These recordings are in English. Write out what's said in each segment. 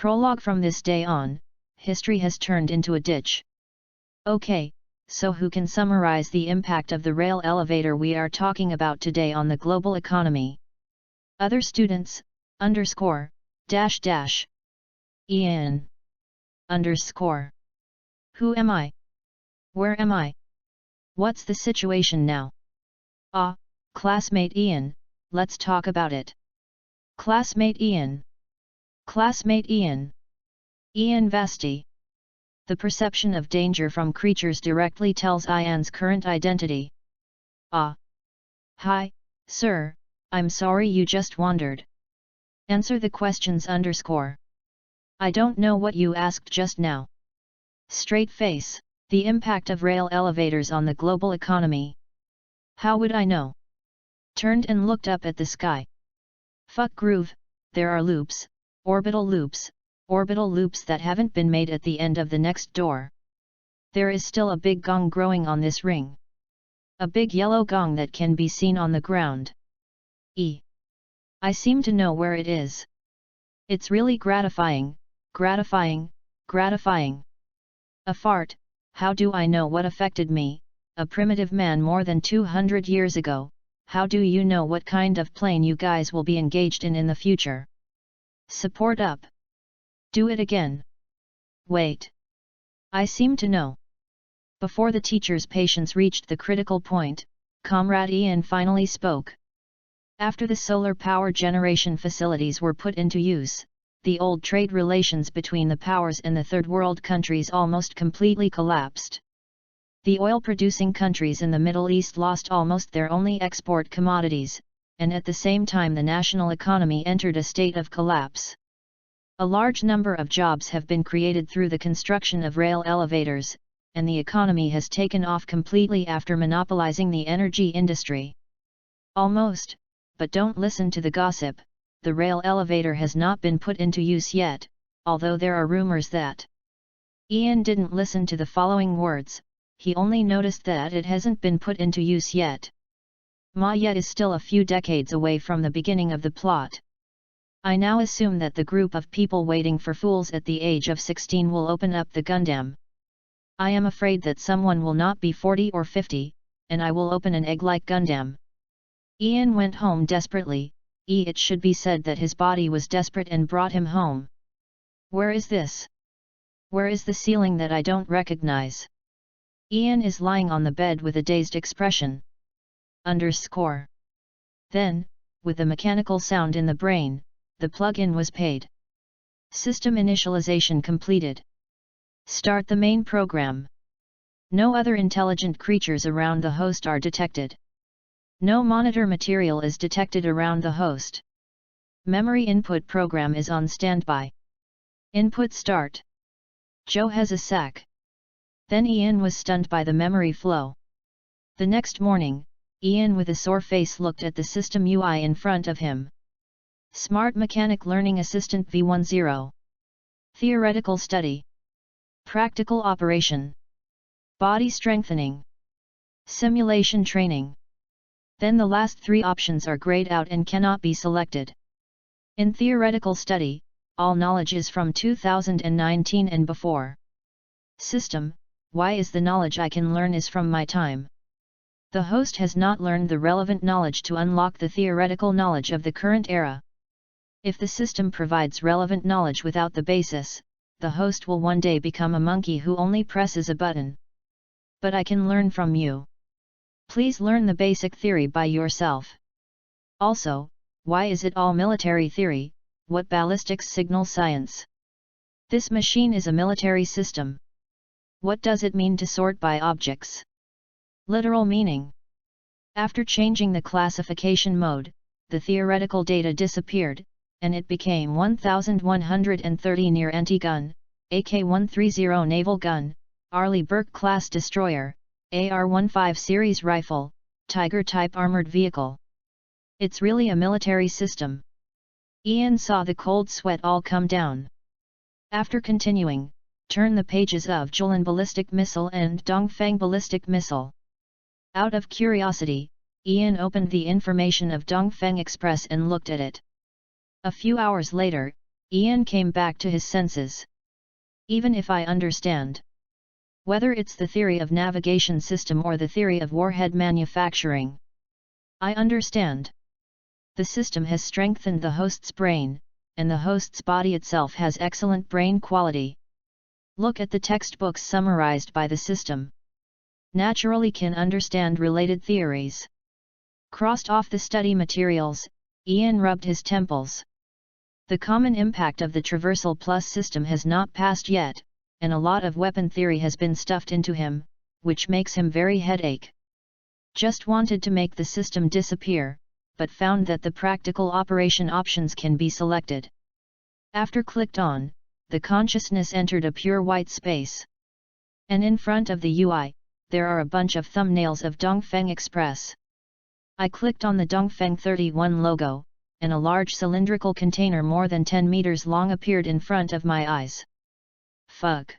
Prologue. From this day on, history has turned into a ditch. Okay, so who can summarize the impact of the rail elevator we are talking about today on the global economy? Other students, _, Ian. _. Who am I? Where am I? What's the situation now? Classmate Ian, let's talk about it. Classmate Ian. Classmate Ian. Ian Vasti. The perception of danger from creatures directly tells Ian's current identity. Hi, sir, I'm sorry you just wandered. Answer the questions _. I don't know what you asked just now. Straight face. The impact of rail elevators on the global economy. How would I know? Turned and looked up at the sky. Fuck groove, there are loops, orbital loops that haven't been made at the end of the next door. There is still a big gong growing on this ring. A big yellow gong that can be seen on the ground. I seem to know where it is. It's really gratifying. A fart, how do I know what affected me, a primitive man more than 200 years ago? How do you know what kind of plane you guys will be engaged in the future? Support up. Do it again. Wait. I seem to know. Before the teacher's patience reached the critical point, Comrade Ian finally spoke. After the solar power generation facilities were put into use, the old trade relations between the powers and the third world countries almost completely collapsed. The oil-producing countries in the Middle East lost almost their only export commodities, and at the same time the national economy entered a state of collapse. A large number of jobs have been created through the construction of rail elevators, and the economy has taken off completely after monopolizing the energy industry. Almost, but don't listen to the gossip, the rail elevator has not been put into use yet, although there are rumors that. Ian didn't listen to the following words. He only noticed that it hasn't been put into use yet. Maya is still a few decades away from the beginning of the plot. I now assume that the group of people waiting for fools at the age of 16 will open up the Gundam. I am afraid that someone will not be 40 or 50, and I will open an egg-like Gundam. Ian went home desperately. It should be said that his body was desperate and brought him home. Where is this? Where is the ceiling that I don't recognize? Ian is lying on the bed with a dazed expression. Then, with a mechanical sound in the brain, the plug-in was paid. System initialization completed. Start the main program. No other intelligent creatures around the host are detected. No monitor material is detected around the host. Memory input program is on standby. Input start. Joe has a sack. Then Ian was stunned by the memory flow. The next morning, Ian with a sore face looked at the system UI in front of him. Smart Mechanic Learning Assistant V10. Theoretical Study. Practical Operation. Body Strengthening. Simulation Training. Then the last three options are grayed out and cannot be selected. In Theoretical Study, all knowledge is from 2019 and before. System, why is the knowledge I can learn is from my time? The host has not learned the relevant knowledge to unlock the theoretical knowledge of the current era. If the system provides relevant knowledge without the basis, the host will one day become a monkey who only presses a button. But I can learn from you. Please learn the basic theory by yourself. Also, why is it all military theory? What ballistics signal science? This machine is a military system. What does it mean to sort by objects? Literal meaning. After changing the classification mode, the theoretical data disappeared, and it became 1130 near anti-gun, AK-130 naval gun, Arleigh Burke-class destroyer, AR-15 series rifle, Tiger-type armored vehicle. It's really a military system. Ian saw the cold sweat all come down. After continuing, turn the pages of Julan ballistic missile and Dongfeng ballistic missile. Out of curiosity, Ian opened the information of Dongfeng Express and looked at it. A few hours later, Ian came back to his senses. Even if I understand, whether it's the theory of navigation system or the theory of warhead manufacturing, I understand. The system has strengthened the host's brain, and the host's body itself has excellent brain quality. Look at the textbooks summarized by the system. Naturally can understand related theories. Crossed off the study materials, Ian rubbed his temples. The common impact of the Traversal Plus system has not passed yet, and a lot of weapon theory has been stuffed into him, which makes him very headache. Just wanted to make the system disappear, but found that the practical operation options can be selected. After clicked on, the consciousness entered a pure white space. And in front of the UI, there are a bunch of thumbnails of Dongfeng Express. I clicked on the Dongfeng 31 logo, and a large cylindrical container more than 10 meters long appeared in front of my eyes. Fuck.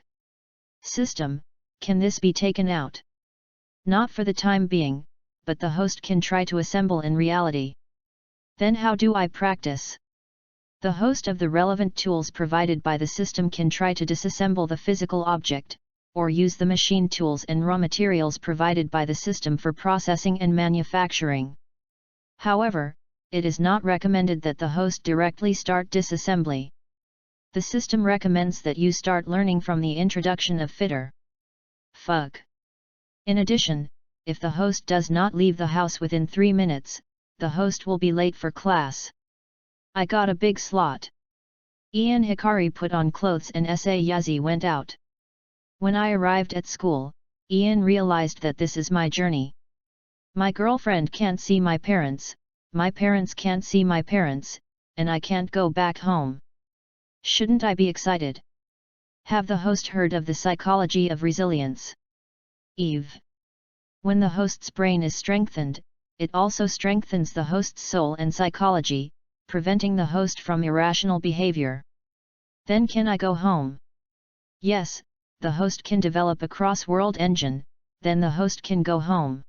System, can this be taken out? Not for the time being, but the host can try to assemble in reality. Then how do I practice? The host of the relevant tools provided by the system can try to disassemble the physical object, or use the machine tools and raw materials provided by the system for processing and manufacturing. However, it is not recommended that the host directly start disassembly. The system recommends that you start learning from the introduction of fitter. Fuck. In addition, if the host does not leave the house within 3 minutes, the host will be late for class. I got a big slot. Ian Hikari put on clothes and Yazi went out. When I arrived at school, Ian realized that this is my journey. My girlfriend can't see my parents can't see my parents, and I can't go back home. Shouldn't I be excited? Have the host heard of the psychology of resilience? Eve. When the host's brain is strengthened, it also strengthens the host's soul and psychology, preventing the host from irrational behavior. Then can I go home? Yes, the host can develop a cross-world engine, then the host can go home.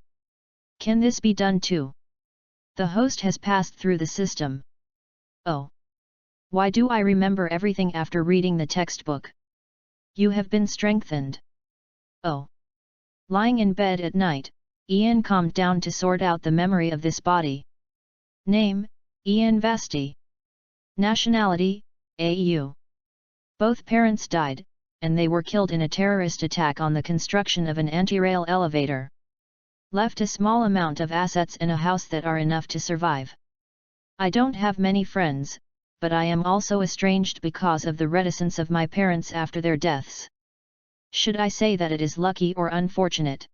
Can this be done too? The host has passed through the system. Oh. Why do I remember everything after reading the textbook? You have been strengthened. Oh. Lying in bed at night, Ian calmed down to sort out the memory of this body. Name, Ian Vasti. Nationality, AU. Both parents died, and they were killed in a terrorist attack on the construction of an anti-rail elevator. Left a small amount of assets and a house that are enough to survive. I don't have many friends, but I am also estranged because of the reticence of my parents after their deaths. Should I say that it is lucky or unfortunate?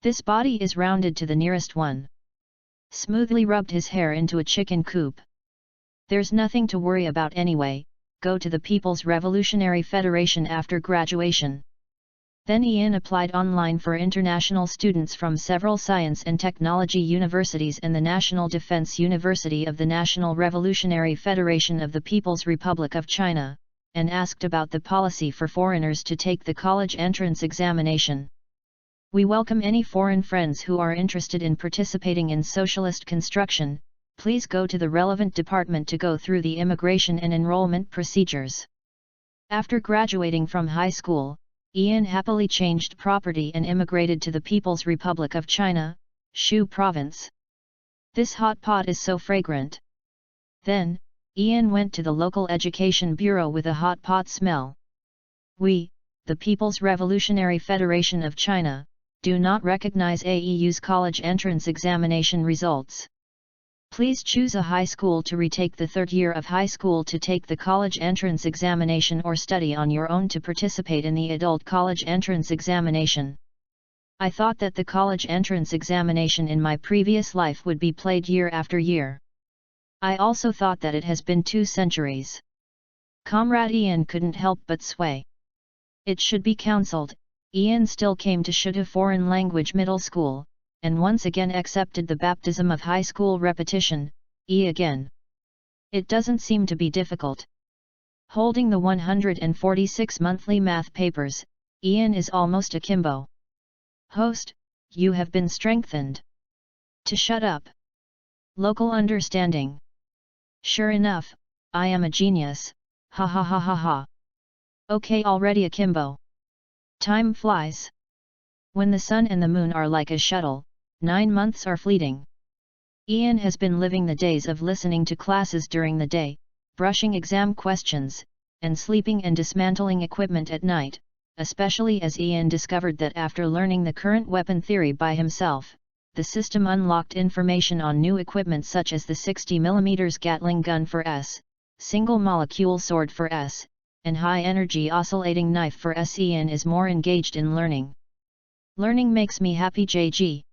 This body is rounded to the nearest one. Smoothly rubbed his hair into a chicken coop. There's nothing to worry about anyway, go to the People's Revolutionary Federation after graduation. Then Ian applied online for international students from several science and technology universities and the National Defense University of the National Revolutionary Federation of the People's Republic of China, and asked about the policy for foreigners to take the college entrance examination. We welcome any foreign friends who are interested in participating in socialist construction. Please go to the relevant department to go through the immigration and enrollment procedures. After graduating from high school, Ian happily changed property and immigrated to the People's Republic of China, Shu Province. This hot pot is so fragrant. Then, Ian went to the local education bureau with a hot pot smell. We, the People's Revolutionary Federation of China, do not recognize AEU's college entrance examination results. Please choose a high school to retake the third year of high school to take the college entrance examination or study on your own to participate in the adult college entrance examination. I thought that the college entrance examination in my previous life would be played year after year. I also thought that it has been 2 centuries. Comrade Ian couldn't help but sway. It should be counseled. Ian still came to Shuta Foreign Language Middle School, and once again accepted the baptism of high school repetition, again. It doesn't seem to be difficult. Holding the 146 monthly math papers, Ian is almost akimbo. Host, you have been strengthened. To shut up. Local understanding. Sure enough, I am a genius, Ha ha ha ha ha. Okay, already akimbo. Time flies. When the sun and the moon are like a shuttle, 9 months are fleeting. Ian has been living the days of listening to classes during the day, brushing exam questions, and sleeping and dismantling equipment at night, especially as Ian discovered that after learning the current weapon theory by himself, the system unlocked information on new equipment such as the 60mm Gatling gun for S, single molecule sword for S, and high-energy oscillating knife for S. Ian is more engaged in learning. Learning makes me happy, JG.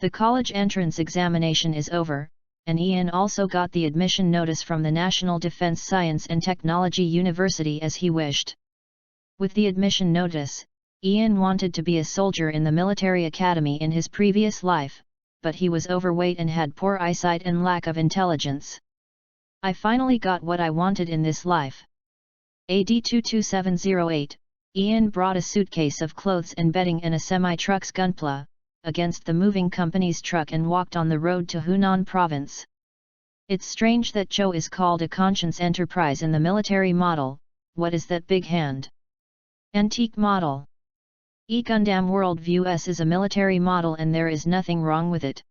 The college entrance examination is over, and Ian also got the admission notice from the National Defense Science and Technology University as he wished. With the admission notice, Ian wanted to be a soldier in the military academy in his previous life, but he was overweight and had poor eyesight and lack of intelligence. I finally got what I wanted in this life. AD 22708, Ian brought a suitcase of clothes and bedding and a semi-truck's gunpla, against the moving company's truck and walked on the road to Hunan province. It's strange that Joe is called a conscience enterprise in the military model. What is that big hand? Antique model. E-Gundam Worldview S is a military model and there is nothing wrong with it.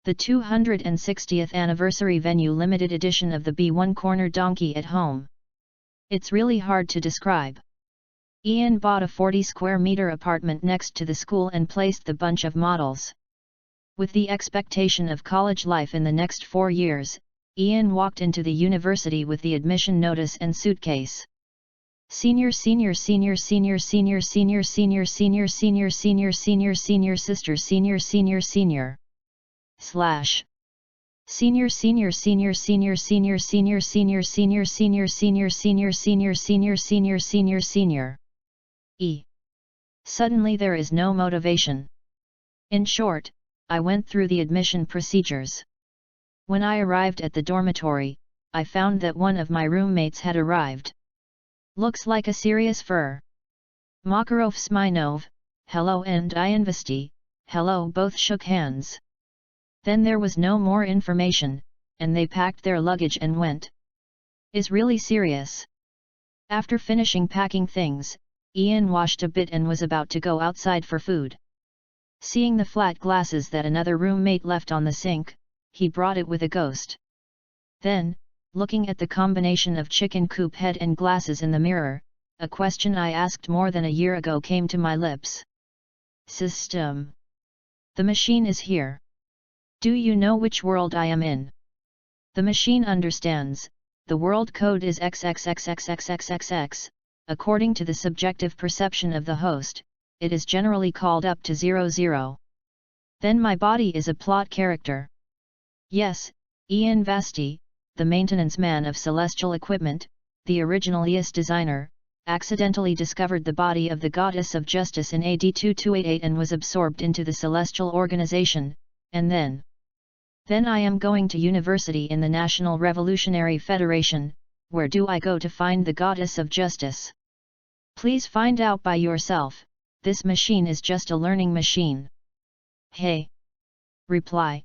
The 260th anniversary venue limited edition of the B1 corner donkey at home. It's really hard to describe. Ian bought a 40 square meter apartment next to the school and placed the bunch of models. With the expectation of college life in the next 4 years, Ian walked into the university with the admission notice and suitcase. Senior sister senior slash senior Suddenly there is no motivation. In short, I went through the admission procedures. When I arrived at the dormitory, I found that one of my roommates had arrived. Looks like a serious fur. Makarov Sminov, hello, and Ianvesti, hello, both shook hands. Then there was no more information, and they packed their luggage and went. Is really serious. After finishing packing things, Ian washed a bit and was about to go outside for food. Seeing the flat glasses that another roommate left on the sink, he brought it with a ghost. Then, looking at the combination of chicken coop head and glasses in the mirror, a question I asked more than a year ago came to my lips. System. The machine is here. Do you know which world I am in? The machine understands. The world code is XXXXXXXX. According to the subjective perception of the host, it is generally called up to 00. Then my body is a plot character. Yes, Ian Vasti, the maintenance man of celestial equipment, the original EOS designer, accidentally discovered the body of the goddess of justice in AD 2288 and was absorbed into the celestial organization, and then I am going to university in the National Revolutionary Federation. Where do I go to find the goddess of justice? Please find out by yourself. This machine is just a learning machine. Hey! Reply.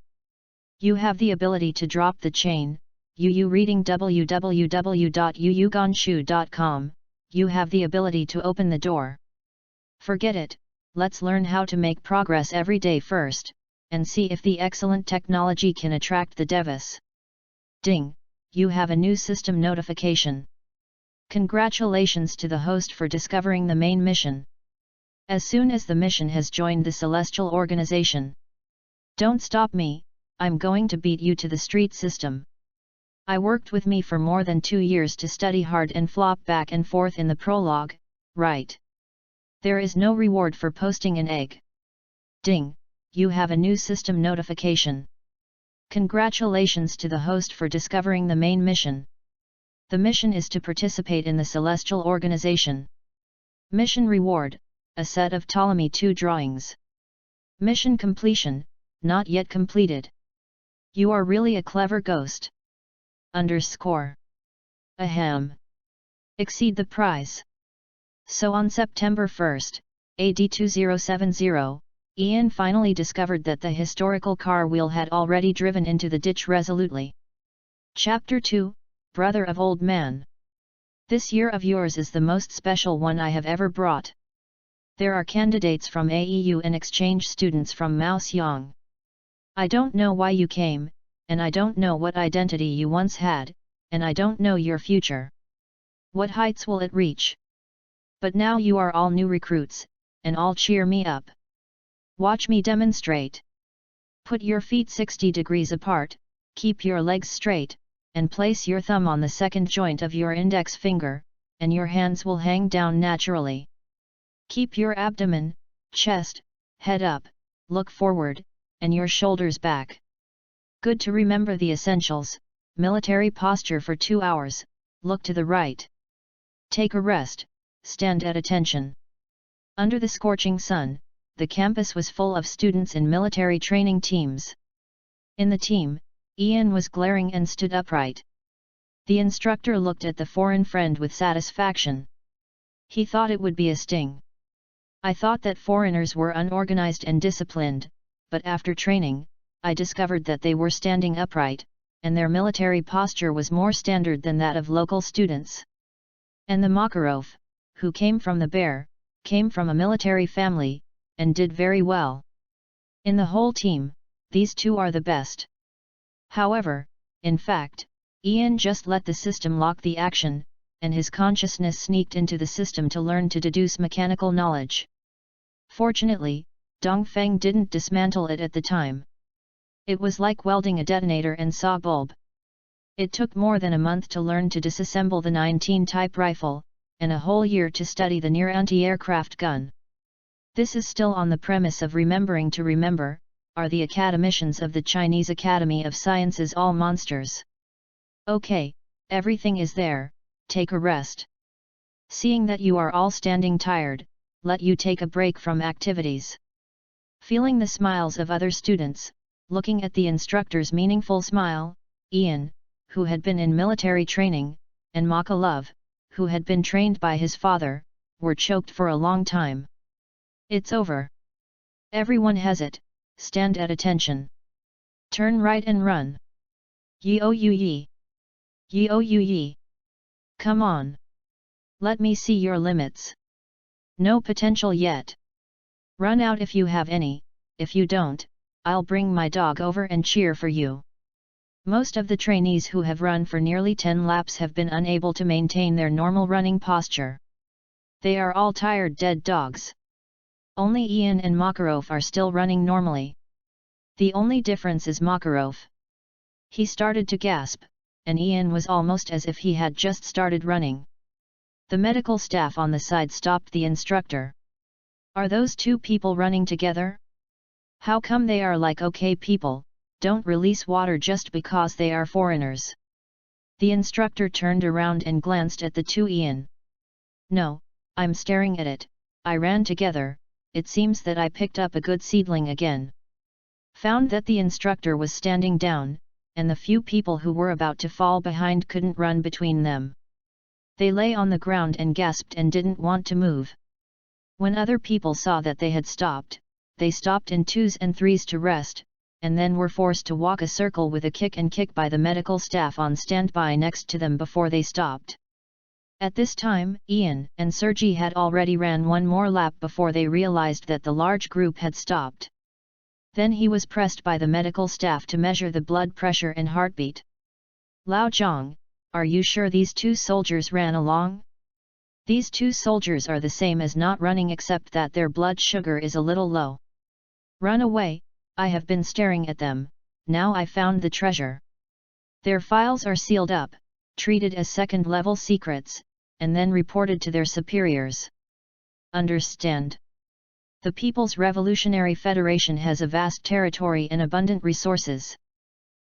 You have the ability to drop the chain. You reading www.yuyuganshu.com, you have the ability to open the door. Forget it, let's learn how to make progress every day first, and see if the excellent technology can attract the devas. Ding! You have a new system notification. Congratulations to the host for discovering the main mission. As soon as the mission has joined the celestial organization. Don't stop me, I'm going to beat you to the street system. I worked with me for more than 2 years to study hard and flop back and forth in the prologue, right? There is no reward for posting an egg. Ding! You have a new system notification. Congratulations to the host for discovering the main mission. The mission is to participate in the celestial organization. Mission reward, a set of Ptolemy 2 drawings. Mission completion, not yet completed. You are really a clever ghost. Underscore. Ahem. Exceed the prize. So on September 1st, AD 2070, Ian finally discovered that the historical car wheel had already driven into the ditch resolutely. Chapter 2, Brother of Old Man. This year of yours is the most special one I have ever brought. There are candidates from AEU and exchange students from Maoxiong. I don't know why you came, and I don't know what identity you once had, and I don't know your future. What heights will it reach? But now you are all new recruits, and all cheer me up. Watch me demonstrate. Put your feet 60 degrees apart, keep your legs straight, and place your thumb on the second joint of your index finger, and your hands will hang down naturally. Keep your abdomen, chest, head up, look forward, and your shoulders back. Good to remember the essentials: military posture for 2 hours, look to the right. Take a rest, stand at attention. Under the scorching sun, the campus was full of students in military training teams. In the team, Ian was glaring and stood upright. The instructor looked at the foreign friend with satisfaction. He thought it would be a sting. I thought that foreigners were unorganized and disciplined, but after training, I discovered that they were standing upright, and their military posture was more standard than that of local students. And the Makarov, who came from the Bear, came from a military family, and did very well. In the whole team, these two are the best. However, in fact, Ian just let the system lock the action, and his consciousness sneaked into the system to learn to deduce mechanical knowledge. Fortunately, Dongfeng didn't dismantle it at the time. It was like welding a detonator and saw bulb. It took more than a month to learn to disassemble the 19-type rifle, and a whole year to study the near anti-aircraft gun. This is still on the premise of remembering to remember, are the academicians of the Chinese Academy of Sciences all monsters? Okay, everything is there, take a rest. Seeing that you are all standing tired, let you take a break from activities. Feeling the smiles of other students, looking at the instructor's meaningful smile, Ian, who had been in military training, and Makalov, who had been trained by his father, were choked for a long time. It's over. Everyone has it, stand at attention. Turn right and run. Yi-o-yu-yi. Yi-o-yu-yi. Come on. Let me see your limits. No potential yet. Run out if you have any, if you don't, I'll bring my dog over and cheer for you. Most of the trainees who have run for nearly 10 laps have been unable to maintain their normal running posture. They are all tired dead dogs. Only Ian and Makarov are still running normally. The only difference is Makarov. He started to gasp, and Ian was almost as if he had just started running. The medical staff on the side stopped the instructor. Are those two people running together? How come they are like okay people, don't release water just because they are foreigners? The instructor turned around and glanced at the two Ian. No, I'm staring at it, I ran together, it seems that I picked up a good seedling again. Found that the instructor was standing down, and the few people who were about to fall behind couldn't run between them. They lay on the ground and gasped and didn't want to move. When other people saw that they had stopped, they stopped in 2s and 3s to rest, and then were forced to walk a circle with a kick and kick by the medical staff on standby next to them before they stopped. At this time, Ian and Sergei had already ran one more lap before they realized that the large group had stopped. Then he was pressed by the medical staff to measure the blood pressure and heartbeat. Lao Zhang, are you sure these two soldiers ran along? These two soldiers are the same as not running except that their blood sugar is a little low. Run away, I have been staring at them, now I found the treasure. Their files are sealed up, treated as second-level secrets, and then reported to their superiors. Understand? The People's Revolutionary Federation has a vast territory and abundant resources.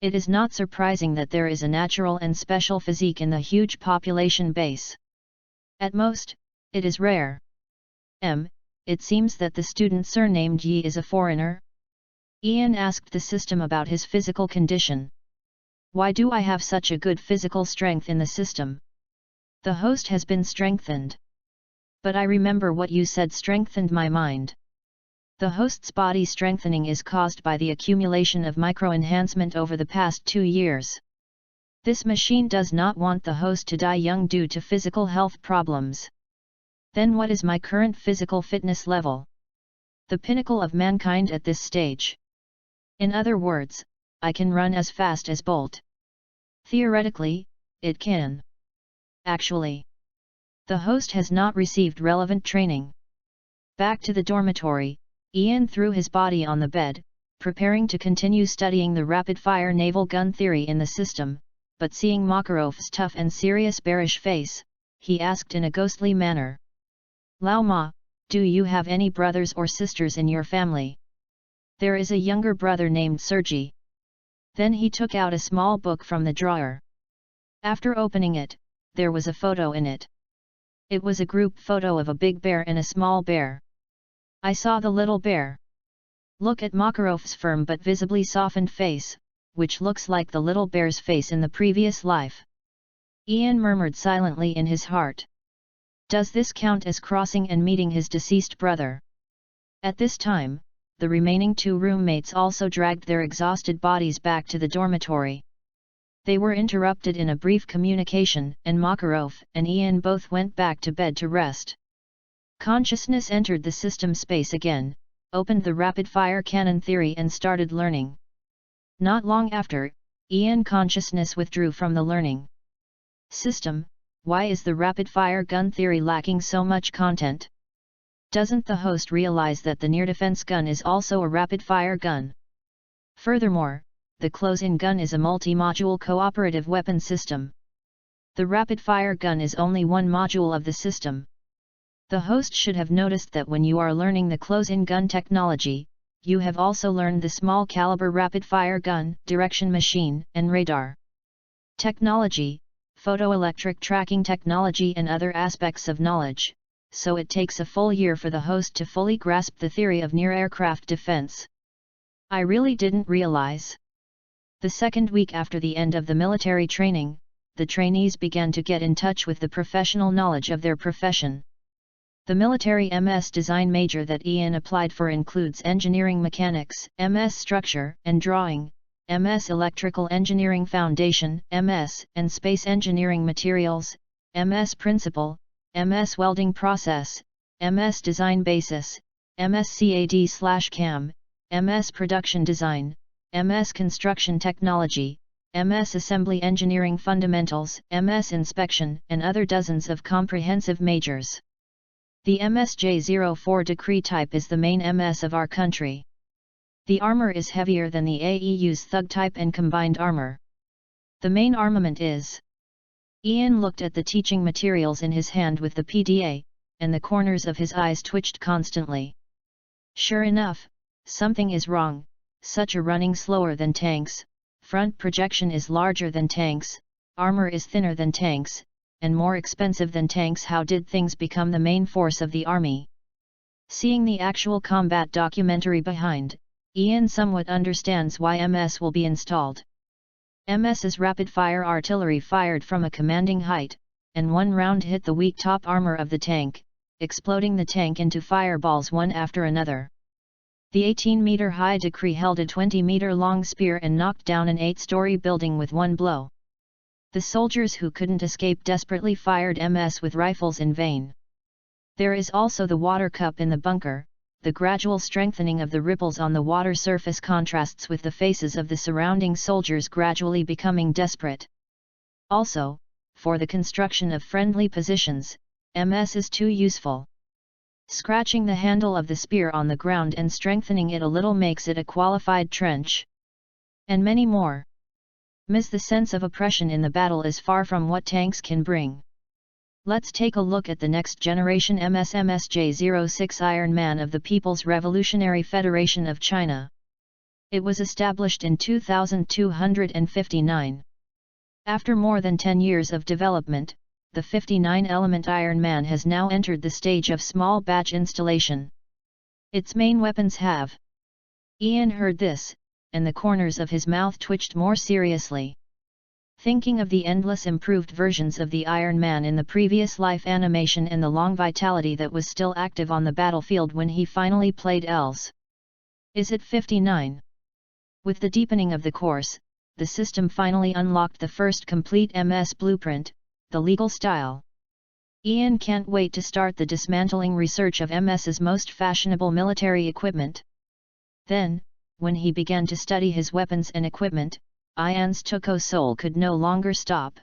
It is not surprising that there is a natural and special physique in the huge population base. At most, it is rare. It seems that the student surnamed Yi is a foreigner? Ian asked the system about his physical condition. Why do I have such a good physical strength in the system? The host has been strengthened. But I remember what you said strengthened my mind. The host's body strengthening is caused by the accumulation of micro-enhancement over the past 2 years. This machine does not want the host to die young due to physical health problems. Then what is my current physical fitness level? The pinnacle of mankind at this stage. In other words, I can run as fast as Bolt. Theoretically, it can. Actually, the host has not received relevant training. Back to the dormitory, Ian threw his body on the bed, preparing to continue studying the rapid-fire naval gun theory in the system, but seeing Makarov's tough and serious bearish face, he asked in a ghostly manner. Lao Ma, do you have any brothers or sisters in your family? There is a younger brother named Sergei. Then he took out a small book from the drawer. After opening it, there was a photo in it. It was a group photo of a big bear and a small bear. I saw the little bear. Look at Makarov's firm but visibly softened face, which looks like the little bear's face in the previous life. Ian murmured silently in his heart. Does this count as crossing and meeting his deceased brother? At this time, the remaining two roommates also dragged their exhausted bodies back to the dormitory. They were interrupted in a brief communication, and Makarov and Ian both went back to bed to rest. Consciousness entered the system space again, opened the rapid-fire cannon theory and started learning. Not long after, Ian consciousness withdrew from the learning system. Why is the rapid-fire gun theory lacking so much content? Doesn't the host realize that the near-defense gun is also a rapid-fire gun? Furthermore, the close-in gun is a multi-module cooperative weapon system. The rapid-fire gun is only one module of the system. The host should have noticed that when you are learning the close-in gun technology, you have also learned the small-caliber rapid-fire gun, direction machine, and radar technology, photoelectric tracking technology and other aspects of knowledge, so it takes a full year for the host to fully grasp the theory of near-aircraft defense. I really didn't realize. The second week after the end of the military training, the trainees began to get in touch with the professional knowledge of their profession. The military MS design major that Ian applied for includes engineering mechanics, MS structure and drawing, MS electrical engineering foundation, MS, and space engineering materials, MS principal, MS welding process, MS design basis, MS CAD/CAM, MS production design, MS construction technology, MS assembly engineering fundamentals, MS inspection, and other dozens of comprehensive majors. The MSJ-04 decree type is the main MS of our country. The armor is heavier than the AEU's Thug type and combined armor. The main armament is. Ian looked at the teaching materials in his hand with the PDA, and the corners of his eyes twitched constantly. Sure enough, something is wrong. Such a running slower than tanks, front projection is larger than tanks, armor is thinner than tanks, and more expensive than tanks. How did things become the main force of the army? Seeing the actual combat documentary behind, Ian somewhat understands why MS will be installed. MS is rapid-fire artillery fired from a commanding height, and one round hit the weak top armor of the tank, exploding the tank into fireballs one after another. The 18-meter-high decree held a 20-meter-long spear and knocked down an 8-story building with one blow. The soldiers who couldn't escape desperately fired MS with rifles in vain. There is also the water cup in the bunker. The gradual strengthening of the ripples on the water surface contrasts with the faces of the surrounding soldiers gradually becoming desperate. Also, for the construction of friendly positions, MS is too useful. Scratching the handle of the spear on the ground and strengthening it a little makes it a qualified trench. And many more. The sense of oppression in the battle is far from what tanks can bring. Let's take a look at the next generation MSJ-06 Iron Man of the People's Revolutionary Federation of China. It was established in 2259. After more than 10 years of development, the 59-element Iron Man has now entered the stage of small batch installation. Its main weapons have. Ian heard this, and the corners of his mouth twitched more seriously. Thinking of the endless improved versions of the Iron Man in the previous life animation and the long vitality that was still active on the battlefield when he finally played Els. Is it 59? With the deepening of the course, the system finally unlocked the first complete MS blueprint, the legal style. Ian can't wait to start the dismantling research of MS's most fashionable military equipment. Then, when he began to study his weapons and equipment, Ian's Tuco soul could no longer stop.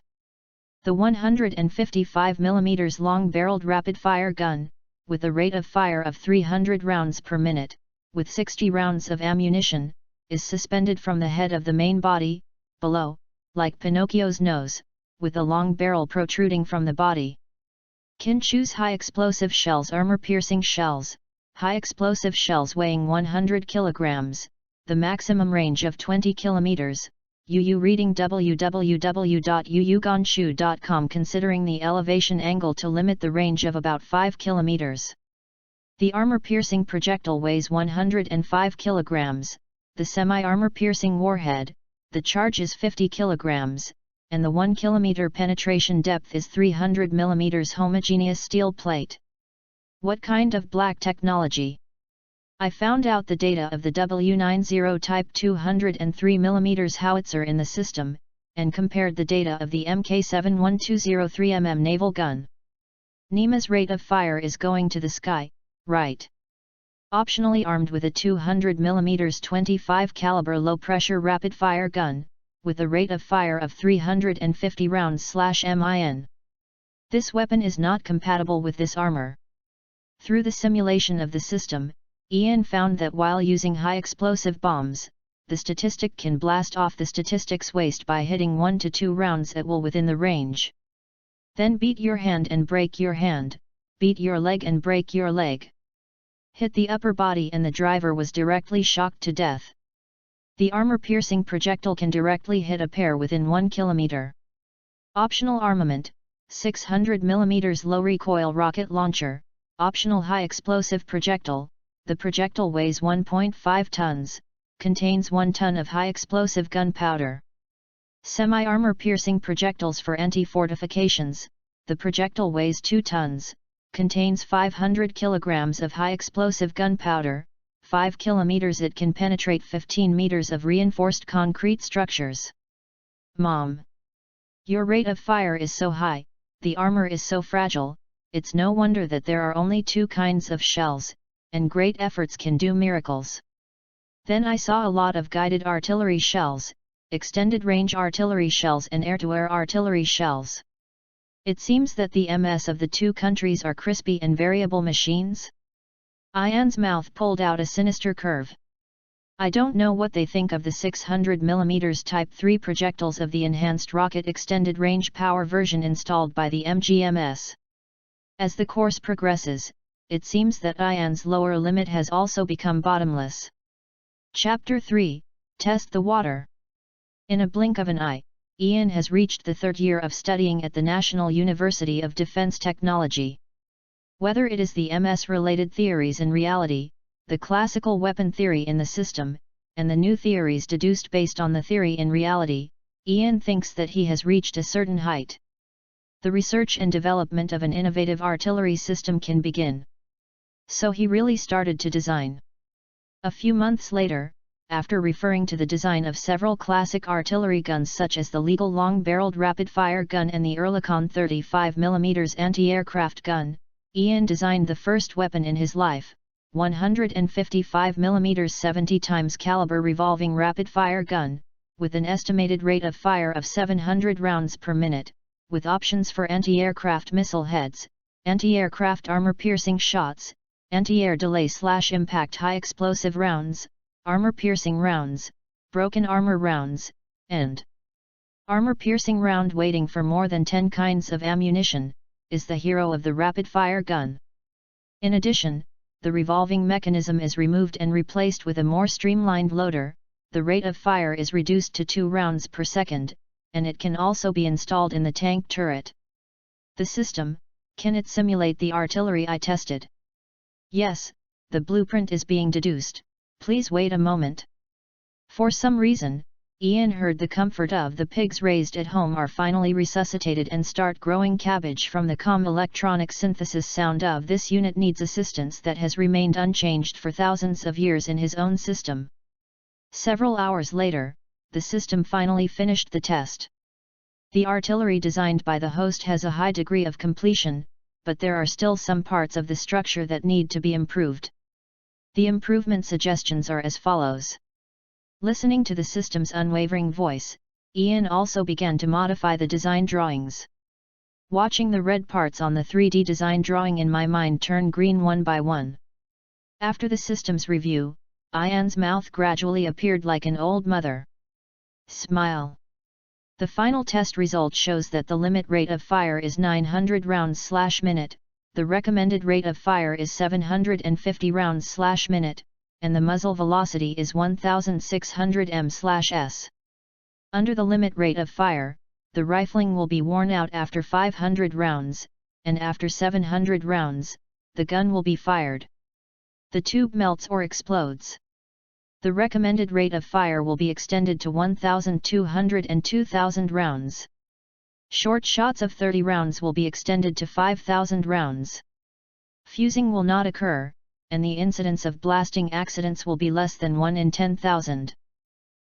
The 155mm long-barreled rapid-fire gun, with a rate of fire of 300 rounds per minute, with 60 rounds of ammunition, is suspended from the head of the main body, below, like Pinocchio's nose, with a long barrel protruding from the body. Kinchu's high-explosive shells, armor-piercing shells, high-explosive shells weighing 100 kilograms, the maximum range of 20 kilometers. UU reading www.uuganshu.com considering the elevation angle to limit the range of about 5 kilometers. The armor-piercing projectile weighs 105 kilograms, the semi-armor-piercing warhead, the charge is 50 kilograms, and the 1 kilometer penetration depth is 300 mm homogeneous steel plate. What kind of black technology? I found out the data of the W90 Type 203mm howitzer in the system, and compared the data of the Mk71203mm naval gun. NEMA's rate of fire is going to the sky, right? Optionally armed with a 200mm 25 caliber low-pressure rapid-fire gun, with a rate of fire of 350 rounds/min. This weapon is not compatible with this armor. Through the simulation of the system, Ian found that while using high-explosive bombs, the statistic can blast off the statistic's waist by hitting 1 to 2 rounds at will within the range. Then beat your hand and break your hand, beat your leg and break your leg. Hit the upper body and the driver was directly shocked to death. The armor-piercing projectile can directly hit a pair within 1 kilometer. Optional armament, 600mm low-recoil rocket launcher, optional high-explosive projectile. The projectile weighs 1.5 tons, contains 1 ton of high-explosive gunpowder. Semi-armor piercing projectiles for anti-fortifications, the projectile weighs 2 tons, contains 500 kilograms of high-explosive gunpowder, 5 kilometers it can penetrate 15 meters of reinforced concrete structures. Mom! Your rate of fire is so high, the armor is so fragile, it's no wonder that there are only 2 kinds of shells, and great efforts can do miracles. Then I saw a lot of guided artillery shells, extended-range artillery shells and air-to-air artillery shells. It seems that the MS of the 2 countries are crispy and variable machines. Ian's mouth pulled out a sinister curve. I don't know what they think of the 600mm Type 3 projectiles of the enhanced rocket extended-range power version installed by the MGMS. As the course progresses, it seems that Ian's lower limit has also become bottomless. Chapter 3, Test the Water. In a blink of an eye, Ian has reached the 3rd year of studying at the National University of Defense Technology. Whether it is the MS-related theories in reality, the classical weapon theory in the system, and the new theories deduced based on the theory in reality, Ian thinks that he has reached a certain height. The research and development of an innovative artillery system can begin. So he really started to design. A few months later, after referring to the design of several classic artillery guns such as the legal long-barreled rapid-fire gun and the Oerlikon 35mm anti-aircraft gun, Ian designed the first weapon in his life, 155mm 70 times caliber revolving rapid-fire gun, with an estimated rate of fire of 700 rounds per minute, with options for anti-aircraft missile heads, anti-aircraft armor-piercing shots, anti-air delay/impact high-explosive rounds, armor-piercing rounds, broken armor rounds, and armor-piercing round weighting for more than 10 kinds of ammunition, is the hero of the rapid-fire gun. In addition, the revolving mechanism is removed and replaced with a more streamlined loader, the rate of fire is reduced to 2 rounds per second, and it can also be installed in the tank turret. The system, can it simulate the artillery I tested? Yes, the blueprint is being deduced, please wait a moment. For some reason, Ian heard the comfort of the pigs raised at home are finally resuscitated and start growing cabbage from the calm electronic synthesis sound of this unit needs assistance that has remained unchanged for thousands of years in his own system. Several hours later, the system finally finished the test. The artillery designed by the host has a high degree of completion, but there are still some parts of the structure that need to be improved. The improvement suggestions are as follows. Listening to the system's unwavering voice, Ian also began to modify the design drawings. Watching the red parts on the 3D design drawing in my mind turn green one by one. After the system's review, Ian's mouth gradually appeared like an old mother. Smile. The final test result shows that the limit rate of fire is 900 rounds/minute, the recommended rate of fire is 750 rounds/minute, and the muzzle velocity is 1600 m/s. Under the limit rate of fire, the rifling will be worn out after 500 rounds, and after 700 rounds, the gun will be fired. The tube melts or explodes. The recommended rate of fire will be extended to 1,200 and 2,000 rounds. Short shots of 30 rounds will be extended to 5,000 rounds. Fusing will not occur, and the incidence of blasting accidents will be less than 1 in 10,000.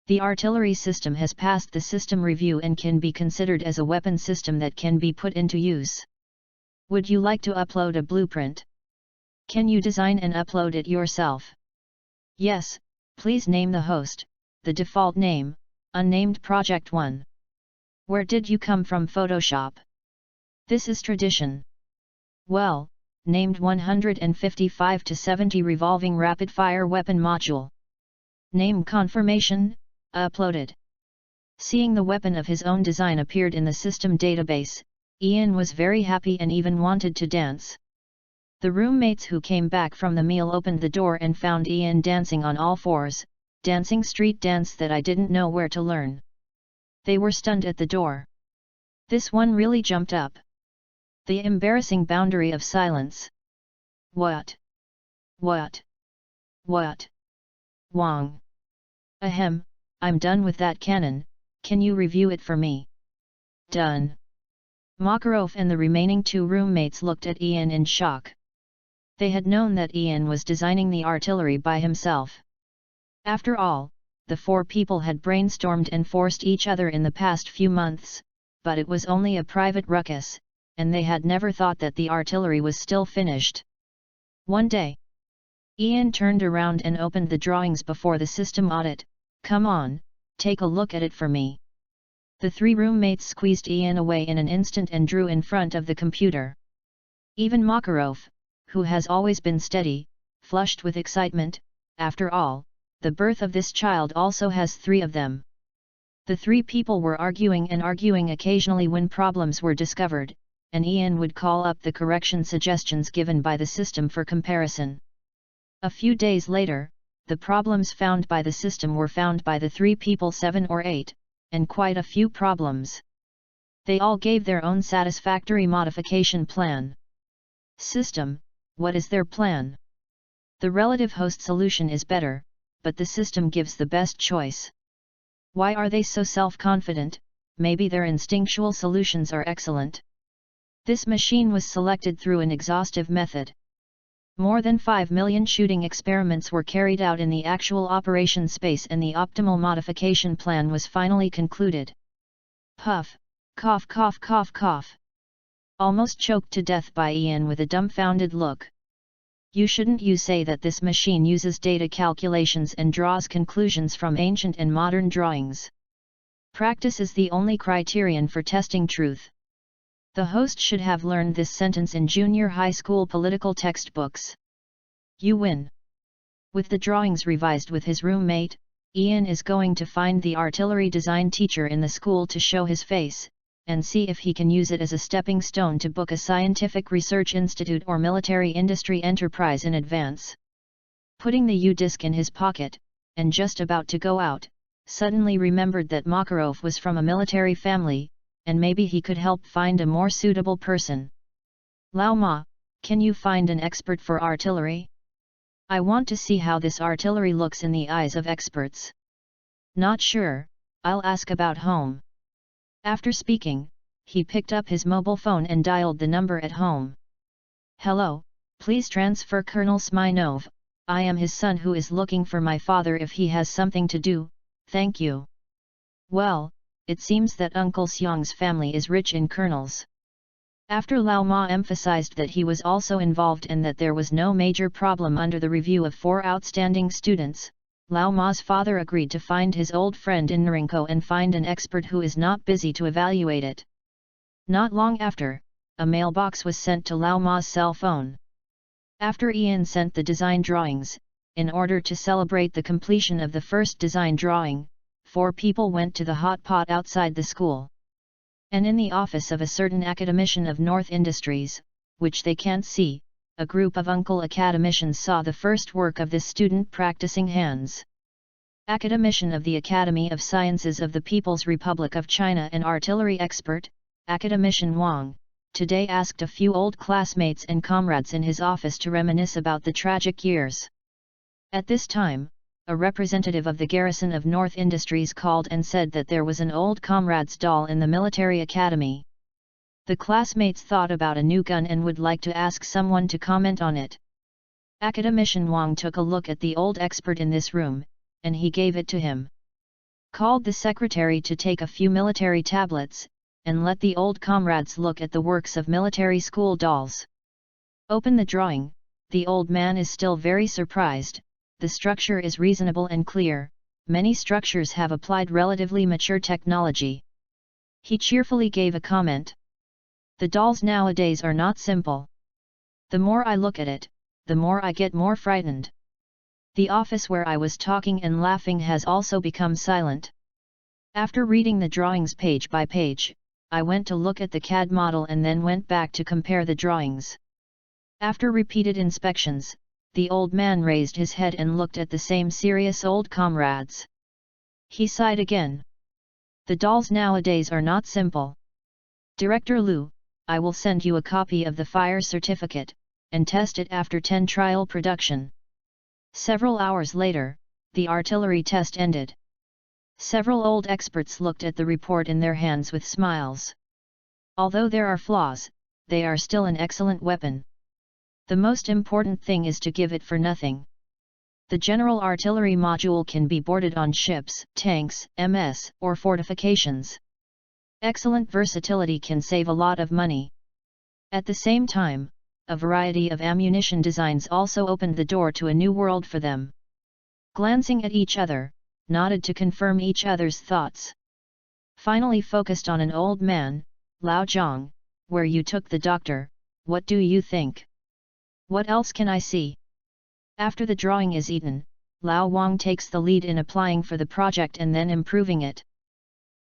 The artillery system has passed the system review and can be considered as a weapon system that can be put into use. Would you like to upload a blueprint? Can you design and upload it yourself? Yes. Please name the host, the default name, unnamed project 1. Where did you come from Photoshop? This is tradition. Well, named 155 to 70 revolving rapid-fire weapon module. Name confirmation, uploaded. Seeing the weapon of his own design appeared in the system database, Ian was very happy and even wanted to dance. The roommates who came back from the meal opened the door and found Ian dancing on all fours, dancing street dance that I didn't know where to learn. They were stunned at the door. This one really jumped up. The embarrassing boundary of silence. What? What? What? Wong. Ahem, I'm done with that canon, can you review it for me? Done. Makarov and the remaining two roommates looked at Ian in shock. They had known that Ian was designing the artillery by himself. After all, the four people had brainstormed and forced each other in the past few months, but it was only a private ruckus, and they had never thought that the artillery was still finished. One day, Ian turned around and opened the drawings before the system audit. Come on, take a look at it for me. The three roommates squeezed Ian away in an instant and drew in front of the computer. Even Makarov, who has always been steady, flushed with excitement. After all, the birth of this child also has 3 of them. The 3 people were arguing and arguing occasionally when problems were discovered, and Ian would call up the correction suggestions given by the system for comparison. A few days later, the problems found by the system were found by the 3 people 7 or 8, and quite a few problems. They all gave their own satisfactory modification plan. System, what is their plan? The relative host solution is better, but the system gives the best choice. Why are they so self-confident? Maybe their instinctual solutions are excellent. This machine was selected through an exhaustive method. More than 5 million shooting experiments were carried out in the actual operation space and the optimal modification plan was finally concluded. Puff, cough cough cough cough. Almost choked to death by Ian with a dumbfounded look. You shouldn't you say that this machine uses data calculations and draws conclusions from ancient and modern drawings. Practice is the only criterion for testing truth. The host should have learned this sentence in junior high school political textbooks. You win. With the drawings revised with his roommate, Ian is going to find the artillery design teacher in the school to show his face, and see if he can use it as a stepping stone to book a scientific research institute or military industry enterprise in advance. Putting the U-disc in his pocket, and just about to go out, suddenly remembered that Makarov was from a military family, and maybe he could help find a more suitable person. Lao Ma, can you find an expert for artillery? I want to see how this artillery looks in the eyes of experts. Not sure, I'll ask about home. After speaking, he picked up his mobile phone and dialed the number at home. Hello, please transfer Colonel Smirnov, I am his son who is looking for my father if he has something to do, thank you. Well, it seems that Uncle Xiang's family is rich in kernels. After Lao Ma emphasized that he was also involved and that there was no major problem under the review of 4 outstanding students, Lao Ma's father agreed to find his old friend in Narinko and find an expert who is not busy to evaluate it. Not long after, a mailbox was sent to Lao Ma's cell phone. After Ian sent the design drawings, in order to celebrate the completion of the first design drawing, 4 people went to the hot pot outside the school. And in the office of a certain academician of North Industries, which they can't see, a group of uncle academicians saw the first work of this student practicing hands. Academician of the Academy of Sciences of the People's Republic of China and artillery expert, Academician Wang, today asked a few old classmates and comrades in his office to reminisce about the tragic years. At this time, a representative of the garrison of North Industries called and said that there was an old comrade's doll in the military academy. The classmates thought about a new gun and would like to ask someone to comment on it. Academician Wang took a look at the old expert in this room, and he gave it to him. Called the secretary to take a few military tablets, and let the old comrades look at the works of military school dolls. Open the drawing. The old man is still very surprised. The structure is reasonable and clear, many structures have applied relatively mature technology. He cheerfully gave a comment. The dolls nowadays are not simple. The more I look at it, the more I get more frightened. The office where I was talking and laughing has also become silent. After reading the drawings page by page, I went to look at the CAD model and then went back to compare the drawings. After repeated inspections, the old man raised his head and looked at the same serious old comrades. He sighed again. The dolls nowadays are not simple. Director Liu, I will send you a copy of the fire certificate, and test it after 10 trial production. Several hours later, the artillery test ended. Several old experts looked at the report in their hands with smiles. Although there are flaws, they are still an excellent weapon. The most important thing is to give it for nothing. The general artillery module can be boarded on ships, tanks, MS, or fortifications. Excellent versatility can save a lot of money. At the same time, a variety of ammunition designs also opened the door to a new world for them. Glancing at each other, nodded to confirm each other's thoughts. Finally focused on an old man, Lao Zhang, where you took the doctor, what do you think? What else can I see? After the drawing is eaten, Lao Wang takes the lead in applying for the project and then improving it.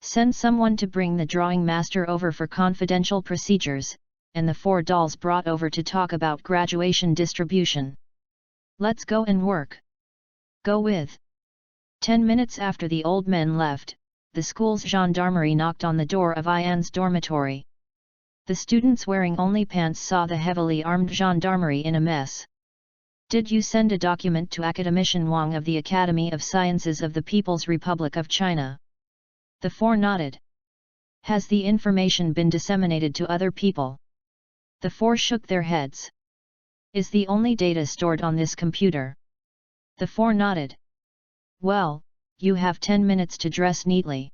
Send someone to bring the drawing master over for confidential procedures, and the 4 dolls brought over to talk about graduation distribution. Let's go and work. Go with. 10 minutes after the old men left, the school's gendarmerie knocked on the door of Ian's dormitory. The students wearing only pants saw the heavily armed gendarmerie in a mess. Did you send a document to Academician Wang of the Academy of Sciences of the People's Republic of China? The 4 nodded. Has the information been disseminated to other people? The 4 shook their heads. Is the only data stored on this computer? The 4 nodded. Well, you have 10 minutes to dress neatly.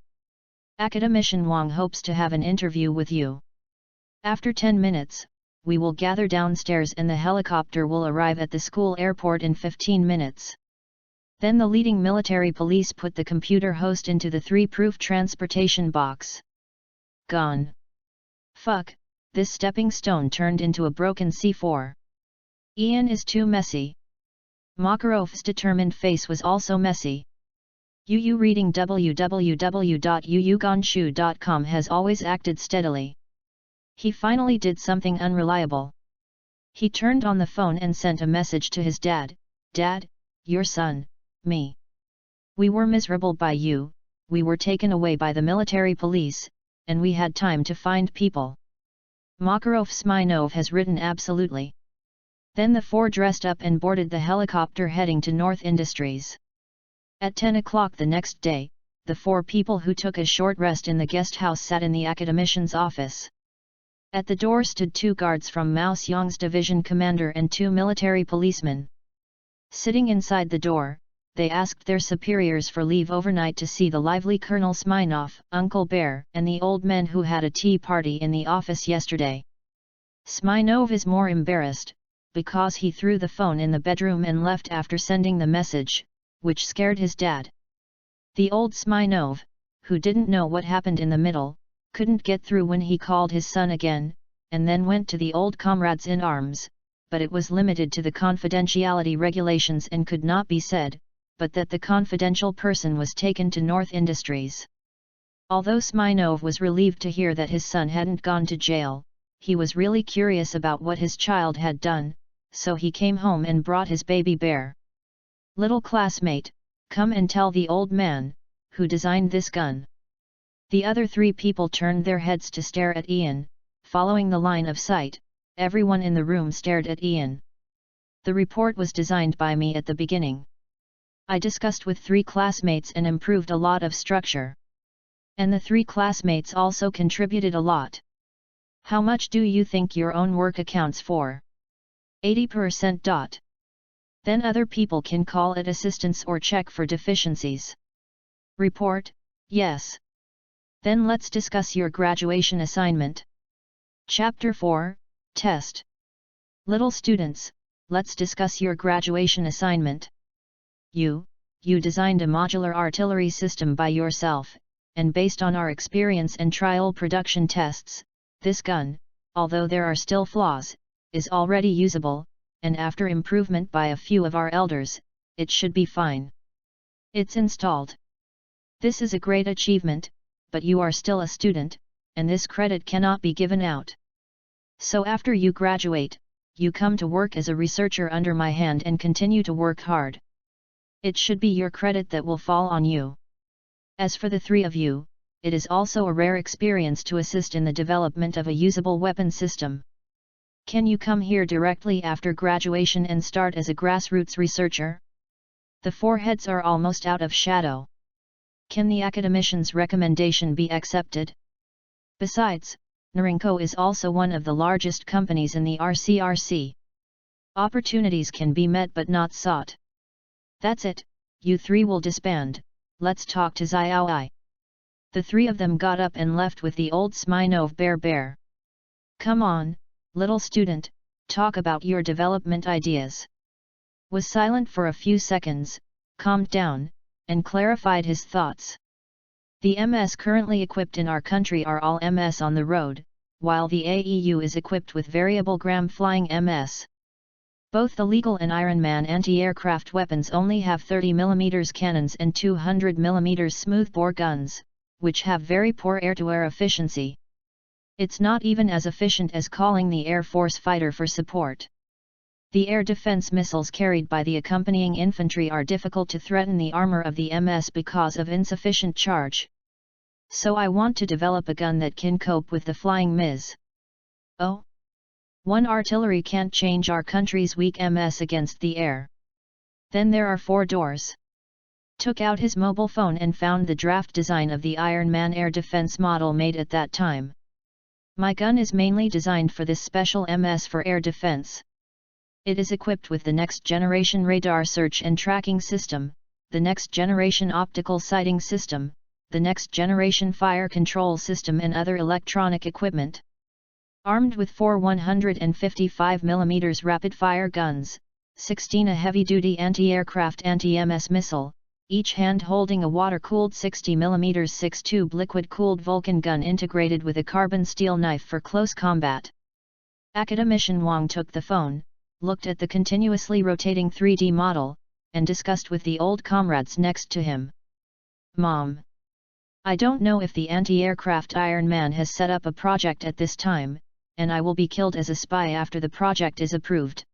Academician Wang hopes to have an interview with you. After 10 minutes, we will gather downstairs and the helicopter will arrive at the school airport in 15 minutes. Then the leading military police put the computer host into the 3-proof transportation box. Gone. Fuck, this stepping stone turned into a broken C4. Ian is too messy. Makarov's determined face was also messy. Yu reading www.yuyugonshu.com has always acted steadily. He finally did something unreliable. He turned on the phone and sent a message to his dad. Dad, your son, me. We were miserable by you, we were taken away by the military police, and we had time to find people. Makarov Smirnov has written absolutely. Then the 4 dressed up and boarded the helicopter heading to North Industries. At 10 o'clock the next day, the 4 people who took a short rest in the guest house sat in the academician's office. At the door stood 2 guards from Mao Xiang's division commander and 2 military policemen. Sitting inside the door, they asked their superiors for leave overnight to see the lively Colonel Smirnov, Uncle Bear, and the old men who had a tea party in the office yesterday. Smirnov is more embarrassed, because he threw the phone in the bedroom and left after sending the message, which scared his dad. The old Smirnov, who didn't know what happened in the middle, couldn't get through when he called his son again, and then went to the old comrades in arms, but it was limited to the confidentiality regulations and could not be said, but that the confidential person was taken to North Industries. Although Smirnov was relieved to hear that his son hadn't gone to jail, he was really curious about what his child had done, so he came home and brought his baby bear. "Little classmate, come and tell the old man, who designed this gun." The other three people turned their heads to stare at Ian. Following the line of sight, everyone in the room stared at Ian. "The report was designed by me at the beginning. I discussed with 3 classmates and improved a lot of structure. And the 3 classmates also contributed a lot. How much do you think your own work accounts for?" 80%. Then other people can call it assistance or check for deficiencies. Report, yes. Then let's discuss your graduation assignment. Chapter 4, Test. Little students, let's discuss your graduation assignment. You designed a modular artillery system by yourself, and based on our experience and trial production tests, this gun, although there are still flaws, is already usable, and after improvement by a few of our elders, it should be fine. It's installed. This is a great achievement, but you are still a student, and this credit cannot be given out. So after you graduate, you come to work as a researcher under my hand and continue to work hard. It should be your credit that will fall on you. As for the 3 of you, it is also a rare experience to assist in the development of a usable weapon system. Can you come here directly after graduation and start as a grassroots researcher? The 4 heads are almost out of shadow. Can the academician's recommendation be accepted? Besides, Norinco is also one of the largest companies in the RCRC. Opportunities can be met but not sought. That's it, you 3 will disband, let's talk to Xiaoi. The 3 of them got up and left with the old Smirnov bear. Come on, little student, talk about your development ideas. Was silent for a few seconds, calmed down, and clarified his thoughts. The MS currently equipped in our country are all MS on the road, while the AEU is equipped with variable gram flying MS. Both the legal and Iron Man anti-aircraft weapons only have 30mm cannons and 200mm smoothbore guns, which have very poor air-to-air efficiency. It's not even as efficient as calling the Air Force fighter for support. The air defense missiles carried by the accompanying infantry are difficult to threaten the armor of the MS because of insufficient charge. So I want to develop a gun that can cope with the flying Ms. Oh? One artillery can't change our country's weak MS against the air. Then there are 4 doors. Took out his mobile phone and found the draft design of the Iron Man air defense model made at that time. My gun is mainly designed for this special MS for air defense. It is equipped with the next generation radar search and tracking system, the next generation optical sighting system, the next generation fire control system and other electronic equipment. Armed with 4 155mm rapid-fire guns, 16 a heavy-duty anti-aircraft anti-MS missile, each hand holding a water-cooled 60mm 6-tube liquid-cooled Vulcan gun integrated with a carbon steel knife for close combat. Academician Wang took the phone, looked at the continuously rotating 3D model, and discussed with the old comrades next to him. Mom. I don't know if the anti-aircraft Iron Man has set up a project at this time, and I will be killed as a spy after the project is approved.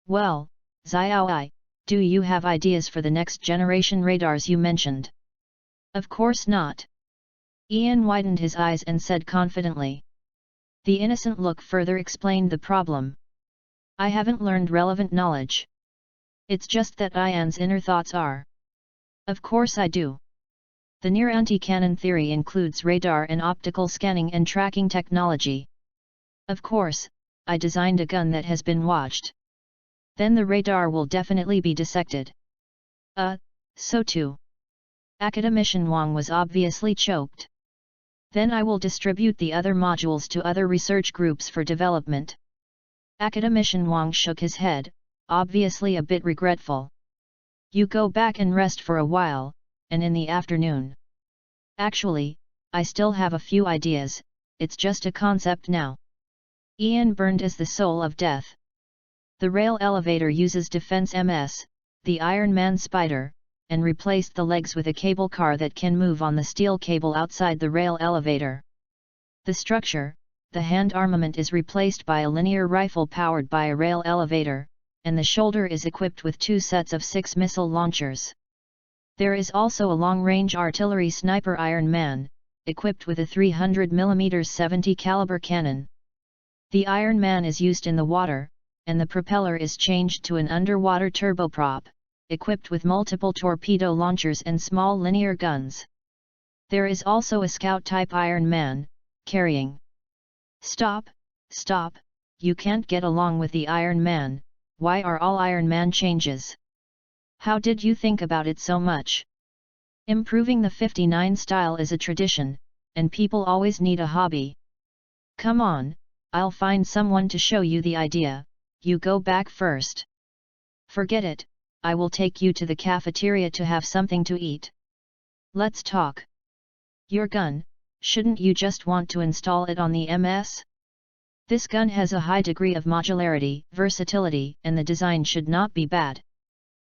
Well, Xiaoi, do you have ideas for the next generation radars you mentioned? Of course not. Ian widened his eyes and said confidently. The innocent look further explained the problem. I haven't learned relevant knowledge. It's just that Ian's inner thoughts are. Of course I do. The near anti-cannon theory includes radar and optical scanning and tracking technology. Of course, I designed a gun that has been watched. Then the radar will definitely be dissected. So too. Academician Wang was obviously choked. Then I will distribute the other modules to other research groups for development. Academician Wang shook his head, obviously a bit regretful. You go back and rest for a while, and in the afternoon. Actually, I still have a few ideas, it's just a concept now. Ian burned as the soul of death. The rail elevator uses Defense MS, the Iron Man spider, and replaced the legs with a cable car that can move on the steel cable outside the rail elevator. The structure, the hand armament, is replaced by a linear rifle powered by a rail elevator, and the shoulder is equipped with 2 sets of 6 missile launchers. There is also a long-range artillery sniper Iron Man, equipped with a 300mm 70 caliber cannon. The Iron Man is used in the water, and the propeller is changed to an underwater turboprop, equipped with multiple torpedo launchers and small linear guns. There is also a scout-type Iron Man, carrying. Stop, you can't get along with the Iron Man, why are all Iron Man changes? How did you think about it so much? Improving the 59 style is a tradition, and people always need a hobby. Come on, I'll find someone to show you the idea, you go back first. Forget it, I will take you to the cafeteria to have something to eat. Let's talk. Your gun, shouldn't you just want to install it on the MS? This gun has a high degree of modularity, versatility, and the design should not be bad.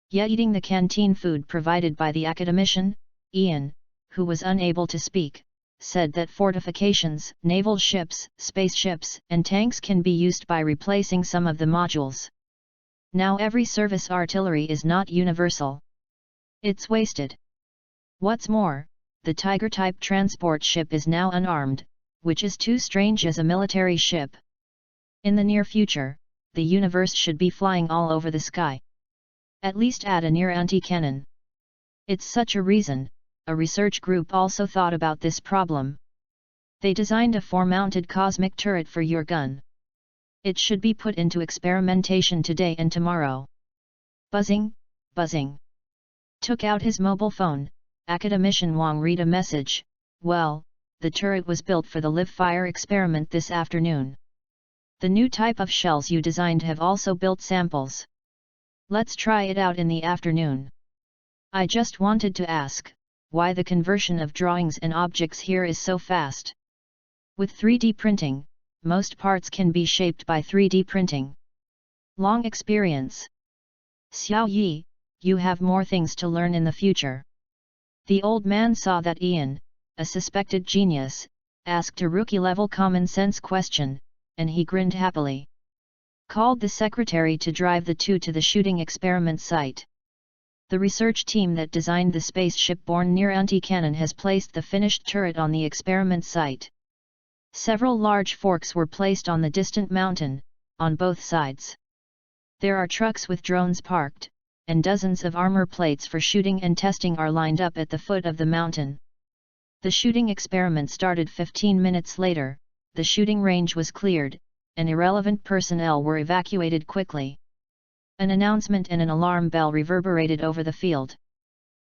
Yet eating the canteen food provided by the academician, Ian, who was unable to speak, said that fortifications, naval ships, spaceships, and tanks can be used by replacing some of the modules. Now every service artillery is not universal. It's wasted. What's more, the Tiger-type transport ship is now unarmed, which is too strange as a military ship. In the near future, the universe should be flying all over the sky. At least add a near anti-cannon. It's such a reason, a research group also thought about this problem. They designed a 4-mounted cosmic turret for your gun. It should be put into experimentation today and tomorrow. Buzzing. Took out his mobile phone, academician Wang read a message, well, the turret was built for the live fire experiment this afternoon. The new type of shells you designed have also built samples. Let's try it out in the afternoon. I just wanted to ask, why the conversion of drawings and objects here is so fast. With 3D printing, most parts can be shaped by 3D printing. Long experience. Xiao Yi, you have more things to learn in the future. The old man saw that Ian, a suspected genius, asked a rookie-level common-sense question, and he grinned happily. Called the secretary to drive the two to the shooting experiment site. The research team that designed the spaceship-borne near anti-cannon has placed the finished turret on the experiment site. Several large forks were placed on the distant mountain, on both sides. There are trucks with drones parked, and dozens of armor plates for shooting and testing are lined up at the foot of the mountain. The shooting experiment started 15 minutes later, the shooting range was cleared, and irrelevant personnel were evacuated quickly. An announcement and an alarm bell reverberated over the field.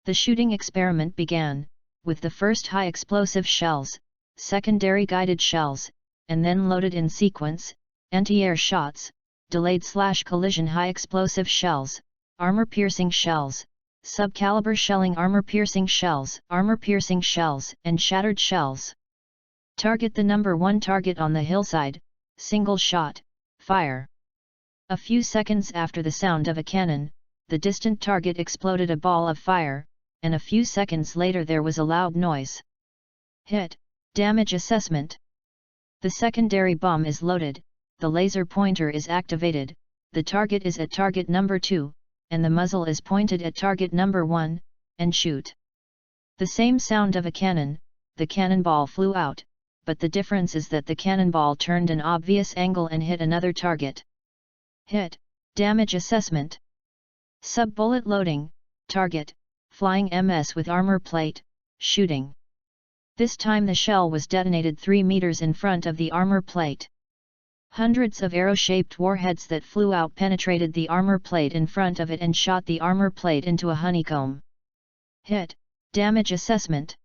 The shooting experiment began, with the first high-explosive shells, secondary guided shells, and then loaded in sequence, anti-air shots, delayed/collision high-explosive shells, armor-piercing shells, sub-caliber shelling armor-piercing shells, and shattered shells. Target the number 1 target on the hillside, single shot, fire. A few seconds after the sound of a cannon, the distant target exploded a ball of fire, and a few seconds later there was a loud noise. Hit, damage assessment. The secondary bomb is loaded, the laser pointer is activated, the target is at target number 2, and the muzzle is pointed at target number 1, and shoot. The same sound of a cannon, the cannonball flew out, but the difference is that the cannonball turned an obvious angle and hit another target. Hit, damage assessment. Sub-bullet loading, target, flying MS with armor plate, shooting. This time the shell was detonated 3 meters in front of the armor plate. Hundreds of arrow-shaped warheads that flew out penetrated the armor plate in front of it and shot the armor plate into a honeycomb. Hit. Damage assessment.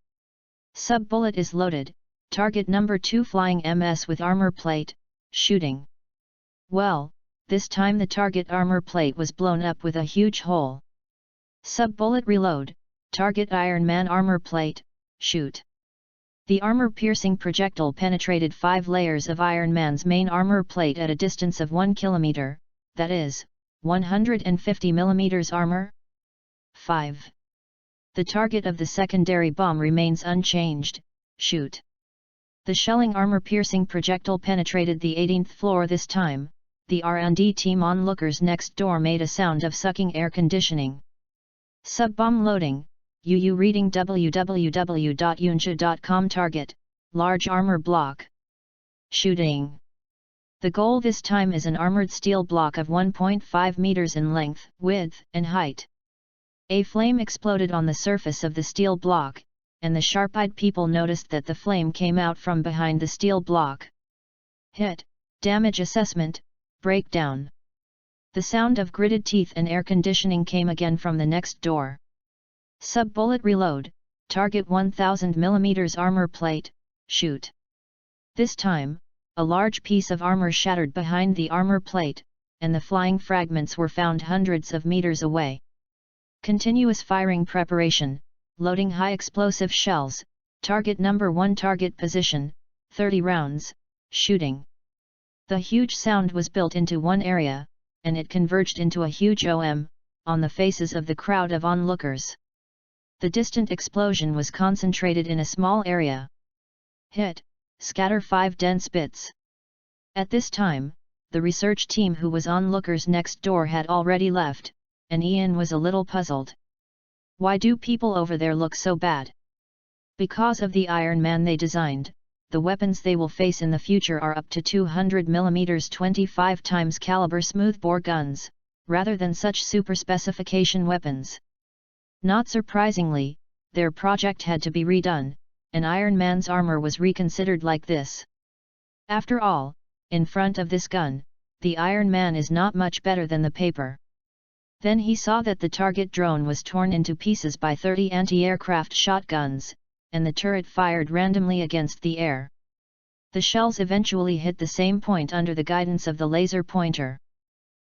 Sub-bullet is loaded. Target number 2 flying MS with armor plate, shooting. Well, this time the target armor plate was blown up with a huge hole. Sub-bullet reload. Target Iron Man armor plate, shoot. The armor-piercing projectile penetrated 5 layers of Iron Man's main armor plate at a distance of 1 kilometer, that is, 150 millimeters armor. 5. The target of the secondary bomb remains unchanged, shoot. The shelling armor-piercing projectile penetrated the 18th floor this time. The R&D team onlookers next door made a sound of sucking air conditioning. Sub-bomb loading. UU reading www.yunja.com. Target, large armor block. Shooting. The goal this time is an armored steel block of 1.5 meters in length, width, and height. A flame exploded on the surface of the steel block, and the sharp-eyed people noticed that the flame came out from behind the steel block. Hit. Damage assessment, breakdown. The sound of gritted teeth and air conditioning came again from the next door. Sub-bullet reload. Target 1000 mm armor plate, shoot. This time, a large piece of armor shattered behind the armor plate, and the flying fragments were found hundreds of meters away. Continuous firing preparation. Loading high explosive shells. Target number 1 target position, 30 rounds, shooting. The huge sound was built into one area, and it converged into a huge OM, on the faces of the crowd of onlookers. The distant explosion was concentrated in a small area. Hit. Scatter 5 dense bits. At this time, the research team who was onlookers next door had already left, and Ian was a little puzzled. Why do people over there look so bad? Because of the Iron Man they designed, the weapons they will face in the future are up to 200 mm 25 times caliber smoothbore guns, rather than such super specification weapons. Not surprisingly, their project had to be redone, and Iron Man's armor was reconsidered like this. After all, in front of this gun, the Iron Man is not much better than the paper. Then he saw that the target drone was torn into pieces by 30 anti-aircraft shotguns, and the turret fired randomly against the air. The shells eventually hit the same point under the guidance of the laser pointer.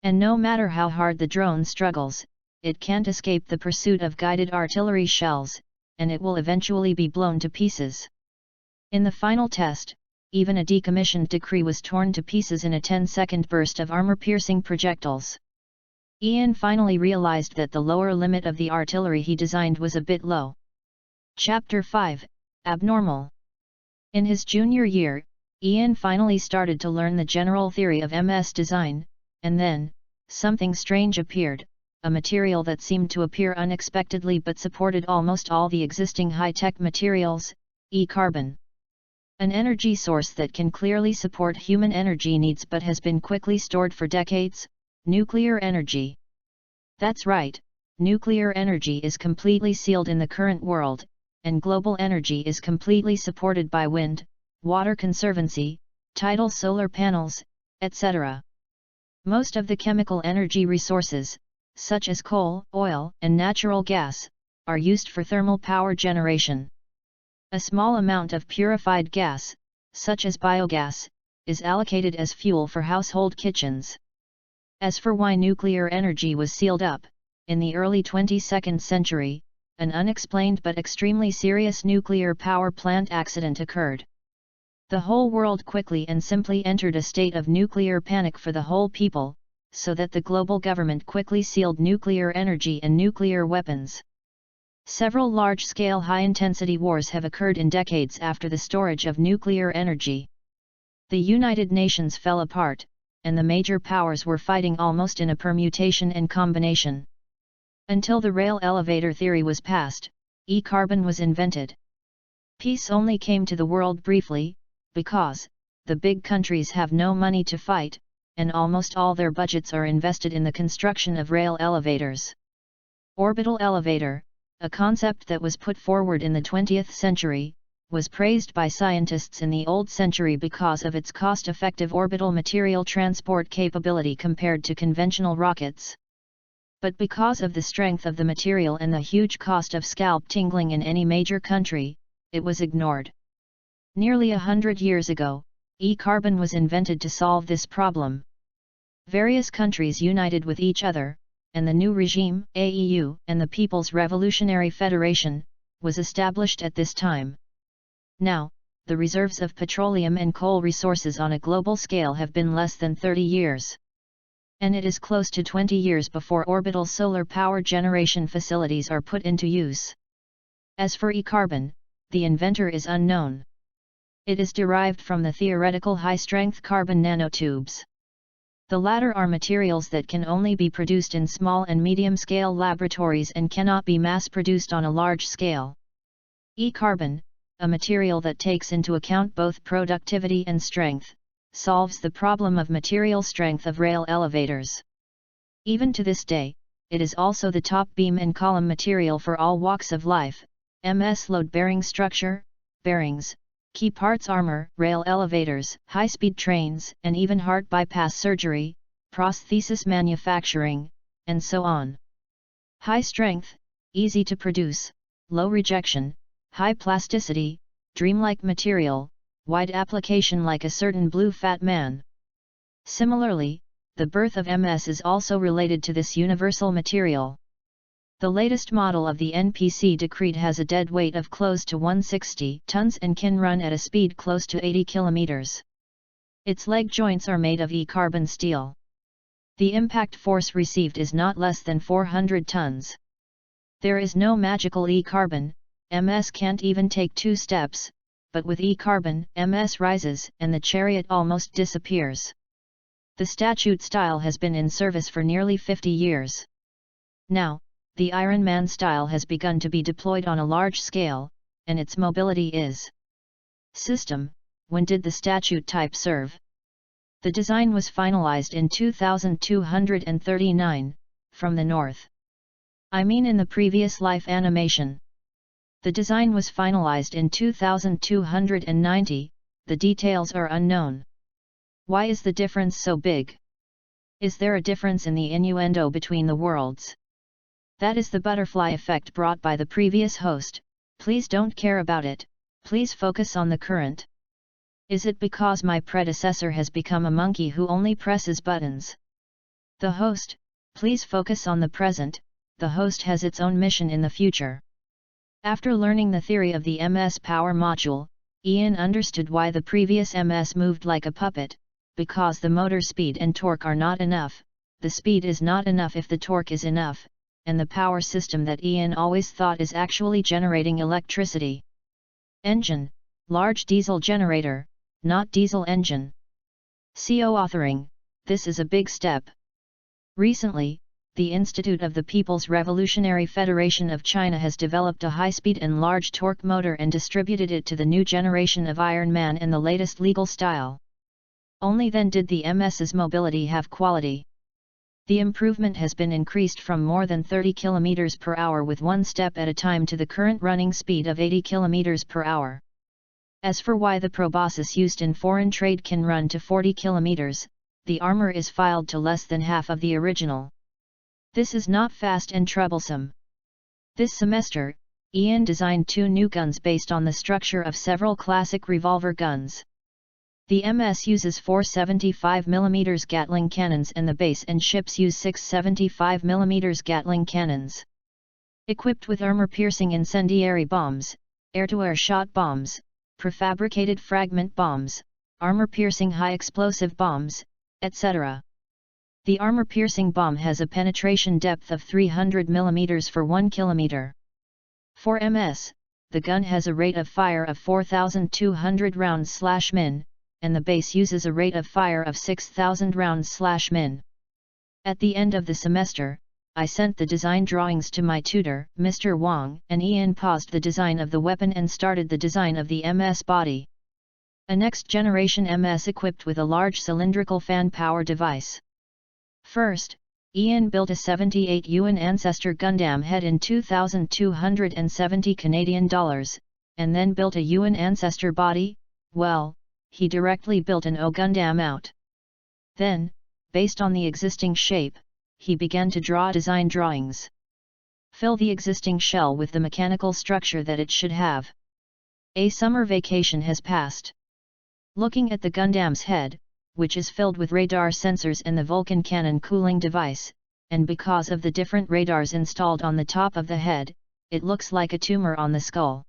And no matter how hard the drone struggles, it can't escape the pursuit of guided artillery shells, and it will eventually be blown to pieces. In the final test, even a decommissioned decree was torn to pieces in a 10-second burst of armor-piercing projectiles. Ian finally realized that the lower limit of the artillery he designed was a bit low. Chapter 5, Abnormal. In his junior year, Ian finally started to learn the general theory of MS design, and then, something strange appeared, a material that seemed to appear unexpectedly but supported almost all the existing high-tech materials, e-carbon. An energy source that can clearly support human energy needs but has been quickly stored for decades, nuclear energy. That's right, nuclear energy is completely sealed in the current world, and global energy is completely supported by wind, water conservancy, tidal solar panels, etc. Most of the chemical energy resources, such as coal, oil, and natural gas, are used for thermal power generation. A small amount of purified gas, such as biogas, is allocated as fuel for household kitchens. As for why nuclear energy was sealed up, in the early 22nd century, an unexplained but extremely serious nuclear power plant accident occurred. The whole world quickly and simply entered a state of nuclear panic for the whole people, so that the global government quickly sealed nuclear energy and nuclear weapons. Several large-scale high-intensity wars have occurred in decades after the storage of nuclear energy. The United Nations fell apart, and the major powers were fighting almost in a permutation and combination. Until the rail elevator theory was passed, e-carbon was invented. Peace only came to the world briefly, because the big countries have no money to fight, and almost all their budgets are invested in the construction of rail elevators. Orbital elevator, a concept that was put forward in the 20th century, was praised by scientists in the old century because of its cost-effective orbital material transport capability compared to conventional rockets. But because of the strength of the material and the huge cost of scalp tingling in any major country, it was ignored. Nearly 100 years ago, e-carbon was invented to solve this problem. Various countries united with each other, and the new regime, AEU, and the People's Revolutionary Federation, was established at this time. Now, the reserves of petroleum and coal resources on a global scale have been less than 30 years. And it is close to 20 years before orbital solar power generation facilities are put into use. As for e-carbon, the inventor is unknown. It is derived from the theoretical high-strength carbon nanotubes. The latter are materials that can only be produced in small and medium-scale laboratories and cannot be mass-produced on a large scale. E-carbon, a material that takes into account both productivity and strength, solves the problem of material strength of rail elevators. Even to this day, it is also the top beam and column material for all walks of life, MS load-bearing structure, bearings, key parts armor, rail elevators, high-speed trains, and even heart bypass surgery, prosthesis manufacturing, and so on. High strength, easy to produce, low rejection, high plasticity, dreamlike material, wide application like a certain blue fat man. Similarly, the birth of MS is also related to this universal material. The latest model of the NPC decreed has a dead weight of close to 160 tons and can run at a speed close to 80 kilometers. Its leg joints are made of e-carbon steel. The impact force received is not less than 400 tons. There is no magical e-carbon, MS can't even take 2 steps, but with e-carbon, MS rises and the chariot almost disappears. The statute style has been in service for nearly 50 years. Now, the Iron Man style has begun to be deployed on a large scale, and its mobility is. System, when did the statute type serve? The design was finalized in 2239, from the north. I mean in the previous life animation. The design was finalized in 2290, the details are unknown. Why is the difference so big? Is there a difference in the innuendo between the worlds? That is the butterfly effect brought by the previous host, please don't care about it, please focus on the current. Is it because my predecessor has become a monkey who only presses buttons? The host, please focus on the present, the host has its own mission in the future. After learning the theory of the MS power module, Ian understood why the previous MS moved like a puppet, because the motor speed and torque are not enough, the speed is not enough if the torque is enough, and the power system that Ian always thought is actually generating electricity. Engine, large diesel generator, not diesel engine. CO authoring, this is a big step. Recently, the Institute of the People's Revolutionary Federation of China has developed a high-speed and large torque motor and distributed it to the new generation of Iron Man in the latest legal style. Only then did the MS's mobility have quality. The improvement has been increased from more than 30 km per hour with one step at a time to the current running speed of 80 km per hour. As for why the proboscis used in foreign trade can run to 40 km, the armor is filed to less than half of the original. This is not fast and troublesome. This semester, Ian designed 2 new guns based on the structure of several classic revolver guns. The MS uses 4 75mm Gatling cannons and the base and ships use 6 75mm Gatling cannons. Equipped with armor-piercing incendiary bombs, air-to-air shot bombs, prefabricated fragment bombs, armor-piercing high-explosive bombs, etc. The armor-piercing bomb has a penetration depth of 300 mm for 1 km. For MS, the gun has a rate of fire of 4,200 rounds/min, and the base uses a rate of fire of 6,000 rounds/min. At the end of the semester, I sent the design drawings to my tutor, Mr. Wang, and Ian paused the design of the weapon and started the design of the MS body. A next-generation MS equipped with a large cylindrical fan power device. First, Ian built a 78 Yuan Ancestor Gundam head in 2,270 Canadian dollars, and then built a Yuan ancestor body. Well, he directly built an O Gundam out. Then, based on the existing shape, he began to draw design drawings. Fill the existing shell with the mechanical structure that it should have. A summer vacation has passed. Looking at the Gundam's head, which is filled with radar sensors and the Vulcan cannon cooling device, and because of the different radars installed on the top of the head, it looks like a tumor on the skull.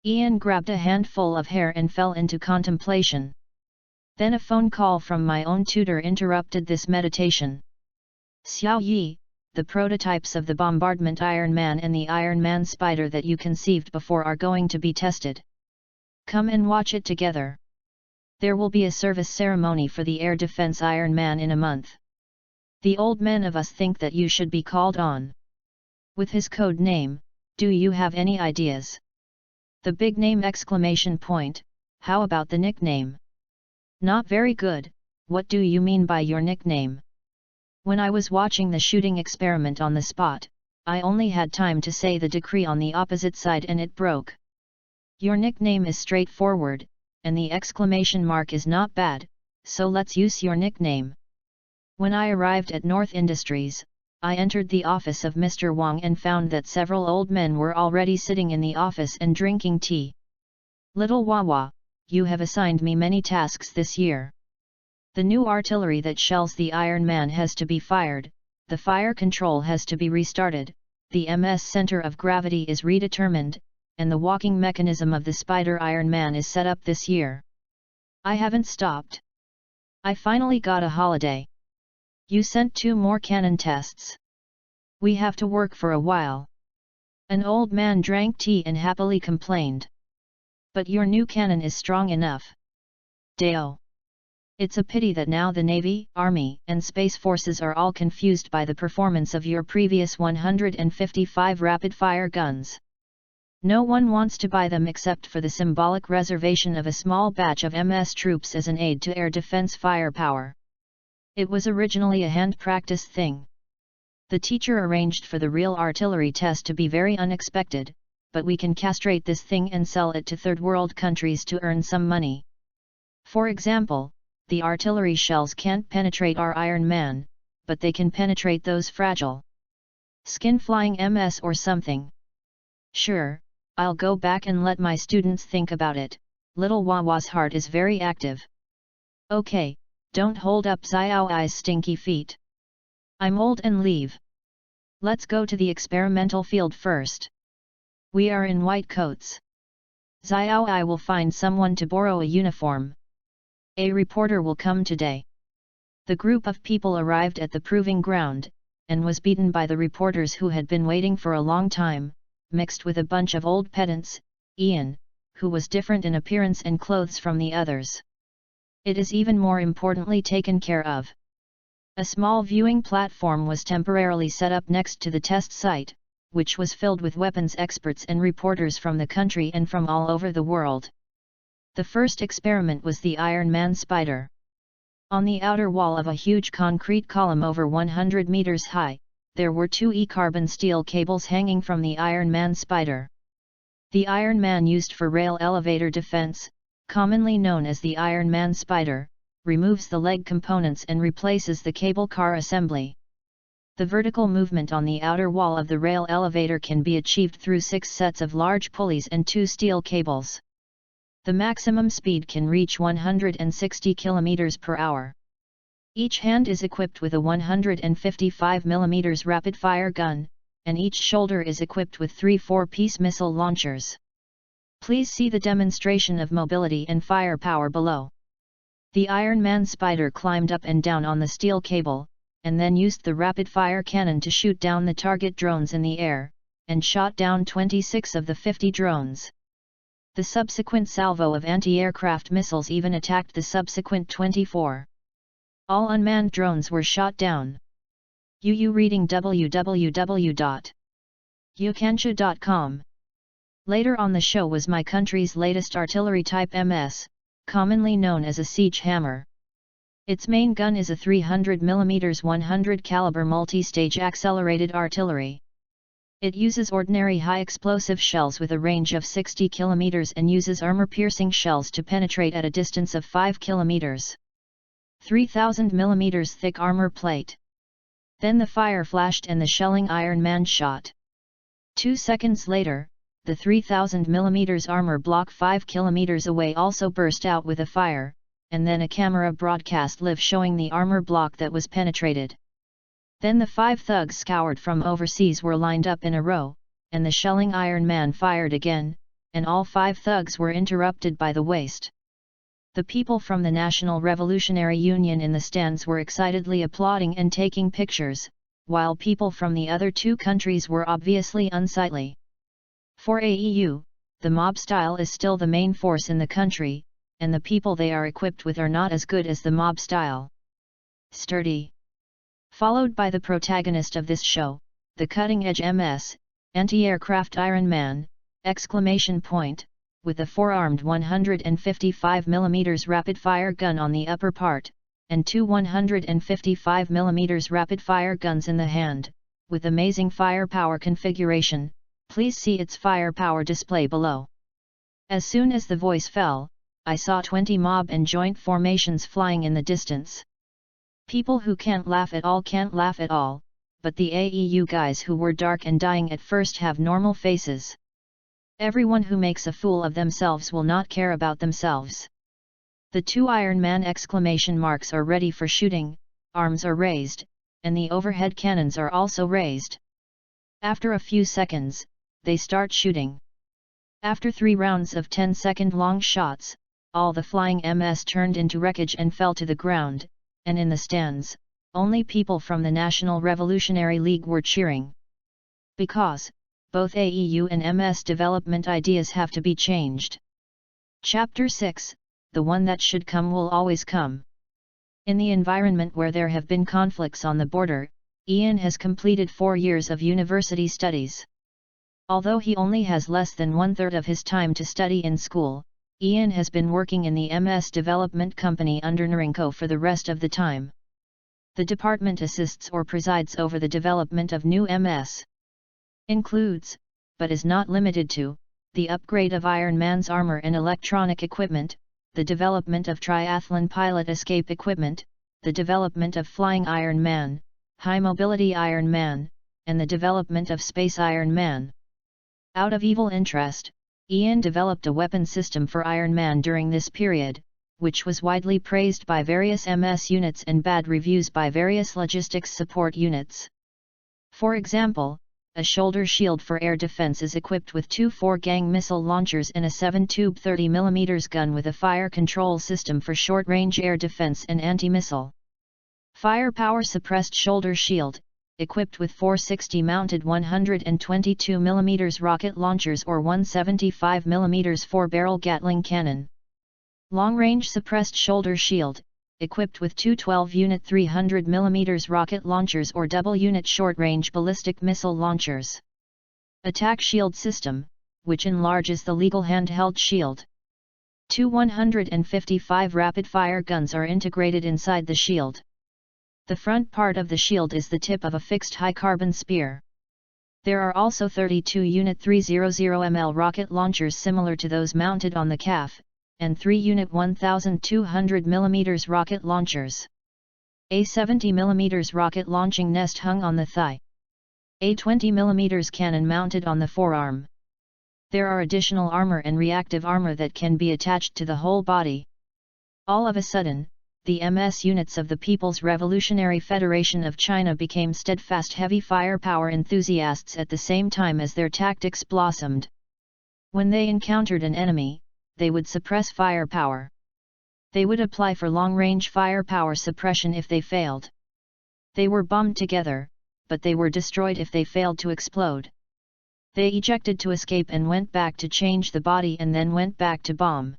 Ian grabbed a handful of hair and fell into contemplation. Then a phone call from my own tutor interrupted this meditation. Xiao Yi, the prototypes of the Bombardment Iron Man and the Iron Man Spider that you conceived before are going to be tested. Come and watch it together. There will be a service ceremony for the Air Defense Iron Man in a month. The old men of us think that you should be called on. With his code name, do you have any ideas? The big name ! How about the nickname? Not very good. What do you mean by your nickname? When I was watching the shooting experiment on the spot, I only had time to say the decree on the opposite side and it broke. Your nickname is straightforward, and the exclamation mark is not bad, so let's use your nickname. When I arrived at North Industries, I entered the office of Mr. Wang and found that several old men were already sitting in the office and drinking tea. Little Wawa, you have assigned me many tasks this year. The new artillery that shells the Iron Man has to be fired, the fire control has to be restarted, the MS center of gravity is redetermined, and the walking mechanism of the Spider Iron Man is set up this year. I haven't stopped. I finally got a holiday. You sent 2 more cannon tests. We have to work for a while. An old man drank tea and happily complained. But your new cannon is strong enough. Deo. It's a pity that now the Navy, Army, and Space Forces are all confused by the performance of your previous 155 rapid-fire guns. No one wants to buy them except for the symbolic reservation of a small batch of MS troops as an aid to air defense firepower. It was originally a hand practice thing. The teacher arranged for the real artillery test to be very unexpected, but we can castrate this thing and sell it to third world countries to earn some money. For example, the artillery shells can't penetrate our Iron Man, but they can penetrate those fragile skin-flying MS or something. Sure, I'll go back and let my students think about it. Little Wawa's heart is very active. Okay, don't hold up Xiao Ai's stinky feet. I'm old and leave. Let's go to the experimental field first. We are in white coats. Xiao Ai will find someone to borrow a uniform. A reporter will come today. The group of people arrived at the proving ground, and was beaten by the reporters who had been waiting for a long time, mixed with a bunch of old pedants, Ian, who was different in appearance and clothes from the others. It is even more importantly taken care of. A small viewing platform was temporarily set up next to the test site, which was filled with weapons experts and reporters from the country and from all over the world. The first experiment was the Iron Man Spider. On the outer wall of a huge concrete column over 100 meters high, there were 2 E-carbon steel cables hanging from the Iron Man Spider. The Iron Man used for rail elevator defense, commonly known as the Iron Man Spider, removes the leg components and replaces the cable car assembly. The vertical movement on the outer wall of the rail elevator can be achieved through 6 sets of large pulleys and 2 steel cables. The maximum speed can reach 160 km per hour. Each hand is equipped with a 155 mm rapid-fire gun, and each shoulder is equipped with 3 4-piece missile launchers. Please see the demonstration of mobility and firepower below. The Iron Man Spider climbed up and down on the steel cable, and then used the rapid-fire cannon to shoot down the target drones in the air, and shot down 26 of the 50 drones. The subsequent salvo of anti-aircraft missiles even attacked the subsequent 24. All unmanned drones were shot down. Reading www.yukanshu.com. Later on the show was my country's latest artillery type MS, commonly known as a siege hammer. Its main gun is a 300 mm 100 caliber multi-stage accelerated artillery. It uses ordinary high-explosive shells with a range of 60 km and uses armor-piercing shells to penetrate at a distance of 5 km. 3,000 mm thick armor plate. Then the fire flashed and the shelling Iron Man shot. 2 seconds later, the 3,000 mm armor block 5 km away also burst out with a fire, and then a camera broadcast live showing the armor block that was penetrated. Then the 5 thugs scoured from overseas were lined up in a row, and the shelling Iron Man fired again, and all 5 thugs were interrupted by the waste. The people from the National Revolutionary Union in the stands were excitedly applauding and taking pictures, while people from the other 2 countries were obviously unsightly. For AEU, the mob style is still the main force in the country, and the people they are equipped with are not as good as the mob style. Sturdy. Followed by the protagonist of this show, the cutting-edge MS, anti-aircraft Iron Man, ! With a 4-armed 155 mm rapid-fire gun on the upper part, and 2 155 mm rapid-fire guns in the hand, with amazing firepower configuration. Please see its firepower display below. As soon as the voice fell, I saw 20 mob and joint formations flying in the distance. People who can't laugh at all can't laugh at all, but the AEU guys who were dark and dying at first have normal faces. Everyone who makes a fool of themselves will not care about themselves. The 2 Iron Man exclamation marks are ready for shooting, arms are raised, and the overhead cannons are also raised. After a few seconds, they start shooting. After 3 rounds of 10-second long shots, all the flying MS turned into wreckage and fell to the ground, and in the stands, only people from the National Revolutionary League were cheering. Because, both AEU and MS development ideas have to be changed. Chapter 6, the one that should come will always come. In the environment where there have been conflicts on the border, Ian has completed 4 years of university studies. Although he only has less than 1/3 of his time to study in school, Ian has been working in the MS development company under Narinko for the rest of the time. The department assists or presides over the development of new MS. Includes, but is not limited to, the upgrade of Iron Man's armor and electronic equipment, the development of triathlon pilot escape equipment, the development of Flying Iron Man, High Mobility Iron Man, and the development of Space Iron Man. Out of evil interest, Ian developed a weapon system for Iron Man during this period, which was widely praised by various MS units and bad reviews by various logistics support units. For example, a shoulder shield for air defense is equipped with 2 4-gang missile launchers and a 7-tube 30 mm gun with a fire control system for short-range air defense and anti-missile. Firepower suppressed shoulder shield, equipped with 460 mounted 122 mm rocket launchers or 175 mm 4-barrel Gatling cannon. Long-range suppressed shoulder shield, equipped with 2 12-unit 300 mm rocket launchers or double-unit short-range ballistic missile launchers. Attack shield system, which enlarges the legal handheld shield. 2 155 rapid-fire guns are integrated inside the shield. The front part of the shield is the tip of a fixed high-carbon spear. There are also 32-unit 300 ml rocket launchers similar to those mounted on the calf, and 3-unit 1,200 mm rocket launchers. A 70 mm rocket launching nest hung on the thigh. A 20 mm cannon mounted on the forearm. There are additional armor and reactive armor that can be attached to the whole body. All of a sudden, the MS units of the People's Revolutionary Federation of China became steadfast heavy firepower enthusiasts at the same time as their tactics blossomed. When they encountered an enemy, they would suppress firepower. They would apply for long-range firepower suppression if they failed. They were bombed together, but they were destroyed if they failed to explode. They ejected to escape and went back to change the body and then went back to bomb.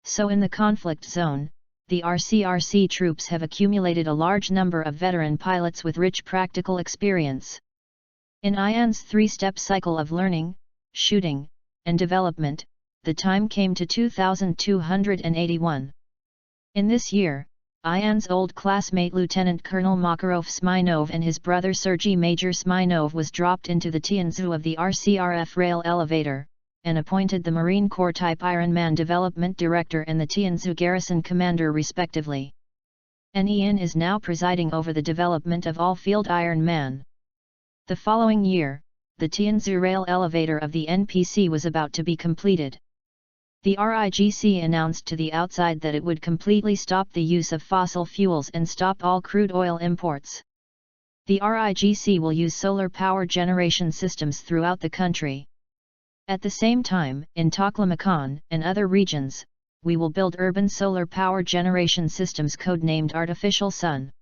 So in the conflict zone, the RCRC troops have accumulated a large number of veteran pilots with rich practical experience. In Ian's 3-step cycle of learning, shooting, and development, the time came to 2281. In this year, Ian's old classmate Lieutenant Colonel Makarov Smirnov and his brother Sergei Major Smirnov was dropped into the Tianzhu of the RCRF rail elevator, and appointed the Marine Corps Type Iron Man Development Director and the Tianzhu Garrison Commander respectively. And Ian is now presiding over the development of all field Iron Man. The following year, the Tianzhu rail elevator of the NPC was about to be completed. The RIGC announced to the outside that it would completely stop the use of fossil fuels and stop all crude oil imports. The RIGC will use solar power generation systems throughout the country. At the same time, in Taklamakan and other regions, we will build urban solar power generation systems codenamed Artificial Sun.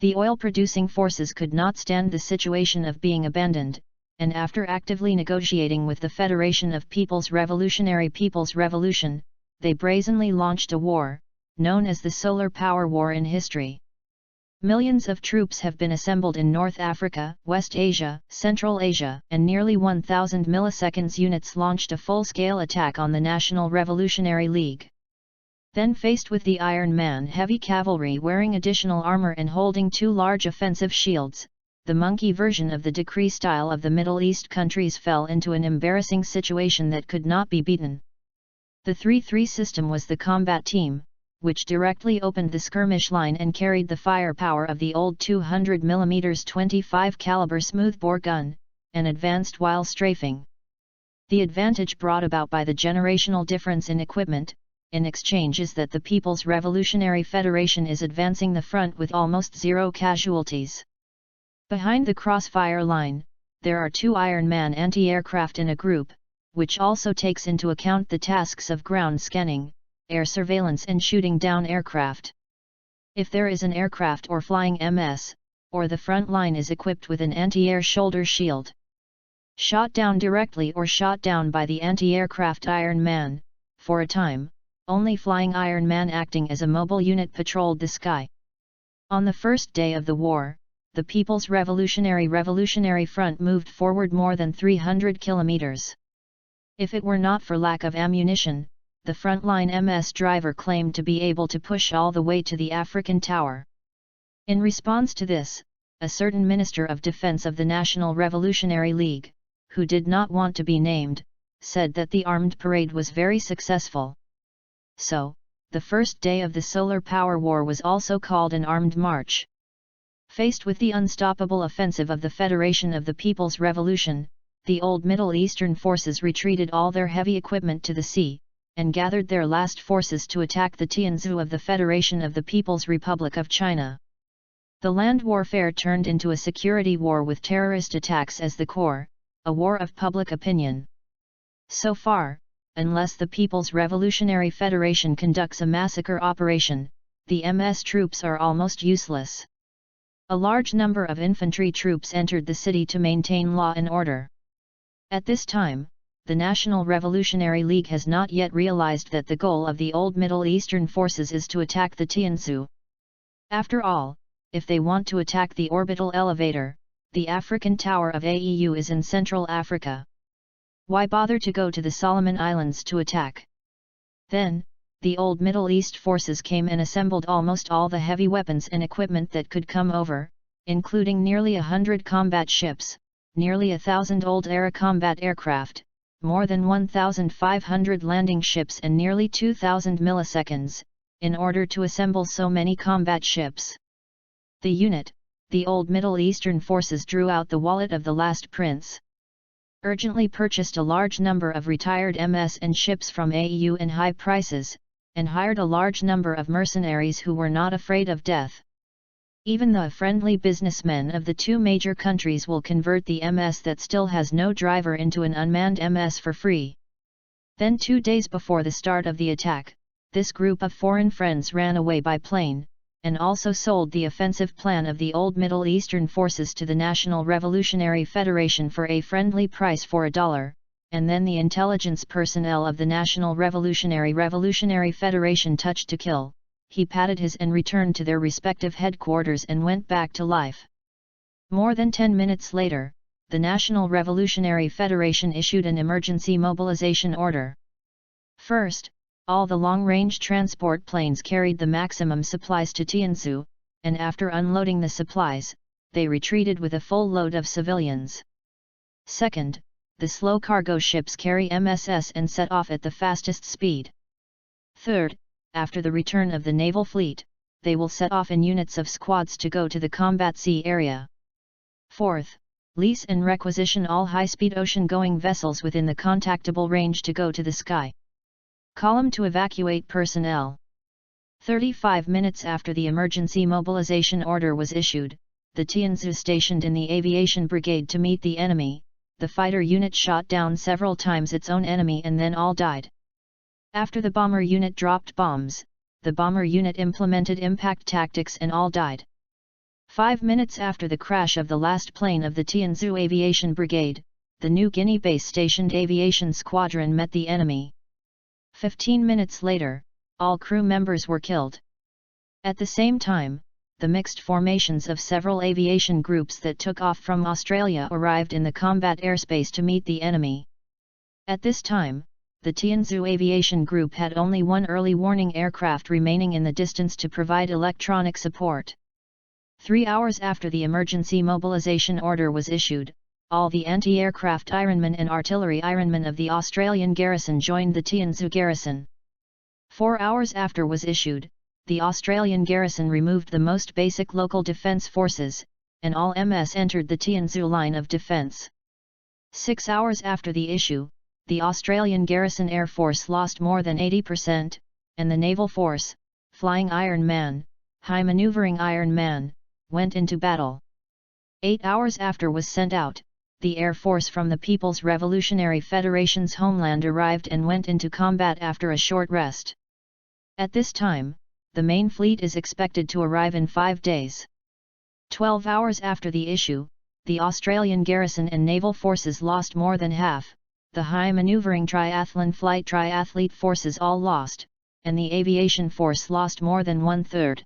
The oil-producing forces could not stand the situation of being abandoned, and after actively negotiating with the Federation of People's Revolution, they brazenly launched a war, known as the Solar Power War in history. Millions of troops have been assembled in North Africa, West Asia, Central Asia, and nearly 1,000 milliseconds units launched a full-scale attack on the National Revolutionary League. Then faced with the Iron Man heavy cavalry wearing additional armor and holding two large offensive shields, the monkey version of the decree style of the Middle East countries fell into an embarrassing situation that could not be beaten. The 3-3 system was the combat team, which directly opened the skirmish line and carried the firepower of the old 200mm 25 caliber smoothbore gun, and advanced while strafing. The advantage brought about by the generational difference in equipment, in exchange, is that the People's Revolutionary Federation is advancing the front with almost zero casualties. Behind the crossfire line, there are two Iron Man anti-aircraft in a group, which also takes into account the tasks of ground scanning, air surveillance and shooting down aircraft. If there is an aircraft or flying MS, or the front line is equipped with an anti-air shoulder shield. Shot down directly or shot down by the anti-aircraft Iron Man, for a time, only flying Iron Man acting as a mobile unit patrolled the sky. On the first day of the war, the People's Revolutionary Front moved forward more than 300 kilometers. If it were not for lack of ammunition, the frontline MS driver claimed to be able to push all the way to the African Tower. In response to this, a certain Minister of Defense of the National Revolutionary League, who did not want to be named, said that the armed parade was very successful. So, the first day of the Solar Power War was also called an armed march. Faced with the unstoppable offensive of the Federation of the People's Revolution, the old Middle Eastern forces retreated all their heavy equipment to the sea, and gathered their last forces to attack the Tianzhu of the Federation of the People's Republic of China. The land warfare turned into a security war with terrorist attacks as the core, a war of public opinion. So far, unless the People's Revolutionary Federation conducts a massacre operation, the MS troops are almost useless. A large number of infantry troops entered the city to maintain law and order. At this time, the National Revolutionary League has not yet realized that the goal of the old Middle Eastern forces is to attack the Tianzhu. After all, if they want to attack the orbital elevator, the African Tower of AEU is in Central Africa. Why bother to go to the Solomon Islands to attack? Then, the old Middle East forces came and assembled almost all the heavy weapons and equipment that could come over, including nearly 100 combat ships, nearly 1,000 old-era combat aircraft, more than 1,500 landing ships and nearly 2,000 milliseconds, in order to assemble so many combat ships. The unit, the old Middle Eastern forces, drew out the wallet of the last prince. Urgently purchased a large number of retired MS and ships from AEU in high prices, and hired a large number of mercenaries who were not afraid of death. Even the friendly businessmen of the two major countries will convert the MS that still has no driver into an unmanned MS for free. Then 2 days before the start of the attack, this group of foreign friends ran away by plane, and also sold the offensive plan of the old Middle Eastern forces to the National Revolutionary Federation for a friendly price for $1, and then the intelligence personnel of the National Revolutionary Federation touched to kill. He patted his and returned to their respective headquarters and went back to life. More than 10 minutes later, the National Revolutionary Federation issued an emergency mobilization order. First, All the long-range transport planes carried the maximum supplies to Tianzhu, and after unloading the supplies, they retreated with a full load of civilians. Second, the slow cargo ships carry MSS and set off at the fastest speed. Third, after the return of the naval fleet, they will set off in units of squads to go to the combat sea area. Fourth, lease and requisition all high-speed ocean-going vessels within the contactable range to go to the sky column to evacuate personnel. 35 minutes after the emergency mobilization order was issued, the Tianzhu stationed in the aviation brigade to meet the enemy. The fighter unit shot down several times its own enemy and then all died. After the bomber unit dropped bombs, the bomber unit implemented impact tactics and all died. 5 minutes after the crash of the last plane of the Tianzhu Aviation Brigade, the New Guinea base-stationed aviation squadron met the enemy. 15 minutes later, all crew members were killed. At the same time, the mixed formations of several aviation groups that took off from Australia arrived in the combat airspace to meet the enemy. At this time, the Tianzhu Aviation Group had only one early warning aircraft remaining in the distance to provide electronic support. 3 hours after the emergency mobilization order was issued, all the anti-aircraft Ironmen and artillery Ironmen of the Australian garrison joined the Tianzhu garrison. 4 hours after was issued, the Australian garrison removed the most basic local defence forces, and all MS entered the Tianzhu line of defence. 6 hours after the issue, the Australian garrison Air Force lost more than 80%, and the Naval Force, Flying Iron Man, High Maneuvering Iron Man, went into battle. 8 hours after was sent out, the Air Force from the People's Revolutionary Federation's homeland arrived and went into combat after a short rest. At this time, the main fleet is expected to arrive in 5 days. 12 hours after the issue, the Australian garrison and naval forces lost more than half, the high maneuvering triathlon flight triathlete forces all lost, and the aviation force lost more than 1/3.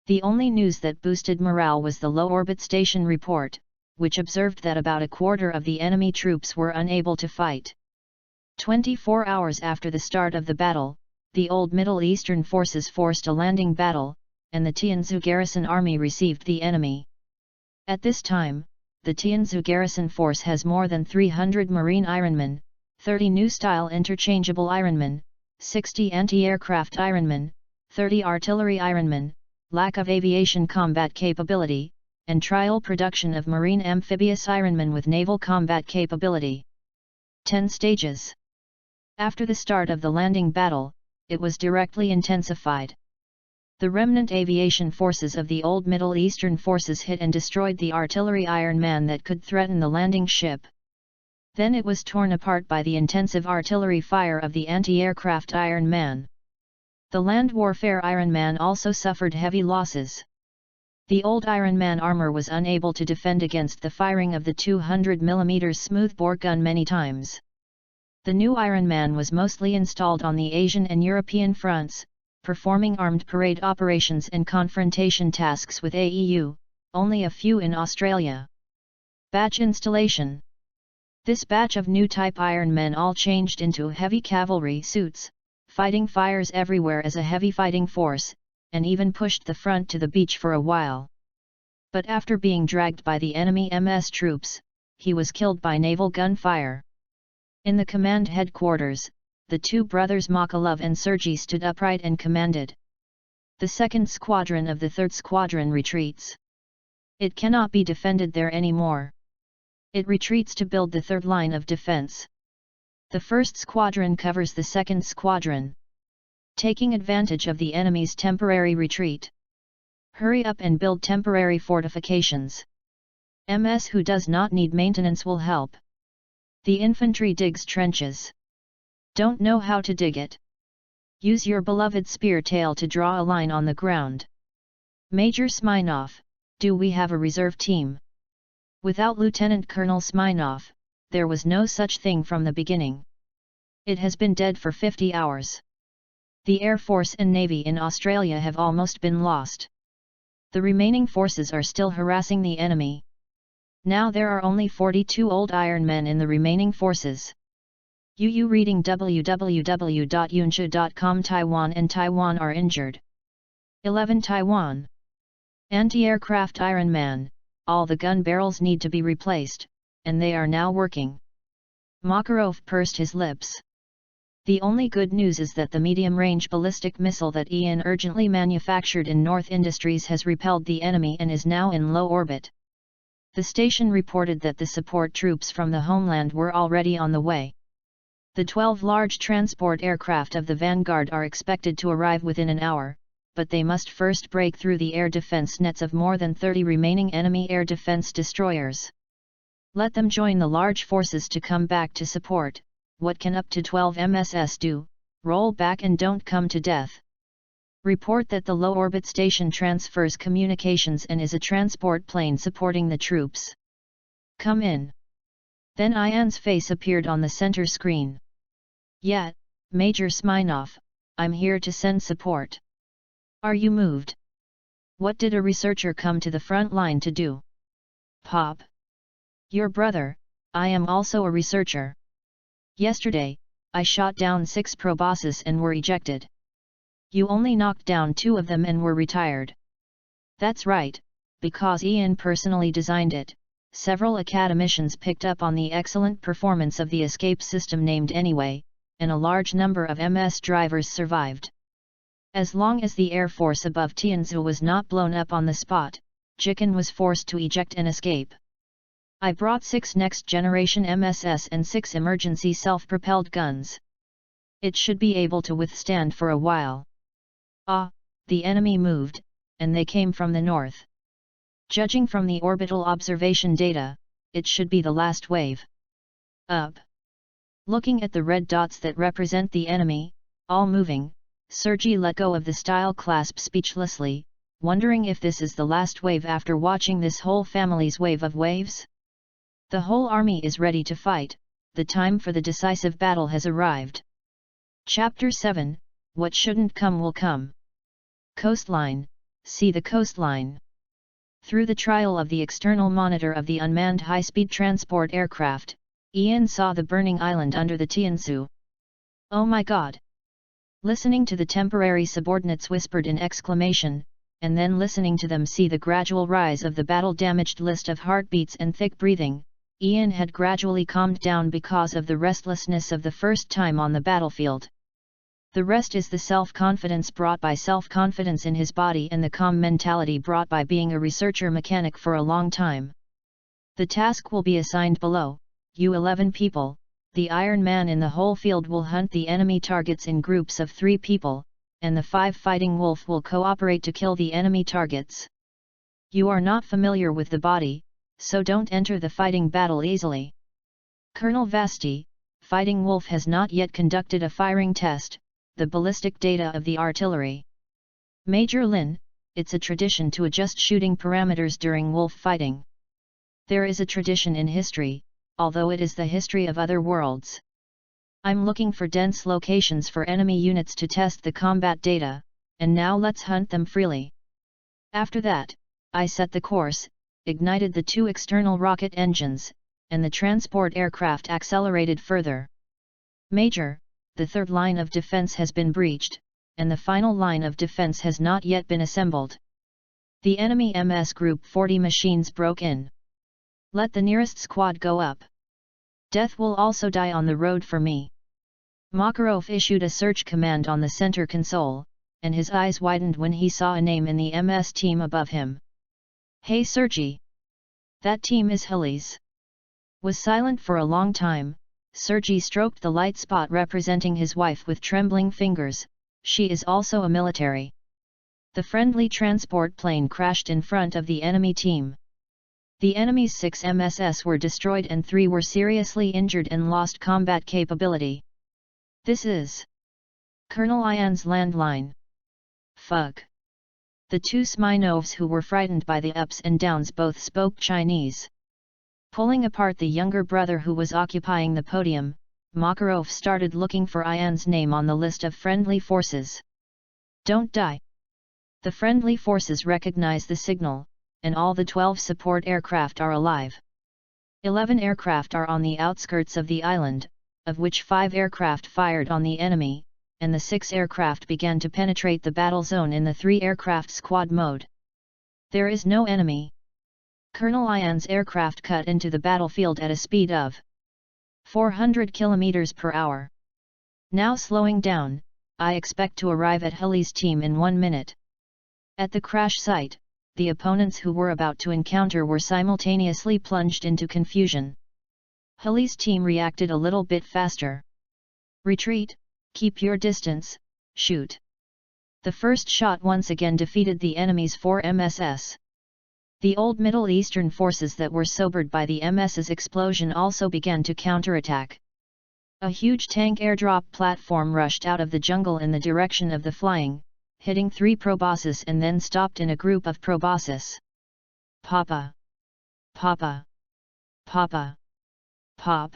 The only news that boosted morale was the low orbit station report, which observed that about a quarter of the enemy troops were unable to fight. 24 hours after the start of the battle, the old Middle Eastern forces forced a landing battle, and the Tianzhu garrison army received the enemy. At this time, the Tianzhu garrison force has more than 300 Marine Ironmen, 30 new-style interchangeable Ironmen, 60 anti-aircraft Ironmen, 30 artillery Ironmen, lack of aviation combat capability, and trial production of marine amphibious Ironmen with naval combat capability. 10 stages. After the start of the landing battle, it was directly intensified. The remnant aviation forces of the old Middle Eastern forces hit and destroyed the artillery Iron Man that could threaten the landing ship. Then it was torn apart by the intensive artillery fire of the anti-aircraft Iron Man. The land warfare Iron Man also suffered heavy losses. The old Iron Man armor was unable to defend against the firing of the 200 mm smoothbore gun many times. The new Iron Man was mostly installed on the Asian and European fronts, performing armed parade operations and confrontation tasks with AEU, only a few in Australia. Batch installation. This batch of new type Iron Men all changed into heavy cavalry suits, fighting fires everywhere as a heavy fighting force, and even pushed the front to the beach for a while. But after being dragged by the enemy MS troops, he was killed by naval gunfire. In the command headquarters, the two brothers Makalov and Sergei stood upright and commanded. The 2nd Squadron of the 3rd Squadron retreats. It cannot be defended there anymore. It retreats to build the 3rd line of defense. The 1st Squadron covers the 2nd Squadron. Taking advantage of the enemy's temporary retreat. Hurry up and build temporary fortifications. MS who does not need maintenance will help. The infantry digs trenches. Don't know how to dig it? Use your beloved spear tail to draw a line on the ground. Major Smirnov, do we have a reserve team? Without Lieutenant Colonel Smirnov, there was no such thing from the beginning. It has been dead for 50 hours. The Air Force and Navy in Australia have almost been lost. The remaining forces are still harassing the enemy. Now there are only 42 old Iron Men in the remaining forces. UU reading www.yunsha.com. Taiwan and Taiwan are injured. 11 Taiwan. Anti-aircraft Iron Man, all the gun barrels need to be replaced, and they are now working. Makarov pursed his lips. The only good news is that the medium-range ballistic missile that Ian urgently manufactured in North Industries has repelled the enemy and is now in low orbit. The station reported that the support troops from the homeland were already on the way. The 12 large transport aircraft of the Vanguard are expected to arrive within an hour, but they must first break through the air defense nets of more than 30 remaining enemy air defense destroyers. Let them join the large forces to come back to support. What can up to 12 MSS do? Roll back and don't come to death. Report that the low-orbit station transfers communications and is a transport plane supporting the troops. Come in. Then Ian's face appeared on the center screen. Yeah, Major Smirnov, I'm here to send support. Are you moved? What did a researcher come to the front line to do? Pop. Your brother, I am also a researcher. Yesterday, I shot down 6 proboscis and were ejected. You only knocked down 2 of them and were retired. That's right, because Ian personally designed it. Several academicians picked up on the excellent performance of the escape system named Anyway, and a large number of MS drivers survived. As long as the Air Force above Tianzhu was not blown up on the spot, Jikan was forced to eject and escape. I brought 6 next-generation MSS and 6 emergency self-propelled guns. It should be able to withstand for a while. Ah, the enemy moved, and they came from the north. Judging from the orbital observation data, it should be the last wave. Up. Looking at the red dots that represent the enemy, all moving, Sergei let go of the style clasp speechlessly, wondering if this is the last wave after watching this whole family's wave of waves. The whole army is ready to fight, the time for the decisive battle has arrived. Chapter 7, What Shouldn't Come Will Come. Coastline, see the coastline. Through the trial of the external monitor of the unmanned high-speed transport aircraft, Ian saw the burning island under the Tianzhu. Oh my God! Listening to the temporary subordinates whispered in exclamation, and then listening to them see the gradual rise of the battle-damaged list of heartbeats and thick breathing, Ian had gradually calmed down because of the restlessness of the first time on the battlefield. The rest is the self-confidence brought by self-confidence in his body and the calm mentality brought by being a researcher mechanic for a long time. The task will be assigned below. You 11 people, the Iron Man in the whole field will hunt the enemy targets in groups of 3 people, and the 5 Fighting Wolf will cooperate to kill the enemy targets. You are not familiar with the body, so don't enter the fighting battle easily. Colonel Vasti, Fighting Wolf has not yet conducted a firing test, the ballistic data of the artillery. Major Lin, it's a tradition to adjust shooting parameters during wolf fighting. There is a tradition in history, although it is the history of other worlds. I'm looking for dense locations for enemy units to test the combat data, and now let's hunt them freely. After that, I set the course, ignited the 2 external rocket engines, and the transport aircraft accelerated further. Major, the 3rd line of defense has been breached, and the final line of defense has not yet been assembled. The enemy MS Group 40 machines broke in. Let the nearest squad go up. Death will also die on the road for me. Makarov issued a search command on the center console, and his eyes widened when he saw a name in the MS team above him. Hey Sergei! That team is Hilly's. Was silent for a long time, Sergei stroked the light spot representing his wife with trembling fingers. She is also a military. The friendly transport plane crashed in front of the enemy team. The enemy's 6 MSS were destroyed and 3 were seriously injured and lost combat capability. This is Colonel Ian's landline. Fuck. The 2 Smirnovs who were frightened by the ups and downs both spoke Chinese. Pulling apart the younger brother who was occupying the podium, Makarov started looking for Ian's name on the list of friendly forces. Don't die. The friendly forces recognize the signal, and all the 12 support aircraft are alive. 11 aircraft are on the outskirts of the island, of which 5 aircraft fired on the enemy, and the 6 aircraft began to penetrate the battle zone in the 3 aircraft squad mode. There is no enemy. Colonel Ian's aircraft cut into the battlefield at a speed of 400 km per hour. Now slowing down, I expect to arrive at Hulley's team in 1 minute. At the crash site, the opponents who were about to encounter were simultaneously plunged into confusion. Hulley's team reacted a little bit faster. Retreat, keep your distance, shoot. The first shot once again defeated the enemy's 4 MSS. The old Middle Eastern forces that were sobered by the MS's explosion also began to counterattack. A huge tank airdrop platform rushed out of the jungle in the direction of the flying, hitting 3 proboscis and then stopped in a group of proboscis. Papa! Papa! Papa! Pop!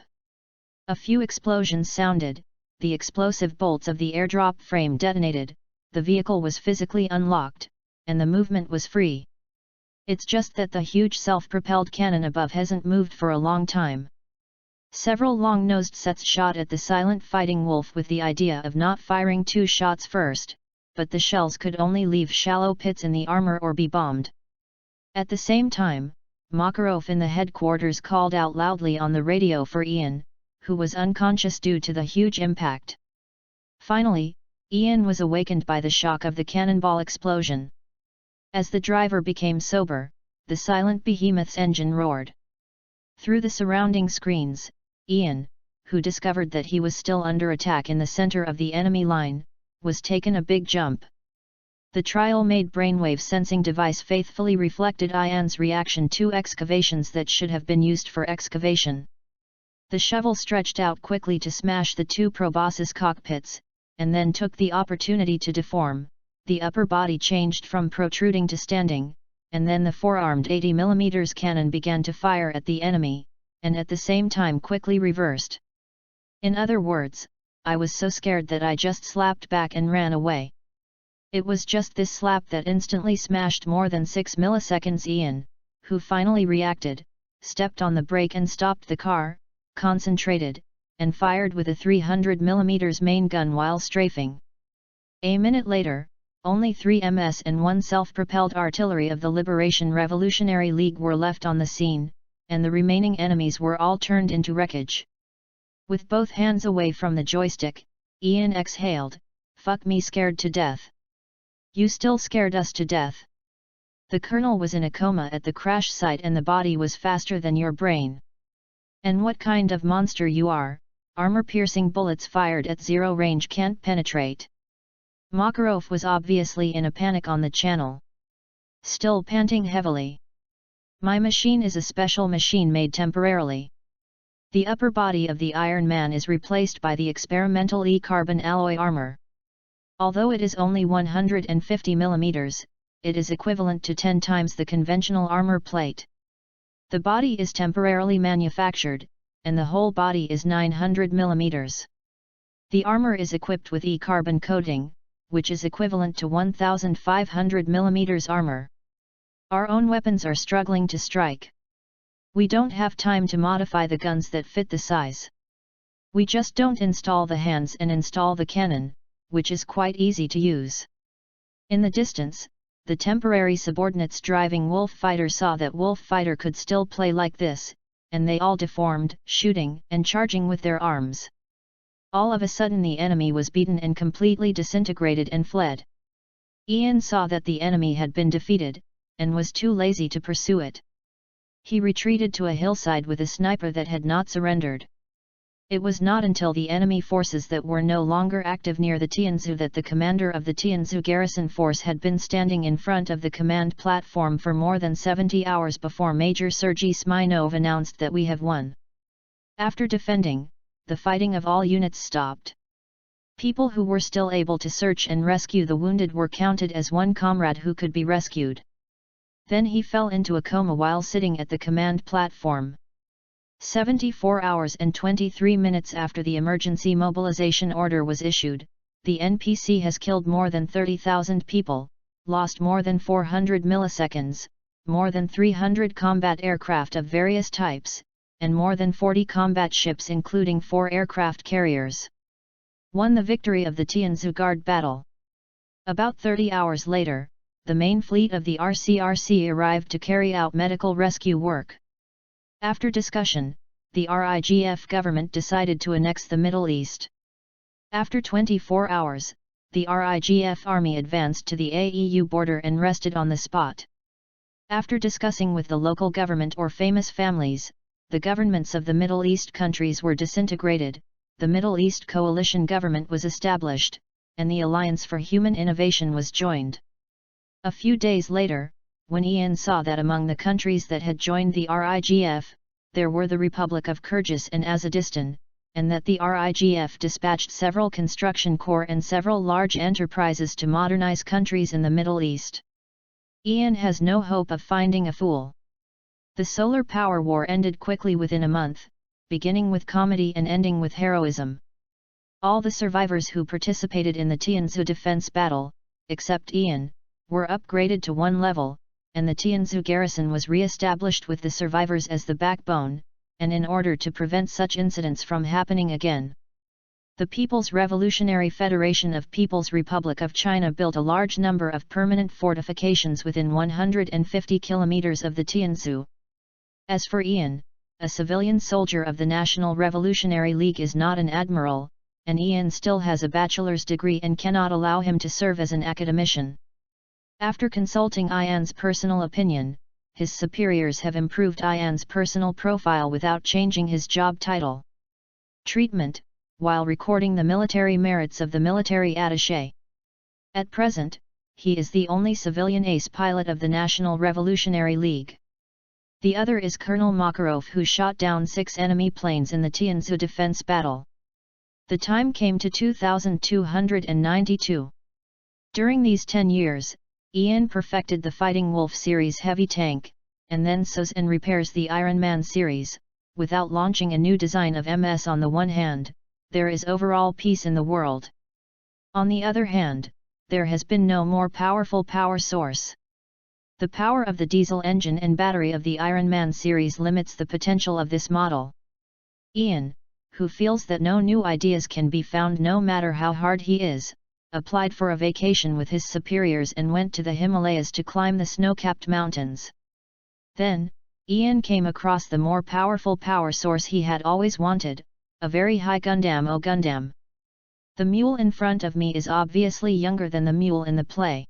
A few explosions sounded, the explosive bolts of the airdrop frame detonated, the vehicle was physically unlocked, and the movement was free. It's just that the huge self-propelled cannon above hasn't moved for a long time. Several long-nosed sets shot at the silent fighting wolf with the idea of not firing 2 shots first, but the shells could only leave shallow pits in the armor or be bombed. At the same time, Makarov in the headquarters called out loudly on the radio for Ian, who was unconscious due to the huge impact. Finally, Ian was awakened by the shock of the cannonball explosion. As the driver became sober, the silent behemoth's engine roared. Through the surrounding screens, Ian, who discovered that he was still under attack in the center of the enemy line, was taken a big jump. The trial-made brainwave sensing device faithfully reflected Ian's reaction to excavations that should have been used for excavation. The shovel stretched out quickly to smash the 2 proboscis cockpits, and then took the opportunity to deform. The upper body changed from protruding to standing, and then the 4-armed 80mm cannon began to fire at the enemy, and at the same time quickly reversed. In other words, I was so scared that I just slapped back and ran away. It was just this slap that instantly smashed more than 6 milliseconds. Ian, who finally reacted, stepped on the brake and stopped the car, concentrated, and fired with a 300mm main gun while strafing. A minute later, only 3 MS and 1 self-propelled artillery of the Liberation Revolutionary League were left on the scene, and the remaining enemies were all turned into wreckage. With both hands away from the joystick, Ian exhaled, "Fuck me, scared to death. You still scared us to death." The colonel was in a coma at the crash site and the body was faster than your brain. And what kind of monster you are, armor-piercing bullets fired at 0 range can't penetrate. Makarov was obviously in a panic on the channel. Still panting heavily. My machine is a special machine made temporarily. The upper body of the Iron Man is replaced by the experimental E-carbon alloy armor. Although it is only 150 mm, it is equivalent to 10 times the conventional armor plate. The body is temporarily manufactured, and the whole body is 900 mm. The armor is equipped with E-carbon coating, which is equivalent to 1500 mm armor. Our own weapons are struggling to strike. We don't have time to modify the guns that fit the size. We just don't install the hands and install the cannon, which is quite easy to use. In the distance, the temporary subordinates driving Wolf Fighter saw that Wolf Fighter could still play like this, and they all deformed, shooting and charging with their arms. All of a sudden the enemy was beaten and completely disintegrated and fled. Ian saw that the enemy had been defeated, and was too lazy to pursue it. He retreated to a hillside with a sniper that had not surrendered. It was not until the enemy forces that were no longer active near the Tianzhu that the commander of the Tianzhu garrison force had been standing in front of the command platform for more than 70 hours before Major Sergei Smirnov announced that we have won. After defending, the fighting of all units stopped. People who were still able to search and rescue the wounded were counted as one comrade who could be rescued. Then he fell into a coma while sitting at the command platform. 74 hours and 23 minutes after the emergency mobilization order was issued, the NPC has killed more than 30,000 people, lost more than 400 milliseconds, more than 300 combat aircraft of various types, and more than 40 combat ships including 4 aircraft carriers. Won the victory of the Tianzhu Guard battle. About 30 hours later, the main fleet of the RCRC arrived to carry out medical rescue work. After discussion, the RIGF government decided to annex the Middle East. After 24 hours, the RIGF army advanced to the AEU border and rested on the spot. After discussing with the local government or famous families, the governments of the Middle East countries were disintegrated, the Middle East Coalition government was established, and the Alliance for Human Innovation was joined. A few days later, when Ian saw that among the countries that had joined the RIGF, there were the Republic of Kyrgyz and Azerbaijan, and that the RIGF dispatched several construction corps and several large enterprises to modernize countries in the Middle East. Ian has no hope of finding a fool. The solar power war ended quickly within a month, beginning with comedy and ending with heroism. All the survivors who participated in the Tianzhu defense battle, except Ian, were upgraded to 1 level, and the Tianzhu garrison was re-established with the survivors as the backbone, and in order to prevent such incidents from happening again. The People's Revolutionary Federation of People's Republic of China built a large number of permanent fortifications within 150 kilometers of the Tianzhu. As for Ian, a civilian soldier of the National Revolutionary League is not an admiral, and Ian still has a bachelor's degree and cannot allow him to serve as an academician. After consulting Ian's personal opinion, his superiors have improved Ian's personal profile without changing his job title. Treatment, while recording the military merits of the military attaché. At present, he is the only civilian ace pilot of the National Revolutionary League. The other is Colonel Makarov, who shot down 6 enemy planes in the Tianzhu defense battle. The time came to 2292. During these 10 years, Ian perfected the Fighting Wolf series heavy tank, and then sews and repairs the Iron Man series. Without launching a new design of MS on the one hand, there is overall peace in the world. On the other hand, there has been no more powerful power source. The power of the diesel engine and battery of the Iron Man series limits the potential of this model. Ian, who feels that no new ideas can be found no matter how hard he is, applied for a vacation with his superiors and went to the Himalayas to climb the snow-capped mountains. Then, Ian came across the more powerful power source he had always wanted, a very high Gundam. Oh Gundam! The mule in front of me is obviously younger than the mule in the play.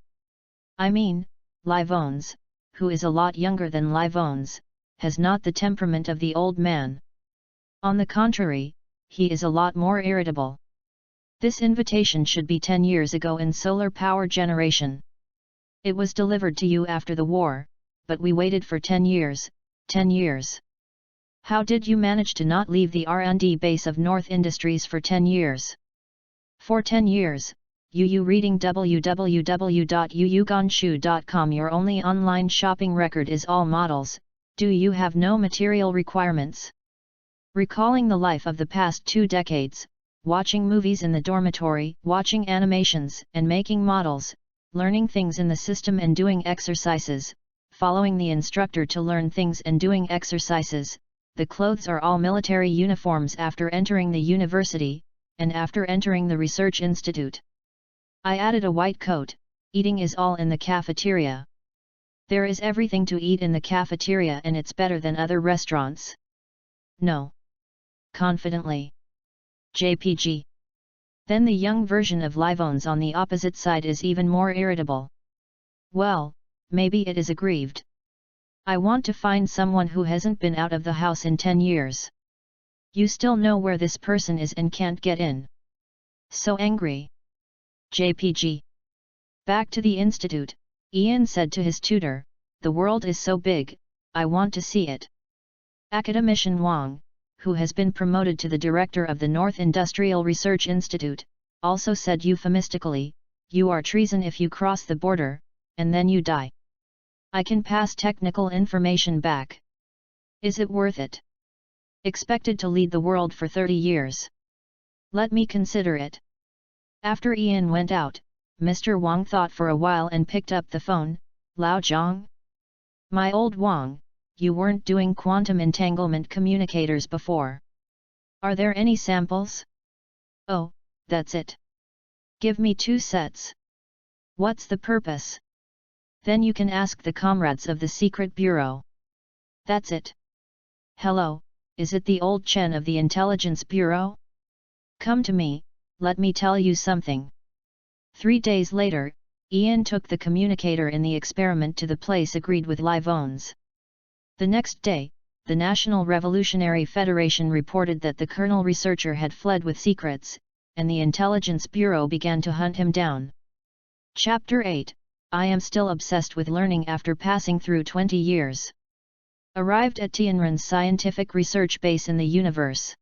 I mean, Livones, who is a lot younger than Livones, has not the temperament of the old man. On the contrary, he is a lot more irritable. This invitation should be 10 years ago in solar power generation. It was delivered to you after the war, but we waited for 10 years, 10 years. How did you manage to not leave the R&D base of North Industries for 10 years? For 10 years, you reading www.yuyugonshu.com, your only online shopping record is all models. Do you have no material requirements? Recalling the life of the past 2 decades, watching movies in the dormitory, watching animations and making models, learning things in the system and doing exercises, following the instructor to learn things and doing exercises. The clothes are all military uniforms after entering the university, and after entering the research institute. I added a white coat. Eating is all in the cafeteria. There is everything to eat in the cafeteria and it's better than other restaurants. No. Confidently. JPG. Then the young version of Livones on the opposite side is even more irritable. Well, maybe it is aggrieved. I want to find someone who hasn't been out of the house in 10 years. You still know where this person is and can't get in. So angry. JPG. Back to the institute, Ian said to his tutor, the world is so big, I want to see it. Academician Wang, who has been promoted to the director of the North Industrial Research Institute, also said euphemistically, you are treason if you cross the border, and then you die. I can pass technical information back. Is it worth it? Expected to lead the world for 30 years. Let me consider it. After Ian went out, Mr. Wang thought for a while and picked up the phone. Lao Zhang? My old Wang, you weren't doing quantum entanglement communicators before. Are there any samples? Oh, that's it. Give me 2 sets. What's the purpose? Then you can ask the comrades of the Secret Bureau. That's it. Hello, is it the old Chen of the Intelligence Bureau? Come to me, let me tell you something. 3 days later, Ian took the communicator in the experiment to the place agreed with Livones. The next day, the National Revolutionary Federation reported that the Colonel researcher had fled with secrets, and the Intelligence Bureau began to hunt him down. Chapter 8, I am still obsessed with learning after passing through 20 years. Arrived at Tianren's scientific research base in the universe.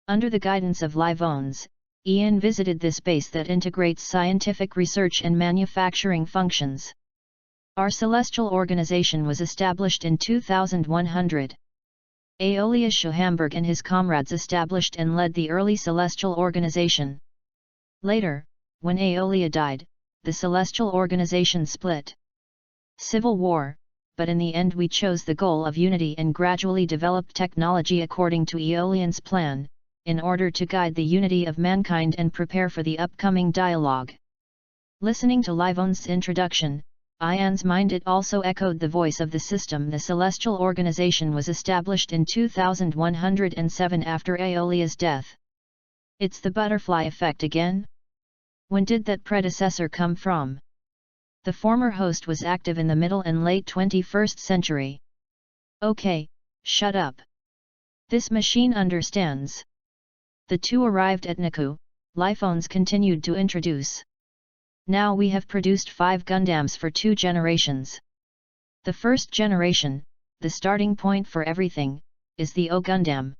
Under the guidance of Livones, Ian visited this base that integrates scientific research and manufacturing functions. Our celestial organization was established in 2100. Aeolius Schohamberg and his comrades established and led the early celestial organization. Later, when Aeolia died, the celestial organization split. Civil war, but in the end we chose the goal of unity and gradually developed technology according to Aeolian's plan, in order to guide the unity of mankind and prepare for the upcoming dialogue. Listening to Livone's introduction, Ian's mind it also echoed the voice of the system. The celestial organization was established in 2107 after Aeolia's death. It's the butterfly effect again? When did that predecessor come from? The former host was active in the middle and late 21st century. Okay, shut up. This machine understands. The two arrived at Naku, Livones continued to introduce. Now we have produced 5 Gundams for 2 generations. The first generation, the starting point for everything, is the O Gundam.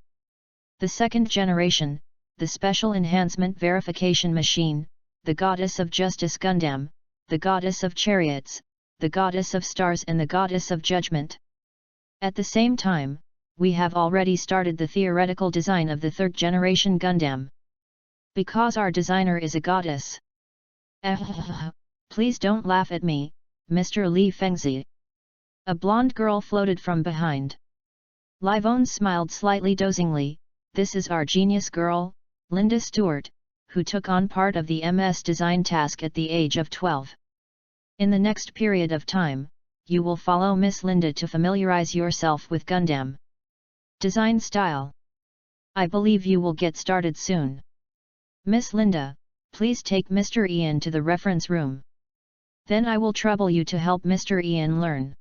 The second generation, the special enhancement verification machine, the Goddess of Justice Gundam, the Goddess of Chariots, the Goddess of Stars and the Goddess of Judgment. At the same time, we have already started the theoretical design of the third generation Gundam. Because our designer is a goddess. Please don't laugh at me, Mr. Li Fengzi. A blonde girl floated from behind. Livones smiled slightly dozingly. This is our genius girl, Linda Stewart, who took on part of the MS design task at the age of 12. In the next period of time, you will follow Miss Linda to familiarize yourself with Gundam design style. I believe you will get started soon. Miss Linda, please take Mr. Ian to the reference room. Then I will trouble you to help Mr. Ian learn.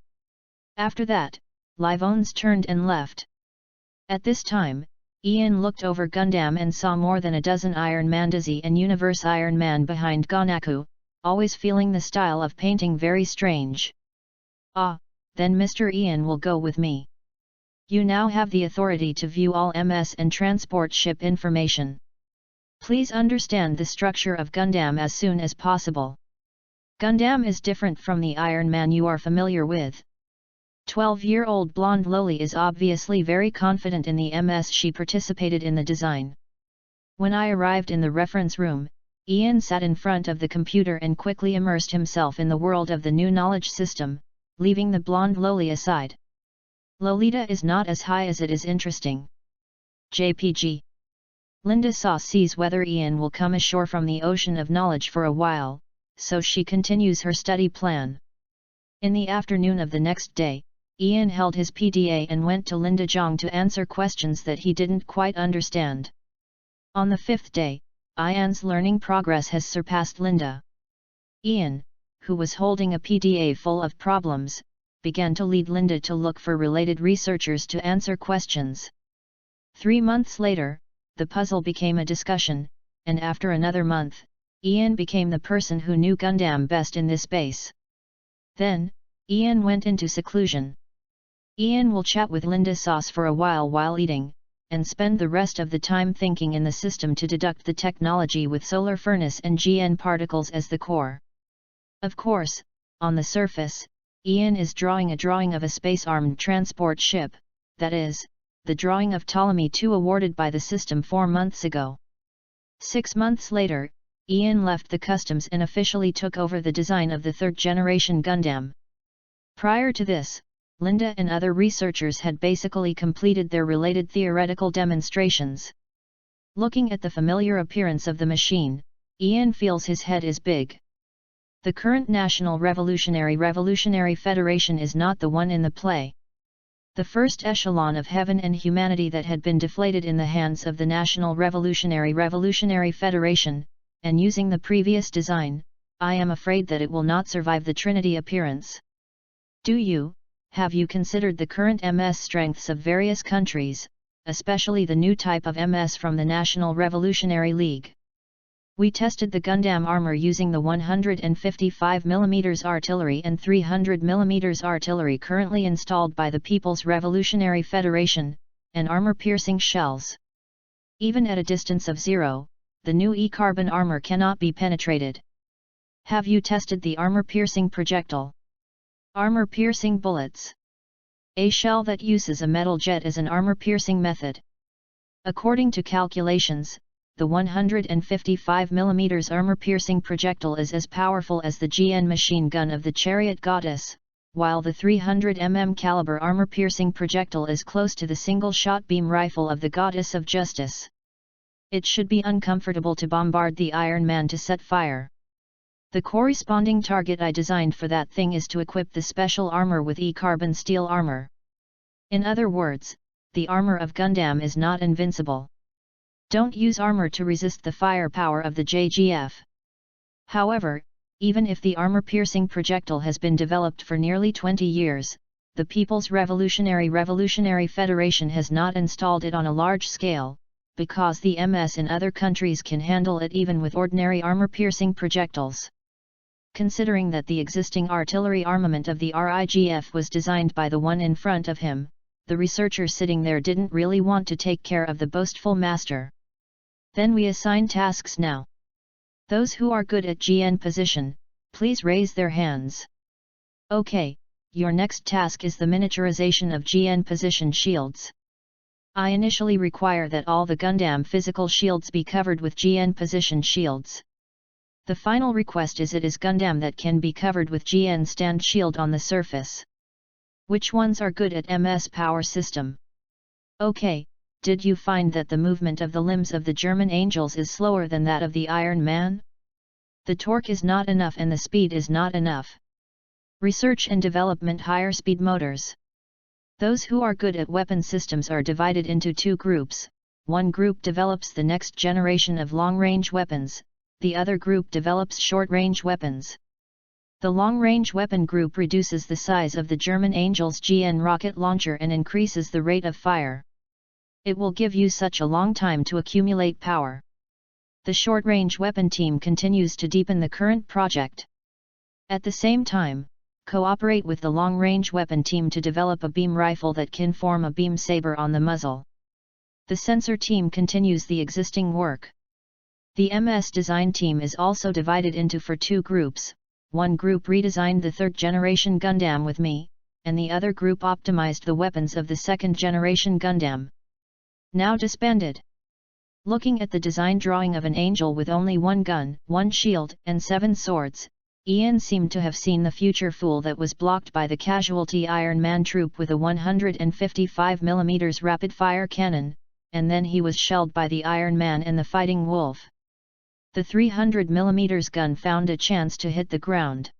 After that, Livones turned and left. At this time, Ian looked over Gundam and saw more than a dozen Iron Man Dizzy and Universe Iron Man behind Gonaku, always feeling the style of painting very strange. Ah, then Mr. Ian will go with me. You now have the authority to view all MS and transport ship information. Please understand the structure of Gundam as soon as possible. Gundam is different from the Iron Man you are familiar with. 12-year-old blonde Loli is obviously very confident in the MS she participated in the design. When I arrived in the reference room, Ian sat in front of the computer and quickly immersed himself in the world of the new knowledge system, leaving the blonde Loli aside. Lolita is not as high as it is interesting. JPG. Linda sees whether Ian will come ashore from the ocean of knowledge for a while, so she continues her study plan. In the afternoon of the next day, Ian held his PDA and went to Linda Zhang to answer questions that he didn't quite understand. On the 5th day, Ian's learning progress has surpassed Linda. Ian, who was holding a PDA full of problems, began to lead Linda to look for related researchers to answer questions. 3 months later, the puzzle became a discussion, and after another month, Ian became the person who knew Gundam best in this base. Then, Ian went into seclusion. Ian will chat with Linda for a while eating, and spend the rest of the time thinking in the system to deduct the technology with solar furnace and GN particles as the core. Of course, on the surface, Ian is drawing a drawing of a space-armed transport ship, that is, the drawing of Ptolemy II awarded by the system 4 months ago. 6 months later, Ian left the customs and officially took over the design of the third-generation Gundam. Prior to this, Linda and other researchers had basically completed their related theoretical demonstrations. Looking at the familiar appearance of the machine, Ian feels his head is big. The current National Revolutionary Federation is not the one in the play. The first echelon of heaven and humanity that had been deflated in the hands of the National Revolutionary Federation, and using the previous design, I am afraid that it will not survive the Trinity appearance. Have you considered the current MS strengths of various countries, especially the new type of MS from the National Revolutionary League? We tested the Gundam armor using the 155 mm artillery and 300 mm artillery currently installed by the People's Revolutionary Federation, and armor-piercing shells. Even at a distance of 0, the new E-carbon armor cannot be penetrated. Have you tested the armor-piercing projectile? Armor-piercing bullets. A shell that uses a metal jet as an armor-piercing method. According to calculations, the 155 mm armor-piercing projectile is as powerful as the GN machine gun of the Chariot Goddess, while the 300 mm caliber armor-piercing projectile is close to the single-shot beam rifle of the Goddess of Justice. It should be uncomfortable to bombard the Iron Man to set fire. The corresponding target I designed for that thing is to equip the special armor with E-carbon steel armor. In other words, the armor of Gundam is not invincible. Don't use armor to resist the firepower of the JGF. However, even if the armor-piercing projectile has been developed for nearly 20 years, the People's Revolutionary Federation has not installed it on a large scale, because the MS in other countries can handle it even with ordinary armor-piercing projectiles. Considering that the existing artillery armament of the RIGF was designed by the one in front of him, the researcher sitting there didn't really want to take care of the boastful master. Then we assign tasks now. Those who are good at GN position, please raise their hands. Okay, your next task is the miniaturization of GN position shields. I initially require that all the Gundam physical shields be covered with GN position shields. The final request is it is Gundam that can be covered with GN stand shield on the surface. Which ones are good at MS power system? Okay, did you find that the movement of the limbs of the German angels is slower than that of the Iron Man? The torque is not enough and the speed is not enough. Research and development higher speed motors. Those who are good at weapon systems are divided into two groups. One group develops the next generation of long-range weapons, the other group develops short-range weapons. The long-range weapon group reduces the size of the German Angel's GN rocket launcher and increases the rate of fire. It will give you such a long time to accumulate power. The short-range weapon team continues to deepen the current project. At the same time, cooperate with the long-range weapon team to develop a beam rifle that can form a beam saber on the muzzle. The sensor team continues the existing work. The MS design team is also divided into two groups. One group redesigned the third-generation Gundam with me, and the other group optimized the weapons of the second-generation Gundam. Now disbanded. Looking at the design drawing of an angel with only one gun, one shield, and 7 swords, Ian seemed to have seen the future fool that was blocked by the casualty Iron Man troop with a 155 mm rapid-fire cannon, and then he was shelled by the Iron Man and the Fighting Wolf. The 300 mm gun found a chance to hit the ground.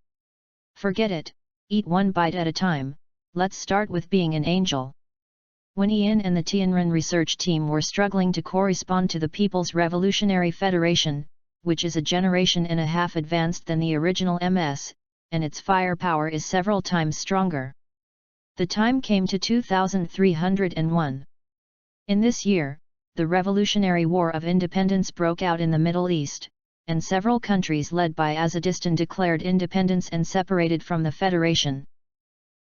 Forget it, eat one bite at a time, let's start with being an angel. When Ian and the Tianren research team were struggling to correspond to the People's Revolutionary Federation, which is a generation and a half advanced than the original MS, and its firepower is several times stronger. The time came to 2301. In this year, the Revolutionary War of Independence broke out in the Middle East, and several countries led by Azerbaijan declared independence and separated from the Federation.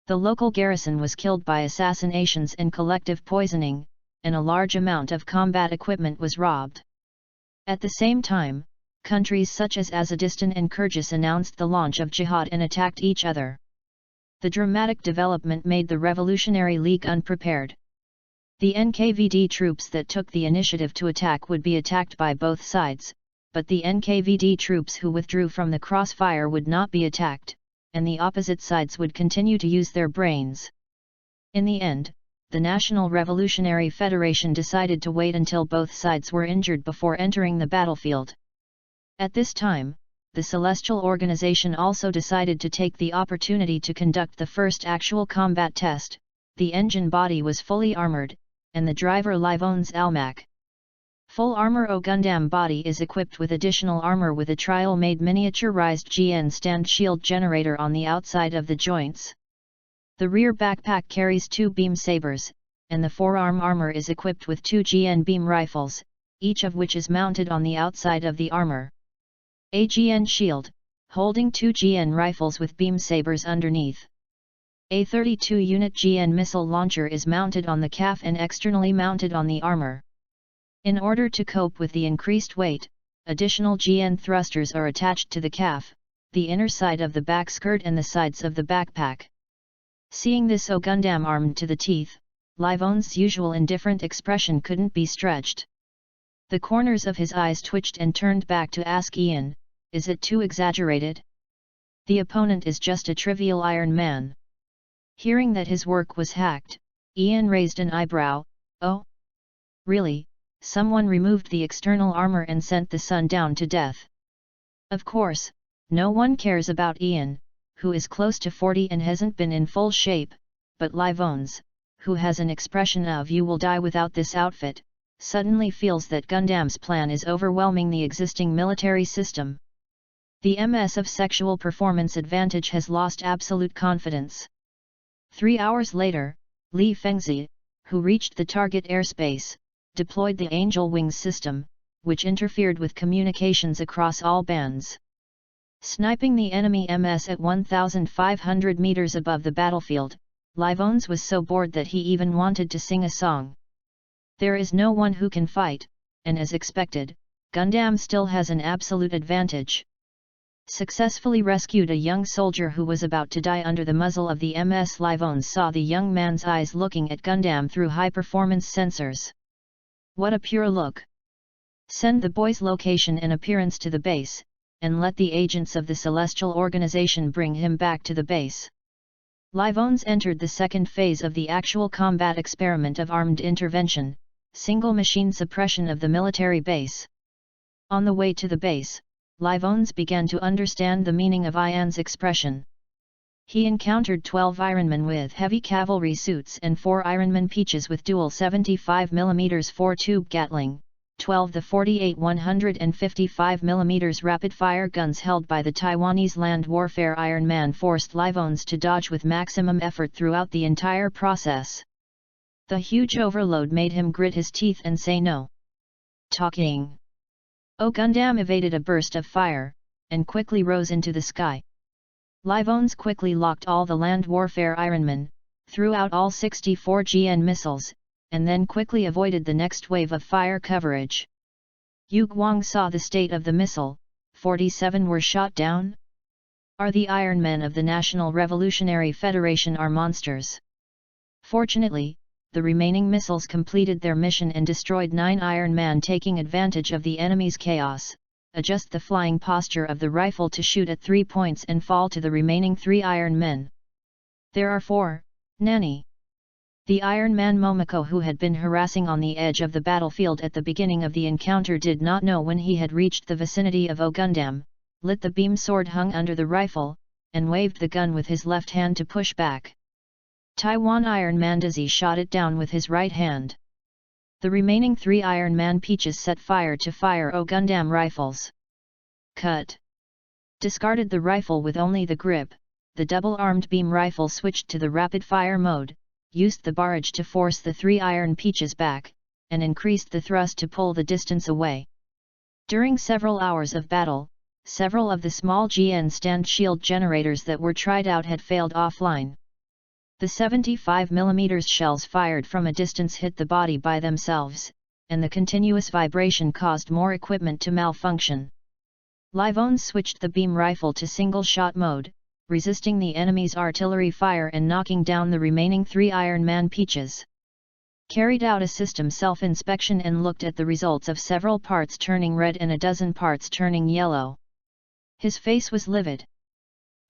The local garrison was killed by assassinations and collective poisoning, and a large amount of combat equipment was robbed. At the same time, countries such as Azerbaijan and Kyrgyz announced the launch of jihad and attacked each other. The dramatic development made the Revolutionary League unprepared. The NKVD troops that took the initiative to attack would be attacked by both sides, but the NKVD troops who withdrew from the crossfire would not be attacked, and the opposite sides would continue to use their brains. In the end, the National Revolutionary Federation decided to wait until both sides were injured before entering the battlefield. At this time, the Celestial Organization also decided to take the opportunity to conduct the first actual combat test. The engine body was fully armored, and the driver Livone's Almac. Full armor O Gundam body is equipped with additional armor with a trial-made miniaturized GN stand shield generator on the outside of the joints. The rear backpack carries 2 beam sabers, and the forearm armor is equipped with 2 GN beam rifles, each of which is mounted on the outside of the armor. A GN shield, holding 2 GN rifles with beam sabers underneath. A 32-unit GN missile launcher is mounted on the CAF and externally mounted on the armor. In order to cope with the increased weight, additional GN thrusters are attached to the CAF, the inner side of the back skirt and the sides of the backpack. Seeing this O Gundam armed to the teeth, Livone's usual indifferent expression couldn't be stretched. The corners of his eyes twitched and turned back to ask Ian, "Is it too exaggerated? The opponent is just a trivial Iron Man." Hearing that his work was hacked, Ian raised an eyebrow. "Oh? Really? Someone removed the external armor and sent the son down to death?" Of course, no one cares about Ian, who is close to 40 and hasn't been in full shape, but Livone's, who has an expression of "you will die without this outfit," suddenly feels that Gundam's plan is overwhelming the existing military system. The MS of sexual performance advantage has lost absolute confidence. 3 hours later, Li Fengzi, who reached the target airspace, deployed the Angel Wings system, which interfered with communications across all bands. Sniping the enemy MS at 1,500 meters above the battlefield, Livone's was so bored that he even wanted to sing a song. There is no one who can fight, and as expected, Gundam still has an absolute advantage. Successfully rescued a young soldier who was about to die under the muzzle of the MS. Livone's saw the young man's eyes looking at Gundam through high-performance sensors. What a pure look! Send the boy's location and appearance to the base, and let the agents of the Celestial Organization bring him back to the base. Livone's entered the second phase of the actual combat experiment of armed intervention, single machine suppression of the military base. On the way to the base, Livone's began to understand the meaning of Ian's expression. He encountered 12 Ironmen with heavy cavalry suits and 4 Ironman Peaches with dual 75mm 4-tube Gatling, 12 the 48 155mm rapid-fire guns held by the Taiwanese land warfare Iron Man forced Livone's to dodge with maximum effort throughout the entire process. The huge overload made him grit his teeth and say no. Talking. O Gundam evaded a burst of fire, and quickly rose into the sky. Livone's quickly locked all the land warfare Ironmen, threw out all 64 GN missiles, and then quickly avoided the next wave of fire coverage. Yu Guang saw the state of the missile. 47 were shot down? Are the Iron Men of the National Revolutionary Federation are monsters? Fortunately, the remaining missiles completed their mission and destroyed 9 Iron Man. Taking advantage of the enemy's chaos, adjust the flying posture of the rifle to shoot at 3 points and fall to the remaining 3 Iron Men. There are 4, Nanny. The Iron Man Momoko, who had been harassing on the edge of the battlefield at the beginning of the encounter, did not know when he had reached the vicinity of O Gundam, lit the beam sword hung under the rifle, and waved the gun with his left hand to push back. Taiwan Iron Man Dizzy shot it down with his right hand. The remaining 3 Iron Man Peaches set fire to O Gundam rifles. Cut. Discarded the rifle with only the grip, the double-armed beam rifle switched to the rapid-fire mode, used the barrage to force the 3 Iron Peaches back, and increased the thrust to pull the distance away. During several hours of battle, several of the small GN stand shield generators that were tried out had failed offline. The 75mm shells fired from a distance hit the body by themselves, and the continuous vibration caused more equipment to malfunction. Livone's switched the beam rifle to single-shot mode, resisting the enemy's artillery fire and knocking down the remaining 3 Iron Man Peaches. Carried out a system self-inspection and looked at the results of several parts turning red and a dozen parts turning yellow. His face was livid.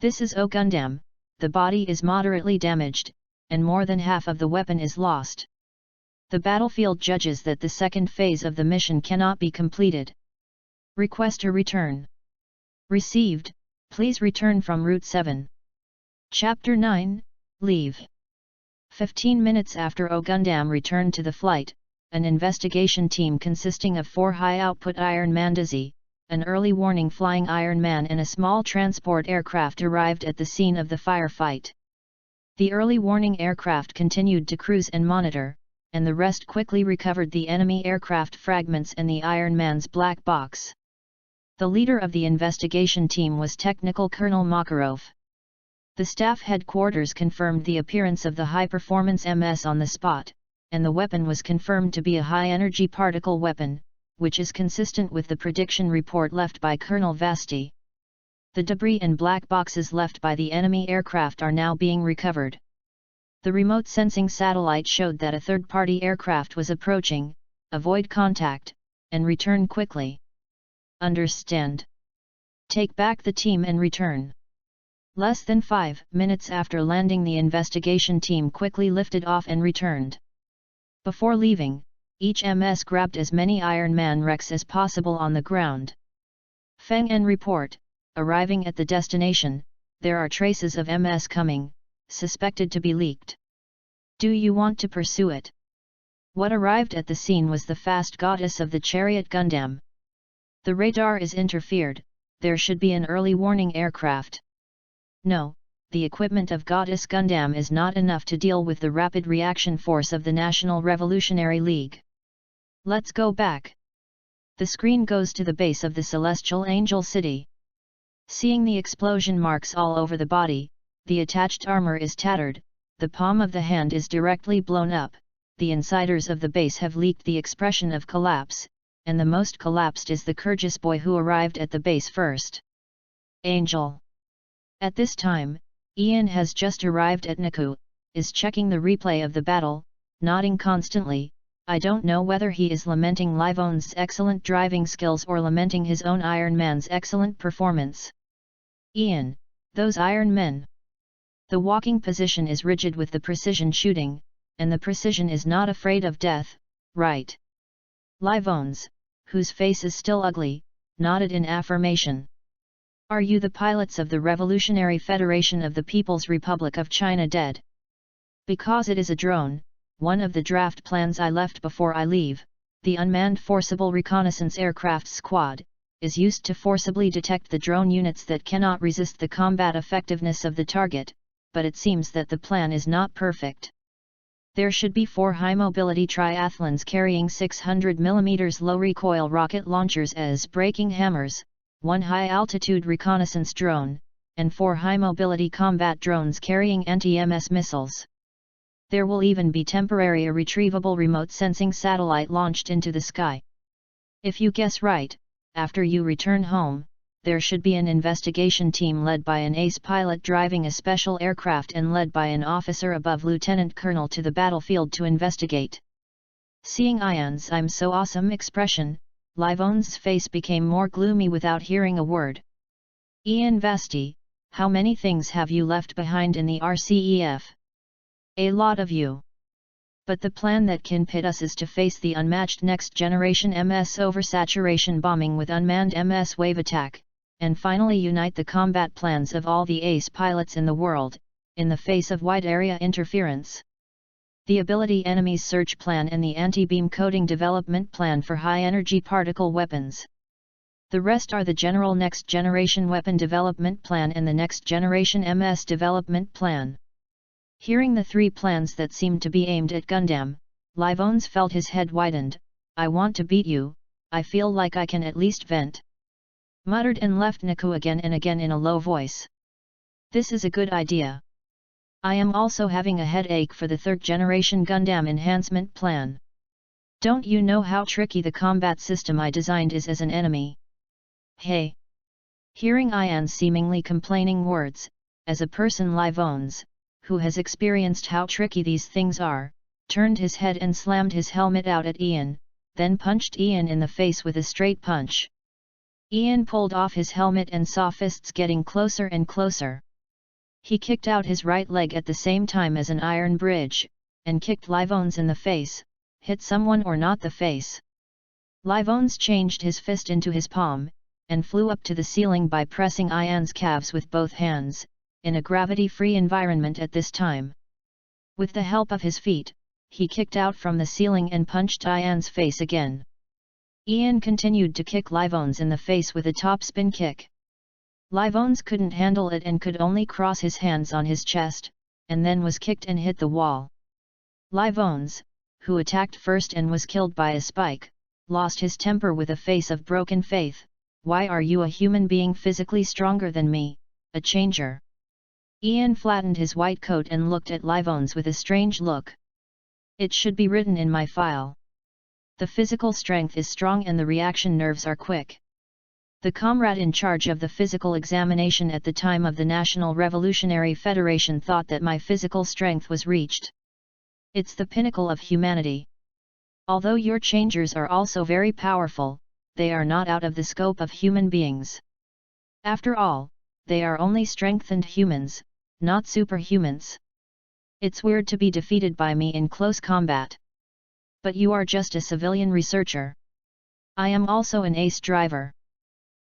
This is O Gundam, the body is moderately damaged, and more than half of the weapon is lost. The battlefield judges that the second phase of the mission cannot be completed. Request a return. Received, please return from Route 7. Chapter 9, Leave. 15 minutes after O Gundam returned to the flight, an investigation team consisting of 4 high-output Iron Man Dizzy, an early warning flying Iron Man and a small transport aircraft arrived at the scene of the firefight. The early warning aircraft continued to cruise and monitor, and the rest quickly recovered the enemy aircraft fragments and the Iron Man's black box. The leader of the investigation team was Technical Colonel Makarov. The staff headquarters confirmed the appearance of the high-performance MS on the spot, and the weapon was confirmed to be a high-energy particle weapon, which is consistent with the prediction report left by Colonel Vasti. The debris and black boxes left by the enemy aircraft are now being recovered. The remote sensing satellite showed that a third-party aircraft was approaching. Avoid contact, and return quickly. Understand. Take back the team and return. Less than 5 minutes after landing, the investigation team quickly lifted off and returned. Before leaving, each MS grabbed as many Iron Man wrecks as possible on the ground. Feng En report, arriving at the destination, there are traces of MS coming, suspected to be leaked. Do you want to pursue it? What arrived at the scene was the fast goddess of the Chariot Gundam. The radar is interfered, there should be an early warning aircraft. No, the equipment of Goddess Gundam is not enough to deal with the rapid reaction force of the National Revolutionary League. Let's go back. The screen goes to the base of the Celestial Angel City. Seeing the explosion marks all over the body, the attached armor is tattered, the palm of the hand is directly blown up, the insiders of the base have leaked the expression of collapse, and the most collapsed is the Kyrgyz boy who arrived at the base first. Angel. At this time, Ian has just arrived at Naku, is checking the replay of the battle, nodding constantly. I don't know whether he is lamenting Livon's excellent driving skills or lamenting his own Iron Man's excellent performance. Ian, those Iron Men. The walking position is rigid with the precision shooting, and the precision is not afraid of death, right? Livon's, whose face is still ugly, nodded in affirmation. Are you the pilots of the Revolutionary Federation of the People's Republic of China dead? Because it is a drone, one of the draft plans I left before I leave, the Unmanned Forcible Reconnaissance Aircraft Squad, is used to forcibly detect the drone units that cannot resist the combat effectiveness of the target, but it seems that the plan is not perfect. There should be 4 high-mobility triathlons carrying 600 mm low-recoil rocket launchers as braking hammers, 1 high-altitude reconnaissance drone, and 4 high-mobility combat drones carrying anti-MS missiles. There will even be temporary a retrievable remote sensing satellite launched into the sky. If you guess right, after you return home, there should be an investigation team led by an ace pilot driving a special aircraft and led by an officer above lieutenant colonel to the battlefield to investigate. Seeing Ian's "I'm so awesome" expression, Livon's face became more gloomy without hearing a word. Ian Vasti, how many things have you left behind in the RCEF? A lot of you. But the plan that can pit us is to face the unmatched next-generation MS oversaturation bombing with unmanned MS wave attack, and finally unite the combat plans of all the ace pilots in the world, in the face of wide-area interference. The ability enemies search plan and the anti-beam coating development plan for high-energy particle weapons. The rest are the general next-generation weapon development plan and the next-generation MS development plan. Hearing the 3 plans that seemed to be aimed at Gundam, Livon's felt his head widened. I want to beat you, I feel like I can at least vent. Muttered and left Naku again and again in a low voice. This is a good idea. I am also having a headache for the 3rd-generation Gundam enhancement plan. Don't you know how tricky the combat system I designed is as an enemy? Hey! Hearing Ian's seemingly complaining words, as a person Livon's, who has experienced how tricky these things are, turned his head and slammed his helmet out at Ian, then punched Ian in the face with a straight punch. Ian pulled off his helmet and saw fists getting closer and closer. He kicked out his right leg at the same time as an iron bridge, and kicked Livon's in the face, hit someone or not the face. Livon's changed his fist into his palm, and flew up to the ceiling by pressing Ian's calves with both hands, in a gravity-free environment at this time. With the help of his feet, he kicked out from the ceiling and punched Ian's face again. Ian continued to kick Livon's in the face with a topspin kick. Livon's couldn't handle it and could only cross his hands on his chest, and then was kicked and hit the wall. Livon's, who attacked first and was killed by a spike, lost his temper with a face of broken faith. Why are you a human being physically stronger than me, a changer? Ian flattened his white coat and looked at Livon's with a strange look. It should be written in my file. The physical strength is strong and the reaction nerves are quick. The comrade in charge of the physical examination at the time of the National Revolutionary Federation thought that my physical strength was reached. It's the pinnacle of humanity. Although your changers are also very powerful, they are not out of the scope of human beings. After all, they are only strengthened humans, not superhumans. It's weird to be defeated by me in close combat. But you are just a civilian researcher. I am also an ace driver.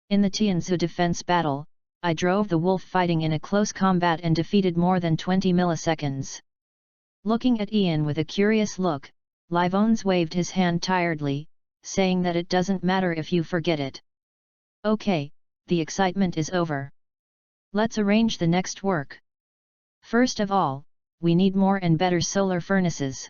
In the Tianzi defense battle, I drove the wolf fighting in a close combat and defeated more than 20 milliseconds. Looking at Ian with a curious look, Livon's waved his hand tiredly, saying that it doesn't matter if you forget it. Okay, the excitement is over. Let's arrange the next work. First of all, we need more and better solar furnaces.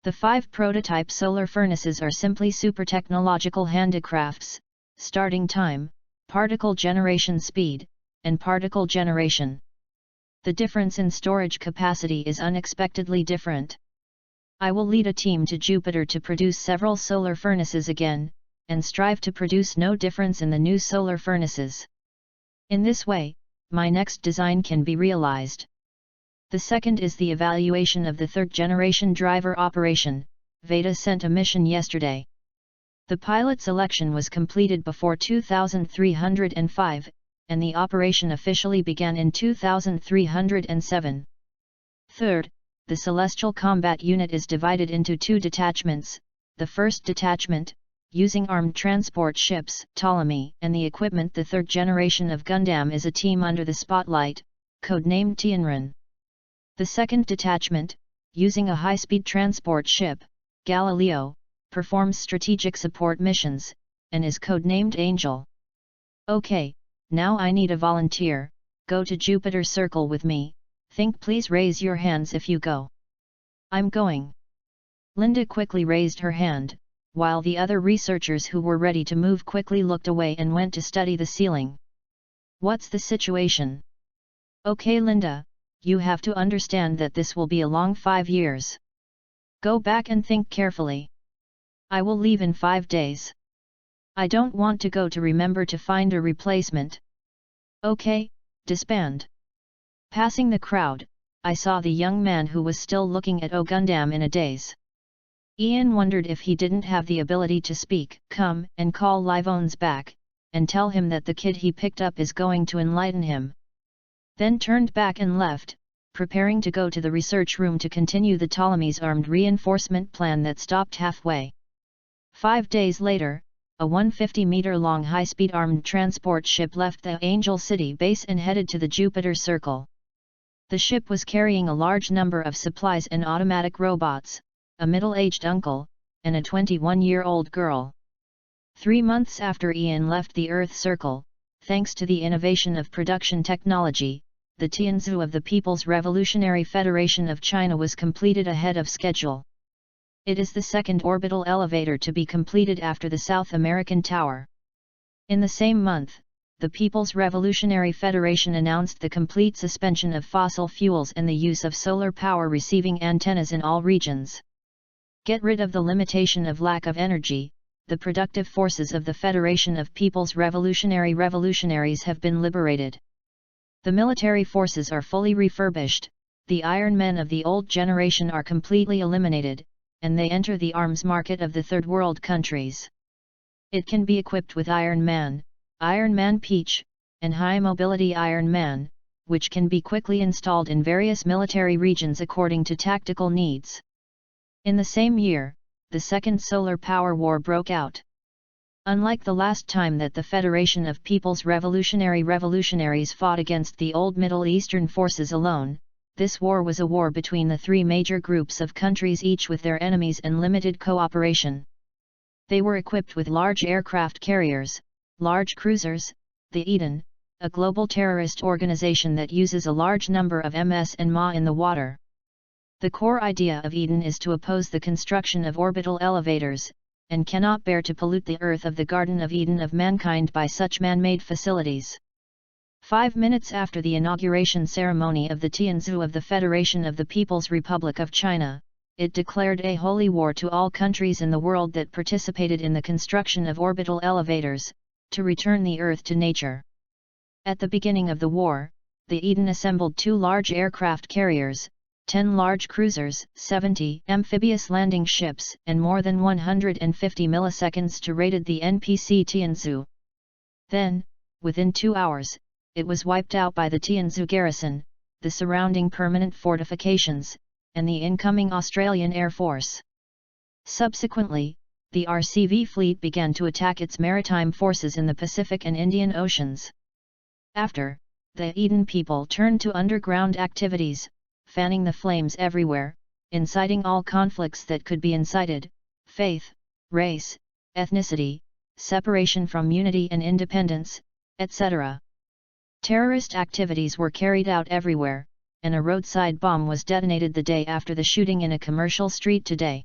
The 5 prototype solar furnaces are simply super technological handicrafts: starting time, particle generation speed, and particle generation. The difference in storage capacity is unexpectedly different. I will lead a team to Jupiter to produce several solar furnaces again, and strive to produce no difference in the new solar furnaces. In this way, my next design can be realized. The second is the evaluation of the 3rd generation driver operation. Veda sent a mission yesterday. The pilot selection was completed before 2305, and the operation officially began in 2307. Third, the Celestial Combat Unit is divided into 2 detachments. The first detachment, using armed transport ships, Ptolemy, and the equipment the 3rd generation of Gundam, is a team under the Spotlight, codenamed Tianren. The second detachment, using a high-speed transport ship, Galileo, performs strategic support missions, and is codenamed Angel. Okay, now I need a volunteer. Go to Jupiter Circle with me. Think, please raise your hands if you go. I'm going. Linda quickly raised her hand, while the other researchers who were ready to move quickly looked away and went to study the ceiling. What's the situation? Okay, Linda, you have to understand that this will be a long 5 years. Go back and think carefully. I will leave in 5 days. I don't want to go to remember to find a replacement. Okay, disband. Passing the crowd, I saw the young man who was still looking at Gundam in a daze. Ian wondered if he didn't have the ability to speak, come and call Livon's back, and tell him that the kid he picked up is going to enlighten him. Then turned back and left, preparing to go to the research room to continue the Ptolemy's armed reinforcement plan that stopped halfway. 5 days later, a 150-meter-long high-speed armed transport ship left the Angel City base and headed to the Jupiter Circle. The ship was carrying a large number of supplies and automatic robots, a middle-aged uncle, and a 21-year-old girl. 3 months after Ian left the Earth Circle, thanks to the innovation of production technology, the Tianzi of the People's Revolutionary Federation of China was completed ahead of schedule. It is the second orbital elevator to be completed after the South American Tower. In the same month, the People's Revolutionary Federation announced the complete suspension of fossil fuels and the use of solar power receiving antennas in all regions. Get rid of the limitation of lack of energy. The productive forces of the Federation of People's Revolutionaries have been liberated. The military forces are fully refurbished, the Iron Men of the old generation are completely eliminated, and they enter the arms market of the Third World countries. It can be equipped with Iron Man Peach, and High Mobility Iron Man, which can be quickly installed in various military regions according to tactical needs. In the same year, the Second Solar Power War broke out. Unlike the last time that the Federation of People's Revolutionaries fought against the old Middle Eastern forces alone, this war was a war between the three major groups of countries, each with their enemies and limited cooperation. They were equipped with large aircraft carriers, large cruisers, the Eden, a global terrorist organization that uses a large number of MS and Ma in the water. The core idea of Eden is to oppose the construction of orbital elevators, and cannot bear to pollute the earth of the Garden of Eden of mankind by such man-made facilities. 5 minutes after the inauguration ceremony of the Tianzu of the Federation of the People's Republic of China, it declared a holy war to all countries in the world that participated in the construction of orbital elevators, to return the earth to nature. At the beginning of the war, the Eden assembled 2 large aircraft carriers, 10 large cruisers, 70 amphibious landing ships, and more than 150 milliseconds to raid the NPC Tianzu. Then, within 2 hours, it was wiped out by the Tianzu garrison, the surrounding permanent fortifications, and the incoming Australian Air Force. Subsequently, the RCV fleet began to attack its maritime forces in the Pacific and Indian Oceans. After, the Eden people turned to underground activities, fanning the flames everywhere, inciting all conflicts that could be incited: faith, race, ethnicity, separation from unity and independence, etc. Terrorist activities were carried out everywhere, and a roadside bomb was detonated the day after the shooting in a commercial street today.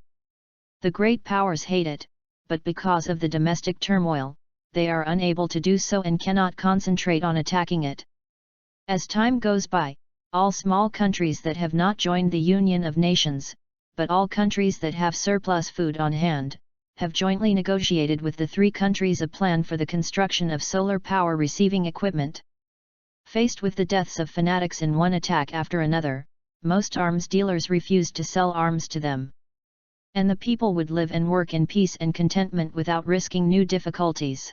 The great powers hate it, but because of the domestic turmoil, they are unable to do so and cannot concentrate on attacking it. As time goes by, all small countries that have not joined the Union of Nations, but all countries that have surplus food on hand, have jointly negotiated with the 3 countries a plan for the construction of solar power receiving equipment. Faced with the deaths of fanatics in one attack after another, most arms dealers refused to sell arms to them. And the people would live and work in peace and contentment without risking new difficulties.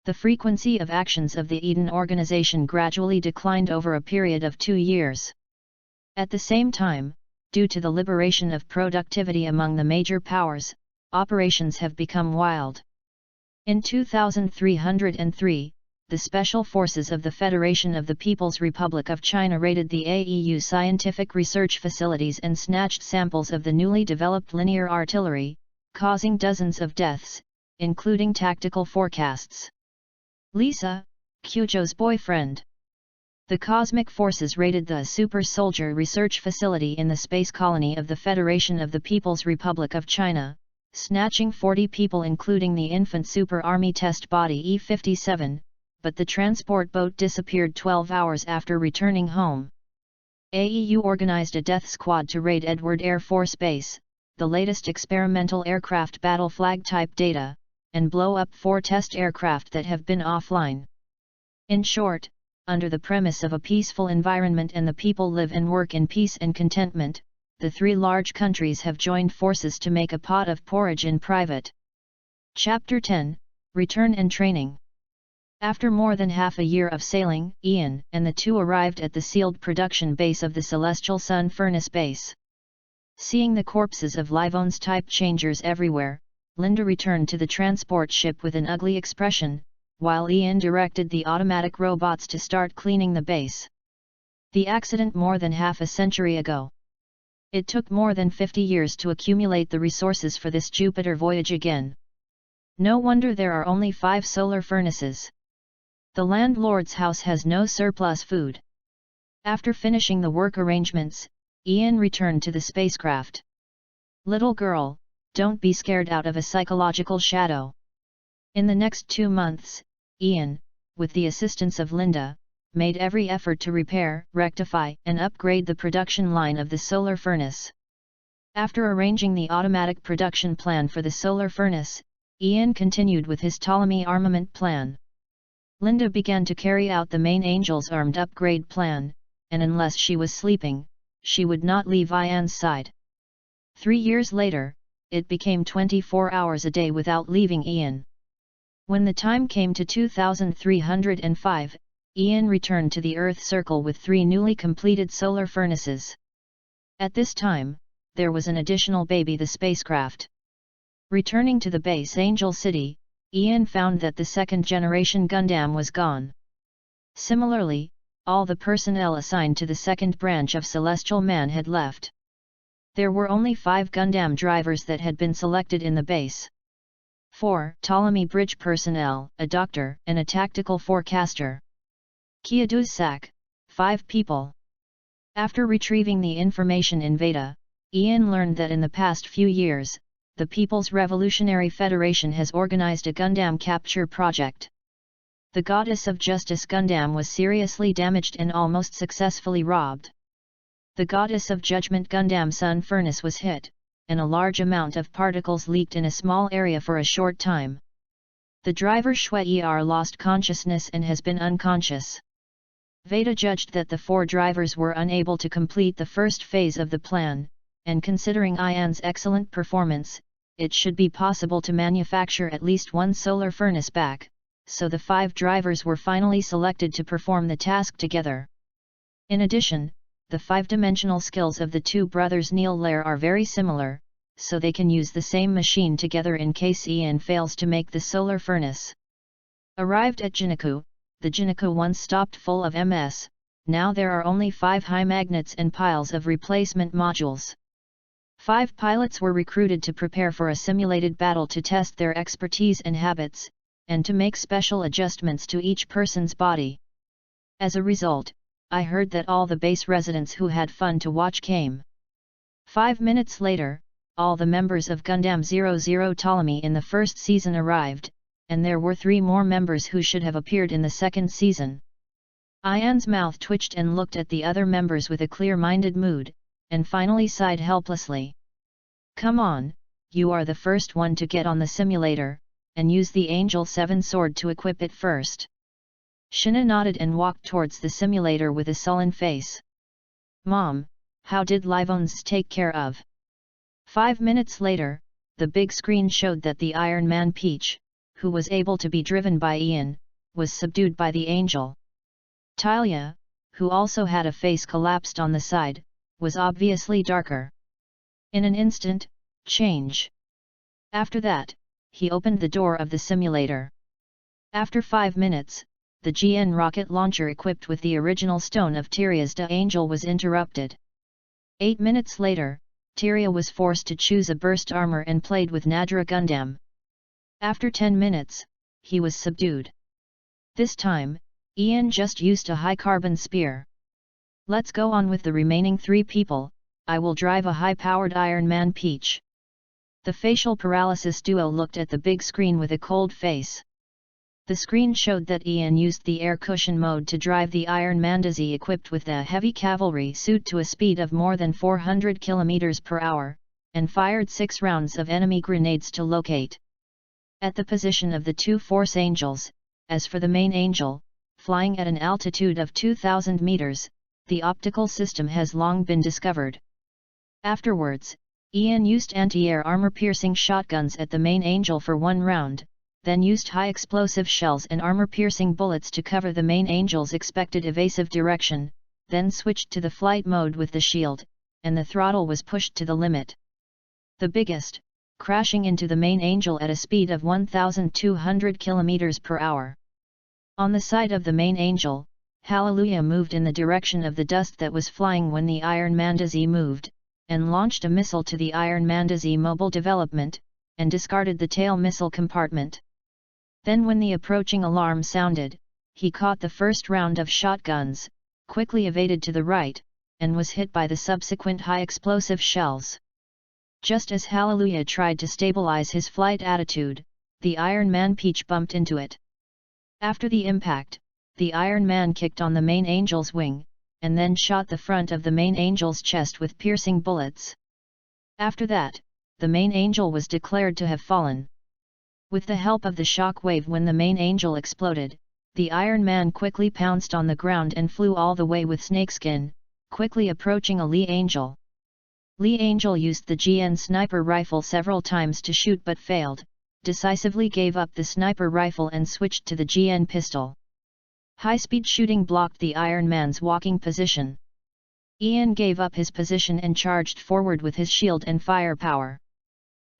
The frequency of actions of the Eden organization gradually declined over a period of 2 years. At the same time, due to the liberation of productivity among the major powers, operations have become wild. In 2303, the Special Forces of the Federation of the People's Republic of China raided the AEU scientific research facilities and snatched samples of the newly developed linear artillery, causing dozens of deaths, including tactical forecasts. Lisa, Kyujo's boyfriend. The Cosmic Forces raided the Super Soldier Research Facility in the space colony of the Federation of the People's Republic of China, snatching 40 people including the infant Super Army test body E-57, but the transport boat disappeared 12 hours after returning home. AEU organized a death squad to raid Edward Air Force Base, the latest experimental aircraft battle flag type data, and blow up 4 test aircraft that have been offline. In short, under the premise of a peaceful environment and the people live and work in peace and contentment, the 3 large countries have joined forces to make a pot of porridge in private. Chapter 10, Return and Training. After more than half a year of sailing, Ian and the 2 arrived at the sealed production base of the Celestial Sun Furnace Base. Seeing the corpses of Livone's type changers everywhere, Linda returned to the transport ship with an ugly expression, while Ian directed the automatic robots to start cleaning the base. The accident more than half a century ago. It took more than 50 years to accumulate the resources for this Jupiter voyage again. No wonder there are only 5 solar furnaces. The landlord's house has no surplus food. After finishing the work arrangements, Ian returned to the spacecraft. Little girl, don't be scared out of a psychological shadow. In the next 2 months, Ian, with the assistance of Linda, made every effort to repair, rectify, and upgrade the production line of the solar furnace. After arranging the automatic production plan for the solar furnace, Ian continued with his Ptolemy armament plan. Linda began to carry out the main Angel's armed upgrade plan, and unless she was sleeping, she would not leave Ian's side. 3 years later, it became 24 hours a day without leaving Ian. When the time came to 2305, Ian returned to the Earth circle with 3 newly completed solar furnaces. At this time, there was an additional baby, the spacecraft. Returning to the base Angel City, Ian found that the second-generation Gundam was gone. Similarly, all the personnel assigned to the second branch of Celestial Man had left. There were only 5 Gundam drivers that had been selected in the base. 4 Ptolemy Bridge personnel, a doctor and a tactical forecaster. Kyuduzsak, 5 people. After retrieving the information in Veda, Ian learned that in the past few years, the People's Revolutionary Federation has organized a Gundam capture project. The Goddess of Justice Gundam was seriously damaged and almost successfully robbed. The Goddess of Judgment Gundam Sun Furnace was hit, and a large amount of particles leaked in a small area for a short time. The driver Shui-Er lost consciousness and has been unconscious. Veda judged that the 4 drivers were unable to complete the first phase of the plan, and considering Ian's excellent performance, it should be possible to manufacture at least 1 solar furnace back, so the 5 drivers were finally selected to perform the task together. In addition, the 5-dimensional skills of the 2 brothers Neil Lair are very similar, so they can use the same machine together in case Ian fails to make the solar furnace. Arrived at Jiniku, the Jiniku once stopped full of MS, now there are only 5 high magnets and piles of replacement modules. 5 pilots were recruited to prepare for a simulated battle to test their expertise and habits, and to make special adjustments to each person's body. As a result, I heard that all the base residents who had fun to watch came. 5 minutes later, all the members of Gundam 00 Ptolemy in the first season arrived, and there were 3 more members who should have appeared in the second season. Ian's mouth twitched and looked at the other members with a clear-minded mood, and finally sighed helplessly. "Come on, you are the first one to get on the simulator, and use the Angel 7 sword to equip it first." Shina nodded and walked towards the simulator with a sullen face. "Mom, how did Livons take care of?" 5 minutes later, the big screen showed that the Iron Man Peach, who was able to be driven by Ian, was subdued by the Angel. Talia, who also had a face collapsed on the side, was obviously darker. In an instant, change. After that, he opened the door of the simulator. After 5 minutes, the GN rocket launcher equipped with the original stone of Tyria's Da Angel was interrupted. 8 minutes later, Tyria was forced to choose a burst armor and played with Nadra Gundam. After 10 minutes, he was subdued. This time, Ian just used a high-carbon spear. "Let's go on with the remaining 3 people, I will drive a high-powered Iron Man Peach." The facial paralysis duo looked at the big screen with a cold face. The screen showed that Ian used the air cushion mode to drive the Iron Mandazi equipped with the heavy cavalry suit to a speed of more than 400 km per hour, and fired 6 rounds of enemy grenades to locate. At the position of the 2 Force Angels, as for the main angel, flying at an altitude of 2,000 meters, the optical system has long been discovered. Afterwards, Ian used anti-air armor-piercing shotguns at the main angel for 1 round, then used high-explosive shells and armor-piercing bullets to cover the main angel's expected evasive direction, then switched to the flight mode with the shield, and the throttle was pushed to the limit. The biggest, crashing into the main angel at a speed of 1,200 km per hour. On the side of the main angel, Hallelujah moved in the direction of the dust that was flying when the Iron Mandazi moved, and launched a missile to the Iron Mandazi mobile development, and discarded the tail missile compartment. Then when the approaching alarm sounded, he caught the first round of shotguns, quickly evaded to the right, and was hit by the subsequent high-explosive shells. Just as Hallelujah tried to stabilize his flight attitude, the Iron Man Peach bumped into it. After the impact, the Iron Man kicked on the main angel's wing, and then shot the front of the main angel's chest with piercing bullets. After that, the main angel was declared to have fallen. With the help of the shock wave when the main angel exploded, the Iron Man quickly pounced on the ground and flew all the way with Snakeskin, quickly approaching a Lee Angel. Lee Angel used the GN sniper rifle several times to shoot but failed, decisively gave up the sniper rifle and switched to the GN pistol. High-speed shooting blocked the Iron Man's walking position. Ian gave up his position and charged forward with his shield and firepower.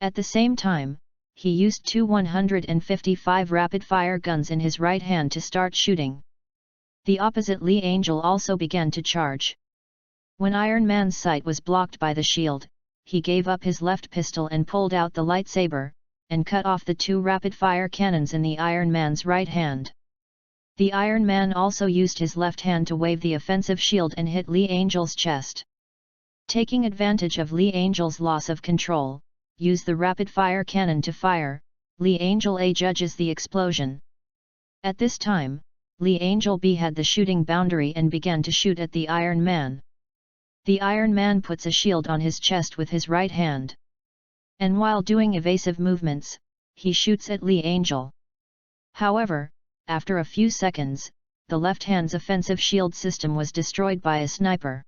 At the same time, he used two 155 rapid-fire guns in his right hand to start shooting. The opposite Lee Angel also began to charge. When Iron Man's sight was blocked by the shield, he gave up his left pistol and pulled out the lightsaber, and cut off the two rapid-fire cannons in the Iron Man's right hand. The Iron Man also used his left hand to wave the offensive shield and hit Lee Angel's chest. Taking advantage of Lee Angel's loss of control, use the rapid-fire cannon to fire. Lee Angel A judges the explosion. At this time, Lee Angel B had the shooting boundary and began to shoot at the Iron Man. The Iron Man puts a shield on his chest with his right hand. And while doing evasive movements, he shoots at Lee Angel. However, after a few seconds, the left hand's offensive shield system was destroyed by a sniper.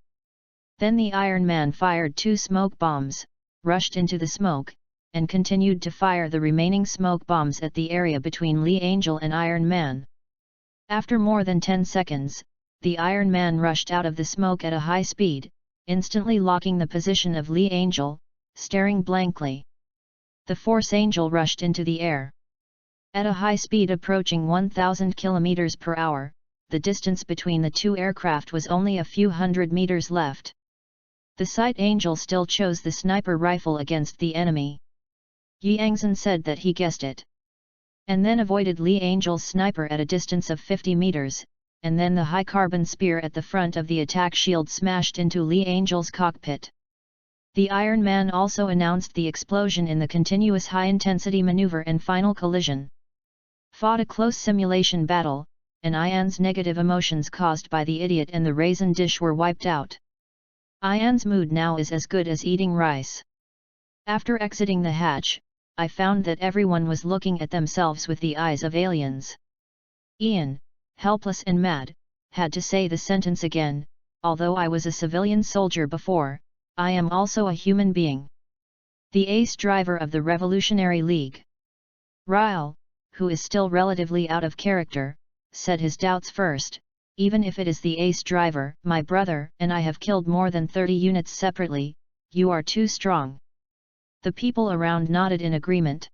Then the Iron Man fired two smoke bombs, rushed into the smoke, and continued to fire the remaining smoke bombs at the area between Lee Angel and Iron Man. After more than 10 seconds, the Iron Man rushed out of the smoke at a high speed, instantly locking the position of Lee Angel, staring blankly. The Force Angel rushed into the air. At a high speed approaching 1,000 km per hour, the distance between the two aircraft was only a few hundred meters left. The Sight Angel still chose the sniper rifle against the enemy. Yangzhen said that he guessed it. And then avoided Lee Angel's sniper at a distance of 50 meters, and then the high carbon spear at the front of the attack shield smashed into Lee Angel's cockpit. The Iron Man also announced the explosion in the continuous high-intensity maneuver and final collision. Fought a close simulation battle, and Ian's negative emotions caused by the idiot and the raisin dish were wiped out. Ian's mood now is as good as eating rice. After exiting the hatch, I found that everyone was looking at themselves with the eyes of aliens. Ian, helpless and mad, had to say the sentence again, although I was a civilian soldier before, I am also a human being. The ace driver of the Revolutionary League. Ryle, who is still relatively out of character, said his doubts first. Even if it is the ace driver, my brother and I have killed more than 30 units separately, you are too strong. The people around nodded in agreement.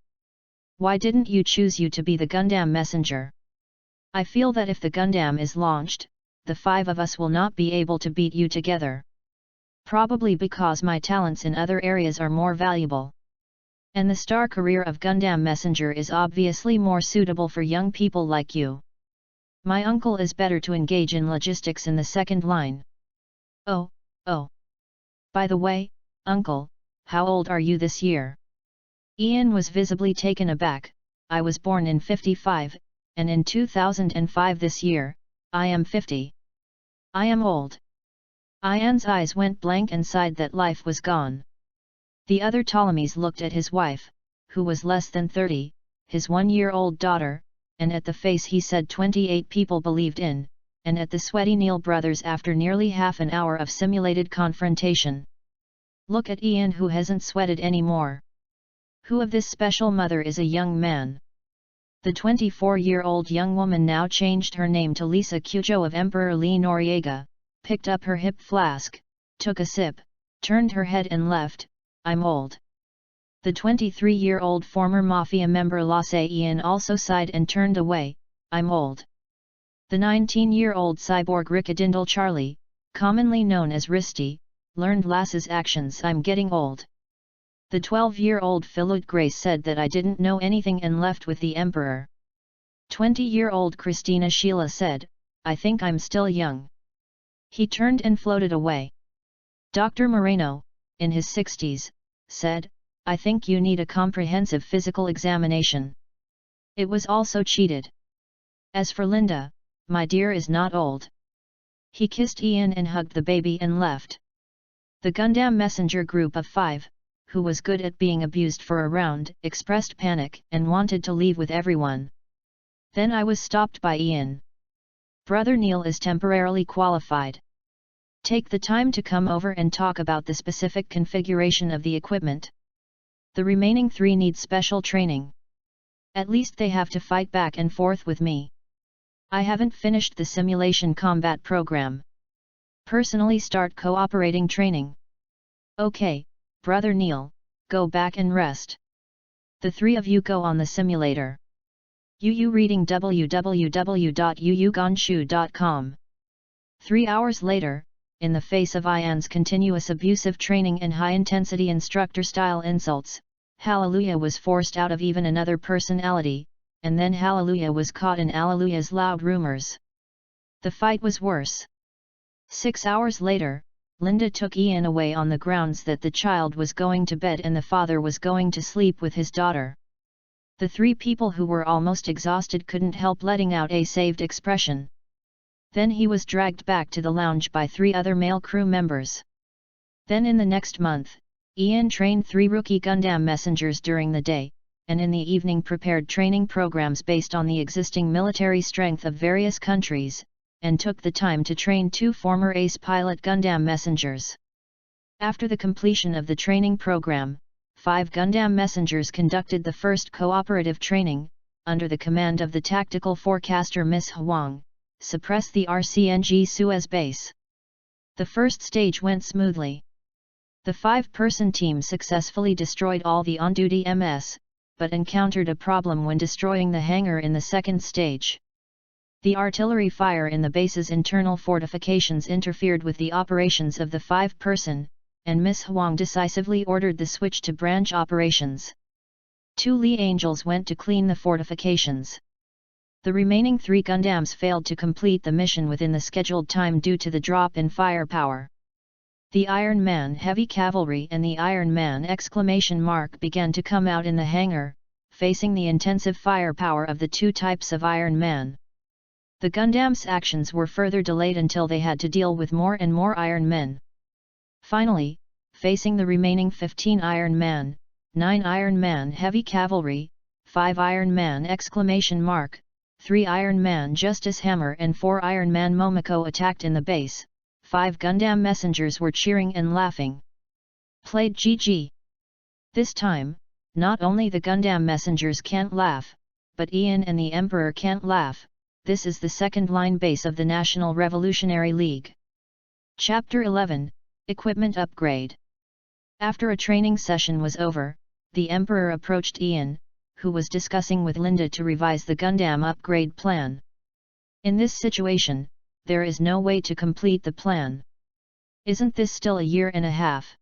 Why didn't you choose you to be the Gundam messenger? I feel that if the Gundam is launched, the 5 of us will not be able to beat you together. Probably because my talents in other areas are more valuable. And the star career of Gundam messenger is obviously more suitable for young people like you. My uncle is better to engage in logistics in the second line. Oh. By the way, uncle, how old are you this year? Ian was visibly taken aback. I was born in 55, and in 2005 this year, I am 50. I am old. Ian's eyes went blank and sighed that life was gone. The other Ptolemies looked at his wife, who was less than 30, his 1-year-old daughter, and at the face he said 28 people believed in, and at the sweaty Neal brothers after nearly half an hour of simulated confrontation. Look at Ian who hasn't sweated anymore. Who of this special mother is a young man? The 24-year-old young woman now changed her name to Lisa Cujo of Emperor Lee Noriega, picked up her hip flask, took a sip, turned her head and left. I'm old. The 23-year-old former Mafia member Lasse Ian also sighed and turned away. I'm old. The 19-year-old cyborg Rickadindle Charlie, commonly known as Risty, learned Lasse's actions. I'm getting old. The 12-year-old Philute Grace said that I didn't know anything and left with the Emperor. 20-year-old Christina Sheila said, I think I'm still young. He turned and floated away. Dr. Moreno, in his 60s, said, I think you need a comprehensive physical examination. It was also cheated. As for Linda, my dear is not old. He kissed Ian and hugged the baby and left. The Gundam messenger group of 5, who was good at being abused for a round, expressed panic and wanted to leave with everyone. Then I was stopped by Ian. Brother Neil is temporarily qualified. Take the time to come over and talk about the specific configuration of the equipment. The remaining 3 need special training. At least they have to fight back and forth with me. I haven't finished the simulation combat program. Personally start cooperating training. Okay, Brother Neil, go back and rest. The three of you go on the simulator. UU reading www.uugonshu.com. 3 hours later, in the face of Ian's continuous abusive training and high-intensity instructor-style insults, Hallelujah was forced out of even another personality, and then Hallelujah was caught in Alleluia's loud rumors. The fight was worse. 6 hours later, Linda took Ian away on the grounds that the child was going to bed and the father was going to sleep with his daughter. The three people who were almost exhausted couldn't help letting out a saved expression. Then he was dragged back to the lounge by 3 other male crew members. Then in the next month, Ian trained 3 rookie Gundam messengers during the day, and in the evening prepared training programs based on the existing military strength of various countries, and took the time to train 2 former ace pilot Gundam messengers. After the completion of the training program, 5 Gundam messengers conducted the first cooperative training, under the command of the tactical forecaster Miss Huang, suppress the RCNG Suez base. The first stage went smoothly. The 5-person team successfully destroyed all the on-duty MS, but encountered a problem when destroying the hangar in the second stage. The artillery fire in the base's internal fortifications interfered with the operations of the 5-person, and Miss Huang decisively ordered the switch to branch operations. 2 Lee Angels went to clean the fortifications. The remaining 3 Gundams failed to complete the mission within the scheduled time due to the drop in firepower. The Iron Man Heavy Cavalry and the Iron Man ! Began to come out in the hangar, facing the intensive firepower of the 2 types of Iron Man. The Gundam's actions were further delayed until they had to deal with more and more Iron Men. Finally, facing the remaining 15 Iron Man, 9 Iron Man Heavy Cavalry, 5 Iron Man ! 3 Iron Man Justice Hammer and 4 Iron Man Momoko attacked in the base. 5 Gundam messengers were cheering and laughing. Played GG. This time, not only the Gundam messengers can't laugh, but Ian and the Emperor can't laugh. This is the second line base of the National Revolutionary League. Chapter 11, Equipment Upgrade. After a training session was over, the Emperor approached Ian, who was discussing with Linda to revise the Gundam upgrade plan. In this situation, there is no way to complete the plan. Isn't this still a year and a half?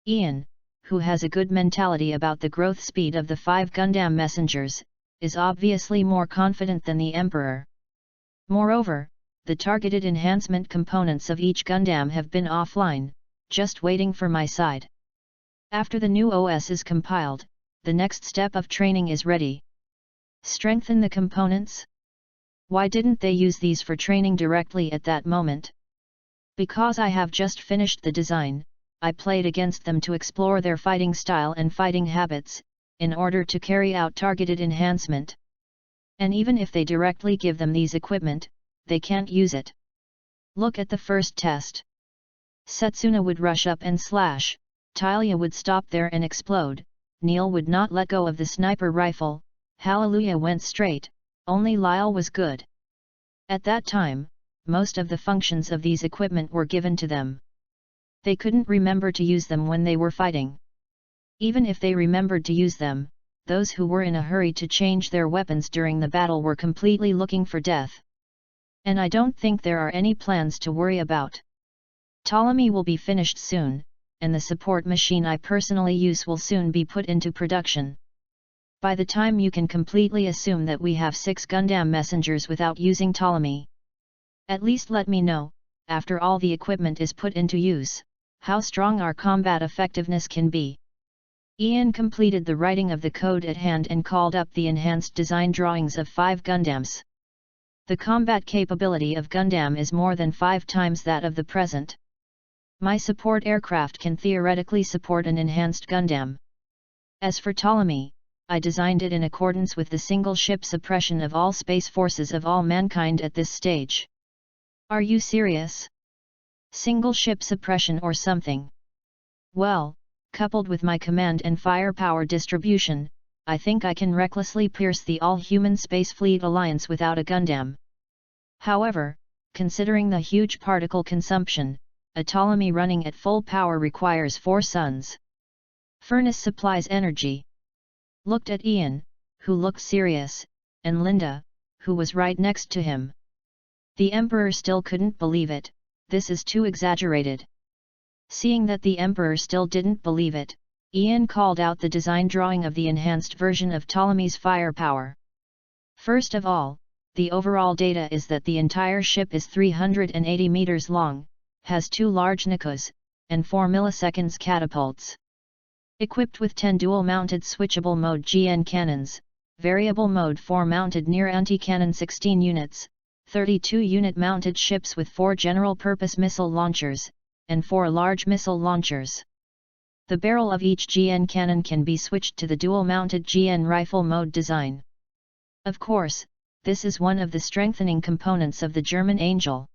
Ian, who has a good mentality about the growth speed of the 5 Gundam messengers, is obviously more confident than the Emperor. Moreover, the targeted enhancement components of each Gundam have been offline, just waiting for my side. After the new OS is compiled, the next step of training is ready. Strengthen the components? Why didn't they use these for training directly at that moment? Because I have just finished the design, I played against them to explore their fighting style and fighting habits, in order to carry out targeted enhancement. And even if they directly give them these equipment, they can't use it. Look at the first test. Setsuna would rush up and slash, Talia would stop there and explode, Neil would not let go of the sniper rifle, Hallelujah went straight, only Lyle was good. At that time, most of the functions of these equipment were given to them. They couldn't remember to use them when they were fighting. Even if they remembered to use them, those who were in a hurry to change their weapons during the battle were completely looking for death. And I don't think there are any plans to worry about. Ptolemy will be finished soon, and the support machine I personally use will soon be put into production. By the time you can completely assume that we have 6 Gundam messengers without using Ptolemy. At least let me know, after all the equipment is put into use, how strong our combat effectiveness can be. Ian completed the writing of the code at hand and called up the enhanced design drawings of 5 Gundams. The combat capability of Gundam is more than 5 times that of the present. My support aircraft can theoretically support an enhanced Gundam. As for Ptolemy, I designed it in accordance with the single ship suppression of all space forces of all mankind at this stage. Are you serious? Single ship suppression or something? Well, coupled with my command and firepower distribution, I think I can recklessly pierce the all-human space fleet alliance without a Gundam. However, considering the huge particle consumption, a Ptolemy running at full power requires 4 suns. Furnace supplies energy. Looked at Ian, who looked serious, and Linda, who was right next to him. The Emperor still couldn't believe it. This is too exaggerated. Seeing that the Emperor still didn't believe it, Ian called out the design drawing of the enhanced version of Ptolemy's firepower. First of all, the overall data is that the entire ship is 380 meters long, has 2 large Nikos, and 4 milliseconds catapults. Equipped with 10 dual-mounted switchable mode GN cannons, variable mode 4 mounted near anti-cannon 16 units, 32 unit-mounted ships with 4 general-purpose missile launchers, and 4 large missile launchers. The barrel of each GN cannon can be switched to the dual-mounted GN rifle mode design. Of course, this is one of the strengthening components of the German Angel.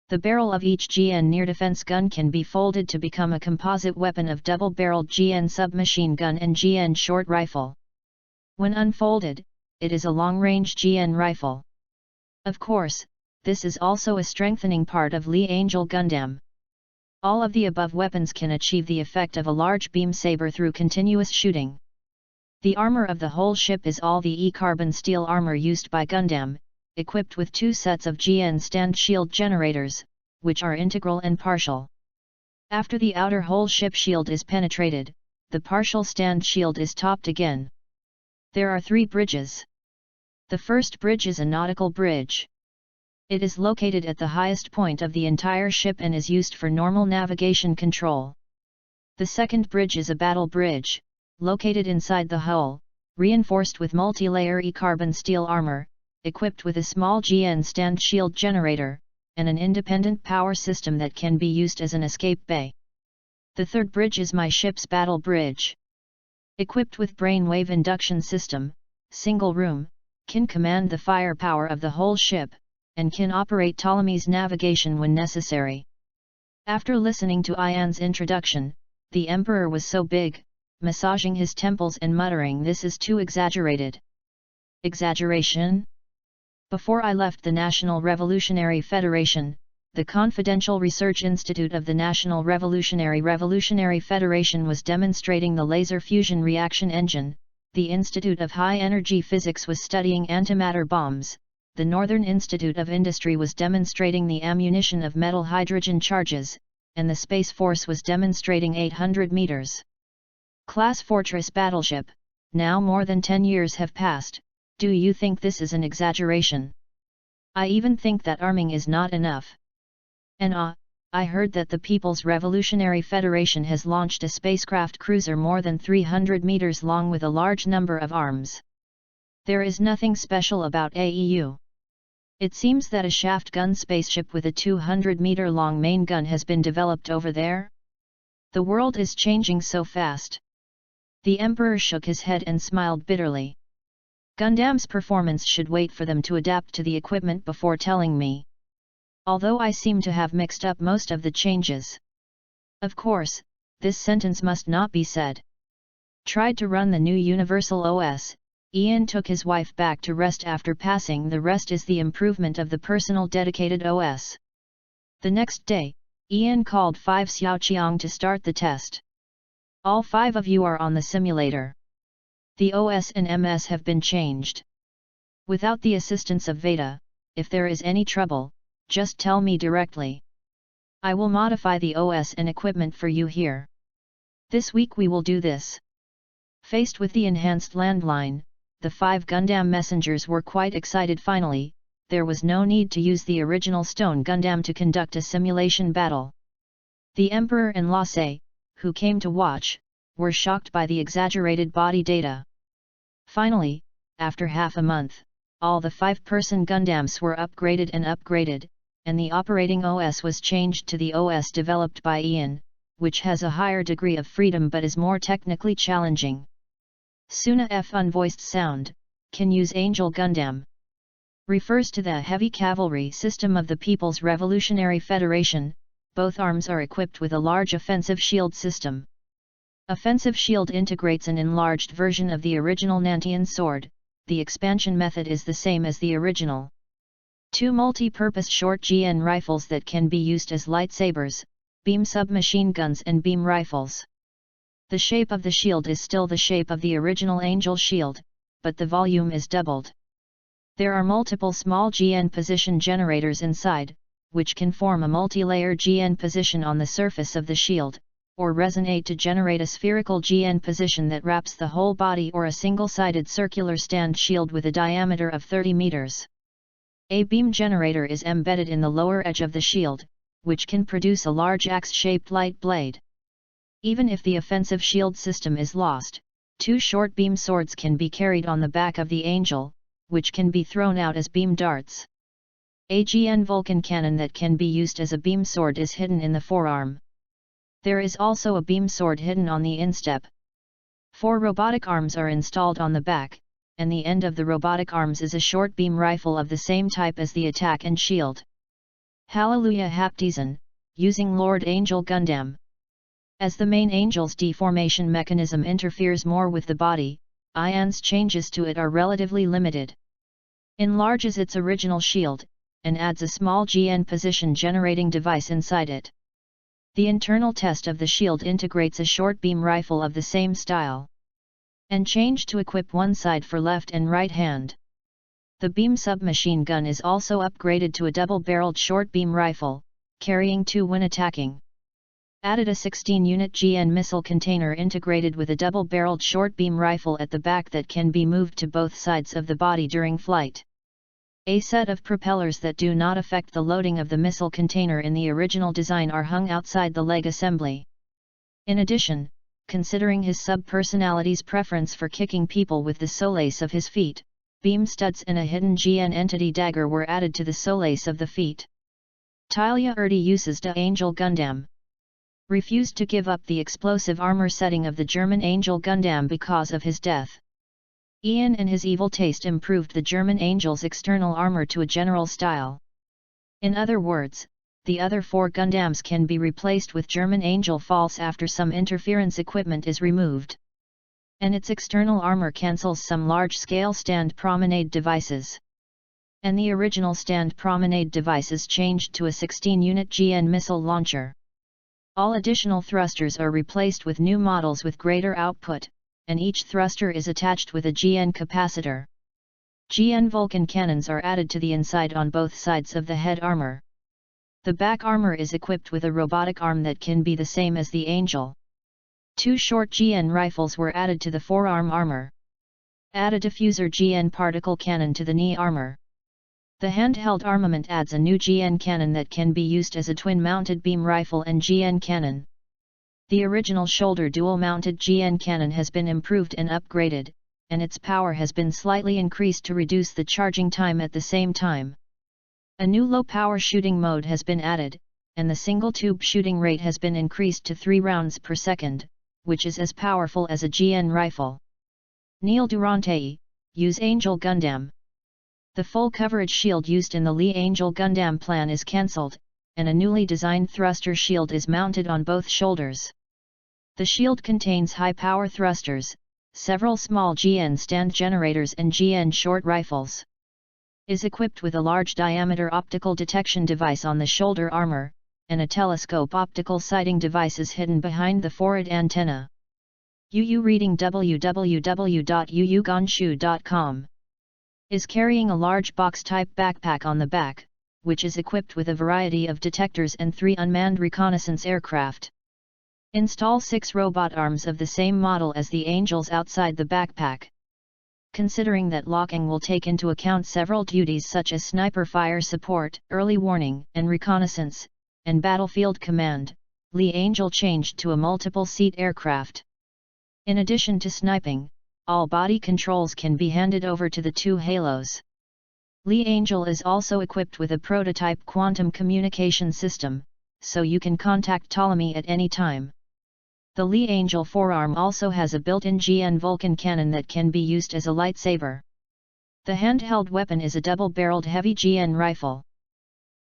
The barrel of each GN near-defense gun can be folded to become a composite weapon of double-barreled GN submachine gun and GN short rifle. When unfolded, it is a long-range GN rifle. Of course, this is also a strengthening part of Lee Angel Gundam. All of the above weapons can achieve the effect of a large beam saber through continuous shooting. The armor of the whole ship is all the E-carbon steel armor used by Gundam, equipped with 2 sets of GN stand shield generators, which are integral and partial. After the outer whole ship shield is penetrated, the partial stand shield is topped again. There are 3 bridges. The first bridge is a nautical bridge. It is located at the highest point of the entire ship and is used for normal navigation control. The second bridge is a battle bridge, located inside the hull, reinforced with multi-layer E-carbon steel armor, equipped with a small GN stand shield generator, and an independent power system that can be used as an escape bay. The third bridge is my ship's battle bridge. Equipped with brainwave induction system, single room, can command the firepower of the whole ship, and can operate Ptolemy's navigation when necessary. After listening to Ian's introduction, the Emperor was so big, massaging his temples and muttering, "This is too exaggerated." Exaggeration? Before I left the National Revolutionary Federation, the Confidential Research Institute of the National Revolutionary Federation was demonstrating the laser fusion reaction engine, the Institute of High Energy Physics was studying antimatter bombs, the Northern Institute of Industry was demonstrating the ammunition of metal hydrogen charges, and the Space Force was demonstrating 800 meters. Class Fortress battleship. Now more than 10 years have passed. Do you think this is an exaggeration? I even think that arming is not enough. And I heard that the People's Revolutionary Federation has launched a spacecraft cruiser more than 300 meters long with a large number of arms. There is nothing special about AEU. It seems that a shaft gun spaceship with a 200-meter-long main gun has been developed over there. The world is changing so fast. The Emperor shook his head and smiled bitterly. Gundam's performance should wait for them to adapt to the equipment before telling me. Although I seem to have mixed up most of the changes. Of course, this sentence must not be said. Tried to run the new Universal OS, Ian took his wife back to rest after passing. The rest is the improvement of the personal dedicated OS. The next day, Ian called 5 Xiaoqiang to start the test. All 5 of you are on the simulator. The OS and MS have been changed. Without the assistance of Veda, if there is any trouble, just tell me directly. I will modify the OS and equipment for you here. This week we will do this. Faced with the enhanced landline, the 5 Gundam messengers were quite excited. Finally, there was no need to use the original Stone Gundam to conduct a simulation battle. The Emperor and Lhasa, who came to watch, were shocked by the exaggerated body data. Finally, after half a month, all the 5-person Gundams were upgraded, and the operating OS was changed to the OS developed by Ian, which has a higher degree of freedom but is more technically challenging. Suna F unvoiced sound, can use Angel Gundam. Refers to the heavy cavalry system of the People's Revolutionary Federation. Both arms are equipped with a large offensive shield system. Offensive shield integrates an enlarged version of the original Nantian sword. The expansion method is the same as the original. 2 multi-purpose short GN rifles that can be used as lightsabers, beam submachine guns and beam rifles. The shape of the shield is still the shape of the original Angel shield, but the volume is doubled. There are multiple small GN position generators inside, which can form a multi-layer GN position on the surface of the shield, or resonate to generate a spherical GN position that wraps the whole body, or a single-sided circular stand shield with a diameter of 30 meters. A beam generator is embedded in the lower edge of the shield, which can produce a large axe-shaped light blade. Even if the offensive shield system is lost, 2 short beam swords can be carried on the back of the Angel, which can be thrown out as beam darts. A GN Vulcan cannon that can be used as a beam sword is hidden in the forearm. There is also a beam sword hidden on the instep. 4 robotic arms are installed on the back, and the end of the robotic arms is a short beam rifle of the same type as the attack and shield. Hallelujah Haptizen, using Lord Angel Gundam. As the main Angel's deformation mechanism interferes more with the body, Ian's changes to it are relatively limited. Enlarges its original shield, and adds a small GN position generating device inside it. The internal test of the shield integrates a short beam rifle of the same style. And change to equip one side for left and right hand. The beam submachine gun is also upgraded to a double-barreled short beam rifle, carrying 2 when attacking. Added a 16-unit GN missile container integrated with a double-barreled short beam rifle at the back that can be moved to both sides of the body during flight. A set of propellers that do not affect the loading of the missile container in the original design are hung outside the leg assembly. In addition, considering his sub-personality's preference for kicking people with the soles of his feet, beam studs and a hidden GN entity dagger were added to the soles of the feet. Talia Erdi uses the Angel Gundam. Refused to give up the explosive armor setting of the German Angel Gundam because of his death. Ian and his evil taste improved the German Angel's external armor to a general style. In other words, the other 4 Gundams can be replaced with German Angel false after some interference equipment is removed. And its external armor cancels some large-scale stand promenade devices. And the original stand promenade device is changed to a 16-unit GN missile launcher. All additional thrusters are replaced with new models with greater output, and each thruster is attached with a GN capacitor. GN Vulcan cannons are added to the inside on both sides of the head armor. The back armor is equipped with a robotic arm that can be the same as the Angel. 2 short GN rifles were added to the forearm armor. Add a diffuser GN particle cannon to the knee armor. The handheld armament adds a new GN cannon that can be used as a twin-mounted beam rifle and GN cannon. The original shoulder dual-mounted GN cannon has been improved and upgraded, and its power has been slightly increased to reduce the charging time at the same time. A new low-power shooting mode has been added, and the single-tube shooting rate has been increased to 3 rounds per second, which is as powerful as a GN rifle. Neil Durante, use Angel Gundam. The full coverage shield used in the Lee Angel Gundam plan is cancelled, and a newly designed thruster shield is mounted on both shoulders. The shield contains high-power thrusters, several small GN stand generators and GN short rifles. Is equipped with a large diameter optical detection device on the shoulder armor, and a telescope optical sighting device is hidden behind the forward antenna. UU reading www.uuganshu.com. Is carrying a large box-type backpack on the back, which is equipped with a variety of detectors and 3 unmanned reconnaissance aircraft. Install 6 robot arms of the same model as the Angels outside the backpack. Considering that locking will take into account several duties such as sniper fire support, early warning and reconnaissance, and battlefield command, Lee Angel changed to a multiple-seat aircraft. In addition to sniping, all body controls can be handed over to the 2 halos. Lee Angel is also equipped with a prototype quantum communication system, so you can contact Ptolemy at any time. The Lee Angel forearm also has a built-in GN Vulcan cannon that can be used as a lightsaber. The handheld weapon is a double-barreled heavy GN rifle.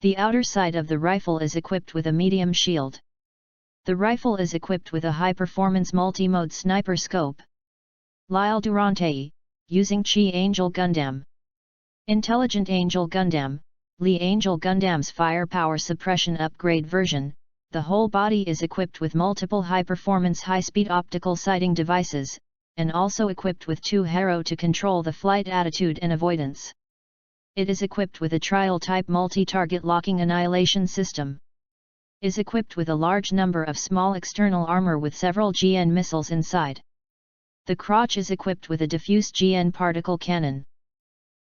The outer side of the rifle is equipped with a medium shield. The rifle is equipped with a high-performance multi-mode sniper scope. Lyle Durante, using Chi Angel Gundam. Intelligent Angel Gundam, Lee Angel Gundam's firepower suppression upgrade version. The whole body is equipped with multiple high-performance high-speed optical sighting devices, and also equipped with 2 Haro to control the flight attitude and avoidance. It is equipped with a trial-type multi-target locking annihilation system. Is equipped with a large number of small external armor with several GN missiles inside. The crotch is equipped with a diffuse GN particle cannon.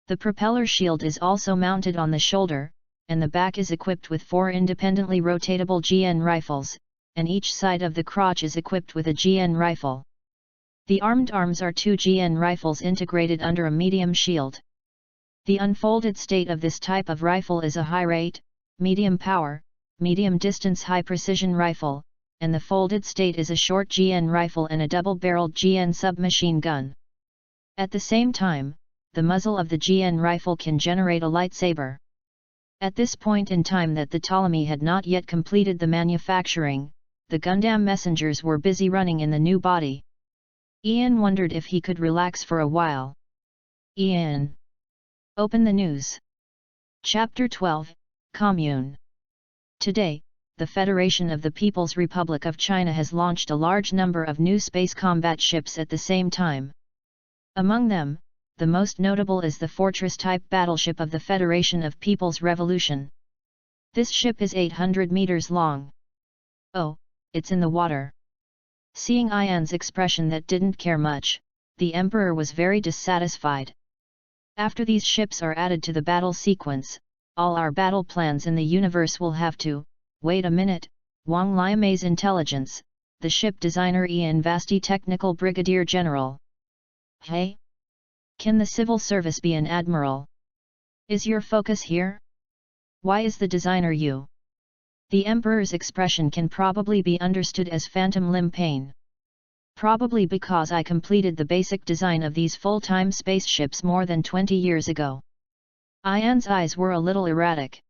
The propeller shield is also mounted on the shoulder, and the back is equipped with 4 independently rotatable GN rifles, and each side of the crotch is equipped with a GN rifle. The armed arms are 2 GN rifles integrated under a medium shield. The unfolded state of this type of rifle is a high rate, medium power, medium distance high precision rifle, and the folded state is a short GN rifle and a double-barreled GN submachine gun. At the same time, the muzzle of the GN rifle can generate a lightsaber. At this point in time that the Ptolemy had not yet completed the manufacturing, the Gundam messengers were busy running in the new body. Ian wondered if he could relax for a while. Ian. Open the news. Chapter 12, Commune. Today, the Federation of the People's Republic of China has launched a large number of new space combat ships at the same time. Among them, the most notable is the Fortress-type battleship of the Federation of People's Revolution. This ship is 800 meters long. Oh, it's in the water. Seeing Ian's expression that didn't care much, the Emperor was very dissatisfied. After these ships are added to the battle sequence, all our battle plans in the universe will have to, wait a minute, Wang Liamei's intelligence, the ship designer Ian Vasti Technical Brigadier General. Hey? Can the civil service be an admiral? Is your focus here? Why is the designer you? The Emperor's expression can probably be understood as phantom limb pain. Probably because I completed the basic design of these full-time spaceships more than 20 years ago. Ian's eyes were a little erratic.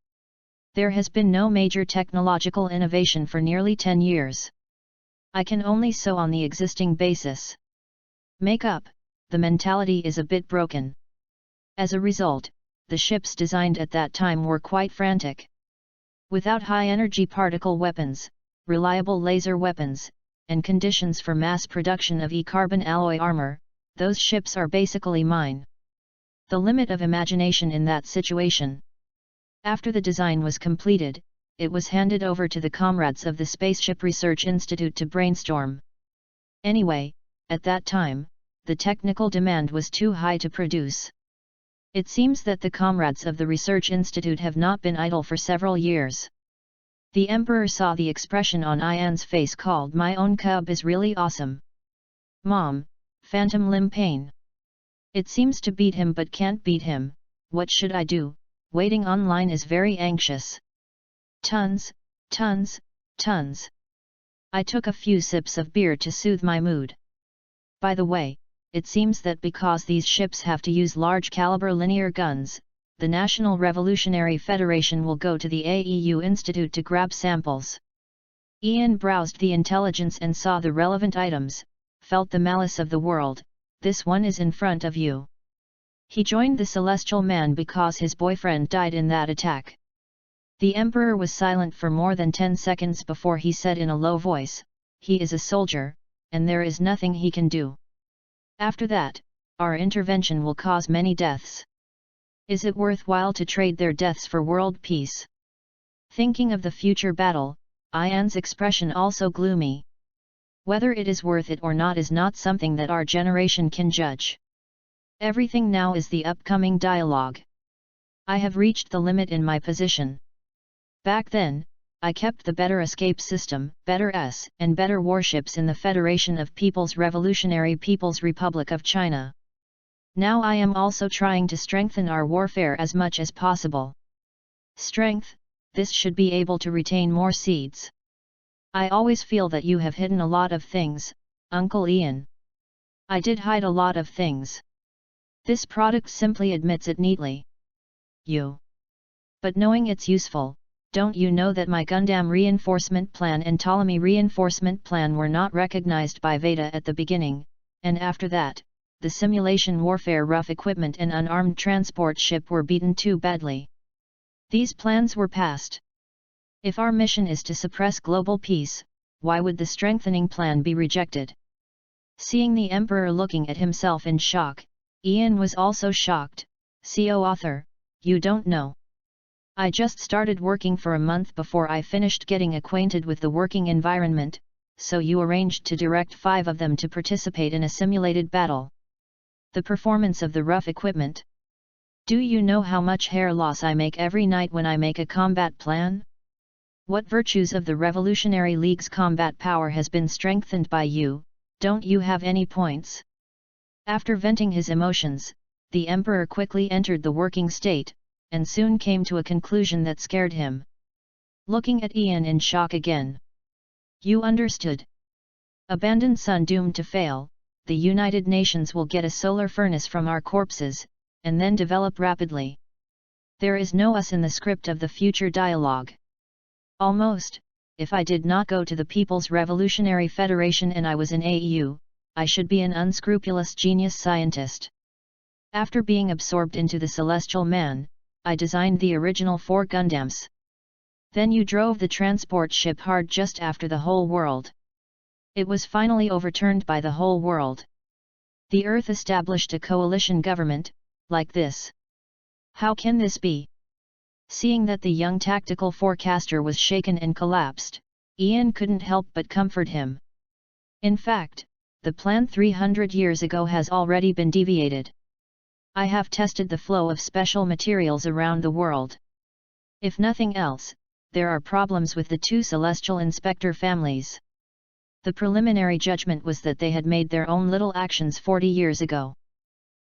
There has been no major technological innovation for nearly 10 years. I can only sew on the existing basis. Make up. The mentality is a bit broken. As a result, the ships designed at that time were quite frantic. Without high-energy particle weapons, reliable laser weapons, and conditions for mass production of E-carbon alloy armor, those ships are basically mine. The limit of imagination in that situation. After the design was completed, it was handed over to the comrades of the Spaceship Research Institute to brainstorm. Anyway, at that time, the technical demand was too high to produce. It seems that the comrades of the Research Institute have not been idle for several years. The Emperor saw the expression on Ian's face called "My own cub is really awesome. Mom, phantom limb pain. It seems to beat him but can't beat him, what should I do? Waiting online is very anxious. Tons, tons, tons." I took a few sips of beer to soothe my mood. By the way, it seems that because these ships have to use large-caliber linear guns, the National Revolutionary Federation will go to the AEU Institute to grab samples. Ian browsed the intelligence and saw the relevant items, felt the malice of the world. This one is in front of you. He joined the Celestial Man because his boyfriend died in that attack. The Emperor was silent for more than 10 seconds before he said in a low voice, "He is a soldier, and there is nothing he can do. After that, our intervention will cause many deaths. Is it worthwhile to trade their deaths for world peace?" Thinking of the future battle, Ian's expression also gloomy. Whether it is worth it or not is not something that our generation can judge. Everything now is the upcoming dialogue. I have reached the limit in my position. Back then, I kept the better escape system, better S, and better warships in the Federation of People's Revolutionary People's Republic of China. Now I am also trying to strengthen our warfare as much as possible. Strength, this should be able to retain more seeds. I always feel that you have hidden a lot of things, Uncle Ian. I did hide a lot of things. This product simply admits it neatly. You. But knowing it's useful, don't you know that my Gundam reinforcement plan and Ptolemy reinforcement plan were not recognized by Veda at the beginning, and after that, the simulation warfare rough equipment and unarmed transport ship were beaten too badly. These plans were passed. If our mission is to suppress global peace, why would the strengthening plan be rejected? Seeing the Emperor looking at himself in shock, Ian was also shocked. CO author, you don't know. I just started working for a month before I finished getting acquainted with the working environment, so you arranged to direct 5 of them to participate in a simulated battle. The performance of the rough equipment. Do you know how much hair loss I make every night when I make a combat plan? What virtues of the Revolutionary League's combat power has been strengthened by you? Don't you have any points? After venting his emotions, the Emperor quickly entered the working state, and soon came to a conclusion that scared him. Looking at Ian in shock again. You understood. Abandoned sun doomed to fail, the United Nations will get a solar furnace from our corpses, and then develop rapidly. There is no us in the script of the future dialogue. Almost, if I did not go to the People's Revolutionary Federation and I was in AEU, I should be an unscrupulous genius scientist. After being absorbed into the Celestial Man, I designed the original 4 Gundams. Then you drove the transport ship hard just after the whole world. It was finally overturned by the whole world. The Earth established a coalition government, like this. How can this be? Seeing that the young tactical forecaster was shaken and collapsed, Ian couldn't help but comfort him. In fact, the plan 300 years ago has already been deviated. I have tested the flow of special materials around the world. If nothing else, there are problems with the 2 celestial inspector families. The preliminary judgment was that they had made their own little actions 40 years ago.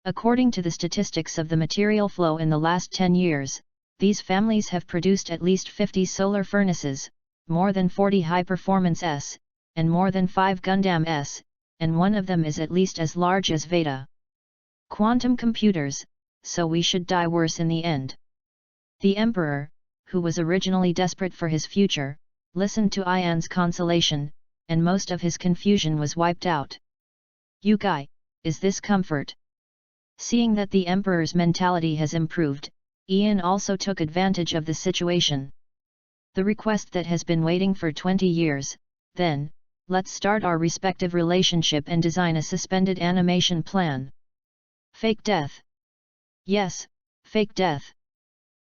According to the statistics of the material flow in the last 10 years, these families have produced at least 50 solar furnaces, more than 40 high-performance S, and more than 5 Gundam S, and one of them is at least as large as Veda. Quantum computers, so we should die worse in the end. The Emperor, who was originally desperate for his future, listened to Ian's consolation, and most of his confusion was wiped out. You guy, is this comfort? Seeing that the Emperor's mentality has improved, Ian also took advantage of the situation. The request that has been waiting for 20 years, then, let's start our respective relationship and design a suspended animation plan. Fake death. Yes, fake death.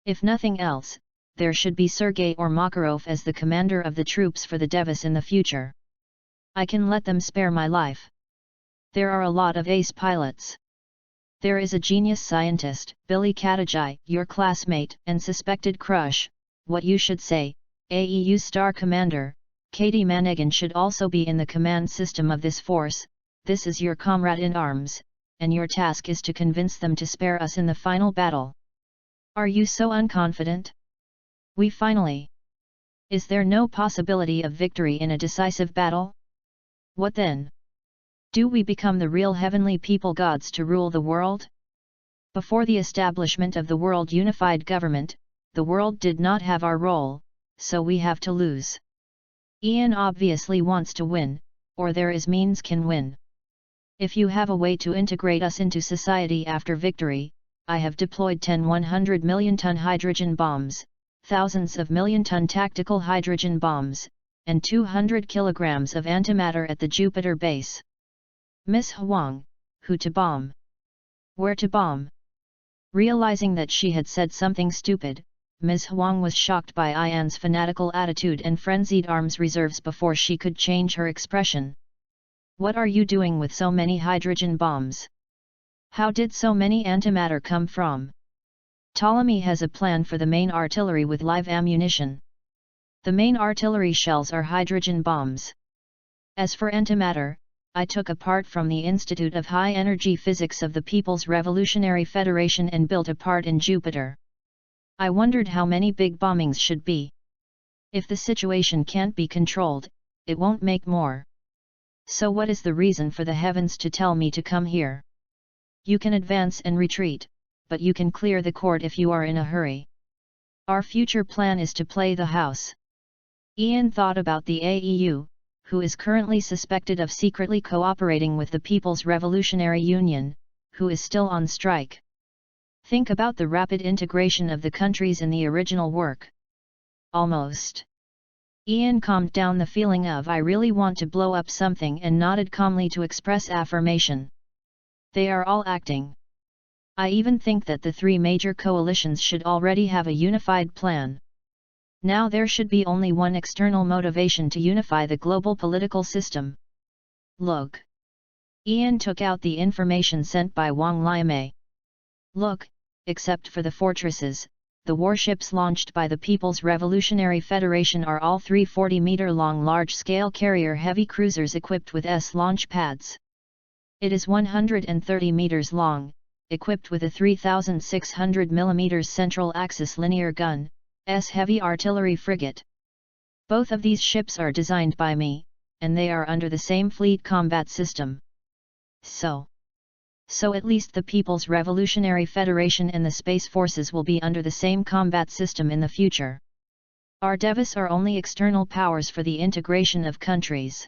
If nothing else, there should be Sergei or Makarov as the commander of the troops for the Devis in the future. I can let them spare my life. There are a lot of ace pilots. There is a genius scientist, Billy Katajai, your classmate and suspected crush. What you should say, AEU Star Commander, Katie Manegan should also be in the command system of this force. This is your comrade in arms, and your task is to convince them to spare us in the final battle. Are you so unconfident? We finally. Is there no possibility of victory in a decisive battle? What then? Do we become the real heavenly people gods to rule the world? Before the establishment of the world unified government, the world did not have our role, so we have to lose. Ian obviously wants to win, or there is means can win. If you have a way to integrate us into society after victory, I have deployed 10 100 million-ton hydrogen bombs, thousands of million-ton tactical hydrogen bombs, and 200 kilograms of antimatter at the Jupiter base. Miss Huang, who to bomb? Where to bomb? Realizing that she had said something stupid, Ms. Huang was shocked by Ian's fanatical attitude and frenzied arms reserves before she could change her expression. What are you doing with so many hydrogen bombs? How did so many antimatter come from? Ptolemy has a plan for the main artillery with live ammunition. The main artillery shells are hydrogen bombs. As for antimatter, I took a part from the Institute of High Energy Physics of the People's Revolutionary Federation and built a part in Jupiter. I wondered how many big bombings should be. If the situation can't be controlled, it won't make more. So what is the reason for the heavens to tell me to come here? You can advance and retreat, but you can clear the court if you are in a hurry. Our future plan is to play the house. Ian thought about the AEU, who is currently suspected of secretly cooperating with the People's Revolutionary Union, who is still on strike. Think about the rapid integration of the countries in the original work. Almost. Ian calmed down the feeling of I really want to blow up something and nodded calmly to express affirmation. They are all acting. I even think that the three major coalitions should already have a unified plan. Now there should be only one external motivation to unify the global political system. Look. Ian took out the information sent by Wang Liamei. Look, except for the fortresses, the warships launched by the People's Revolutionary Federation are all 340-meter-long large-scale carrier heavy cruisers equipped with S-launch pads. It is 130 meters long, equipped with a 3,600 mm central axis linear gun, S-heavy artillery frigate. Both of these ships are designed by me, and they are under the same fleet combat system. So at least the People's Revolutionary Federation and the Space Forces will be under the same combat system in the future. Our devas are only external powers for the integration of countries.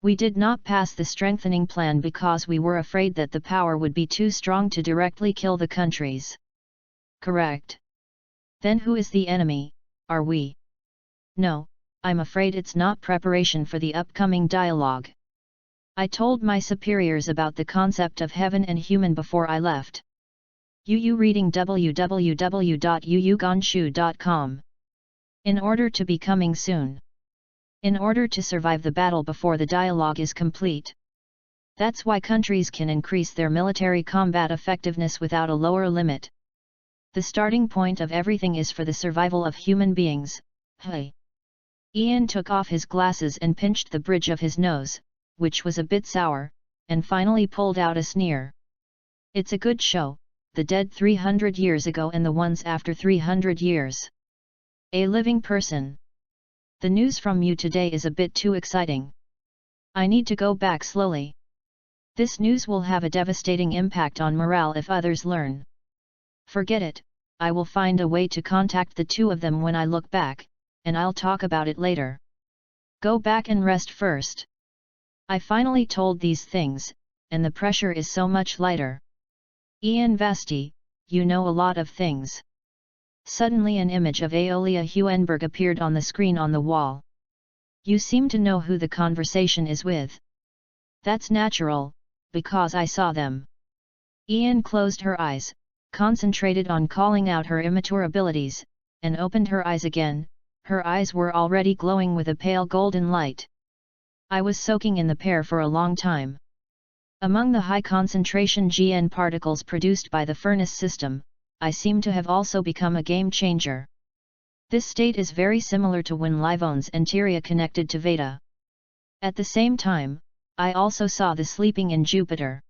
We did not pass the strengthening plan because we were afraid that the power would be too strong to directly kill the countries. Correct. Then who is the enemy, are we? No, I'm afraid it's not preparation for the upcoming dialogue. I told my superiors about the concept of heaven and human before I left. Reading www.yuyugonshu.com. In order to be coming soon. In order to survive the battle before the dialogue is complete. That's why countries can increase their military combat effectiveness without a lower limit. The starting point of everything is for the survival of human beings. Hey. Ian took off his glasses and pinched the bridge of his nose, which was a bit sour, and finally pulled out a sneer. It's a good show, the dead 300 years ago and the ones after 300 years. A living person. The news from you today is a bit too exciting. I need to go back slowly. This news will have a devastating impact on morale if others learn. Forget it, I will find a way to contact the two of them when I look back, and I'll talk about it later. Go back and rest first. I finally told these things, and the pressure is so much lighter. Ian Vasti, you know a lot of things. Suddenly an image of Aeolia Huenberg appeared on the screen on the wall. You seem to know who the conversation is with. That's natural, because I saw them. Ian closed her eyes, concentrated on calling out her immature abilities, and opened her eyes again. Her eyes were already glowing with a pale golden light. I was soaking in the pair for a long time. Among the high concentration GN particles produced by the furnace system, I seem to have also become a game changer. This state is very similar to when Livones and Tyria connected to Veda. At the same time, I also saw the sleeping in Jupiter.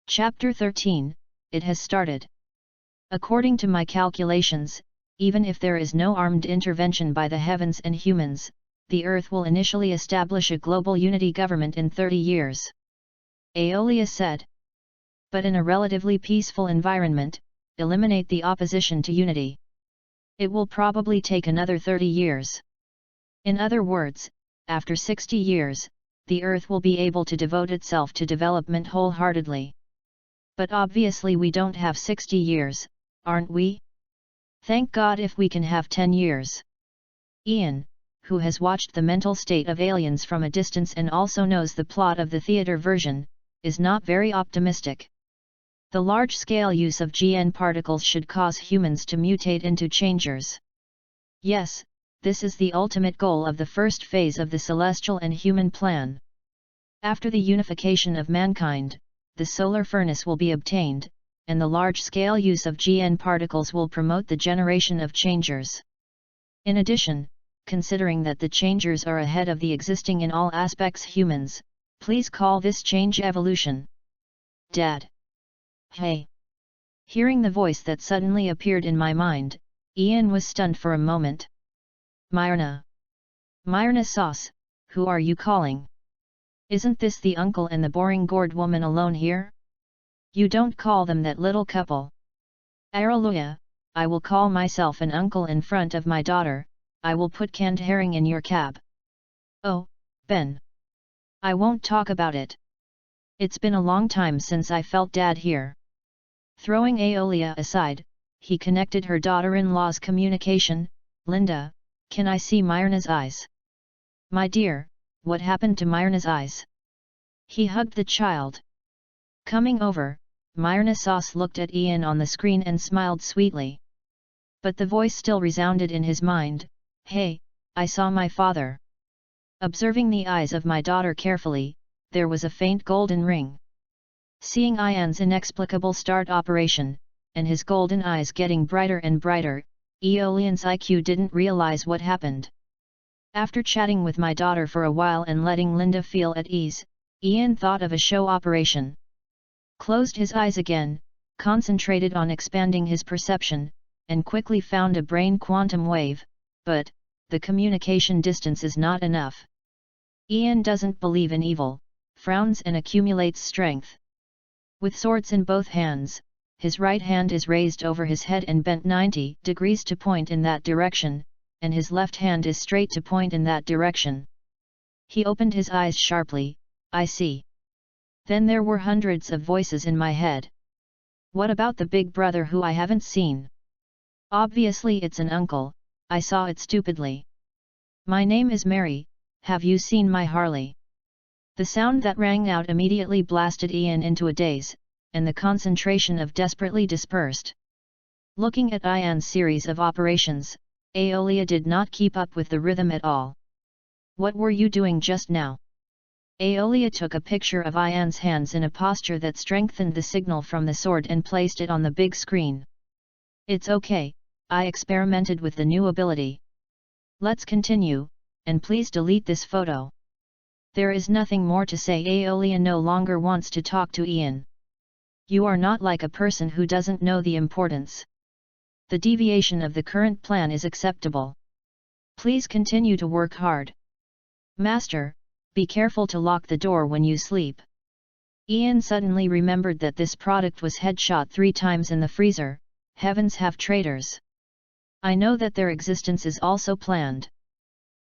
Chapter 13, it has started. According to my calculations, even if there is no armed intervention by the heavens and humans, the Earth will initially establish a global unity government in 30 years. Aeolia said. But in a relatively peaceful environment, eliminate the opposition to unity. It will probably take another 30 years. In other words, after 60 years, the Earth will be able to devote itself to development wholeheartedly. But obviously we don't have 60 years, aren't we? Thank God if we can have 10 years. Ian, who has watched the mental state of aliens from a distance and also knows the plot of the theater version, is not very optimistic. The large-scale use of GN particles should cause humans to mutate into changers. Yes, this is the ultimate goal of the first phase of the celestial and human plan. After the unification of mankind, the solar furnace will be obtained, and the large-scale use of GN particles will promote the generation of changers. In addition, considering that the changers are ahead of the existing in all aspects humans, please call this change evolution. Dad. Hey. Hearing the voice that suddenly appeared in my mind, Ian was stunned for a moment. Myrna. Myrna Sauce, who are you calling? Isn't this the uncle and the boring gourd woman alone here? You don't call them that little couple. Alleluia, I will call myself an uncle in front of my daughter. I will put canned herring in your cab. Oh, Ben. I won't talk about it. It's been a long time since I felt Dad here. Throwing Aeolia aside, he connected her daughter-in-law's communication. "Linda, can I see Myrna's eyes?" "My dear, what happened to Myrna's eyes?" He hugged the child. Coming over, Myrna Sauce looked at Ian on the screen and smiled sweetly. But the voice still resounded in his mind, "Hey, I saw my father." Observing the eyes of my daughter carefully, there was a faint golden ring. Seeing Ian's inexplicable start operation, and his golden eyes getting brighter and brighter, Aeolian's IQ didn't realize what happened. After chatting with my daughter for a while and letting Linda feel at ease, Ian thought of a show operation. Closed his eyes again, concentrated on expanding his perception, and quickly found a brain quantum wave, but the communication distance is not enough. Ian doesn't believe in evil, frowns and accumulates strength. With swords in both hands, his right hand is raised over his head and bent 90 degrees to point in that direction, and his left hand is straight to point in that direction. He opened his eyes sharply. "I see." Then there were hundreds of voices in my head. "What about the big brother who I haven't seen? Obviously it's an uncle, I saw it stupidly. My name is Mary, have you seen my Harley?" The sound that rang out immediately blasted Ian into a daze, and the concentration of desperately dispersed. Looking at Ian's series of operations, Aeolia did not keep up with the rhythm at all. "What were you doing just now?" Aeolia took a picture of Ian's hands in a posture that strengthened the signal from the sword and placed it on the big screen. "It's okay, I experimented with the new ability. Let's continue, and please delete this photo." There is nothing more to say. Aeolia no longer wants to talk to Ian. "You are not like a person who doesn't know the importance. The deviation of the current plan is acceptable. Please continue to work hard. Master, be careful to lock the door when you sleep." Ian suddenly remembered that this product was headshot 3 times in the freezer. Heavens, have traitors! I know that their existence is also planned.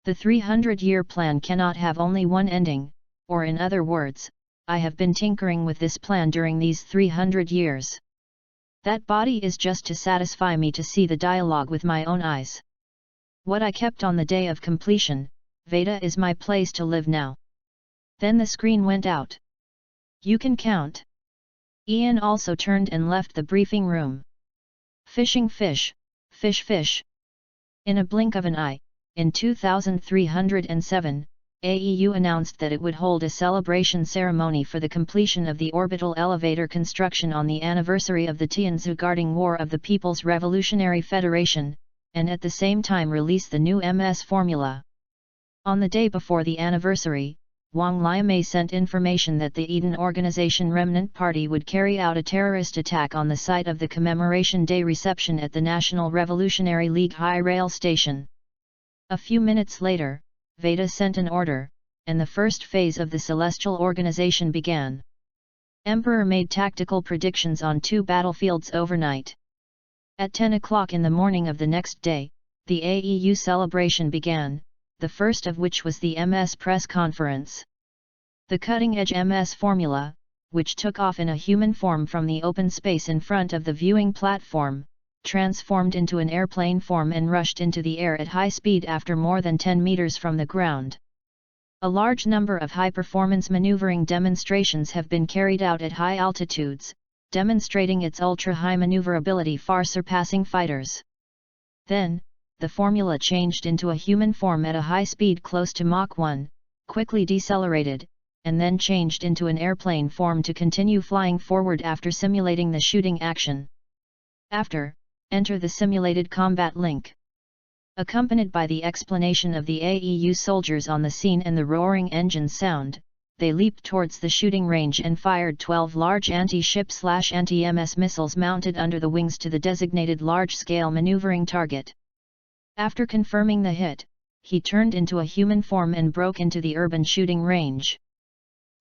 The 300-year plan cannot have only one ending, or in other words, I have been tinkering with this plan during these 300 years. That body is just to satisfy me to see the dialogue with my own eyes. What I kept on the day of completion, Veda is my place to live now. Then the screen went out. "You can count." Ian also turned and left the briefing room. Fishing fish, fish fish. In a blink of an eye, in 2307, AEU announced that it would hold a celebration ceremony for the completion of the orbital elevator construction on the anniversary of the Tianzi Guarding War of the People's Revolutionary Federation, and at the same time release the new MS formula. On the day before the anniversary, Wang Liamei sent information that the Eden Organization Remnant Party would carry out a terrorist attack on the site of the Commemoration Day reception at the National Revolutionary League High Rail Station. A few minutes later, Veda sent an order, and the first phase of the Celestial Organization began. Emperor made tactical predictions on 2 battlefields overnight. At 10 o'clock in the morning of the next day, the AEU celebration began, the first of which was the MS press conference. The cutting-edge MS formula, which took off in a human form from the open space in front of the viewing platform, transformed into an airplane form and rushed into the air at high speed after more than 10 meters from the ground. A large number of high-performance maneuvering demonstrations have been carried out at high altitudes, demonstrating its ultra-high maneuverability far surpassing fighters. Then, the formula changed into a human form at a high speed close to Mach 1, quickly decelerated, and then changed into an airplane form to continue flying forward after simulating the shooting action. After, enter the simulated combat link. Accompanied by the explanation of the AEU soldiers on the scene and the roaring engine sound, they leaped towards the shooting range and fired 12 large anti-ship/anti-MS missiles mounted under the wings to the designated large-scale maneuvering target. After confirming the hit, he turned into a human form and broke into the urban shooting range.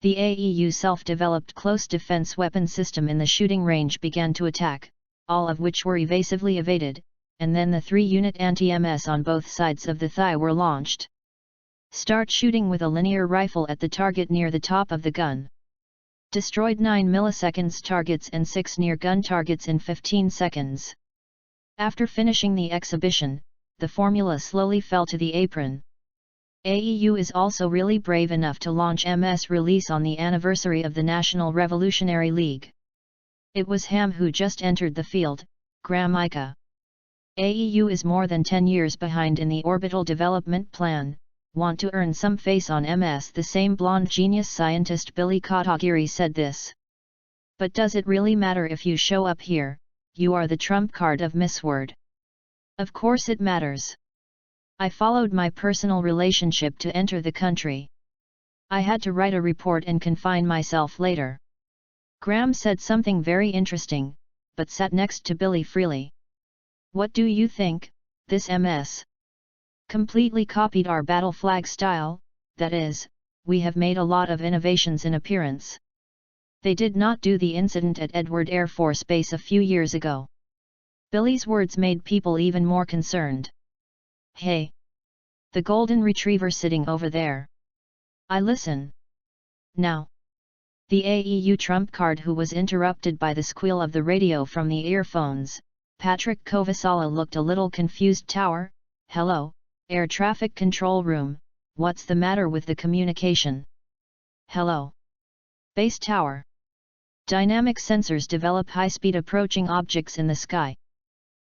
The AEU self-developed close defense weapon system in the shooting range began to attack, all of which were evasively evaded, and then the 3-unit anti-MS on both sides of the thigh were launched. Start shooting with a linear rifle at the target near the top of the gun. Destroyed 9 milliseconds targets and 6 near-gun targets in 15 seconds. After finishing the exhibition, the formula slowly fell to the apron. AEU is also really brave enough to launch MS release on the anniversary of the National Revolutionary League. It was Ham who just entered the field, Gramika. AEU is more than 10 years behind in the orbital development plan, want to earn some face on MS. The same blonde genius scientist Billy Kotagiri said this. But does it really matter if you show up here? You are the trump card of Miss Word. Of course it matters. I followed my personal relationship to enter the country. I had to write a report and confine myself later. Graham said something very interesting, but sat next to Billy freely. What do you think? This MS completely copied our battle flag style, that is, we have made a lot of innovations in appearance. They did not do the incident at Edward Air Force Base a few years ago. Billy's words made people even more concerned. Hey! The golden retriever sitting over there. I listen. Now. The AEU trump card who was interrupted by the squeal of the radio from the earphones, Patrick Kovasala looked a little confused. Tower, hello, air traffic control room, what's the matter with the communication? Hello. Base tower. Dynamic sensors develop high-speed approaching objects in the sky.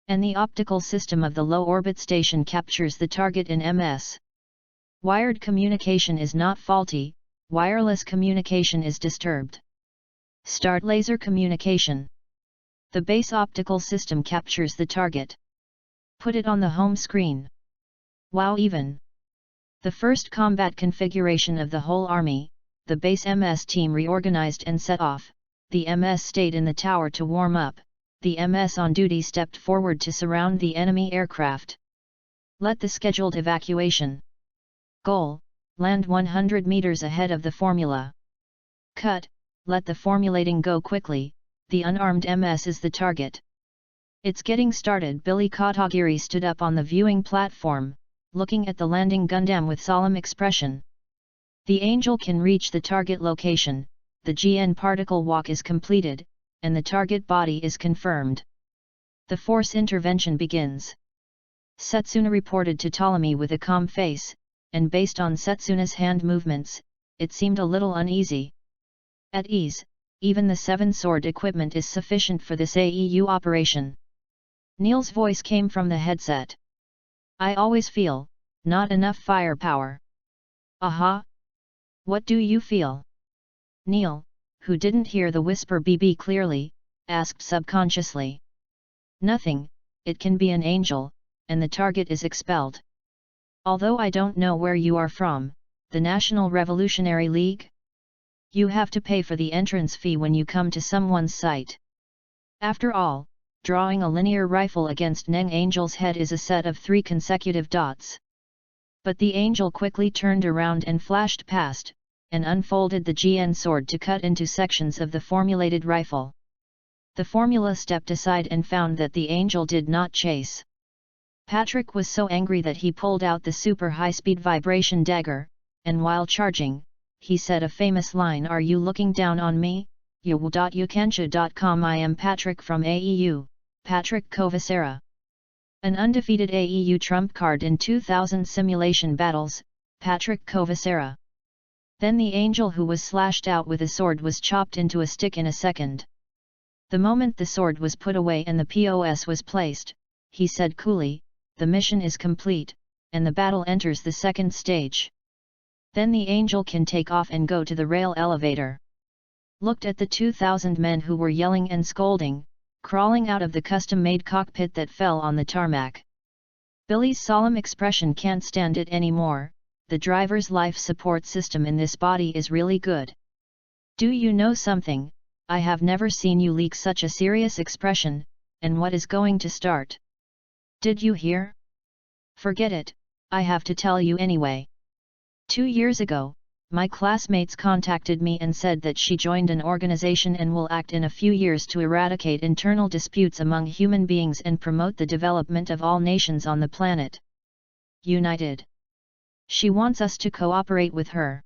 And the optical system of the low-orbit station captures the target in MS. Wired communication is not faulty, wireless communication is disturbed. Start laser communication. The base optical system captures the target. Put it on the home screen. Wow, even. The first combat configuration of the whole army, the base MS team reorganized and set off, the MS stayed in the tower to warm up. The MS on duty stepped forward to surround the enemy aircraft. Let the scheduled evacuation. Goal, land 100 meters ahead of the formula. Cut, let the formulating go quickly, the unarmed MS is the target. It's getting started. Billy Kotagiri stood up on the viewing platform, looking at the landing Gundam with solemn expression. The Angel can reach the target location, the GN particle walk is completed, and the target body is confirmed. The force intervention begins. Setsuna reported to Ptolemy with a calm face, and based on Setsuna's hand movements, it seemed a little uneasy. At ease, even the 7-sword equipment is sufficient for this AEU operation. Neil's voice came from the headset. I always feel, not enough firepower. Aha! What do you feel? Neil, who didn't hear the whisper BB clearly, asked subconsciously. Nothing, it can be an angel, and the target is expelled. Although I don't know where you are from, the National Revolutionary League? You have to pay for the entrance fee when you come to someone's site. After all, drawing a linear rifle against Neng Angel's head is a set of 3 consecutive dots. But the angel quickly turned around and flashed past, and unfolded the GN sword to cut into sections of the formulated rifle. The formula stepped aside and found that the angel did not chase. Patrick was so angry that he pulled out the super high-speed vibration dagger, and while charging, he said a famous line, "Are you looking down on me? Yowo.ukansha.com I am Patrick from AEU, Patrick Kovasara. An undefeated AEU trump card in 2000 simulation battles, Patrick Kovasara." Then the angel who was slashed out with a sword was chopped into a stick in a second. The moment the sword was put away and the POS was placed, he said coolly, "The mission is complete, and the battle enters the second stage. Then the angel can take off and go to the rail elevator." Looked at the 2,000 men who were yelling and scolding, crawling out of the custom-made cockpit that fell on the tarmac. Billy's solemn expression can't stand it anymore. The driver's life support system in this body is really good. Do you know something? I have never seen you leak such a serious expression, and what is going to start? Did you hear? Forget it, I have to tell you anyway. 2 years ago, my classmates contacted me and said that she joined an organization and will act in a few years to eradicate internal disputes among human beings and promote the development of all nations on the planet. United. She wants us to cooperate with her.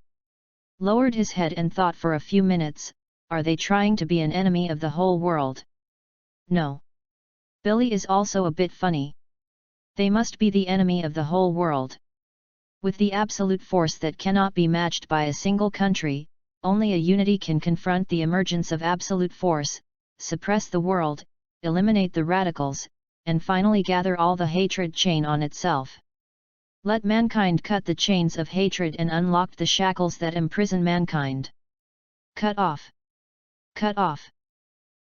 Lowered his head and thought for a few minutes, are they trying to be an enemy of the whole world? No. Billy is also a bit funny. They must be the enemy of the whole world. With the absolute force that cannot be matched by a single country, only a unity can confront the emergence of absolute force, suppress the world, eliminate the radicals, and finally gather all the hatred chain on itself. Let mankind cut the chains of hatred and unlock the shackles that imprison mankind. Cut off. Cut off.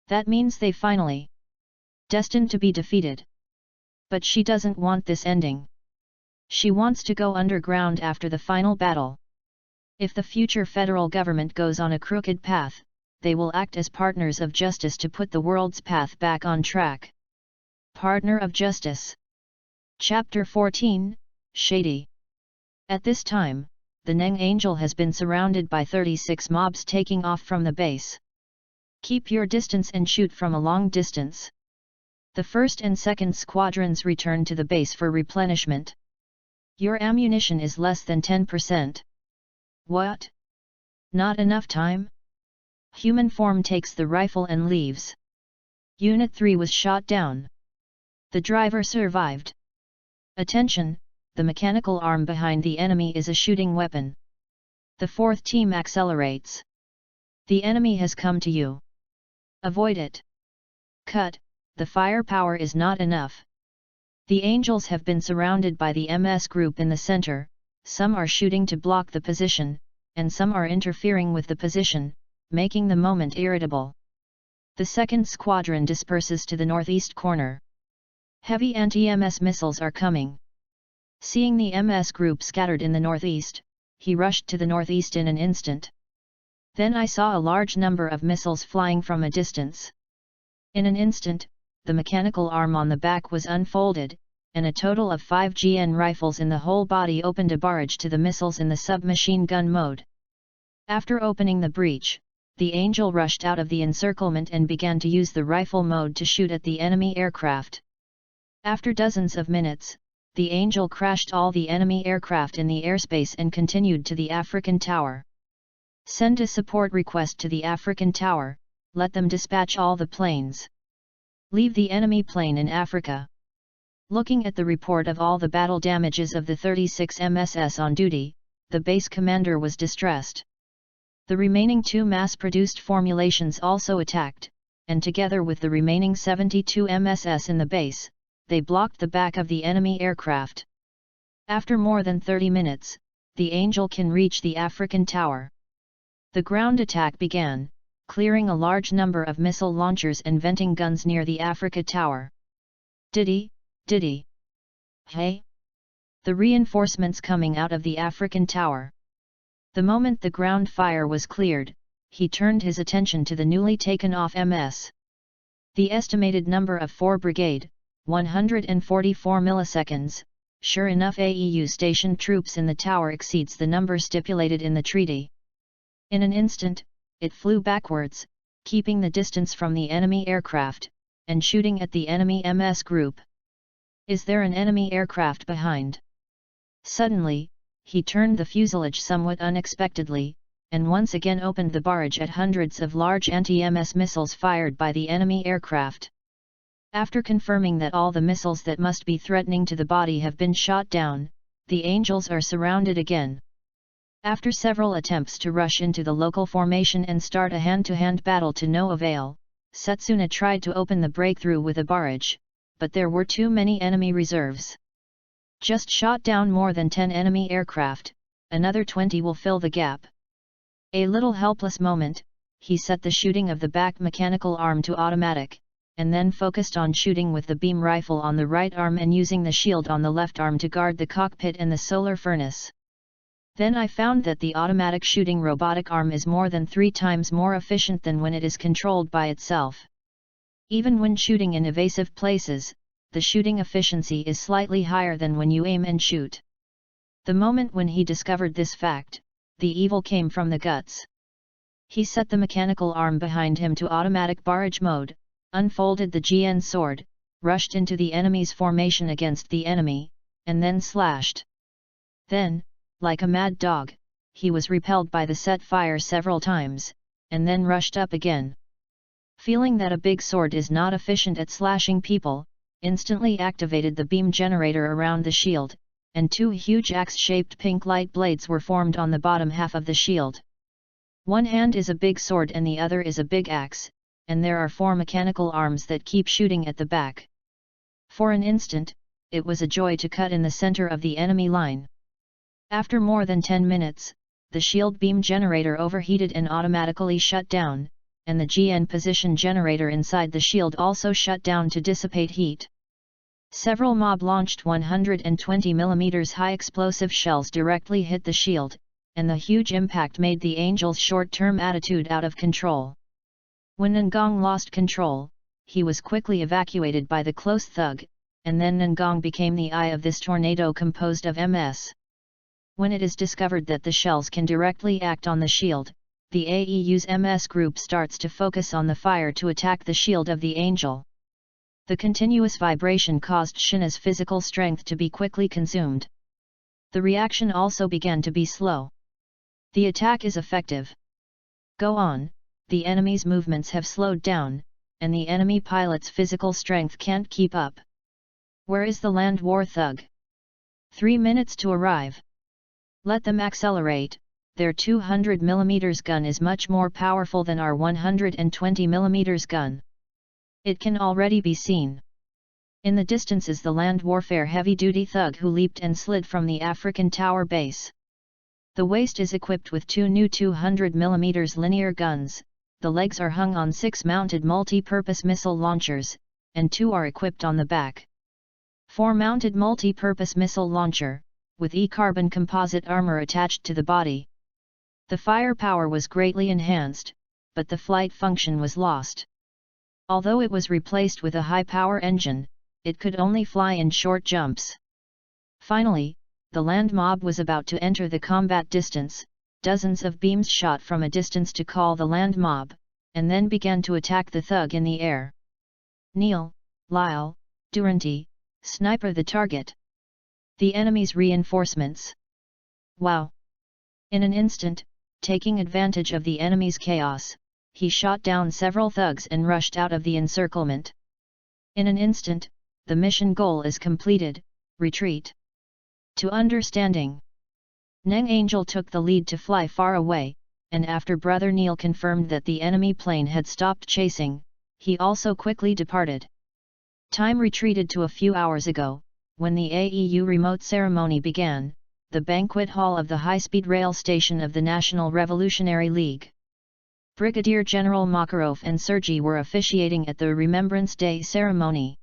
That means they finally destined to be defeated. But she doesn't want this ending. She wants to go underground after the final battle. If the future federal government goes on a crooked path, they will act as partners of justice to put the world's path back on track. Partner of Justice. Chapter 14, Shady. At this time, the Neng Angel has been surrounded by 36 mobs taking off from the base. Keep your distance and shoot from a long distance. The first and second squadrons return to the base for replenishment. Your ammunition is less than 10%. What? Not enough time? Human form takes the rifle and leaves. Unit 3 was shot down. The driver survived. Attention, the mechanical arm behind the enemy is a shooting weapon. The fourth team accelerates. The enemy has come to you. Avoid it. Cut, the firepower is not enough. The Angels have been surrounded by the MS group in the center, some are shooting to block the position, and some are interfering with the position, making the moment irritable. The second squadron disperses to the northeast corner. Heavy anti-MS missiles are coming. Seeing the MS group scattered in the northeast, he rushed to the northeast in an instant. Then I saw a large number of missiles flying from a distance. In an instant, the mechanical arm on the back was unfolded, and a total of 5 GN rifles in the whole body opened a barrage to the missiles in the submachine gun mode. After opening the breach, the Angel rushed out of the encirclement and began to use the rifle mode to shoot at the enemy aircraft. After dozens of minutes, the Angel crashed all the enemy aircraft in the airspace and continued to the African Tower. Send a support request to the African Tower, let them dispatch all the planes. Leave the enemy plane in Africa. Looking at the report of all the battle damages of the 36 MSS on duty, the base commander was distressed. The remaining 2 mass-produced formulations also attacked, and together with the remaining 72 MSS in the base, they blocked the back of the enemy aircraft. After more than 30 minutes, the Angel can reach the African Tower. The ground attack began, clearing a large number of missile launchers and venting guns near the Africa Tower. Diddy. Hey! The reinforcements coming out of the African Tower. The moment the ground fire was cleared, he turned his attention to the newly taken off MS. The estimated number of 4 brigade, 144 milliseconds, sure enough AEU stationed troops in the tower exceeds the number stipulated in the treaty. In an instant, it flew backwards, keeping the distance from the enemy aircraft, and shooting at the enemy MS group. Is there an enemy aircraft behind? Suddenly, he turned the fuselage somewhat unexpectedly, and once again opened the barrage at hundreds of large anti-MS missiles fired by the enemy aircraft. After confirming that all the missiles that must be threatening to the body have been shot down, the Angels are surrounded again. After several attempts to rush into the local formation and start a hand-to-hand battle to no avail, Setsuna tried to open the breakthrough with a barrage, but there were too many enemy reserves. Just shot down more than 10 enemy aircraft, another 20 will fill the gap. A little helpless moment, he set the shooting of the back mechanical arm to automatic, and then focused on shooting with the beam rifle on the right arm and using the shield on the left arm to guard the cockpit and the solar furnace. Then I found that the automatic shooting robotic arm is more than 3 times more efficient than when it is controlled by itself. Even when shooting in evasive places, the shooting efficiency is slightly higher than when you aim and shoot. The moment when he discovered this fact, the evil came from the guts. He set the mechanical arm behind him to automatic barrage mode, unfolded the GN sword, rushed into the enemy's formation against the enemy, and then slashed. Then, like a mad dog, he was repelled by the set fire several times, and then rushed up again. Feeling that a big sword is not efficient at slashing people, instantly activated the beam generator around the shield, and two huge axe-shaped pink light blades were formed on the bottom half of the shield. One hand is a big sword and the other is a big axe, and there are four mechanical arms that keep shooting at the back. For an instant, it was a joy to cut in the center of the enemy line. After more than 10 minutes, the shield beam generator overheated and automatically shut down, and the GN position generator inside the shield also shut down to dissipate heat. Several mob-launched 120mm high explosive shells directly hit the shield, and the huge impact made the Angel's short-term attitude out of control. When Ngong lost control, he was quickly evacuated by the close thug, and then Ngong became the eye of this tornado composed of MS. When it is discovered that the shells can directly act on the shield, the AEU's MS group starts to focus on the fire to attack the shield of the Angel. The continuous vibration caused Shina's physical strength to be quickly consumed. The reaction also began to be slow. The attack is effective. Go on, the enemy's movements have slowed down, and the enemy pilot's physical strength can't keep up. Where is the land war thug? 3 minutes to arrive. Let them accelerate. Their 200mm gun is much more powerful than our 120mm gun. It can already be seen. In the distance is the land warfare heavy-duty thug who leaped and slid from the African tower base. The waist is equipped with two new 200mm linear guns, the legs are hung on 6 mounted multi-purpose missile launchers, and 2 are equipped on the back. 4 mounted multi-purpose missile launcher, with E-carbon composite armor attached to the body. The firepower was greatly enhanced, but the flight function was lost. Although it was replaced with a high-power engine, it could only fly in short jumps. Finally, the land mob was about to enter the combat distance, dozens of beams shot from a distance to call the land mob, and then began to attack the thug in the air. Neil, Lyle, Duranty, sniper the target. The enemy's reinforcements. Wow! In an instant, taking advantage of the enemy's chaos, he shot down several thugs and rushed out of the encirclement. In an instant, the mission goal is completed, retreat. To understanding. Neng Angel took the lead to fly far away, and after Brother Neil confirmed that the enemy plane had stopped chasing, he also quickly departed. Time retreated to a few hours ago, when the AEU remote ceremony began, the banquet hall of the high-speed rail station of the National Revolutionary League. Brigadier General Makarov and Sergei were officiating at the Remembrance Day ceremony.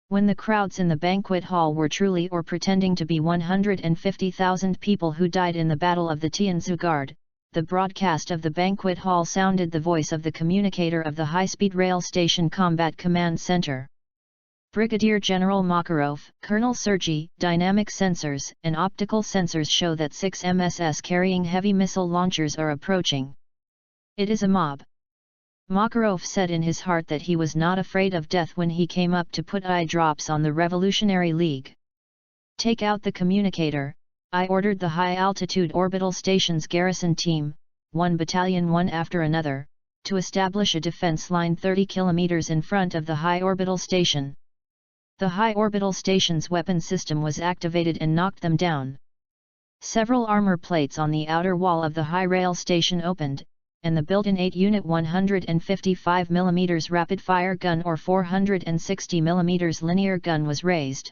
When the crowds in the banquet hall were truly or pretending to be 150,000 people who died in the Battle of the Tianzi Guard, the broadcast of the banquet hall sounded the voice of the communicator of the high-speed rail station Combat Command Center. Brigadier General Makarov, Colonel Sergei, dynamic sensors and optical sensors show that 6 MSS carrying heavy missile launchers are approaching. It is a mob. Makarov said in his heart that he was not afraid of death when he came up to put eye drops on the Revolutionary League. Take out the communicator, I ordered the high-altitude orbital station's garrison team, one battalion one after another, to establish a defense line 30 kilometers in front of the high orbital station. The high orbital station's weapon system was activated and knocked them down. Several armor plates on the outer wall of the high rail station opened, and the built-in 8-unit 155mm rapid-fire gun or 460mm linear gun was raised.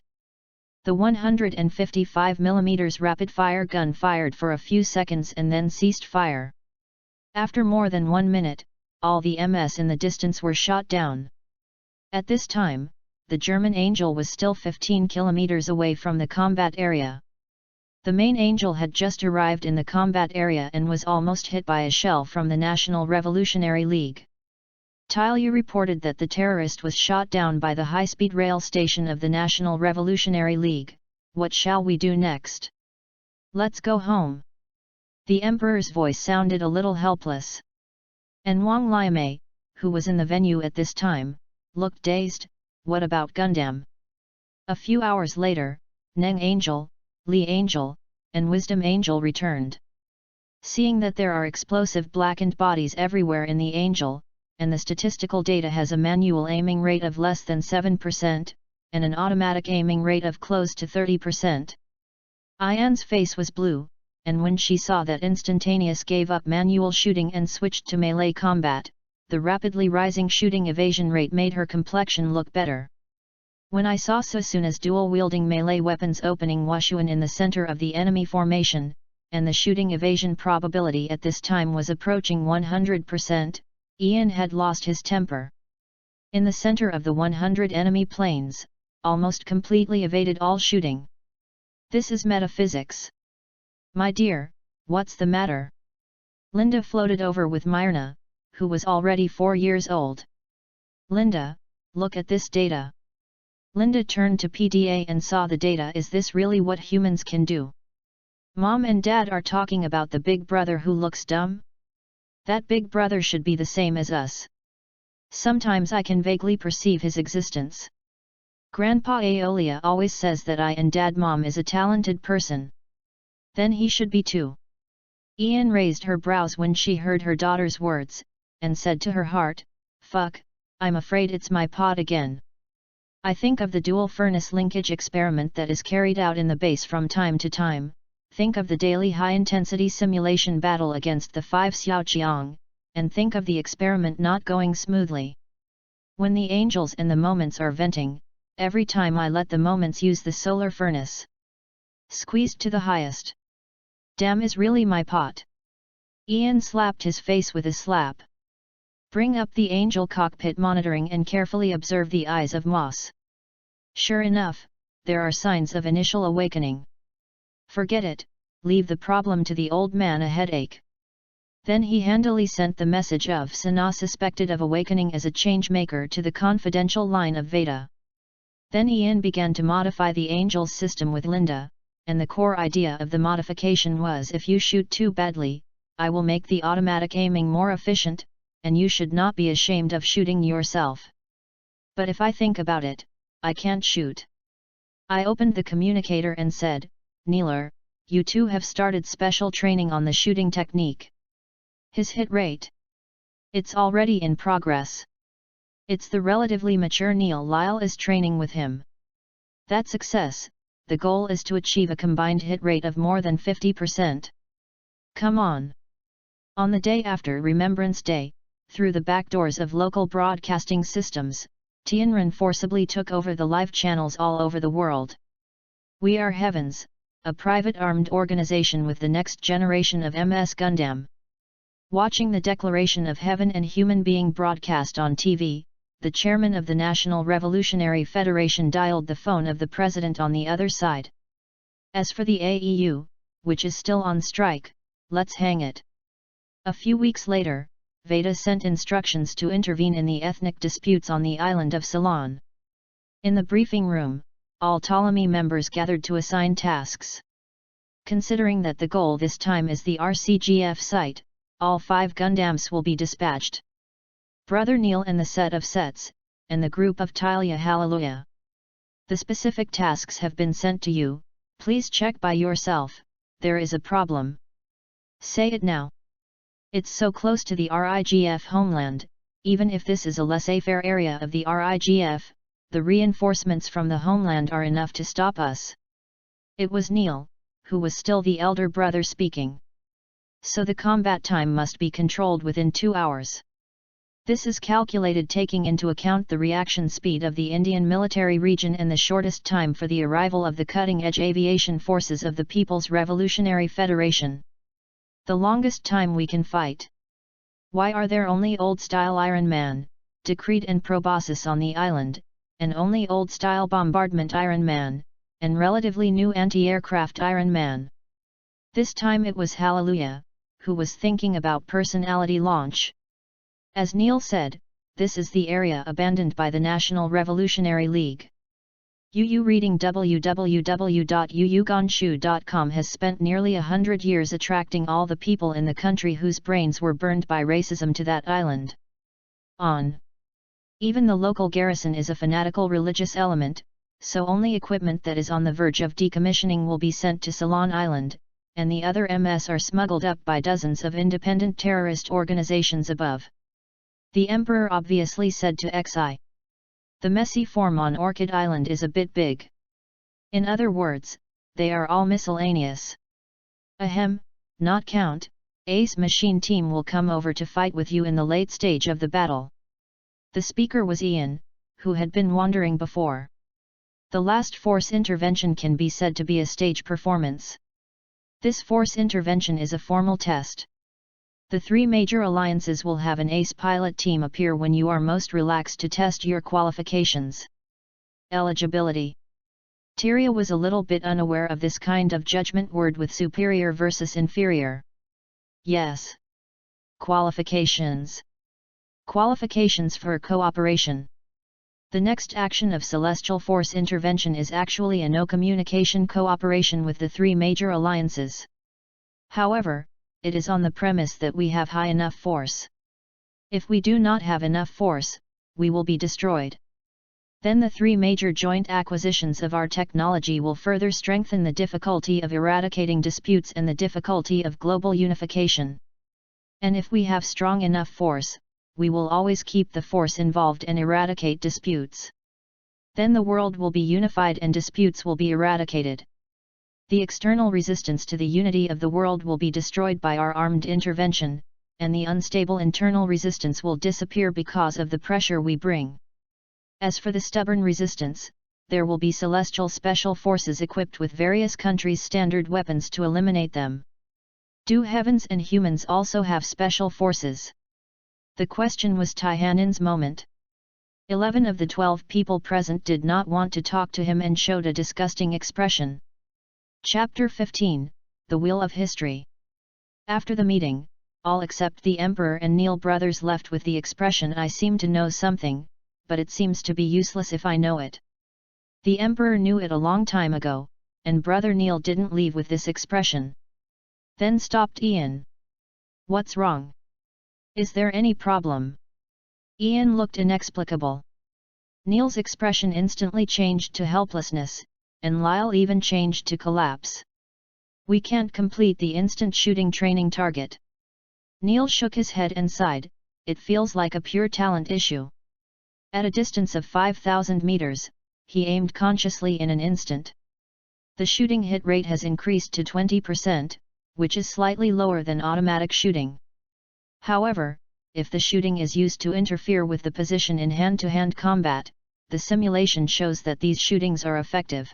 The 155mm rapid-fire gun fired for a few seconds and then ceased fire. After more than 1 minute, all the MS in the distance were shot down. At this time, the German Angel was still 15 kilometers away from the combat area. The main Angel had just arrived in the combat area and was almost hit by a shell from the National Revolutionary League. Tilyu reported that the terrorist was shot down by the high-speed rail station of the National Revolutionary League. What shall we do next? Let's go home. The Emperor's voice sounded a little helpless. And Wang Liamei, who was in the venue at this time, looked dazed. What about Gundam? A few hours later, Neng Angel, Li Angel, and Wisdom Angel returned. Seeing that there are explosive blackened bodies everywhere in the Angel, and the statistical data has a manual aiming rate of less than 7%, and an automatic aiming rate of close to 30%. Ian's face was blue, and when she saw that Instantaneous gave up manual shooting and switched to melee combat, the rapidly rising shooting evasion rate made her complexion look better. When I saw Susuna's dual-wielding melee weapons opening Washuan in the center of the enemy formation, and the shooting evasion probability at this time was approaching 100%, Ian had lost his temper. In the center of the 100 enemy planes, almost completely evaded all shooting. This is metaphysics. My dear, what's the matter? Linda floated over with Myrna, who was already 4 years old. Linda, look at this data. Linda turned to PDA and saw the data. Is this really what humans can do? Mom and Dad are talking about the big brother who looks dumb? That big brother should be the same as us. Sometimes I can vaguely perceive his existence. Grandpa Aeolia always says that I and Dad Mom is a talented person. Then he should be too. Ian raised her brows when she heard her daughter's words, and said to her heart, fuck, I'm afraid it's my pot again. I think of the dual furnace linkage experiment that is carried out in the base from time to time, think of the daily high-intensity simulation battle against the 5 Xiaoqiang, and think of the experiment not going smoothly. When the angels and the moments are venting, every time I let the moments use the solar furnace. Squeezed to the highest. Damn, is really my pot. Ian slapped his face with a slap. Bring up the angel cockpit monitoring and carefully observe the eyes of Moss. Sure enough, there are signs of initial awakening. Forget it, leave the problem to the old man a headache. Then he handily sent the message of Sana suspected of awakening as a change-maker to the confidential line of Veda. Then Ian began to modify the angel's system with Linda, and the core idea of the modification was if you shoot too badly, I will make the automatic aiming more efficient, and you should not be ashamed of shooting yourself. But if I think about it, I can't shoot. I opened the communicator and said, Neeler, you two have started special training on the shooting technique. His hit rate. It's already in progress. It's the relatively mature Neil Lyle is training with him. That success, the goal is to achieve a combined hit rate of more than 50%. Come on. On the day after Remembrance Day, through the back doors of local broadcasting systems, Tianren forcibly took over the live channels all over the world. We Are Heavens, a private armed organization with the next generation of MS Gundam. Watching the Declaration of Heaven and Human Being broadcast on TV, the chairman of the National Revolutionary Federation dialed the phone of the president on the other side. As for the AEU, which is still on strike, let's hang it. A few weeks later, Veda sent instructions to intervene in the ethnic disputes on the island of Ceylon. In the briefing room, all Ptolemy members gathered to assign tasks. Considering that the goal this time is the RCGF site, all 5 Gundams will be dispatched. Brother Neil and the set of sets, and the group of Tilia Hallelujah. The specific tasks have been sent to you, please check by yourself, there is a problem. Say it now. It's so close to the RIGF homeland, even if this is a laissez-faire area of the RIGF, the reinforcements from the homeland are enough to stop us. It was Neil, who was still the elder brother speaking. So the combat time must be controlled within 2 hours. This is calculated taking into account the reaction speed of the Indian military region and the shortest time for the arrival of the cutting-edge aviation forces of the People's Revolutionary Federation. The longest time we can fight. Why are there only old-style Iron Man, Decreed and Proboscis on the island, and only old-style Bombardment Iron Man, and relatively new anti-aircraft Iron Man? This time it was Hallelujah, who was thinking about personality launch. As Neil said, this is the area abandoned by the National Revolutionary League. UU reading www.uuganshu.com has spent nearly 100 years attracting all the people in the country whose brains were burned by racism to that island. Even the local garrison is a fanatical religious element, so only equipment that is on the verge of decommissioning will be sent to Ceylon Island, and the other MS are smuggled up by dozens of independent terrorist organizations above. The Emperor obviously said to Xi. The messy form on Orchid Island is a bit big. In other words, they are all miscellaneous. Ahem, not count, Ace Machine Team will come over to fight with you in the late stage of the battle. The speaker was Ian, who had been wandering before. The last force intervention can be said to be a stage performance. This force intervention is a formal test. The three major alliances will have an ace pilot team appear when you are most relaxed to test your qualifications. Eligibility. Tyria was a little bit unaware of this kind of judgment word with superior versus inferior. Yes. Qualifications. Qualifications for cooperation. The next action of celestial force intervention is actually a no-communication cooperation with the three major alliances. However, it is on the premise that we have high enough force. If we do not have enough force, we will be destroyed. Then the three major joint acquisitions of our technology will further strengthen the difficulty of eradicating disputes and the difficulty of global unification. And if we have strong enough force, we will always keep the force involved and eradicate disputes. Then the world will be unified and disputes will be eradicated. The external resistance to the unity of the world will be destroyed by our armed intervention, and the unstable internal resistance will disappear because of the pressure we bring. As for the stubborn resistance, there will be celestial special forces equipped with various countries' standard weapons to eliminate them. Do heavens and humans also have special forces? The question was Taihanen's moment. 11 of the 12 people present did not want to talk to him and showed a disgusting expression. Chapter 15, The Wheel of History. After the meeting, all except the Emperor and Neil brothers left with the expression I seem to know something, but it seems to be useless if I know it. The Emperor knew it a long time ago, and Brother Neil didn't leave with this expression. Then stopped Ian. What's wrong? Is there any problem? Ian looked inexplicable. Neil's expression instantly changed to helplessness, and Lyle even changed to collapse. We can't complete the instant shooting training target. Neil shook his head and sighed, it feels like a pure talent issue. At a distance of 5,000 meters, he aimed consciously in an instant. The shooting hit rate has increased to 20%, which is slightly lower than automatic shooting. However, if the shooting is used to interfere with the position in hand-to-hand combat, the simulation shows that these shootings are effective.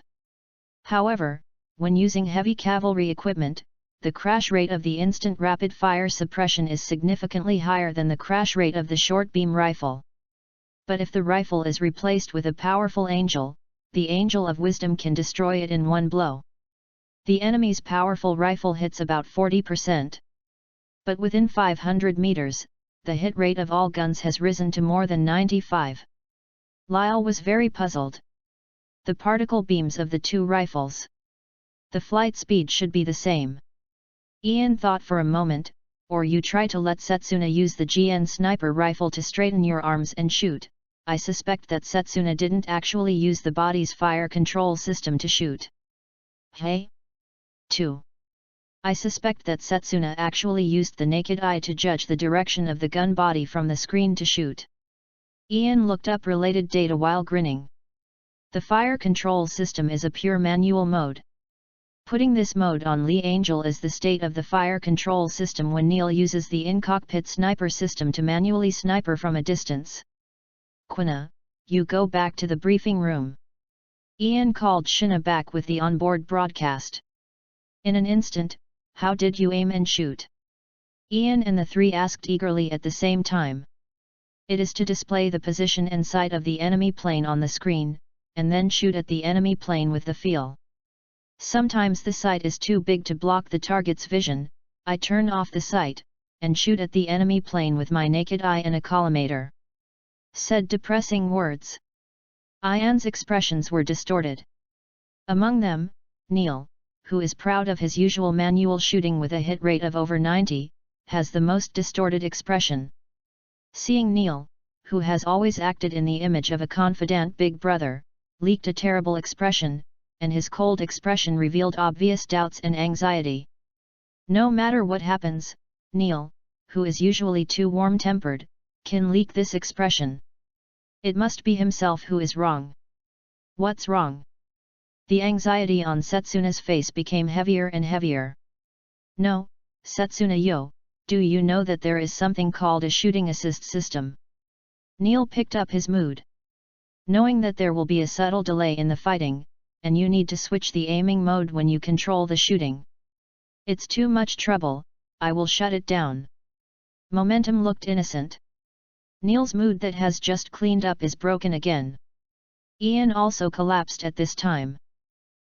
However, when using heavy cavalry equipment, the crash rate of the instant rapid-fire suppression is significantly higher than the crash rate of the short-beam rifle. But if the rifle is replaced with a powerful angel, the Angel of Wisdom can destroy it in one blow. The enemy's powerful rifle hits about 40%. But within 500 meters, the hit rate of all guns has risen to more than 95. Lyle was very puzzled. The particle beams of the two rifles. The flight speed should be the same. Ian thought for a moment, or you try to let Setsuna use the GN sniper rifle to straighten your arms and shoot. I suspect that Setsuna didn't actually use the body's fire control system to shoot. Hey? 2. I suspect that Setsuna actually used the naked eye to judge the direction of the gun body from the screen to shoot. Ian looked up related data while grinning. The fire control system is a pure manual mode. Putting this mode on Lee Angel is the state of the fire control system when Neil uses the in-cockpit sniper system to manually sniper from a distance. Quina, you go back to the briefing room. Ian called Shina back with the onboard broadcast. In an instant, how did you aim and shoot? Ian and the three asked eagerly at the same time. It is to display the position and sight of the enemy plane on the screen, and then shoot at the enemy plane with the feel. Sometimes the sight is too big to block the target's vision, I turn off the sight, and shoot at the enemy plane with my naked eye and a collimator. Said depressing words. Ian's expressions were distorted. Among them, Neil, who is proud of his usual manual shooting with a hit rate of over 90, has the most distorted expression. Seeing Neil, who has always acted in the image of a confident big brother, leaked a terrible expression, and his cold expression revealed obvious doubts and anxiety. No matter what happens, Neil, who is usually too warm-tempered, can leak this expression. It must be himself who is wrong. What's wrong? The anxiety on Setsuna's face became heavier and heavier. No, Setsuna-yo, do you know that there is something called a shooting assist system? Neil picked up his mood. Knowing that there will be a subtle delay in the fighting, and you need to switch the aiming mode when you control the shooting. It's too much trouble, I will shut it down. Momentum looked innocent. Neil's mood that has just cleaned up is broken again. Ian also collapsed at this time.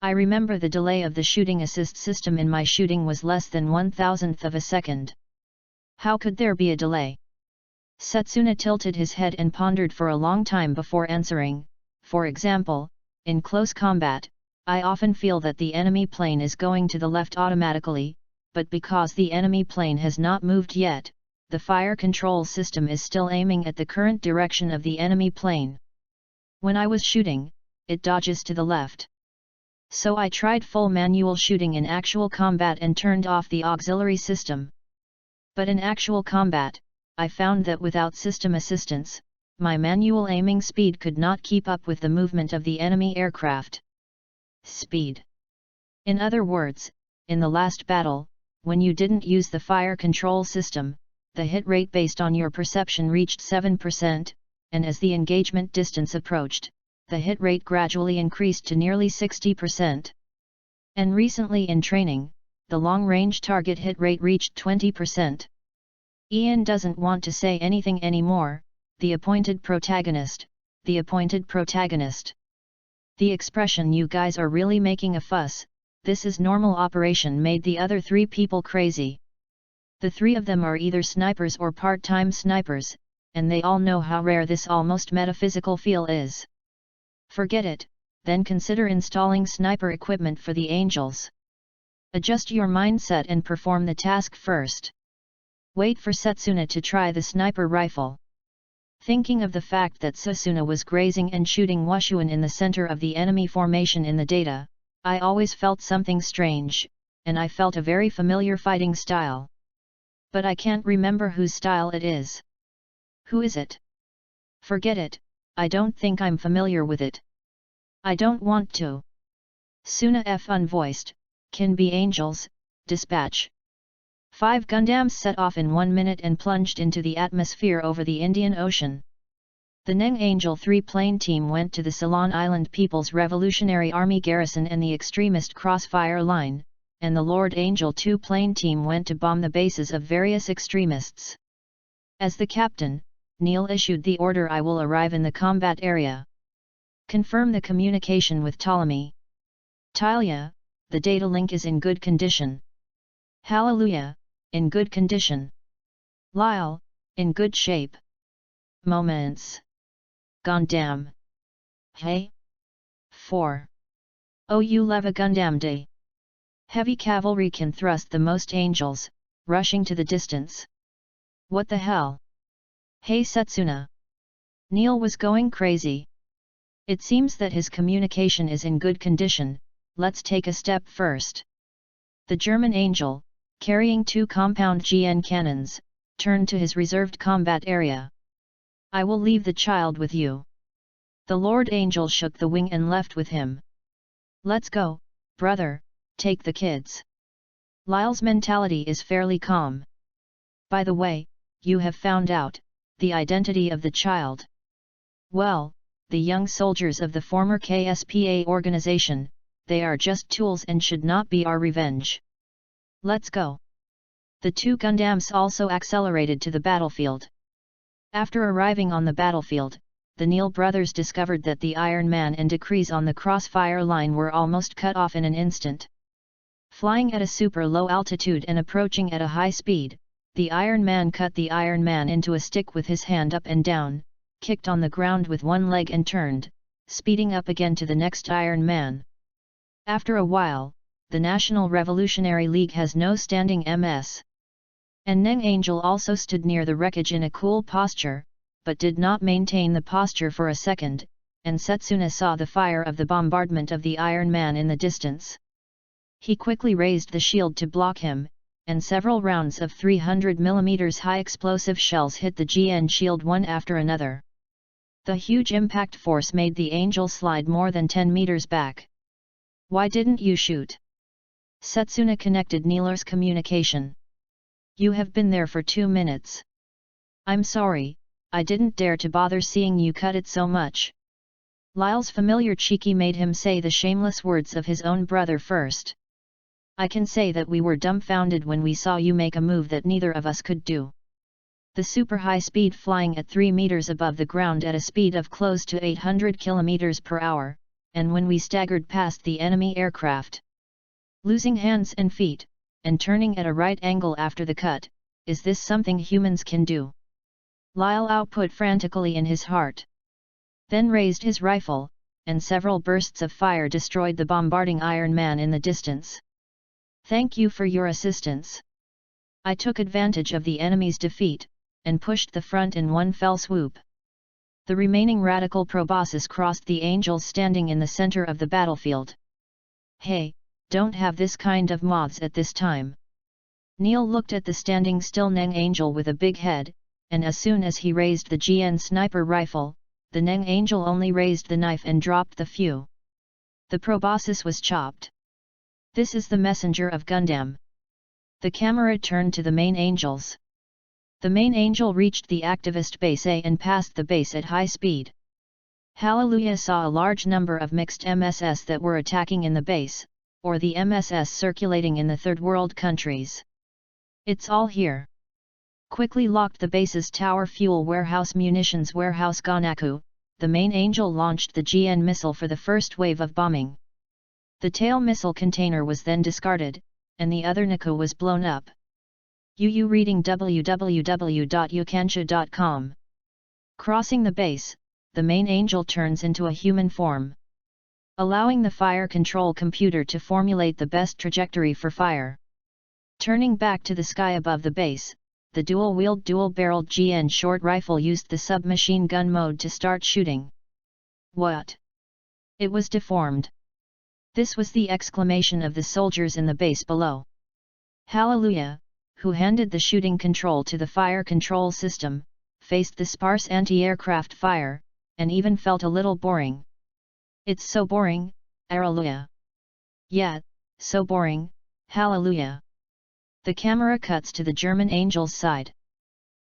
I remember the delay of the shooting assist system in my shooting was less than 1/1000th of a second. How could there be a delay? Setsuna tilted his head and pondered for a long time before answering. For example, in close combat, I often feel that the enemy plane is going to the left automatically, but because the enemy plane has not moved yet, the fire control system is still aiming at the current direction of the enemy plane. When I was shooting, it dodges to the left. So I tried full manual shooting in actual combat and turned off the auxiliary system. But in actual combat, I found that without system assistance, my manual aiming speed could not keep up with the movement of the enemy aircraft. Speed. In other words, in the last battle, when you didn't use the fire control system, the hit rate based on your perception reached 7%, and as the engagement distance approached, the hit rate gradually increased to nearly 60%. And recently in training, the long-range target hit rate reached 20%. Ian doesn't want to say anything anymore. The appointed protagonist, the appointed protagonist. The expression "you guys are really making a fuss, this is normal operation" made the other three people crazy. The three of them are either snipers or part-time snipers, and they all know how rare this almost metaphysical feel is. Forget it, then consider installing sniper equipment for the angels. Adjust your mindset and perform the task first. Wait for Setsuna to try the sniper rifle. Thinking of the fact that Setsuna was grazing and shooting Wushuan in the center of the enemy formation in the data, I always felt something strange, and I felt a very familiar fighting style. But I can't remember whose style it is. Who is it? Forget it, I don't think I'm familiar with it. I don't want to. Suna F unvoiced, can be angels, dispatch. 5 Gundams set off in 1 minute and plunged into the atmosphere over the Indian Ocean. The Neng Angel 3 plane team went to the Ceylon Island People's Revolutionary Army garrison and the extremist Crossfire Line, and the Lord Angel 2 plane team went to bomb the bases of various extremists. As the captain, Neil issued the order, "I will arrive in the combat area. Confirm the communication with Ptolemy. Talia, the data link is in good condition. Hallelujah, in good condition. Lyle, in good shape. Moments. Gundam. Hey. 4. OU Leva Gundam Day. Heavy cavalry can thrust the most angels, rushing to the distance. What the hell? Hey Setsuna. Neil was going crazy. It seems that his communication is in good condition. Let's take a step first. The German angel, carrying 2 compound GN cannons, turned to his reserved combat area. I will leave the child with you. The Lord Angel shook the wing and left with him. Let's go, brother, take the kids. Lyle's mentality is fairly calm. By the way, you have found out the identity of the child. Well, the young soldiers of the former KSPA organization, they are just tools and should not be our revenge. Let's go. The 2 Gundams also accelerated to the battlefield. After arriving on the battlefield, the Neil brothers discovered that the Iron Man and Decrease on the Crossfire Line were almost cut off in an instant. Flying at a super low altitude and approaching at a high speed, the Iron Man cut the Iron Man into a stick with his hand up and down, kicked on the ground with one leg and turned, speeding up again to the next Iron Man. After a while, the National Revolutionary League has no standing MS. And Neng Angel also stood near the wreckage in a cool posture, but did not maintain the posture for a second, and Setsuna saw the fire of the bombardment of the Iron Man in the distance. He quickly raised the shield to block him, and several rounds of 300 mm high explosive shells hit the GN shield one after another. The huge impact force made the Angel slide more than 10 meters back. "Why didn't you shoot?" Setsuna connected Neeler's communication. "You have been there for 2 minutes. I'm sorry, I didn't dare to bother seeing you cut it so much." Lyle's familiar cheeky made him say the shameless words of his own brother first. "I can say that we were dumbfounded when we saw you make a move that neither of us could do. The super high speed flying at 3 meters above the ground at a speed of close to 800 kilometers per hour, and when we staggered past the enemy aircraft, losing hands and feet, and turning at a right angle after the cut, is this something humans can do?" Lyle output frantically in his heart. Then raised his rifle, and several bursts of fire destroyed the bombarding Iron Man in the distance. "Thank you for your assistance. I took advantage of the enemy's defeat, and pushed the front in one fell swoop." The remaining radical proboscis crossed the Angels standing in the center of the battlefield. "Hey, don't have this kind of moths at this time." Neil looked at the standing still Neng Angel with a big head, and as soon as he raised the GN sniper rifle, the Neng Angel only raised the knife and dropped the fuse. The proboscis was chopped. "This is the messenger of Gundam." The camera turned to the main Angels. The main Angel reached the activist base A and passed the base at high speed. Hallelujah saw a large number of mixed MSS that were attacking in the base, or the MSS circulating in the third world countries. "It's all here." Quickly locked the base's tower fuel warehouse munitions warehouse Gonaku, the main Angel launched the GN missile for the first wave of bombing. The tail missile container was then discarded, and the other Naku was blown up. UU reading www.ukansha.com. Crossing the base, the main Angel turns into a human form, allowing the fire control computer to formulate the best trajectory for fire. Turning back to the sky above the base, the dual-wheeled dual-barreled GN short rifle used the submachine gun mode to start shooting. "What?" It was deformed. This was the exclamation of the soldiers in the base below. Hallelujah, who handed the shooting control to the fire control system, faced the sparse anti-aircraft fire, and even felt a little boring. "It's so boring, Hallelujah." "Yeah, so boring, Hallelujah." The camera cuts to the German Angel's side.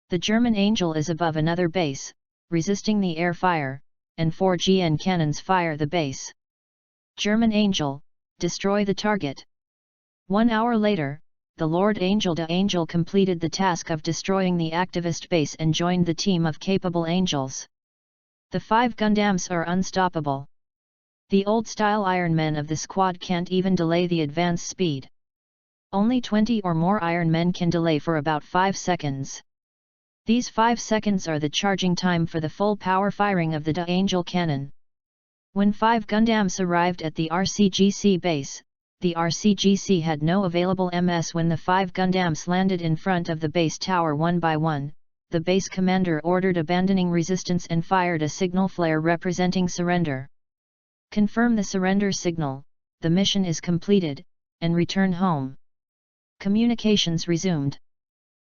The German Angel is above another base, resisting the air fire, and 4 GN cannons fire the base. German Angel, destroy the target. 1 hour later, the Lord Angel de Angel completed the task of destroying the activist base and joined the team of capable angels. The 5 Gundams are unstoppable. The old-style Iron Men of the squad can't even delay the advance speed. Only 20 or more Iron Men can delay for about 5 seconds. These 5 seconds are the charging time for the full power firing of the de Angel cannon. When 5 Gundams arrived at the RCGC base, the RCGC had no available MS. When the 5 Gundams landed in front of the base tower one by one, the base commander ordered abandoning resistance and fired a signal flare representing surrender. "Confirm the surrender signal, the mission is completed, and return home." Communications resumed.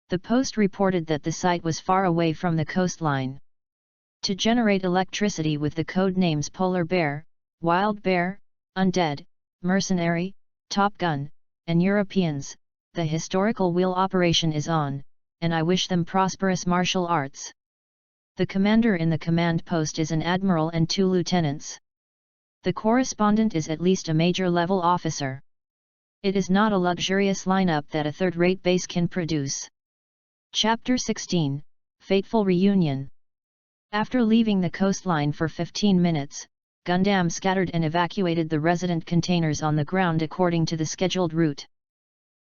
The post reported that the site was far away from the coastline. To generate electricity with the code names Polar Bear, Wild Bear, Undead, Mercenary, Top Gun, and Europeans, the historical wheel operation is on, and I wish them prosperous martial arts. The commander in the command post is an admiral and 2 lieutenants. The correspondent is at least a major-level officer. It is not a luxurious lineup that a third-rate base can produce. Chapter 16, Fateful Reunion. After leaving the coastline for 15 minutes, Gundam scattered and evacuated the resident containers on the ground according to the scheduled route.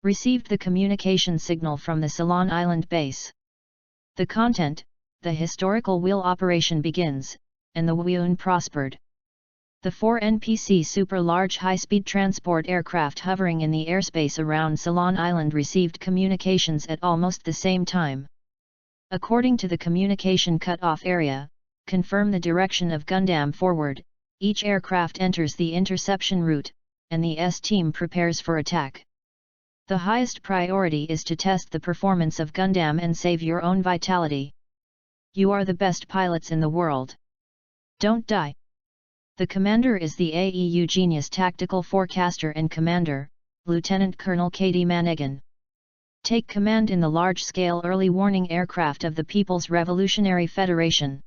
Received the communication signal from the Ceylon Island base. The content, the historical wheel operation begins, and the Wuyun prospered. The 4 NPC super-large high-speed transport aircraft hovering in the airspace around Ceylon Island received communications at almost the same time. According to the communication cut-off area, confirm the direction of Gundam forward, each aircraft enters the interception route, and the S-team prepares for attack. The highest priority is to test the performance of Gundam and save your own vitality. You are the best pilots in the world. Don't die. The commander is the AEU Genius Tactical Forecaster and Commander, Lieutenant Colonel K.D. Manegan. Take command in the large-scale early warning aircraft of the People's Revolutionary Federation.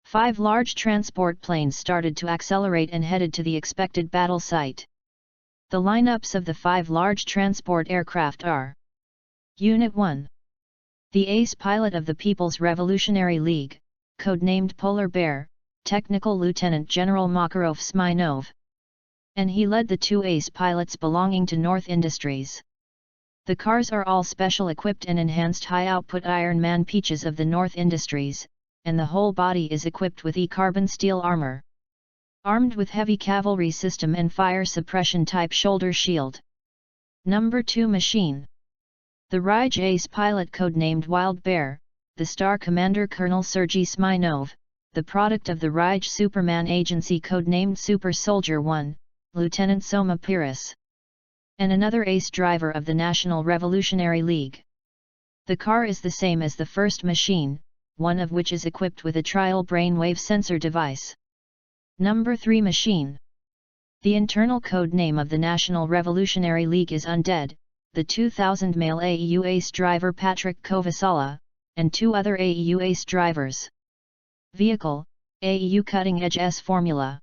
5 large transport planes started to accelerate and headed to the expected battle site. The lineups of the 5 large transport aircraft are: Unit 1. The ace pilot of the People's Revolutionary League, codenamed Polar Bear, Technical Lieutenant General Makarov Smirnov. And he led the 2 ace pilots belonging to North Industries. The cars are all special equipped and enhanced high-output Iron Man peaches of the North Industries, and the whole body is equipped with carbon steel armor. Armed with heavy cavalry system and fire suppression type shoulder shield. Number 2 machine. The Rige ace pilot codenamed Wild Bear, the Star Commander Colonel Sergei Smirnov, the product of the Rige Superman Agency codenamed Super Soldier 1, Lieutenant Soma Piris. And another ace driver of the National Revolutionary League. The car is the same as the first machine, one of which is equipped with a trial brainwave sensor device. Number 3 machine. The internal code name of the National Revolutionary League is Undead, the 2000 male AEU ace driver Patrick Kovasala, and 2 other AEU ace drivers. Vehicle, AEU Cutting Edge S Formula.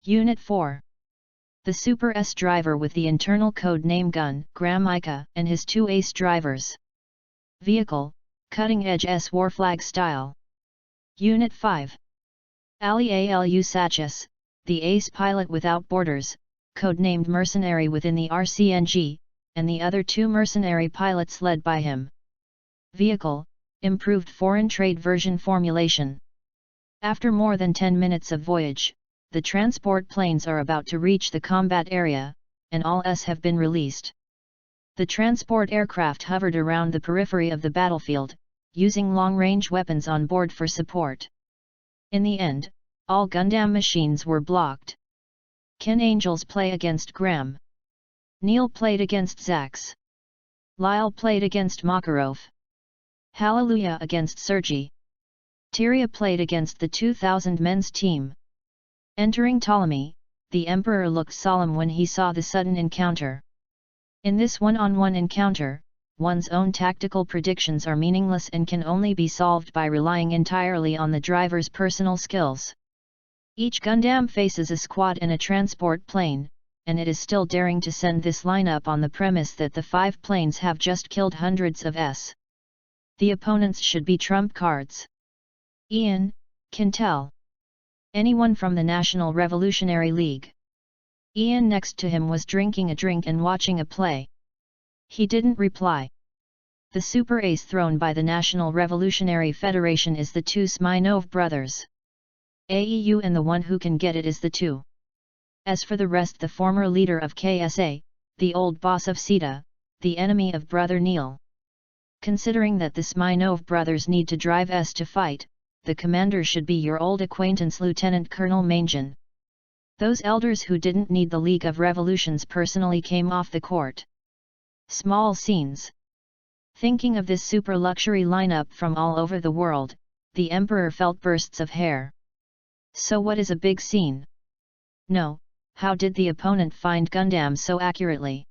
Unit 4. The Super S driver with the internal code name Gun, Gramika, and his 2 ace drivers. Vehicle, Cutting Edge S Warflag Style. Unit 5. Ali Alu Sachis, the ace pilot without borders, codenamed Mercenary within the RCNG, and the other 2 mercenary pilots led by him. Vehicle, Improved Foreign Trade Version Formulation. After more than 10 minutes of voyage, the transport planes are about to reach the combat area, and all S have been released. The transport aircraft hovered around the periphery of the battlefield, using long-range weapons on board for support. In the end, all Gundam machines were blocked. Ken Angels play against Gram. Neil played against Zax. Lyle played against Makarov. Hallelujah against Sergei. Tyria played against the 2000 men's team. Entering Ptolemy, the Emperor looked solemn when he saw the sudden encounter. In this one-on-one encounter, one's own tactical predictions are meaningless and can only be solved by relying entirely on the driver's personal skills. Each Gundam faces a squad and a transport plane, and it is still daring to send this lineup on the premise that the 5 planes have just killed hundreds of S. The opponents should be trump cards. Ian, can tell. Anyone from the National Revolutionary League. Ian next to him was drinking a drink and watching a play. He didn't reply. The super ace thrown by the National Revolutionary Federation is the 2 Smirnov brothers. AEU, and the one who can get it is the 2. As for the rest, the former leader of KSA, the old boss of SETA, the enemy of Brother Neil. Considering that the Smirnov brothers need to drive S to fight, the commander should be your old acquaintance Lieutenant Colonel Mangan. Those elders who didn't need the League of Revolutions personally came off the court. Small scenes. Thinking of this super luxury lineup from all over the world, the Emperor felt bursts of hair. So what is a big scene? No, how did the opponent find Gundam so accurately?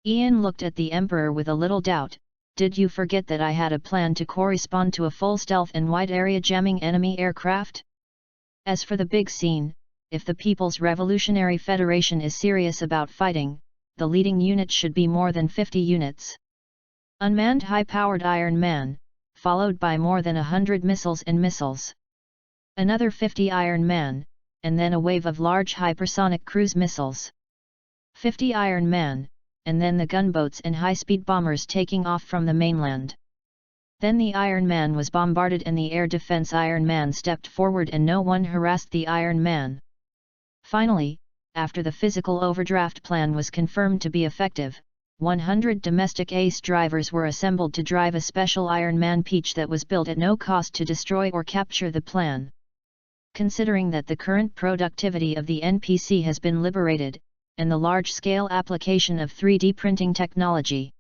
Ian looked at the Emperor with a little doubt. Did you forget that I had a plan to correspond to a full stealth and wide area jamming enemy aircraft? As for the big scene, if the People's Revolutionary Federation is serious about fighting, the leading unit should be more than 50 units. Unmanned high-powered Iron Man, followed by more than 100 missiles and missiles. Another 50 Iron Man, and then a wave of large hypersonic cruise missiles. 50 Iron Man, and then the gunboats and high-speed bombers taking off from the mainland. Then the Iron Man was bombarded and the air defense Iron Man stepped forward and no one harassed the Iron Man. Finally, after the physical overdraft plan was confirmed to be effective, 100 domestic ace drivers were assembled to drive a special Iron Man peach that was built at no cost to destroy or capture the plan. Considering that the current productivity of the NPC has been liberated, and the large-scale application of 3D printing technology.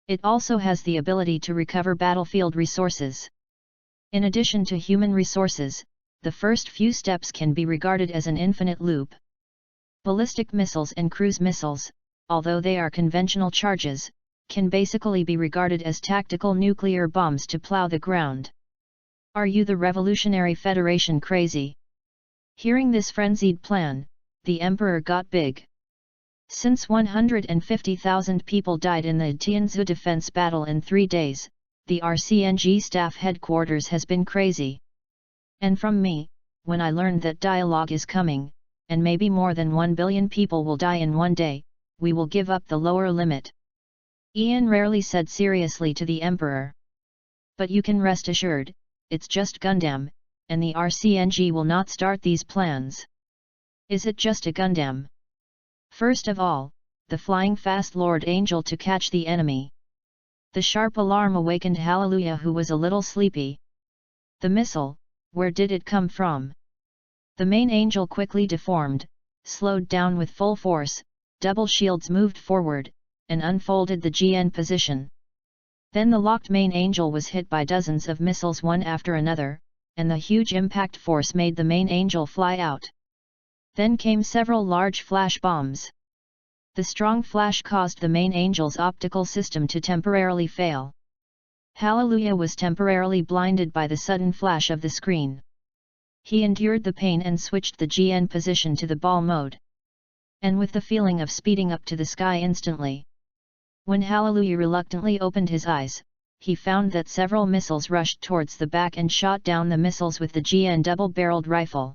It also has the ability to recover battlefield resources. In addition to human resources, the first few steps can be regarded as an infinite loop. Ballistic missiles and cruise missiles, although they are conventional charges, can basically be regarded as tactical nuclear bombs to plow the ground. Are you the Revolutionary Federation crazy? Hearing this frenzied plan, the Emperor got big. Since 150,000 people died in the Tianzi defense battle in 3 days, the RCNG staff headquarters has been crazy. And from me, when I learned that dialogue is coming, and maybe more than 1 billion people will die in one day, we will give up the lower limit. Ian rarely said seriously to the Emperor. But you can rest assured, it's just Gundam, and the RCNG will not start these plans. Is it just a Gundam? First of all, the flying fast Lord Angel to catch the enemy. The sharp alarm awakened Hallelujah, who was a little sleepy. The missile, where did it come from? The main angel quickly deformed, slowed down with full force, double shields moved forward, and unfolded the GN position. Then the locked main angel was hit by dozens of missiles one after another, and the huge impact force made the main angel fly out. Then came several large flash bombs. The strong flash caused the main angel's optical system to temporarily fail. Hallelujah was temporarily blinded by the sudden flash of the screen. He endured the pain and switched the GN position to the ball mode. And with the feeling of speeding up to the sky instantly. When Hallelujah reluctantly opened his eyes, he found that several missiles rushed towards the back and shot down the missiles with the GN double-barreled rifle.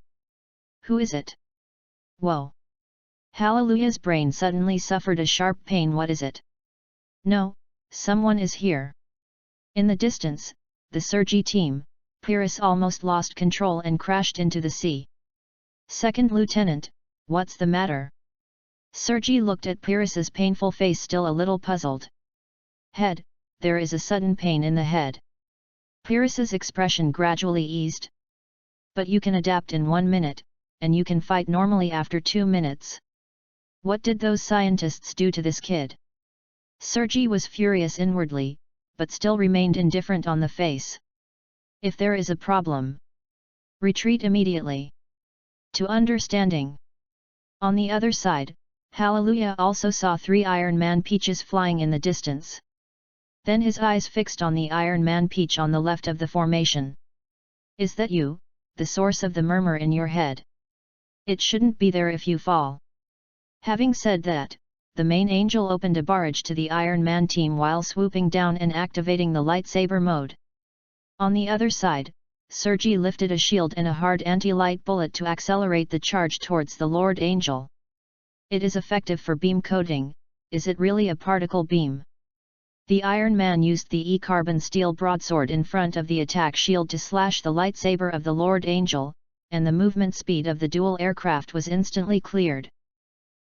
Who is it? Whoa! Hallelujah's brain suddenly suffered a sharp pain. What is it? No, someone is here. In the distance, the Sergi team, Pyrrhus almost lost control and crashed into the sea. Second Lieutenant, what's the matter? Sergi looked at Pyrrhus's painful face, still a little puzzled. Head, there is a sudden pain in the head. Pyrrhus's expression gradually eased. But you can adapt in 1 minute, and you can fight normally after 2 minutes. What did those scientists do to this kid? Sergi was furious inwardly, but still remained indifferent on the face. If there is a problem, retreat immediately. To understanding. On the other side, Hallelujah also saw 3 Iron Man peaches flying in the distance. Then his eyes fixed on the Iron Man peach on the left of the formation. Is that you, the source of the murmur in your head? It shouldn't be there if you fall. Having said that, the main angel opened a barrage to the Iron Man team while swooping down and activating the lightsaber mode. On the other side, Sergi lifted a shield and a hard anti-light bullet to accelerate the charge towards the Lord Angel. It is effective for beam coating. Is it really a particle beam? The Iron Man used the E-carbon steel broadsword in front of the attack shield to slash the lightsaber of the Lord Angel, and the movement speed of the dual aircraft was instantly cleared.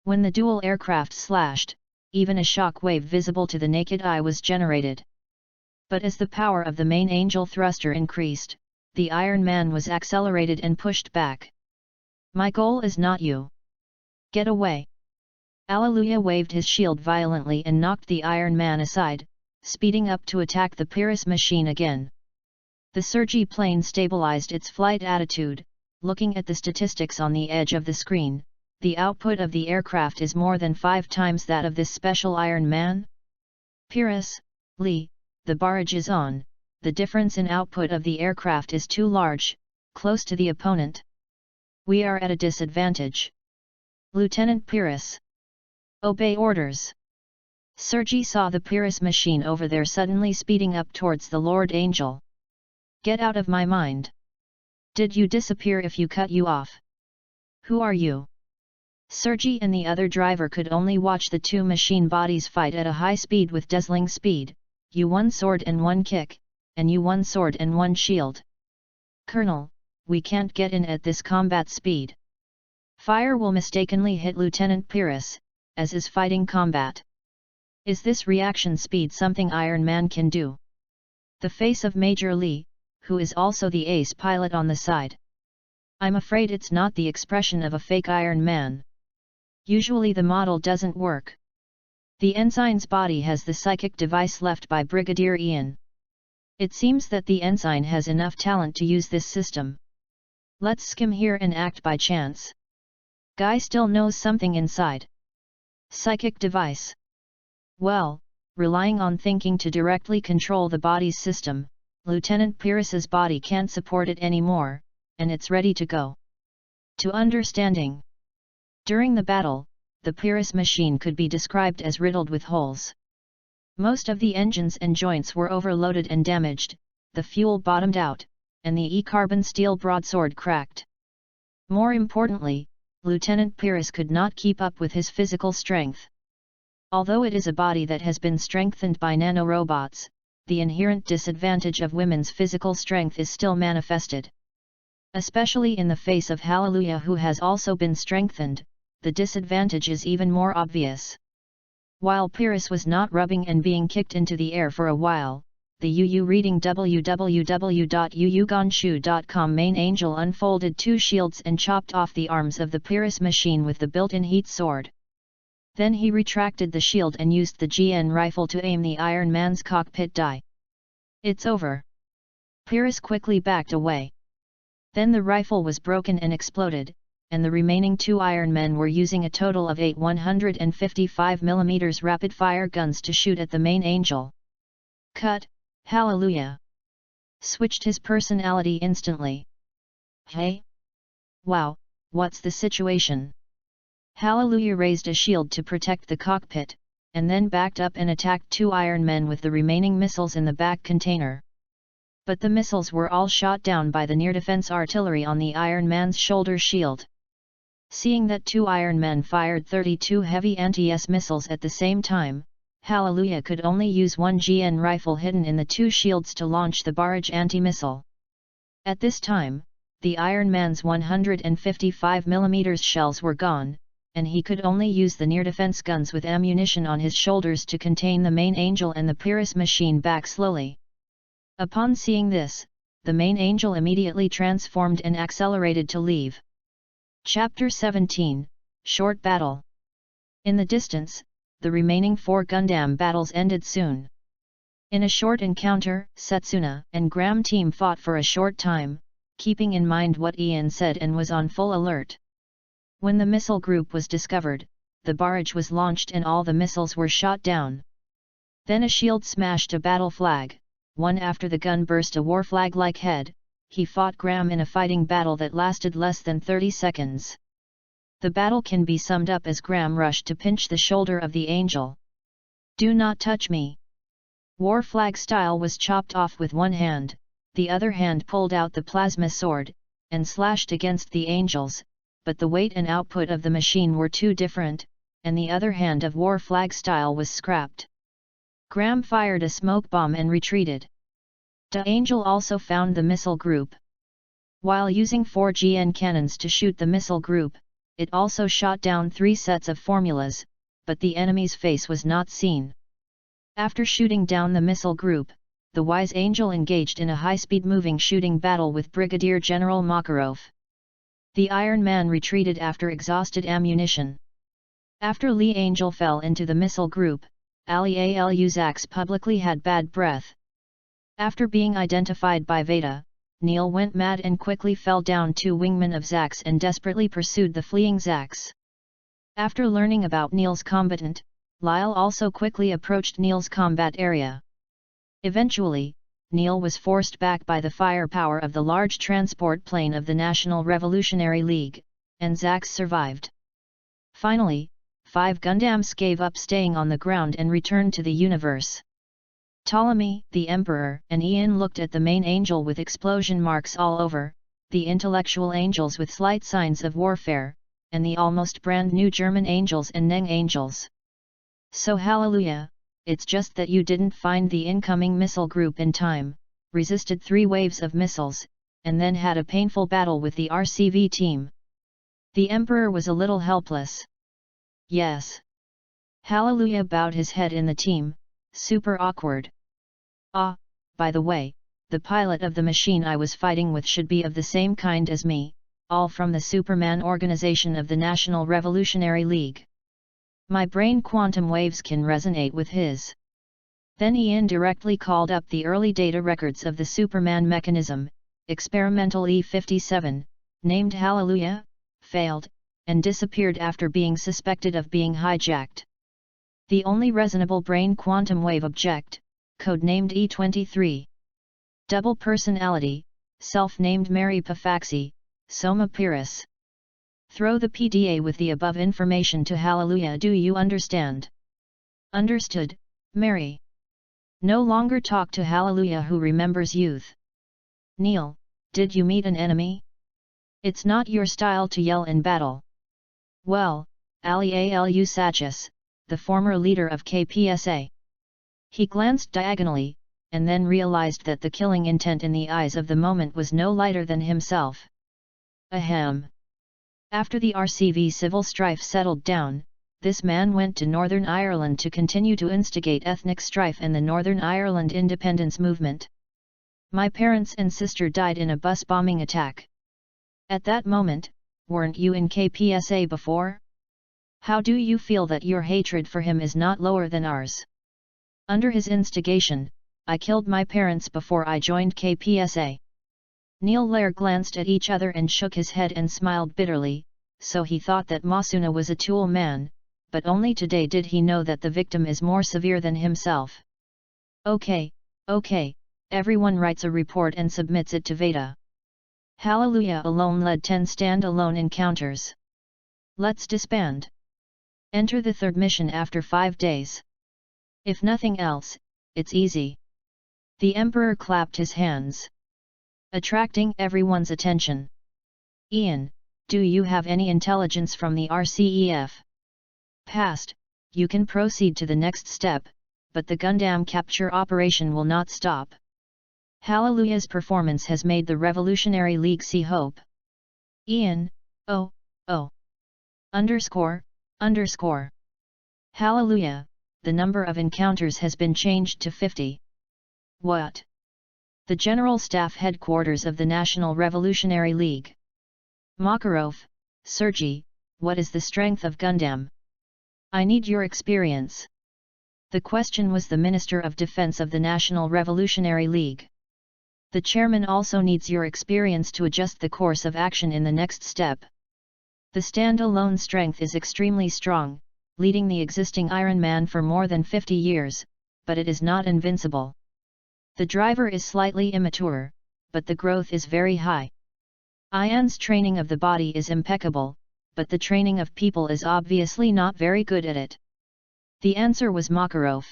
When the dual aircraft slashed, even a shock wave visible to the naked eye was generated. But as the power of the main angel thruster increased, the Iron Man was accelerated and pushed back. My goal is not you. Get away! Alleluia waved his shield violently and knocked the Iron Man aside, speeding up to attack the Pyrrhus machine again. The Sergi plane stabilized its flight attitude. Looking at the statistics on the edge of the screen, the output of the aircraft is more than 5 times that of this special Iron Man. Pyrrhus, Lee, the barrage is on. The difference in output of the aircraft is too large, close to the opponent. We are at a disadvantage. Lieutenant Pyrrhus. Obey orders. Sergi saw the Pyrrhus machine over there suddenly speeding up towards the Lord Angel. Get out of my mind. Did you disappear if you cut you off? Who are you? Sergi and the other driver could only watch the 2 machine bodies fight at a high speed with dazzling speed. You 1 sword and 1 kick, and you 1 sword and 1 shield. Colonel, we can't get in at this combat speed. Fire will mistakenly hit Lieutenant Pyrrhus, as is fighting combat. Is this reaction speed something Iron Man can do? The face of Major Lee, who is also the ace pilot on the side. I'm afraid it's not the expression of a fake Iron Man. Usually the model doesn't work. The ensign's body has the psychic device left by Brigadier Ian. It seems that the ensign has enough talent to use this system. Let's skim here and act by chance. Guy still knows something inside. Psychic device. Well, relying on thinking to directly control the body's system, Lieutenant Pierce's body can't support it anymore, and it's ready to go. To understanding. During the battle, the Pierce machine could be described as riddled with holes. Most of the engines and joints were overloaded and damaged, the fuel bottomed out, and the E-carbon steel broadsword cracked. More importantly, Lieutenant Pierce could not keep up with his physical strength. Although it is a body that has been strengthened by nanorobots, the inherent disadvantage of women's physical strength is still manifested. Especially in the face of Hallelujah, who has also been strengthened, the disadvantage is even more obvious. While Pierce was not rubbing and being kicked into the air for a while, the UU reading www.uugonshu.com main angel unfolded 2 shields and chopped off the arms of the Pierce machine with the built-in heat sword. Then he retracted the shield and used the GN rifle to aim the Iron Man's cockpit die. It's over. Pierce quickly backed away. Then the rifle was broken and exploded, and the remaining 2 Iron Men were using a total of 8 155mm rapid-fire guns to shoot at the main angel. Cut. Hallelujah. Switched his personality instantly. Hey? Wow, what's the situation? Hallelujah raised a shield to protect the cockpit, and then backed up and attacked 2 Iron Men with the remaining missiles in the back container. But the missiles were all shot down by the near-defense artillery on the Iron Man's shoulder shield. Seeing that 2 Iron Men fired 32 heavy anti-S missiles at the same time, Hallelujah could only use 1 GN rifle hidden in the 2 shields to launch the barrage anti-missile. At this time, the Iron Man's 155mm shells were gone, and he could only use the near-defense guns with ammunition on his shoulders to contain the main angel and the Pierce machine back slowly. Upon seeing this, the main angel immediately transformed and accelerated to leave. Chapter 17, Short Battle. In the distance, the remaining 4 Gundam battles ended soon. In a short encounter, Setsuna and Graham team fought for a short time, keeping in mind what Ian said and was on full alert. When the missile group was discovered, the barrage was launched and all the missiles were shot down. Then a shield smashed a battle flag, one after the gun burst a war flag-like head. He fought Graham in a fighting battle that lasted less than 30 seconds. The battle can be summed up as Graham rushed to pinch the shoulder of the angel. "Do not touch me." War flag style was chopped off with one hand, the other hand pulled out the plasma sword, and slashed against the angels, but the weight and output of the machine were too different, and the other hand of war flag style was scrapped. Graham fired a smoke bomb and retreated. The angel also found the missile group. While using 4 GN cannons to shoot the missile group, it also shot down 3 sets of formulas, but the enemy's face was not seen. After shooting down the missile group, the wise angel engaged in a high-speed moving shooting battle with Brigadier General Makarov. The Iron Man retreated after exhausted ammunition. After Lee Angel fell into the missile group, Ali Al-Uzax publicly had bad breath. After being identified by Veda, Neil went mad and quickly fell down 2 wingmen of Zax and desperately pursued the fleeing Zax. After learning about Neil's combatant, Lyle also quickly approached Neil's combat area. Eventually, Neil was forced back by the firepower of the large transport plane of the National Revolutionary League, and Zax survived. Finally, 5 Gundams gave up staying on the ground and returned to the universe. Ptolemy, the Emperor, and Ian looked at the main angel with explosion marks all over, the intellectual angels with slight signs of warfare, and the almost brand new German angels and Neng angels. "So hallelujah, it's just that you didn't find the incoming missile group in time, resisted 3 waves of missiles, and then had a painful battle with the RCV team." The Emperor was a little helpless. "Yes." Hallelujah bowed his head in the team, super awkward. "Ah, by the way, the pilot of the machine I was fighting with should be of the same kind as me, all from the Superman organization of the National Revolutionary League. My brain quantum waves can resonate with his. Then Ian directly called up the early data records of the Superman mechanism, experimental E57, named Hallelujah, failed, and disappeared after being suspected of being hijacked. The only resonable brain quantum wave object, codenamed E23. Double personality, self-named Mary Pafaxi, Soma Pyrrhus. Throw the PDA with the above information to Hallelujah. Do you understand? Understood, Mary. No longer talk to Hallelujah who remembers youth. Neil, did you meet an enemy? It's not your style to yell in battle. Well, Ali Alu Sachis, the former leader of KPSA. He glanced diagonally, and then realized that the killing intent in the eyes of the moment was no lighter than himself. Ahem. After the RCV civil strife settled down, this man went to Northern Ireland to continue to instigate ethnic strife and the Northern Ireland independence movement. My parents and sister died in a bus bombing attack. At that moment, weren't you in KPSA before? How do you feel that your hatred for him is not lower than ours? Under his instigation, I killed my parents before I joined KPSA. Neil Lair glanced at each other and shook his head and smiled bitterly, so he thought that Masuna was a tool man, but only today did he know that the victim is more severe than himself. Okay, everyone writes a report and submits it to Veda. Hallelujah alone led 10 stand-alone encounters. Let's disband. Enter the third mission after 5 days. If nothing else, it's easy. The Emperor clapped his hands, attracting everyone's attention. Ian, do you have any intelligence from the RCEF? Passed, you can proceed to the next step, but the Gundam capture operation will not stop. Hallelujah's performance has made the Revolutionary League see hope. Ian, oh. Underscore. Hallelujah, the number of encounters has been changed to 50. What? The General Staff Headquarters of the National Revolutionary League. Makarov, Sergei, what is the strength of Gundam? I need your experience. The question was the Minister of Defense of the National Revolutionary League. The chairman also needs your experience to adjust the course of action in the next step. The stand-alone strength is extremely strong, leading the existing Iron Man for more than 50 years, but it is not invincible. The driver is slightly immature, but the growth is very high. Ian's training of the body is impeccable, but the training of people is obviously not very good at it. The answer was Makarov.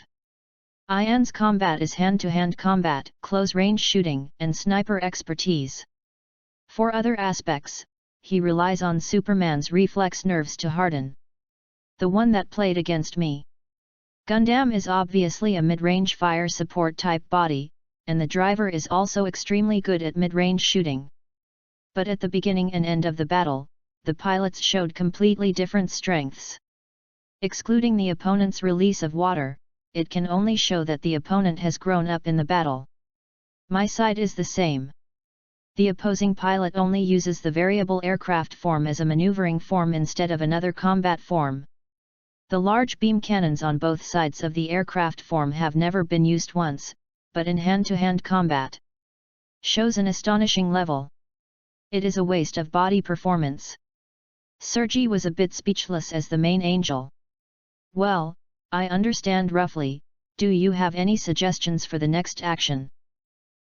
Ian's combat is hand-to-hand combat, close-range shooting, and sniper expertise. For other aspects, he relies on Superman's reflex nerves to harden. The one that played against me. Gundam is obviously a mid-range fire support type body, and the driver is also extremely good at mid-range shooting. But at the beginning and end of the battle, the pilots showed completely different strengths. Excluding the opponent's release of water, it can only show that the opponent has grown up in the battle. My side is the same. The opposing pilot only uses the variable aircraft form as a maneuvering form instead of another combat form. The large beam cannons on both sides of the aircraft form have never been used once, but in hand-to-hand combat. Shows an astonishing level. It is a waste of body performance. Sergei was a bit speechless as the main angel. Well, I understand roughly, do you have any suggestions for the next action?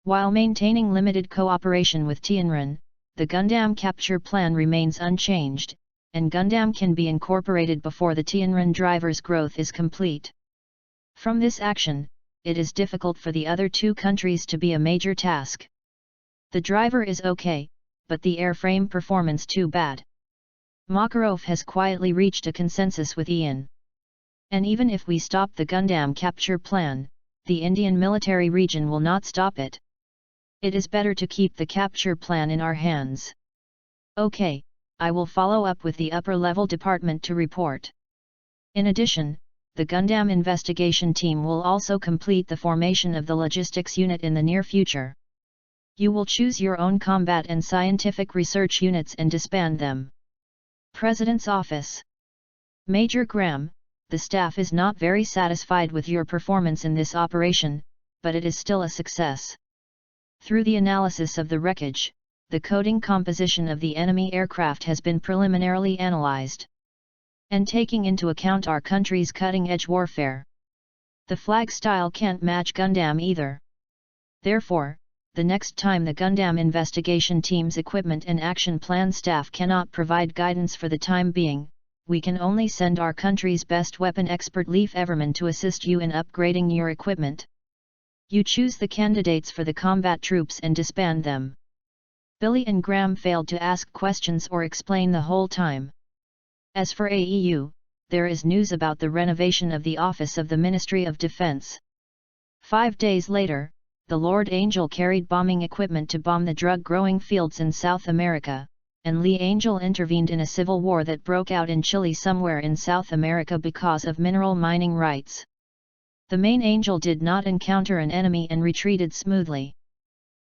While maintaining limited cooperation with Tianran, the Gundam capture plan remains unchanged, and Gundam can be incorporated before the Tianran driver's growth is complete. From this action, it is difficult for the other two countries to be a major task. The driver is okay, but the airframe performance too bad. Makarov has quietly reached a consensus with Ian. And even if we stop the Gundam capture plan, the Indian military region will not stop it. It is better to keep the capture plan in our hands. Okay, I will follow up with the upper-level department to report. In addition, the Gundam investigation team will also complete the formation of the logistics unit in the near future. You will choose your own combat and scientific research units and disband them. President's Office. Major Graham, the staff is not very satisfied with your performance in this operation, but it is still a success. Through the analysis of the wreckage, the coding composition of the enemy aircraft has been preliminarily analyzed. And taking into account our country's cutting-edge warfare, the flag style can't match Gundam either. Therefore, the next time the Gundam investigation team's equipment and action plan staff cannot provide guidance for the time being, we can only send our country's best weapon expert Leif Everman to assist you in upgrading your equipment. You choose the candidates for the combat troops and disband them. Billy and Graham failed to ask questions or explain the whole time. As for AEU, there is news about the renovation of the office of the Ministry of Defense. 5 days later, the Lord Angel carried bombing equipment to bomb the drug-growing fields in South America, and Lee Angel intervened in a civil war that broke out in Chile somewhere in South America because of mineral mining rights. The main Angel did not encounter an enemy and retreated smoothly.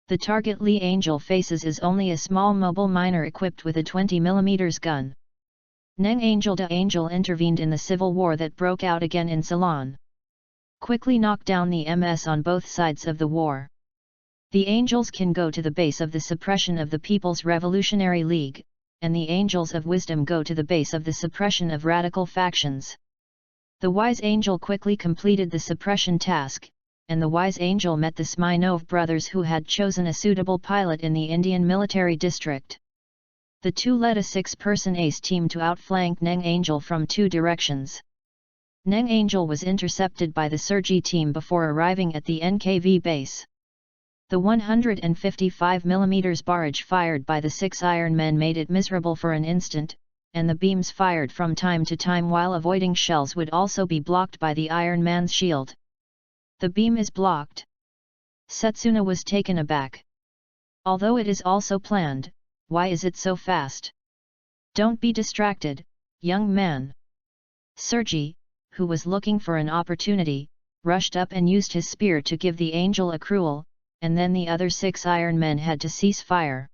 The target Lee Angel faces is only a small mobile miner equipped with a 20mm gun. Neng Angel de Angel intervened in the civil war that broke out again in Ceylon. Quickly knocked down the MS on both sides of the war. The Angels can go to the base of the suppression of the People's Revolutionary League, and the Angels of Wisdom go to the base of the suppression of radical factions. The Wise Angel quickly completed the suppression task, and the Wise Angel met the Smirnov brothers who had chosen a suitable pilot in the Indian military district. The two led a 6-person ace team to outflank Neng Angel from 2 directions. Neng Angel was intercepted by the Sergi team before arriving at the NKV base. The 155mm barrage fired by the 6 Iron Men made it miserable for an instant, and the beams fired from time to time while avoiding shells would also be blocked by the Iron Man's shield. The beam is blocked. Setsuna was taken aback. Although it is also planned, why is it so fast? Don't be distracted, young man. Sergi, who was looking for an opportunity, rushed up and used his spear to give the Angel a cruel, and then the other 6 Iron Men had to cease fire.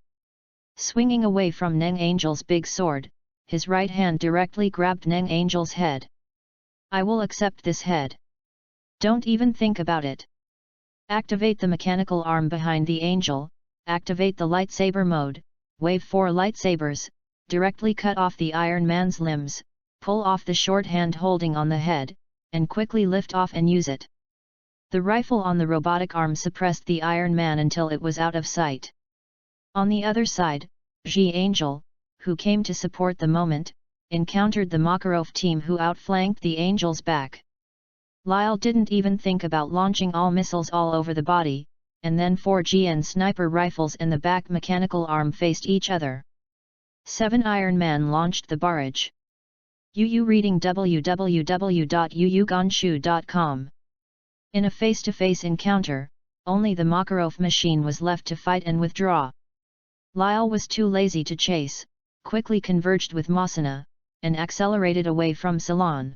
Swinging away from Neng Angel's big sword, his right hand directly grabbed Neng Angel's head. I will accept this head. Don't even think about it. Activate the mechanical arm behind the Angel, activate the lightsaber mode, wave 4 lightsabers, directly cut off the Iron Man's limbs, pull off the short hand holding on the head, and quickly lift off and use it. The rifle on the robotic arm suppressed the Iron Man until it was out of sight. On the other side, G Angel, who came to support the moment, encountered the Makarov team who outflanked the Angel's back. Lyle didn't even think about launching all missiles all over the body, and then 4 GN sniper rifles and the back mechanical arm faced each other. 7 Iron Man launched the barrage. UU reading www.uugonshu.com. In a face-to-face encounter, only the Makarov machine was left to fight and withdraw. Lyle was too lazy to chase, quickly converged with Masana, and accelerated away from Ceylon.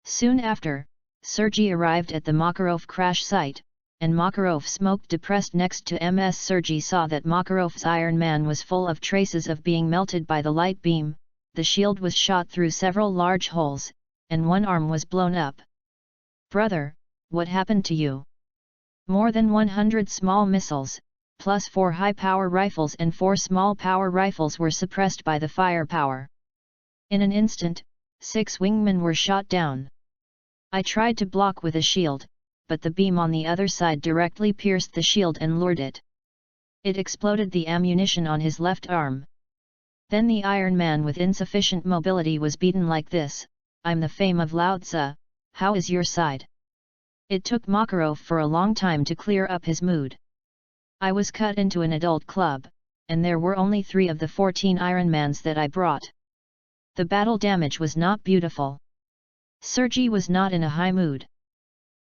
Soon after, Sergi arrived at the Makarov crash site, and Makarov smoked depressed next to MS. Sergi saw that Makarov's Iron Man was full of traces of being melted by the light beam, the shield was shot through several large holes, and one arm was blown up. Brother, what happened to you? More than 100 small missiles, plus 4 high-power rifles and 4 small-power rifles were suppressed by the firepower. In an instant, 6 wingmen were shot down. I tried to block with a shield, but the beam on the other side directly pierced the shield and lured it. It exploded the ammunition on his left arm. Then the Iron Man with insufficient mobility was beaten like this, I'm the fame of Lao Tzu, how is your side? It took Makarov for a long time to clear up his mood. I was cut into an adult club, and there were only 3 of the 14 Ironmans that I brought. The battle damage was not beautiful. Sergi was not in a high mood.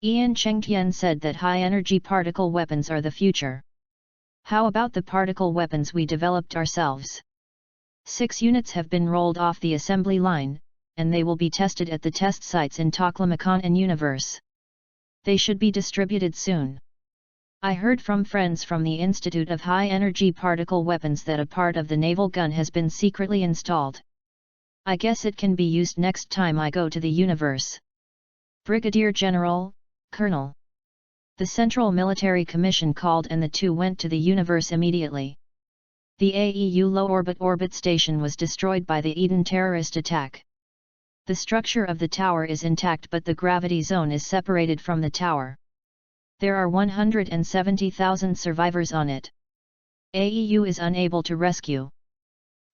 Ian Chengtian said that high-energy particle weapons are the future. How about the particle weapons we developed ourselves? 6 units have been rolled off the assembly line, and they will be tested at the test sites in Taklamakan and Universe. They should be distributed soon. I heard from friends from the Institute of High Energy Particle Weapons that a part of the naval gun has been secretly installed. I guess it can be used next time I go to the universe. Brigadier General, Colonel. The Central Military Commission called and the two went to the universe immediately. The AEU low-orbit station was destroyed by the Eden terrorist attack. The structure of the tower is intact but the gravity zone is separated from the tower. There are 170,000 survivors on it. AEU is unable to rescue.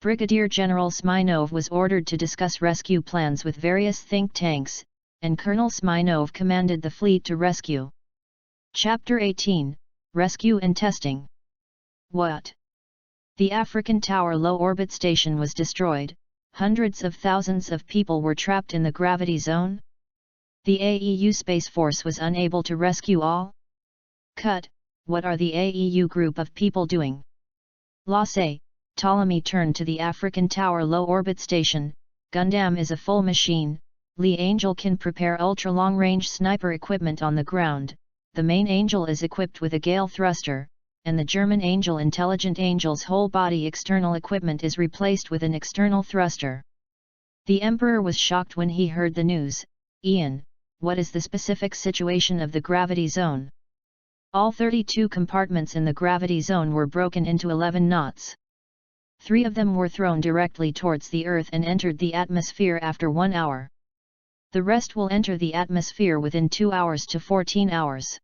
Brigadier General Smirnov was ordered to discuss rescue plans with various think tanks, and Colonel Smirnov commanded the fleet to rescue. Chapter 18, Rescue and Testing. What? The African Tower low-orbit station was destroyed, hundreds of thousands of people were trapped in the gravity zone? The AEU Space Force was unable to rescue all? Cut, what are the AEU group of people doing? Lasse, Ptolemy turned to the African Tower low-orbit station. Gundam is a full machine, Lee Angel can prepare ultra-long-range sniper equipment on the ground, the main Angel is equipped with a Gale thruster, and the German Angel Intelligent Angel's whole body external equipment is replaced with an external thruster. The Emperor was shocked when he heard the news. Ian, what is the specific situation of the gravity zone? All 32 compartments in the gravity zone were broken into 11 knots. 3 of them were thrown directly towards the Earth and entered the atmosphere after 1 hour. The rest will enter the atmosphere within 2 hours to 14 hours.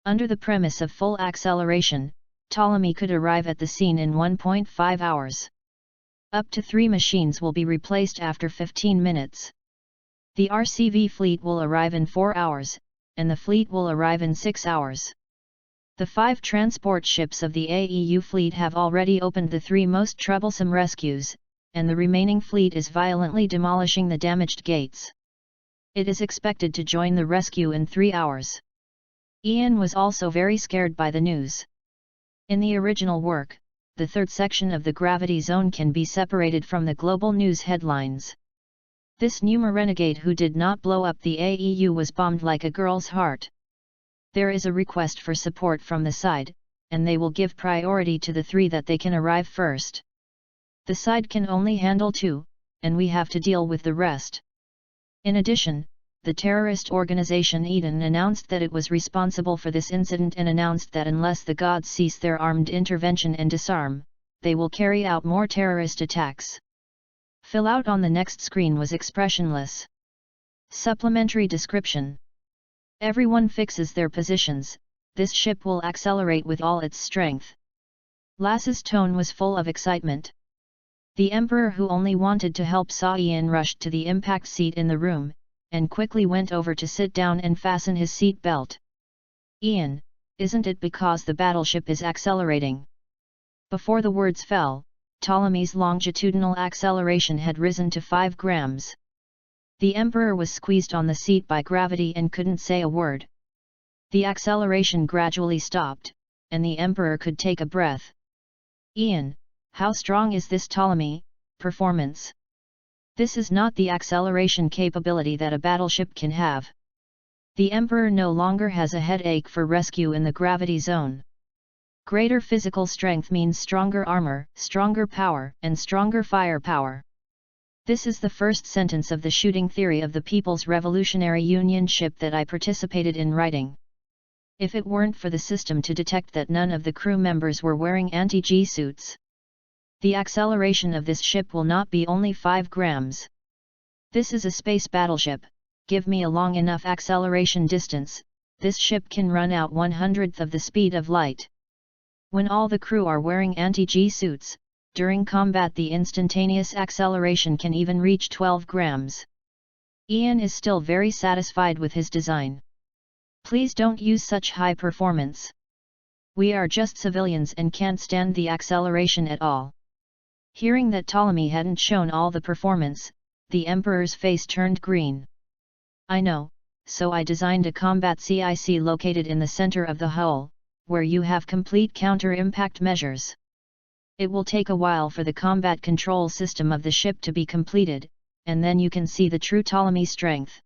Under the premise of full acceleration, Ptolemy could arrive at the scene in 1.5 hours. Up to 3 machines will be replaced after 15 minutes. The RCV fleet will arrive in 4 hours, and the fleet will arrive in 6 hours. The 5 transport ships of the AEU fleet have already opened the 3 most troublesome rescues, and the remaining fleet is violently demolishing the damaged gates. It is expected to join the rescue in 3 hours. Ian was also very scared by the news. In the original work, the third section of the gravity zone can be separated from the global news headlines. This Numa renegade who did not blow up the AEU was bombed like a girl's heart. There is a request for support from the side, and they will give priority to the 3 that they can arrive first. The side can only handle 2, and we have to deal with the rest. In addition, the terrorist organization Eden announced that it was responsible for this incident and announced that unless the gods cease their armed intervention and disarm, they will carry out more terrorist attacks. Fill out on the next screen was expressionless. Supplementary description. Everyone fixes their positions, this ship will accelerate with all its strength. Lasse's tone was full of excitement. The Emperor, who only wanted to help, saw Ian rushed to the impact seat in the room, and quickly went over to sit down and fasten his seat belt. Ian, isn't it because the battleship is accelerating? Before the words fell, Ptolemy's longitudinal acceleration had risen to 5 grams. The Emperor was squeezed on the seat by gravity and couldn't say a word. The acceleration gradually stopped, and the Emperor could take a breath. Ian, how strong is this Ptolemy performance? This is not the acceleration capability that a battleship can have. The Emperor no longer has a headache for rescue in the gravity zone. Greater physical strength means stronger armor, stronger power, and stronger firepower. This is the first sentence of the shooting theory of the People's Revolutionary Union ship that I participated in writing. If it weren't for the system to detect that none of the crew members were wearing anti-G suits, the acceleration of this ship will not be only 5 grams. This is a space battleship, give me a long enough acceleration distance, this ship can run out 1/100th of the speed of light. When all the crew are wearing anti-G suits, during combat the instantaneous acceleration can even reach 12 grams. Ian is still very satisfied with his design. Please don't use such high performance. We are just civilians and can't stand the acceleration at all. Hearing that Ptolemy hadn't shown all the performance, the Emperor's face turned green. I know, so I designed a combat CIC located in the center of the hull, where you have complete counter-impact measures. It will take a while for the combat control system of the ship to be completed, and then you can see the true Ptolemy strength.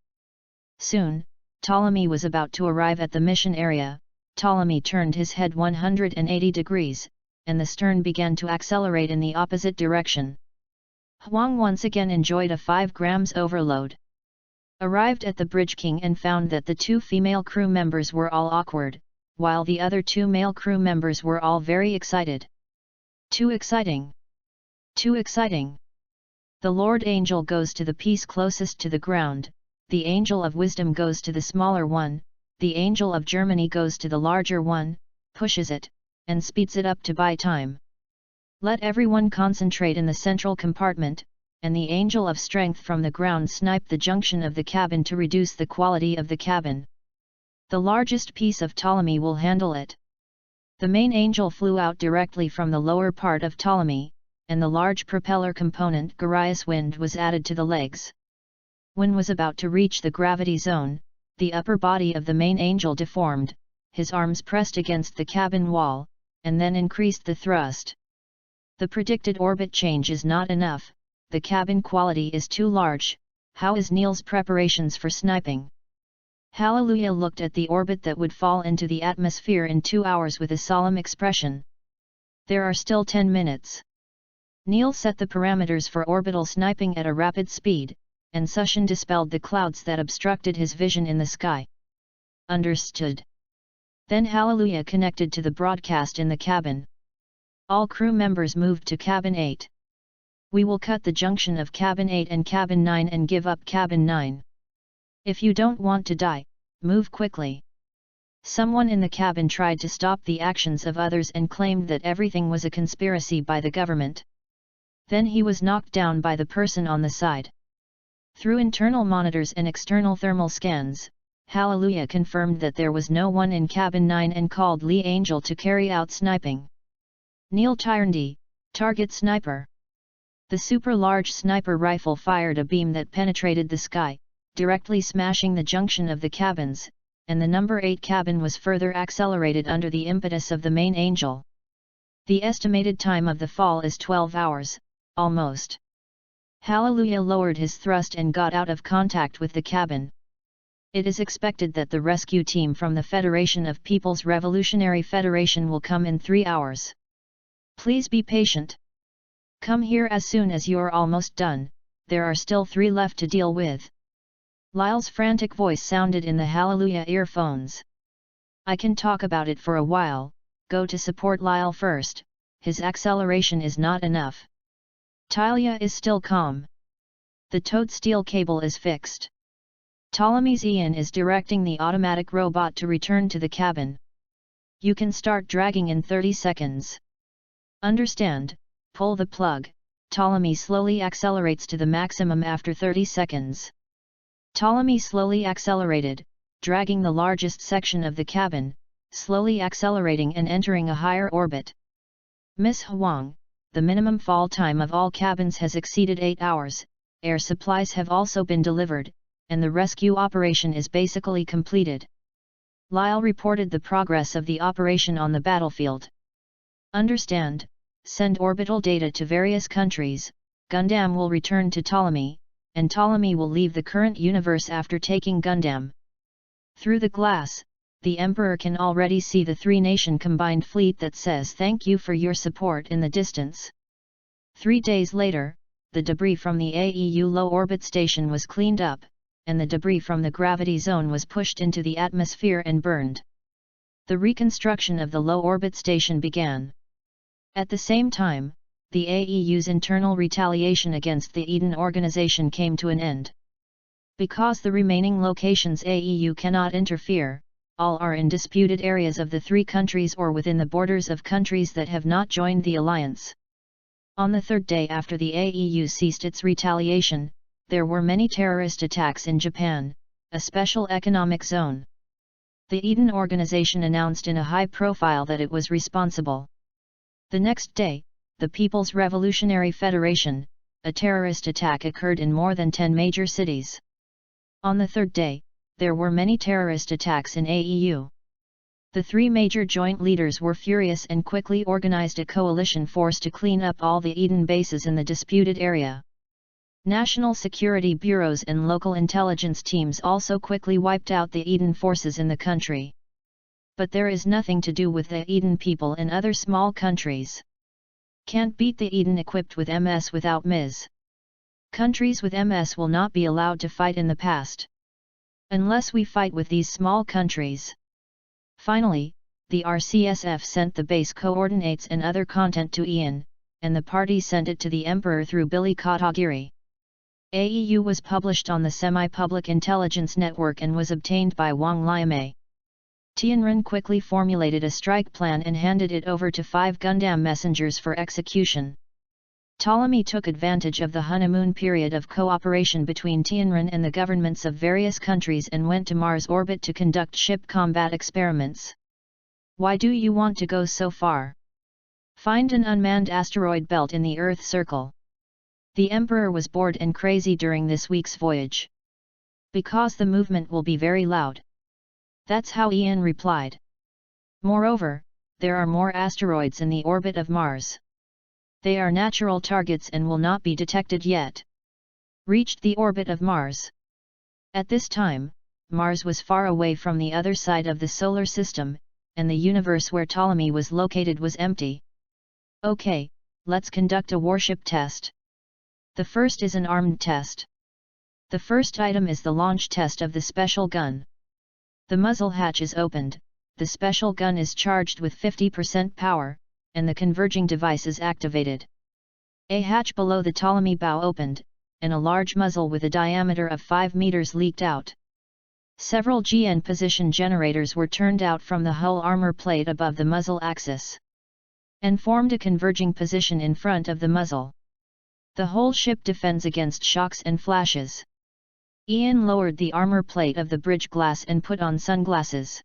Soon, Ptolemy was about to arrive at the mission area. Ptolemy turned his head 180 degrees, and the stern began to accelerate in the opposite direction. Huang once again enjoyed a 5 grams overload. Arrived at the Bridge King and found that the 2 female crew members were all awkward, while the other 2 male crew members were all very excited. Too exciting! Too exciting! The Lord Angel goes to the piece closest to the ground, the Angel of Wisdom goes to the smaller one, the Angel of Germany goes to the larger one, pushes it, and speeds it up to buy time. Let everyone concentrate in the central compartment, and the Angel of Strength from the ground snipe the junction of the cabin to reduce the quality of the cabin. The largest piece of Ptolemy will handle it. The main angel flew out directly from the lower part of Ptolemy, and the large propeller component Garius wind was added to the legs. When was about to reach the gravity zone, the upper body of the main angel deformed, his arms pressed against the cabin wall, and then increased the thrust. The predicted orbit change is not enough, the cabin quality is too large. How is Neil's preparations for sniping? Hallelujah looked at the orbit that would fall into the atmosphere in 2 hours with a solemn expression. There are still 10 minutes. Neil set the parameters for orbital sniping at a rapid speed, and Sushan dispelled the clouds that obstructed his vision in the sky. Understood. Then Hallelujah connected to the broadcast in the cabin. All crew members moved to Cabin 8. We will cut the junction of Cabin 8 and Cabin 9 and give up Cabin 9. If you don't want to die, move quickly. Someone in the cabin tried to stop the actions of others and claimed that everything was a conspiracy by the government. Then he was knocked down by the person on the side. Through internal monitors and external thermal scans, Hallelujah confirmed that there was no one in Cabin 9 and called Lee Angel to carry out sniping. Neil Tyrande, target sniper. The super-large sniper rifle fired a beam that penetrated the sky, directly smashing the junction of the cabins, and the number 8 cabin was further accelerated under the impetus of the main angel. The estimated time of the fall is 12 hours, almost. Hallelujah lowered his thrust and got out of contact with the cabin. It is expected that the rescue team from the Federation of People's Revolutionary Federation will come in 3 hours. Please be patient. Come here as soon as you're almost done, there are still 3 left to deal with. Lyle's frantic voice sounded in the Hallelujah earphones. I can talk about it for a while, go to support Lyle first, his acceleration is not enough. Talia is still calm. The towed steel cable is fixed. Ptolemy's Ian is directing the automatic robot to return to the cabin. You can start dragging in 30 seconds. Understand, pull the plug. Ptolemy slowly accelerates to the maximum after 30 seconds. Ptolemy slowly accelerated, dragging the largest section of the cabin, slowly accelerating and entering a higher orbit. Miss Huang, the minimum fall time of all cabins has exceeded 8 hours, air supplies have also been delivered, and the rescue operation is basically completed. Lyle reported the progress of the operation on the battlefield. Understand, send orbital data to various countries, Gundam will return to Ptolemy, and Ptolemy will leave the current universe after taking Gundam. Through the glass, the Emperor can already see the 3-nation combined fleet that says thank you for your support in the distance. 3 days later, the debris from the AEU low orbit station was cleaned up, and the debris from the gravity zone was pushed into the atmosphere and burned. The reconstruction of the low orbit station began. At the same time, the AEU's internal retaliation against the Eden organization came to an end. Because the remaining locations AEU cannot interfere, all are in disputed areas of the 3 countries or within the borders of countries that have not joined the alliance. On the 3rd day after the AEU ceased its retaliation, there were many terrorist attacks in Japan, a special economic zone. The Eden organization announced in a high profile that it was responsible. The next day, the People's Revolutionary Federation, a terrorist attack occurred in more than 10 major cities. On the 3rd day, there were many terrorist attacks in AEU. The 3 major joint leaders were furious and quickly organized a coalition force to clean up all the Eden bases in the disputed area. National security bureaus and local intelligence teams also quickly wiped out the Eden forces in the country. But there is nothing to do with the Eden people in other small countries. Can't beat the Eden equipped with MS without Ms. Countries with MS will not be allowed to fight in the past. Unless we fight with these small countries. Finally, the RCSF sent the base coordinates and other content to Ian, and the party sent it to the Emperor through Billy Katagiri. AEU was published on the Semi-Public Intelligence Network and was obtained by Wang Liame. Tianren quickly formulated a strike plan and handed it over to 5 Gundam messengers for execution. Ptolemy took advantage of the honeymoon period of cooperation between Tianren and the governments of various countries and went to Mars orbit to conduct ship combat experiments. Why do you want to go so far? Find an unmanned asteroid belt in the Earth circle. The Emperor was bored and crazy during this week's voyage. Because the movement will be very loud. That's how Ian replied. Moreover, there are more asteroids in the orbit of Mars. They are natural targets and will not be detected yet. Reached the orbit of Mars. At this time, Mars was far away from the other side of the solar system, and the universe where Ptolemy was located was empty. Okay, let's conduct a warship test. The first is an armed test. The first item is the launch test of the special gun. The muzzle hatch is opened, the special gun is charged with 50% power, and the converging device is activated. A hatch below the Ptolemy bow opened, and a large muzzle with a diameter of 5 meters leaked out. Several GN position generators were turned out from the hull armor plate above the muzzle axis, and formed a converging position in front of the muzzle. The whole ship defends against shocks and flashes. Ian lowered the armor plate of the bridge glass and put on sunglasses.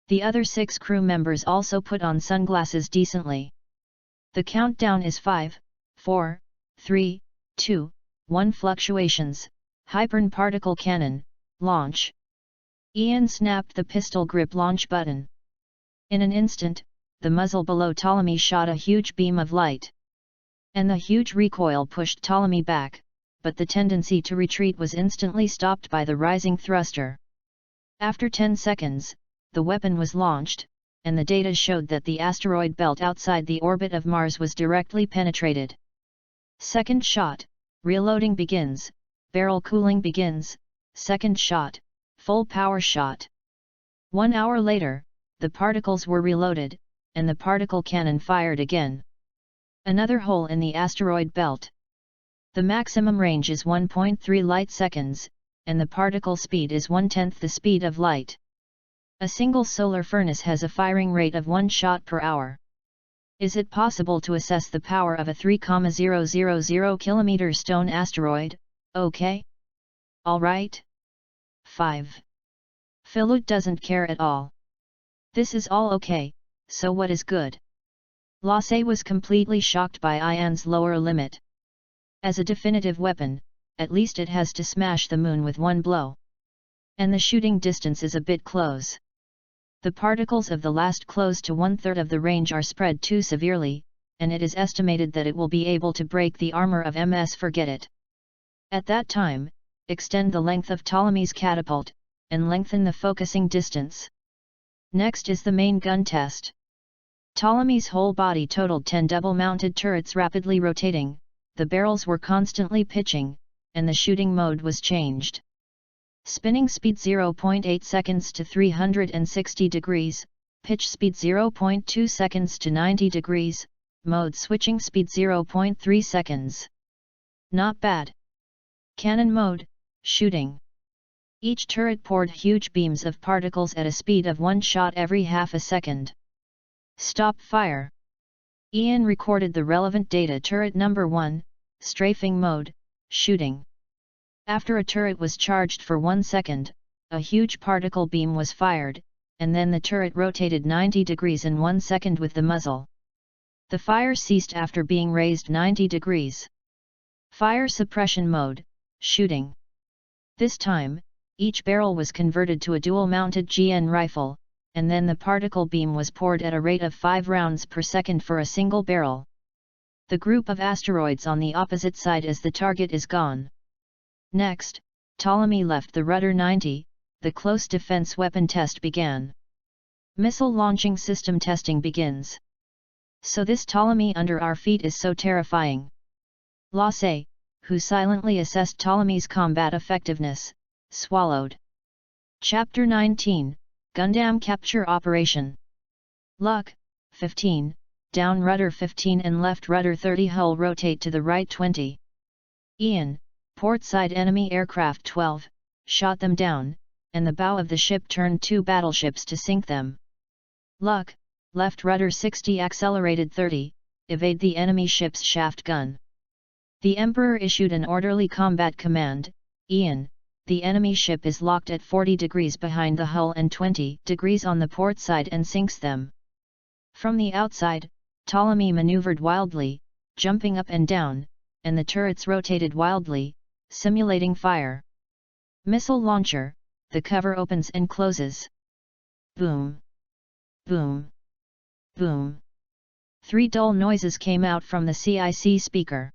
The other 6 crew members also put on sunglasses decently. The countdown is 5, 4, 3, 2, 1 fluctuations, Hypern particle cannon, launch. Ian snapped the pistol grip launch button. In an instant, the muzzle below Ptolemy shot a huge beam of light. And the huge recoil pushed Ptolemy back, but the tendency to retreat was instantly stopped by the rising thruster. After 10 seconds, the weapon was launched, and the data showed that the asteroid belt outside the orbit of Mars was directly penetrated. Second shot, reloading begins, barrel cooling begins, second shot, full power shot. 1 hour later, the particles were reloaded, and the particle cannon fired again. Another hole in the asteroid belt. The maximum range is 1.3 light seconds, and the particle speed is 1/10 the speed of light. A single solar furnace has a firing rate of 1 shot per hour. Is it possible to assess the power of a 3,000 km stone asteroid? Okay. Alright. 5. Philut doesn't care at all. This is all okay, so what is good? Lasse was completely shocked by Ian's lower limit. As a definitive weapon, at least it has to smash the moon with 1 blow. And the shooting distance is a bit close. The particles of the last close to 1/3 of the range are spread too severely, and it is estimated that it will be able to break the armor of MS. Forget it. At that time, extend the length of Ptolemy's catapult, and lengthen the focusing distance. Next is the main gun test. Ptolemy's whole body totaled 10 double-mounted turrets rapidly rotating, the barrels were constantly pitching, and the shooting mode was changed. Spinning speed 0.8 seconds to 360 degrees, pitch speed 0.2 seconds to 90 degrees, mode switching speed 0.3 seconds. Not bad. Cannon mode, shooting. Each turret poured huge beams of particles at a speed of 1 shot every half a second. Stop fire. Ian recorded the relevant data. Turret number 1, strafing mode, shooting. After a turret was charged for 1 second, a huge particle beam was fired, and then the turret rotated 90 degrees in 1 second with the muzzle. The fire ceased after being raised 90 degrees. Fire suppression mode, shooting. This time, each barrel was converted to a dual-mounted GN rifle, and then the particle beam was poured at a rate of 5 rounds per second for a single barrel. The group of asteroids on the opposite side as the target is gone. Next, Ptolemy left the rudder 90, the close defense weapon test began. Missile launching system testing begins. So this Ptolemy under our feet is so terrifying. Lasse, who silently assessed Ptolemy's combat effectiveness, swallowed. Chapter 19, Gundam Capture Operation. Luck, 15, down rudder 15 and left rudder 30, hull rotate to the right 20. Ian, port side enemy aircraft 12, shot them down, and the bow of the ship turned 2 battleships to sink them. Luck, left rudder 60 accelerated 30, evade the enemy ship's shaft gun. The Emperor issued an orderly combat command, Ian, the enemy ship is locked at 40 degrees behind the hull and 20 degrees on the port side and sinks them. From the outside, Ptolemy maneuvered wildly, jumping up and down, and the turrets rotated wildly, simulating fire. Missile launcher, the cover opens and closes. Boom! Boom! Boom! 3 dull noises came out from the CIC speaker.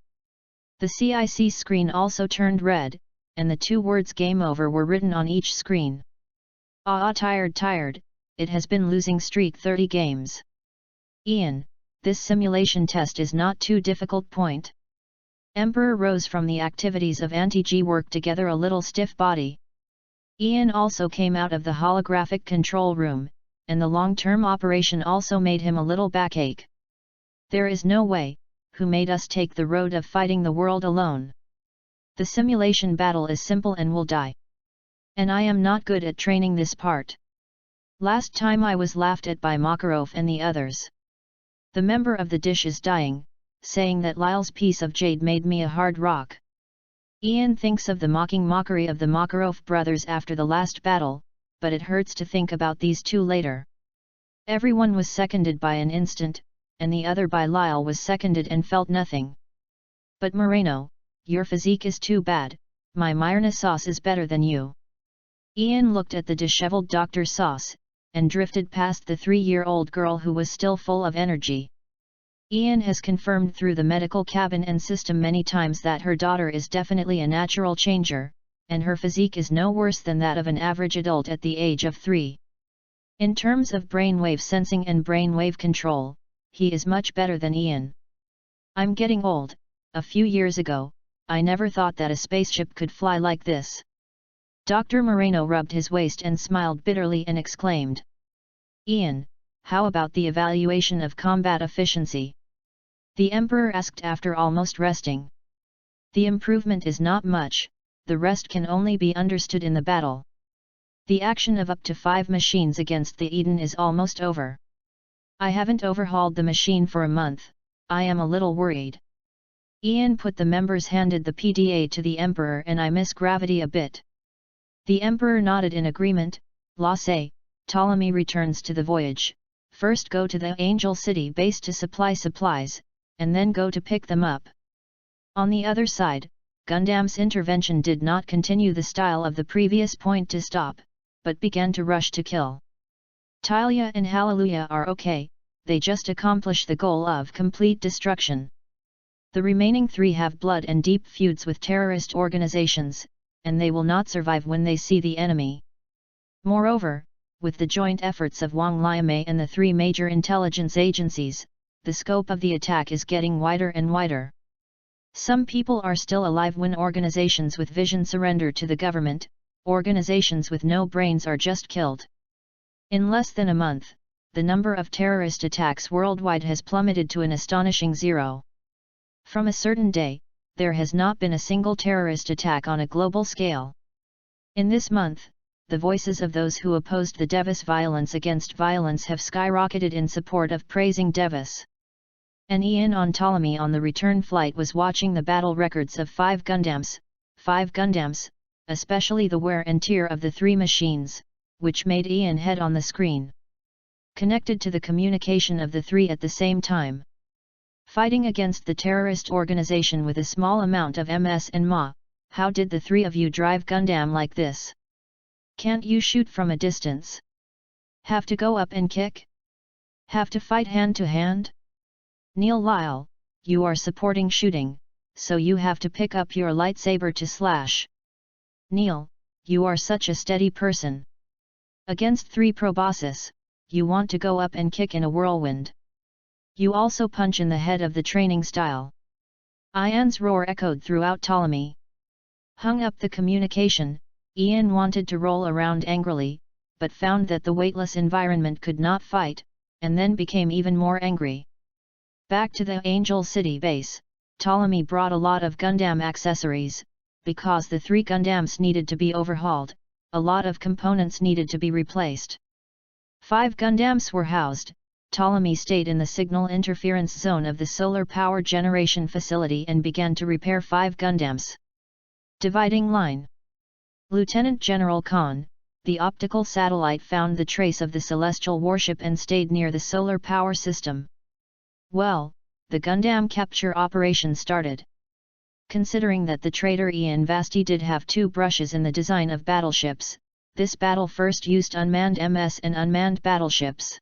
The CIC screen also turned red, and the 2 words "Game Over" were written on each screen. Tired, it has been losing streak 30 games. Ian, this simulation test is not too difficult. Point. Emperor rose from the activities of anti-G work to gather a little stiff body. Ian also came out of the holographic control room, and the long-term operation also made him a little backache. There is no way, who made us take the road of fighting the world alone? The simulation battle is simple and will die. And I am not good at training this part. Last time I was laughed at by Makarov and the others. The member of the dish is dying, saying that Lyle's piece of jade made me a hard rock. Ian thinks of the mocking mockery of the Makarov brothers after the last battle, but it hurts to think about these 2 later. Everyone was seconded by an instant, and the other by Lyle was seconded and felt nothing. But Moreno, your physique is too bad, my Myrna sauce is better than you. Ian looked at the disheveled Dr. Sauce, and drifted past the 3-year-old girl who was still full of energy. Ian has confirmed through the medical cabin and system many times that her daughter is definitely a natural changer, and her physique is no worse than that of an average adult at the age of 3. In terms of brainwave sensing and brainwave control, he is much better than Ian. I'm getting old. A few years ago, I never thought that a spaceship could fly like this. Dr. Moreno rubbed his waist and smiled bitterly and exclaimed. Ian, how about the evaluation of combat efficiency? The Emperor asked after almost resting. The improvement is not much, the rest can only be understood in the battle. The action of up to 5 machines against the Eden is almost over. I haven't overhauled the machine for a month, I am a little worried. Ian put the members handed the PDA to the Emperor and I miss gravity a bit. The Emperor nodded in agreement. Lasse, Ptolemy returns to the voyage, first go to the Angel City base to supply supplies, and then go to pick them up. On the other side, Gundam's intervention did not continue the style of the previous point to stop, but began to rush to kill. Talia and Hallelujah are okay, they just accomplish the goal of complete destruction. The remaining 3 have blood and deep feuds with terrorist organizations, and they will not survive when they see the enemy. Moreover, with the joint efforts of Wang Liamei and the 3 major intelligence agencies, the scope of the attack is getting wider and wider. Some people are still alive when organizations with vision surrender to the government, organizations with no brains are just killed. In less than a month, the number of terrorist attacks worldwide has plummeted to an astonishing 0. From a certain day, there has not been a single terrorist attack on a global scale. In this month, the voices of those who opposed the Devis violence against violence have skyrocketed in support of praising Devis. And Ian on Ptolemy on the return flight was watching the battle records of 5 Gundams, especially the wear and tear of the 3 machines, which made Ian head on the screen. Connected to the communication of the 3 at the same time. Fighting against the terrorist organization with a small amount of MS and Ma, how did the 3 of you drive Gundam like this? Can't you shoot from a distance? Have to go up and kick? Have to fight hand to hand? Neil Lyle, you are supporting shooting, so you have to pick up your lightsaber to slash. Neil, you are such a steady person. Against 3 proboscis, you want to go up and kick in a whirlwind. You also punch in the head of the training style. Ian's roar echoed throughout Ptolemy. Hung up the communication, Ian wanted to roll around angrily, but found that the weightless environment could not fight, and then became even more angry. Back to the Angel City base, Ptolemy brought a lot of Gundam accessories. Because the 3 Gundams needed to be overhauled, a lot of components needed to be replaced. 5 Gundams were housed. Ptolemy stayed in the signal interference zone of the solar power generation facility and began to repair 5 Gundams. Dividing line. Lieutenant General Khan, the optical satellite, found the trace of the celestial warship and stayed near the solar power system. Well, the Gundam capture operation started. Considering that the traitor Ian Vasti did have 2 brushes in the design of battleships, this battle first used unmanned MS and unmanned battleships.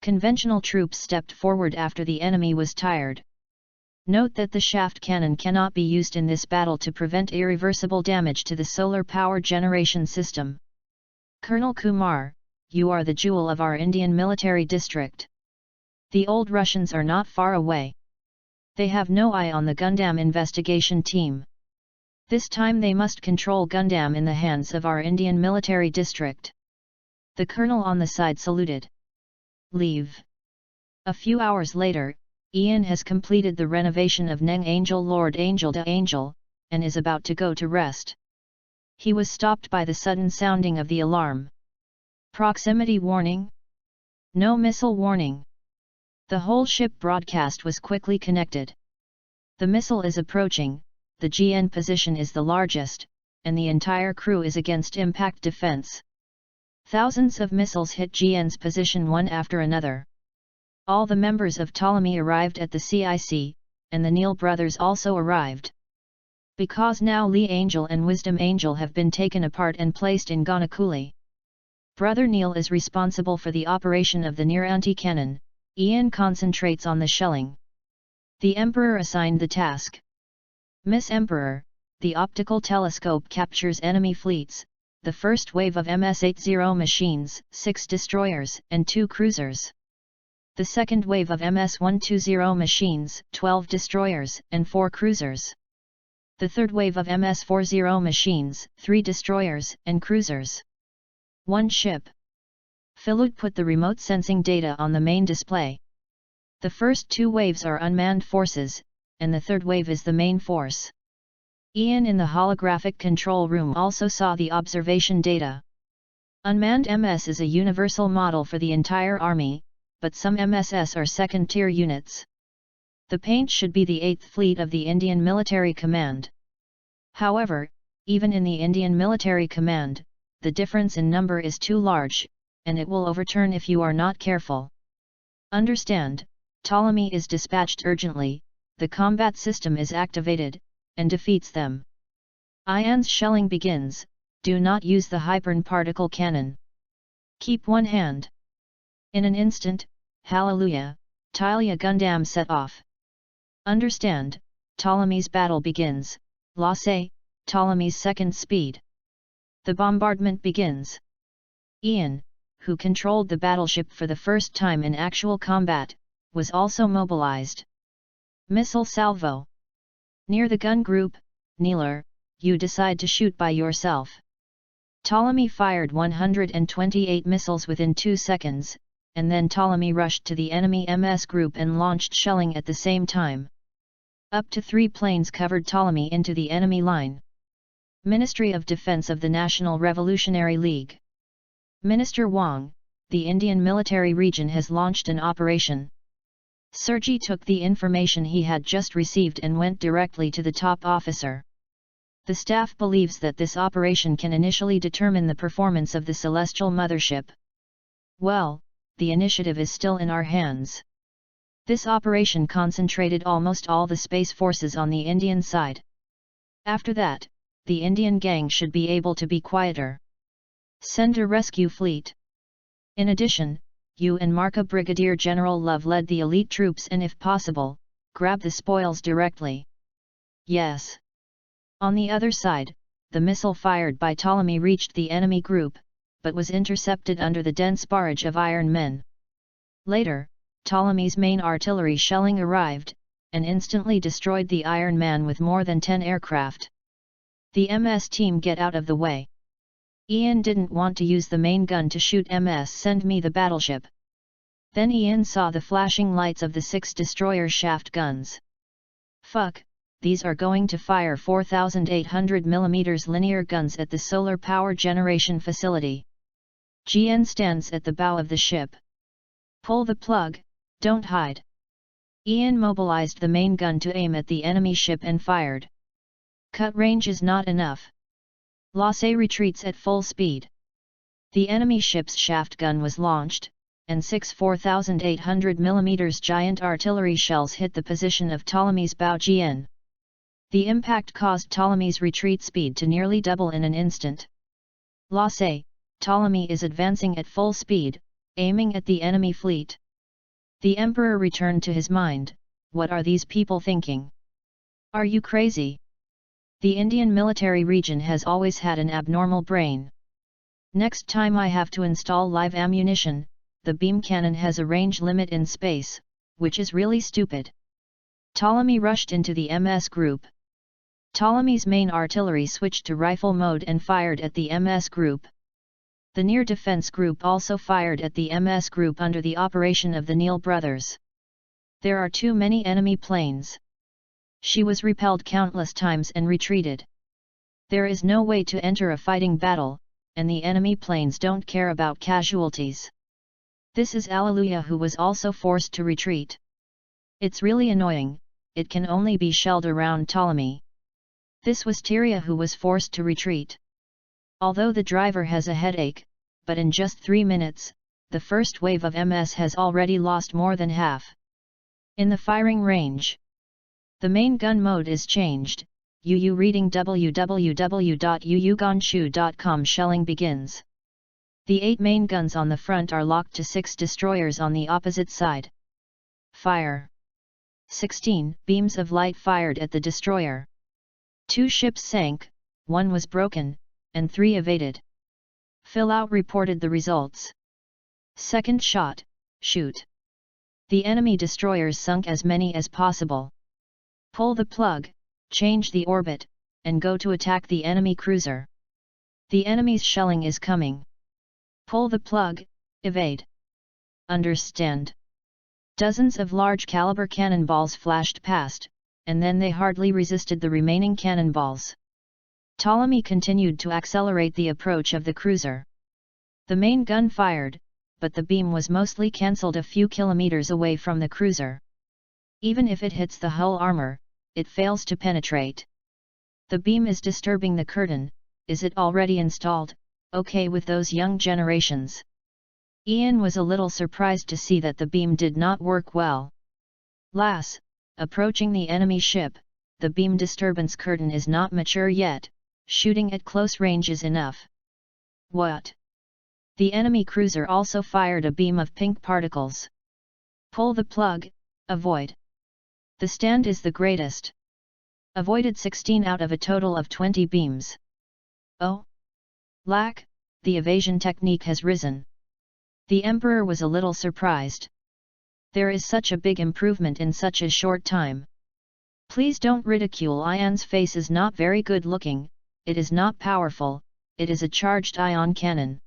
Conventional troops stepped forward after the enemy was tired. Note that the shaft cannon cannot be used in this battle to prevent irreversible damage to the solar power generation system. Colonel Kumar, you are the jewel of our Indian military district. The old Russians are not far away. They have no eye on the Gundam investigation team. This time they must control Gundam in the hands of our Indian military district. The colonel on the side saluted. Leave. A few hours later, Ian has completed the renovation of Neng Angel Lord Angel de Angel, and is about to go to rest. He was stopped by the sudden sounding of the alarm. Proximity warning? No missile warning. The whole ship broadcast was quickly connected. The missile is approaching, the GN position is the largest, and the entire crew is against impact defense. Thousands of missiles hit GN's position one after another. All the members of Ptolemy arrived at the CIC, and the Neil brothers also arrived. Because now Lee Angel and Wisdom Angel have been taken apart and placed in Ganakuli. Brother Neil is responsible for the operation of the near anti-cannon. Ian concentrates on the shelling. The Emperor assigned the task. Miss Emperor, the optical telescope captures enemy fleets, the first wave of MS-80 machines, 6 destroyers and 2 cruisers. The second wave of MS-120 machines, 12 destroyers and 4 cruisers. The third wave of MS-40 machines, 3 destroyers and cruisers. 1 ship. Philud put the remote sensing data on the main display. The first 2 waves are unmanned forces, and the third wave is the main force. Ian in the holographic control room also saw the observation data. Unmanned MS is a universal model for the entire army, but some MSS are second-tier units. The paint should be the 8th Fleet of the Indian Military Command. However, even in the Indian Military Command, the difference in number is too large, and it will overturn if you are not careful. Understand, Ptolemy is dispatched urgently, the combat system is activated, and defeats them. Ian's shelling begins, do not use the Hypern particle cannon. Keep one hand. In an instant, hallelujah, Tylia Gundam set off. Understand, Ptolemy's battle begins, Lasse, Ptolemy's second speed. The bombardment begins. Ian, who controlled the battleship for the first time in actual combat, was also mobilized. Missile salvo. Near the gun group, Neeler, you decide to shoot by yourself. Ptolemy fired 128 missiles within 2 seconds, and then Ptolemy rushed to the enemy MS group and launched shelling at the same time. Up to 3 planes covered Ptolemy into the enemy line. Ministry of Defense of the National Revolutionary League. Minister Wang, the Indian military region has launched an operation. Sergei took the information he had just received and went directly to the top officer. The staff believes that this operation can initially determine the performance of the celestial mothership. Well, the initiative is still in our hands. This operation concentrated almost all the space forces on the Indian side. After that, the Indian gang should be able to be quieter. Send a rescue fleet. In addition, you and Marka Brigadier General Love led the elite troops and if possible, grab the spoils directly. Yes. On the other side, the missile fired by Ptolemy reached the enemy group, but was intercepted under the dense barrage of Iron Men. Later, Ptolemy's main artillery shelling arrived, and instantly destroyed the Iron Man with more than 10 aircraft. The MS team get out of the way. Ian didn't want to use the main gun to shoot MS send me the battleship. Then Ian saw the flashing lights of the 6 destroyer shaft guns. Fuck, these are going to fire 4,800mm linear guns at the solar power generation facility. GN stands at the bow of the ship. Pull the plug, don't hide. Ian mobilized the main gun to aim at the enemy ship and fired. Cut range is not enough. Lasse retreats at full speed. The enemy ship's shaft gun was launched, and 6 4,800mm giant artillery shells hit the position of Ptolemy's bow GN. The impact caused Ptolemy's retreat speed to nearly double in an instant. Lasse, Ptolemy is advancing at full speed, aiming at the enemy fleet. The Emperor returned to his mind. What are these people thinking? Are you crazy? The Indian military region has always had an abnormal brain. Next time I have to install live ammunition, the beam cannon has a range limit in space, which is really stupid. Ptolemy rushed into the MS group. Ptolemy's main artillery switched to rifle mode and fired at the MS group. The Near Defense Group also fired at the MS Group under the operation of the Neal brothers. There are too many enemy planes. She was repelled countless times and retreated. There is no way to enter a fighting battle, and the enemy planes don't care about casualties. This is Alleluia, who was also forced to retreat. It's really annoying, it can only be shelled around Ptolemy. This was Tyria, who was forced to retreat. Although the driver has a headache, but in just 3 minutes, the first wave of MS has already lost more than half. In the firing range, the main gun mode is changed. UU reading www.uugonshu.com. Shelling begins. The 8 main guns on the front are locked to 6 destroyers on the opposite side. Fire. 16 beams of light fired at the destroyer. 2 ships sank, 1 was broken, and 3 evaded. Fill-out reported the results. Second shot, shoot. The enemy destroyers sunk as many as possible. Pull the plug, change the orbit, and go to attack the enemy cruiser. The enemy's shelling is coming. Pull the plug, evade. Understand? Dozens of large caliber cannonballs flashed past, and then they hardly resisted the remaining cannonballs. Ptolemy continued to accelerate the approach of the cruiser. The main gun fired, but the beam was mostly cancelled a few kilometers away from the cruiser. Even if it hits the hull armor, it fails to penetrate. The beam is disturbing the curtain. Is it already installed? Okay with those young generations. Ian was a little surprised to see that the beam did not work well. Lass, approaching the enemy ship, the beam disturbance curtain is not mature yet, shooting at close range is enough. What? The enemy cruiser also fired a beam of pink particles. Pull the plug, avoid. The stand is the greatest. Avoided 16 out of a total of 20 beams. Oh? Lack, the evasion technique has risen. The Emperor was a little surprised. There is such a big improvement in such a short time. Please don't ridicule Ian's face is not very good looking, it is not powerful, it is a charged ion cannon.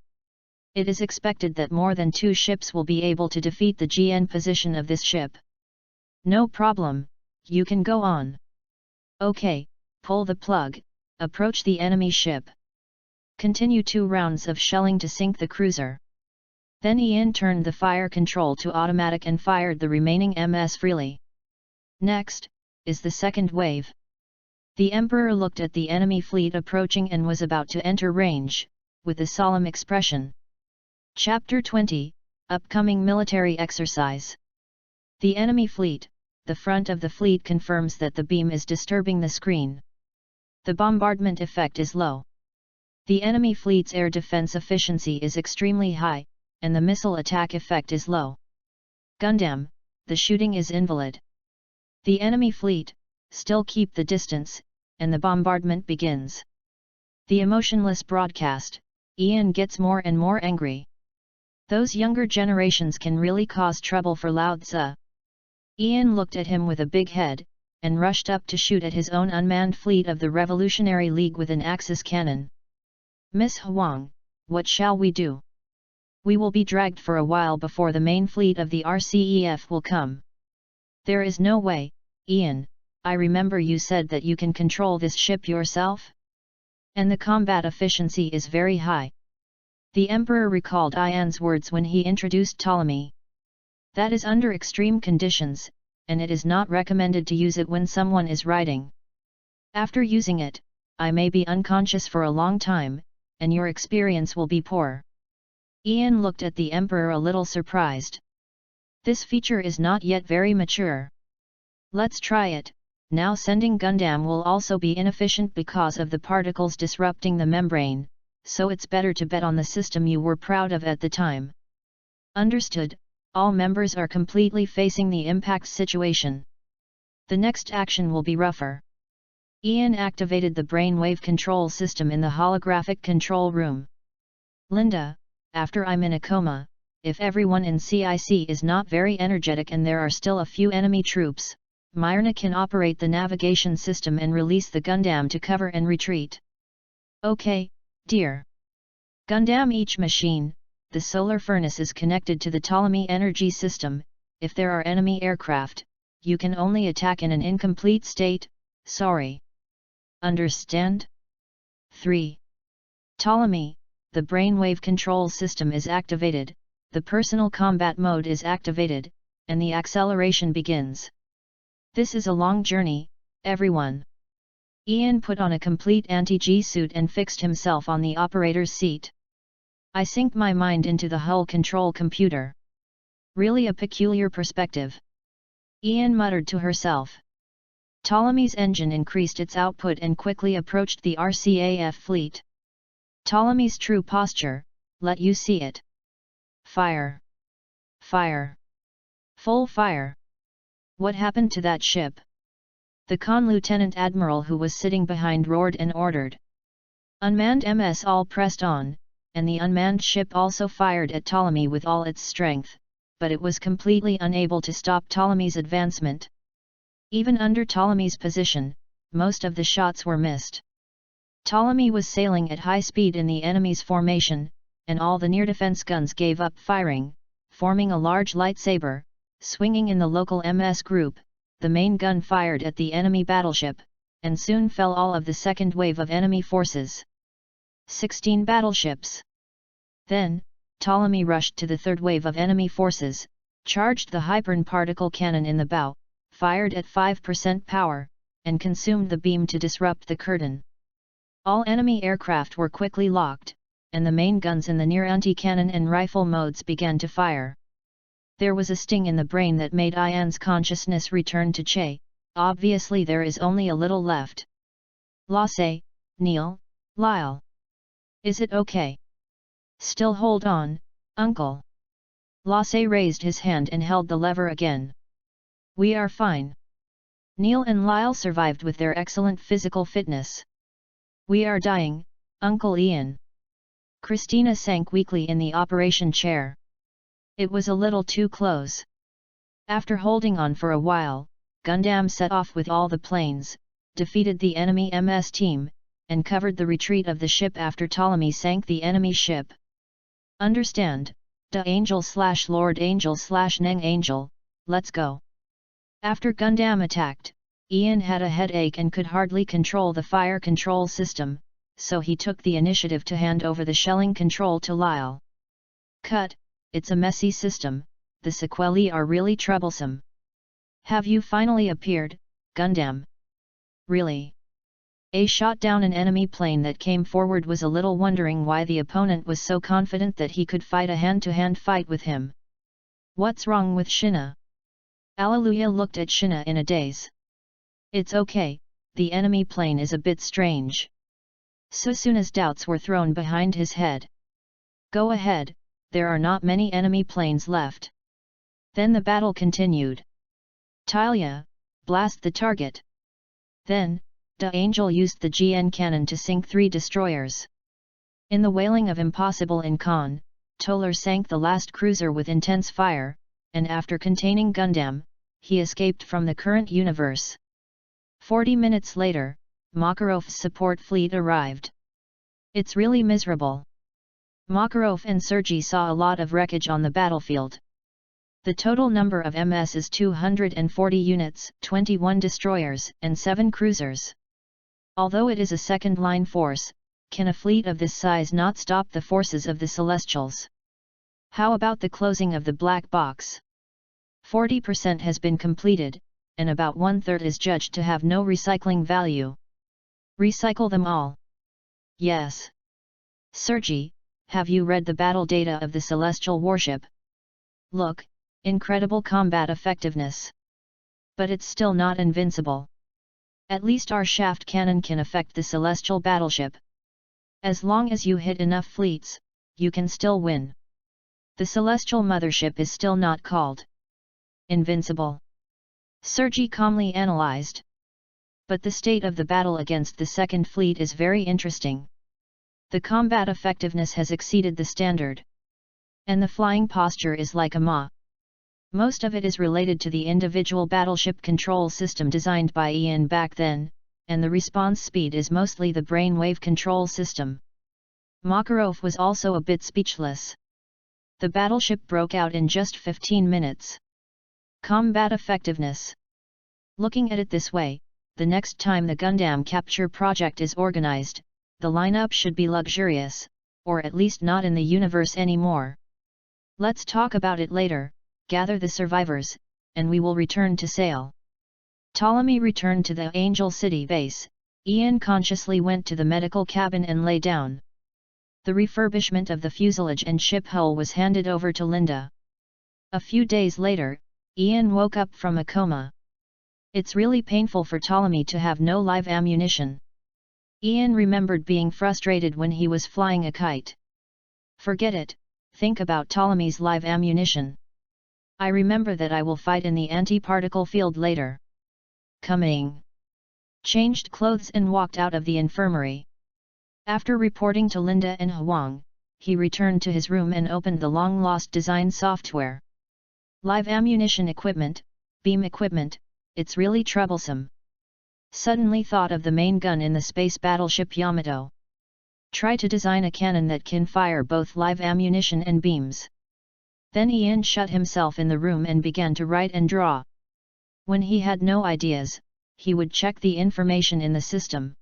It is expected that more than 2 ships will be able to defeat the GN position of this ship. No problem, you can go on. Okay, pull the plug, approach the enemy ship. Continue 2 rounds of shelling to sink the cruiser. Then Ian turned the fire control to automatic and fired the remaining MS freely. Next, is the second wave. The Emperor looked at the enemy fleet approaching and was about to enter range, with a solemn expression. Chapter 20, Upcoming Military Exercise. The enemy fleet, the front of the fleet confirms that the beam is disturbing the screen. The bombardment effect is low. The enemy fleet's air defense efficiency is extremely high, and the missile attack effect is low. Gundam, the shooting is invalid. The enemy fleet, still keep the distance, and the bombardment begins. The emotionless broadcast, Ian gets more and more angry. Those younger generations can really cause trouble for Lao Tzu. Ian looked at him with a big head, and rushed up to shoot at his own unmanned fleet of the Revolutionary League with an Axis cannon. Miss Huang, what shall we do? We will be dragged for a while before the main fleet of the RCEF will come. There is no way, Ian, I remember you said that you can control this ship yourself? And the combat efficiency is very high. The Emperor recalled Ian's words when he introduced Ptolemy. That is under extreme conditions, and it is not recommended to use it when someone is riding. After using it, I may be unconscious for a long time, and your experience will be poor. Ian looked at the Emperor a little surprised. This feature is not yet very mature. Let's try it. Now sending Gundam will also be inefficient because of the particles disrupting the membrane, so it's better to bet on the system you were proud of at the time. Understood, all members are completely facing the impact situation. The next action will be rougher. Ian activated the brainwave control system in the holographic control room. Linda, after I'm in a coma, if everyone in CIC is not very energetic and there are still a few enemy troops, Myrna can operate the navigation system and release the Gundam to cover and retreat. Okay, dear. Gundam each machine, the solar furnace is connected to the Ptolemy energy system. If there are enemy aircraft, you can only attack in an incomplete state, sorry. Understand? 3. Ptolemy, the brainwave control system is activated, the personal combat mode is activated, and the acceleration begins. This is a long journey, everyone. Ian put on a complete anti-G suit and fixed himself on the operator's seat. I sink my mind into the hull control computer. Really a peculiar perspective. Ian muttered to herself. Ptolemy's engine increased its output and quickly approached the RCAF fleet. Ptolemy's true posture, let you see it. Fire! Fire! Full fire! What happened to that ship? The Khan Lieutenant Admiral who was sitting behind roared and ordered. Unmanned MS all pressed on, and the unmanned ship also fired at Ptolemy with all its strength, but it was completely unable to stop Ptolemy's advancement. Even under Ptolemy's position, most of the shots were missed. Ptolemy was sailing at high speed in the enemy's formation, and all the near-defense guns gave up firing, forming a large lightsaber, swinging in the local MS group. The main gun fired at the enemy battleship, and soon fell all of the second wave of enemy forces. 16 battleships. Then, Ptolemy rushed to the third wave of enemy forces, charged the Hypern particle cannon in the bow, fired at 5% power, and consumed the beam to disrupt the curtain. All enemy aircraft were quickly locked, and the main guns in the near anti-cannon and rifle modes began to fire. There was a sting in the brain that made Ian's consciousness return to Che. Obviously there is only a little left. Lasse, Neil, Lyle. Is it okay? Still hold on, uncle. Lasse raised his hand and held the lever again. We are fine. Neil and Lyle survived with their excellent physical fitness. We are dying, Uncle Ian. Christina sank weakly in the operation chair. It was a little too close. After holding on for a while, Gundam set off with all the planes, defeated the enemy MS team, and covered the retreat of the ship after Ptolemy sank the enemy ship. Understand, Da Angel/Lord Angel/Neng Angel, let's go. After Gundam attacked, Ian had a headache and could hardly control the fire control system, so he took the initiative to hand over the shelling control to Lyle. Cut. It's a messy system, the sequelae are really troublesome. Have you finally appeared, Gundam? Really? A shot down an enemy plane that came forward was a little wondering why the opponent was so confident that he could fight a hand-to-hand fight with him. What's wrong with Shina? Alleluia looked at Shina in a daze. It's okay, the enemy plane is a bit strange. Susuna's doubts were thrown behind his head. Go ahead. There are not many enemy planes left. Then the battle continued. Talia, blast the target. Then, Da Angel used the GN cannon to sink 3 destroyers. In the whaling of Impossible in Khan, Toller sank the last cruiser with intense fire, and after containing Gundam, he escaped from the current universe. 40 minutes later, Makarov's support fleet arrived. It's really miserable. Makarov and Sergei saw a lot of wreckage on the battlefield. The total number of MS is 240 units, 21 destroyers, and 7 cruisers. Although it is a second-line force, can a fleet of this size not stop the forces of the Celestials? How about the closing of the black box? 40% has been completed, and about 1/3 is judged to have no recycling value. Recycle them all. Yes. Sergei, have you read the battle data of the Celestial warship? Look, incredible combat effectiveness. But it's still not invincible. At least our shaft cannon can affect the Celestial battleship. As long as you hit enough fleets, you can still win. The Celestial mothership is still not called invincible. Sergei calmly analyzed. But the state of the battle against the Second Fleet is very interesting. The combat effectiveness has exceeded the standard. And the flying posture is like a ma. Most of it is related to the individual battleship control system designed by Ian back then, and the response speed is mostly the brainwave control system. Makarov was also a bit speechless. The battleship broke out in just 15 minutes. Combat effectiveness. Looking at it this way, the next time the Gundam capture project is organized, the lineup should be luxurious, or at least not in the universe anymore. Let's talk about it later. Gather the survivors, and we will return to sail. Ptolemy returned to the Angel City base. Ian consciously went to the medical cabin and lay down. The refurbishment of the fuselage and ship hull was handed over to Linda. A few days later, Ian woke up from a coma. It's really painful for Ptolemy to have no live ammunition. Ian remembered being frustrated when he was flying a kite. Forget it, think about Ptolemy's live ammunition. I remember that I will fight in the anti-particle field later. Coming. Changed clothes and walked out of the infirmary. After reporting to Linda and Huang, he returned to his room and opened the long-lost design software. Live ammunition equipment, beam equipment, it's really troublesome. Suddenly thought of the main gun in the space battleship Yamato. Try to design a cannon that can fire both live ammunition and beams. Then Ian shut himself in the room and began to write and draw. When he had no ideas, he would check the information in the system.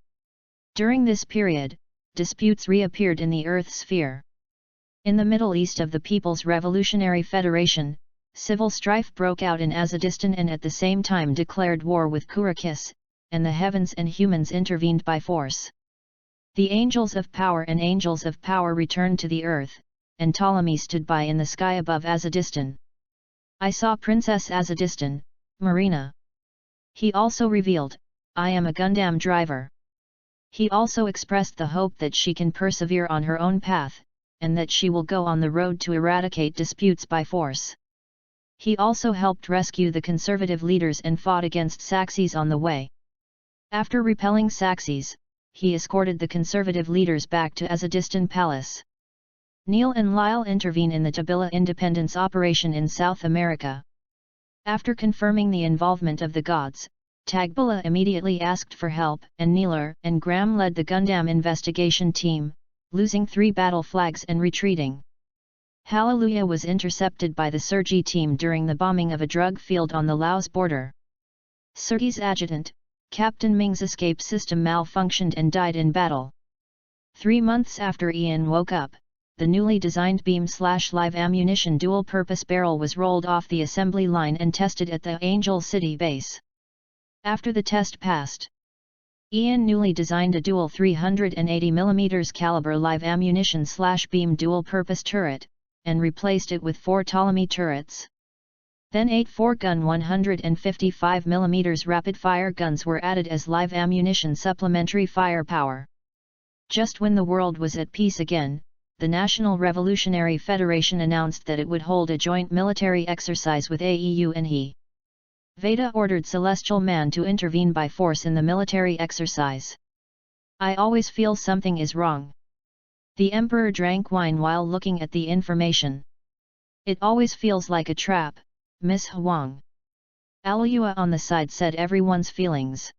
During this period, disputes reappeared in the Earth sphere. In the Middle East of the People's Revolutionary Federation, civil strife broke out in Azerbaijan and at the same time declared war with Kurakis, and the heavens and humans intervened by force. The Angels of Power and Angels of Power returned to the Earth, and Ptolemy stood by in the sky above Azerbaijan. I saw Princess Azerbaijan, Marina. He also revealed, I am a Gundam driver. He also expressed the hope that she can persevere on her own path, and that she will go on the road to eradicate disputes by force. He also helped rescue the conservative leaders and fought against Saxes on the way. After repelling Saxes, he escorted the conservative leaders back to Azerbaijan Palace. Neil and Lyle intervene in the Tabilla independence operation in South America. After confirming the involvement of the gods, Tagbilla immediately asked for help, and Neeler and Graham led the Gundam investigation team, losing 3 battle flags and retreating. Hallelujah was intercepted by the Sergei team during the bombing of a drug field on the Laos border. Sergei's adjutant, Captain Ming's escape system malfunctioned and died in battle. 3 months after Ian woke up, the newly designed beam/live ammunition dual-purpose barrel was rolled off the assembly line and tested at the Angel City base. After the test passed, Ian newly designed a dual 380mm caliber live ammunition/beam dual-purpose turret, and replaced it with 4 Ptolemy turrets. Then 8 4-gun 155mm rapid-fire guns were added as live ammunition supplementary firepower. Just when the world was at peace again, the National Revolutionary Federation announced that it would hold a joint military exercise with AEU and He. Veda ordered Celestial Man to intervene by force in the military exercise. I always feel something is wrong. The emperor drank wine while looking at the information. It always feels like a trap, Miss Huang. Aluya on the side said everyone's feelings.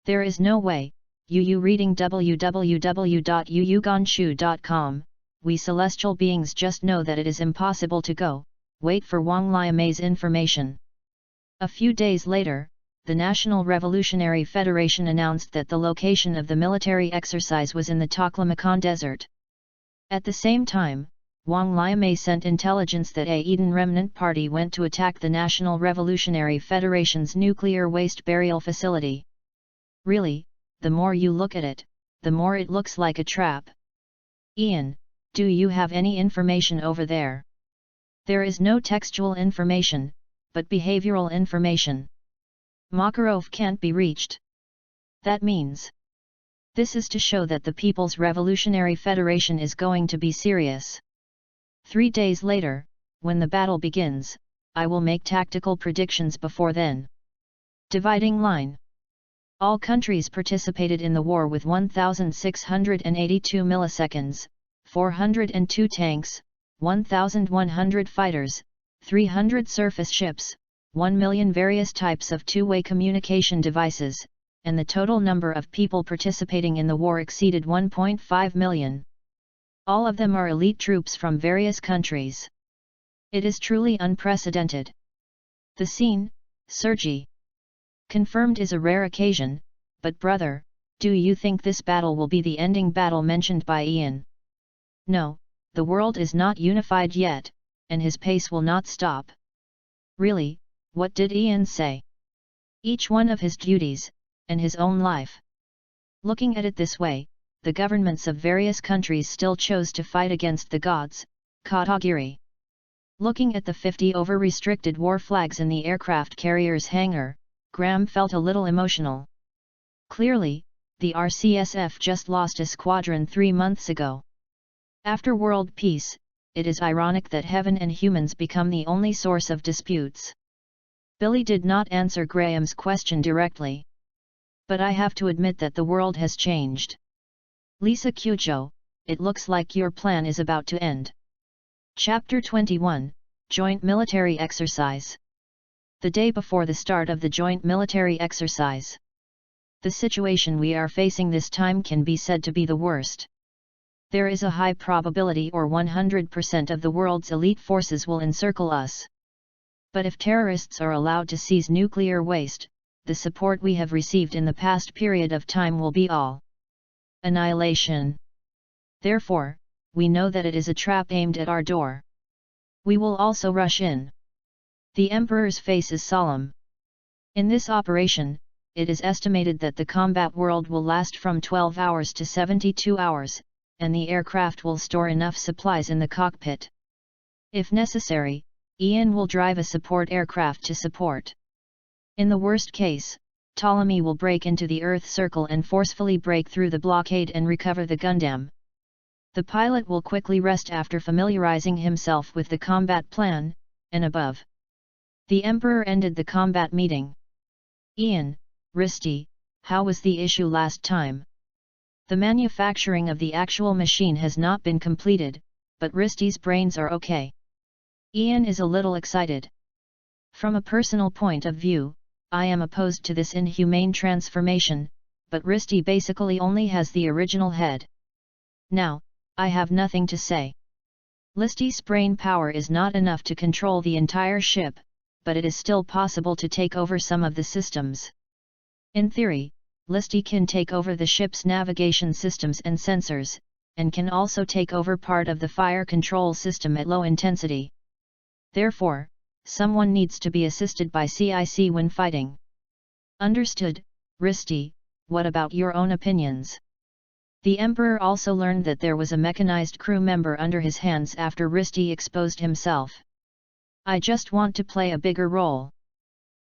There is no way. Yu reading www.yuyuganshu.com, we celestial beings just know that it is impossible to go, wait for Wang Liamei's information. A few days later, the National Revolutionary Federation announced that the location of the military exercise was in the Taklamakan Desert. At the same time, Wang Liamei sent intelligence that a Eden Remnant Party went to attack the National Revolutionary Federation's nuclear waste burial facility. Really, the more you look at it, the more it looks like a trap. Ian, do you have any information over there? There is no textual information, but behavioral information. Makarov can't be reached. That means. This is to show that the People's Revolutionary Federation is going to be serious. 3 days later, when the battle begins, I will make tactical predictions before then. Dividing line. All countries participated in the war with 1,682 milliseconds, 402 tanks, 1,100 fighters, 300 surface ships, 1 million various types of two-way communication devices, and the total number of people participating in the war exceeded 1.5 million. All of them are elite troops from various countries. It is truly unprecedented. The scene, Sergei. Confirmed is a rare occasion, but brother, do you think this battle will be the ending battle mentioned by Ian? No, the world is not unified yet, and his pace will not stop. Really, what did Ian say? Each one of his duties, and his own life. Looking at it this way, the governments of various countries still chose to fight against the gods, Katagiri. Looking at the 50 over-restricted war flags in the aircraft carrier's hangar, Graham felt a little emotional. Clearly, the RCSF just lost a squadron 3 months ago. After world peace, it is ironic that heaven and humans become the only source of disputes. Billy did not answer Graham's question directly. But I have to admit that the world has changed. Lisa Cujo, it looks like your plan is about to end. Chapter 21, Joint Military Exercise. The day before the start of the joint military exercise. The situation we are facing this time can be said to be the worst. There is a high probability or 100% of the world's elite forces will encircle us. But if terrorists are allowed to seize nuclear waste, the support we have received in the past period of time will be all annihilation. Therefore, we know that it is a trap aimed at our door. We will also rush in. The Emperor's face is solemn. In this operation, it is estimated that the combat world will last from 12 hours to 72 hours, and the aircraft will store enough supplies in the cockpit. If necessary, Ian will drive a support aircraft to support. In the worst case, Ptolemy will break into the Earth circle and forcefully break through the blockade and recover the Gundam. The pilot will quickly rest after familiarizing himself with the combat plan, and above. The Emperor ended the combat meeting. Ian, Risty, how was the issue last time? The manufacturing of the actual machine has not been completed, but Risty's brains are okay. Ian is a little excited. From a personal point of view, I am opposed to this inhumane transformation, but Risty basically only has the original head. Now, I have nothing to say. Risty's brain power is not enough to control the entire ship, but it is still possible to take over some of the systems. In theory, Risty can take over the ship's navigation systems and sensors, and can also take over part of the fire control system at low intensity. Therefore, someone needs to be assisted by CIC when fighting. Understood, Risty, what about your own opinions? The Emperor also learned that there was a mechanized crew member under his hands after Risty exposed himself. I just want to play a bigger role.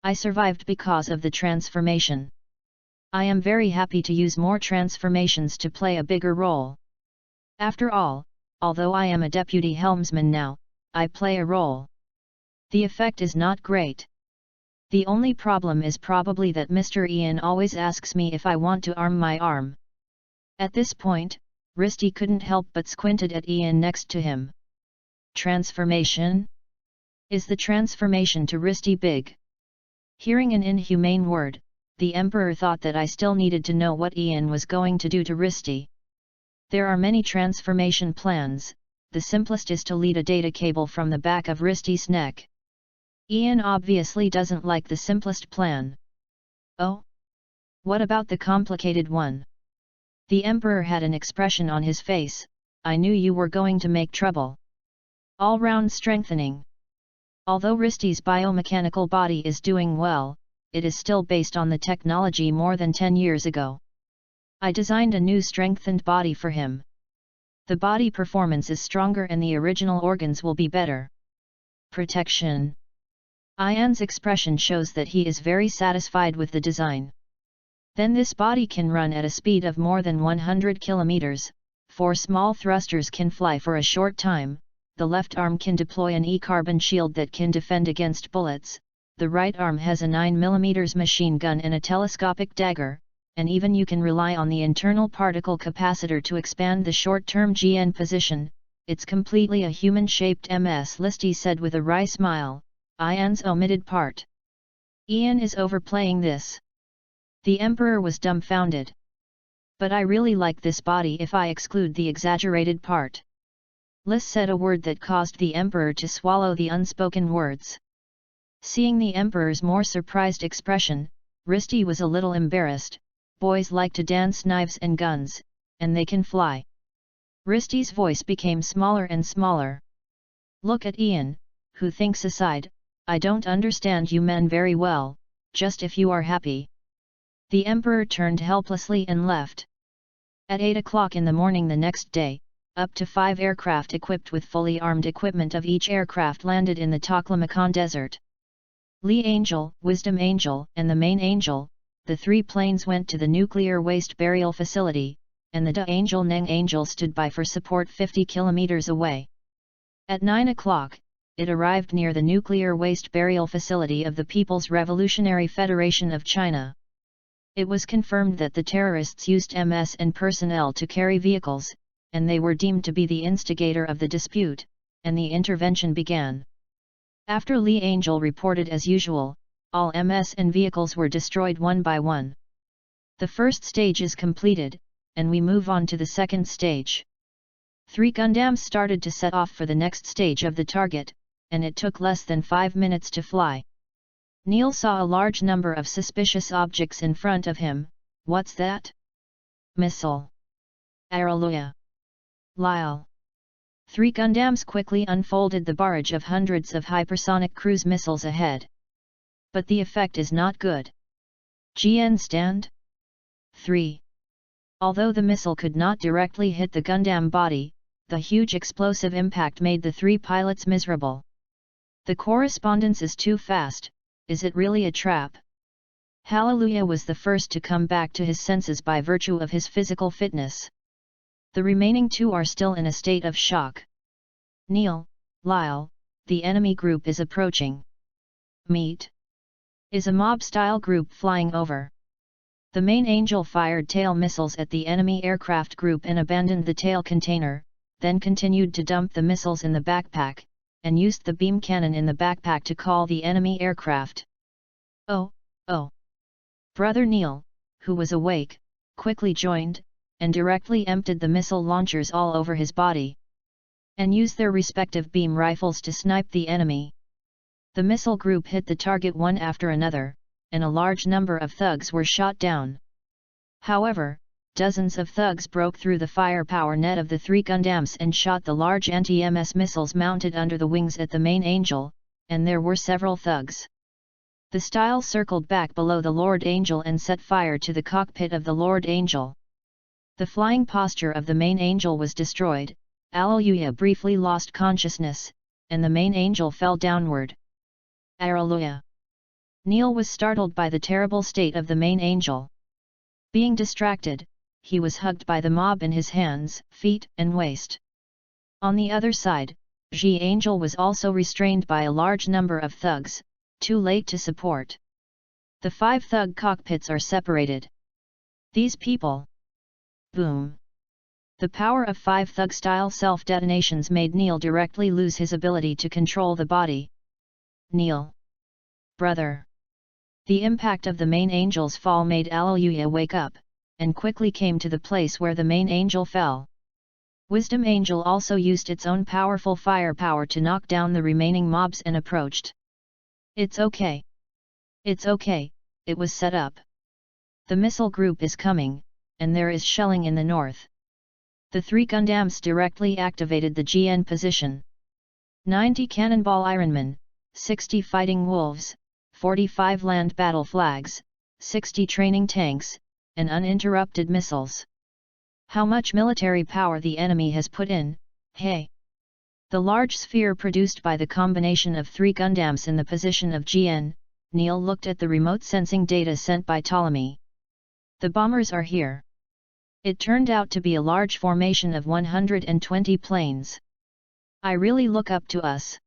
I survived because of the transformation. I am very happy to use more transformations to play a bigger role. After all, although I am a deputy helmsman now, I play a role. The effect is not great. The only problem is probably that Mr. Ian always asks me if I want to arm my arm. At this point, Risty couldn't help but squinted at Ian next to him. Transformation? Is the transformation to Risty big? Hearing an inhumane word, the Emperor thought that I still needed to know what Ian was going to do to Risty. There are many transformation plans, the simplest is to lead a data cable from the back of Risty's neck. Ian obviously doesn't like the simplest plan. Oh? What about the complicated one? The Emperor had an expression on his face. I knew you were going to make trouble. All-round strengthening. Although Risty's biomechanical body is doing well, it is still based on the technology more than 10 years ago. I designed a new strengthened body for him. The body performance is stronger and the original organs will be better. Protection. Ian's expression shows that he is very satisfied with the design. Then this body can run at a speed of more than 100 kilometers, 4 small thrusters can fly for a short time, the left arm can deploy an E-carbon shield that can defend against bullets, the right arm has a 9mm machine gun and a telescopic dagger, and even you can rely on the internal particle capacitor to expand the short-term GN position. It's completely a human-shaped MS, Risty said with a wry smile. Ian's omitted part. Ian is overplaying this. The Emperor was dumbfounded. But I really like this body if I exclude the exaggerated part. Liz said a word that caused the Emperor to swallow the unspoken words. Seeing the Emperor's more surprised expression, Risty was a little embarrassed. Boys like to dance knives and guns, and they can fly. Risty's voice became smaller and smaller. Look at Ian, who thinks aside, I don't understand you men very well, just if you are happy. The Emperor turned helplessly and left. At 8 o'clock in the morning the next day, up to 5 aircraft equipped with fully armed equipment of each aircraft landed in the Taklamakan Desert. Lee Angel, Wisdom Angel, and the Main Angel, the 3 planes went to the nuclear waste burial facility, and the Da Angel Neng Angel stood by for support 50 kilometers away. At 9 o'clock, it arrived near the nuclear waste burial facility of the People's Revolutionary Federation of China. It was confirmed that the terrorists used MS and personnel to carry vehicles, and they were deemed to be the instigator of the dispute, and the intervention began. After Lee Angel reported as usual, all MS and vehicles were destroyed one by one. The first stage is completed, and we move on to the second stage. 3 Gundams started to set off for the next stage of the target, and it took less than 5 minutes to fly. Neil saw a large number of suspicious objects in front of him. What's that? Missile. Alleluia. Lyle. 3 Gundams quickly unfolded the barrage of hundreds of hypersonic cruise missiles ahead. But the effect is not good. GN stand? 3. Although the missile could not directly hit the Gundam body, the huge explosive impact made the 3 pilots miserable. The correspondence is too fast. Is it really a trap? Hallelujah was the first to come back to his senses by virtue of his physical fitness. The remaining 2 are still in a state of shock. Neil, Lyle, the enemy group is approaching. Meet. Is a mob-style group flying over. The Main Angel fired tail missiles at the enemy aircraft group and abandoned the tail container, then continued to dump the missiles in the backpack, and used the beam cannon in the backpack to call the enemy aircraft. Oh. Brother Neil, who was awake, quickly joined, and directly emptied the missile launchers all over his body. And used their respective beam rifles to snipe the enemy. The missile group hit the target one after another, and a large number of thugs were shot down. However, dozens of thugs broke through the firepower net of the 3 Gundams and shot the large anti-MS missiles mounted under the wings at the Main Angel, and there were several thugs. The Style circled back below the Lord Angel and set fire to the cockpit of the Lord Angel. The flying posture of the Main Angel was destroyed, Alleluia briefly lost consciousness, and the Main Angel fell downward. Alleluia. Neil was startled by the terrible state of the Main Angel. Being distracted, he was hugged by the mob in his hands, feet, and waist. On the other side, Ji Angel was also restrained by a large number of thugs, too late to support. The 5 thug cockpits are separated. These people. Boom. The power of 5 thug-style self-detonations made Neil directly lose his ability to control the body. Neil. Brother. The impact of the main angel's fall made Alleluia wake up, and quickly came to the place where the main angel fell. Wisdom Angel also used its own powerful firepower to knock down the remaining mobs and approached. It's okay. It's okay, it was set up. The missile group is coming, and there is shelling in the north. The 3 Gundams directly activated the GN position. 90 Cannonball Ironmen, 60 Fighting Wolves, 45 land battle flags, 60 training tanks, and uninterrupted missiles. How much military power the enemy has put in, hey! The large sphere produced by the combination of 3 Gundams in the position of GN, Neil looked at the remote sensing data sent by Ptolemy. The bombers are here. It turned out to be a large formation of 120 planes. I really look up to us.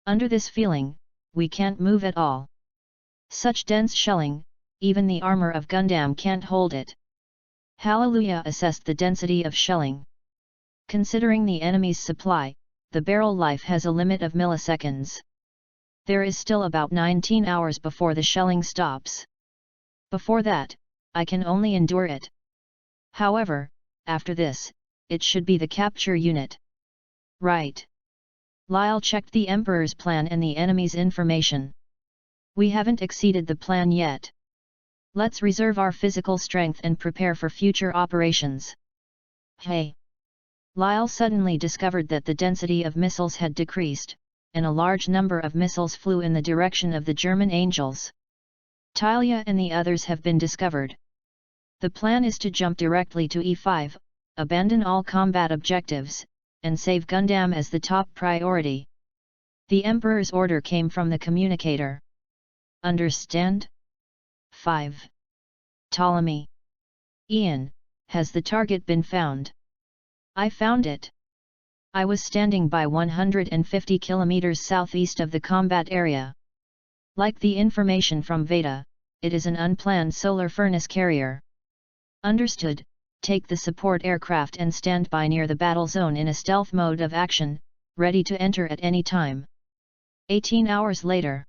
Under this feeling, we can't move at all. Such dense shelling, even the armor of Gundam can't hold it. Hallelujah assessed the density of shelling. Considering the enemy's supply, the barrel life has a limit of milliseconds. There is still about 19 hours before the shelling stops. Before that, I can only endure it. However, after this, it should be the capture unit. Right. Lyle checked the Emperor's plan and the enemy's information. We haven't exceeded the plan yet. Let's reserve our physical strength and prepare for future operations. Hey! Lyle suddenly discovered that the density of missiles had decreased, and a large number of missiles flew in the direction of the German angels. Talia and the others have been discovered. The plan is to jump directly to E5, abandon all combat objectives, and save Gundam as the top priority. The Emperor's order came from the communicator. Understand? 5. Ptolemy. Ian, has the target been found? I found it. I was standing by 150 kilometers southeast of the combat area. Like the information from Veda, it is an unplanned solar furnace carrier. Understood, take the support aircraft and stand by near the battle zone in a stealth mode of action, ready to enter at any time. 18 hours later.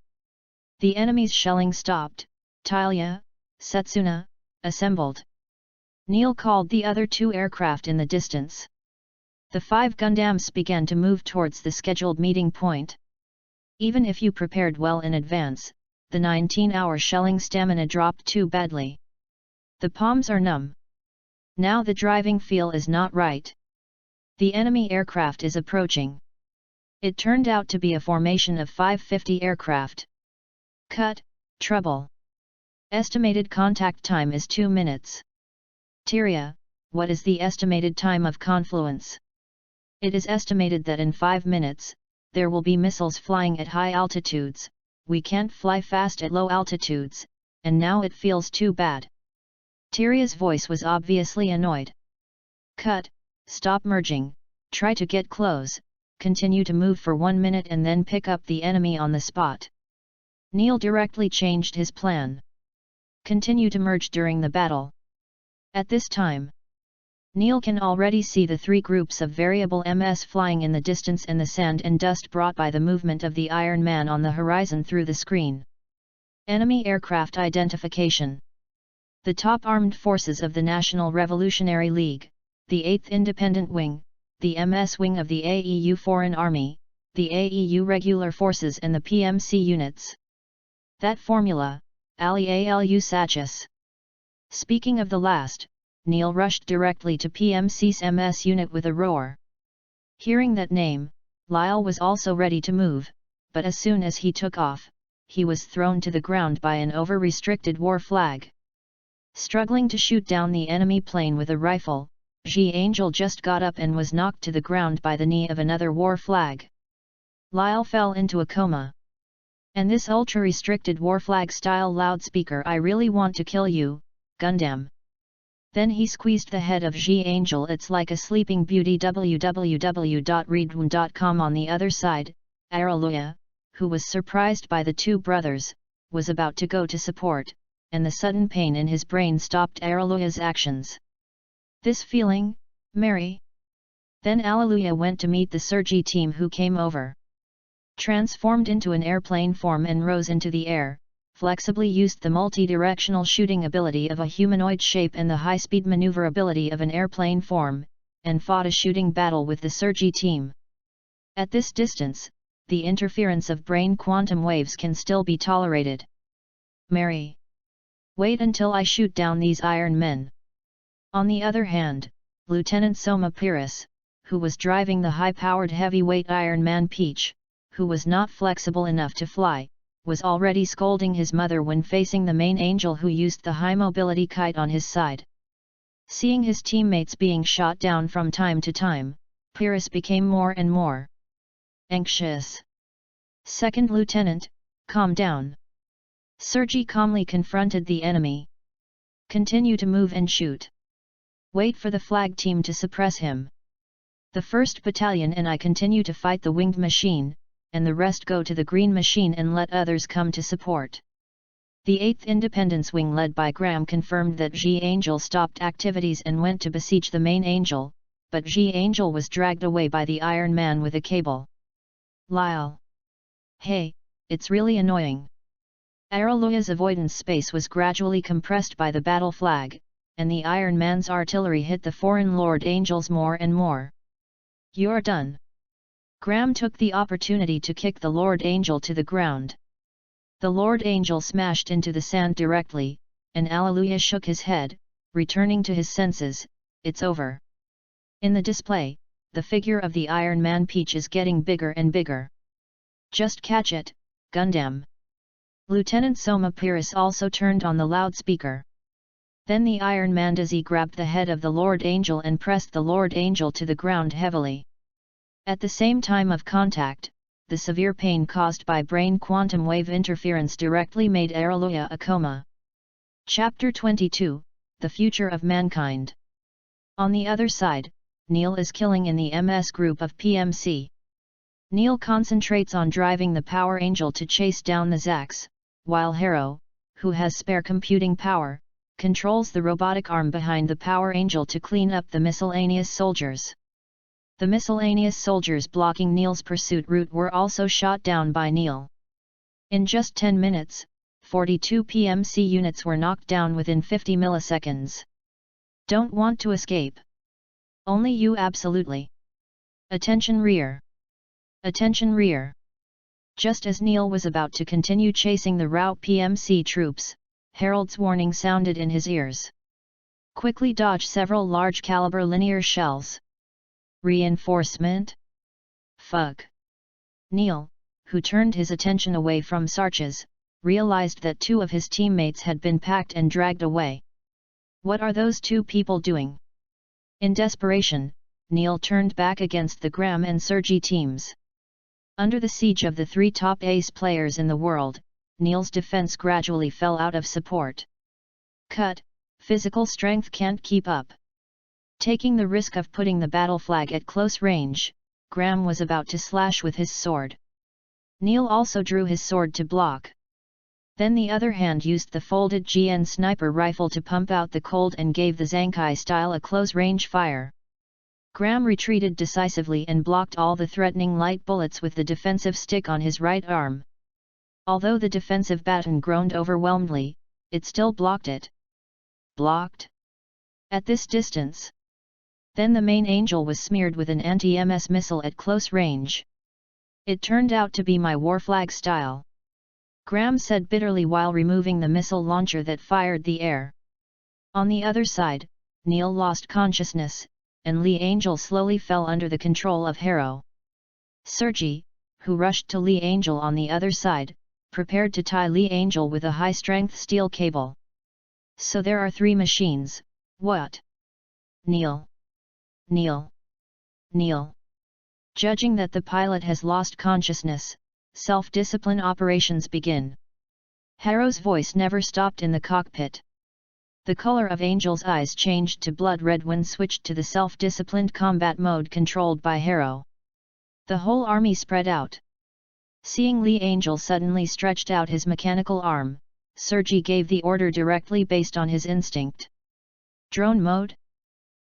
The enemy's shelling stopped, Talia, Setsuna, assembled. Neil called the other 2 aircraft in the distance. The 5 Gundams began to move towards the scheduled meeting point. Even if you prepared well in advance, the 19-hour shelling stamina dropped too badly. The palms are numb. Now the driving feel is not right. The enemy aircraft is approaching. It turned out to be a formation of 550 aircraft. Cut, trouble. Estimated contact time is 2 minutes. Tyria, what is the estimated time of confluence? It is estimated that in 5 minutes, there will be missiles flying at high altitudes. We can't fly fast at low altitudes, and now it feels too bad. Tyria's voice was obviously annoyed. Cut, stop merging, try to get close, continue to move for 1 minute and then pick up the enemy on the spot. Neil directly changed his plan. Continue to merge during the battle. At this time, Neil can already see the 3 groups of variable MS flying in the distance and the sand and dust brought by the movement of the Iron Man on the horizon through the screen. Enemy aircraft identification. The top armed forces of the National Revolutionary League, the 8th Independent Wing, the MS Wing of the AEU Foreign Army, the AEU Regular Forces and the PMC units. That formula, Ali Alu Sachus. Speaking of the last, Neil rushed directly to PMC's MS unit with a roar. Hearing that name, Lyle was also ready to move, but as soon as he took off, he was thrown to the ground by an over-restricted war flag. Struggling to shoot down the enemy plane with a rifle, G Angel just got up and was knocked to the ground by the knee of another war flag. Lyle fell into a coma. And this ultra-restricted war flag style loudspeaker, I really want to kill you, Gundam. Then he squeezed the head of G Angel. It's like a sleeping beauty. www.readaloud.com. On the other side, Alleluia, who was surprised by the 2 brothers, was about to go to support, and the sudden pain in his brain stopped Alleluia's actions. This feeling, Mary. Then Alleluia went to meet the Sergi team who came over. Transformed into an airplane form and rose into the air, flexibly used the multi-directional shooting ability of a humanoid shape and the high-speed maneuverability of an airplane form, and fought a shooting battle with the Sergi team. At this distance, the interference of brain quantum waves can still be tolerated. Mary. Wait until I shoot down these Iron Men. On the other hand, Lieutenant Soma Pyrrhus, who was driving the high-powered heavyweight Iron Man Peach, who was not flexible enough to fly, was already scolding his mother when facing the main angel who used the high-mobility kite on his side. Seeing his teammates being shot down from time to time, Pyrrhus became more and more anxious. Second Lieutenant, calm down. Sergi calmly confronted the enemy. Continue to move and shoot. Wait for the flag team to suppress him. The 1st Battalion and I continue to fight the winged machine, and the rest go to the green machine and let others come to support. The 8th Independence Wing led by Graham confirmed that G-Angel stopped activities and went to besiege the main angel, but G-Angel was dragged away by the Iron Man with a cable. Lyle. Hey, it's really annoying. Alleluia's avoidance space was gradually compressed by the battle flag, and the Iron Man's artillery hit the foreign Lord Angels more and more. You're done. Graham took the opportunity to kick the Lord Angel to the ground. The Lord Angel smashed into the sand directly, and Alleluia shook his head, returning to his senses. It's over. In the display, the figure of the Iron Man Peach is getting bigger and bigger. Just catch it, Gundam. Lieutenant Soma Pyrrhus also turned on the loudspeaker. Then the Iron Man Dizzy grabbed the head of the Lord Angel and pressed the Lord Angel to the ground heavily. At the same time of contact, the severe pain caused by brain quantum wave interference directly made Alleluia a coma. Chapter 22, The Future of Mankind. On the other side, Neil is killing in the MS group of PMC. Neil concentrates on driving the Power Angel to chase down the Zax, while Harrow, who has spare computing power, controls the robotic arm behind the Power Angel to clean up the miscellaneous soldiers. The miscellaneous soldiers blocking Neil's pursuit route were also shot down by Neil. In just 10 minutes, 42 PMC units were knocked down within 50 milliseconds. Don't want to escape. Only you absolutely. Attention rear. Attention rear. Just as Neil was about to continue chasing the rout PMC troops, Harold's warning sounded in his ears. Quickly dodge several large-caliber linear shells. Reinforcement? Fuck. Neil, who turned his attention away from Sarches, realized that 2 of his teammates had been packed and dragged away. What are those 2 people doing? In desperation, Neil turned back against the Graham and Sergi teams. Under the siege of the 3 top ace players in the world, Neil's defense gradually fell out of support. Cut, physical strength can't keep up. Taking the risk of putting the battle flag at close range, Graham was about to slash with his sword. Neil also drew his sword to block. Then the other hand used the folded GN sniper rifle to pump out the cold and gave the Zankai style a close-range fire. Graham retreated decisively and blocked all the threatening light bullets with the defensive stick on his right arm. Although the defensive baton groaned overwhelmedly, it still blocked it. Blocked? At this distance. Then the main angel was smeared with an anti-MS missile at close range. It turned out to be my war flag style. Graham said bitterly while removing the missile launcher that fired the air. On the other side, Neil lost consciousness, and Lee Angel slowly fell under the control of Harrow. Sergi, who rushed to Lee Angel on the other side, prepared to tie Lee Angel with a high-strength steel cable. So there are 3 machines, what? Neil. Neil. Neil. Judging that the pilot has lost consciousness, self-discipline operations begin. Harrow's voice never stopped in the cockpit. The color of Angel's eyes changed to blood red when switched to the self-disciplined combat mode controlled by Harrow. The whole army spread out. Seeing Lee Angel suddenly stretched out his mechanical arm, Sergi gave the order directly based on his instinct. Drone mode?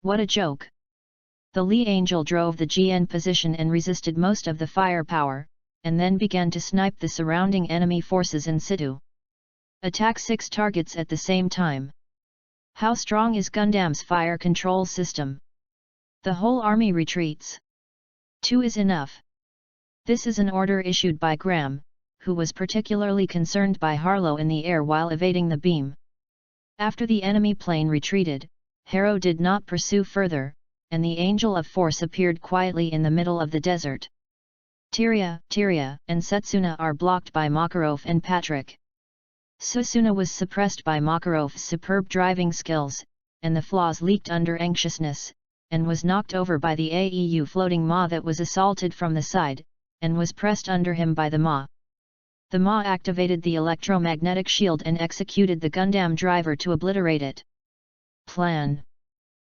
What a joke! The Lee Angel drove the GN position and resisted most of the firepower, and then began to snipe the surrounding enemy forces in situ. Attack 6 targets at the same time. How strong is Gundam's fire control system? The whole army retreats. 2 is enough. This is an order issued by Graham, who was particularly concerned by Harlow in the air while evading the beam. After the enemy plane retreated, Harrow did not pursue further, and the Angel of Force appeared quietly in the middle of the desert. Tyria, and Setsuna are blocked by Makarov and Patrick. Susuna was suppressed by Makarov's superb driving skills, and the flaws leaked under anxiousness, and was knocked over by the AEU floating Ma that was assaulted from the side, and was pressed under him by the Ma. The Ma activated the electromagnetic shield and executed the Gundam driver to obliterate it. Plan.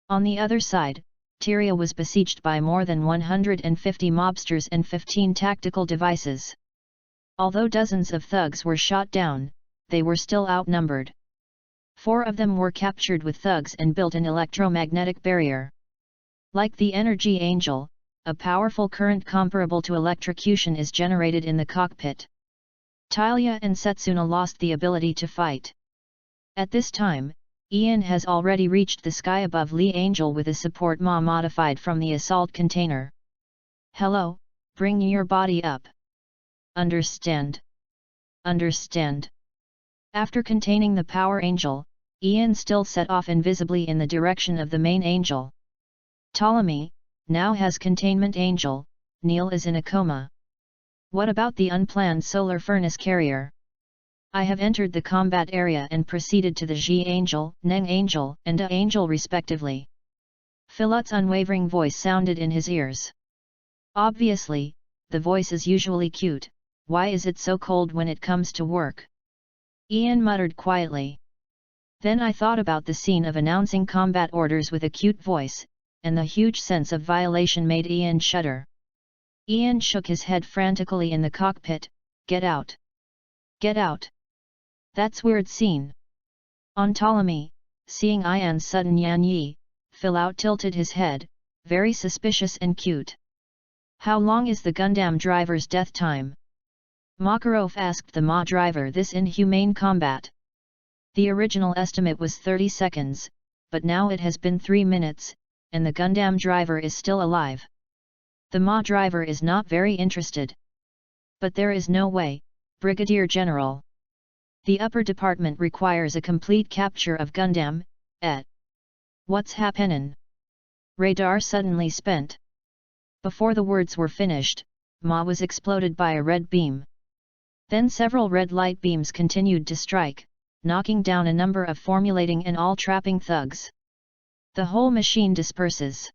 On the other side, Tyria was besieged by more than 150 mobsters and 15 tactical devices. Although dozens of thugs were shot down, they were still outnumbered. 4 of them were captured with thugs and built an electromagnetic barrier. Like the Energy Angel, a powerful current comparable to electrocution is generated in the cockpit. Tyria and Setsuna lost the ability to fight. At this time, Ian has already reached the sky above Lee Angel with a support Ma modified from the assault container. Hello, bring your body up. Understand? Understand. After containing the Power Angel, Ian still set off invisibly in the direction of the main angel. Ptolemy, now has Containment Angel, Neil is in a coma. What about the unplanned solar furnace carrier? I have entered the combat area and proceeded to the Ji Angel, Neng Angel, and A Angel respectively. Philut's unwavering voice sounded in his ears. Obviously, the voice is usually cute, why is it so cold when it comes to work? Ian muttered quietly. Then I thought about the scene of announcing combat orders with a cute voice, and the huge sense of violation made Ian shudder. Ian shook his head frantically in the cockpit. Get out! Get out! That's weird scene. On Ptolemy, seeing Ian's sudden yan-yi, Philout tilted his head, very suspicious and cute. How long is the Gundam driver's death time? Makarov asked the Ma driver this in humane combat. The original estimate was 30 seconds, but now it has been 3 minutes, and the Gundam driver is still alive. The Ma driver is not very interested. But there is no way, Brigadier General. The upper department requires a complete capture of Gundam, et. What's happenin'? Radar suddenly spent. Before the words were finished, Ma was exploded by a red beam. Then several red light beams continued to strike, knocking down a number of formulating and all-trapping thugs. The whole machine disperses.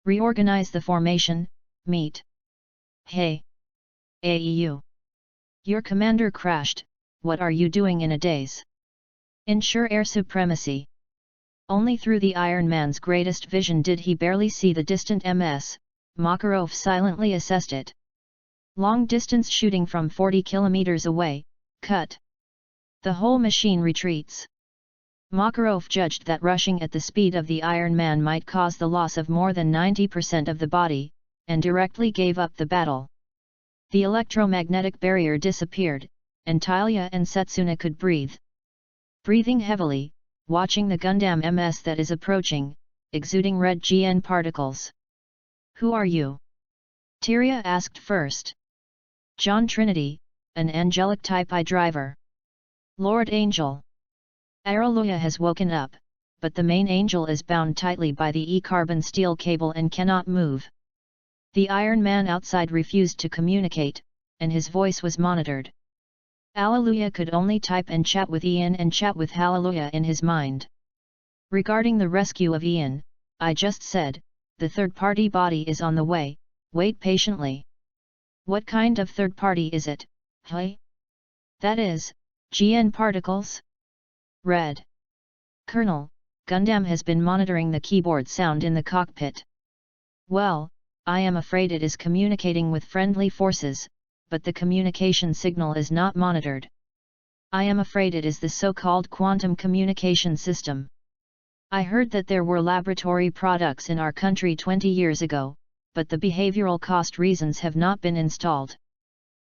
Reorganize the formation, meet. Hey! AEU! Your commander crashed, what are you doing in a daze? Ensure air supremacy. Only through the Iron Man's greatest vision did he barely see the distant MS, Makarov silently assessed it. Long-distance shooting from 40 kilometers away, cut. The whole machine retreats. Makarov judged that rushing at the speed of the Iron Man might cause the loss of more than 90% of the body, and directly gave up the battle. The electromagnetic barrier disappeared, and Tyria and Setsuna could breathe. Breathing heavily, watching the Gundam MS that is approaching, exuding red GN particles. Who are you? Tyria asked first. John Trinity, an angelic type I driver. Lord Angel. Araloya has woken up, but the main angel is bound tightly by the E-carbon steel cable and cannot move. The Iron Man outside refused to communicate, and his voice was monitored. Alleluia could only type and chat with Ian and chat with Hallelujah in his mind. Regarding the rescue of Ian, I just said, the third-party body is on the way, wait patiently. What kind of third party is it, hey? That is, GN particles? Red. Colonel, Gundam has been monitoring the keyboard sound in the cockpit. Well, I am afraid it is communicating with friendly forces, but the communication signal is not monitored. I am afraid it is the so-called quantum communication system. I heard that there were laboratory products in our country 20 years ago, but the behavioral cost reasons have not been installed.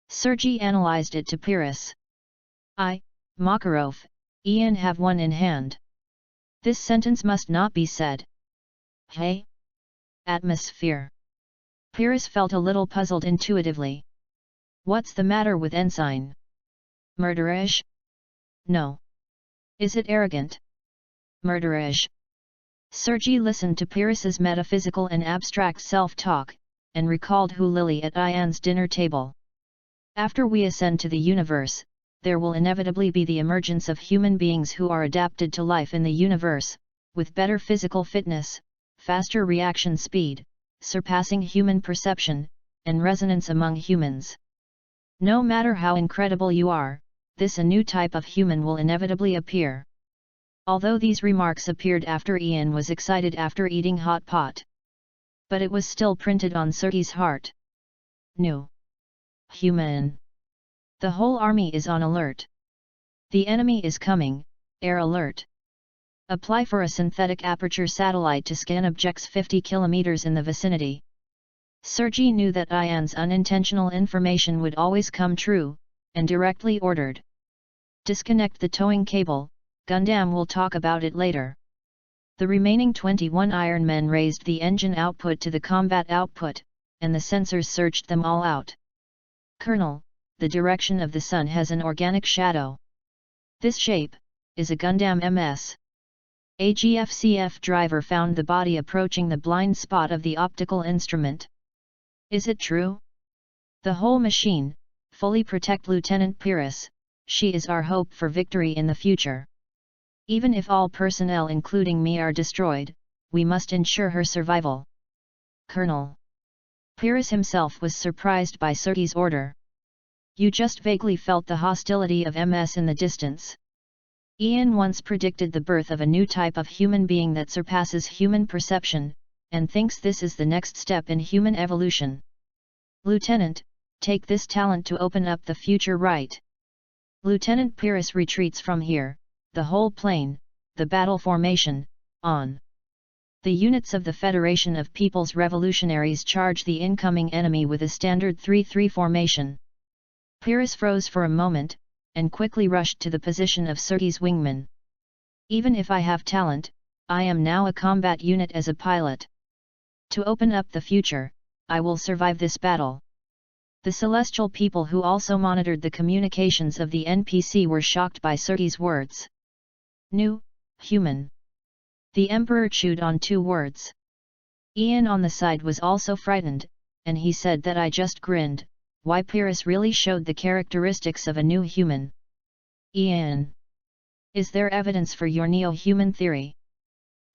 Sergei analyzed it to Pyrrhus. I, Makarov, Ian have one in hand. This sentence must not be said. Hey? Atmosphere. Pyrrhus felt a little puzzled intuitively. What's the matter with Ensign? Murderish? No. Is it arrogant? Murderish. Sergei listened to Pyrrhus's metaphysical and abstract self-talk, and recalled Hu Lily at Ian's dinner table. After we ascend to the universe, there will inevitably be the emergence of human beings who are adapted to life in the universe, with better physical fitness, faster reaction speed, surpassing human perception, and resonance among humans. No matter how incredible you are, a new type of human will inevitably appear. Although these remarks appeared after Ian was excited after eating hot pot. But it was still printed on Sergei's heart. New. Human. The whole army is on alert. The enemy is coming, air alert. Apply for a synthetic aperture satellite to scan objects 50 kilometers in the vicinity. Sergei knew that Ian's unintentional information would always come true, and directly ordered. Disconnect the towing cable, Gundam will talk about it later. The remaining 21 Iron Men raised the engine output to the combat output, and the sensors searched them all out. Colonel, the direction of the sun has an organic shadow. This shape is a Gundam MS. A GFCF driver found the body approaching the blind spot of the optical instrument. Is it true? The whole machine, fully protect Lieutenant Pyrrhus, she is our hope for victory in the future. Even if all personnel including me are destroyed, we must ensure her survival. Colonel. Pyrrhus himself was surprised by Sergei's order. You just vaguely felt the hostility of MS in the distance. Ian once predicted the birth of a new type of human being that surpasses human perception, and thinks this is the next step in human evolution. Lieutenant, take this talent to open up the future right. Lieutenant Pyrrhus retreats from here, the whole plane, the battle formation, on. The units of the Federation of People's Revolutionaries charge the incoming enemy with a standard 3-3 formation. Pyrrhus froze for a moment, and quickly rushed to the position of Sergei's wingman. Even if I have talent, I am now a combat unit as a pilot. To open up the future, I will survive this battle. The celestial people who also monitored the communications of the NPC were shocked by Sergei's words. New, human. The Emperor chewed on 2 words. Ian on the side was also frightened, and he said that I just grinned. Why Pyrrhus really showed the characteristics of a new human. Ian. Is there evidence for your neo-human theory?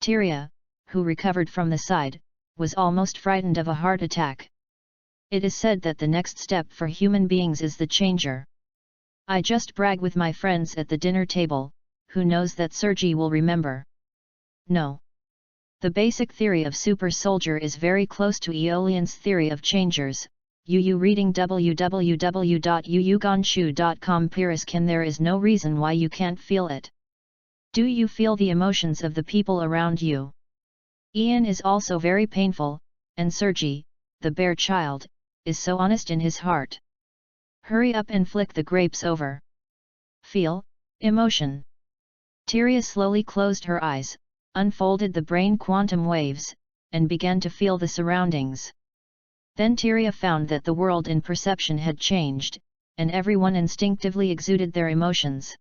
Tyria, who recovered from the side, was almost frightened of a heart attack. It is said that the next step for human beings is the changer. I just brag with my friends at the dinner table, who knows that Sergei will remember? No. The basic theory of super soldier is very close to Aeolian's theory of changers. Reading www.uuganshu.com. Pyrrhus, there is no reason why you can't feel it. Do you feel the emotions of the people around you? Ian is also very painful, and Sergei, the bear child, is so honest in his heart. Hurry up and flick the grapes over. Feel, emotion. Tyria slowly closed her eyes, unfolded the brain quantum waves, and began to feel the surroundings. Then Tyria found that the world in perception had changed, and everyone instinctively exuded their emotions.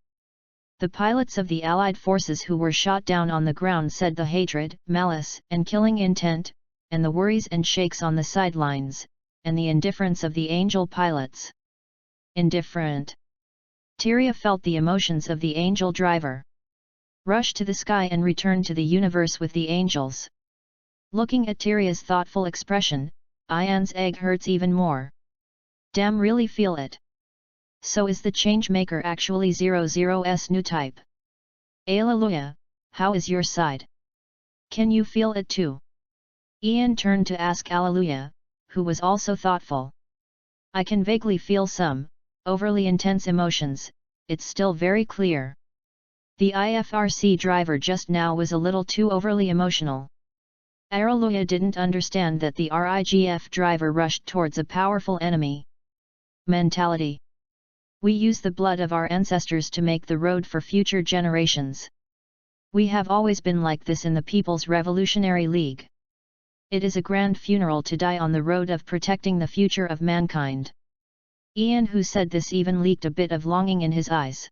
The pilots of the Allied forces who were shot down on the ground said the hatred, malice, and killing intent, and the worries and shakes on the sidelines, and the indifference of the angel pilots. Indifferent. Tyria felt the emotions of the angel driver. Rush to the sky and return to the universe with the angels. Looking at Tyria's thoughtful expression, Ian's egg hurts even more. Damn, really feel it. So is the Changemaker actually 00's new type? Alleluia, how is your side? Can you feel it too? Ian turned to ask Alleluia, who was also thoughtful. I can vaguely feel some, overly intense emotions, it's still very clear. The IFRC driver just now was a little too overly emotional. Araloya didn't understand that the RIGF driver rushed towards a powerful enemy. Mentality. We use the blood of our ancestors to make the road for future generations. We have always been like this in the People's Revolutionary League. It is a grand funeral to die on the road of protecting the future of mankind. Ian, who said this, even leaked a bit of longing in his eyes.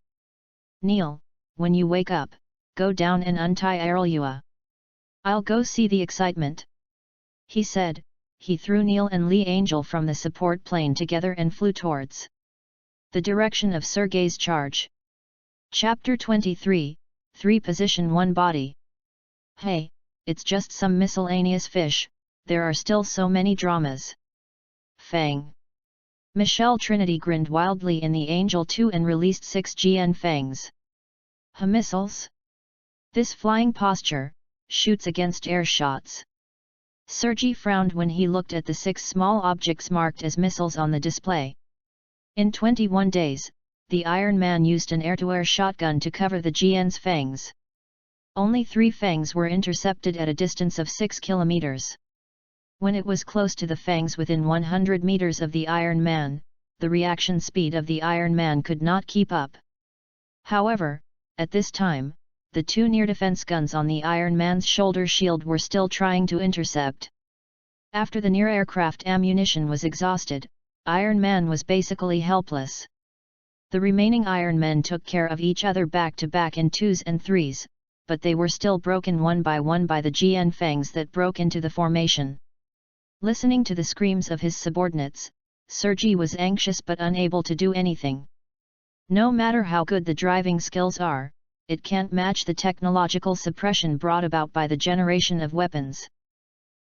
Neil, when you wake up, go down and untie Araloya. I'll go see the excitement. He said. He threw Neil and Lee Angel from the support plane together and flew towards the direction of Sergei's charge. Chapter 23, 3 Position 1 Body. Hey, it's just some miscellaneous fish, there are still so many dramas. Fang. Michelle Trinity grinned wildly in the Angel 2 and released 6 GN fangs. Missiles? This flying posture shoots against air shots. Sergei frowned when he looked at the 6 small objects marked as missiles on the display. In 21 days, the Iron Man used an air-to-air shotgun to cover the GN's fangs. Only 3 fangs were intercepted at a distance of 6 kilometers. When it was close to the fangs within 100 meters of the Iron Man, the reaction speed of the Iron Man could not keep up. However, at this time, the 2 near-defense guns on the Iron Man's shoulder shield were still trying to intercept. After the near-aircraft ammunition was exhausted, Iron Man was basically helpless. The remaining Iron Men took care of each other back-to-back in 2s and 3s, but they were still broken one by the GN fangs that broke into the formation. Listening to the screams of his subordinates, Sergei was anxious but unable to do anything. No matter how good the driving skills are, it can't match the technological suppression brought about by the generation of weapons.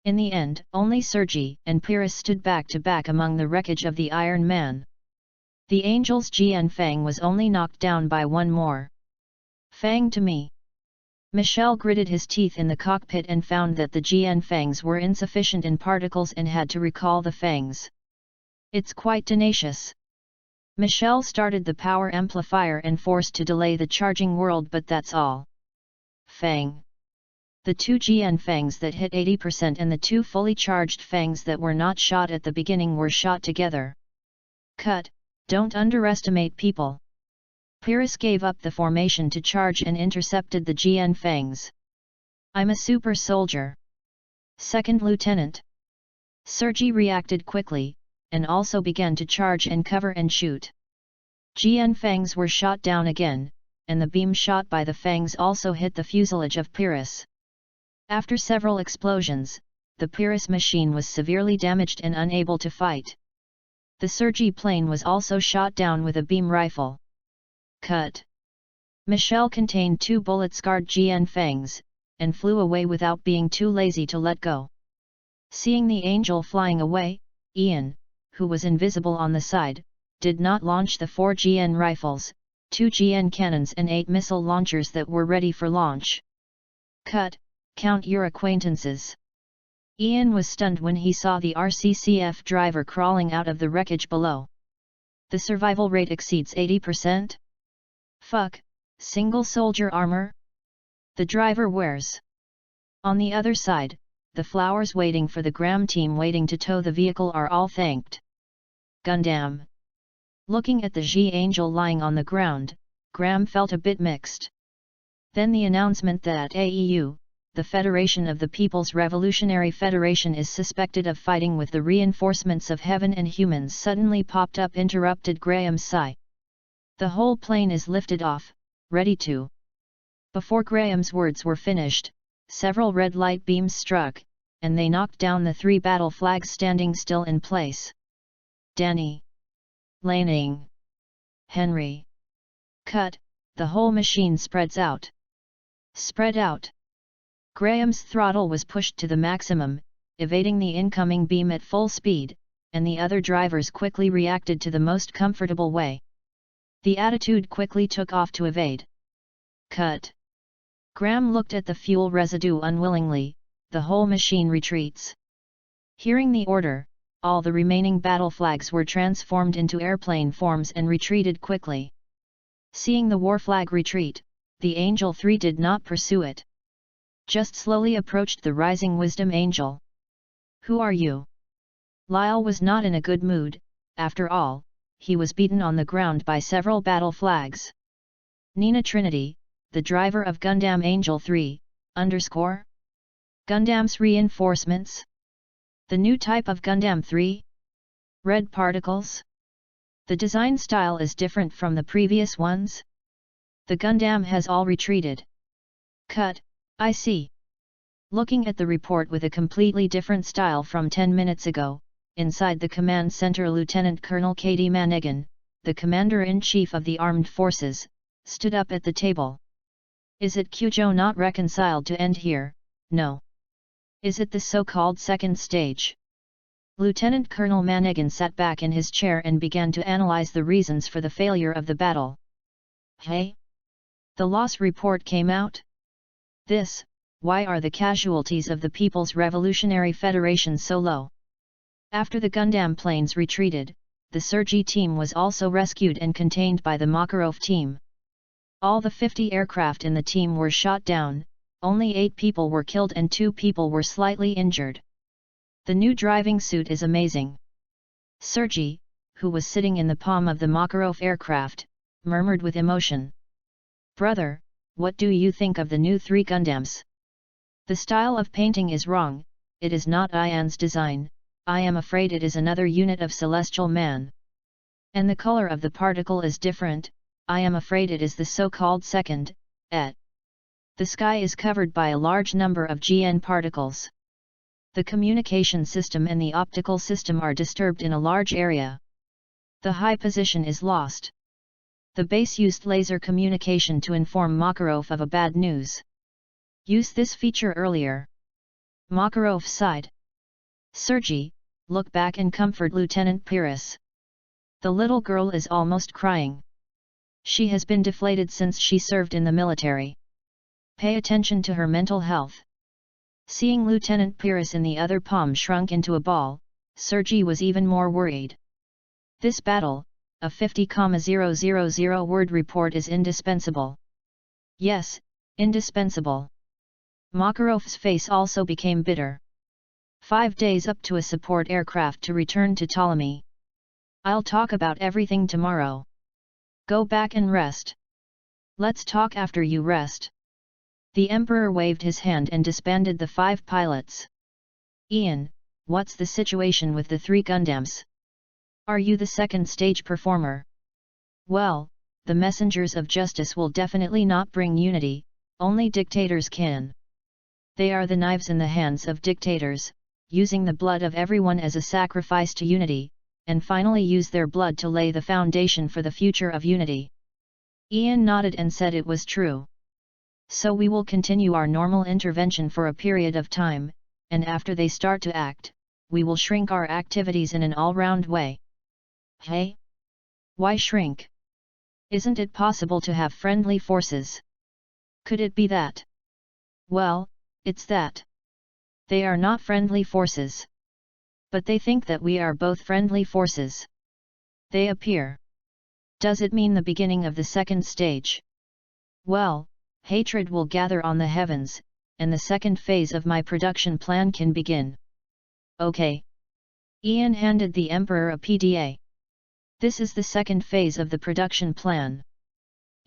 In the end, only Sergei and Pyrrhus stood back-to-back among the wreckage of the Iron Man. The Angel's GN Fang was only knocked down by 1 more. Fang to me. Michel gritted his teeth in the cockpit and found that the GN Fangs were insufficient in particles and had to recall the Fangs. It's quite tenacious. Michel started the power amplifier and forced to delay the charging world, but that's all. Fang. The 2 GN Fangs that hit 80% and the 2 fully charged Fangs that were not shot at the beginning were shot together. Cut, don't underestimate people. Pyrrhus gave up the formation to charge and intercepted the GN Fangs. I'm a super soldier. Second Lieutenant. Sergei reacted quickly, and also began to charge and cover and shoot. GN Fangs were shot down again, and the beam shot by the Fangs also hit the fuselage of Pyrrhus. After several explosions, the Pyrrhus machine was severely damaged and unable to fight. The Sergei plane was also shot down with a beam rifle. Cut. Michel contained 2 bullet-scarred GN Fangs, and flew away without being too lazy to let go. Seeing the Angel flying away, Ian, who was invisible on the side, did not launch the 4 GN rifles, 2 GN cannons and 8 missile launchers that were ready for launch. Cut. Count your acquaintances. Ian was stunned when he saw the RCCF driver crawling out of the wreckage below. The survival rate exceeds 80%? Fuck, single soldier armor? The driver wears. On the other side, the flowers waiting for the Graham team waiting to tow the vehicle are all thanked. Gundam. Looking at the G-Angel lying on the ground, Graham felt a bit mixed. Then the announcement that AEU, the Federation of the People's Revolutionary Federation, is suspected of fighting with the reinforcements of Heaven and Humans suddenly popped up, interrupted Graham's sigh. The whole plane is lifted off, ready to. Before Graham's words were finished, several red light beams struck, and they knocked down the 3 battle flags standing still in place. Danny. Laning. Henry. Cut, the whole machine spreads out. Spread out. Graham's throttle was pushed to the maximum, evading the incoming beam at full speed, and the other drivers quickly reacted to the most comfortable way. The Attitude quickly took off to evade. Cut. Graham looked at the fuel residue unwillingly, the whole machine retreats. Hearing the order, all the remaining battle flags were transformed into airplane forms and retreated quickly. Seeing the war flag retreat, the Angel 3 did not pursue it. Just slowly approached the rising Wisdom Angel. Who are you? Lyle was not in a good mood. After all, he was beaten on the ground by several battle flags. Nina Trinity, the driver of Gundam Angel 3, _ Gundam's reinforcements? The new type of Gundam 3? Red particles? The design style is different from the previous ones? The Gundam has all retreated. Cut, I see. Looking at the report with a completely different style from 10 minutes ago, inside the command center, Lieutenant Colonel K.D. Manegan, the Commander-in-Chief of the Armed Forces, stood up at the table. Is it Kyujo not reconciled to end here? No. Is it the so-called second stage? Lieutenant Colonel Manegan sat back in his chair and began to analyze the reasons for the failure of the battle. Hey? The loss report came out? Why are the casualties of the People's Revolutionary Federation so low? After the Gundam planes retreated, the Sergi team was also rescued and contained by the Makarov team. All the 50 aircraft in the team were shot down, only 8 people were killed and 2 people were slightly injured. The new driving suit is amazing. Sergi, who was sitting in the palm of the Makarov aircraft, murmured with emotion. Brother, what do you think of the new 3 Gundams? The style of painting is wrong, it is not Ian's design, I am afraid it is another unit of Celestial Man. And the color of the particle is different, I am afraid it is the so-called second, et. The sky is covered by a large number of GN particles. The communication system and the optical system are disturbed in a large area. The high position is lost. The base used laser communication to inform Makarov of a bad news. Use this feature earlier. Makarov sighed. Sergi, look back and comfort Lieutenant Pyrrhus. The little girl is almost crying. She has been deflated since she served in the military. Pay attention to her mental health. Seeing Lieutenant Pyrrhus in the other palm shrunk into a ball, Sergi was even more worried. This battle, a 50,000 word report is indispensable. Yes, indispensable. Makarov's face also became bitter. 5 days up to a support aircraft to return to Ptolemy. I'll talk about everything tomorrow. Go back and rest. Let's talk after you rest. The Emperor waved his hand and disbanded the 5 pilots. Ian, what's the situation with the 3 Gundams? Are you the second stage performer? Well, the messengers of justice will definitely not bring unity, only dictators can. They are the knives in the hands of dictators, using the blood of everyone as a sacrifice to unity, and finally use their blood to lay the foundation for the future of unity. Ian nodded and said it was true. So we will continue our normal intervention for a period of time, and after they start to act, we will shrink our activities in an all-round way. Hey? Why shrink? Isn't it possible to have friendly forces? Could it be that? Well, it's that. They are not friendly forces. But they think that we are both friendly forces. They appear. Does it mean the beginning of the second stage? Well, hatred will gather on the heavens, and the second phase of my production plan can begin. Okay. Ian handed the Emperor a PDA. This is the second phase of the production plan.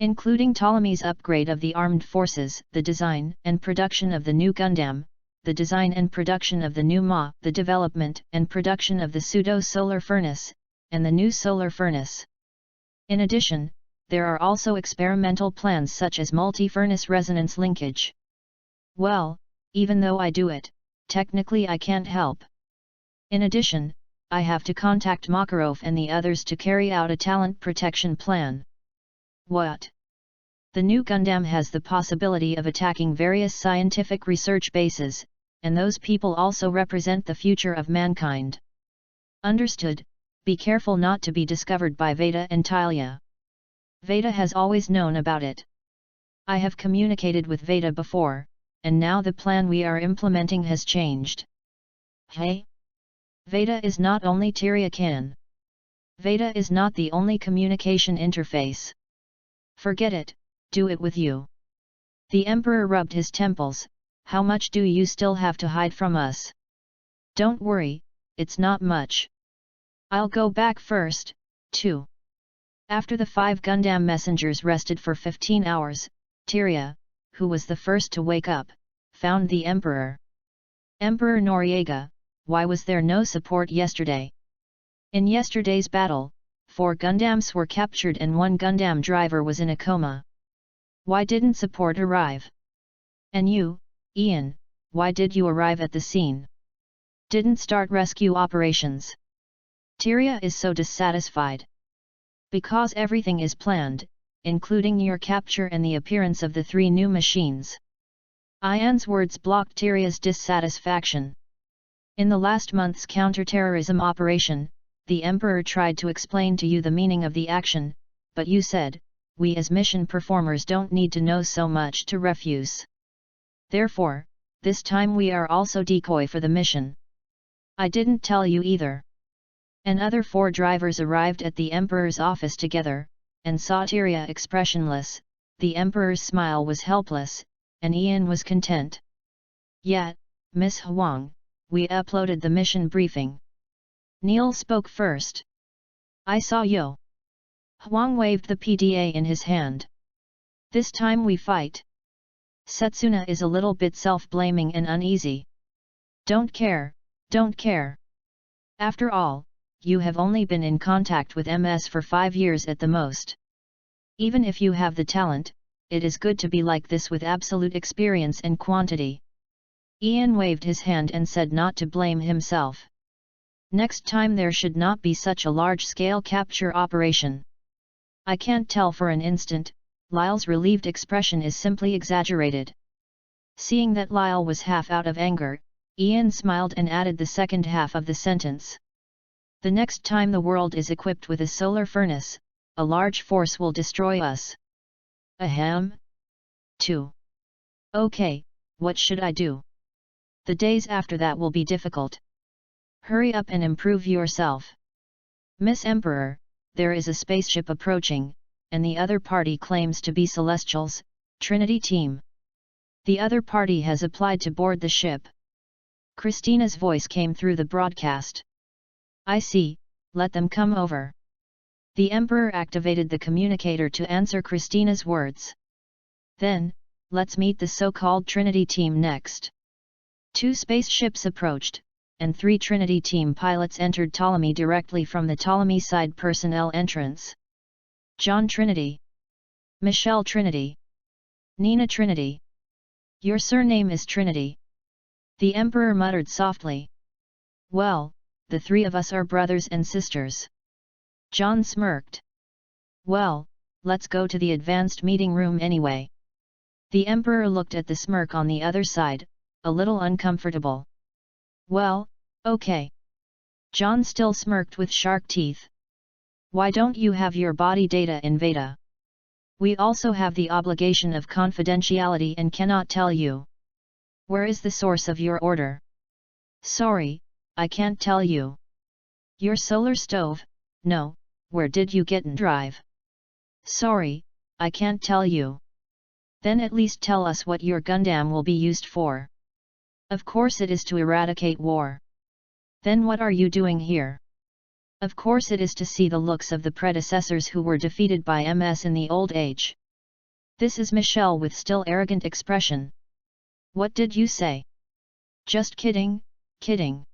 Including Ptolemy's upgrade of the armed forces, the design and production of the new Gundam, the design and production of the new Ma, the development and production of the pseudo-solar furnace, and the new solar furnace. In addition, there are also experimental plans such as multi-furnace resonance linkage. Well, even though I do it, technically I can't help. In addition, I have to contact Makarov and the others to carry out a talent protection plan. What? The new Gundam has the possibility of attacking various scientific research bases, and those people also represent the future of mankind. Understood, be careful not to be discovered by Veda and Talia. Veda has always known about it. I have communicated with Veda before, and now the plan we are implementing has changed. Hey? Veda is not only Tyria-kan. Veda is not the only communication interface. Forget it, do it with you. The emperor rubbed his temples. How much do you still have to hide from us? Don't worry, it's not much. I'll go back first, too. After the 5 Gundam messengers rested for 15 hours, Tyria, who was the first to wake up, found the emperor. Emperor Noriega, why was there no support yesterday? In yesterday's battle, 4 Gundams were captured and 1 Gundam driver was in a coma. Why didn't support arrive? And you, Ian, why did you arrive at the scene? Didn't start rescue operations. Tyria is so dissatisfied. Because everything is planned, including your capture and the appearance of the 3 new machines. Ian's words blocked Tyria's dissatisfaction. In the last month's counterterrorism operation, the Emperor tried to explain to you the meaning of the action, but you said, we as mission performers don't need to know so much to refuse. Therefore, this time we are also decoy for the mission. I didn't tell you either. Another 4 drivers arrived at the Emperor's office together, and saw Tyria expressionless. The Emperor's smile was helpless, and Ian was content. Yet, Miss Huang, we uploaded the mission briefing. Neil spoke first. I saw you. Huang waved the PDA in his hand. This time we fight. Setsuna is a little bit self-blaming and uneasy. Don't care, don't care. After all, you have only been in contact with MS for 5 years at the most. Even if you have the talent, it is good to be like this with absolute experience and quantity. Ian waved his hand and said not to blame himself. Next time there should not be such a large-scale capture operation. I can't tell for an instant. Lyle's relieved expression is simply exaggerated. Seeing that Lyle was half out of anger, Ian smiled and added the second half of the sentence. The next time the world is equipped with a solar furnace, a large force will destroy us. Ahem. 2. Okay, what should I do? The days after that will be difficult. Hurry up and improve yourself. Miss Emperor, there is a spaceship approaching, and the other party claims to be Celestials, Trinity Team. The other party has applied to board the ship. Christina's voice came through the broadcast. I see, let them come over. The Emperor activated the communicator to answer Christina's words. Then, let's meet the so-called Trinity Team next. 2 spaceships approached, and 3 Trinity Team pilots entered Ptolemy directly from the Ptolemy side personnel entrance. John Trinity. Michelle Trinity. Nina Trinity. Your surname is Trinity. The Emperor muttered softly. Well, the 3 of us are brothers and sisters. John smirked. Well, let's go to the advanced meeting room anyway. The Emperor looked at the smirk on the other side, a little uncomfortable. Well, okay. John still smirked with shark teeth. Why don't you have your body data in Veda? We also have the obligation of confidentiality and cannot tell you. Where is the source of your order? Sorry, I can't tell you. Your solar stove? No, where did you get and drive? Sorry, I can't tell you. Then at least tell us what your Gundam will be used for. Of course it is to eradicate war. Then what are you doing here? Of course it is to see the looks of the predecessors who were defeated by MS in the old age. This is Michelle with still arrogant expression. What did you say? Just kidding, kidding.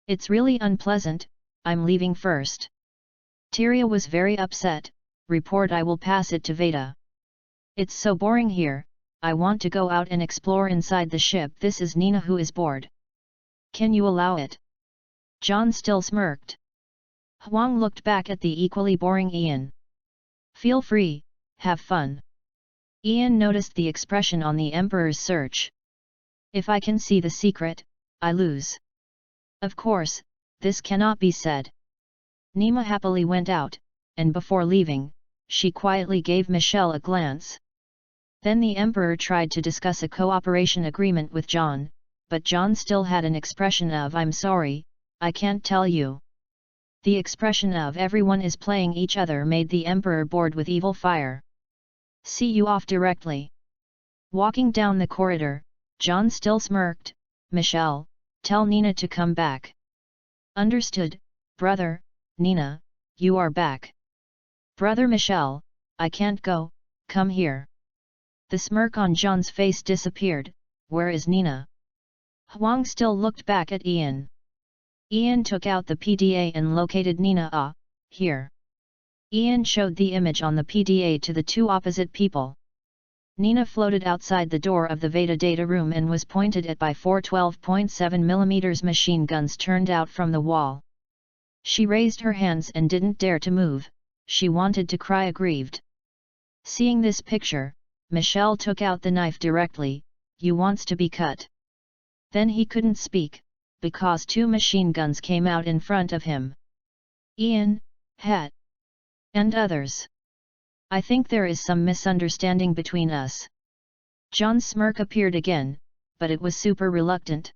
It's really unpleasant, I'm leaving first. Tyria was very upset. Report I will pass it to Veda. It's so boring here, I want to go out and explore inside the ship. This is Nina who is bored. Can you allow it? John still smirked. Huang looked back at the equally boring Ian. Feel free, have fun. Ian noticed the expression on the Emperor's search. If I can see the secret, I lose. Of course, this cannot be said. Nima happily went out, and before leaving, she quietly gave Michelle a glance. Then the Emperor tried to discuss a cooperation agreement with John, but John still had an expression of I'm sorry, I can't tell you. The expression of everyone is playing each other made the Emperor bored with evil fire. See you off directly. Walking down the corridor, John still smirked. "Michelle, tell Nina to come back." "Understood, brother." "Nina, you are back." "Brother Michelle, I can't go, come here." The smirk on John's face disappeared. "Where is Nina?" Huang still looked back at Ian. Ian took out the PDA and located Nina. "Ah, here." Ian showed the image on the PDA to the two opposite people. Nina floated outside the door of the Veda data room and was pointed at by four 12.7mm machine guns turned out from the wall. She raised her hands and didn't dare to move. She wanted to cry aggrieved. Seeing this picture, Michelle took out the knife directly. "You wants to be cut." Then he couldn't speak, because two machine guns came out in front of him. "Ian, Het, and others. I think there is some misunderstanding between us." John's smirk appeared again, but it was super reluctant.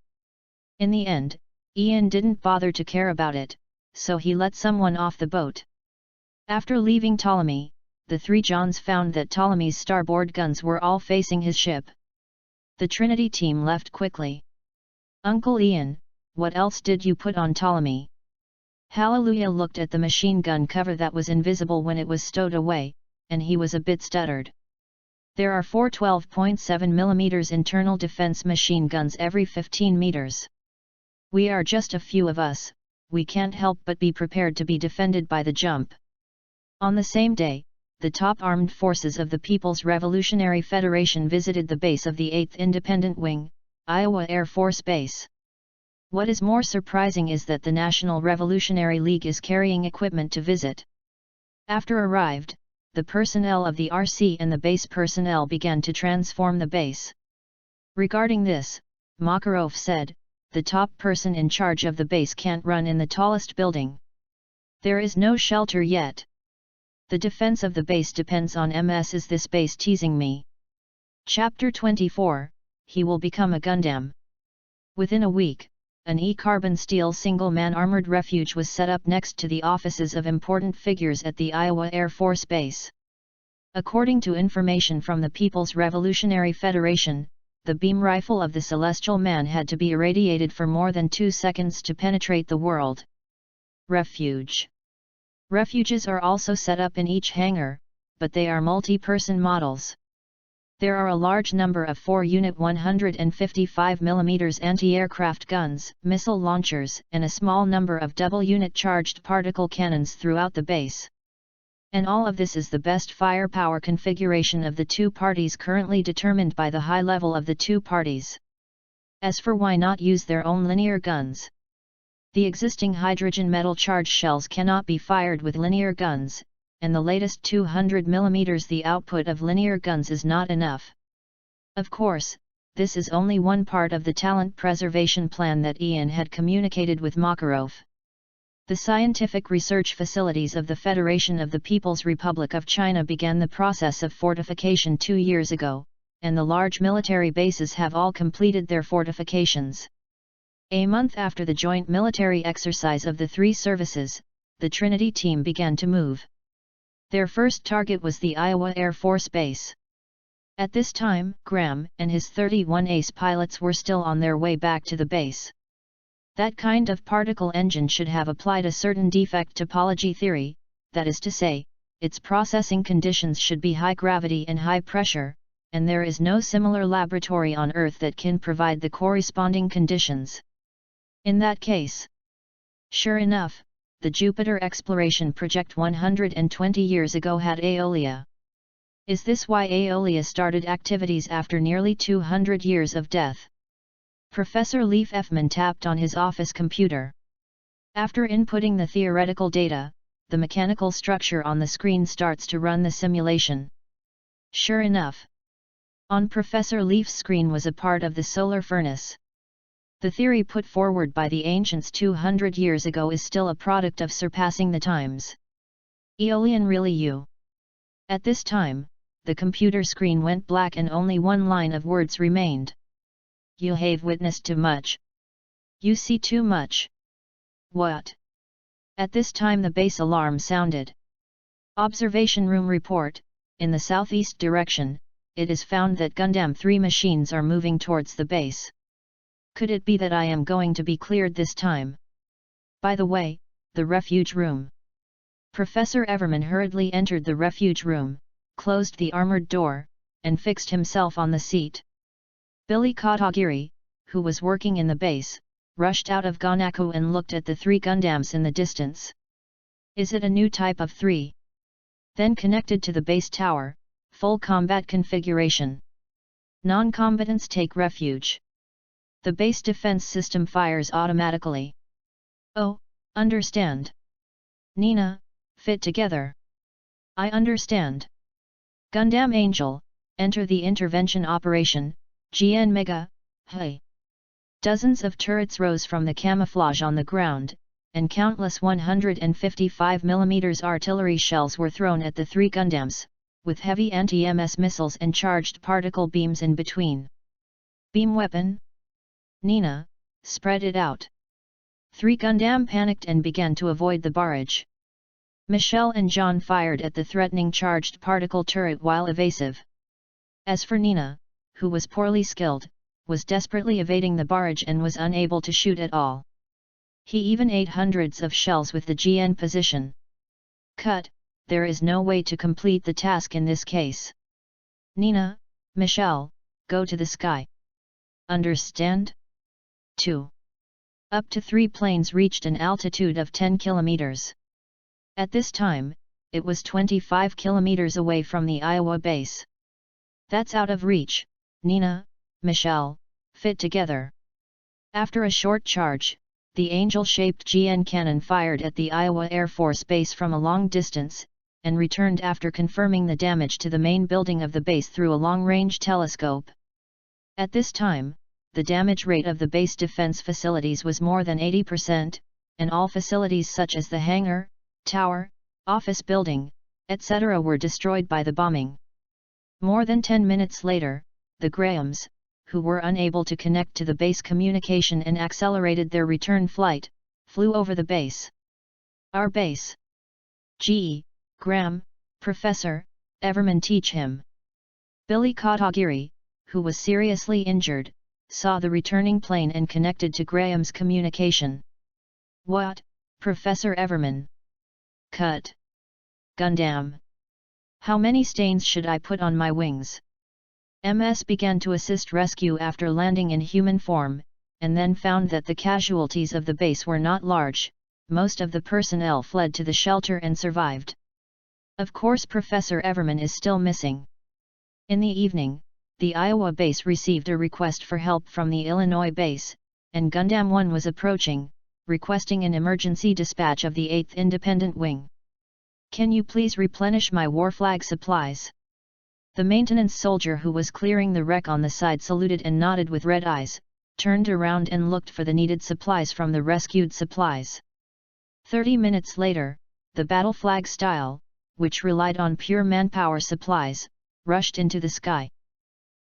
In the end, Ian didn't bother to care about it, so he let someone off the boat. After leaving Ptolemy, the three Johns found that Ptolemy's starboard guns were all facing his ship. The Trinity team left quickly. "Uncle Ian, what else did you put on Ptolemy?" Hallelujah looked at the machine gun cover that was invisible when it was stowed away, and he was a bit stuttered. "There are four 12.7mm internal defense machine guns every 15 meters. We are just a few of us, we can't help but be prepared to be defended by the jump." On the same day, the top armed forces of the People's Revolutionary Federation visited the base of the 8th Independent Wing, Iowa Air Force Base. What is more surprising is that the National Revolutionary League is carrying equipment to visit. After arrived, the personnel of the RC and the base personnel began to transform the base. Regarding this, Makarov said, "The top person in charge of the base can't run in the tallest building. There is no shelter yet. The defense of the base depends on MS. Is this base teasing me?" Chapter 24, He will become a Gundam. Within a week, an E-carbon steel single-man armored refuge was set up next to the offices of important figures at the Iowa Air Force Base. According to information from the People's Revolutionary Federation, the beam rifle of the Celestial Man had to be irradiated for more than 2 seconds to penetrate the world. Refuge. Refuges are also set up in each hangar, but they are multi-person models. There are a large number of 4-unit 155mm anti-aircraft guns, missile launchers, and a small number of double-unit charged particle cannons throughout the base. And all of this is the best firepower configuration of the two parties currently determined by the high level of the two parties. As for why not use their own linear guns? The existing hydrogen metal charge shells cannot be fired with linear guns, and the latest 200mm the output of linear guns is not enough. Of course, this is only one part of the talent preservation plan that Ian had communicated with Makarov. The scientific research facilities of the Federation of the People's Republic of China began the process of fortification 2 years ago, and the large military bases have all completed their fortifications. A month after the joint military exercise of the three services, the Trinity team began to move. Their first target was the Iowa Air Force Base. At this time, Graham and his 31 ace pilots were still on their way back to the base. That kind of particle engine should have applied a certain defect topology theory, that is to say, its processing conditions should be high gravity and high pressure, and there is no similar laboratory on Earth that can provide the corresponding conditions. In that case, sure enough, the Jupiter Exploration Project 120 years ago had Aeolia. Is this why Aeolia started activities after nearly 200 years of death? Professor Leif Effman tapped on his office computer. After inputting the theoretical data, the mechanical structure on the screen starts to run the simulation. Sure enough, on Professor Leif's screen was a part of the solar furnace. The theory put forward by the ancients 200 years ago is still a product of surpassing the times. Aeolian really you? At this time, the computer screen went black and only one line of words remained. You have witnessed too much. You see too much. What? At this time the base alarm sounded. Observation room report, in the southeast direction, it is found that Gundam 3 machines are moving towards the base. Could it be that I am going to be cleared this time? By the way, the refuge room. Professor Everman hurriedly entered the refuge room, closed the armored door, and fixed himself on the seat. Billy Katagiri, who was working in the base, rushed out of Gonaku and looked at the 3 Gundams in the distance. Is it a new type of 3? Then connected to the base tower, full combat configuration. Non-combatants take refuge. The base defense system fires automatically. Oh, understand. Nina, fit together. I understand. Gundam Angel, enter the intervention operation, GN Mega, hey. Dozens of turrets rose from the camouflage on the ground, and countless 155mm artillery shells were thrown at the 3 Gundams, with heavy anti-MS missiles and charged particle beams in between. Beam weapon? Nina, spread it out. 3 Gundam panicked and began to avoid the barrage. Michelle and John fired at the threatening charged particle turret while evasive. As for Nina, who was poorly skilled, was desperately evading the barrage and was unable to shoot at all. He even ate hundreds of shells with the GN position. Cut, there is no way to complete the task in this case. Nina, Michelle, go to the sky. Understand? 2. Up to 3 planes reached an altitude of 10 kilometers. At this time, it was 25 kilometers away from the Iowa base. That's out of reach, Nina, Michelle, fit together. After a short charge, the angel-shaped GN cannon fired at the Iowa Air Force Base from a long distance, and returned after confirming the damage to the main building of the base through a long-range telescope. At this time, the damage rate of the base defense facilities was more than 80%, and all facilities such as the hangar, tower, office building, etc. were destroyed by the bombing. More than 10 minutes later, the Grahams, who were unable to connect to the base communication and accelerated their return flight, flew over the base. Our base. G. Graham, Professor, Everman teach him. Billy Katagiri, who was seriously injured, saw the returning plane and connected to Graham's communication. What, Professor Everman? Cut. Gundam. How many stains should I put on my wings? MS began to assist rescue after landing in human form, and then found that the casualties of the base were not large. Most of the personnel fled to the shelter and survived. Of course, Professor Everman is still missing. In the evening, the Iowa base received a request for help from the Illinois base, and Gundam 1 was approaching, requesting an emergency dispatch of the 8th Independent Wing. Can you please replenish my war flag supplies? The maintenance soldier who was clearing the wreck on the side saluted and nodded with red eyes, turned around and looked for the needed supplies from the rescued supplies. 30 minutes later, the battle flag style, which relied on pure manpower supplies, rushed into the sky.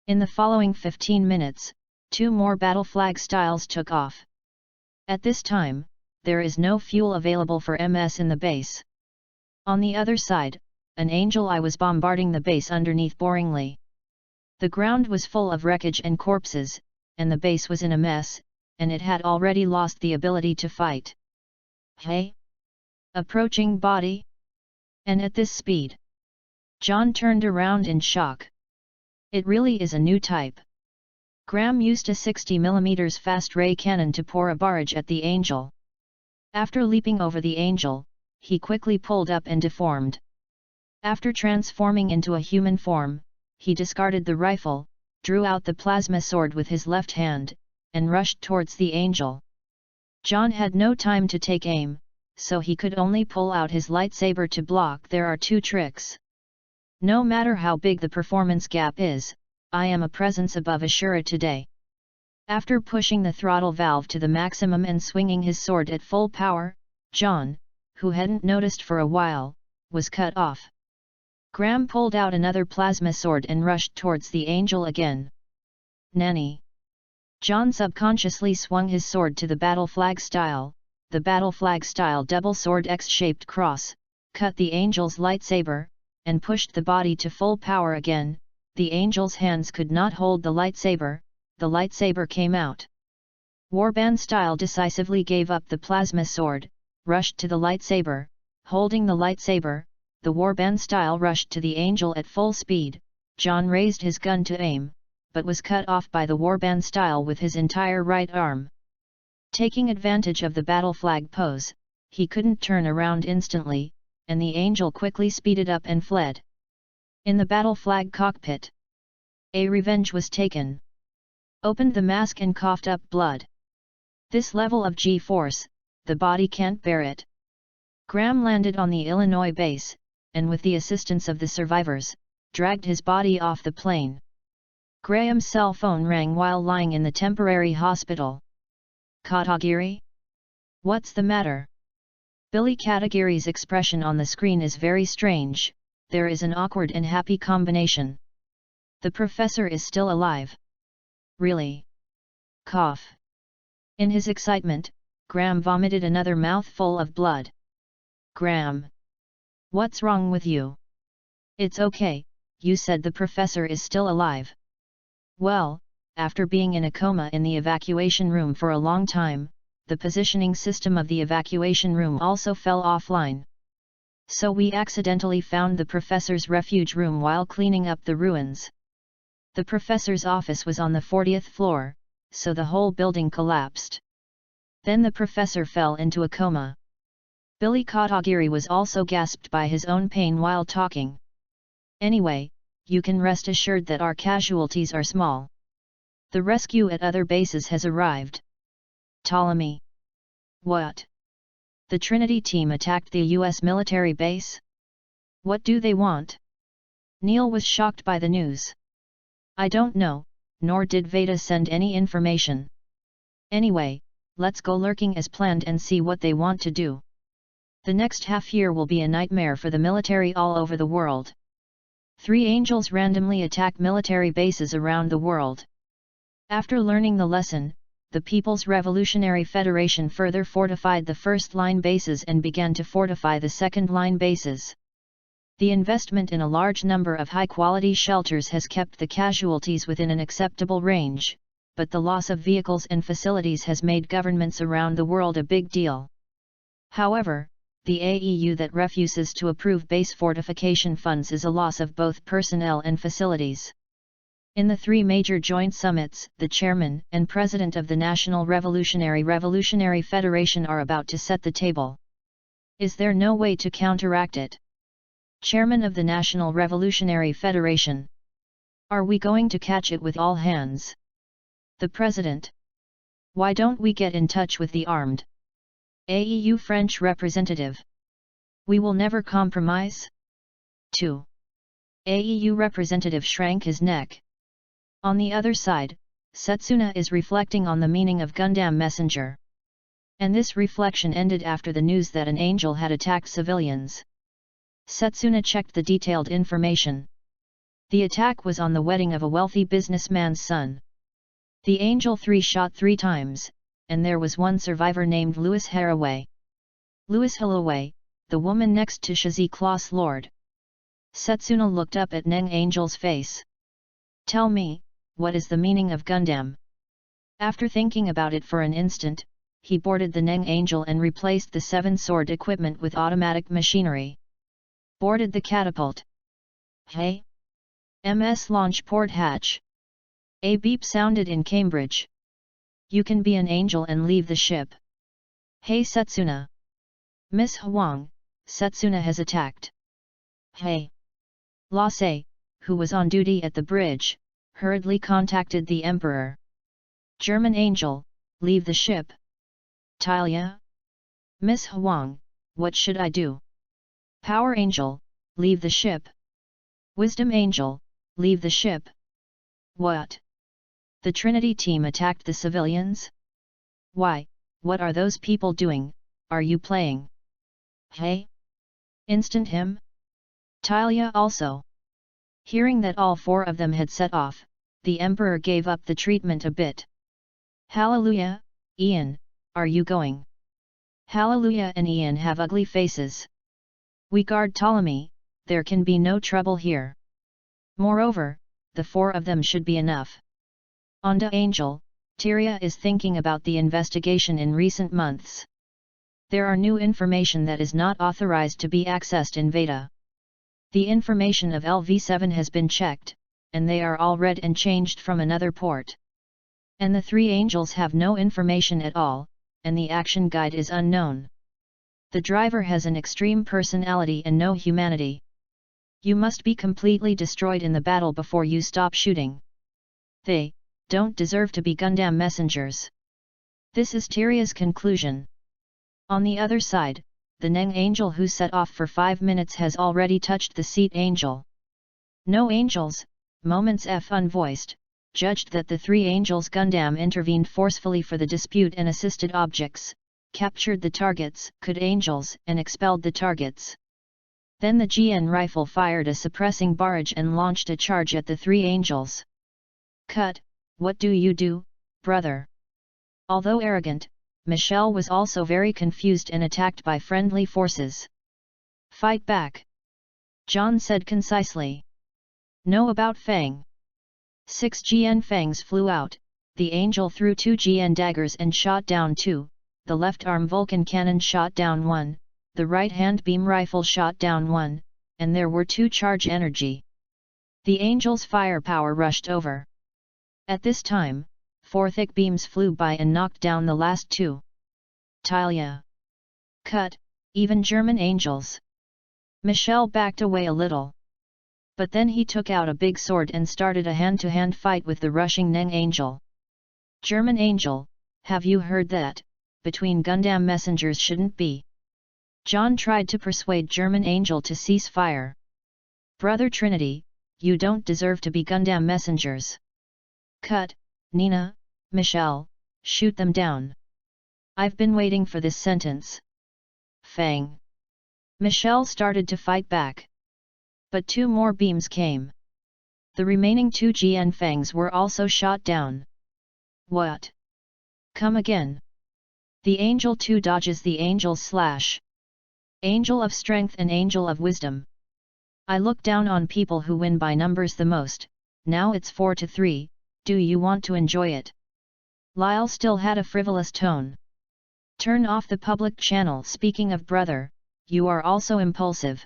In the following 15 minutes, 2 more battle flag styles took off. At this time, there is no fuel available for MS in the base. On the other side, an Angel I was bombarding the base underneath boringly. The ground was full of wreckage and corpses, and the base was in a mess, and it had already lost the ability to fight. Hey? Approaching body? And at this speed? John turned around in shock. It really is a new type. Graham used a 60mm fast ray cannon to pour a barrage at the Angel. After leaping over the Angel, he quickly pulled up and deformed. After transforming into a human form, he discarded the rifle, drew out the plasma sword with his left hand, and rushed towards the Angel. John had no time to take aim, so he could only pull out his lightsaber to block. There are 2 tricks. No matter how big the performance gap is, I am a presence above Ashura today. After pushing the throttle valve to the maximum and swinging his sword at full power, John, who hadn't noticed for a while, was cut off. Graham pulled out another plasma sword and rushed towards the Angel again. Nanny. John subconsciously swung his sword to the battle flag style, the battle flag style double sword X-shaped cross, cut the Angel's lightsaber, and pushed the body to full power again, the angel's hands could not hold the lightsaber came out. Warband Style decisively gave up the plasma sword, rushed to the lightsaber, holding the lightsaber, the Warband Style rushed to the angel at full speed. John raised his gun to aim, but was cut off by the Warband Style with his entire right arm. Taking advantage of the battle flag pose, he couldn't turn around instantly, and the angel quickly speeded up and fled. In the battle flag cockpit, a revenge was taken. Opened the mask and coughed up blood. This level of G-force, the body can't bear it. Graham landed on the Illinois base, and with the assistance of the survivors, dragged his body off the plane. Graham's cell phone rang while lying in the temporary hospital. Katagiri? What's the matter? Billy Katagiri's expression on the screen is very strange. There is an awkward and happy combination. The professor is still alive. Really? Cough. In his excitement, Graham vomited another mouthful of blood. Graham. What's wrong with you? It's okay, you said the professor is still alive. Well, after being in a coma in the evacuation room for a long time, the positioning system of the evacuation room also fell offline. So we accidentally found the professor's refuge room while cleaning up the ruins. The professor's office was on the 40th floor, so the whole building collapsed. Then the professor fell into a coma. Billy Katagiri was also gasped by his own pain while talking. Anyway, you can rest assured that our casualties are small. The rescue at other bases has arrived. Ptolemy. What? The Trinity team attacked the US military base? What do they want? Neil was shocked by the news. I don't know, nor did Veda send any information. Anyway, let's go lurking as planned and see what they want to do. The next half year will be a nightmare for the military all over the world. 3 angels randomly attack military bases around the world. After learning the lesson, the People's Revolutionary Federation further fortified the first-line bases and began to fortify the second-line bases. The investment in a large number of high-quality shelters has kept the casualties within an acceptable range, but the loss of vehicles and facilities has made governments around the world a big deal. However, the AEU that refuses to approve base fortification funds is a loss of both personnel and facilities. In the 3 major joint summits, the chairman and president of the National Revolutionary Federation are about to set the table. Is there no way to counteract it? Chairman of the National Revolutionary Federation. Are we going to catch it with all hands? The president. Why don't we get in touch with the armed AEU French representative? We will never compromise. 2. AEU representative shrank his neck. On the other side, Setsuna is reflecting on the meaning of Gundam Messenger. And this reflection ended after the news that an angel had attacked civilians. Setsuna checked the detailed information. The attack was on the wedding of a wealthy businessman's son. The Angel 3 shot 3 times, and there was one survivor named Louis Haraway. Louis Haraway, the woman next to Shazi Kloss Lord. Setsuna looked up at Neng Angel's face. Tell me, what is the meaning of Gundam? After thinking about it for an instant, he boarded the Neng Angel and replaced the 7-sword equipment with automatic machinery. Boarded the catapult. Hey? MS launch port hatch. A beep sounded in Cambridge. You can be an angel and leave the ship. Hey Setsuna. Miss Huang, Setsuna has attacked. Hey. Lase, who was on duty at the bridge, hurriedly contacted the Emperor. German angel, leave the ship. Talia? Miss Huang, what should I do? Power angel, leave the ship. Wisdom angel, leave the ship. What? The Trinity team attacked the civilians? Why, what are those people doing? Are you playing? Hey? Instant him? Talia also. Hearing that all 4 of them had set off, the Emperor gave up the treatment a bit. Hallelujah, Ian, are you going? Hallelujah and Ian have ugly faces. We guard Ptolemy, there can be no trouble here. Moreover, the 4 of them should be enough. Onda Angel, Tyria is thinking about the investigation in recent months. There are new information that is not authorized to be accessed in Veda. The information of LV7 has been checked, and they are all read and changed from another port. And the 3 angels have no information at all, and the action guide is unknown. The driver has an extreme personality and no humanity. You must be completely destroyed in the battle before you stop shooting. They don't deserve to be Gundam messengers. This is Tyria's conclusion. On the other side, the Neng angel who set off for 5 minutes has already touched the Seat angel. No angels, Moments F unvoiced, judged that the 3 angels Gundam intervened forcefully for the dispute and assisted objects, captured the targets, could angels, and expelled the targets. Then the GN rifle fired a suppressing barrage and launched a charge at the 3 angels. Cut, what do you do, brother? Although arrogant, Michelle was also very confused and attacked by friendly forces. Fight back, John said concisely. Know about Fang. 6 GN Fangs flew out, the angel threw 2 GN daggers and shot down 2, the left arm Vulcan cannon shot down 1, the right hand beam rifle shot down 1, and there were 2 charge energy. The angel's firepower rushed over. At this time, 4 thick beams flew by and knocked down the last 2. Talia. Cut, even German angels. Michelle backed away a little. But then he took out a big sword and started a hand-to-hand fight with the rushing Neng angel. German angel, have you heard that? Between Gundam messengers shouldn't be. John tried to persuade German angel to cease fire. Brother Trinity, you don't deserve to be Gundam messengers. Cut, Nina, Michelle, shoot them down. I've been waiting for this sentence. Fang. Michelle started to fight back. But 2 more beams came. The remaining 2 GN Fangs were also shot down. What? Come again. The Angel 2 dodges the Angel's slash. Angel of Strength and Angel of Wisdom. I look down on people who win by numbers the most, now it's 4-3, do you want to enjoy it? Lyle still had a frivolous tone. Turn off the public channel. Speaking of brother, you are also impulsive.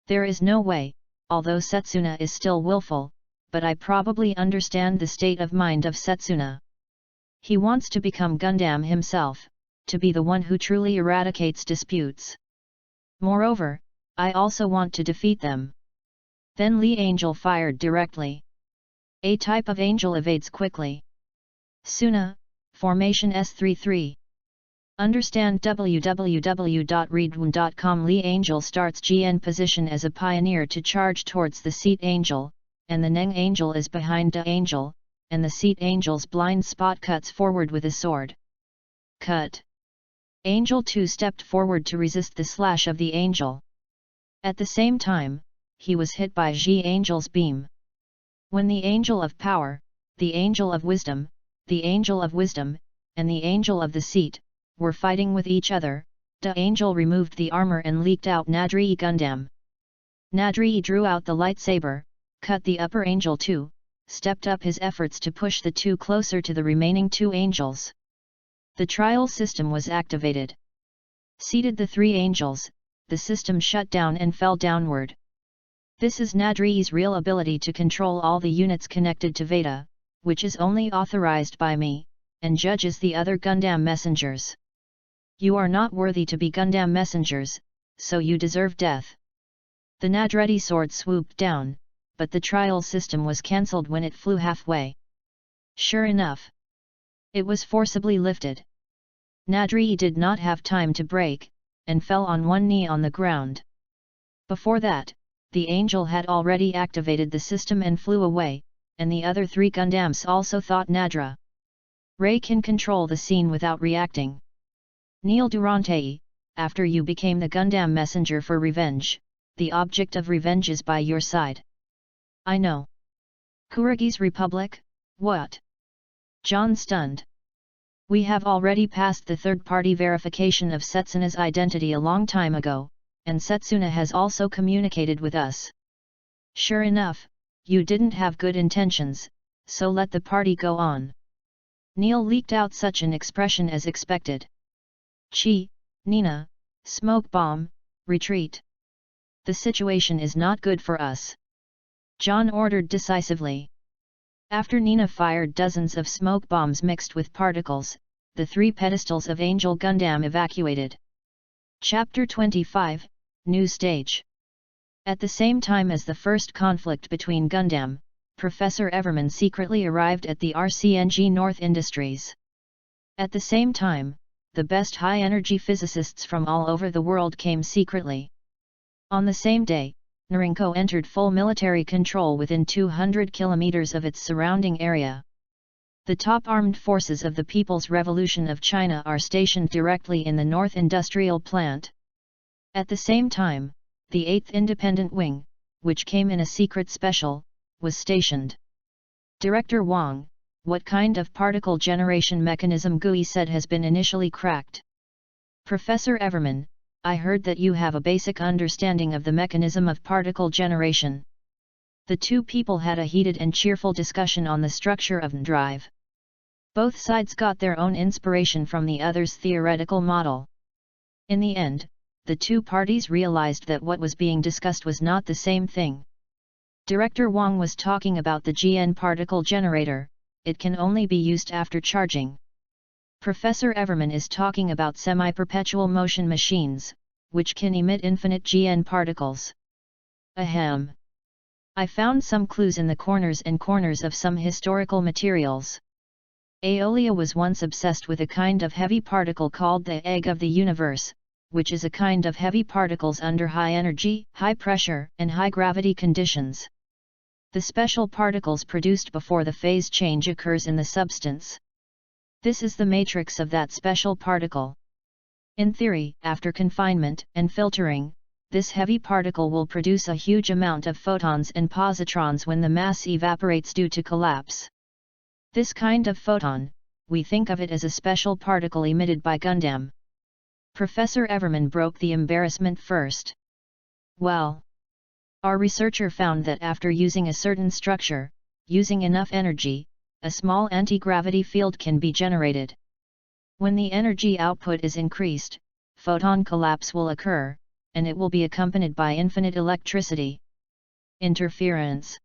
There is no way, although Setsuna is still willful, but I probably understand the state of mind of Setsuna. He wants to become Gundam himself, to be the one who truly eradicates disputes. Moreover, I also want to defeat them. Then Lee Angel fired directly. A type of angel evades quickly. Suna, Formation S33. Understand www.readaloud.com. Lee Angel starts GN position as a pioneer to charge towards the Seat Angel, and the Neng Angel is behind the Angel, and the Seat Angel's blind spot cuts forward with a sword. Cut. Angel 2 stepped forward to resist the slash of the Angel. At the same time, he was hit by G Angel's beam. When the Angel of Power, the Angel of Wisdom, the Angel of Wisdom, and the Angel of the Seat, were fighting with each other, the Angel removed the armor and leaked out Nadri Gundam. Nadri drew out the lightsaber, cut the upper Angel 2, stepped up his efforts to push the 2 closer to the remaining 2 angels. The trial system was activated. Seated the 3 angels, the system shut down and fell downward. This is Nadri's real ability to control all the units connected to Veda, which is only authorized by me, and judges the other Gundam messengers. You are not worthy to be Gundam messengers, so you deserve death. The Nadredi sword swooped down, but the trial system was cancelled when it flew halfway. Sure enough, it was forcibly lifted. Nadri did not have time to break, and fell on one knee on the ground. Before that, the Angel had already activated the system and flew away, and the other 3 Gundams also thought Nadra. Ray can control the scene without reacting. Neil Durante, after you became the Gundam messenger for revenge, the object of revenge is by your side. I know. Kurigi's Republic, what? John stunned. We have already passed the third-party verification of Setsuna's identity a long time ago, and Setsuna has also communicated with us. Sure enough, you didn't have good intentions, so let the party go on. Neil leaked out such an expression as expected. Chi, Nina, smoke bomb, retreat. The situation is not good for us. John ordered decisively. After Nina fired dozens of smoke bombs mixed with particles, the 3 pedestals of Angel Gundam evacuated. Chapter 25, New Stage. At the same time as the first conflict between Gundam, Professor Everman secretly arrived at the RCNG North Industries. At the same time, the best high-energy physicists from all over the world came secretly. On the same day, Norinco entered full military control within 200 kilometers of its surrounding area. The top armed forces of the People's Revolution of China are stationed directly in the North Industrial Plant. At the same time, the 8th Independent Wing, which came in a secret special, was stationed. Director Wang, what kind of particle generation mechanism GUI said has been initially cracked? Professor Everman, I heard that you have a basic understanding of the mechanism of particle generation. The two people had a heated and cheerful discussion on the structure of the drive. Both sides got their own inspiration from the other's theoretical model. In the end, the two parties realized that what was being discussed was not the same thing. Director Wang was talking about the GN particle generator. It can only be used after charging. Professor Everman is talking about semi-perpetual motion machines, which can emit infinite GN particles. Ahem. I found some clues in the corners of some historical materials. Aeolia was once obsessed with a kind of heavy particle called the egg of the universe, which is a kind of heavy particles under high energy, high pressure, and high gravity conditions. The special particles produced before the phase change occurs in the substance. This is the matrix of that special particle. In theory, after confinement and filtering, this heavy particle will produce a huge amount of photons and positrons when the mass evaporates due to collapse. This kind of photon, we think of it as a special particle emitted by Gundam. Professor Everman broke the embarrassment first. Well, our researcher found that after using a certain structure, using enough energy, a small anti-gravity field can be generated. When the energy output is increased, photon collapse will occur, and it will be accompanied by infinite electricity interference.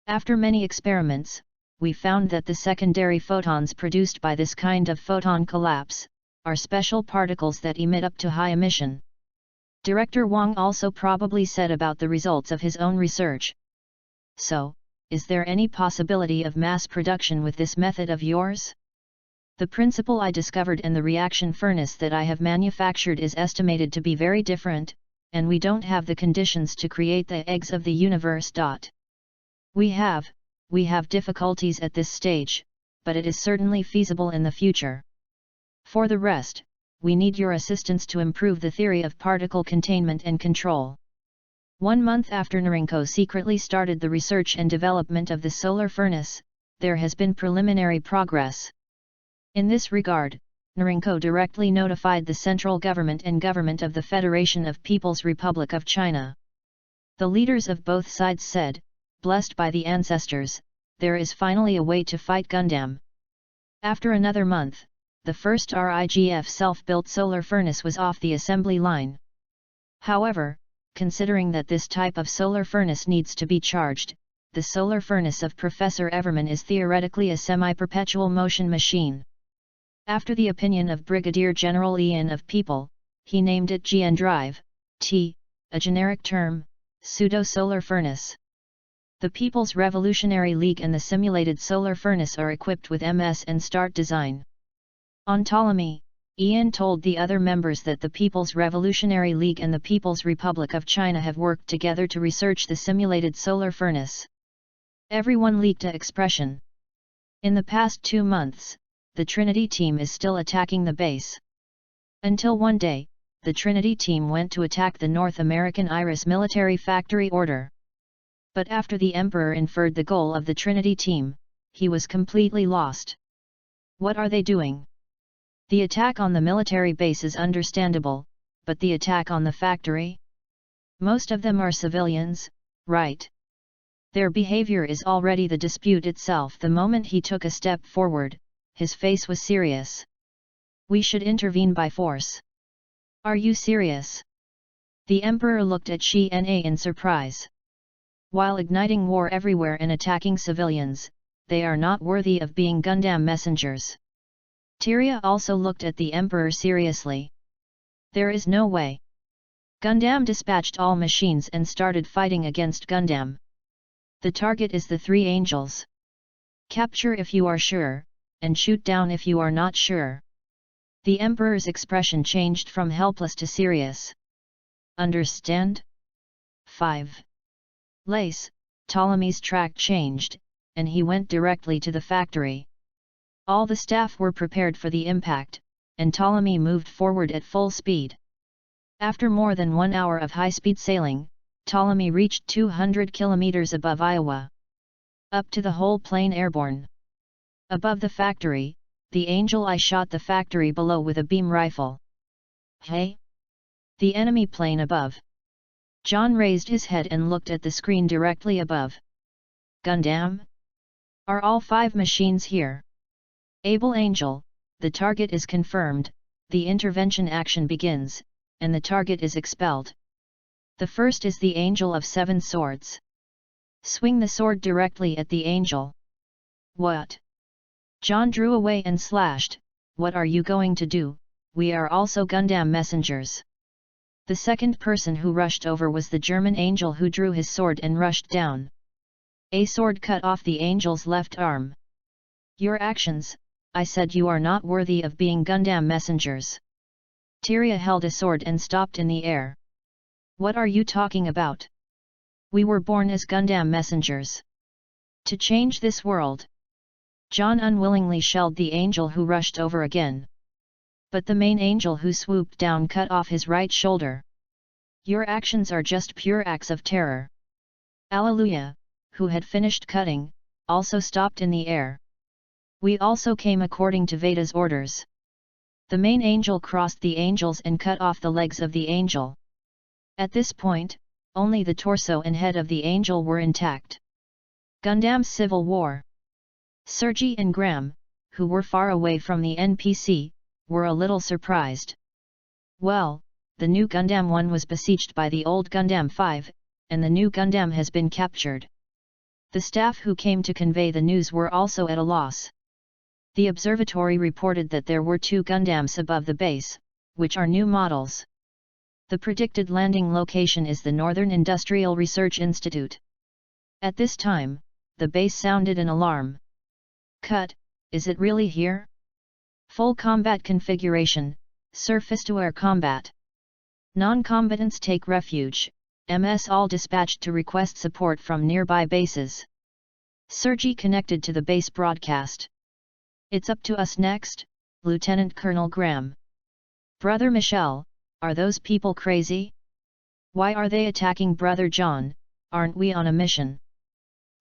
After many experiments, we found that the secondary photons produced by this kind of photon collapse are special particles that emit up to high emission. Director Wang also probably said about the results of his own research. So, is there any possibility of mass production with this method of yours? The principle I discovered in the reaction furnace that I have manufactured is estimated to be very different, and we don't have the conditions to create the eggs of the universe. We have difficulties at this stage, but it is certainly feasible in the future. For the rest, we need your assistance to improve the theory of particle containment and control. 1 month after Norinco secretly started the research and development of the solar furnace, there has been preliminary progress. In this regard, Norinco directly notified the central government and government of the Federation of People's Republic of China. The leaders of both sides said, blessed by the ancestors, there is finally a way to fight Gundam. After another month, the first RIGF self-built solar furnace was off the assembly line. However, considering that this type of solar furnace needs to be charged, the solar furnace of Professor Everman is theoretically a semi-perpetual motion machine. After the opinion of Brigadier General Ian of People, he named it GN Drive, a generic term, pseudo-solar furnace. The People's Revolutionary League and the simulated solar furnace are equipped with MS and START design. On Ptolemy, Ian told the other members that the People's Revolutionary League and the People's Republic of China have worked together to research the simulated solar furnace. Everyone leaked an expression. In the past 2 months, the Trinity team is still attacking the base. Until one day, the Trinity team went to attack the North American Iris military factory order. But after the Emperor inferred the goal of the Trinity team, he was completely lost. What are they doing? The attack on the military base is understandable, but the attack on the factory? Most of them are civilians, right? Their behavior is already the dispute itself. The moment he took a step forward, his face was serious. We should intervene by force. Are you serious? The Emperor looked at Xian'e in surprise. While igniting war everywhere and attacking civilians, they are not worthy of being Gundam messengers. Tyria also looked at the Emperor seriously. There is no way. Gundam dispatched all machines and started fighting against Gundam. The target is the 3 angels. Capture if you are sure, and shoot down if you are not sure. The Emperor's expression changed from helpless to serious. Understand? 5. Lace, Ptolemy's track changed, and he went directly to the factory. All the staff were prepared for the impact, and Ptolemy moved forward at full speed. After more than 1 hour of high-speed sailing, Ptolemy reached 200 kilometers above Iowa. Up to the whole plane airborne. Above the factory, the Angel Eye shot the factory below with a beam rifle. Hey! The enemy plane above. John raised his head and looked at the screen directly above. Gundam? Are all 5 machines here? Able Angel, the target is confirmed, the intervention action begins, and the target is expelled. The first is the Angel of 7 Swords. Swing the sword directly at the Angel. What? John drew away and slashed. What are you going to do? We are also Gundam messengers. The second person who rushed over was the German Angel, who drew his sword and rushed down. A sword cut off the Angel's left arm. Your actions, I said you are not worthy of being Gundam messengers. Tyria held a sword and stopped in the air. What are you talking about? We were born as Gundam messengers. To change this world. John unwillingly shelled the Angel who rushed over again. But the main Angel who swooped down cut off his right shoulder. Your actions are just pure acts of terror. Alleluia, who had finished cutting, also stopped in the air. We also came according to Veda's orders. The main Angel crossed the angels and cut off the legs of the Angel. At this point, only the torso and head of the Angel were intact. Gundam's Civil War. Sergi and Graham, who were far away from the NPC, were a little surprised. Well, the new Gundam 1 was besieged by the old Gundam 5, and the new Gundam has been captured. The staff who came to convey the news were also at a loss. The observatory reported that there were 2 Gundams above the base, which are new models. The predicted landing location is the Northern Industrial Research Institute. At this time, the base sounded an alarm. Cut, is it really here? Full combat configuration, surface-to-air combat. Non-combatants take refuge, MS all dispatched to request support from nearby bases. Sergi connected to the base broadcast. It's up to us next, Lieutenant Colonel Graham. Brother Michel, are those people crazy? Why are they attacking Brother John? Aren't we on a mission?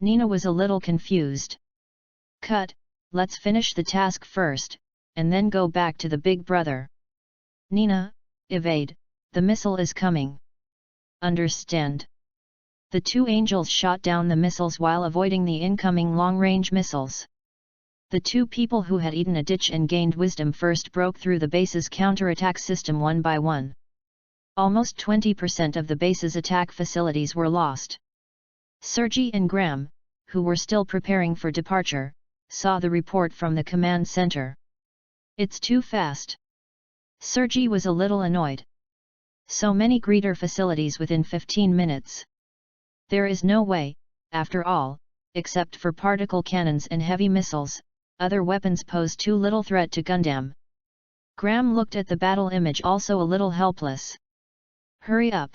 Nina was a little confused. Cut, let's finish the task first, and then go back to the big brother. Nina, evade, the missile is coming. Understand. The 2 angels shot down the missiles while avoiding the incoming long-range missiles. The 2 people who had eaten a ditch and gained wisdom first broke through the base's counterattack system one by one. Almost 20% of the base's attack facilities were lost. Sergi and Graham, who were still preparing for departure, saw the report from the command center. It's too fast. Sergi was a little annoyed. So many greeter facilities within 15 minutes. There is no way, after all, except for particle cannons and heavy missiles, other weapons pose too little threat to Gundam. Graham looked at the battle image, also a little helpless. Hurry up.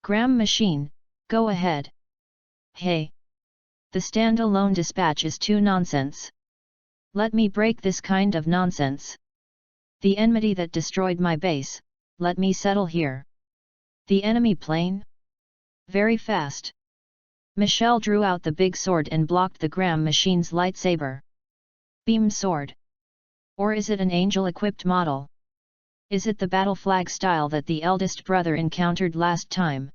Graham machine, go ahead. Hey. The stand-alone dispatch is too nonsense. Let me break this kind of nonsense. The enmity that destroyed my base, let me settle here. The enemy plane? Very fast. Michel drew out the big sword and blocked the Graham machine's lightsaber. Beam sword. Or is it an angel-equipped model? Is it the battle flag style that the eldest brother encountered last time?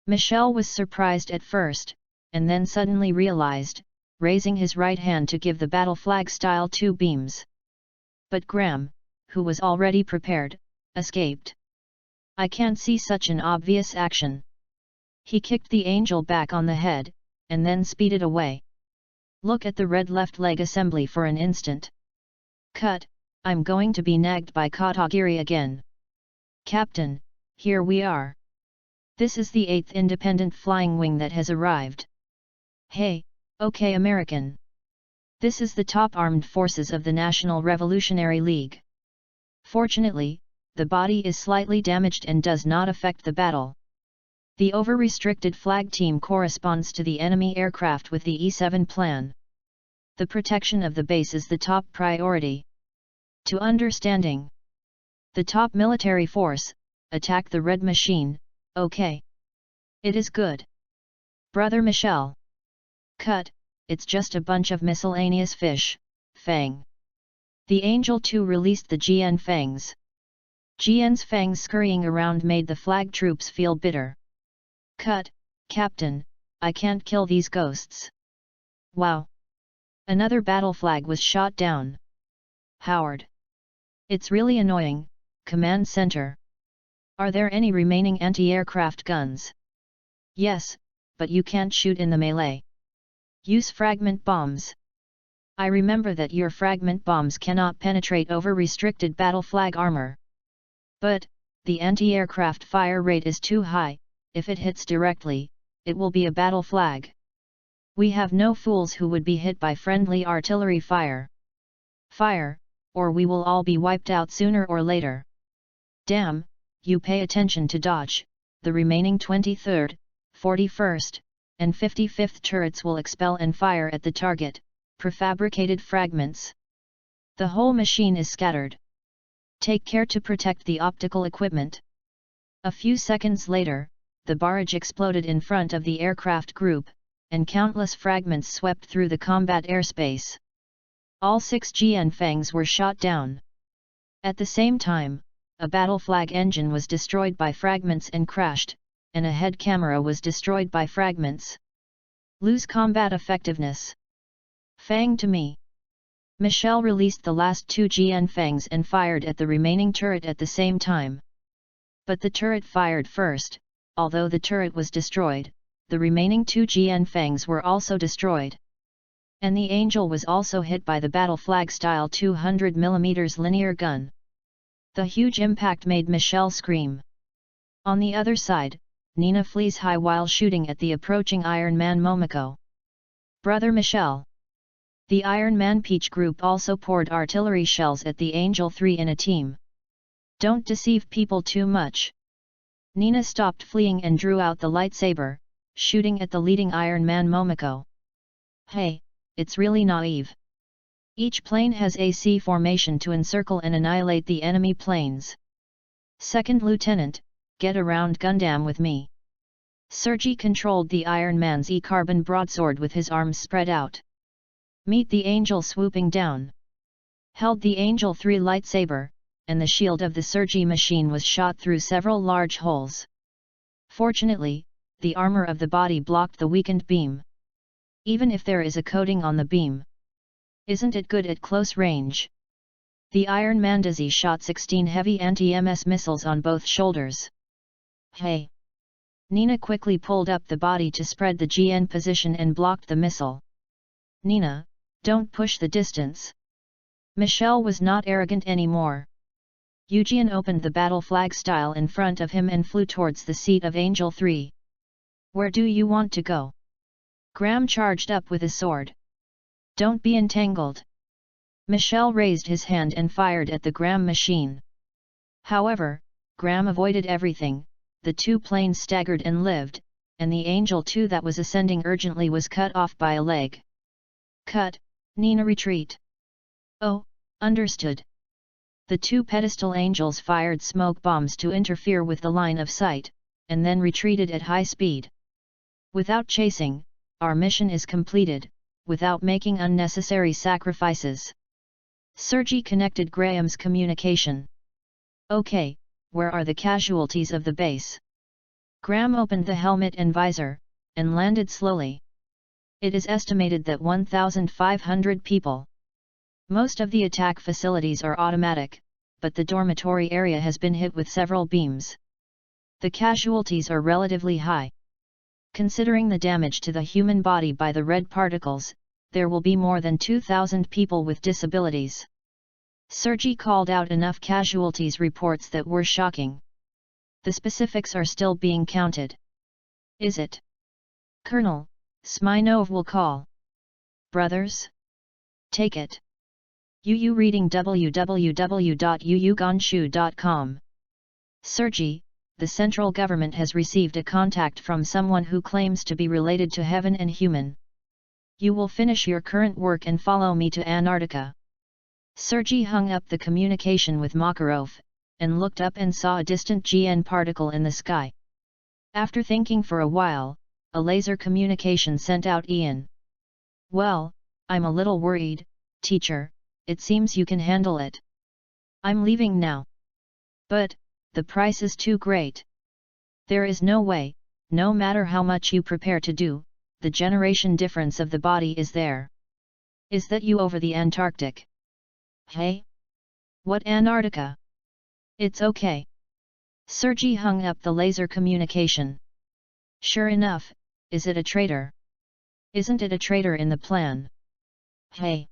Michel was surprised at first, and then suddenly realized, raising his right hand to give the battle flag style 2 beams. But Graham, who was already prepared, escaped. I can't see such an obvious action. He kicked the angel back on the head, and then speeded away. Look at the red left leg assembly for an instant. Cut, I'm going to be nagged by Katagiri again. Captain, here we are. This is the 8th independent flying wing that has arrived. Hey, okay American. This is the top armed forces of the National Revolutionary League. Fortunately, the body is slightly damaged and does not affect the battle. The over-restricted flag team corresponds to the enemy aircraft with the E7 plan. The protection of the base is the top priority. To understanding. The top military force, attack the red machine, okay. It is good. Brother Michel. Cut, it's just a bunch of miscellaneous fish, Fang. The Angel 2 released the GN fangs. GN's fangs scurrying around made the flag troops feel bitter. Cut, Captain, I can't kill these ghosts. Wow. Another battle flag was shot down. Howard. It's really annoying, Command Center. Are there any remaining anti-aircraft guns? Yes, but you can't shoot in the melee. Use fragment bombs. I remember that your fragment bombs cannot penetrate over-restricted battle flag armor. But, the anti-aircraft fire rate is too high. If it hits directly, it will be a battle flag. We have no fools who would be hit by friendly artillery fire. Fire, or we will all be wiped out sooner or later. Damn, you pay attention to dodge, the remaining 23rd, 41st, and 55th turrets will expel and fire at the target, prefabricated fragments. The whole machine is scattered. Take care to protect the optical equipment. A few seconds later, the barrage exploded in front of the aircraft group, and countless fragments swept through the combat airspace. All 6 GN fangs were shot down. At the same time, a battle flag engine was destroyed by fragments and crashed, and a head camera was destroyed by fragments. Lose combat effectiveness. Fang to me. Michel released the last 2 GN fangs and fired at the remaining turret at the same time. But the turret fired first. Although the turret was destroyed, the remaining 2 GN fangs were also destroyed. And the Angel was also hit by the battle flag style 200mm linear gun. The huge impact made Michel scream. On the other side, Nina flees high while shooting at the approaching Iron Man Momoko. Brother Michel. The Iron Man Peach group also poured artillery shells at the Angel 3 in a team. Don't deceive people too much. Nina stopped fleeing and drew out the lightsaber, shooting at the leading Iron Man Momoko. Hey, it's really naive. Each plane has AC formation to encircle and annihilate the enemy planes. Second Lieutenant, get around Gundam with me. Sergi controlled the Iron Man's E-carbon broadsword with his arms spread out. Meet the Angel swooping down. Held the Angel 3 lightsaber, and the shield of the Sergi machine was shot through several large holes. Fortunately, the armor of the body blocked the weakened beam. Even if there is a coating on the beam. Isn't it good at close range? The Iron Mandazi shot 16 heavy anti-MS missiles on both shoulders. Hey! Nina quickly pulled up the body to spread the GN position and blocked the missile. Nina, don't push the distance. Michel was not arrogant anymore. Eugen opened the battle flag style in front of him and flew towards the seat of Angel 3. Where do you want to go? Graham charged up with his sword. Don't be entangled. Michel raised his hand and fired at the Graham machine. However, Graham avoided everything, the 2 planes staggered and lived, and the Angel 2 that was ascending urgently was cut off by a leg. Cut, Nina retreat. Oh, understood. The 2 pedestal angels fired smoke bombs to interfere with the line of sight, and then retreated at high speed. Without chasing, our mission is completed, without making unnecessary sacrifices. Sergi connected Graham's communication. Okay, where are the casualties of the base? Graham opened the helmet and visor, and landed slowly. It is estimated that 1,500 people. Most of the attack facilities are automatic, but the dormitory area has been hit with several beams. The casualties are relatively high. Considering the damage to the human body by the red particles, there will be more than 2,000 people with disabilities. Sergei called out enough casualties reports that were shocking. The specifics are still being counted. Is it? Colonel, Smirnov will call. Brothers? Take it. UU reading www.uugonshu.com. Sergei, the central government has received a contact from someone who claims to be related to heaven and human. You will finish your current work and follow me to Antarctica. Sergei hung up the communication with Makarov, and looked up and saw a distant GN particle in the sky. After thinking for a while, a laser communication sent out Ian. Well, I'm a little worried, teacher, it seems you can handle it. I'm leaving now. But, the price is too great. There is no way, no matter how much you prepare to do, the generation difference of the body is there. Is that you over the Antarctic? Hey? What Antarctica? It's okay. Sergei hung up the laser communication. Sure enough, is it a traitor? Isn't it a traitor in the plan? Hey!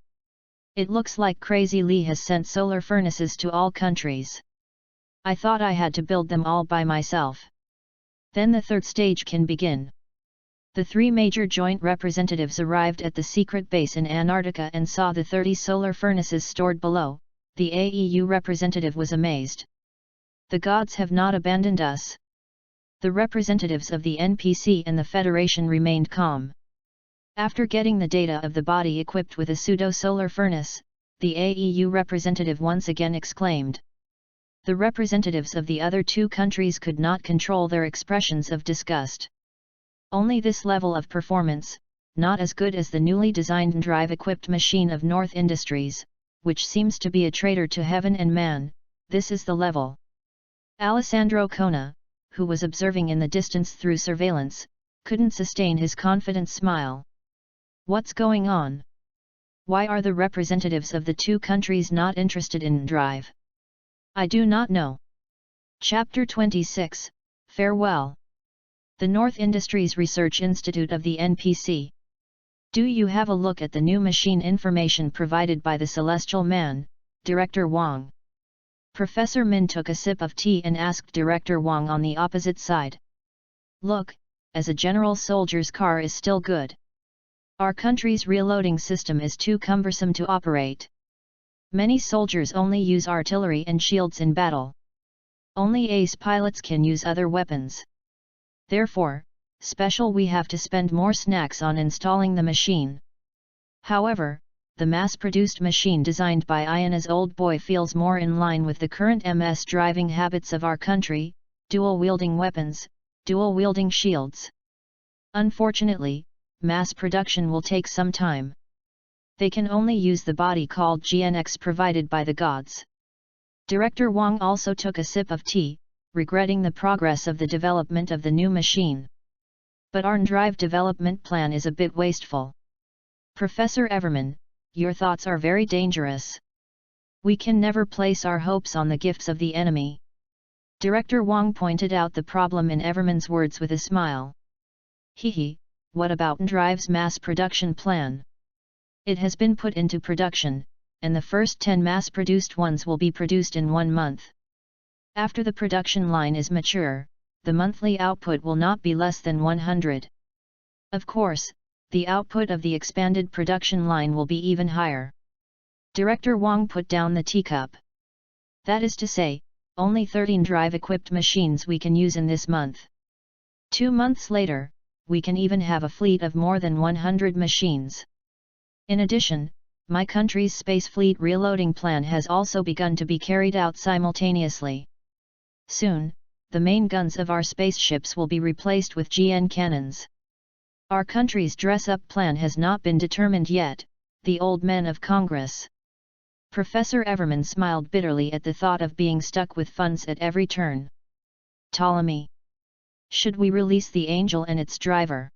It looks like Crazy Lee has sent solar furnaces to all countries. I thought I had to build them all by myself. Then the third stage can begin. The 3 major joint representatives arrived at the secret base in Antarctica and saw the 30 solar furnaces stored below. The AEU representative was amazed. The gods have not abandoned us. The representatives of the NPC and the Federation remained calm. After getting the data of the body equipped with a pseudo-solar furnace, the AEU representative once again exclaimed. The representatives of the other 2 countries could not control their expressions of disgust. Only this level of performance, not as good as the newly designed drive-equipped machine of North Industries, which seems to be a traitor to heaven and man, this is the level. Alessandro Kona, who was observing in the distance through surveillance, couldn't sustain his confident smile. What's going on? Why are the representatives of the 2 countries not interested in drive? I do not know. Chapter 26, Farewell. The North Industries Research Institute of the NPC. Do you have a look at the new machine information provided by the Celestial Man, Director Wang? Professor Min took a sip of tea and asked Director Wang on the opposite side. Look, as a general soldier's car is still good. Our country's reloading system is too cumbersome to operate. Many soldiers only use artillery and shields in battle. Only ace pilots can use other weapons. Therefore, we have to spend more snacks on installing the machine. However, the mass-produced machine designed by Iona's old boy feels more in line with the current MS driving habits of our country, dual-wielding weapons, dual-wielding shields. Unfortunately, mass production will take some time. They can only use the body called GNX provided by the gods. Director Wang also took a sip of tea, regretting the progress of the development of the new machine. But our drive development plan is a bit wasteful. Professor Everman, your thoughts are very dangerous. We can never place our hopes on the gifts of the enemy. Director Wang pointed out the problem in Everman's words with a smile. Hehe, what about Drive's mass production plan? It has been put into production, and the first 10 mass-produced ones will be produced in 1 month. After the production line is mature, the monthly output will not be less than 100. Of course, the output of the expanded production line will be even higher. Director Wang put down the teacup. That is to say, only 13 drive-equipped machines we can use in this month. 2 months later, we can even have a fleet of more than 100 machines. In addition, my country's space fleet reloading plan has also begun to be carried out simultaneously. Soon, the main guns of our spaceships will be replaced with GN cannons. Our country's dress-up plan has not been determined yet, the old men of Congress. Professor Everman smiled bitterly at the thought of being stuck with funds at every turn. Ptolemy. Should we release the Angel and its driver?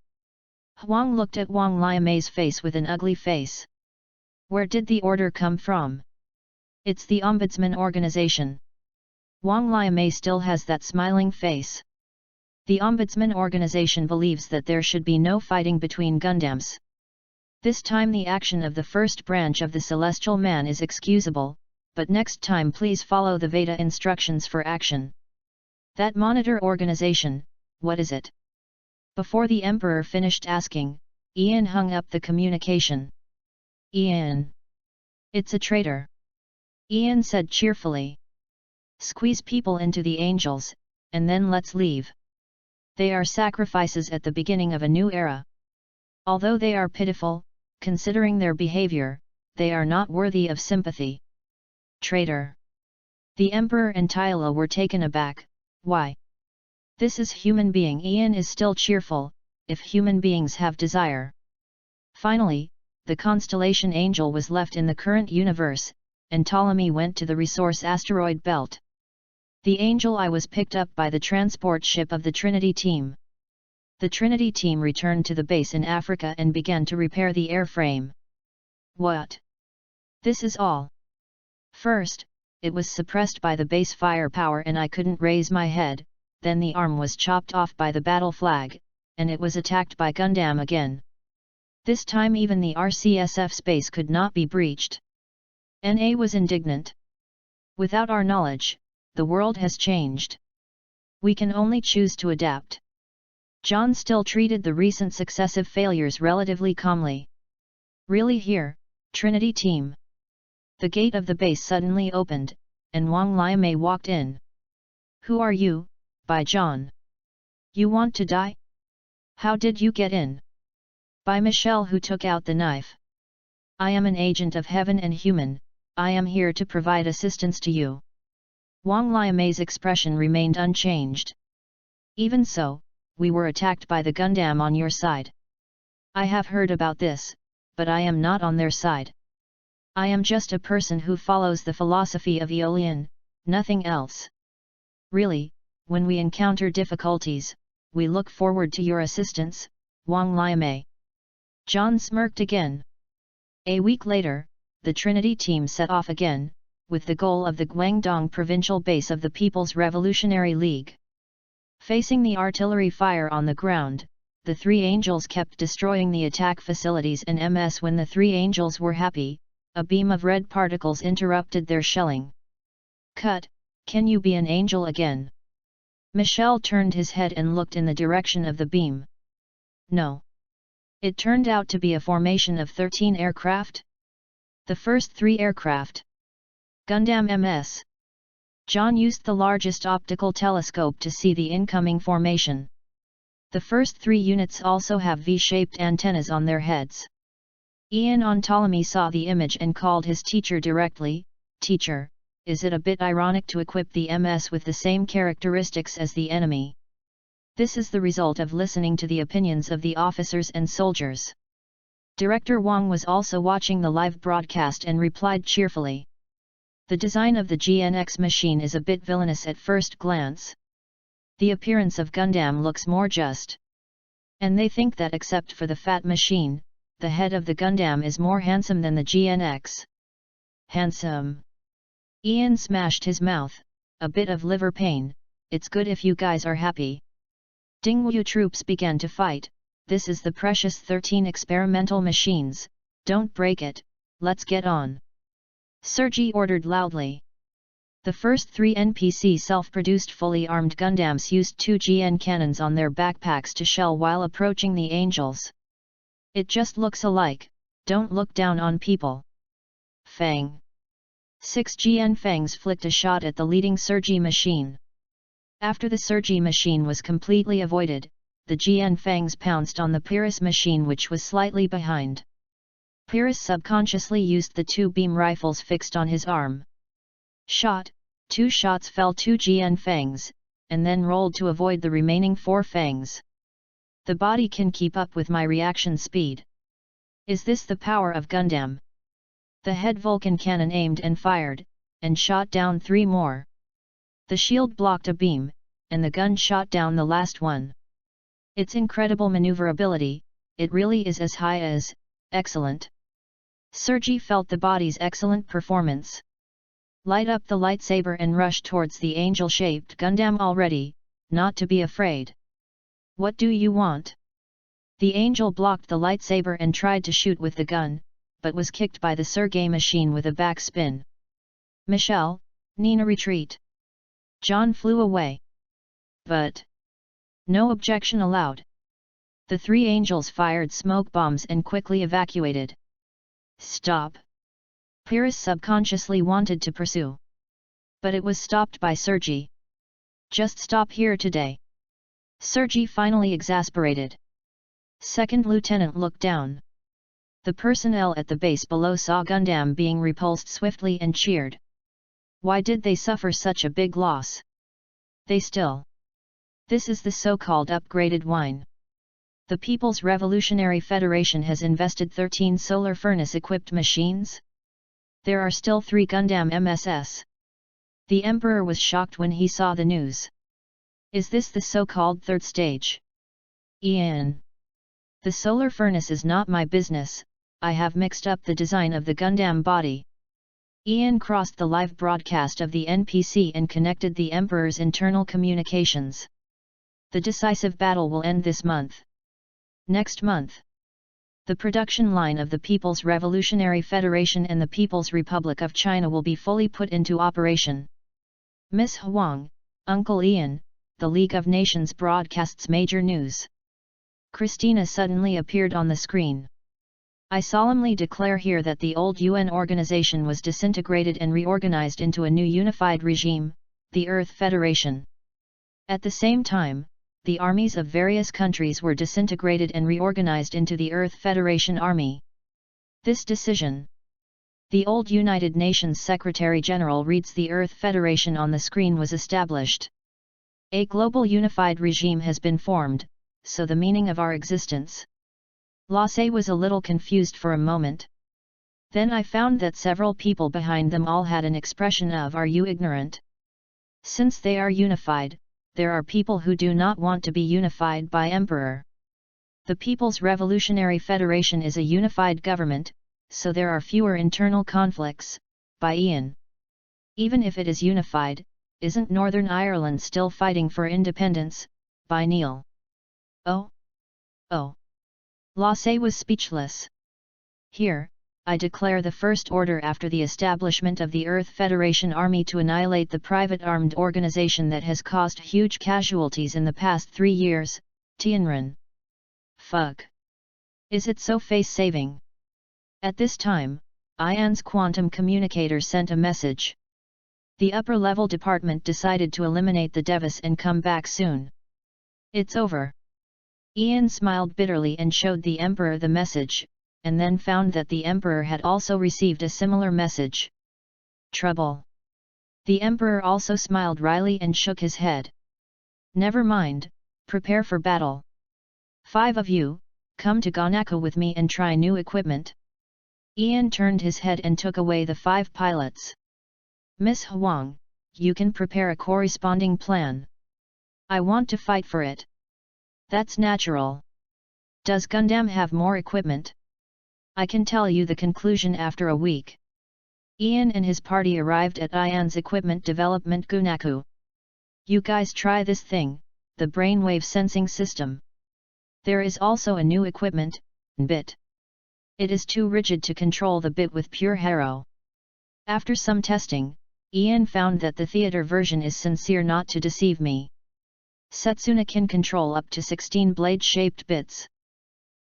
Huang looked at Wang Liamei's face with an ugly face. Where did the order come from? It's the Ombudsman organization. Wang Liamei still has that smiling face. The Ombudsman organization believes that there should be no fighting between Gundams. This time the action of the first branch of the Celestial Man is excusable, but next time please follow the Veda instructions for action. That monitor organization, what is it? Before the Emperor finished asking, Ian hung up the communication. Ian. It's a traitor. Ian said cheerfully. Squeeze people into the angels, and then let's leave. They are sacrifices at the beginning of a new era. Although they are pitiful, considering their behavior, they are not worthy of sympathy. Traitor. The Emperor and Tyla were taken aback. Why? This is human being. Ian is still cheerful, if human beings have desire. Finally, the constellation Angel was left in the current universe, and Ptolemy went to the resource asteroid belt. The Angel I was picked up by the transport ship of the Trinity team. The Trinity team returned to the base in Africa and began to repair the airframe. What? This is all. First, it was suppressed by the base firepower and I couldn't raise my head, then the arm was chopped off by the battle flag, and it was attacked by Gundam again. This time even the RCSF space could not be breached. NA was indignant. Without our knowledge, the world has changed. We can only choose to adapt. John still treated the recent successive failures relatively calmly. Really here, Trinity team. The gate of the base suddenly opened, and Wang Liamei walked in. Who are you, by John? You want to die? How did you get in? By Michelle, who took out the knife. I am an agent of heaven and human, I am here to provide assistance to you. Wang Liamei's expression remained unchanged. Even so, we were attacked by the Gundam on your side. I have heard about this, but I am not on their side. I am just a person who follows the philosophy of Aeolian, nothing else. Really, when we encounter difficulties, we look forward to your assistance, Wang Liamei. John smirked again. A week later, the Trinity team set off again, with the goal of the Guangdong provincial base of the People's Revolutionary League. Facing the artillery fire on the ground, the three angels kept destroying the attack facilities and MS. When the three angels were happy, a beam of red particles interrupted their shelling. Cut, can you be an angel again? Michel turned his head and looked in the direction of the beam. No. It turned out to be a formation of 13 aircraft. The first 3 aircraft. Gundam MS. John used the largest optical telescope to see the incoming formation. The first 3 units also have V-shaped antennas on their heads. Ian on Ptolemy saw the image and called his teacher directly. Teacher, is it a bit ironic to equip the MS with the same characteristics as the enemy? This is the result of listening to the opinions of the officers and soldiers. Director Wang was also watching the live broadcast and replied cheerfully. The design of the GNX machine is a bit villainous at first glance. The appearance of Gundam looks more just. And they think that except for the fat machine, the head of the Gundam is more handsome than the GNX. Handsome. Ian smashed his mouth, a bit of liver pain. It's good if you guys are happy. Dingwu troops began to fight. This is the precious 13 experimental machines, don't break it, let's get on. Sergi ordered loudly. The first 3 NPC self-produced fully armed Gundams used 2 GN cannons on their backpacks to shell while approaching the angels. It just looks alike, don't look down on people. Fang. 6 GN Fangs flicked a shot at the leading Sergi machine. After the Sergi machine was completely avoided, the GN Fangs pounced on the Pyrrhus machine, which was slightly behind. Pyrrhus subconsciously used the 2 beam rifles fixed on his arm. Shot, 2 shots fell 2 GN Fangs, and then rolled to avoid the remaining 4 Fangs. The body can keep up with my reaction speed. Is this the power of Gundam? The head Vulcan cannon aimed and fired, and shot down 3 more. The shield blocked a beam, and the gun shot down the last one. Its incredible maneuverability, it really is as high as, excellent. Sergi felt the body's excellent performance. Light up the lightsaber and rush towards the angel-shaped Gundam already, not to be afraid. What do you want? The angel blocked the lightsaber and tried to shoot with the gun, but was kicked by the Sergei machine with a backspin. Michelle, Nina retreat. John flew away. But no objection allowed. The three angels fired smoke bombs and quickly evacuated. Stop! Pyrrhus subconsciously wanted to pursue. But it was stopped by Sergi. Just stop here today. Sergi finally exasperated. Second lieutenant looked down. The personnel at the base below saw Gundam being repulsed swiftly and cheered. Why did they suffer such a big loss? They still. This is the so-called upgraded wine. The People's Revolutionary Federation has invested 13 solar furnace-equipped machines. There are still 3 Gundam MSS. The Emperor was shocked when he saw the news. Is this the so-called third stage? Ian. The solar furnace is not my business, I have mixed up the design of the Gundam body. Ian crossed the live broadcast of the NPC and connected the Emperor's internal communications. The decisive battle will end this month. Next month. The production line of the People's Revolutionary Federation and the People's Republic of China will be fully put into operation. Miss Huang, Uncle Ian, the League of Nations broadcasts major news. Christina suddenly appeared on the screen. I solemnly declare here that the old UN organization was disintegrated and reorganized into a new unified regime, the Earth Federation. At the same time, the armies of various countries were disintegrated and reorganized into the Earth Federation Army. This decision. The old United Nations Secretary-General reads the Earth Federation on the screen was established. A global unified regime has been formed, so the meaning of our existence. Lasse was a little confused for a moment. Then I found that several people behind them all had an expression of "Are you ignorant?" Since they are unified, there are people who do not want to be unified by Emperor. The People's Revolutionary Federation is a unified government, so there are fewer internal conflicts, by Ian. Even if it is unified, isn't Northern Ireland still fighting for independence, by Neil? Oh? Oh. Lasse was speechless. Here, I declare the first order after the establishment of the Earth Federation Army to annihilate the private armed organization that has caused huge casualties in the past 3 years, Tianren. Fuck. Is it so face-saving? At this time, Ian's quantum communicator sent a message. The upper-level department decided to eliminate the Devis and come back soon. It's over. Ian smiled bitterly and showed the Emperor the message, and then found that the Emperor had also received a similar message. Trouble. The Emperor also smiled wryly and shook his head. Never mind, prepare for battle. 5 of you, come to Gonako with me and try new equipment. Ian turned his head and took away the 5 pilots. Miss Huang, you can prepare a corresponding plan. I want to fight for it. That's natural. Does Gundam have more equipment? I can tell you the conclusion after a week. Ian and his party arrived at Ian's equipment development Gunaku. You guys try this thing, the brainwave sensing system. There is also a new equipment, bit. It is too rigid to control the bit with pure Hero. After some testing, Ian found that the theater version is sincere not to deceive me. Setsuna can control up to 16 blade-shaped bits.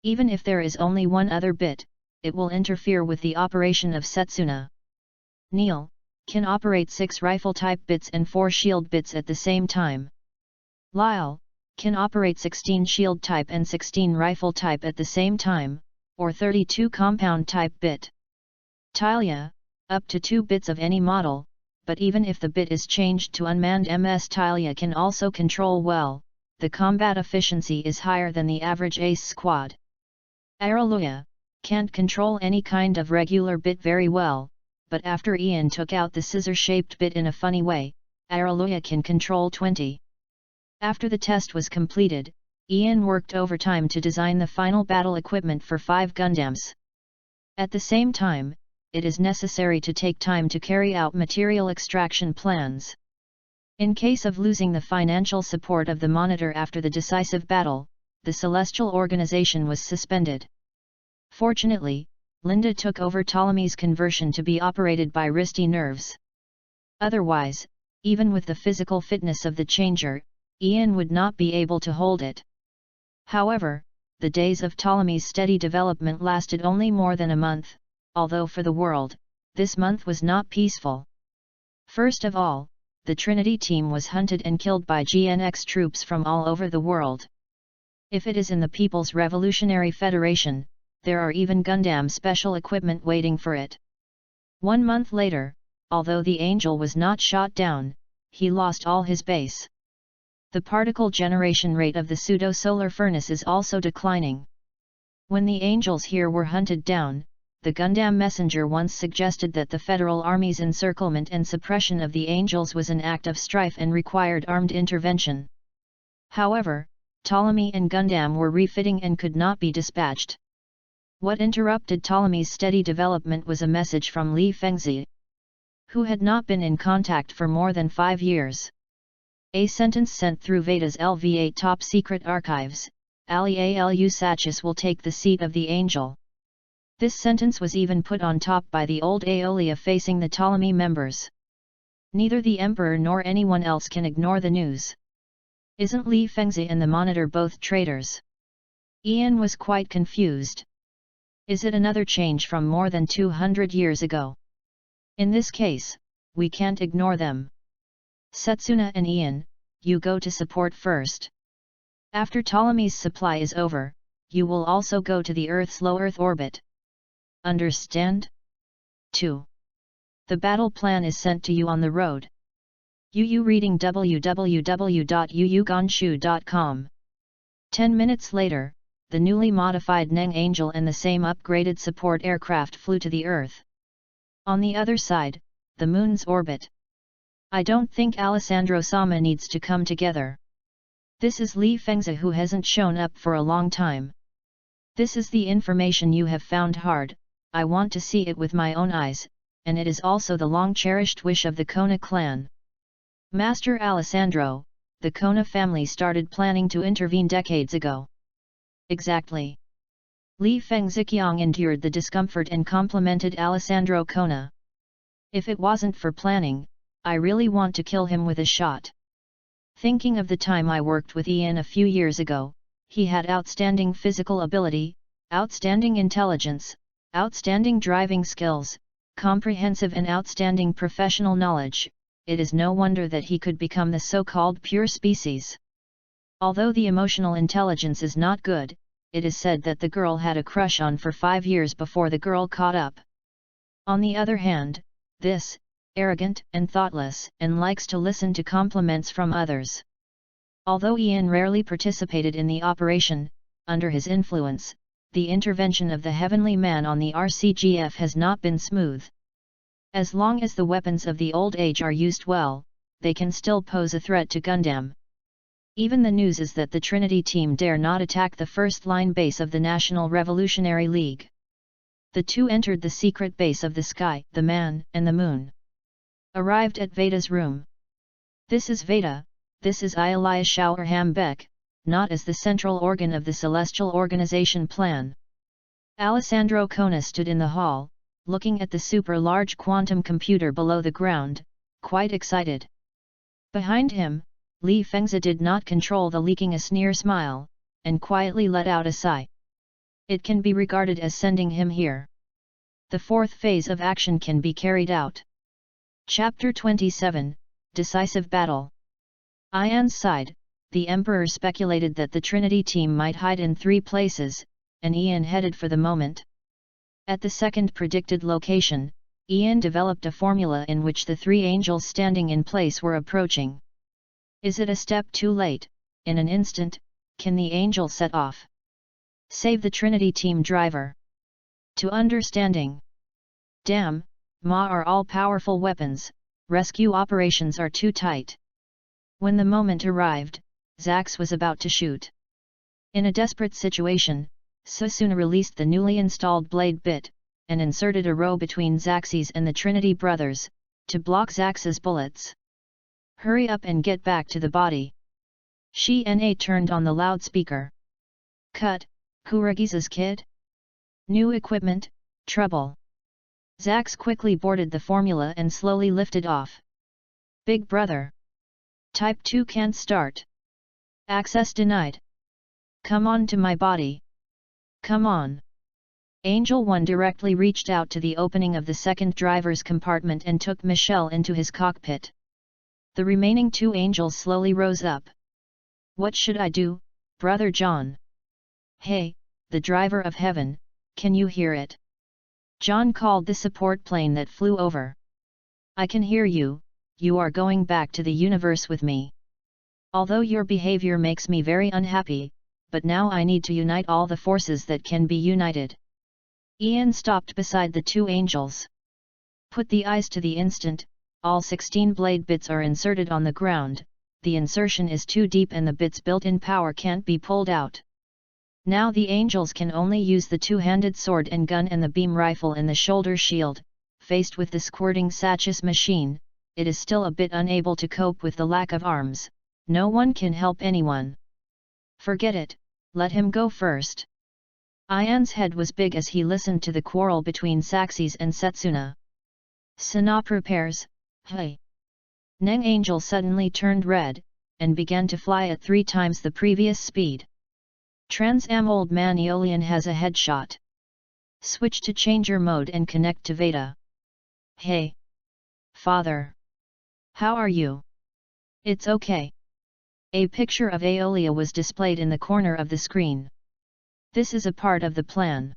Even if there is only one other bit, it will interfere with the operation of Setsuna. Neil can operate 6 rifle-type bits and 4 shield bits at the same time. Lyle can operate 16 shield-type and 16 rifle-type at the same time, or 32 compound-type bit. Talia, up to 2 bits of any model, but even if the bit is changed to unmanned MS, Talia can also control well. The combat efficiency is higher than the average ace squad. Araluya can't control any kind of regular bit very well, but after Ian took out the scissor-shaped bit in a funny way, Araluya can control 20. After the test was completed, Ian worked overtime to design the final battle equipment for 5 Gundams. At the same time, it is necessary to take time to carry out material extraction plans. In case of losing the financial support of the Monitor after the decisive battle, the Celestial Organization was suspended. Fortunately, Linda took over Ptolemy's conversion to be operated by wristy nerves. Otherwise, even with the physical fitness of the changer, Ian would not be able to hold it. However, the days of Ptolemy's steady development lasted only more than a month, although for the world, this month was not peaceful. First of all, the Trinity team was hunted and killed by GNX troops from all over the world. If it is in the People's Revolutionary Federation, there are even Gundam special equipment waiting for it. 1 month later, although the Angel was not shot down, he lost all his base. The particle generation rate of the pseudo-solar furnace is also declining. When the Angels here were hunted down, the Gundam messenger once suggested that the Federal Army's encirclement and suppression of the Angels was an act of strife and required armed intervention. However, Ptolemy and Gundam were refitting and could not be dispatched. What interrupted Ptolemy's steady development was a message from Li Fengzi, who had not been in contact for more than 5 years. A sentence sent through Veda's LV8 top-secret archives, Alialu Sachus will take the seat of the Angel. This sentence was even put on top by the old Aeolia facing the Ptolemy members. Neither the Emperor nor anyone else can ignore the news. Isn't Li Fengzi and the Monitor both traitors? Ian was quite confused. Is it another change from more than 200 years ago? In this case, we can't ignore them. Setsuna and Ian, you go to support first. After Ptolemy's supply is over, you will also go to the Earth's low Earth orbit. Understand? 2. The battle plan is sent to you on the road. Yu reading www.yuyugonshu.com. 10 minutes later, the newly modified Neng Angel and the same upgraded support aircraft flew to the Earth. On the other side, the Moon's orbit. I don't think Alessandro-sama needs to come together. This is Li Fengzi who hasn't shown up for a long time. This is the information you have found hard, I want to see it with my own eyes, and it is also the long-cherished wish of the Kona clan. Master Alessandro, the Kona family started planning to intervene decades ago. Exactly. Li Fengziqiang endured the discomfort and complimented Alessandro Kona. If it wasn't for planning, I really want to kill him with a shot. Thinking of the time I worked with Ian a few years ago, he had outstanding physical ability, outstanding intelligence, outstanding driving skills, comprehensive and outstanding professional knowledge. It is no wonder that he could become the so-called pure species. Although the emotional intelligence is not good, it is said that the girl had a crush on for 5 years before the girl caught up. On the other hand, this, arrogant and thoughtless, and likes to listen to compliments from others. Although Ian rarely participated in the operation, under his influence, the intervention of the Heavenly Man on the RCGF has not been smooth. As long as the weapons of the old age are used well, they can still pose a threat to Gundam. Even the news is that the Trinity team dare not attack the first-line base of the National Revolutionary League. The two entered the secret base of the Sky, the Man, and the Moon. Arrived at Veda's room. This is Veda, this is Ilia Schauerham Beck, not as the central organ of the Celestial Organization plan. Alessandro Kona stood in the hall, looking at the super-large quantum computer below the ground, quite excited. Behind him, Li Fengzi did not control the leaking a sneer smile, and quietly let out a sigh. It can be regarded as sending him here. The fourth phase of action can be carried out. Chapter 27, Decisive Battle. Ian's side, the Emperor speculated that the Trinity team might hide in 3 places, and Ian headed for the moment. At the second predicted location, Ian developed a formula in which the 3 angels standing in place were approaching. Is it a step too late? In an instant, can the angel set off? Save the Trinity team driver. To understanding. Damn, Ma are all-powerful weapons, rescue operations are too tight. When the moment arrived, Zax was about to shoot. In a desperate situation, Setsuna released the newly installed blade bit, and inserted a row between Zax's and the Trinity brothers, to block Zax's bullets. "Hurry up and get back to the body." She turned on the loudspeaker. "Cut, Kurogisa's kid? New equipment, trouble." Zax quickly boarded the formula and slowly lifted off. "Big brother. Type 2 can't start. Access denied. Come on to my body. Come on." Angel 1 directly reached out to the opening of the second driver's compartment and took Michelle into his cockpit. The remaining 2 angels slowly rose up. "What should I do, Brother John?" "Hey, the driver of heaven, can you hear it?" John called the support plane that flew over. "I can hear you, you are going back to the universe with me. Although your behavior makes me very unhappy, but now I need to unite all the forces that can be united." Ian stopped beside the 2 angels. "Put the eyes to the instant, all 16 blade bits are inserted on the ground, the insertion is too deep and the bit's built-in power can't be pulled out. Now the angels can only use the 2-handed sword and gun and the beam rifle and the shoulder shield. Faced with the squirting Sachus machine, it is still a bit unable to cope with the lack of arms. No one can help anyone. Forget it, let him go first." Ian's head was big as he listened to the quarrel between Saxes and Setsuna. "Sana prepares, hey." Neng Angel suddenly turned red, and began to fly at 3 times the previous speed. "Trans-Am Old Man Aeolian has a headshot. Switch to changer mode and connect to Veda." "Hey. Father. How are you?" "It's okay." A picture of Aeolia was displayed in the corner of the screen. "This is a part of the plan.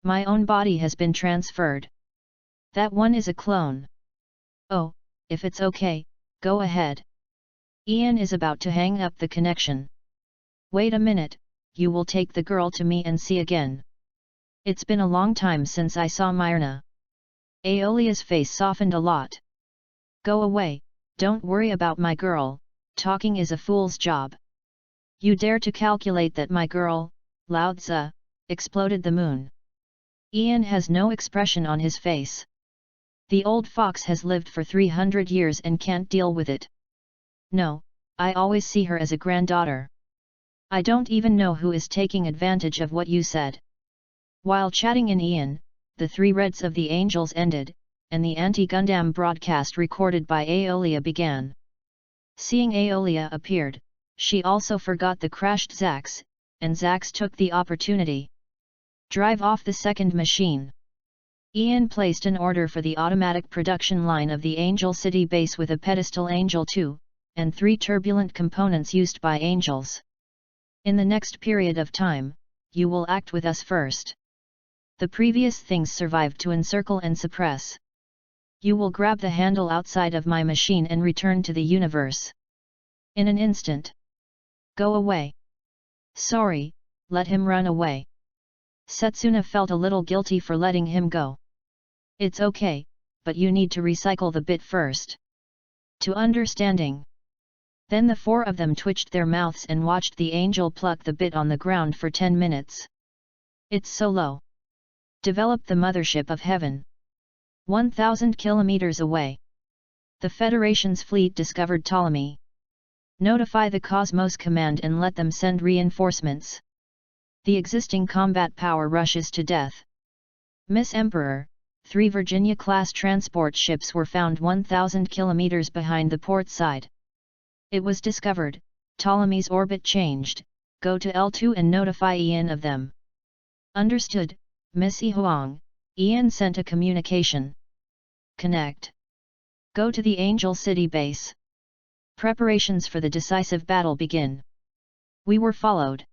My own body has been transferred. That one is a clone." "Oh, if it's okay, go ahead." Ian is about to hang up the connection. "Wait a minute, you will take the girl to me and see again. It's been a long time since I saw Myrna." Aeolia's face softened a lot. "Go away, don't worry about my girl, talking is a fool's job. You dare to calculate that my girl, Lao Tzu, exploded the moon." Ian has no expression on his face. The old fox has lived for 300 years and can't deal with it. "No, I always see her as a granddaughter. I don't even know who is taking advantage of what you said." While chatting in Ian, the 3 reds of the angels ended, and the anti-Gundam broadcast recorded by Aeolia began. Seeing Aeolia appeared, she also forgot the crashed Zax, and Zax took the opportunity. "Drive off the second machine." Ian placed an order for the automatic production line of the Angel City base with a pedestal Angel 2, and 3 turbulent components used by angels. "In the next period of time, you will act with us first. The previous things survived to encircle and suppress. You will grab the handle outside of my machine and return to the universe. In an instant. Go away." "Sorry, let him run away." Setsuna felt a little guilty for letting him go. "It's okay, but you need to recycle the bit first." "To understanding." Then the 4 of them twitched their mouths and watched the angel pluck the bit on the ground for 10 minutes. "It's so low." "Develop the mothership of heaven." 1,000 kilometers away. The Federation's fleet discovered Ptolemy. "Notify the Cosmos Command and let them send reinforcements." The existing combat power rushes to death. "Miss Emperor, 3 Virginia-class transport ships were found 1,000 kilometers behind the port side. It was discovered, Ptolemy's orbit changed, go to L2 and notify Ian of them." "Understood, Miss Huang." Ian sent a communication. "Connect. Go to the Angel City base. Preparations for the decisive battle begin." "We were followed."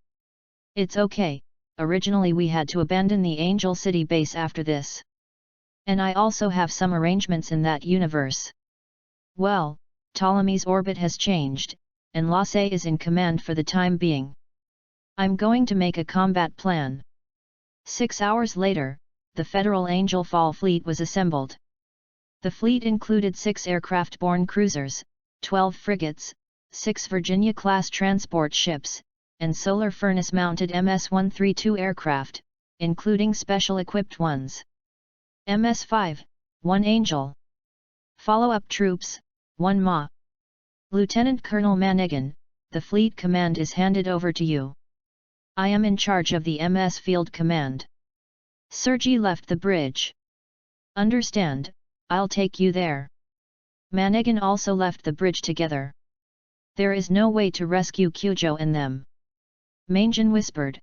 "It's okay, originally we had to abandon the Angel City base after this. And I also have some arrangements in that universe. Well, Ptolemy's orbit has changed, and Lasse is in command for the time being. I'm going to make a combat plan." 6 hours later, the Federal Angel Fall fleet was assembled. The fleet included 6 aircraft-borne cruisers, 12 frigates, 6 Virginia-class transport ships, and solar furnace-mounted MS-132 aircraft, including special-equipped ones. MS-5, 1 Angel. Follow-up troops, 1 Ma. Lieutenant Colonel Manegan, the fleet command is handed over to you. I am in charge of the MS Field Command. Sergei left the bridge. Understand, I'll take you there. Manegan also left the bridge together. There is no way to rescue Kyujo and them. Mangan whispered.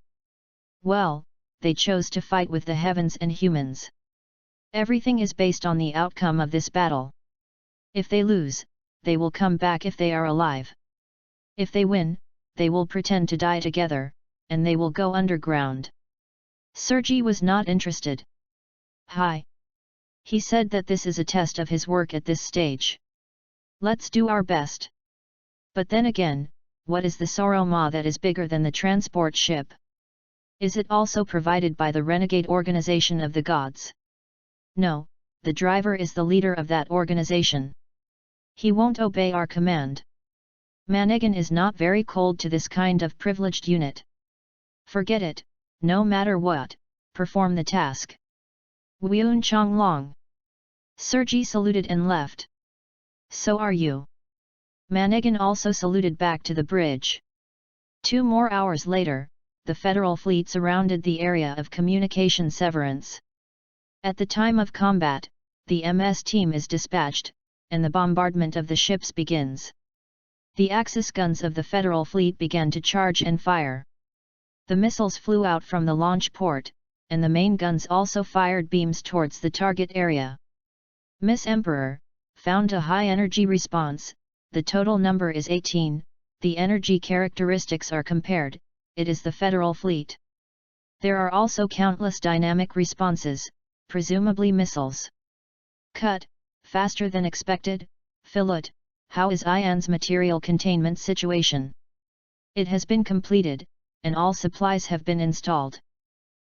Well, they chose to fight with the heavens and humans. Everything is based on the outcome of this battle. If they lose, they will come back if they are alive. If they win, they will pretend to die together, and they will go underground. Sergei was not interested. Hi. He said that this is a test of his work at this stage. Let's do our best. But then again, what is the Soroma that is bigger than the transport ship? Is it also provided by the renegade organization of the gods? No, the driver is the leader of that organization. He won't obey our command. Manegan is not very cold to this kind of privileged unit. Forget it, no matter what, perform the task. Weun Changlong. Sergei saluted and left. So are you. Manegan also saluted back to the bridge. 2 more hours later, the Federal fleet surrounded the area of communication severance. At the time of combat, the MS team is dispatched, and the bombardment of the ships begins. The Axis guns of the Federal fleet began to charge and fire. The missiles flew out from the launch port, and the main guns also fired beams towards the target area. Miss Emperor found a high energy response. The total number is 18, the energy characteristics are compared, it is the Federal fleet. There are also countless dynamic responses, presumably missiles. Cut, faster than expected, Philip, how is Ian's material containment situation? It has been completed, and all supplies have been installed.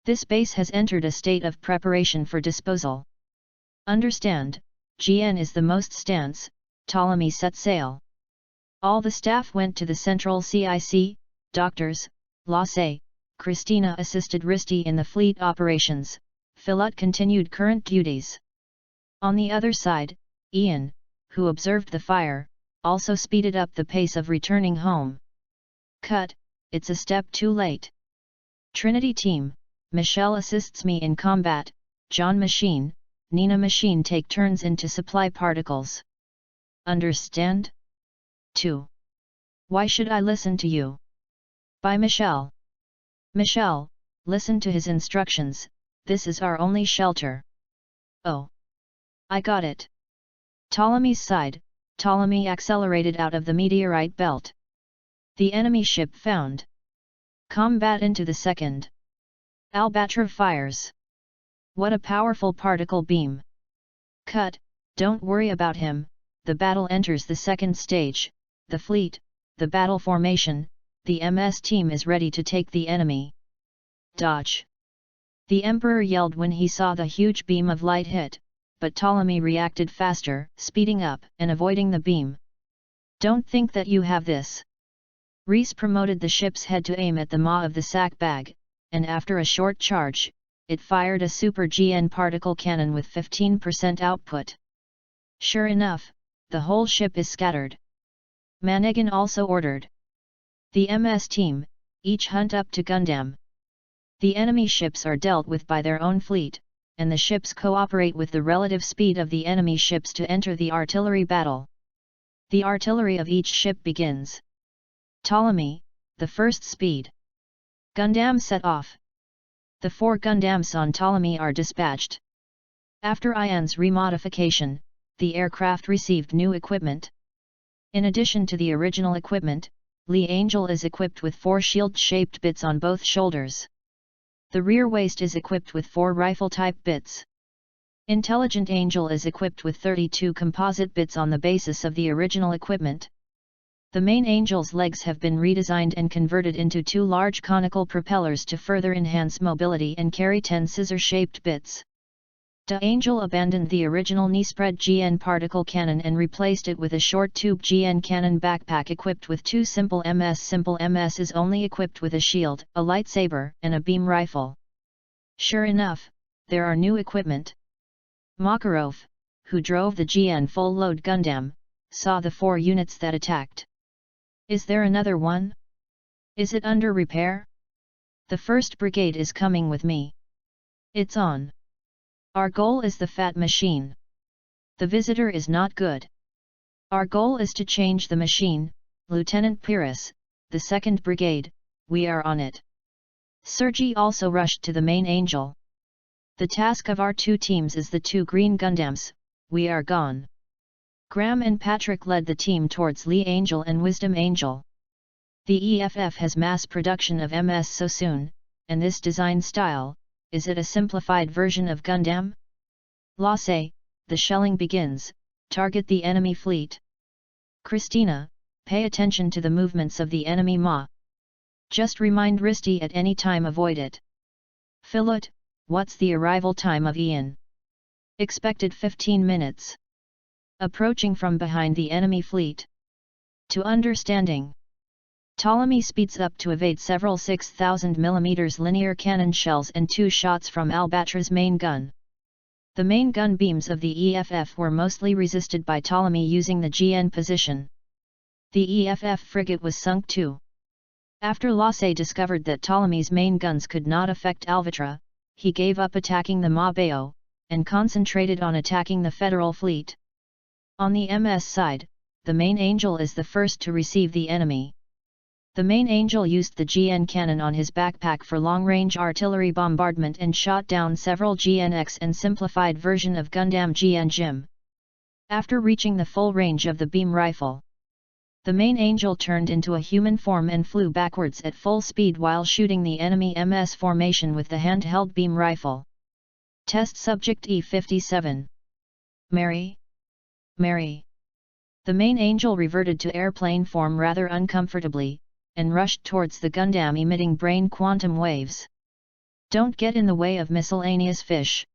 This base has entered a state of preparation for disposal. Understand, GN is the most stance. Ptolemy set sail. All the staff went to the central CIC, doctors, Lasse, Christina assisted Risti in the fleet operations, Philip continued current duties. On the other side, Ian, who observed the fire, also speeded up the pace of returning home. Cut, it's a step too late. Trinity team, Michelle assists me in combat, John Machine, Nina Machine take turns into supply particles. Understand? 2. Why should I listen to you? By Michelle. Michelle, listen to his instructions, this is our only shelter. Oh. I got it. Ptolemy's side, Ptolemy accelerated out of the meteorite belt. The enemy ship found. Combat into the second. Albatra fires. What a powerful particle beam. Cut, don't worry about him. The battle enters the second stage, the fleet, the battle formation, the MS team is ready to take the enemy. Dodge. The Emperor yelled when he saw the huge beam of light hit, but Ptolemy reacted faster, speeding up and avoiding the beam. Don't think that you have this. Reese promoted the ship's head to aim at the maw of the sack bag, and after a short charge, it fired a super GN particle cannon with 15% output. Sure enough, the whole ship is scattered. Manegan also ordered the MS team, each hunt up to Gundam. The enemy ships are dealt with by their own fleet, and the ships cooperate with the relative speed of the enemy ships to enter the artillery battle. The artillery of each ship begins. Ptolemy, the first speed. Gundam set off. The 4 Gundams on Ptolemy are dispatched. After Ian's remodification, the aircraft received new equipment. In addition to the original equipment, Lee Angel is equipped with 4 shield-shaped bits on both shoulders. The rear waist is equipped with 4 rifle-type bits. Intelligent Angel is equipped with 32 composite bits on the basis of the original equipment. The main Angel's legs have been redesigned and converted into 2 large conical propellers to further enhance mobility and carry 10 scissor-shaped bits. The Angel abandoned the original knee-spread GN particle cannon and replaced it with a short-tube GN cannon backpack equipped with two simple MS. Simple MS is only equipped with a shield, a lightsaber, and a beam rifle. Sure enough, there are new equipment. Makarov, who drove the GN full-load Gundam, saw the 4 units that attacked. Is there another one? Is it under repair? The 1st Brigade is coming with me. It's on. Our goal is the Fat Machine. The Visitor is not good. Our goal is to change the machine, Lieutenant Pyrrhus, the 2nd Brigade, we are on it. Sergei also rushed to the main Angel. The task of our 2 teams is the 2 Green Gundams, we are gone. Graham and Patrick led the team towards Lee Angel and Wisdom Angel. The EFF has mass production of MS so soon, and this design style, is it a simplified version of Gundam? Lasse, the shelling begins, target the enemy fleet. Christina, pay attention to the movements of the enemy Ma. Just remind Risty at any time avoid it. Philip, what's the arrival time of Ian? Expected 15 minutes. Approaching from behind the enemy fleet. To understanding. Ptolemy speeds up to evade several 6,000 mm linear cannon shells and 2 shots from Albatra's main gun. The main gun beams of the EFF were mostly resisted by Ptolemy using the GN position. The EFF frigate was sunk too. After Lasse discovered that Ptolemy's main guns could not affect Alvatra, he gave up attacking the Mabeo, and concentrated on attacking the Federal fleet. On the MS side, the main Angel is the first to receive the enemy. The main Angel used the GN cannon on his backpack for long-range artillery bombardment and shot down several GNX and simplified version of Gundam GN Jim. After reaching the full range of the beam rifle, the main Angel turned into a human form and flew backwards at full speed while shooting the enemy MS formation with the handheld beam rifle. Test Subject E57. Mary? Mary. The main Angel reverted to airplane form rather uncomfortably, and rushed towards the Gundam emitting brain quantum waves. Don't get in the way of miscellaneous fish.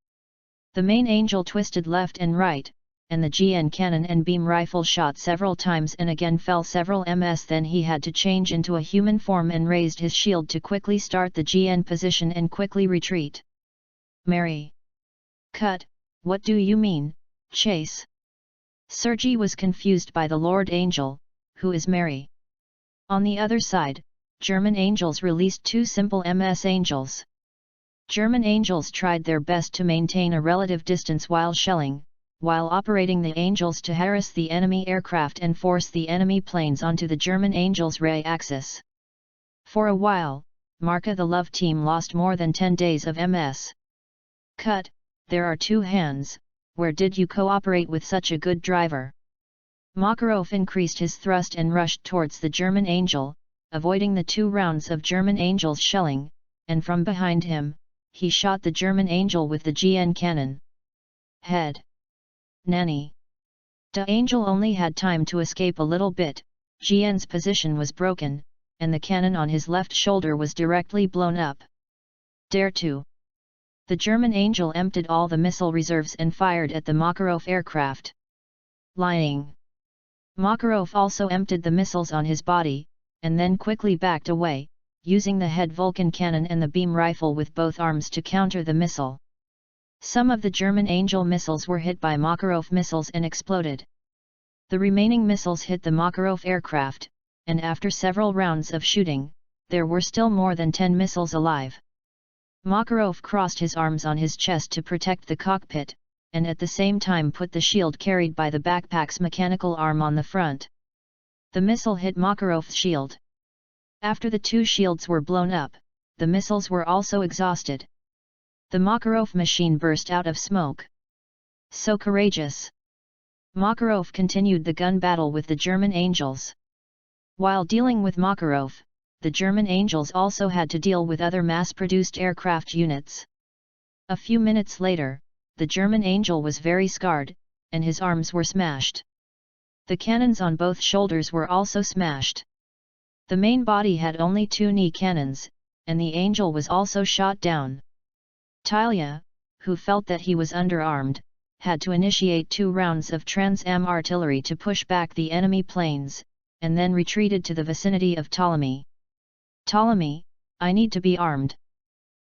The main Angel twisted left and right, and the GN cannon and beam rifle shot several times and again fell several ms. Then he had to change into a human form and raised his shield to quickly start the GN position and quickly retreat. Mary. Cut, what do you mean, chase? Sergei was confused by the Lord Angel, who is Mary. On the other side, German Angels released 2 simple MS Angels. German Angels tried their best to maintain a relative distance while shelling, while operating the Angels to harass the enemy aircraft and force the enemy planes onto the German Angels' ray axis. For a while, Marka the Love team lost more than 10 days of MS. Cut, there are 2 hands, where did you cooperate with such a good driver? Makarov increased his thrust and rushed towards the German Angel, avoiding the 2 rounds of German Angel's shelling, and from behind him, he shot the German Angel with the GN cannon. Head. Nanny. The Angel only had time to escape a little bit, GN's position was broken, and the cannon on his left shoulder was directly blown up. Dare to. The German Angel emptied all the missile reserves and fired at the Makarov aircraft. Lying. Makarov also emptied the missiles on his body, and then quickly backed away, using the head Vulcan cannon and the beam rifle with both arms to counter the missile. Some of the German Angel missiles were hit by Makarov missiles and exploded. The remaining missiles hit the Makarov aircraft, and after several rounds of shooting, there were still more than 10 missiles alive. Makarov crossed his arms on his chest to protect the cockpit, and at the same time put the shield carried by the backpack's mechanical arm on the front. The missile hit Makarov's shield. After the 2 shields were blown up, the missiles were also exhausted. The Makarov machine burst out of smoke. So courageous! Makarov continued the gun battle with the German Angels. While dealing with Makarov, the German Angels also had to deal with other mass-produced aircraft units. A few minutes later, the German Angel was very scarred, and his arms were smashed. The cannons on both shoulders were also smashed. The main body had only 2 knee cannons, and the Angel was also shot down. Talia, who felt that he was underarmed, had to initiate 2 rounds of trans-am artillery to push back the enemy planes, and then retreated to the vicinity of Ptolemy. "Ptolemy, I need to be armed."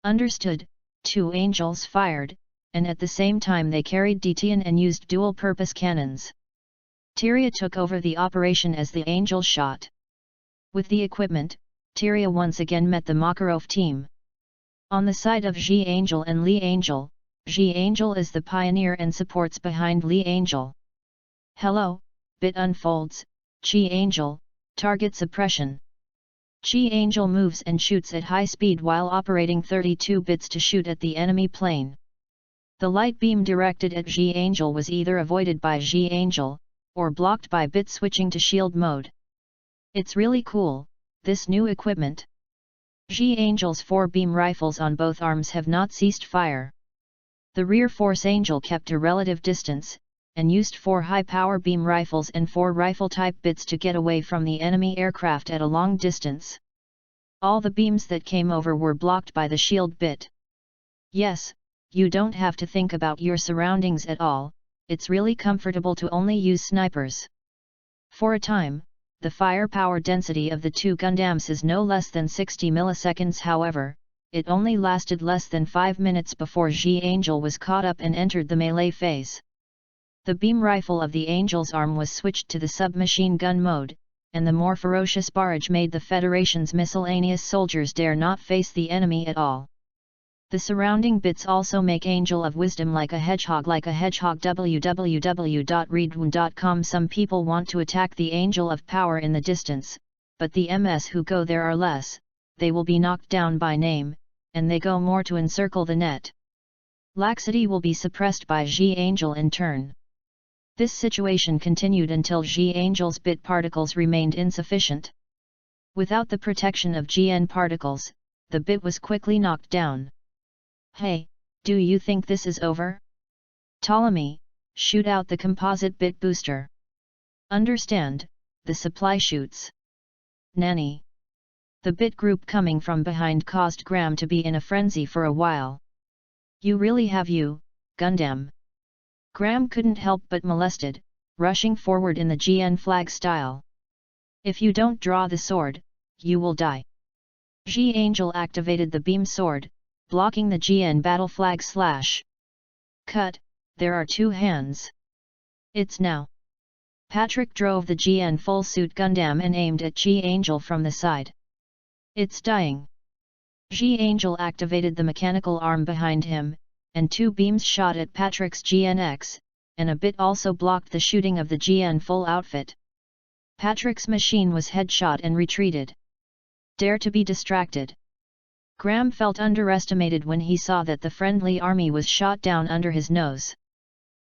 "Understood." 2 angels fired, and at the same time they carried Dtian and used dual-purpose cannons. Tyria took over the operation as the angels shot. With the equipment, Tyria once again met the Makarov team. On the side of Zhi Angel and Li Angel, Zhi Angel is the pioneer and supports behind Li Angel. "Hello," Bit unfolds, Chi Angel, target suppression. Chi Angel moves and shoots at high speed while operating 32 bits to shoot at the enemy plane. The light beam directed at Zhi Angel was either avoided by Zhi Angel, or blocked by Bit switching to shield mode. It's really cool, this new equipment. Zhi Angel's 4 beam rifles on both arms have not ceased fire. The rear force Angel kept a relative distance, and used 4 high-power beam rifles and 4 rifle-type bits to get away from the enemy aircraft at a long distance. All the beams that came over were blocked by the shield bit. Yes, you don't have to think about your surroundings at all, it's really comfortable to only use snipers. For a time, the firepower density of the 2 Gundams is no less than 60 milliseconds. However, it only lasted less than 5 minutes before Zhi Angel was caught up and entered the melee phase. The beam rifle of the Angel's arm was switched to the submachine gun mode, and the more ferocious barrage made the Federation's miscellaneous soldiers dare not face the enemy at all. The surrounding bits also make Angel of Wisdom like a hedgehog www.readaloud.com. Some people want to attack the Angel of Power in the distance, but the MS who go there are less, they will be knocked down by name, and they go more to encircle the net. Laxity will be suppressed by Zhi Angel in turn. This situation continued until Zhi Angel's bit particles remained insufficient. Without the protection of GN particles, the bit was quickly knocked down. "Hey, do you think this is over?" "Ptolemy, shoot out the composite bit booster." "Understand, the supply shoots." "Nanny." The bit group coming from behind caused Graham to be in a frenzy for a while. "You really have you, Gundam." Graham couldn't help but molested, rushing forward in the GN flag style. "If you don't draw the sword, you will die." Zhi Angel activated the beam sword, blocking the GN battle flag slash. "Cut, there are 2 hands." "It's now." Patrick drove the GN full-suit Gundam and aimed at Zhi Angel from the side. "It's dying." Zhi Angel activated the mechanical arm behind him, and 2 beams shot at Patrick's GNX, and a bit also blocked the shooting of the GN full outfit. Patrick's machine was headshot and retreated. Dare to be distracted. Graham felt underestimated when he saw that the friendly army was shot down under his nose.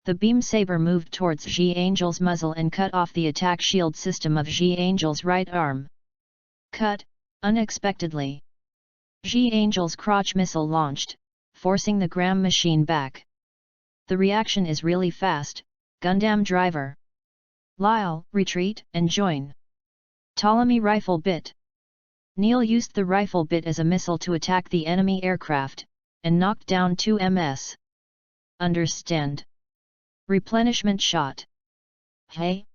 The beam saber moved towards Zhi Angel's muzzle and cut off the attack shield system of Zhi Angel's right arm. Cut, unexpectedly. Zhi Angel's crotch missile launched, forcing the Graham machine back. The reaction is really fast, Gundam driver. Lyle, retreat and join. Ptolemy rifle bit. Neil used the rifle bit as a missile to attack the enemy aircraft, and knocked down 2 MS. Understand. Replenishment shot. Hey?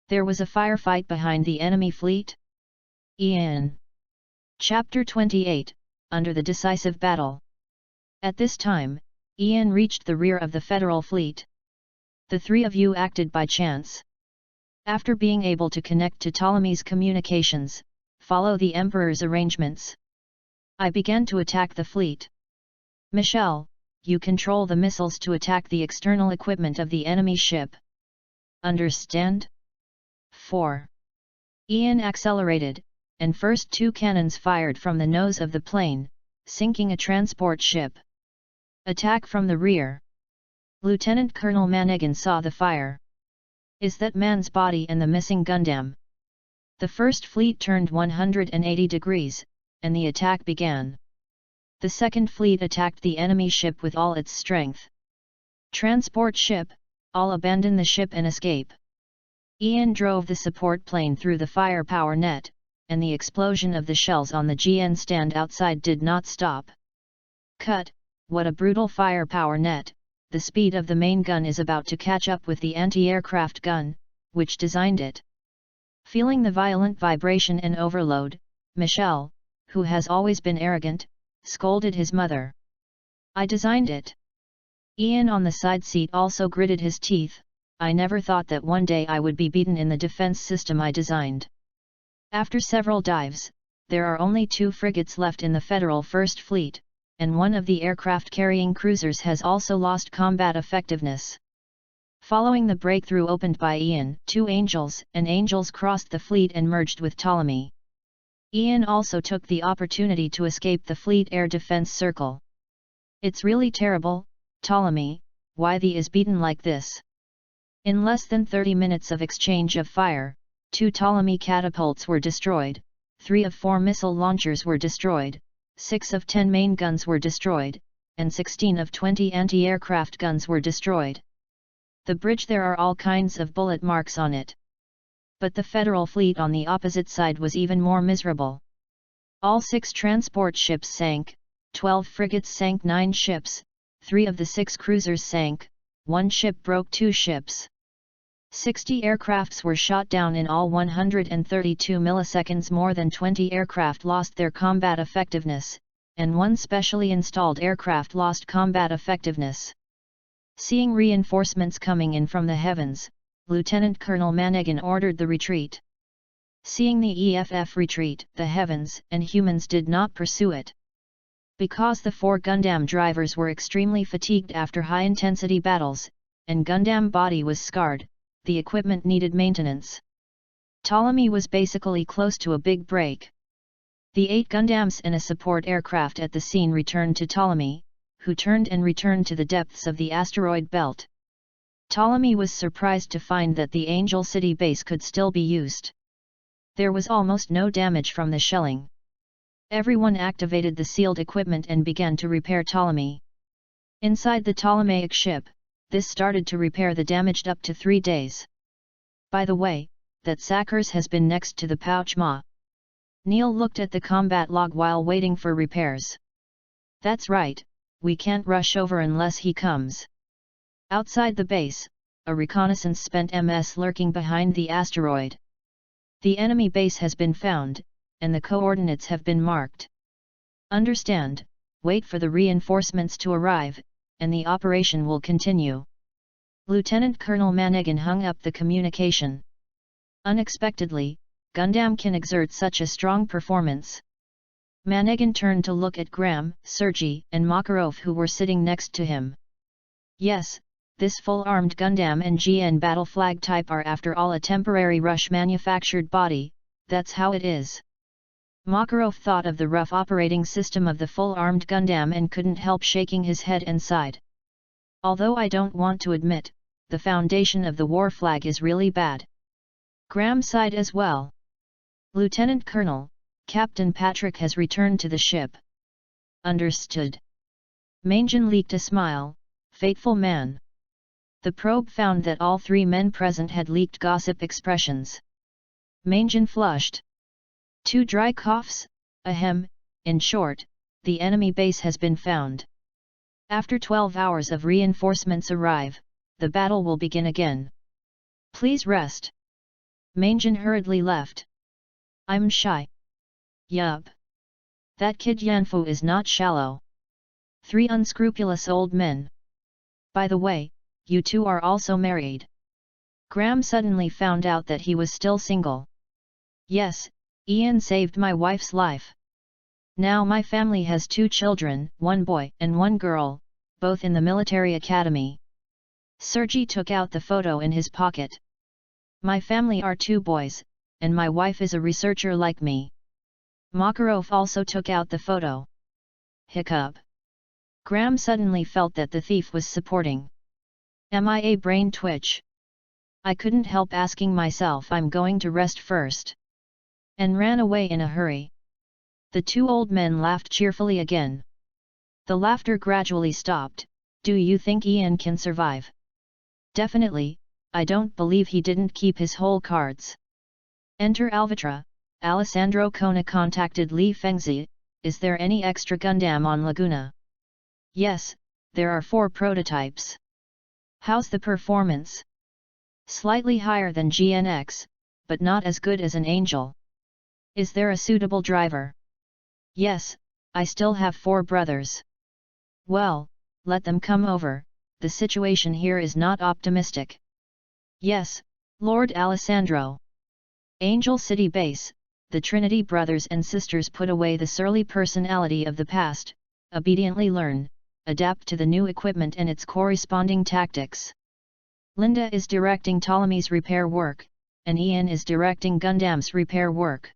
There was a firefight behind the enemy fleet? Ian. Chapter 28, Under the Decisive Battle. At this time, Ian reached the rear of the Federal fleet. The 3 of you acted by chance. After being able to connect to Ptolemy's communications, follow the Emperor's arrangements. I began to attack the fleet. Michelle, you control the missiles to attack the external equipment of the enemy ship. Understand? 4. Ian accelerated, and first 2 cannons fired from the nose of the plane, sinking a transport ship. Attack from the rear. Lieutenant Colonel Manigan saw the fire. Is that man's body and the missing Gundam? The first fleet turned 180 degrees, and the attack began. The second fleet attacked the enemy ship with all its strength. Transport ship, all abandon the ship and escape. Ian drove the support plane through the firepower net, and the explosion of the shells on the GN stand outside did not stop. Cut, what a brutal firepower net, the speed of the main gun is about to catch up with the anti-aircraft gun, which designed it. Feeling the violent vibration and overload, Michel, who has always been arrogant, scolded his mother. I designed it. Ian on the side seat also gritted his teeth. I never thought that one day I would be beaten in the defense system I designed. After several dives, there are only 2 frigates left in the Federal First Fleet, and one of the aircraft-carrying cruisers has also lost combat effectiveness. Following the breakthrough opened by Ian, 2 Angels crossed the fleet and merged with Ptolemy. Ian also took the opportunity to escape the fleet air defense circle. It's really terrible, Ptolemy, why the is beaten like this. In less than 30 minutes of exchange of fire, 2 Ptolemy catapults were destroyed, 3 of 4 missile launchers were destroyed, 6 of 10 main guns were destroyed, and 16 of 20 anti-aircraft guns were destroyed. The bridge, there are all kinds of bullet marks on it. But the Federal fleet on the opposite side was even more miserable. All 6 transport ships sank, 12 frigates sank, 9 ships, 3 of the 6 cruisers sank, 1 ship broke, 2 ships. 60 aircrafts were shot down in all 132 milliseconds. More than 20 aircraft lost their combat effectiveness, and 1 specially installed aircraft lost combat effectiveness. Seeing reinforcements coming in from the heavens, Lieutenant Colonel Manegan ordered the retreat. Seeing the EFF retreat, the heavens and humans did not pursue it. Because the 4 Gundam drivers were extremely fatigued after high-intensity battles, and Gundam body was scarred, the equipment needed maintenance. Ptolemy was basically close to a big break. The 8 Gundams and a support aircraft at the scene returned to Ptolemy, who turned and returned to the depths of the asteroid belt. Ptolemy was surprised to find that the Angel City base could still be used. There was almost no damage from the shelling. Everyone activated the sealed equipment and began to repair Ptolemy. Inside the Ptolemaic ship, this started to repair the damaged up to 3 days. By the way, that Sackers has been next to the pouch Ma. Neil looked at the combat log while waiting for repairs. That's right, we can't rush over unless he comes. Outside the base, a reconnaissance spent MS lurking behind the asteroid. The enemy base has been found, and the coordinates have been marked. Understand, wait for the reinforcements to arrive, and the operation will continue. Lieutenant Colonel Manegan hung up the communication. Unexpectedly, Gundam can exert such a strong performance. Manegan turned to look at Graham, Sergei, and Makarov, who were sitting next to him. Yes, this full-armed Gundam and GN battle flag type are after all a temporary Rush-manufactured body, that's how it is. Makarov thought of the rough operating system of the full-armed Gundam and couldn't help shaking his head and sighed. Although I don't want to admit, the foundation of the war flag is really bad. Graham sighed as well. Lieutenant Colonel, Captain Patrick has returned to the ship. Understood. Manegan leaked a smile, fateful man. The probe found that all 3 men present had leaked gossip expressions. Manegan flushed. 2 dry coughs, ahem, in short, the enemy base has been found. After 12 hours of reinforcements arrive, the battle will begin again. Please rest. Manegan hurriedly left. I'm shy. Yup. That kid Yanfu is not shallow. 3 unscrupulous old men. By the way, you 2 are also married. Graham suddenly found out that he was still single. Yes, Ian saved my wife's life. Now my family has 2 children, 1 boy and 1 girl, both in the military academy. Sergei took out the photo in his pocket. My family are 2 boys, and my wife is a researcher like me. Makarov also took out the photo. Hiccup. Graham suddenly felt that the thief was supporting. MIA brain twitch. I couldn't help asking myself, I'm going to rest first. And ran away in a hurry. The 2 old men laughed cheerfully again. The laughter gradually stopped. Do you think Ian can survive? Definitely, I don't believe he didn't keep his whole cards. Enter Alvitra. Alessandro Kona contacted Li Fengzi. Is there any extra Gundam on Laguna? Yes, there are 4 prototypes. How's the performance? Slightly higher than GNX, but not as good as an Angel. Is there a suitable driver? Yes, I still have 4 brothers. Well, let them come over, the situation here is not optimistic. Yes, Lord Alessandro. Angel City Base, the Trinity brothers and sisters put away the surly personality of the past, obediently learn, adapt to the new equipment and its corresponding tactics. Linda is directing Ptolemy's repair work, and Ian is directing Gundam's repair work.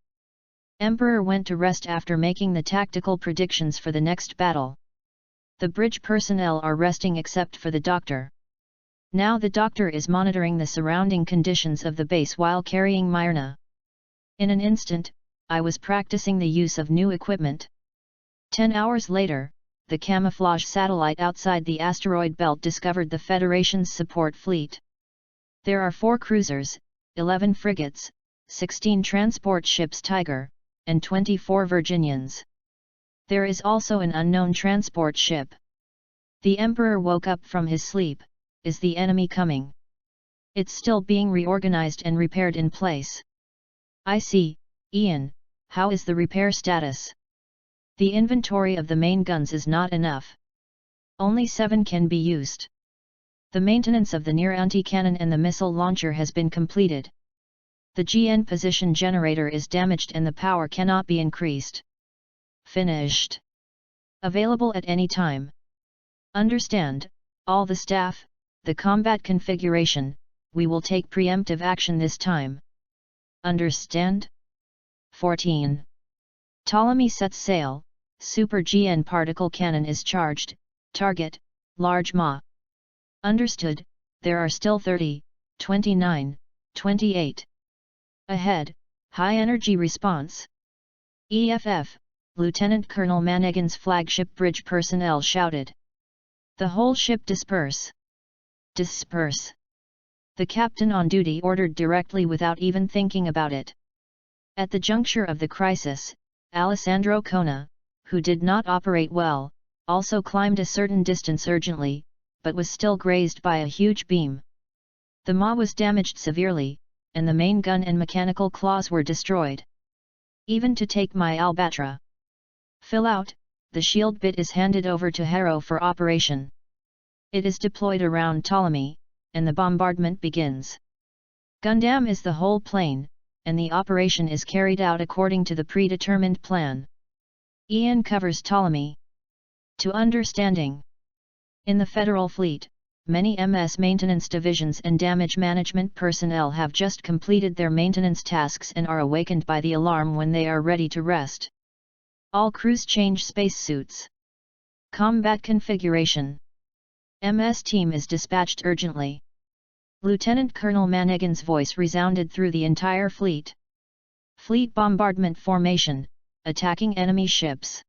Emperor went to rest after making the tactical predictions for the next battle. The bridge personnel are resting except for the doctor. Now the doctor is monitoring the surrounding conditions of the base while carrying Myrna. In an instant, I was practicing the use of new equipment. 10 hours later, the camouflage satellite outside the asteroid belt discovered the Federation's support fleet. There are 4 cruisers, 11 frigates, 16 transport ships Tiger, and 24 Virginians. There is also an unknown transport ship. The Emperor woke up from his sleep. Is the enemy coming? It's still being reorganized and repaired in place. I see, Ian, how is the repair status? The inventory of the main guns is not enough. Only 7 can be used. The maintenance of the near anti-cannon and the missile launcher has been completed. The GN position generator is damaged and the power cannot be increased. Finished. Available at any time. Understand, all the staff, the combat configuration, we will take preemptive action this time. Understand? 14. Ptolemy sets sail, Super GN particle cannon is charged, target, large Ma. Understood, there are still 30, 29, 28. Ahead, high energy response. EFF, Lieutenant Colonel Manegan's flagship bridge personnel shouted. The whole ship disperse. Disperse. The captain on duty ordered directly without even thinking about it. At the juncture of the crisis, Alessandro Kona, who did not operate well, also climbed a certain distance urgently, but was still grazed by a huge beam. The Ma was damaged severely, and the main gun and mechanical claws were destroyed. Even to take my Albatra. Fill out, the shield bit is handed over to Harrow for operation. It is deployed around Ptolemy, and the bombardment begins. Gundam is the whole plane, and the operation is carried out according to the predetermined plan. Ian covers Ptolemy. To understanding. In the Federal Fleet, many MS maintenance divisions and damage management personnel have just completed their maintenance tasks and are awakened by the alarm when they are ready to rest. All crews change spacesuits. Combat configuration. MS team is dispatched urgently. Lieutenant Colonel Manegan's voice resounded through the entire fleet. Fleet bombardment formation, attacking enemy ships.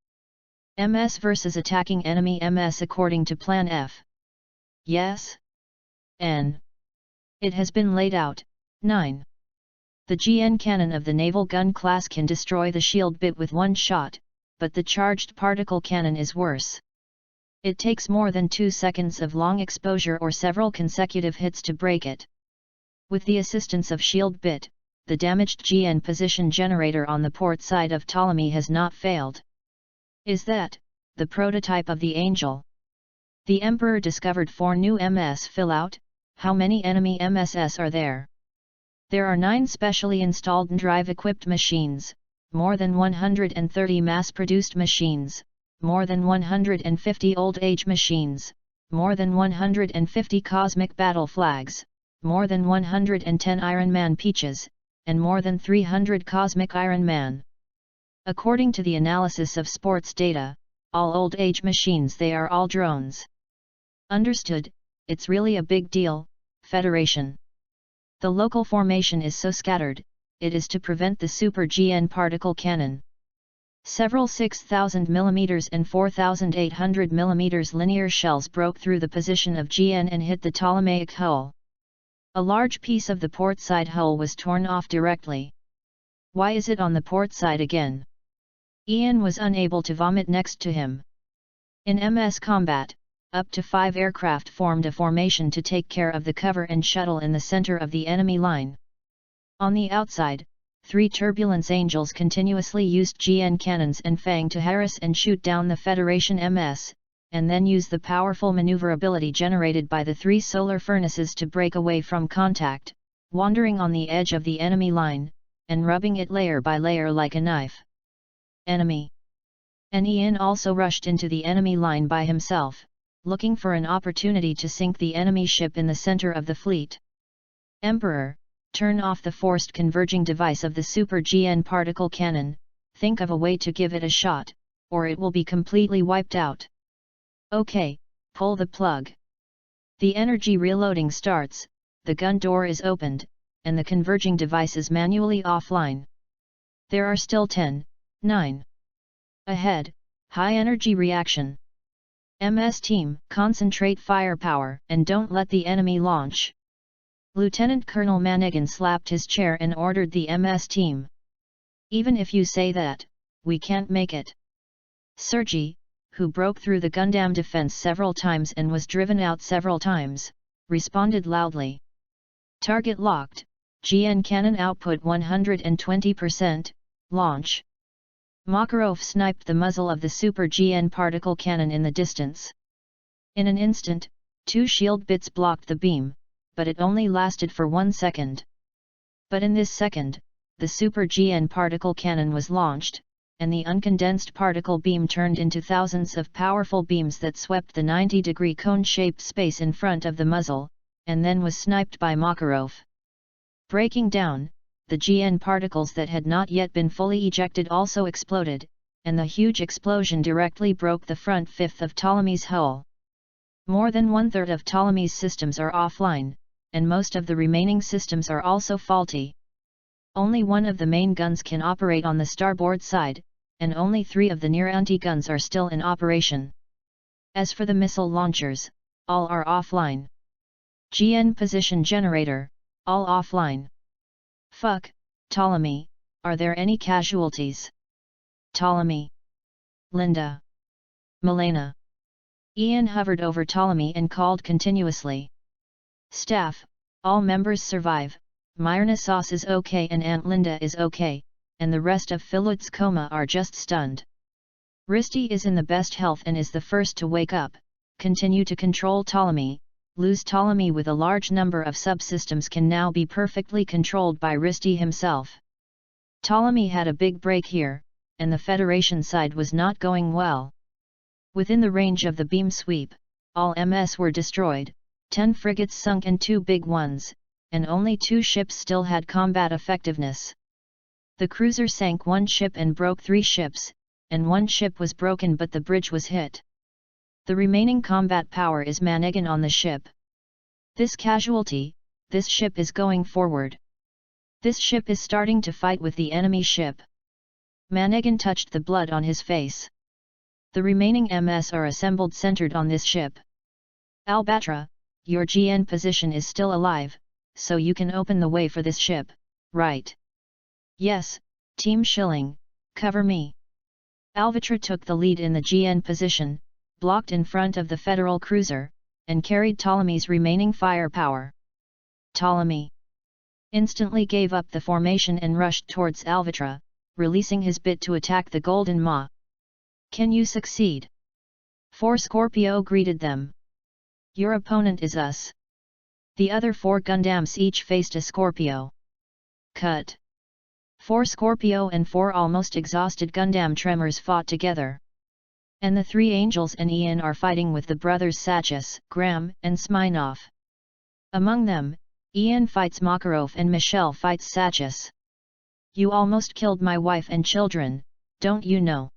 MS versus attacking enemy MS according to Plan F. Yes? N. It has been laid out. 9. The GN cannon of the naval gun class can destroy the shield bit with one shot, but the charged particle cannon is worse. It takes more than 2 seconds of long exposure or several consecutive hits to break it. With the assistance of shield bit, the damaged GN position generator on the port side of Ptolemy has not failed. Is that the prototype of the Angel? The Emperor discovered 4 new MS fill-out. How many enemy MSS are there? There are 9 specially installed and drive-equipped machines, more than 130 mass-produced machines, more than 150 old-age machines, more than 150 cosmic battle flags, more than 110 Iron Man peaches, and more than 300 cosmic Iron Man. According to the analysis of sports data, all old-age machines, they are all drones. Understood, it's really a big deal, Federation. The local formation is so scattered, it is to prevent the Super GN particle cannon. Several 6,000 mm and 4,800 mm linear shells broke through the position of GN and hit the Ptolemaic hull. A large piece of the port side hull was torn off directly. Why is it on the port side again? Ian was unable to vomit next to him. In MS combat, up to 5 aircraft formed a formation to take care of the cover and shuttle in the center of the enemy line. On the outside, 3 Turbulence Angels continuously used GN cannons and Fang to harass and shoot down the Federation MS, and then use the powerful maneuverability generated by the 3 solar furnaces to break away from contact, wandering on the edge of the enemy line, and rubbing it layer by layer like a knife. Enemy. And Ian also rushed into the enemy line by himself, looking for an opportunity to sink the enemy ship in the center of the fleet. Emperor, turn off the forced converging device of the Super GN particle cannon, think of a way to give it a shot, or it will be completely wiped out. Okay, pull the plug. The energy reloading starts, the gun door is opened, and the converging device is manually offline. There are still 10, 9. Ahead, high energy reaction. MS team, concentrate firepower and don't let the enemy launch. Lieutenant Colonel Manigan slapped his chair and ordered the MS team. Even if you say that, we can't make it. Sergei, who broke through the Gundam defense several times and was driven out several times, responded loudly. Target locked, GN cannon output 120%, launch. Makarov sniped the muzzle of the Super GN particle cannon in the distance. In an instant, 2 shield bits blocked the beam, but it only lasted for 1 second. But in this second, the Super GN particle cannon was launched, and the uncondensed particle beam turned into thousands of powerful beams that swept the 90-degree cone-shaped space in front of the muzzle, and then was sniped by Makarov. Breaking down, the GN particles that had not yet been fully ejected also exploded, and the huge explosion directly broke the front fifth of Ptolemy's hull. More than 1/3 of Ptolemy's systems are offline, and most of the remaining systems are also faulty. Only one of the main guns can operate on the starboard side, and only 3 of the near anti-guns are still in operation. As for the missile launchers, all are offline. GN position generator, all offline. Fuck, Ptolemy, are there any casualties? Ptolemy. Linda. Milena. Ian hovered over Ptolemy and called continuously. Staff, all members survive, Myrna Sauce is okay and Aunt Linda is okay, and the rest of Philut's coma are just stunned. Risty is in the best health and is the first to wake up, continue to control Ptolemy. Lose Ptolemy with a large number of subsystems can now be perfectly controlled by Risty himself. Ptolemy had a big break here, and the Federation side was not going well. Within the range of the beam sweep, all MS were destroyed, 10 frigates sunk and 2 big ones, and only 2 ships still had combat effectiveness. The cruiser sank 1 ship and broke 3 ships, and 1 ship was broken but the bridge was hit. The remaining combat power is Manigan on the ship. This casualty, this ship is going forward. This ship is starting to fight with the enemy ship. Manigan touched the blood on his face. The remaining MS are assembled centered on this ship. Albatra, your GN position is still alive, so you can open the way for this ship, right? Yes, Team Schilling, cover me. Alvatra took the lead in the GN position, blocked in front of the Federal cruiser, and carried Ptolemy's remaining firepower. Ptolemy instantly gave up the formation and rushed towards Alvatra, releasing his bit to attack the Golden Maw. Can you succeed? 4 Scorpio greeted them. Your opponent is us. The other 4 Gundams each faced a Scorpio. Cut. 4 Scorpio and 4 almost exhausted Gundam Tremors fought together. And the 3 Angels and Ian are fighting with the brothers Sachs, Graham, and Smirnov. Among them, Ian fights Makarov and Michelle fights Sachs. You almost killed my wife and children, don't you know?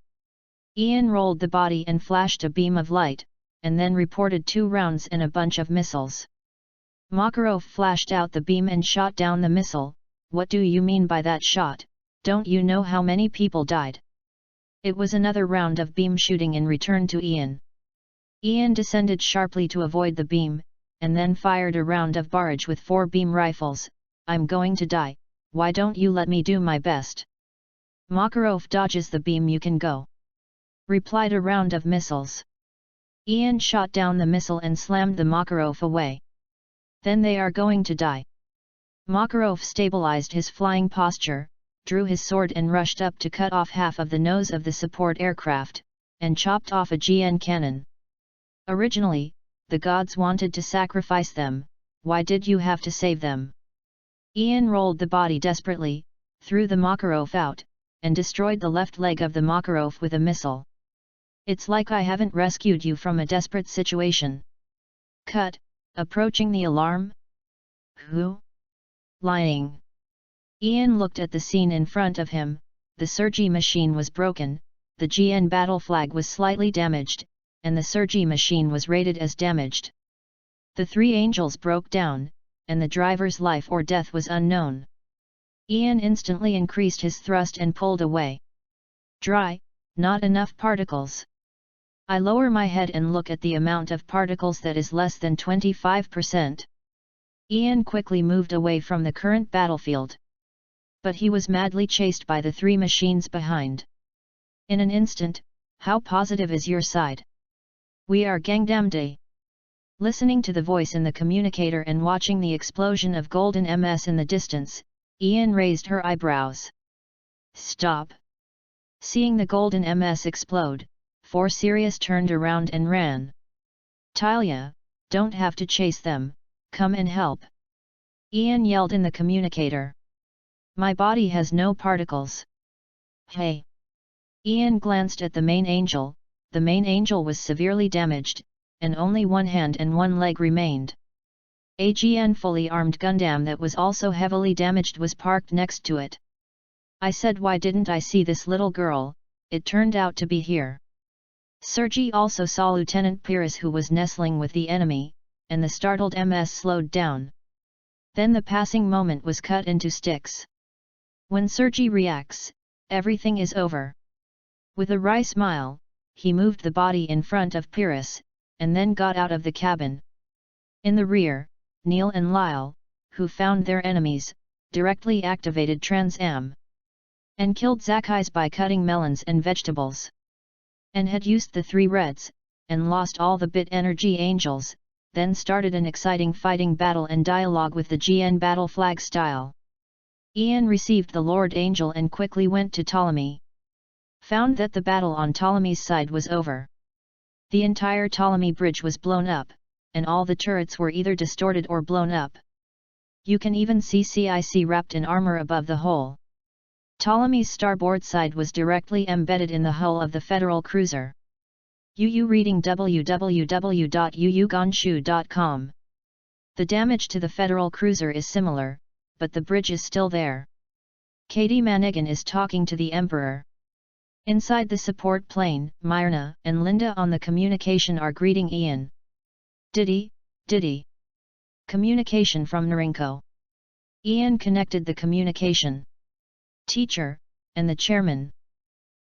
Ian rolled the body and flashed a beam of light, and then reported 2 rounds and a bunch of missiles. Makarov flashed out the beam and shot down the missile. What do you mean by that shot? Don't you know how many people died? It was another round of beam shooting in return to Ian. Ian descended sharply to avoid the beam, and then fired a round of barrage with 4 beam rifles. I'm going to die, why don't you let me do my best? Makarov dodges the beam, you can go. Replied a round of missiles. Ian shot down the missile and slammed the Makarov away. Then they are going to die. Makarov stabilized his flying posture, drew his sword and rushed up to cut off half of the nose of the support aircraft, and chopped off a GN cannon. Originally, the gods wanted to sacrifice them, why did you have to save them? Ian rolled the body desperately, threw the Makarov out, and destroyed the left leg of the Makarov with a missile. It's like I haven't rescued you from a desperate situation. Cut, approaching the alarm? Who? Lying. Ian looked at the scene in front of him, the Sergi machine was broken, the GN battle flag was slightly damaged, and the Sergi machine was rated as damaged. The three angels broke down, and the driver's life or death was unknown. Ian instantly increased his thrust and pulled away. Dry, not enough particles. I lower my head and look at the amount of particles that is less than 25%. Ian quickly moved away from the current battlefield. But he was madly chased by the three machines behind. In an instant, how positive is your side? We are Gangnam. Listening to the voice in the communicator and watching the explosion of golden MS in the distance, Ian raised her eyebrows. Stop! Seeing the golden MS explode, 4 Sirius turned around and ran. Talia, don't have to chase them, come and help. Ian yelled in the communicator. My body has no particles. Hey! Ian glanced at the main angel, the main angel was severely damaged, and only one hand and one leg remained. A GN fully armed Gundam that was also heavily damaged was parked next to it. I said, why didn't I see this little girl? It turned out to be here. Sergi also saw Lieutenant Pyrrhus, who was nestling with the enemy, and the startled MS slowed down. Then the passing moment was cut into sticks. When Sergi reacts, everything is over. With a wry smile, he moved the body in front of Pyrrhus, and then got out of the cabin. In the rear, Neil and Lyle, who found their enemies, directly activated Trans-Am. And killed Zakais by cutting melons and vegetables. And had used the 3 reds, and lost all the bit energy angels, then started an exciting fighting battle and dialogue with the GN battle flag style. Ian received the Lord Angel and quickly went to Ptolemy. Found that the battle on Ptolemy's side was over. The entire Ptolemy bridge was blown up, and all the turrets were either distorted or blown up. You can even see CIC wrapped in armor above the whole. Ptolemy's starboard side was directly embedded in the hull of the Federal cruiser. UU reading www.uugonshu.com. The damage to the Federal cruiser is similar, but the bridge is still there. Katie Manigan is talking to the Emperor. Inside the support plane, Myrna and Linda on the communication are greeting Ian. Diddy. Communication from Narinko. Ian connected the communication. Teacher, and the chairman.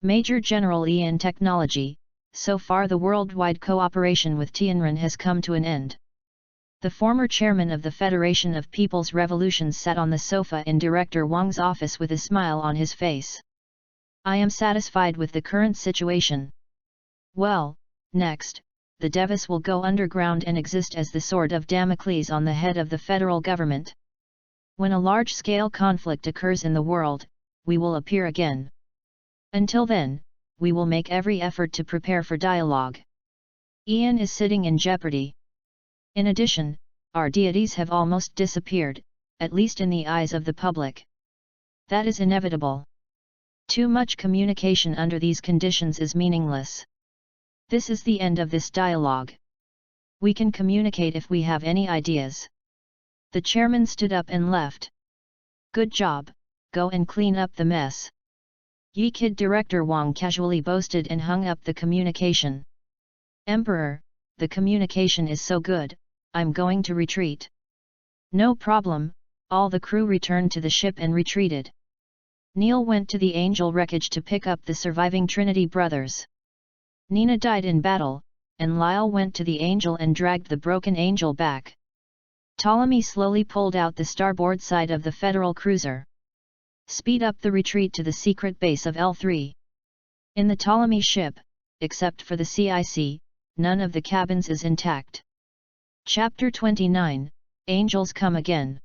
Major General Ian Technology, so far the worldwide cooperation with Tianran has come to an end. The former chairman of the Federation of People's Revolutions sat on the sofa in Director Wang's office with a smile on his face. I am satisfied with the current situation. Well, next, the Devis will go underground and exist as the sword of Damocles on the head of the federal government. When a large-scale conflict occurs in the world, we will appear again. Until then, we will make every effort to prepare for dialogue. Ian is sitting in jeopardy. In addition, our deities have almost disappeared, at least in the eyes of the public. That is inevitable. Too much communication under these conditions is meaningless. This is the end of this dialogue. We can communicate if we have any ideas. The chairman stood up and left. Good job, go and clean up the mess. Ye Kid Director Wang casually boasted and hung up the communication. Emperor, the communication is so good, I'm going to retreat. No problem, all the crew returned to the ship and retreated. Neil went to the Angel wreckage to pick up the surviving Trinity brothers. Nina died in battle, and Lyle went to the Angel and dragged the broken Angel back. Ptolemy slowly pulled out the starboard side of the Federal cruiser. Speed up the retreat to the secret base of L3. In the Ptolemy ship, except for the CIC, none of the cabins is intact. Chapter 29, Angels Come Again.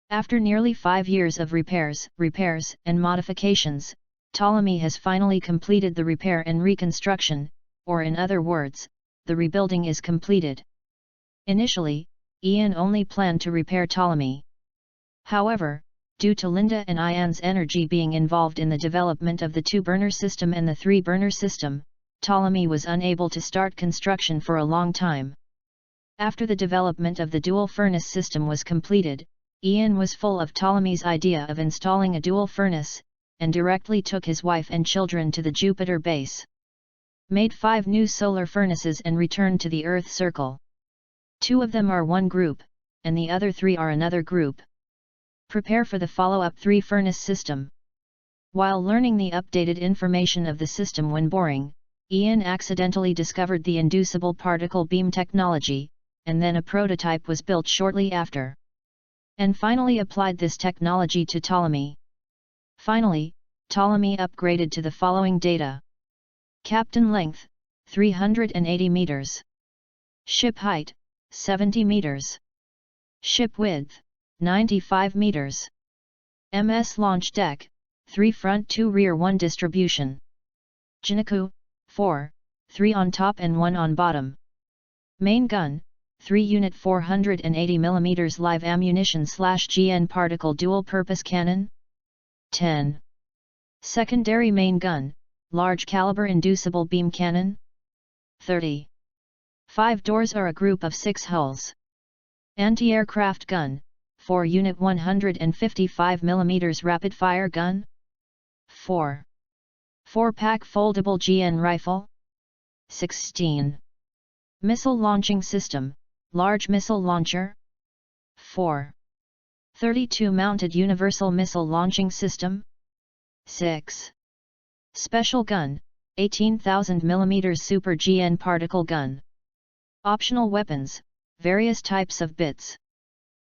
After nearly 5 years of repairs, and modifications, Ptolemy has finally completed the repair and reconstruction, or in other words, the rebuilding is completed. Initially, Ian only planned to repair Ptolemy. However, due to Linda and Ian's energy being involved in the development of the 2-burner system and the 3-burner system, Ptolemy was unable to start construction for a long time. After the development of the dual furnace system was completed, Ian was full of Ptolemy's idea of installing a dual furnace, and directly took his wife and children to the Jupiter base. Made 5 new solar furnaces and returned to the Earth circle. 2 of them are one group, and the other 3 are another group. Prepare for the follow-up 3-furnace system. While learning the updated information of the system when boring, Ian accidentally discovered the inducible particle beam technology, and then a prototype was built shortly after. And finally applied this technology to Ptolemy. Finally, Ptolemy upgraded to the following data. Captain length, 380 meters. Ship height, 70 meters. Ship width, 95 meters. MS launch deck, 3 front 2 rear 1 distribution. Jinaku, 4, 3 on top and 1 on bottom. Main gun, 3 unit 480 mm live ammunition /GN particle dual-purpose cannon. 10. Secondary main gun, large caliber inducible beam cannon. 30. 5 doors are a group of 6 hulls. Anti-aircraft gun, 4 unit 155 mm rapid fire gun. 4. 4-pack foldable GN rifle. 16. Missile launching system, large missile launcher. 4. 32 mounted universal missile launching system. 6. Special gun, 18,000 mm super GN particle gun. Optional weapons, various types of bits.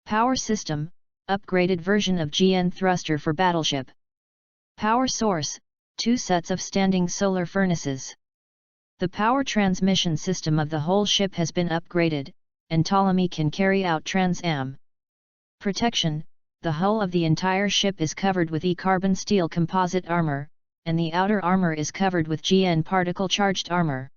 Power system, upgraded version of GN thruster for battleship. Power source, 2 sets of standing solar furnaces. The power transmission system of the whole ship has been upgraded, and Ptolemy can carry out Trans-Am. Protection, the hull of the entire ship is covered with E-carbon steel composite armor, and the outer armor is covered with GN particle charged armor.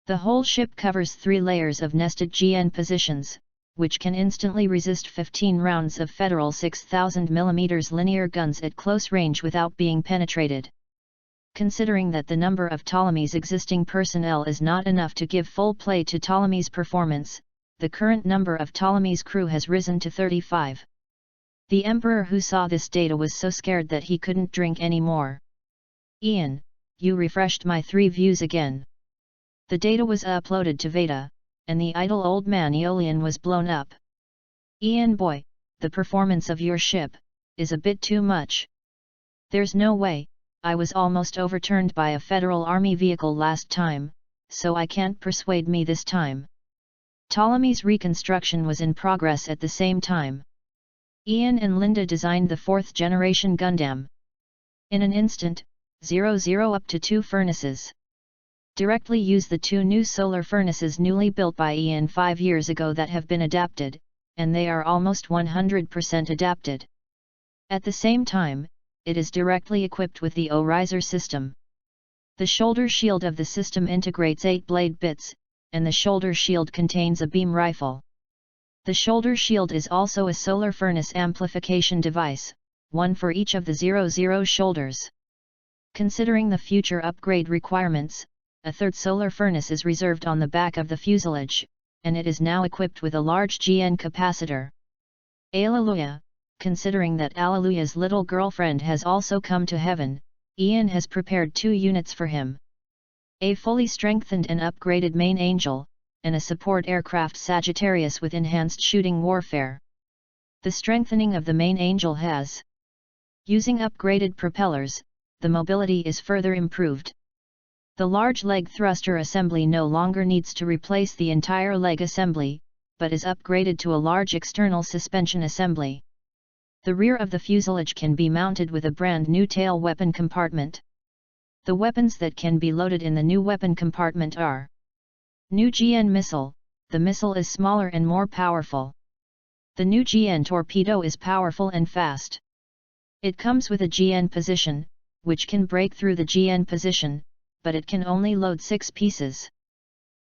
The whole ship covers 3 layers of nested GN positions, which can instantly resist 15 rounds of Federal 6,000 mm linear guns at close range without being penetrated. Considering that the number of Ptolemy's existing personnel is not enough to give full play to Ptolemy's performance, the current number of Ptolemy's crew has risen to 35. The emperor who saw this data was so scared that he couldn't drink anymore. Ian, you refreshed my 3 views again. The data was uploaded to Veda, and the idle old man Aeolian was blown up. Ian boy, the performance of your ship is a bit too much. There's no way. I was almost overturned by a Federal Army vehicle last time, so I can't persuade me this time. Ptolemy's reconstruction was in progress at the same time. Ian and Linda designed the 4th generation Gundam. In an instant, 00 up to 2 furnaces. Directly use the 2 new solar furnaces newly built by Ian 5 years ago that have been adapted, and they are almost 100% adapted. At the same time, it is directly equipped with the O-riser system. The shoulder shield of the system integrates 8 blade bits, and the shoulder shield contains a beam rifle. The shoulder shield is also a solar furnace amplification device, one for each of the 00 shoulders. Considering the future upgrade requirements, a 3rd solar furnace is reserved on the back of the fuselage, and it is now equipped with a large GN capacitor. Alleluia! Considering that Alleluia's little girlfriend has also come to heaven, Ian has prepared 2 units for him. A fully strengthened and upgraded main angel, and a support aircraft Sagittarius with enhanced shooting warfare. The strengthening of the main angel has. Using upgraded propellers, the mobility is further improved. The large leg thruster assembly no longer needs to replace the entire leg assembly, but is upgraded to a large external suspension assembly. The rear of the fuselage can be mounted with a brand new tail weapon compartment. The weapons that can be loaded in the new weapon compartment are New GN missile, the missile is smaller and more powerful. The new GN torpedo is powerful and fast. It comes with a GN position, which can break through the GN position, but it can only load 6 pieces.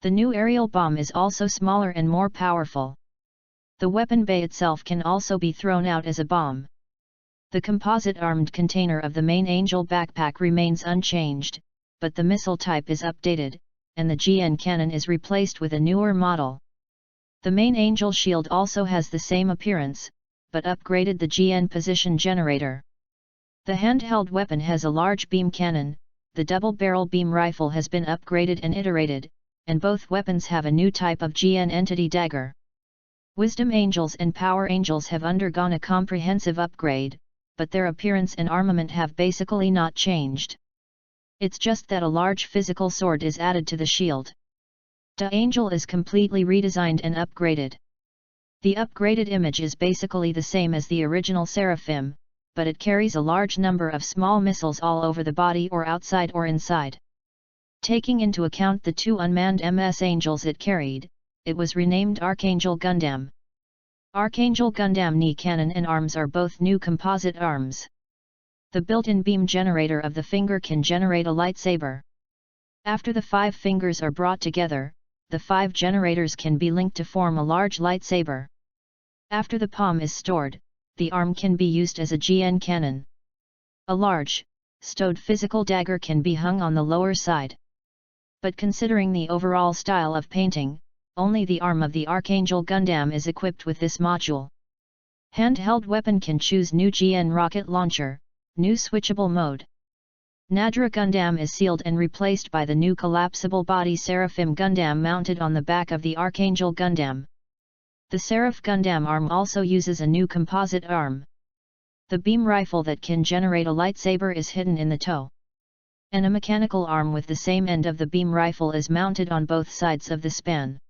The new aerial bomb is also smaller and more powerful. The weapon bay itself can also be thrown out as a bomb. The composite armed container of the main Angel backpack remains unchanged, but the missile type is updated, and the GN cannon is replaced with a newer model. The main Angel shield also has the same appearance, but upgraded the GN position generator. The handheld weapon has a large beam cannon, the double-barrel beam rifle has been upgraded and iterated, and both weapons have a new type of GN entity dagger. Wisdom Angels and Power Angels have undergone a comprehensive upgrade, but their appearance and armament have basically not changed. It's just that a large physical sword is added to the shield. The Angel is completely redesigned and upgraded. The upgraded image is basically the same as the original Seraphim, but it carries a large number of small missiles all over the body or outside or inside. Taking into account the 2 unmanned MS Angels it carried, it was renamed Archangel Gundam. Archangel Gundam knee cannon and arms are both new composite arms. The built-in beam generator of the finger can generate a lightsaber. After the 5 fingers are brought together, the 5 generators can be linked to form a large lightsaber. After the palm is stored, the arm can be used as a GN cannon. A large, stowed physical dagger can be hung on the lower side. But considering the overall style of painting, only the arm of the Archangel Gundam is equipped with this module. Handheld weapon can choose new GN rocket launcher, new switchable mode. Nadra Gundam is sealed and replaced by the new collapsible body Seraphim Gundam mounted on the back of the Archangel Gundam. The Seraph Gundam arm also uses a new composite arm. The beam rifle that can generate a lightsaber is hidden in the toe. And a mechanical arm with the same end of the beam rifle is mounted on both sides of the span.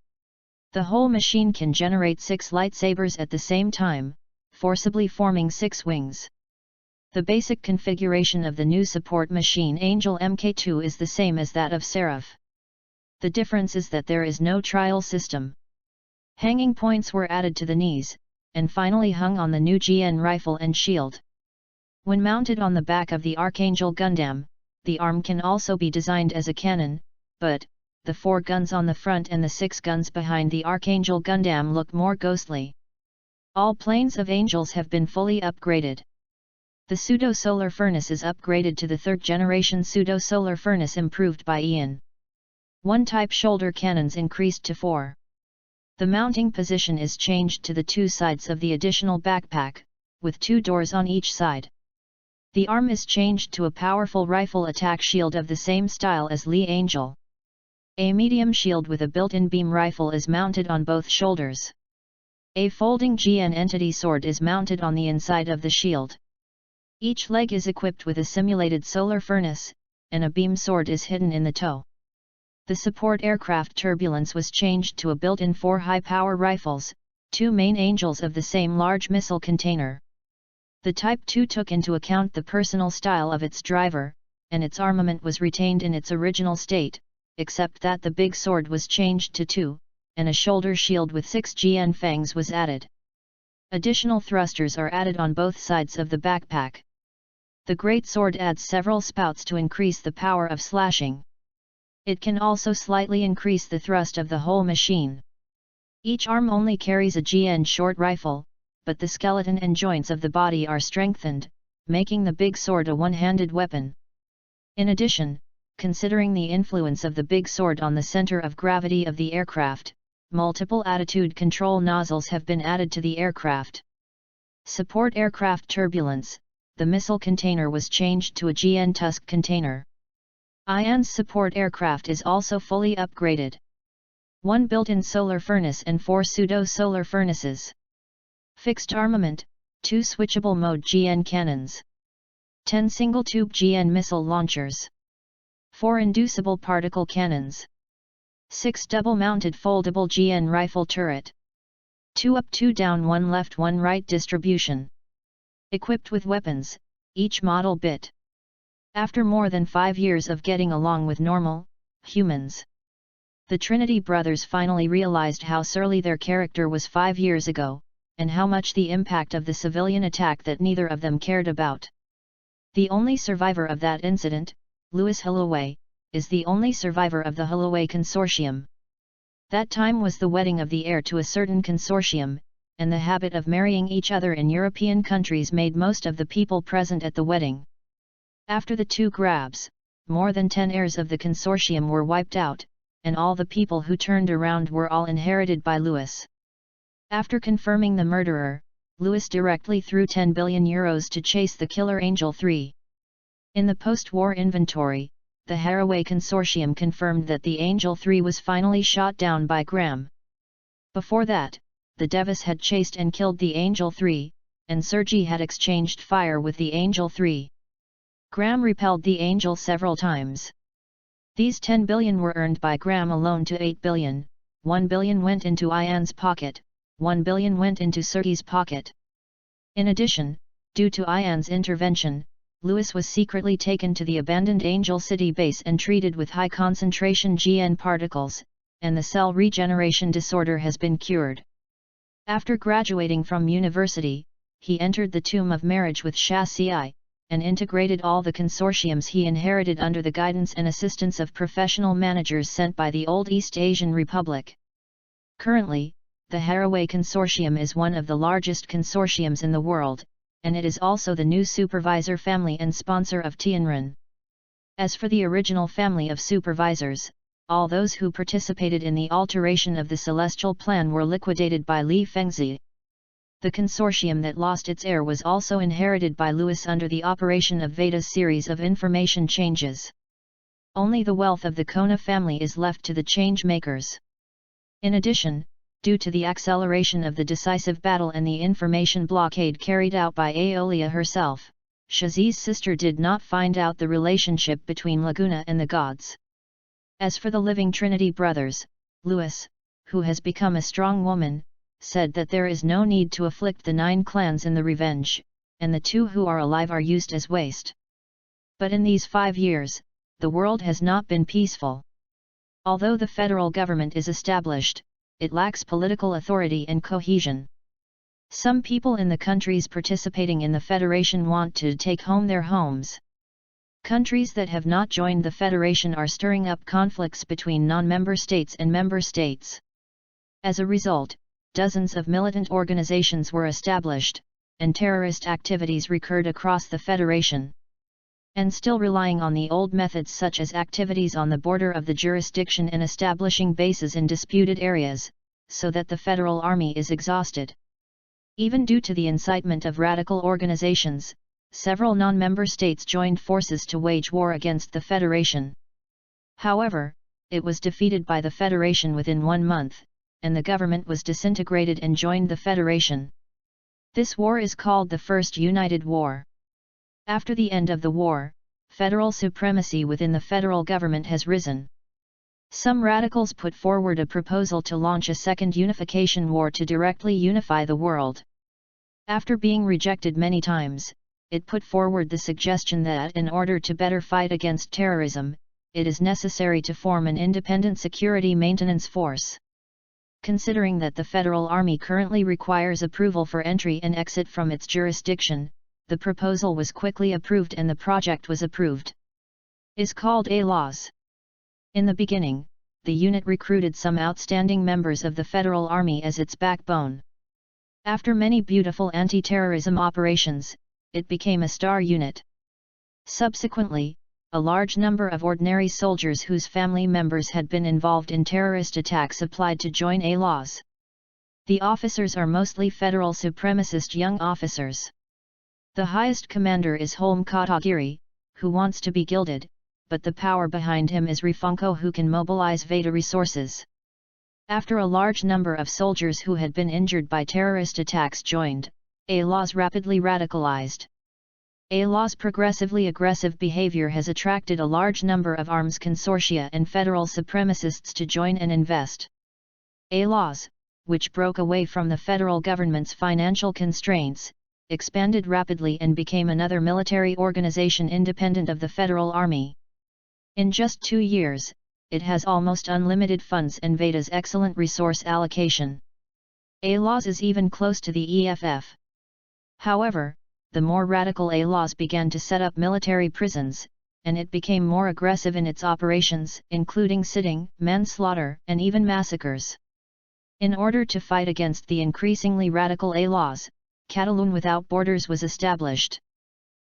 The whole machine can generate 6 lightsabers at the same time, forcibly forming 6 wings. The basic configuration of the new support machine Angel Mk2 is the same as that of Seraph. The difference is that there is no trial system. Hanging points were added to the knees, and finally hung on the new GN rifle and shield. When mounted on the back of the Archangel Gundam, the arm can also be designed as a cannon, but the 4 guns on the front and the 6 guns behind the Archangel Gundam look more ghostly. All planes of Angels have been fully upgraded. The pseudo-solar furnace is upgraded to the 3rd generation pseudo-solar furnace improved by Ian. 1 type shoulder cannons increased to 4. The mounting position is changed to the 2 sides of the additional backpack, with 2 doors on each side. The arm is changed to a powerful rifle attack shield of the same style as Lee Angel. A medium shield with a built-in beam rifle is mounted on both shoulders. A folding GN entity sword is mounted on the inside of the shield. Each leg is equipped with a simulated solar furnace, and a beam sword is hidden in the toe. The support aircraft turbulence was changed to a built-in 4 high-power rifles, 2 main Angels of the same large missile container. The Type 2 took into account the personal style of its driver, and its armament was retained in its original state, except that the big sword was changed to 2, and a shoulder shield with 6 GN fangs was added. Additional thrusters are added on both sides of the backpack. The great sword adds several spouts to increase the power of slashing. It can also slightly increase the thrust of the whole machine. Each arm only carries a GN short rifle, but the skeleton and joints of the body are strengthened, making the big sword a one-handed weapon. In addition, considering the influence of the big sword on the center of gravity of the aircraft, multiple attitude control nozzles have been added to the aircraft. Support aircraft turbulence, the missile container was changed to a GN tusk container. IAN's support aircraft is also fully upgraded. 1 built-in solar furnace and 4 pseudo-solar furnaces. Fixed armament, 2 switchable mode GN cannons. 10 single-tube GN missile launchers. 4 inducible particle cannons. 6 double-mounted foldable GN rifle turret. 2 up 2 down 1 left 1 right distribution. Equipped with weapons, each model bit. After more than 5 years of getting along with normal humans, The Trinity brothers finally realized how surly their character was 5 years ago, and how much the impact of the civilian attack that neither of them cared about. The only survivor of that incident, Louis Holloway, is the only survivor of the Holloway Consortium. That time was the wedding of the heir to a certain consortium, and the habit of marrying each other in European countries made most of the people present at the wedding. After the two grabs, more than 10 heirs of the consortium were wiped out, and all the people who turned around were all inherited by Louis. After confirming the murderer, Louis directly threw €10 billion to chase the killer Angel 3. In the post-war inventory, the Haraway Consortium confirmed that the Angel 3 was finally shot down by Graham. Before that, the Devis had chased and killed the Angel 3, and Sergei had exchanged fire with the Angel 3. Graham repelled the Angel several times. These 10 billion were earned by Graham alone to 8 billion, 1 billion went into Ian's pocket, 1 billion went into Sergei's pocket. In addition, due to Ian's intervention, Louis was secretly taken to the abandoned Angel City base and treated with high-concentration GN particles, and the cell regeneration disorder has been cured. After graduating from university, he entered the Tomb of Marriage with Chassis, and integrated all the consortiums he inherited under the guidance and assistance of professional managers sent by the old East Asian Republic. Currently, the Haraway Consortium is one of the largest consortiums in the world, and it is also the new supervisor family and sponsor of Tianren. As for the original family of supervisors, all those who participated in the alteration of the Celestial Plan were liquidated by Li Fengzi. The consortium that lost its heir was also inherited by Louis under the operation of Veda's series of information changes. Only the wealth of the Kona family is left to the change makers. In addition, due to the acceleration of the decisive battle and the information blockade carried out by Aeolia herself, Shaziz's sister did not find out the relationship between Laguna and the gods. As for the living Trinity brothers, Louis, who has become a strong woman, said that there is no need to afflict the 9 clans in the revenge, and the 2 who are alive are used as waste. But in these 5 years, the world has not been peaceful. Although the federal government is established, it lacks political authority and cohesion. Some people in the countries participating in the Federation want to take home their homes. Countries that have not joined the Federation are stirring up conflicts between non-member states and member states. As a result, dozens of militant organizations were established, and terrorist activities recurred across the Federation. And still relying on the old methods such as activities on the border of the jurisdiction and establishing bases in disputed areas, so that the federal army is exhausted. Even due to the incitement of radical organizations, several non-member states joined forces to wage war against the Federation. However, it was defeated by the Federation within 1 month, and the government was disintegrated and joined the Federation. This war is called the First United War. After the end of the war, federal supremacy within the federal government has risen. Some radicals put forward a proposal to launch a second unification war to directly unify the world. After being rejected many times, it put forward the suggestion that in order to better fight against terrorism, it is necessary to form an independent security maintenance force. Considering that the federal army currently requires approval for entry and exit from its jurisdiction, the proposal was quickly approved and the project was approved. Is called A-Laws. In the beginning, the unit recruited some outstanding members of the federal army as its backbone. After many beautiful anti-terrorism operations, it became a star unit. Subsequently, a large number of ordinary soldiers whose family members had been involved in terrorist attacks applied to join A-Laws. The officers are mostly federal supremacist young officers. The highest commander is Holm Katagiri, who wants to be gilded, but the power behind him is Rifunko, who can mobilize Veda resources. After a large number of soldiers who had been injured by terrorist attacks joined, A-Laws rapidly radicalized. A-Law's progressively aggressive behavior has attracted a large number of arms consortia and federal supremacists to join and invest. A-Laws, which broke away from the federal government's financial constraints, expanded rapidly and became another military organization independent of the federal army. In just 2 years, it has almost unlimited funds and Veda's excellent resource allocation. A-Laws is even close to the EFF. However, the more radical A-Laws began to set up military prisons, and it became more aggressive in its operations, including sitting, manslaughter, and even massacres. In order to fight against the increasingly radical A-Laws, Catalunya Without Borders was established.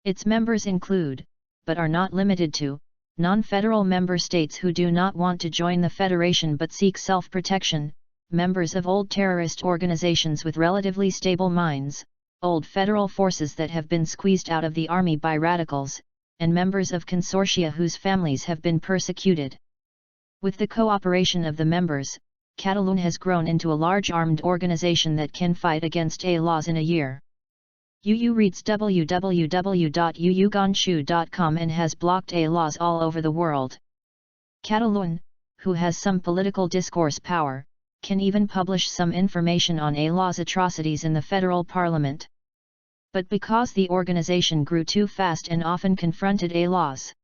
Its members include, but are not limited to, non-federal member states who do not want to join the federation but seek self-protection, members of old terrorist organizations with relatively stable minds, old federal forces that have been squeezed out of the army by radicals, and members of consortia whose families have been persecuted. With the cooperation of the members, Catalunya has grown into a large armed organization that can fight against A-Laws in a year. UU reads www.uuganshu.com and has blocked A-Laws all over the world. Catalunya, who has some political discourse power, can even publish some information on A-Laws atrocities in the federal parliament. But because the organization grew too fast and often confronted A-Laws,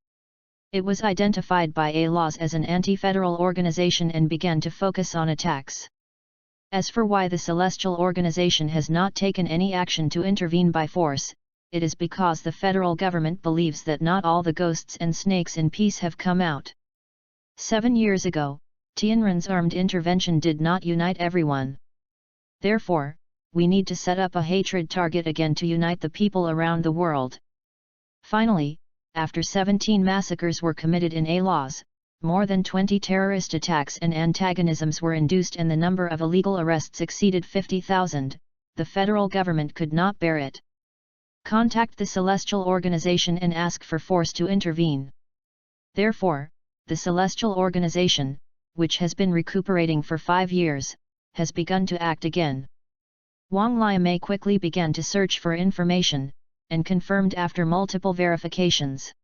it was identified by A-Laws as an anti-federal organization and began to focus on attacks. As for why the Celestial Organization has not taken any action to intervene by force, it is because the federal government believes that not all the ghosts and snakes in peace have come out. 7 years ago, Tiananmen's armed intervention did not unite everyone. Therefore, we need to set up a hatred target again to unite the people around the world. Finally, after 17 massacres were committed in A-Laws, more than 20 terrorist attacks and antagonisms were induced and the number of illegal arrests exceeded 50,000, the federal government could not bear it. Contact the Celestial Organization and ask for force to intervene. Therefore, the Celestial Organization, which has been recuperating for 5 years, has begun to act again. Wang Liamei quickly began to search for information, and confirmed after multiple verifications.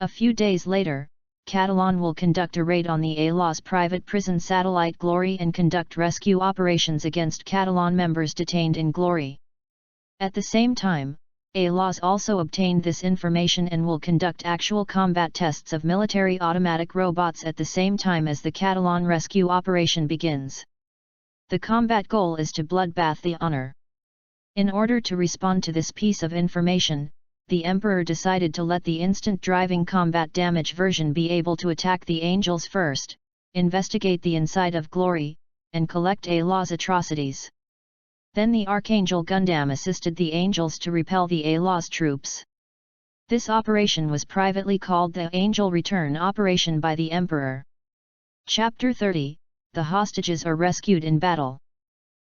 A few days later, Catalan will conduct a raid on the A-Laws private prison Satellite Glory and conduct rescue operations against Catalan members detained in Glory. At the same time, A-Laws also obtained this information and will conduct actual combat tests of military automatic robots at the same time as the Catalan rescue operation begins. The combat goal is to bloodbath the honor. In order to respond to this piece of information, the Emperor decided to let the instant driving combat damage version be able to attack the angels first, investigate the inside of Glory, and collect A-Laws atrocities. Then the Archangel Gundam assisted the angels to repel the A-Laws troops. This operation was privately called the Angel Return Operation by the Emperor. Chapter 30, The hostages are rescued in battle.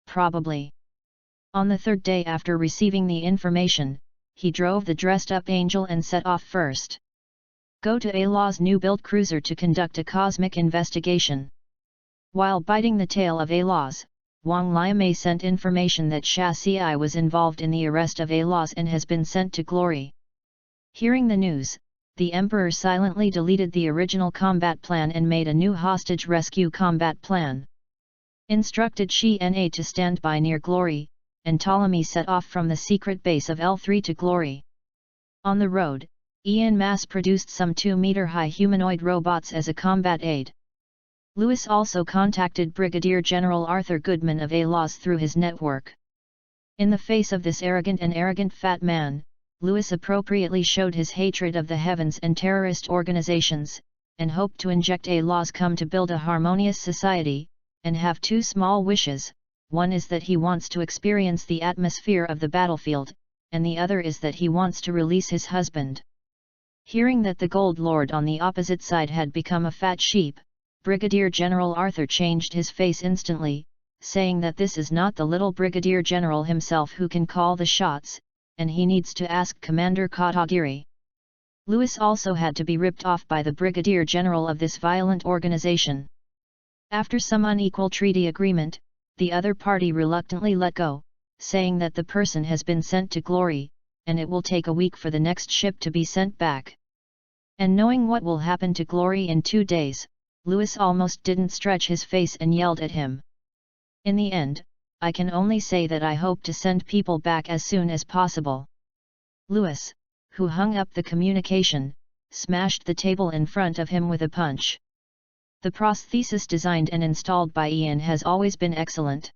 Probably. On the 3rd day after receiving the information, he drove the dressed-up angel and set off first. Go to A-Law's new-built cruiser to conduct a cosmic investigation. While biting the tail of A-Laws, Wang Liamei sent information that Sha Ci was involved in the arrest of A-Laws and has been sent to Glory. Hearing the news, the Emperor silently deleted the original combat plan and made a new hostage rescue combat plan. Instructed Shi Na to stand by near Glory, and Ptolemy set off from the secret base of L3 to Glory. On the road, Ian mass-produced some 2-meter-high humanoid robots as a combat aid. Lewis also contacted Brigadier General Arthur Goodman of A-Laws through his network. In the face of this arrogant fat man, Lewis appropriately showed his hatred of the heavens and terrorist organizations, and hoped to inject A-Laws come to build a harmonious society, and have 2 small wishes. One is that he wants to experience the atmosphere of the battlefield, and the other is that he wants to release his husband. Hearing that the Gold Lord on the opposite side had become a fat sheep, Brigadier General Arthur changed his face instantly, saying that this is not the little Brigadier General himself who can call the shots, and he needs to ask Commander Katagiri. Lewis also had to be ripped off by the Brigadier General of this violent organization. After some unequal treaty agreement, the other party reluctantly let go, saying that the person has been sent to Glory, and it will take a week for the next ship to be sent back. And knowing what will happen to Glory in 2 days, Lewis almost didn't stretch his face and yelled at him. In the end, I can only say that I hope to send people back as soon as possible. Lewis, who hung up the communication, smashed the table in front of him with a punch. The prosthesis designed and installed by Ian has always been excellent.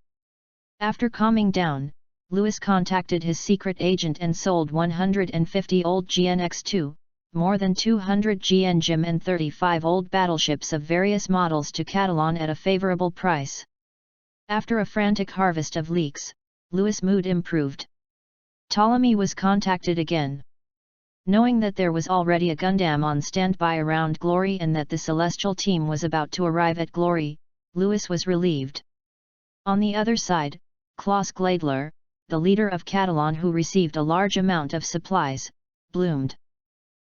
After calming down, Lewis contacted his secret agent and sold 150 old GNX-2, more than 200 GN-GIM and 35 old battleships of various models to Catalan at a favorable price. After a frantic harvest of leaks, Lewis' mood improved. Ptolemy was contacted again. Knowing that there was already a Gundam on standby around Glory and that the Celestial team was about to arrive at Glory, Lewis was relieved. On the other side, Klaus Gladler, the leader of Catalan who received a large amount of supplies, bloomed.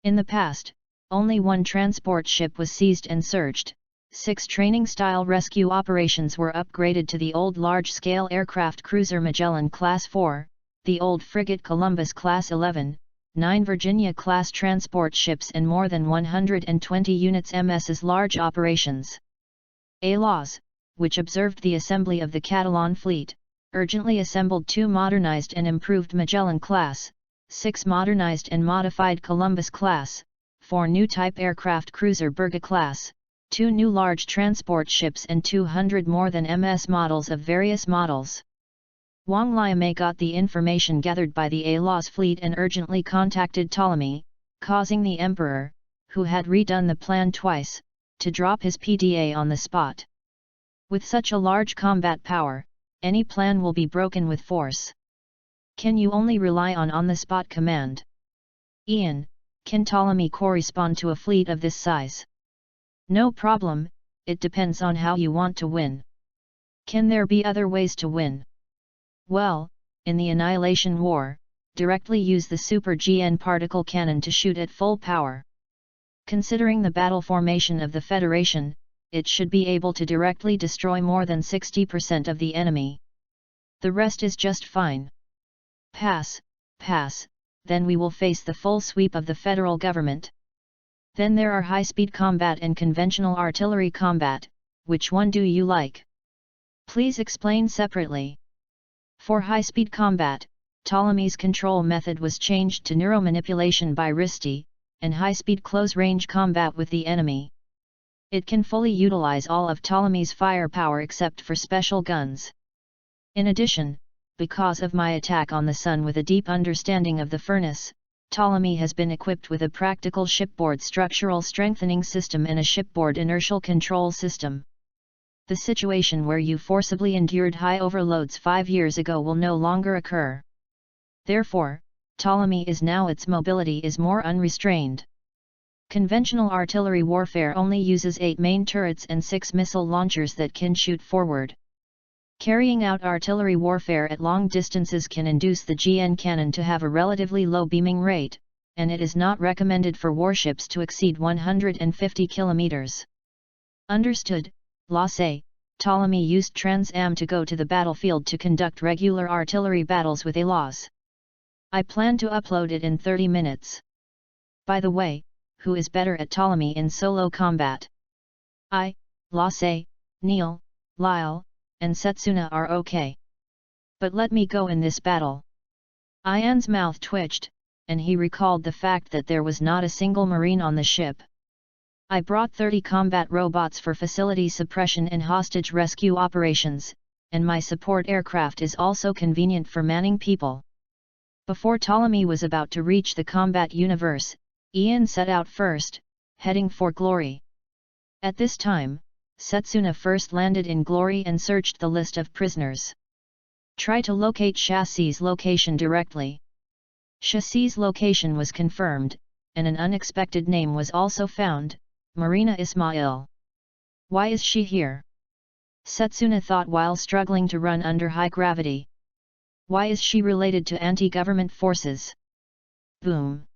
In the past, only one transport ship was seized and searched. 6 training-style rescue operations were upgraded to the old large-scale aircraft cruiser Magellan Class 4, the old frigate Columbus Class 11, 9 Virginia-class transport ships and more than 120 units MS's large operations. ALAWS, which observed the assembly of the Catalan fleet, urgently assembled 2 modernized and improved Magellan class, 6 modernized and modified Columbus class, 4 new type aircraft cruiser Berga class, 2 new large transport ships and 200 more than MS models of various models. Wang Liamei got the information gathered by the ALAWS fleet and urgently contacted Ptolemy, causing the Emperor, who had redone the plan twice, to drop his PDA on the spot. With such a large combat power, any plan will be broken with force. Can you only rely on on-the-spot command? Ian, can Ptolemy correspond to a fleet of this size? No problem, it depends on how you want to win. Can there be other ways to win? Well, in the Annihilation War, directly use the Super GN particle cannon to shoot at full power. Considering the battle formation of the Federation, it should be able to directly destroy more than 60% of the enemy. The rest is just fine. Pass, then we will face the full sweep of the federal government. Then there are high-speed combat and conventional artillery combat, which one do you like? Please explain separately. For high-speed combat, Ptolemy's control method was changed to neuromanipulation by Risti, and high-speed close-range combat with the enemy. It can fully utilize all of Ptolemy's firepower except for special guns. In addition, because of my attack on the Sun with a deep understanding of the furnace, Ptolemy has been equipped with a practical shipboard structural strengthening system and a shipboard inertial control system. The situation where you forcibly endured high overloads 5 years ago will no longer occur. Therefore, Ptolemy is now its mobility is more unrestrained. Conventional artillery warfare only uses 8 main turrets and 6 missile launchers that can shoot forward. Carrying out artillery warfare at long distances can induce the GN cannon to have a relatively low beaming rate, and it is not recommended for warships to exceed 150 kilometers. Understood. Lasse, Ptolemy used Trans-Am to go to the battlefield to conduct regular artillery battles with ALAWS. I plan to upload it in 30 minutes. By the way, who is better at Ptolemy in solo combat? I, Lasse, Neil, Lyle, and Setsuna are okay. But let me go in this battle. Ian's mouth twitched, and he recalled the fact that there was not a single Marine on the ship. I brought 30 combat robots for facility suppression and hostage rescue operations, and my support aircraft is also convenient for manning people. Before Ptolemy was about to reach the combat universe, Ian set out first, heading for Glory. At this time, Setsuna first landed in Glory and searched the list of prisoners. Try to locate Chassis's location directly. Chassis's location was confirmed, and an unexpected name was also found, Marina Ismail. Why is she here? Setsuna thought while struggling to run under high gravity. Why is she related to anti-government forces? Boom!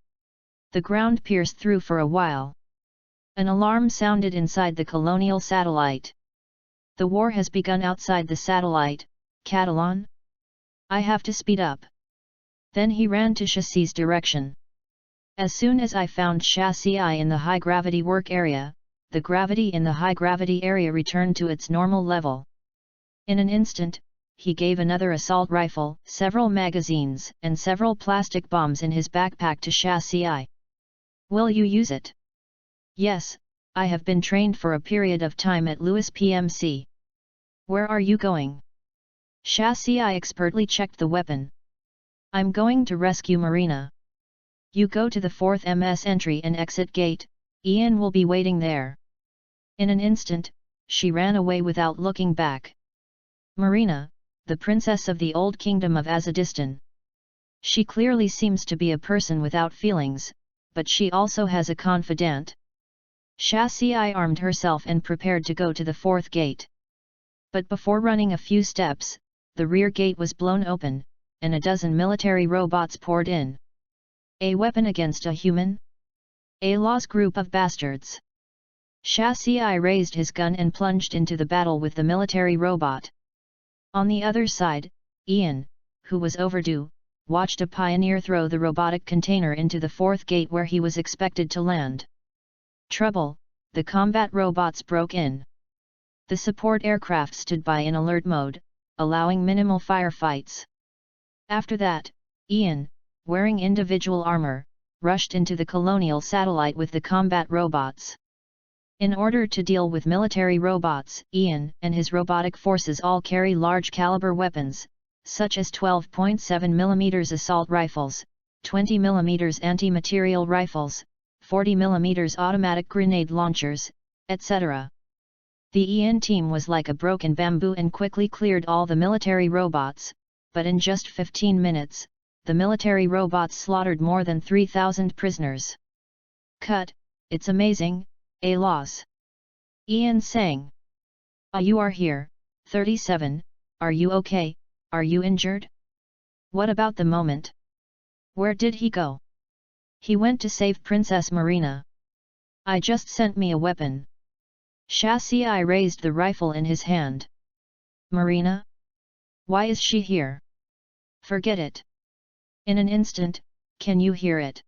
The ground pierced through for a while. An alarm sounded inside the colonial satellite. The war has begun outside the satellite, Catalan? I have to speed up. Then he ran to Chassis's direction. As soon as I found Chassis in the high-gravity work area, the gravity in the high-gravity area returned to its normal level. In an instant, he gave another assault rifle, several magazines, and several plastic bombs in his backpack to Chassis. Will you use it? Yes, I have been trained for a period of time at Lewis PMC. Where are you going? Chassis expertly checked the weapon. I'm going to rescue Marina. You go to the 4th MS entry and exit gate, Ian will be waiting there. In an instant, she ran away without looking back. Marina, the princess of the old kingdom of Azadistan. She clearly seems to be a person without feelings, but she also has a confidant. Chassis armed herself and prepared to go to the 4th gate. But before running a few steps, the rear gate was blown open, and a dozen military robots poured in. A weapon against a human? A lost group of bastards. Chassis raised his gun and plunged into the battle with the military robot. On the other side, Ian, who was overdue, watched a pioneer throw the robotic container into the 4th gate where he was expected to land. Trouble, the combat robots broke in. The support aircraft stood by in alert mode, allowing minimal firefights. After that, Ian, wearing individual armor, rushed into the colonial satellite with the combat robots. In order to deal with military robots, Ian and his robotic forces all carry large caliber weapons, such as 12.7mm assault rifles, 20mm anti-material rifles, 40mm automatic grenade launchers, etc. The Ian team was like a broken bamboo and quickly cleared all the military robots, but in just 15 minutes, the military robots slaughtered more than 3,000 prisoners. Cut, it's amazing, a loss. Ian sang. You are here, 37, are you okay, are you injured? What about the moment? Where did he go? He went to save Princess Marina. I just sent me a weapon. Chassis raised the rifle in his hand. Marina? Why is she here? Forget it. In an instant, can you hear it?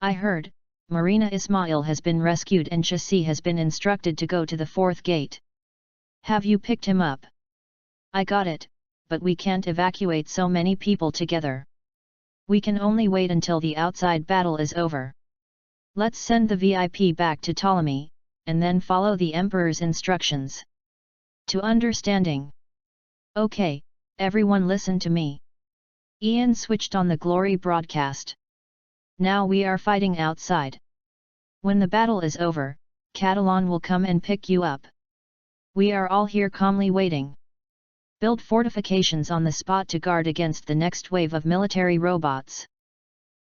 I heard, Marina Ismail has been rescued and Chassis has been instructed to go to the 4th gate. Have you picked him up? I got it, but we can't evacuate so many people together. We can only wait until the outside battle is over. Let's send the VIP back to Ptolemy, and then follow the Emperor's instructions. To understanding. Okay, everyone listen to me. Ian switched on the glory broadcast. Now we are fighting outside. When the battle is over, Catalan will come and pick you up. We are all here calmly waiting. Build fortifications on the spot to guard against the next wave of military robots.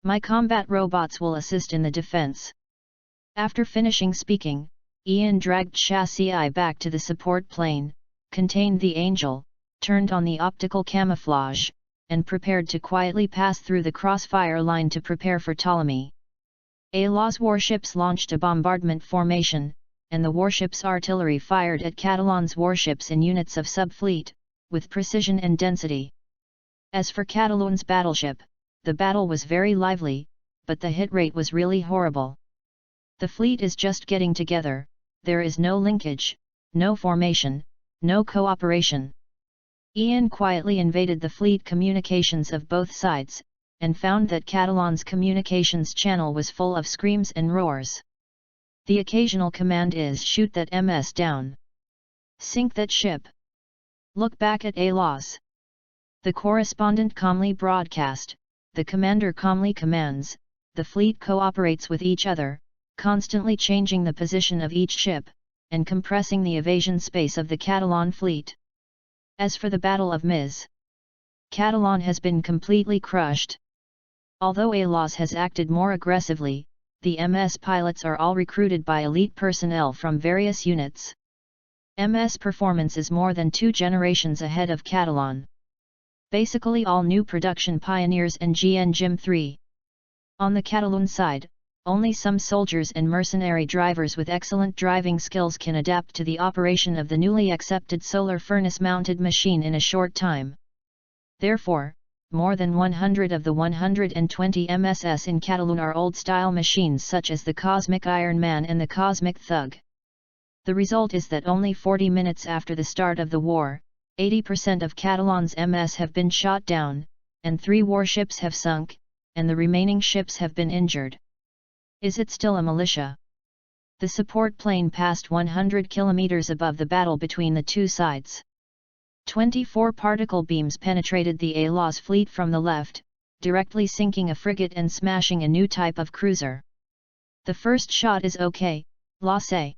My combat robots will assist in the defense. After finishing speaking, Ian dragged Chassis back to the support plane, contained the Angel, turned on the optical camouflage, and prepared to quietly pass through the crossfire line to prepare for Ptolemy. Allah's warships launched a bombardment formation, and the warship's artillery fired at Catalan's warships in units of subfleet, with precision and density. As for Catalan's battleship, the battle was very lively, but the hit rate was really horrible. The fleet is just getting together, there is no linkage, no formation, no cooperation. Ian quietly invaded the fleet communications of both sides, and found that Catalan's communications channel was full of screams and roars. The occasional command is shoot that MS down. Sink that ship. Look back at a loss. The correspondent calmly broadcast, the commander calmly commands, the fleet cooperates with each other, constantly changing the position of each ship, and compressing the evasion space of the Catalan fleet. As for the Battle of Ms. Catalan has been completely crushed. Although Alas has acted more aggressively, the MS pilots are all recruited by elite personnel from various units. MS performance is more than 2 generations ahead of Catalan. Basically all new production pioneers and GN Gym 3. On the Catalan side, only some soldiers and mercenary drivers with excellent driving skills can adapt to the operation of the newly accepted solar furnace-mounted machine in a short time. Therefore, more than 100 of the 120 MSS in Catalan are old-style machines such as the Cosmic Iron Man and the Cosmic Thug. The result is that only 40 minutes after the start of the war, 80% of Catalan's MS have been shot down, and 3 warships have sunk, and the remaining ships have been injured. Is it still a militia? The support plane passed 100 kilometers above the battle between the two sides. 24 particle beams penetrated the A-Law's fleet from the left, directly sinking a frigate and smashing a new type of cruiser. The first shot is okay, Law say.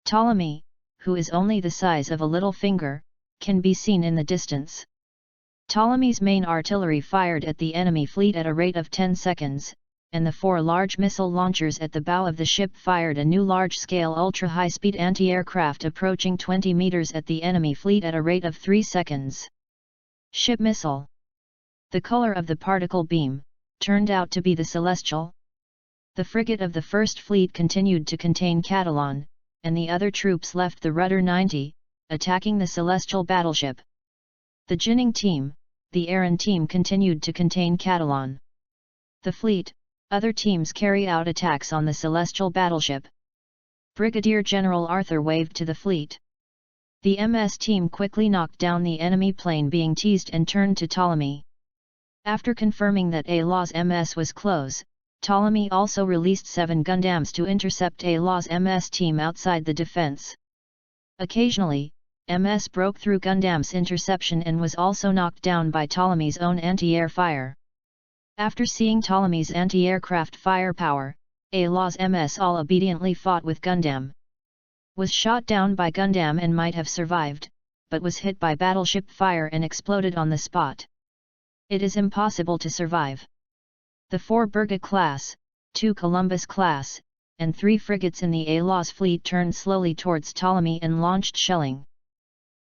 Ptolemy, who is only the size of a little finger, can be seen in the distance. Ptolemy's main artillery fired at the enemy fleet at a rate of 10 seconds, and the 4 large missile launchers at the bow of the ship fired a new large-scale ultra-high-speed anti-aircraft approaching 20 meters at the enemy fleet at a rate of 3 seconds. Ship missile. The color of the particle beam turned out to be the celestial. The frigate of the First Fleet continued to contain Catalan, and the other troops left the rudder 90, attacking the celestial battleship. The ginning team, the Aran team, continued to contain Catalan. The fleet, other teams carry out attacks on the celestial battleship. Brigadier General Arthur waved to the fleet. The MS team quickly knocked down the enemy plane being teased and turned to Ptolemy. After confirming that A-Law's MS was close, Ptolemy also released 7 Gundams to intercept A-Law's MS team outside the defense. Occasionally, MS broke through Gundam's interception and was also knocked down by Ptolemy's own anti-air fire. After seeing Ptolemy's anti-aircraft firepower, A-Law's MS all obediently fought with Gundam. Was shot down by Gundam and might have survived, but was hit by battleship fire and exploded on the spot. It is impossible to survive. The 4 Berga class, 2 Columbus class, and 3 frigates in the A-Law's fleet turned slowly towards Ptolemy and launched shelling.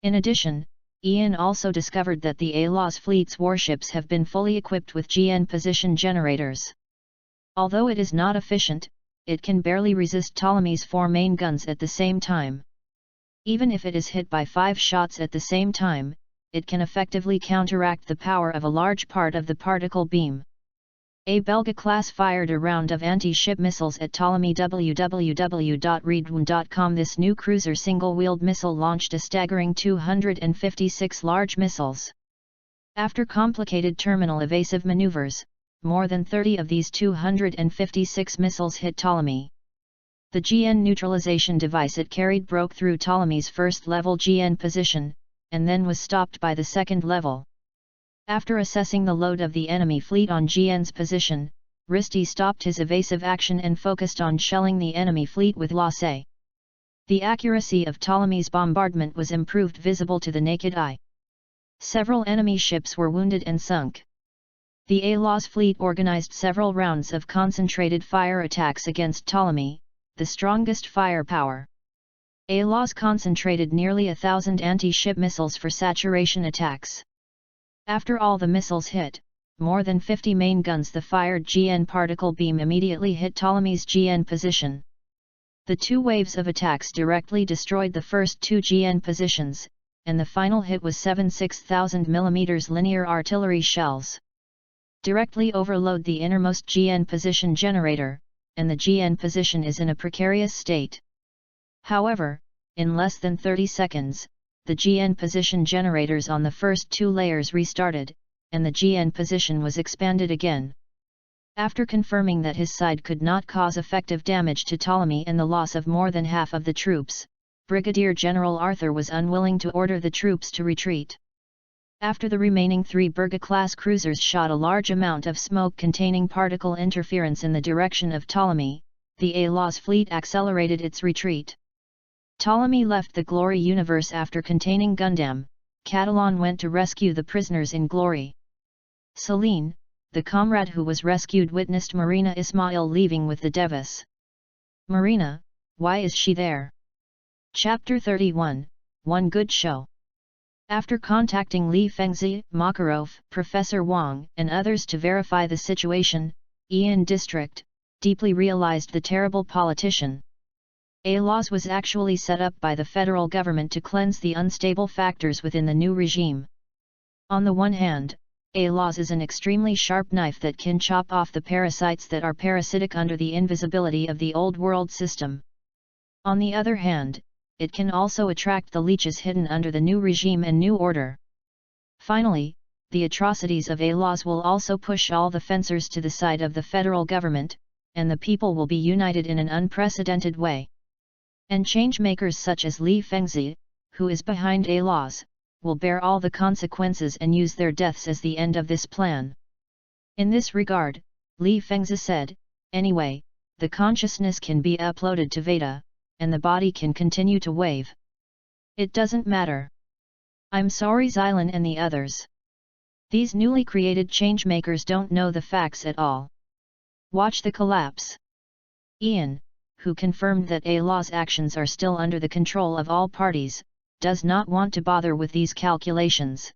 In addition, Ian also discovered that the A-Law's fleet's warships have been fully equipped with GN position generators. Although it is not efficient, it can barely resist Ptolemy's 4 main guns at the same time. Even if it is hit by 5 shots at the same time, it can effectively counteract the power of a large part of the particle beam. A Belga class fired a round of anti-ship missiles at Ptolemy. www.readaloud.com. This new cruiser single-wheeled missile launched a staggering 256 large missiles. After complicated terminal evasive maneuvers, more than 30 of these 256 missiles hit Ptolemy. The GN neutralization device it carried broke through Ptolemy's first-level GN position, and then was stopped by the second level. After assessing the load of the enemy fleet on GN's position, Risti stopped his evasive action and focused on shelling the enemy fleet with lancers. The accuracy of Ptolemy's bombardment was improved, visible to the naked eye. Several enemy ships were wounded and sunk. The A-Law's fleet organized several rounds of concentrated fire attacks against Ptolemy, the strongest firepower. A-Law's concentrated nearly 1,000 anti-ship missiles for saturation attacks. After all the missiles hit, more than 50 main guns, the fired GN particle beam immediately hit Ptolemy's GN position. The 2 waves of attacks directly destroyed the first 2 GN positions, and the final hit was 7 6,000 mm linear artillery shells. Directly overload the innermost GN position generator, and the GN position is in a precarious state. However, in less than 30 seconds, the GN position generators on the first 2 layers restarted, and the GN position was expanded again. After confirming that his side could not cause effective damage to Ptolemy and the loss of more than half of the troops, Brigadier General Arthur was unwilling to order the troops to retreat. After the remaining 3 Berga-class cruisers shot a large amount of smoke containing particle interference in the direction of Ptolemy, the A-Law's fleet accelerated its retreat. Ptolemy left the Glory universe after containing Gundam. Catalan went to rescue the prisoners in Glory. Celine, the comrade who was rescued, witnessed Marina Ismail leaving with the Devas. Marina, why is she there? Chapter 31, One Good Show. After contacting Li Fengzi, Makarov, Professor Wang, and others to verify the situation, Ian District deeply realized the terrible politician. A-Laws was actually set up by the federal government to cleanse the unstable factors within the new regime. On the one hand, A-Laws is an extremely sharp knife that can chop off the parasites that are parasitic under the invisibility of the old world system. On the other hand, it can also attract the leeches hidden under the new regime and new order. Finally, the atrocities of A-Laws will also push all the fencers to the side of the federal government, and the people will be united in an unprecedented way. And changemakers such as Li Fengzi, who is behind A laws, will bear all the consequences and use their deaths as the end of this plan. In this regard, Li Fengzi said, anyway, the consciousness can be uploaded to Veda, and the body can continue to wave. It doesn't matter. I'm sorry Xylan and the others. These newly created changemakers don't know the facts at all. Watch the collapse. Ian, who confirmed that A law's actions are still under the control of all parties, does not want to bother with these calculations.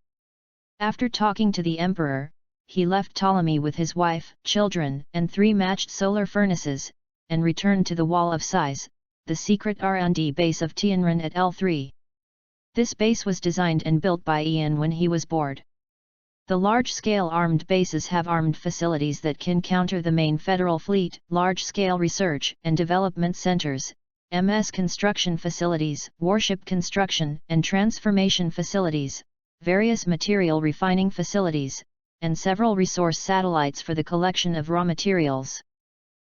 After talking to the emperor, he left Ptolemy with his wife, children, and 3 matched solar furnaces, and returned to the Wall of Sighs, the secret R&D base of Tianran at L3. This base was designed and built by Ian when he was bored. The large-scale armed bases have armed facilities that can counter the main federal fleet, large-scale research and development centers, MS construction facilities, warship construction and transformation facilities, various material refining facilities, and several resource satellites for the collection of raw materials.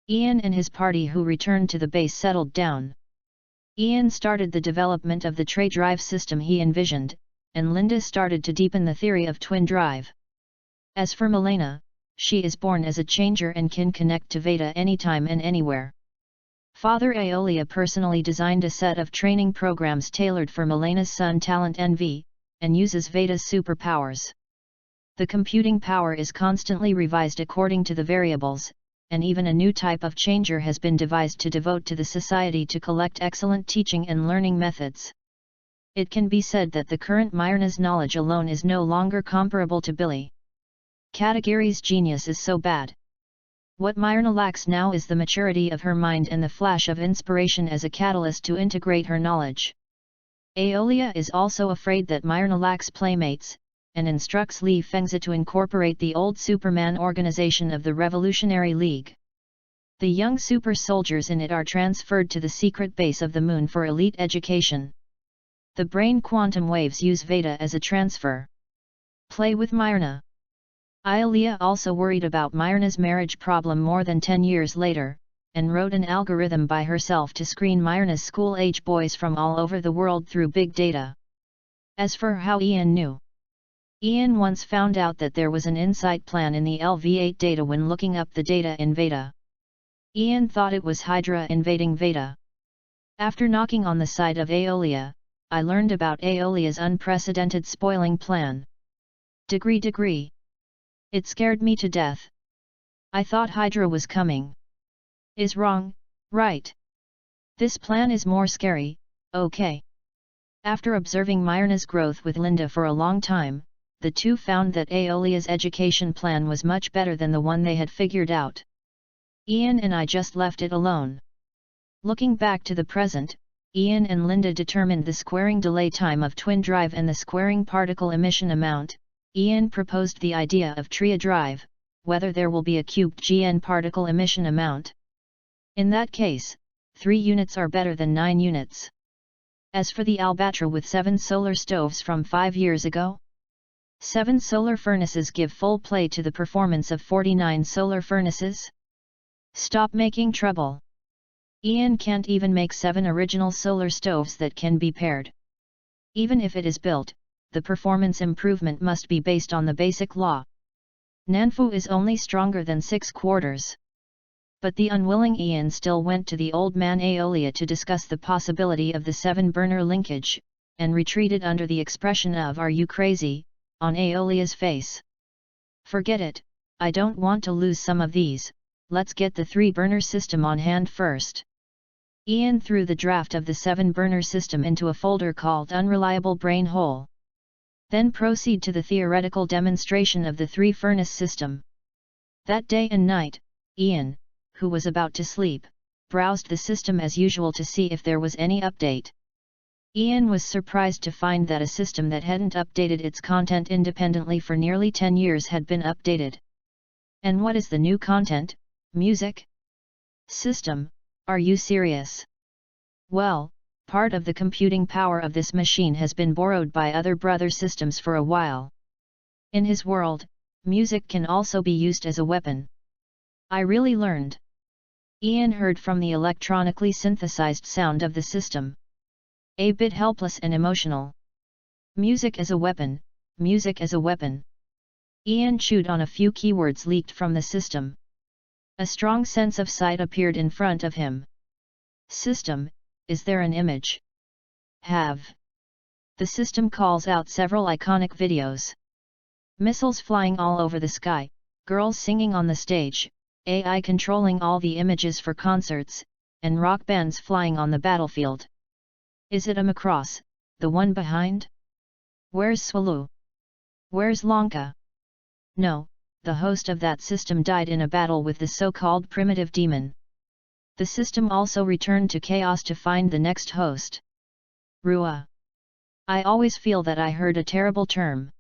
Ian and his party who returned to the base settled down. Ian started the development of the tray drive system he envisioned, and Linda started to deepen the theory of twin drive. As for Milena, she is born as a changer and can connect to Veda anytime and anywhere. Father Aeolia personally designed a set of training programs tailored for Milena's son Talent NV, and uses Veda's superpowers. The computing power is constantly revised according to the variables, and even a new type of changer has been devised to devote to the society to collect excellent teaching and learning methods. It can be said that the current Myrna's knowledge alone is no longer comparable to Billy. Katagiri's genius is so bad. What Myrna lacks now is the maturity of her mind and the flash of inspiration as a catalyst to integrate her knowledge. Aeolia is also afraid that Myrna lacks playmates, and instructs Li Fengzi to incorporate the old Superman organization of the Revolutionary League. The young super soldiers in it are transferred to the secret base of the moon for elite education. The brain quantum waves use Veda as a transfer. Play with Myrna. Aeolia also worried about Myrna's marriage problem more than 10 years later, and wrote an algorithm by herself to screen Myrna's school-age boys from all over the world through big data. As for how Ian knew, Ian once found out that there was an insight plan in the LV8 data when looking up the data in Veda. Ian thought it was Hydra invading Veda. After knocking on the side of Aeolia, I learned about Aeolia's unprecedented spoiling plan. Degree. It scared me to death. I thought Hydra was coming. Is wrong, right? This plan is more scary, okay. After observing Myrna's growth with Linda for a long time, the two found that Aeolia's education plan was much better than the one they had figured out. Ian and I just left it alone. Looking back to the present, Ian and Linda determined the squaring delay time of twin drive and the squaring particle emission amount. Ian proposed the idea of tria drive, whether there will be a cubed GN particle emission amount. In that case, 3 units are better than 9 units. As for the Albatra with 7 solar stoves from 5 years ago, 7 solar furnaces give full play to the performance of 49 solar furnaces. Stop making trouble. Ian can't even make 7 original solar stoves that can be paired. Even if it is built, the performance improvement must be based on the basic law. Nanfu is only stronger than 6/4. But the unwilling Ian still went to the old man Aeolia to discuss the possibility of the 7-burner linkage, and retreated under the expression of "Are you crazy?" on Aeolia's face. Forget it, I don't want to lose some of these, let's get the 3-burner system on hand first. Ian threw the draft of the 7-burner system into a folder called Unreliable Brain Hole. Then proceed to the theoretical demonstration of the 3-furnace system. That day and night, Ian, who was about to sleep, browsed the system as usual to see if there was any update. Ian was surprised to find that a system that hadn't updated its content independently for nearly 10 years had been updated. And what is the new content? Music? System, are you serious? Well, part of the computing power of this machine has been borrowed by other brother systems for a while. In his world, music can also be used as a weapon. I really learned. Ian heard from the electronically synthesized sound of the system. A bit helpless and emotional. Music as a weapon, music as a weapon. Ian chewed on a few keywords leaked from the system. A strong sense of sight appeared in front of him. System, is there an image? Have. The system calls out several iconic videos. Missiles flying all over the sky, girls singing on the stage, AI controlling all the images for concerts, and rock bands flying on the battlefield. Is it a Macross, the one behind? Where's Swalu? Where's Lanka? No, the host of that system died in a battle with the so-called primitive demon. The system also returned to chaos to find the next host. Rua. I always feel that I heard a terrible term.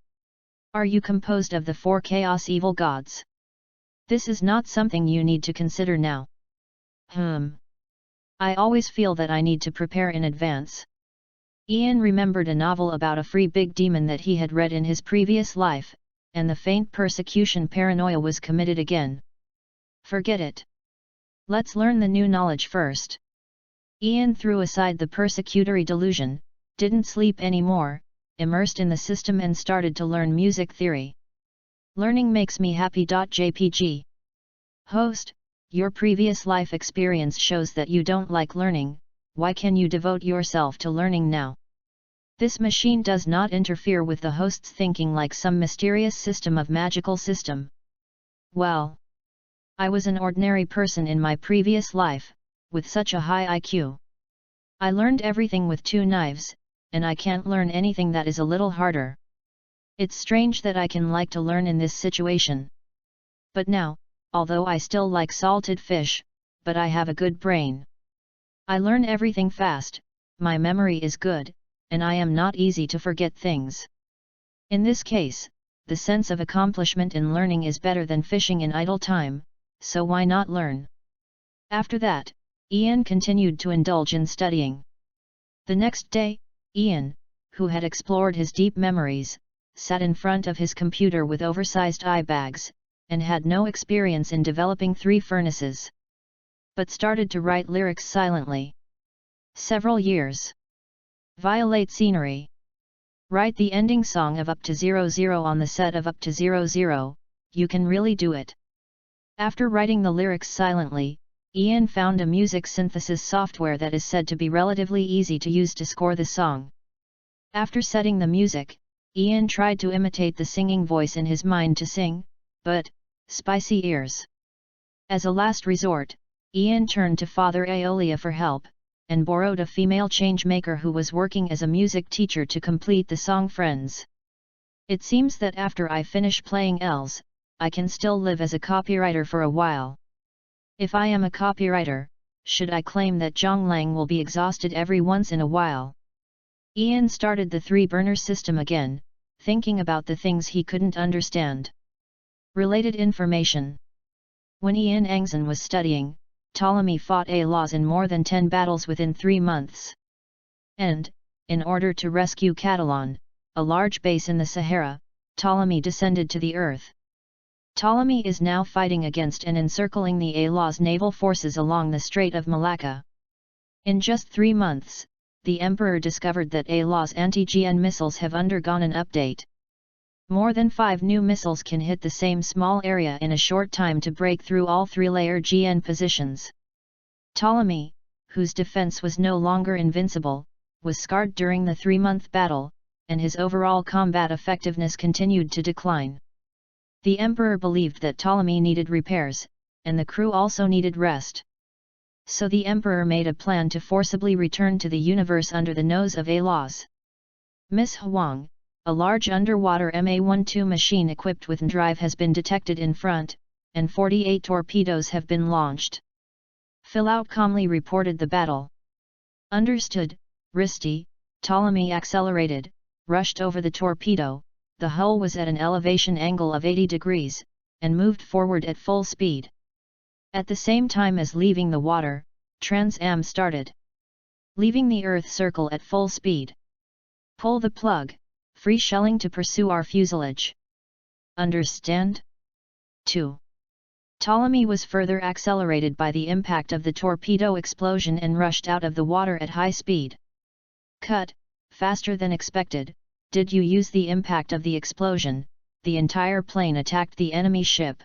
Are you composed of the 4 chaos evil gods? This is not something you need to consider now. I always feel that I need to prepare in advance. Ian remembered a novel about a free big demon that he had read in his previous life, and the faint persecution paranoia was committed again. Forget it. Let's learn the new knowledge first. Ian threw aside the persecutory delusion, didn't sleep anymore, immersed in the system and started to learn music theory. Learning makes me happy.jpg. Host, your previous life experience shows that you don't like learning, why can you devote yourself to learning now? This machine does not interfere with the host's thinking like some mysterious system of magical system. Well, I was an ordinary person in my previous life, with such a high IQ. I learned everything with 2 knives, and I can't learn anything that is a little harder. It's strange that I can like to learn in this situation. But now, although I still like salted fish, but I have a good brain. I learn everything fast, my memory is good, and I am not easy to forget things. In this case, the sense of accomplishment in learning is better than fishing in idle time, so why not learn? After that, Ian continued to indulge in studying. The next day, Ian, who had explored his deep memories, sat in front of his computer with oversized eye bags, and had no experience in developing 3 furnaces. But started to write lyrics silently. Several years. Violate scenery. Write the ending song of Up to 00 on the set of Up to 00, you can really do it. After writing the lyrics silently, Ian found a music synthesis software that is said to be relatively easy to use to score the song. After setting the music, Ian tried to imitate the singing voice in his mind to sing, but, spicy ears. As a last resort, Ian turned to Father Aeolia for help, and borrowed a female changemaker who was working as a music teacher to complete the song Friends. It seems that after I finish playing Els, I can still live as a copywriter for a while. If I am a copywriter, should I claim that Zhonglang will be exhausted every once in a while? Ian started the 3-burner system again, thinking about the things he couldn't understand. Related information. When Ian Angzan was studying, Ptolemy fought A-Laws in more than 10 battles within 3 months. And, in order to rescue Catalan, a large base in the Sahara, Ptolemy descended to the earth. Ptolemy is now fighting against and encircling the A-Laws naval forces along the Strait of Malacca. In just 3 months, the Emperor discovered that A-Laws anti-GN missiles have undergone an update. More than 5 new missiles can hit the same small area in a short time to break through all 3-layer GN positions. Ptolemy, whose defense was no longer invincible, was scarred during the 3-month battle, and his overall combat effectiveness continued to decline. The Emperor believed that Ptolemy needed repairs, and the crew also needed rest. So the Emperor made a plan to forcibly return to the universe under the nose of A-Laws. Miss Huang, a large underwater Ma-12 machine equipped with drive has been detected in front, and 48 torpedoes have been launched. Philout calmly reported the battle. Understood, Risti. Ptolemy accelerated, rushed over the torpedo, the hull was at an elevation angle of 80 degrees, and moved forward at full speed. At the same time as leaving the water, Trans-Am started. Leaving the Earth circle at full speed. Pull the plug, free shelling to pursue our fuselage. Understand? 2. Ptolemy was further accelerated by the impact of the torpedo explosion and rushed out of the water at high speed. Cut, faster than expected. Did you use the impact of the explosion? The entire plane attacked the enemy ship.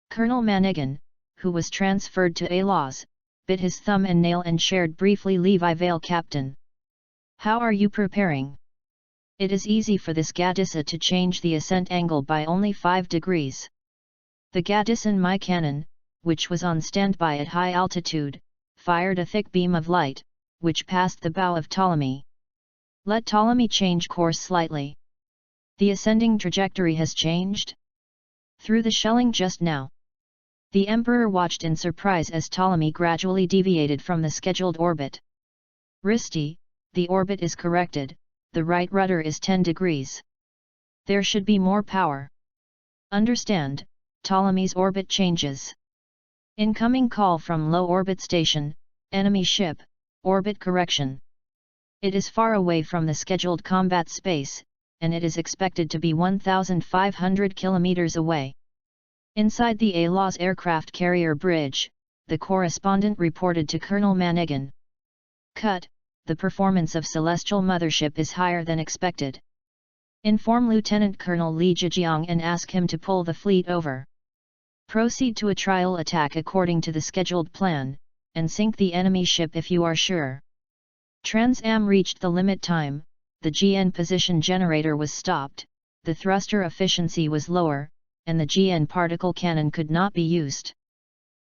Colonel Manigan, who was transferred to ALAWS, bit his thumb and nail and shared briefly Levi Vale Captain. How are you preparing? It is easy for this Gadissa to change the ascent angle by only 5 degrees. The Gadisson My cannon, which was on standby at high altitude, fired a thick beam of light, which passed the bow of Ptolemy. Let Ptolemy change course slightly. The ascending trajectory has changed? Through the shelling just now. The Emperor watched in surprise as Ptolemy gradually deviated from the scheduled orbit. Risti, the orbit is corrected, the right rudder is 10 degrees. There should be more power. Understand, Ptolemy's orbit changes. Incoming call from low orbit station, enemy ship, orbit correction. It is far away from the scheduled combat space, and it is expected to be 1,500 kilometers away. Inside the ALAWS aircraft carrier bridge, the correspondent reported to Colonel Manigan. Cut, the performance of Celestial Mothership is higher than expected. Inform Lieutenant Colonel Li Zhejiang and ask him to pull the fleet over. Proceed to a trial attack according to the scheduled plan, and sink the enemy ship if you are sure. Trans-Am reached the limit time, the GN position generator was stopped, the thruster efficiency was lower, and the GN particle cannon could not be used.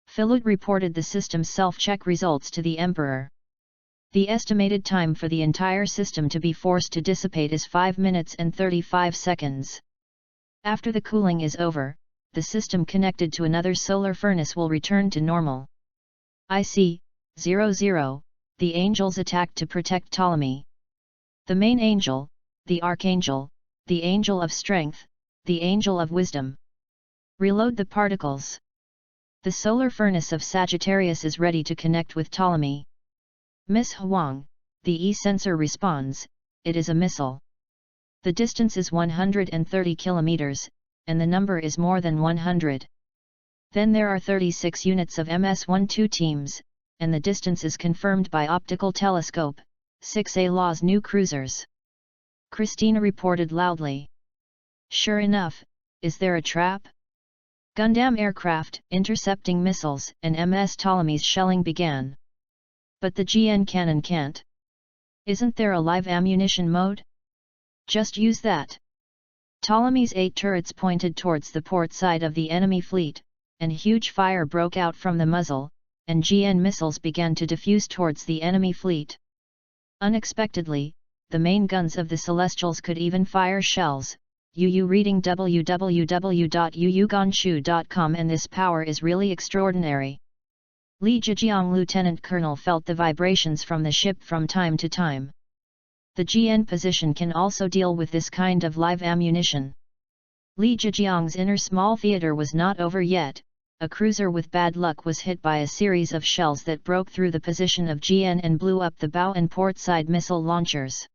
Philut reported the system's self-check results to the Emperor. The estimated time for the entire system to be forced to dissipate is 5 minutes and 35 seconds. After the cooling is over, the system connected to another solar furnace will return to normal. IC-00, the angels attacked to protect Ptolemy. The main angel, the archangel, the angel of strength, the angel of wisdom. Reload the particles. The solar furnace of Sagittarius is ready to connect with Ptolemy. Miss Huang, the E-sensor responds, it is a missile. The distance is 130 kilometers, and the number is more than 100. Then there are 36 units of MS-12 teams, and the distance is confirmed by optical telescope, 6 ALAWS new cruisers. Christina reported loudly. Sure enough, is there a trap? Gundam aircraft, intercepting missiles, and MS Ptolemy's shelling began. But the GN cannon can't. Isn't there a live ammunition mode? Just use that. Ptolemy's 8 turrets pointed towards the port side of the enemy fleet, and huge fire broke out from the muzzle, and GN missiles began to diffuse towards the enemy fleet. Unexpectedly, the main guns of the Celestials could even fire shells. UU reading www.uuganshu.com, and this power is really extraordinary. Li Zhejiang Lieutenant Colonel felt the vibrations from the ship from time to time. The GN position can also deal with this kind of live ammunition. Li Zhejiang's inner small theater was not over yet. A cruiser with bad luck was hit by a series of shells that broke through the position of GN and blew up the bow and port side missile launchers.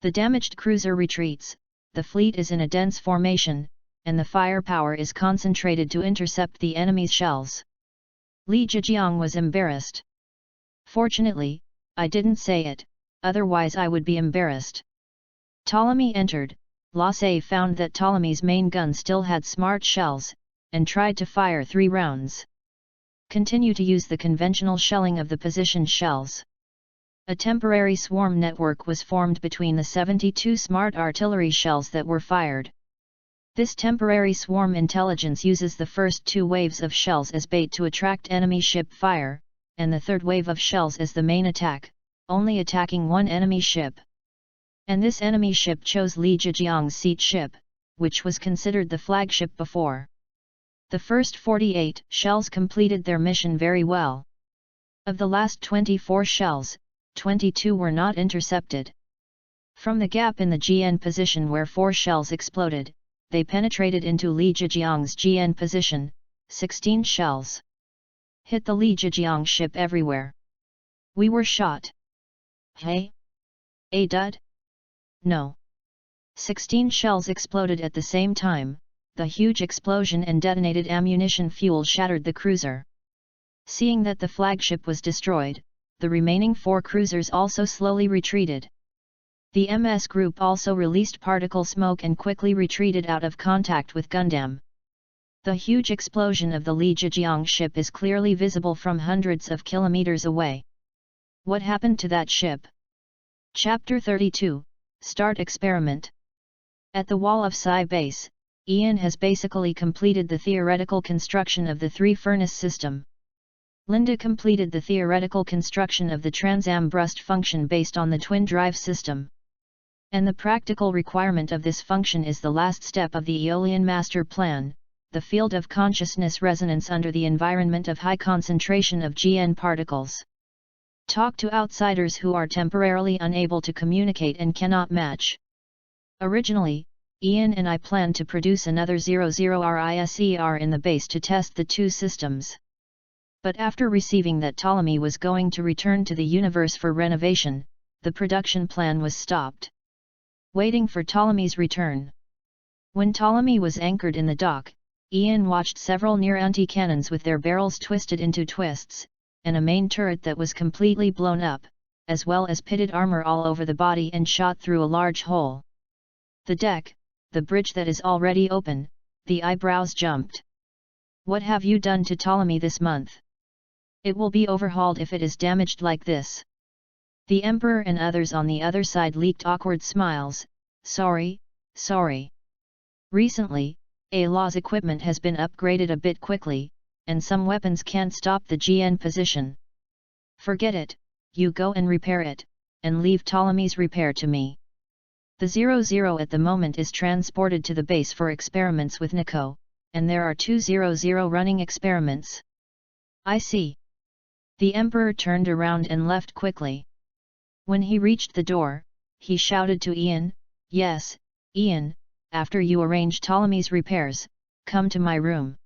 The damaged cruiser retreats, the fleet is in a dense formation, and the firepower is concentrated to intercept the enemy's shells. Li Zhejiang was embarrassed. Fortunately, I didn't say it, otherwise I would be embarrassed. Ptolemy entered. Lasse found that Ptolemy's main gun still had smart shells, and tried to fire 3 rounds. Continue to use the conventional shelling of the positioned shells. A temporary swarm network was formed between the 72 smart artillery shells that were fired. This temporary swarm intelligence uses the first 2 waves of shells as bait to attract enemy ship fire, and the third wave of shells as the main attack, only attacking one enemy ship. And this enemy ship chose Li Zhejiang's seat ship, which was considered the flagship before. The first 48 shells completed their mission very well. Of the last 24 shells, 22 were not intercepted. From the gap in the GN position where 4 shells exploded, they penetrated into Li Zhejiang's GN position, 16 shells. Hit the Li Zhejiang ship everywhere. We were shot. Hey? A dud? No. 16 shells exploded at the same time. the huge explosion and detonated ammunition fuel shattered the cruiser. Seeing that the flagship was destroyed, the remaining 4 cruisers also slowly retreated. The MS group also released particle smoke and quickly retreated out of contact with Gundam. The huge explosion of the Li Zhejiang ship is clearly visible from hundreds of kilometers away. What happened to that ship? Chapter 32, Start Experiment. At the wall of Psi Base, Ian has basically completed the theoretical construction of the 3-furnace system. Linda completed the theoretical construction of the Transam Brust function based on the twin drive system. And the practical requirement of this function is the last step of the Aeolian master plan, the field of consciousness resonance under the environment of high concentration of GN particles. Talk to outsiders who are temporarily unable to communicate and cannot match. Originally, Ian and I planned to produce another 00RISER in the base to test the 2 systems. But after receiving that Ptolemy was going to return to the universe for renovation, the production plan was stopped. Waiting for Ptolemy's return. When Ptolemy was anchored in the dock, Ian watched several near anti-cannons with their barrels twisted into twists, and a main turret that was completely blown up, as well as pitted armor all over the body and shot through a large hole. The deck, the bridge that is already open, the eyebrows jumped. What have you done to Ptolemy this month? It will be overhauled if it is damaged like this. The Emperor and others on the other side leaked awkward smiles. Sorry. Recently, ALA's equipment has been upgraded a bit quickly, and some weapons can't stop the GN position. Forget it, you go and repair it, and leave Ptolemy's repair to me. The 00 at the moment is transported to the base for experiments with Nico, and there are 2 00 running experiments. I see. The Emperor turned around and left quickly. When he reached the door, he shouted to Ian, "Yes, Ian, after you arrange Ptolemy's repairs, come to my room."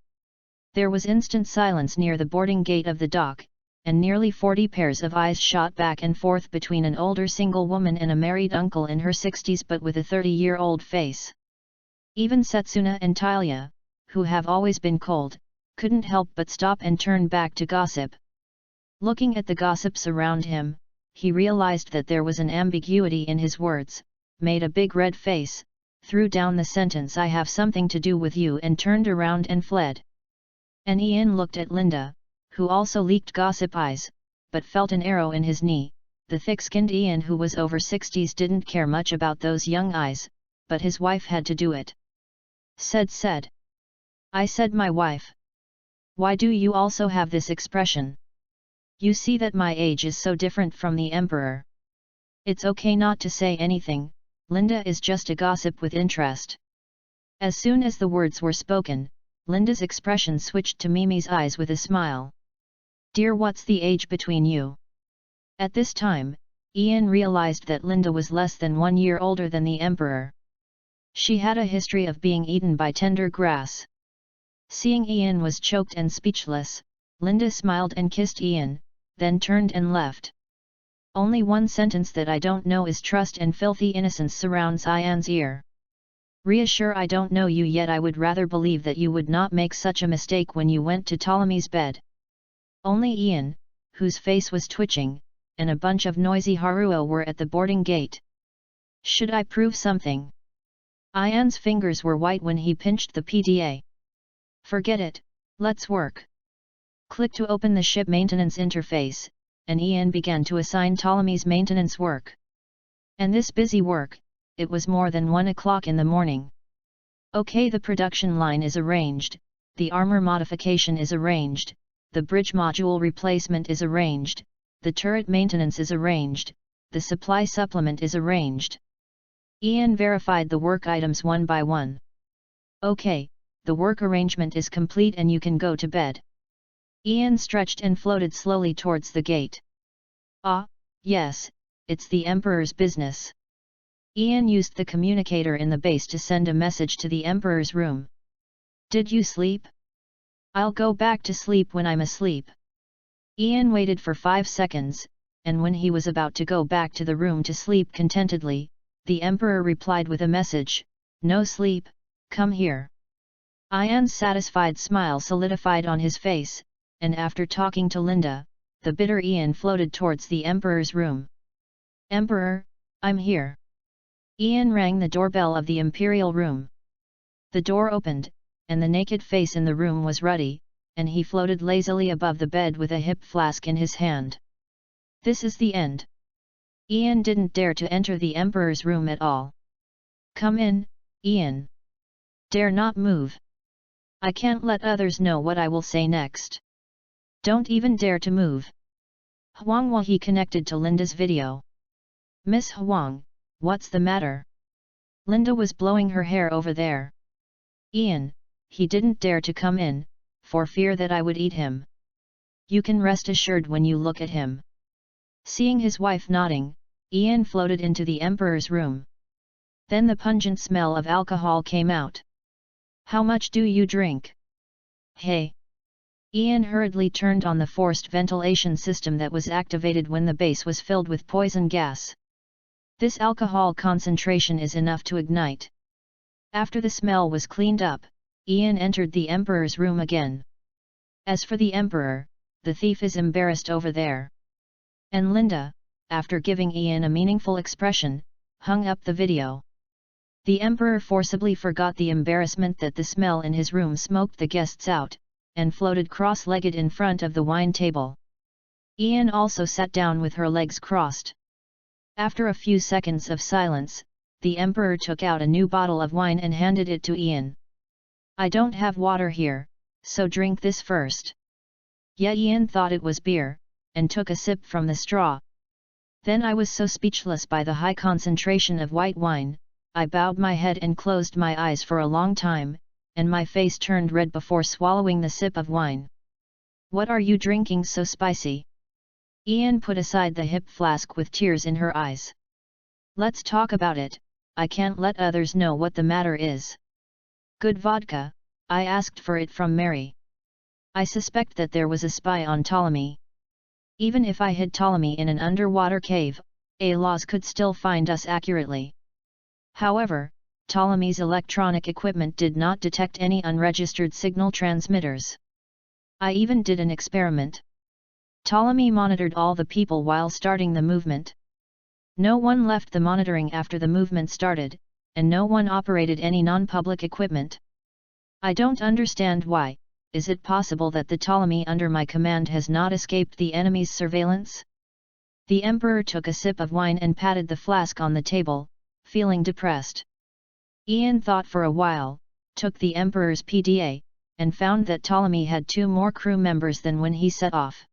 There was instant silence near the boarding gate of the dock, and nearly 40 pairs of eyes shot back and forth between an older single woman and a married uncle in her 60s but with a 30-year-old face. Even Setsuna and Talia, who have always been cold, couldn't help but stop and turn back to gossip. Looking at the gossips around him, he realized that there was an ambiguity in his words, made a big red face, threw down the sentence "I have something to do with you" and turned around and fled. And Ian looked at Linda, who also leaked gossip eyes, but felt an arrow in his knee. The thick-skinned Ian who was over 60s didn't care much about those young eyes, but his wife had to do it. Said. I said my wife. Why do you also have this expression? You see that my age is so different from the Emperor. It's okay not to say anything, Linda is just a gossip with interest. As soon as the words were spoken, Linda's expression switched to Mimi's eyes with a smile. Dear, what's the age between you? At this time, Ian realized that Linda was less than 1 year older than the Emperor. She had a history of being eaten by tender grass. Seeing Ian was choked and speechless, Linda smiled and kissed Ian, then turned and left. Only one sentence that I don't know is trust and filthy innocence surrounds Ian's ear. Reassure, I don't know you yet. I would rather believe that you would not make such a mistake when you went to Ptolemy's bed. Only Ian, whose face was twitching, and a bunch of noisy Haruo were at the boarding gate. Should I prove something? Ian's fingers were white when he pinched the PDA. Forget it, let's work. Click to open the ship maintenance interface, and Ian began to assign Ptolemy's maintenance work. And this busy work, it was more than 1 o'clock in the morning. Okay, the production line is arranged, the armor modification is arranged, the bridge module replacement is arranged, the turret maintenance is arranged, the supply supplement is arranged. Ian verified the work items one by one. Okay, the work arrangement is complete and you can go to bed. Ian stretched and floated slowly towards the gate. Ah, yes, it's the Emperor's business. Ian used the communicator in the base to send a message to the Emperor's room. Did you sleep? I'll go back to sleep when I'm asleep. Ian waited for 5 seconds, and when he was about to go back to the room to sleep contentedly, the Emperor replied with a message, No sleep, come here. Ian's satisfied smile solidified on his face, and after talking to Linda, the bitter Ian floated towards the Emperor's room. "Emperor, I'm here." Ian rang the doorbell of the Imperial room. The door opened, and the naked face in the room was ruddy, and he floated lazily above the bed with a hip flask in his hand. "This is the end." Ian didn't dare to enter the Emperor's room at all. "Come in, Ian. Dare not move. I can't let others know what I will say next. Don't even dare to move." Huang He connected to Linda's video. "Miss Huang, what's the matter?" Linda was blowing her hair over there. "Ian, he didn't dare to come in, for fear that I would eat him. You can rest assured when you look at him." Seeing his wife nodding, Ian floated into the Emperor's room. Then the pungent smell of alcohol came out. "How much do you drink?" "Hey!" Ian hurriedly turned on the forced ventilation system that was activated when the base was filled with poison gas. "This alcohol concentration is enough to ignite." After the smell was cleaned up, Ian entered the Emperor's room again. As for the Emperor, the thief is embarrassed over there. And Linda, after giving Ian a meaningful expression, hung up the video. The Emperor forcibly forgot the embarrassment that the smell in his room smoked the guests out, and floated cross-legged in front of the wine table. Ian also sat down with her legs crossed. After a few seconds of silence, the Emperor took out a new bottle of wine and handed it to Ian. "I don't have water here, so drink this first." Yeah, Ian thought it was beer, and took a sip from the straw. "Then I was so speechless by the high concentration of white wine, I bowed my head and closed my eyes for a long time, and my face turned red before swallowing the sip of wine." "What are you drinking so spicy?" Ian put aside the hip flask with tears in her eyes. "Let's talk about it, I can't let others know what the matter is." "Good vodka, I asked for it from Mary. I suspect that there was a spy on Ptolemy. Even if I hid Ptolemy in an underwater cave, Laws could still find us accurately. However, Ptolemy's electronic equipment did not detect any unregistered signal transmitters. I even did an experiment. Ptolemy monitored all the people while starting the movement. No one left the monitoring after the movement started, and no one operated any non-public equipment. I don't understand why. Is it possible that the Ptolemy under my command has not escaped the enemy's surveillance?" The Emperor took a sip of wine and patted the flask on the table, feeling depressed. Ian thought for a while, took the Emperor's PDA, and found that Ptolemy had 2 more crew members than when he set off.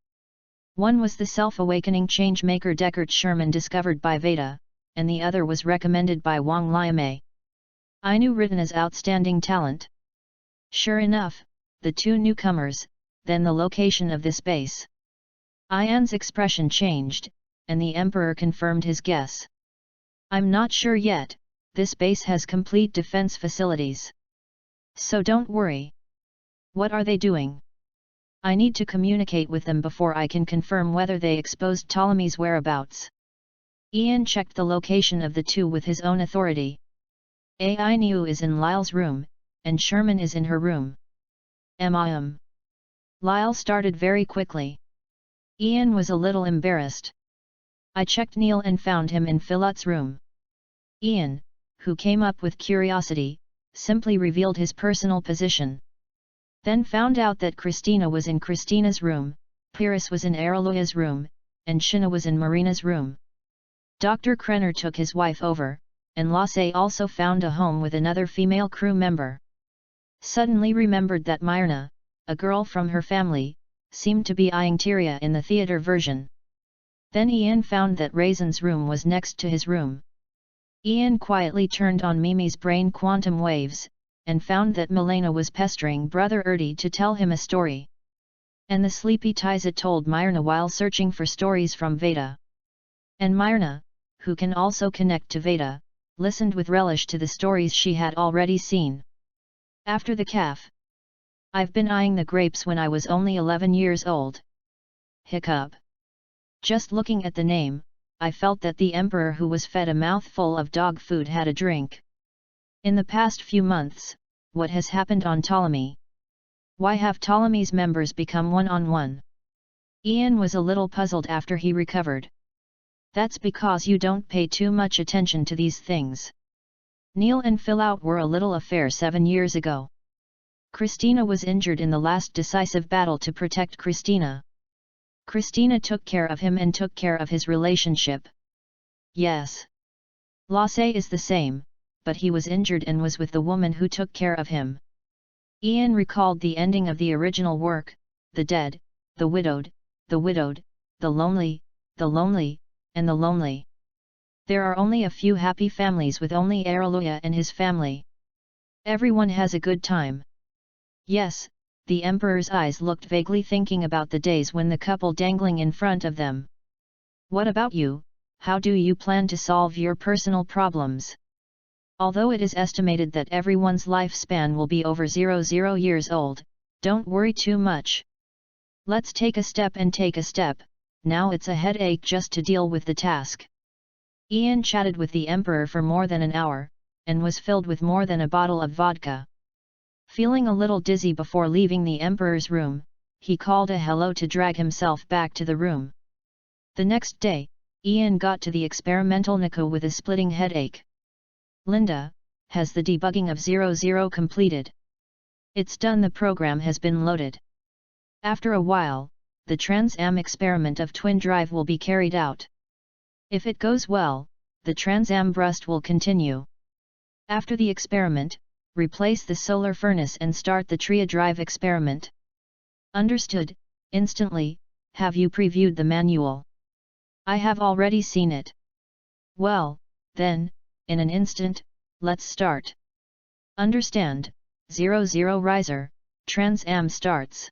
One was the self-awakening changemaker Deckard Sherman discovered by Veda, and the other was recommended by Wang Liamei. I knew written as outstanding talent. Sure enough, the 2 newcomers, then the location of this base. Ian's expression changed, and the Emperor confirmed his guess. "I'm not sure yet, this base has complete defense facilities. So don't worry. What are they doing? I need to communicate with them before I can confirm whether they exposed Ptolemy's whereabouts." Ian checked the location of the 2 with his own authority. Ainu is in Lyle's room, and Sherman is in her room. Lyle started very quickly. Ian was a little embarrassed. "I checked Neil and found him in Philut's room." Ian, who came up with curiosity, simply revealed his personal position. Then found out that Christina was in Christina's room, Pyrrhus was in Arilua's room, and Shina was in Marina's room. Dr. Krenner took his wife over, and Lasse also found a home with another female crew member. Suddenly remembered that Myrna, a girl from her family, seemed to be eyeing Tyria in the theatre version. Then Ian found that Raisin's room was next to his room. Ian quietly turned on Mimi's brain quantum waves, and found that Milena was pestering Brother Erdi to tell him a story. And the sleepy Tiza told Myrna while searching for stories from Veda. And Myrna, who can also connect to Veda, listened with relish to the stories she had already seen. After the calf. "I've been eyeing the grapes when I was only 11 years old." Hiccup. Just looking at the name, I felt that the Emperor who was fed a mouthful of dog food had a drink. In the past few months, what has happened on Ptolemy? Why have Ptolemy's members become one-on-one? Ian was a little puzzled after he recovered. That's because you don't pay too much attention to these things. Neil and Philout were a little affair 7 years ago. Christina was injured in the last decisive battle to protect Christina. Christina took care of him and took care of his relationship. Yes. Lasse is the same, but he was injured and was with the woman who took care of him. Ian recalled the ending of the original work: the dead, the widowed, the lonely, and the lonely. There are only a few happy families with only Areluya and his family. Everyone has a good time. Yes, the Emperor's eyes looked vaguely, thinking about the days when the couple dangling in front of them. What about you? How do you plan to solve your personal problems? Although it is estimated that everyone's lifespan will be over 00 years old, don't worry too much. Let's take a step and take a step. Now it's a headache just to deal with the task. Ian chatted with the Emperor for more than an hour, and was filled with more than a bottle of vodka. Feeling a little dizzy before leaving the Emperor's room, he called a hello to drag himself back to the room. The next day, Ian got to the experimental Nico with a splitting headache. Linda, has the debugging of 00 completed? It's done. The program has been loaded. After a while, the Trans-Am experiment of twin drive will be carried out. If it goes well, the Trans-Am burst will continue. After the experiment, replace the solar furnace and start the Tria drive experiment. Understood. Instantly. Have you previewed the manual? I have already seen it. Well, then, in an instant, let's start. Understand. 00 riser, Trans-Am starts.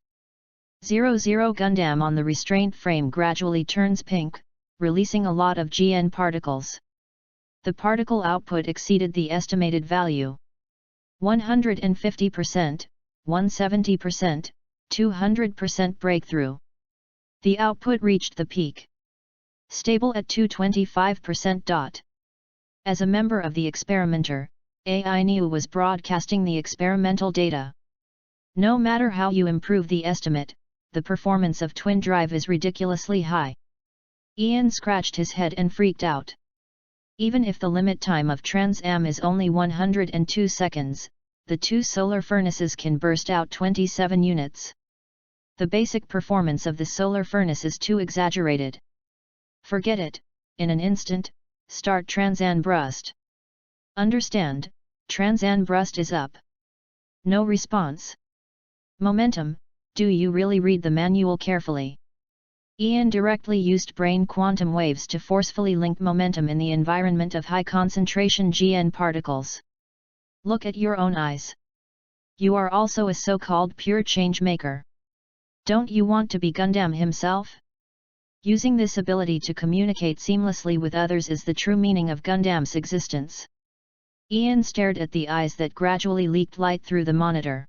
00 Gundam on the restraint frame gradually turns pink, releasing a lot of GN particles. The particle output exceeded the estimated value. 150%, 170%, 200% breakthrough. The output reached the peak. Stable at 225%. As a member of the experimenter, AI Neo was broadcasting the experimental data. No matter how you improve the estimate, the performance of twin drive is ridiculously high. Ian scratched his head and freaked out. Even if the limit time of Trans-Am is only 102 seconds, the two solar furnaces can burst out 27 units. The basic performance of the solar furnace is too exaggerated. Forget it. In an instant, start Trans-Am burst. Understand, Trans-Am burst is up. No response. Momentum. Do you really read the manual carefully? Ian directly used brain quantum waves to forcefully link momentum in the environment of high concentration GN particles. Look at your own eyes. You are also a so-called pure change maker. Don't you want to be Gundam himself? Using this ability to communicate seamlessly with others is the true meaning of Gundam's existence. Ian stared at the eyes that gradually leaked light through the monitor.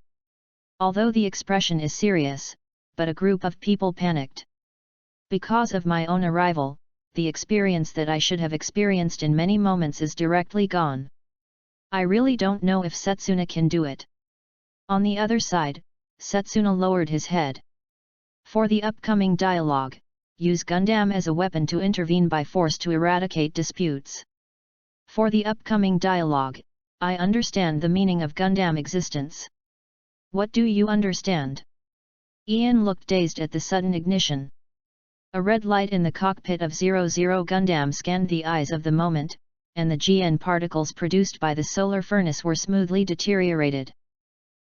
Although the expression is serious, but a group of people panicked. Because of my own arrival, the experience that I should have experienced in many moments is directly gone. I really don't know if Setsuna can do it. On the other side, Setsuna lowered his head. For the upcoming dialogue, use Gundam as a weapon to intervene by force to eradicate disputes. For the upcoming dialogue, I understand the meaning of Gundam existence. What do you understand? Ian looked dazed at the sudden ignition. A red light in the cockpit of 00 Gundam scanned the eyes of the moment, and the GN particles produced by the solar furnace were smoothly deteriorated.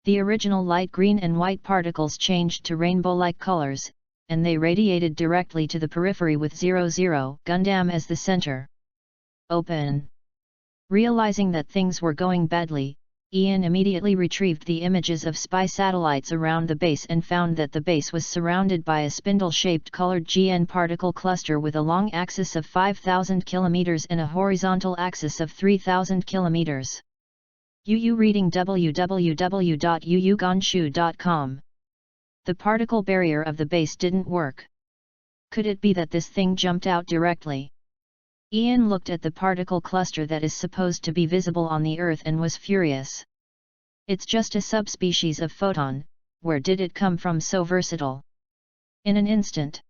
The original light green and white particles changed to rainbow-like colors, and they radiated directly to the periphery with 00 Gundam as the center. Open. Realizing that things were going badly, Ian immediately retrieved the images of spy satellites around the base and found that the base was surrounded by a spindle-shaped colored GN particle cluster with a long axis of 5,000 km and a horizontal axis of 3,000 km. Reading www.uugonshu.com. The particle barrier of the base didn't work. Could it be that this thing jumped out directly? Ian looked at the particle cluster that is supposed to be visible on the Earth and was furious. It's just a subspecies of photon, where did it come from so versatile? In an instant.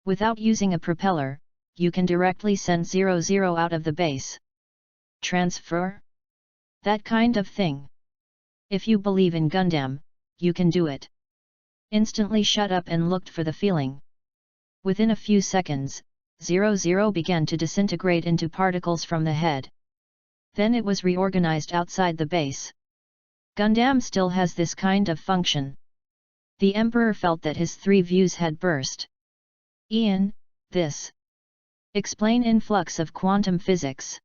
Without using a propeller, you can directly send 00 out of the base. Transfer? That kind of thing. If you believe in Gundam, you can do it. Instantly shut up and looked for the feeling. Within a few seconds, 00 began to disintegrate into particles from the head. Then it was reorganized outside the base. Gundam still has this kind of function. The Emperor felt that his 3 views had burst. Ian, this. Explain influx of quantum physics.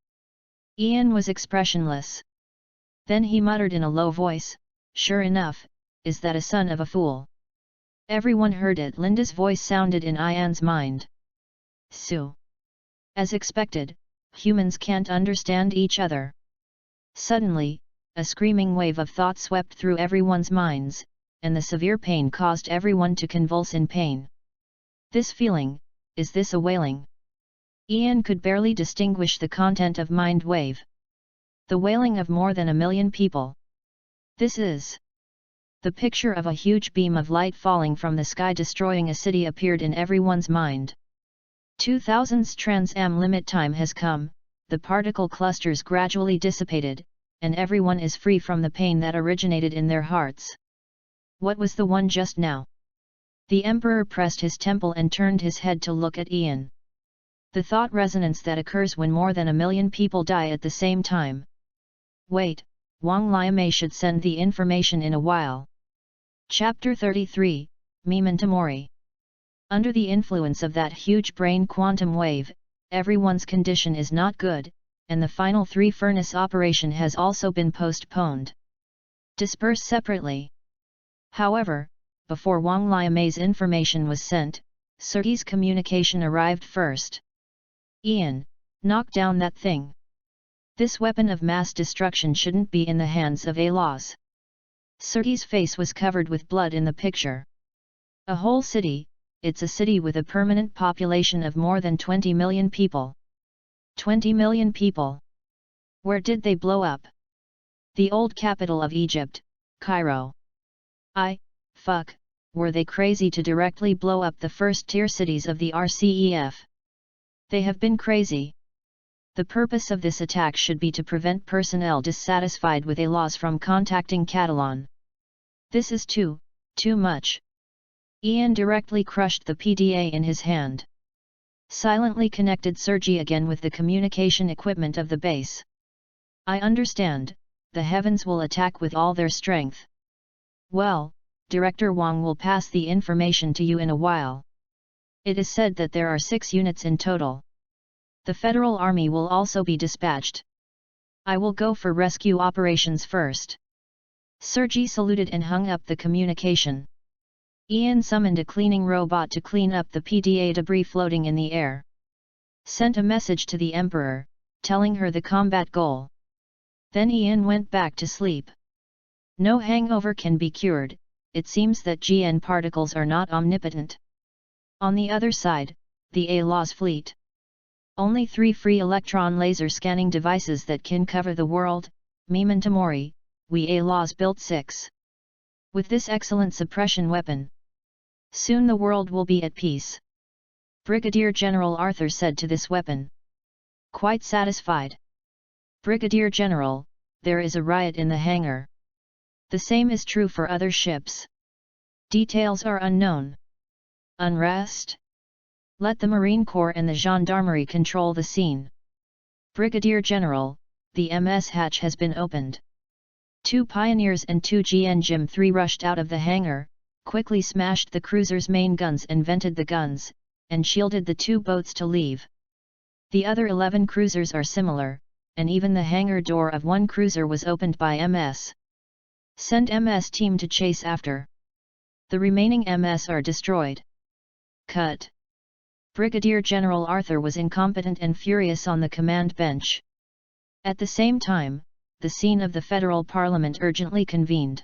Ian was expressionless. Then he muttered in a low voice, sure enough, is that a son of a fool? Everyone heard it. Linda's voice sounded in Ian's mind. Sue. As expected, humans can't understand each other. Suddenly, a screaming wave of thought swept through everyone's minds, and the severe pain caused everyone to convulse in pain. This feeling, is this a wailing? Ian could barely distinguish the content of mind wave. The wailing of more than 1 million people. This is. The picture of a huge beam of light falling from the sky destroying a city appeared in everyone's mind. 2000's Trans-Am limit time has come, the particle clusters gradually dissipated, and everyone is free from the pain that originated in their hearts. What was the one just now? The Emperor pressed his temple and turned his head to look at Ian. The thought resonance that occurs when more than 1 million people die at the same time. Wait, Wang Liamei should send the information in a while. Chapter 33, Memento Mori. Under the influence of that huge brain quantum wave, everyone's condition is not good, and the final 3 furnace operation has also been postponed. Disperse separately. However, before Wang Liamei's information was sent, Sergei's communication arrived first. Ian, knock down that thing. This weapon of mass destruction shouldn't be in the hands of A-laws. Sergei's face was covered with blood in the picture. A whole city, it's a city with a permanent population of more than 20 million people. 20 million people. Where did they blow up? The old capital of Egypt, Cairo. Fuck, were they crazy to directly blow up the first-tier cities of the RCEF? They have been crazy. The purpose of this attack should be to prevent personnel dissatisfied with A-laws from contacting Catalan. This is too much. Ian directly crushed the PDA in his hand. Silently connected Sergei again with the communication equipment of the base. I understand, the heavens will attack with all their strength. Well, Director Wang will pass the information to you in a while. It is said that there are 6 units in total. The Federal Army will also be dispatched. I will go for rescue operations first. Sergei saluted and hung up the communication. Ian summoned a cleaning robot to clean up the PDA debris floating in the air. Sent a message to the Emperor, telling her the combat goal. Then Ian went back to sleep. No hangover can be cured, it seems that GN particles are not omnipotent. On the other side, the A-laws fleet. Only 3 free electron laser scanning devices that can cover the world, Memento Mori, we A-laws built 6. With this excellent suppression weapon, soon the world will be at peace. Brigadier General Arthur said to this weapon. Quite satisfied. Brigadier General, there is a riot in the hangar. The same is true for other ships. Details are unknown. Unrest? Let the Marine Corps and the Gendarmerie control the scene. Brigadier General, the MS hatch has been opened. 2 Pioneers and 2 GN Jim 3 rushed out of the hangar, quickly smashed the cruiser's main guns and vented the guns, and shielded the 2 boats to leave. The other 11 cruisers are similar, and even the hangar door of 1 cruiser was opened by MS. Send MS team to chase after. The remaining MS are destroyed. Cut. Brigadier General Arthur was incompetent and furious on the command bench. At the same time, the scene of the Federal Parliament urgently convened.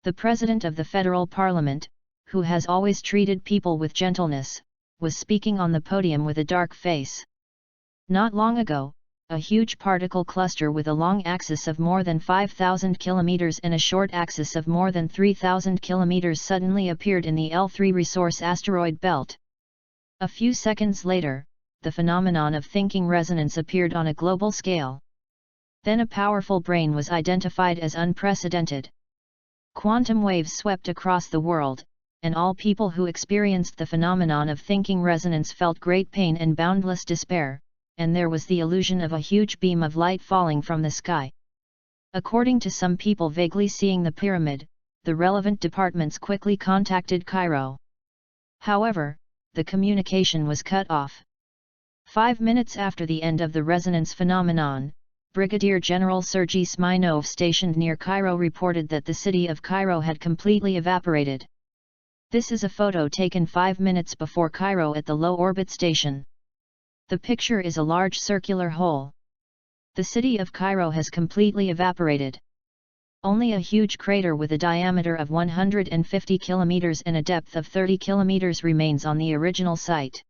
The President of the Federal Parliament, who has always treated people with gentleness, was speaking on the podium with a dark face. Not long ago, a huge particle cluster with a long axis of more than 5,000 km and a short axis of more than 3,000 km suddenly appeared in the L3 resource asteroid belt. A few seconds later, the phenomenon of thinking resonance appeared on a global scale. Then a powerful brain was identified as unprecedented. Quantum waves swept across the world, and all people who experienced the phenomenon of thinking resonance felt great pain and boundless despair, and there was the illusion of a huge beam of light falling from the sky. According to some people vaguely seeing the pyramid, the relevant departments quickly contacted Cairo. However, the communication was cut off. 5 minutes after the end of the resonance phenomenon, Brigadier General Sergei Smirnov stationed near Cairo reported that the city of Cairo had completely evaporated. This is a photo taken 5 minutes before Cairo at the low-orbit station. The picture is a large circular hole. The city of Cairo has completely evaporated. Only a huge crater with a diameter of 150 km and a depth of 30 km remains on the original site.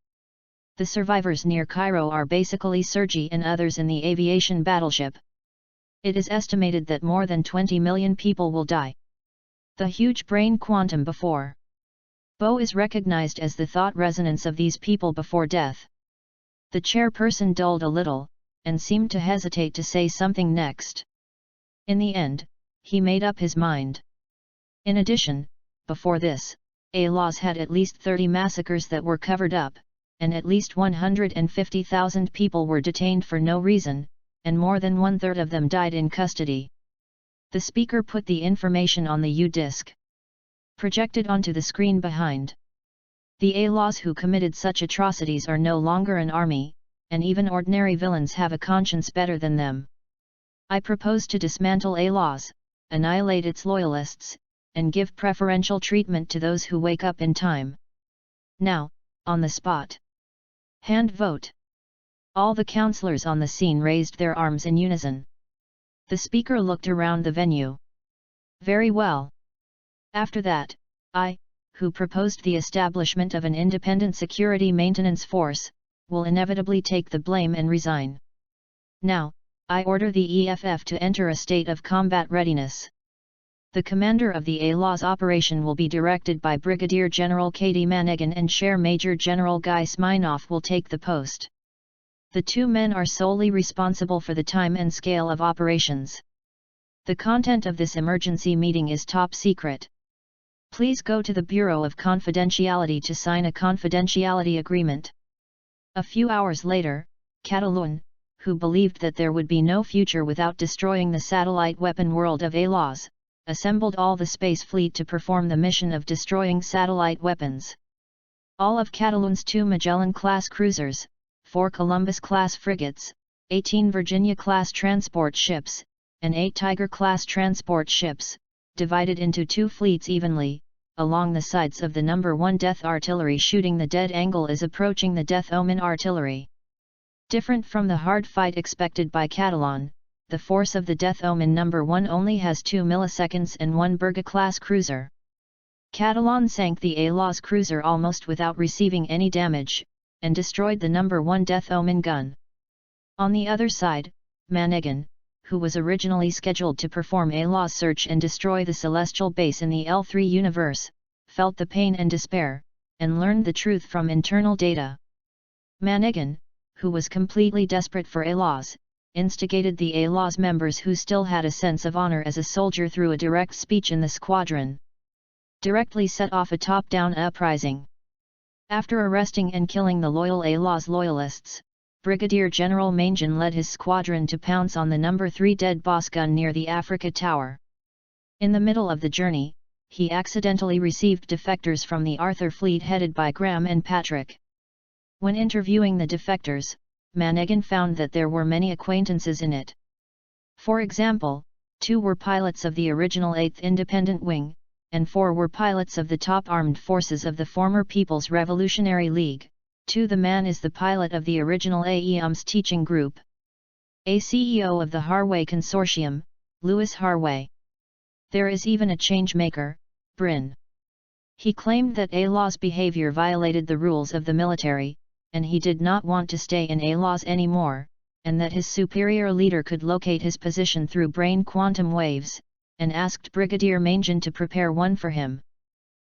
The survivors near Cairo are basically Sergei and others in the aviation battleship. It is estimated that more than 20 million people will die. The huge brain quantum before Bo is recognized as the thought resonance of these people before death. The chairperson dulled a little, and seemed to hesitate to say something next. In the end, he made up his mind. In addition, before this, Laos had at least 30 massacres that were covered up, and at least 150,000 people were detained for no reason, and more than 1/3 of them died in custody. The speaker put the information on the U-disc, projected onto the screen behind. The Laos who committed such atrocities are no longer an army, and even ordinary villains have a conscience better than them. I propose to dismantle Laos, annihilate its loyalists, and give preferential treatment to those who wake up in time. Now, on the spot. Hand vote. All the councillors on the scene raised their arms in unison. The speaker looked around the venue. Very well. After that, I, who proposed the establishment of an independent security maintenance force, will inevitably take the blame and resign. Now, I order the EFF to enter a state of combat readiness. The commander of the Laos operation will be directed by Brigadier General K.D. Manegan and Chair Major General Guy Smirnov will take the post. The two men are solely responsible for the time and scale of operations. The content of this emergency meeting is top secret. Please go to the Bureau of Confidentiality to sign a confidentiality agreement. A few hours later, Catalan, who believed that there would be no future without destroying the satellite weapon world of Laos, assembled all the space fleet to perform the mission of destroying satellite weapons. All of Catalan's 2 Magellan-class cruisers, 4 Columbus-class frigates, 18 Virginia-class transport ships, and 8 Tiger-class transport ships, divided into 2 fleets evenly, along the sides of the No. 1 Death Artillery shooting the dead angle is approaching the Death Omen Artillery. Different from the hard fight expected by Catalan, the force of the Death Omen No. 1 only has 2 milliseconds and 1 Berga-class cruiser. Catalan sank the Laos cruiser almost without receiving any damage, and destroyed the No. 1 Death Omen gun. On the other side, Manegan, who was originally scheduled to perform a Laos search and destroy the celestial base in the L3 universe, felt the pain and despair, and learned the truth from internal data. Manegan, who was completely desperate for Laos, instigated the Laos members who still had a sense of honor as a soldier through a direct speech in the squadron. Directly set off a top-down uprising. After arresting and killing the loyal Laos loyalists, Brigadier General Mangan led his squadron to pounce on the No. 3 dead boss gun near the Africa Tower. In the middle of the journey, he accidentally received defectors from the Arthur fleet headed by Graham and Patrick. When interviewing the defectors, Manegan found that there were many acquaintances in it. For example, 2 were pilots of the original 8th Independent Wing, and 4 were pilots of the top armed forces of the former People's Revolutionary League. 2 The man is the pilot of the original AEM's teaching group. A CEO of the Harway Consortium, Louis Harway. There is even a change-maker, Bryn. He claimed that Laos' behavior violated the rules of the military, and he did not want to stay in Laos anymore, and that his superior leader could locate his position through brain quantum waves, and asked Brigadier Mangan to prepare one for him.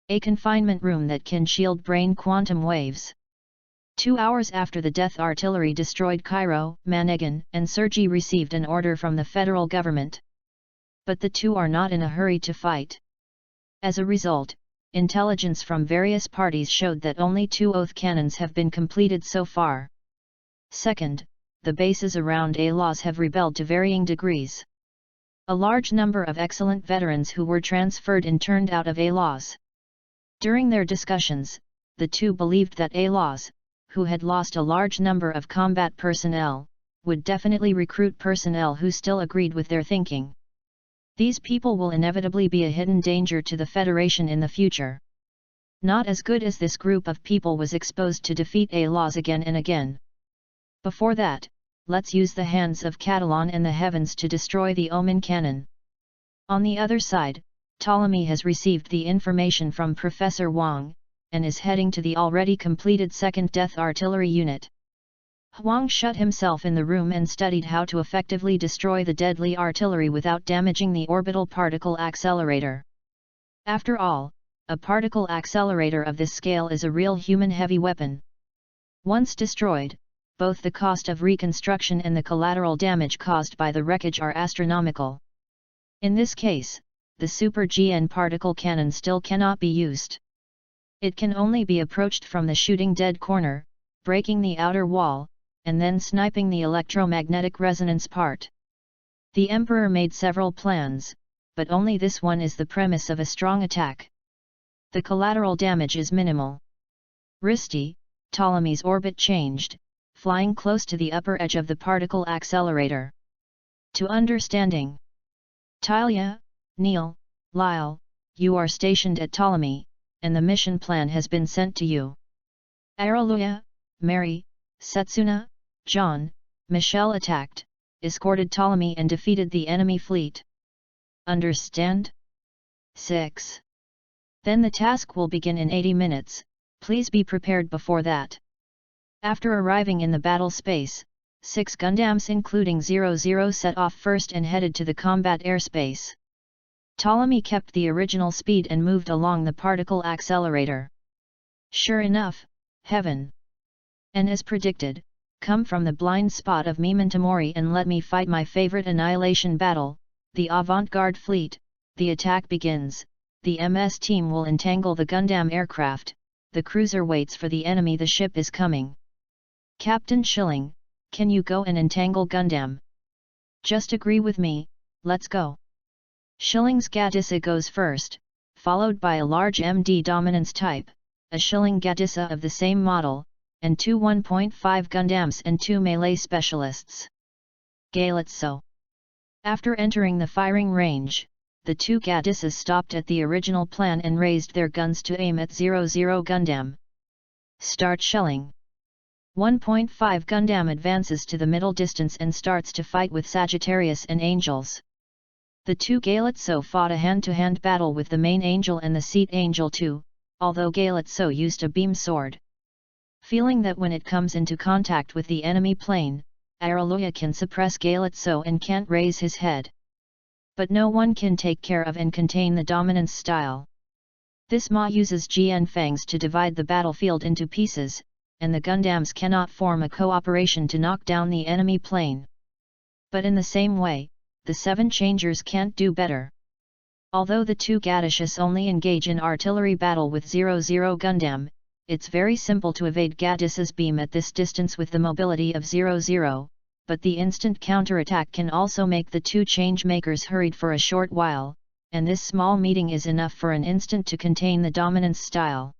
A confinement room that can shield brain quantum waves. 2 hours after the Death Artillery destroyed Cairo, Manegan and Sergi received an order from the federal government. But the two are not in a hurry to fight. As a result, intelligence from various parties showed that only 2 oath cannons have been completed so far. Second, the bases around Alas have rebelled to varying degrees. A large number of excellent veterans who were transferred in turned out of Alas. During their discussions, the two believed that Alas, who had lost a large number of combat personnel, would definitely recruit personnel who still agreed with their thinking. These people will inevitably be a hidden danger to the Federation in the future. Not as good as this group of people was exposed to defeat Alas again and again. Before that, let's use the hands of Catalan and the heavens to destroy the Omen cannon. On the other side, Ptolemy has received the information from Professor Wang, and is heading to the already completed second Death Artillery unit. Huang shut himself in the room and studied how to effectively destroy the deadly artillery without damaging the orbital particle accelerator. After all, a particle accelerator of this scale is a real human heavy weapon. Once destroyed, both the cost of reconstruction and the collateral damage caused by the wreckage are astronomical. In this case, the Super GN particle cannon still cannot be used. It can only be approached from the shooting dead corner, breaking the outer wall, and then sniping the electromagnetic resonance part. The Emperor made several plans, but only this one is the premise of a strong attack. The collateral damage is minimal. Risti, Ptolemy's orbit changed, flying close to the upper edge of the particle accelerator. To understanding. Tylia, Neil, Lyle, you are stationed at Ptolemy, and the mission plan has been sent to you. Araluya, Mary, Setsuna, John, Michelle attacked, escorted Ptolemy and defeated the enemy fleet. Understand? 6. Then the task will begin in 80 minutes, please be prepared before that. After arriving in the battle space, 6 Gundams including 00 set off first and headed to the combat airspace. Ptolemy kept the original speed and moved along the particle accelerator. Sure enough, heaven! And as predicted, come from the blind spot of Mimantamori and let me fight my favorite annihilation battle, the avant-garde fleet. The attack begins, the MS team will entangle the Gundam aircraft, the cruiser waits for the enemy, the ship is coming. Captain Schilling, can you go and entangle Gundam? Just agree with me, let's go. Schilling's Gatissa goes first, followed by a large MD Dominance type, a Schilling Gatissa of the same model, and 2 1.5 Gundams and 2 melee specialists. Galetso. After entering the firing range, the 2 Gatissas stopped at the original plan and raised their guns to aim at 00 Gundam. Start shelling. 1.5 Gundam advances to the middle distance and starts to fight with Sagittarius and Angels. The 2 Galetso fought a hand-to-hand battle with the main Angel and the Seat Angel too, although Galetso used a beam sword. Feeling that when it comes into contact with the enemy plane, Araluya can suppress Galetso and can't raise his head. But no one can take care of and contain the dominance style. This Ma uses GN Fangs to divide the battlefield into pieces, and the Gundams cannot form a cooperation to knock down the enemy plane. But in the same way, the 7 Changers can't do better. Although the 2 Gatishas only engage in artillery battle with 00 Gundam, it's very simple to evade Gatissa's beam at this distance with the mobility of 00, but the instant counterattack can also make the 2 Changemakers hurried for a short while, and this small meeting is enough for an instant to contain the dominance style.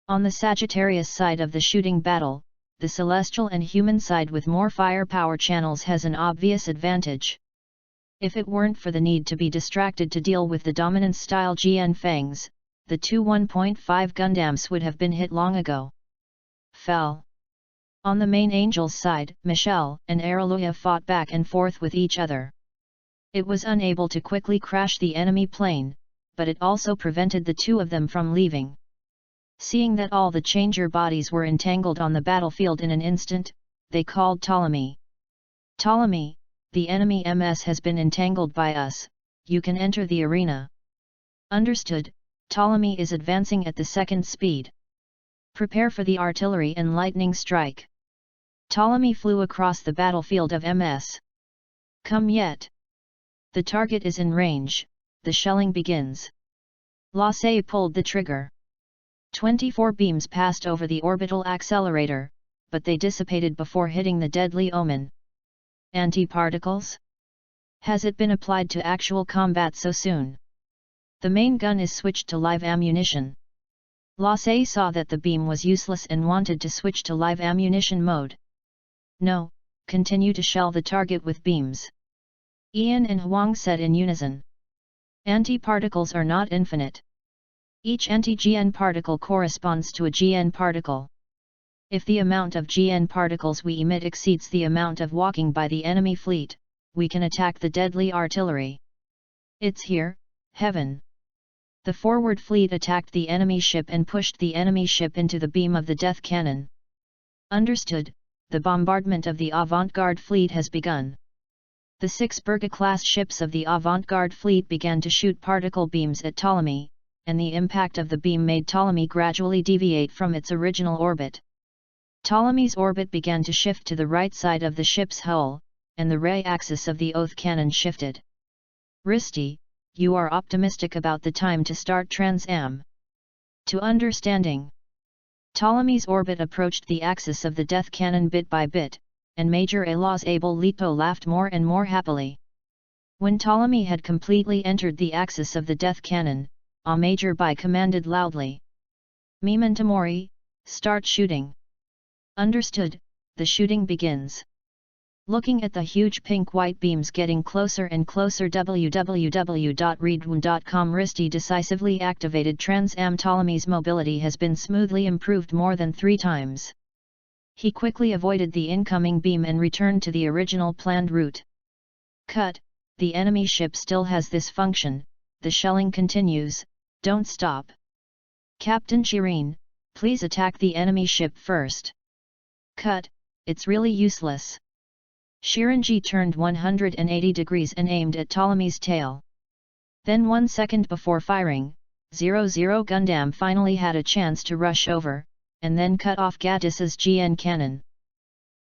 On the Sagittarius side of the shooting battle, the celestial and human side with more firepower channels has an obvious advantage. If it weren't for the need to be distracted to deal with the dominance style GN Fangs, the 2 1.5 Gundams would have been hit long ago. Fell. On the main Angel's side, Michelle and Araluya fought back and forth with each other. It was unable to quickly crash the enemy plane, but it also prevented the 2 of them from leaving. Seeing that all the changer bodies were entangled on the battlefield in an instant, they called Ptolemy. Ptolemy, the enemy MS has been entangled by us, you can enter the arena. Understood, Ptolemy is advancing at the second speed. Prepare for the artillery and lightning strike. Ptolemy flew across the battlefield of MS. Come yet. The target is in range, the shelling begins. Lasse pulled the trigger. 24 beams passed over the orbital accelerator, but they dissipated before hitting the deadly omen. Anti-particles? Has it been applied to actual combat so soon? The main gun is switched to live ammunition. Lasse saw that the beam was useless and wanted to switch to live ammunition mode. No, continue to shell the target with beams. Ian and Huang said in unison. Anti-particles are not infinite. Each anti-GN particle corresponds to a GN particle. If the amount of GN particles we emit exceeds the amount of walking by the enemy fleet, we can attack the deadly artillery. It's here, heaven. The forward fleet attacked the enemy ship and pushed the enemy ship into the beam of the death cannon. Understood, the bombardment of the avant-garde fleet has begun. The 6 Berga-class ships of the avant-garde fleet began to shoot particle beams at Ptolemy, and the impact of the beam made Ptolemy gradually deviate from its original orbit. Ptolemy's orbit began to shift to the right side of the ship's hull, and the ray axis of the oath cannon shifted. Risti, you are optimistic about the time to start Trans-Am. To understanding. Ptolemy's orbit approached the axis of the death cannon bit by bit, and Major Elas Abel Leto laughed more and more happily. When Ptolemy had completely entered the axis of the death cannon, a Major Bai commanded loudly. Mimantamori, start shooting. Understood, the shooting begins. Looking at the huge pink-white beams getting closer and closer, www.readaloud.com Risti decisively activated Trans-Am. Ptolemy's mobility has been smoothly improved more than 3 times. He quickly avoided the incoming beam and returned to the original planned route. Cut, the enemy ship still has this function, the shelling continues, don't stop. Captain Shireen, please attack the enemy ship first. Cut, it's really useless. Shirinji turned 180 degrees and aimed at Ptolemy's tail. Then 1 second before firing, 00 Gundam finally had a chance to rush over, and then cut off Gattis's GN cannon.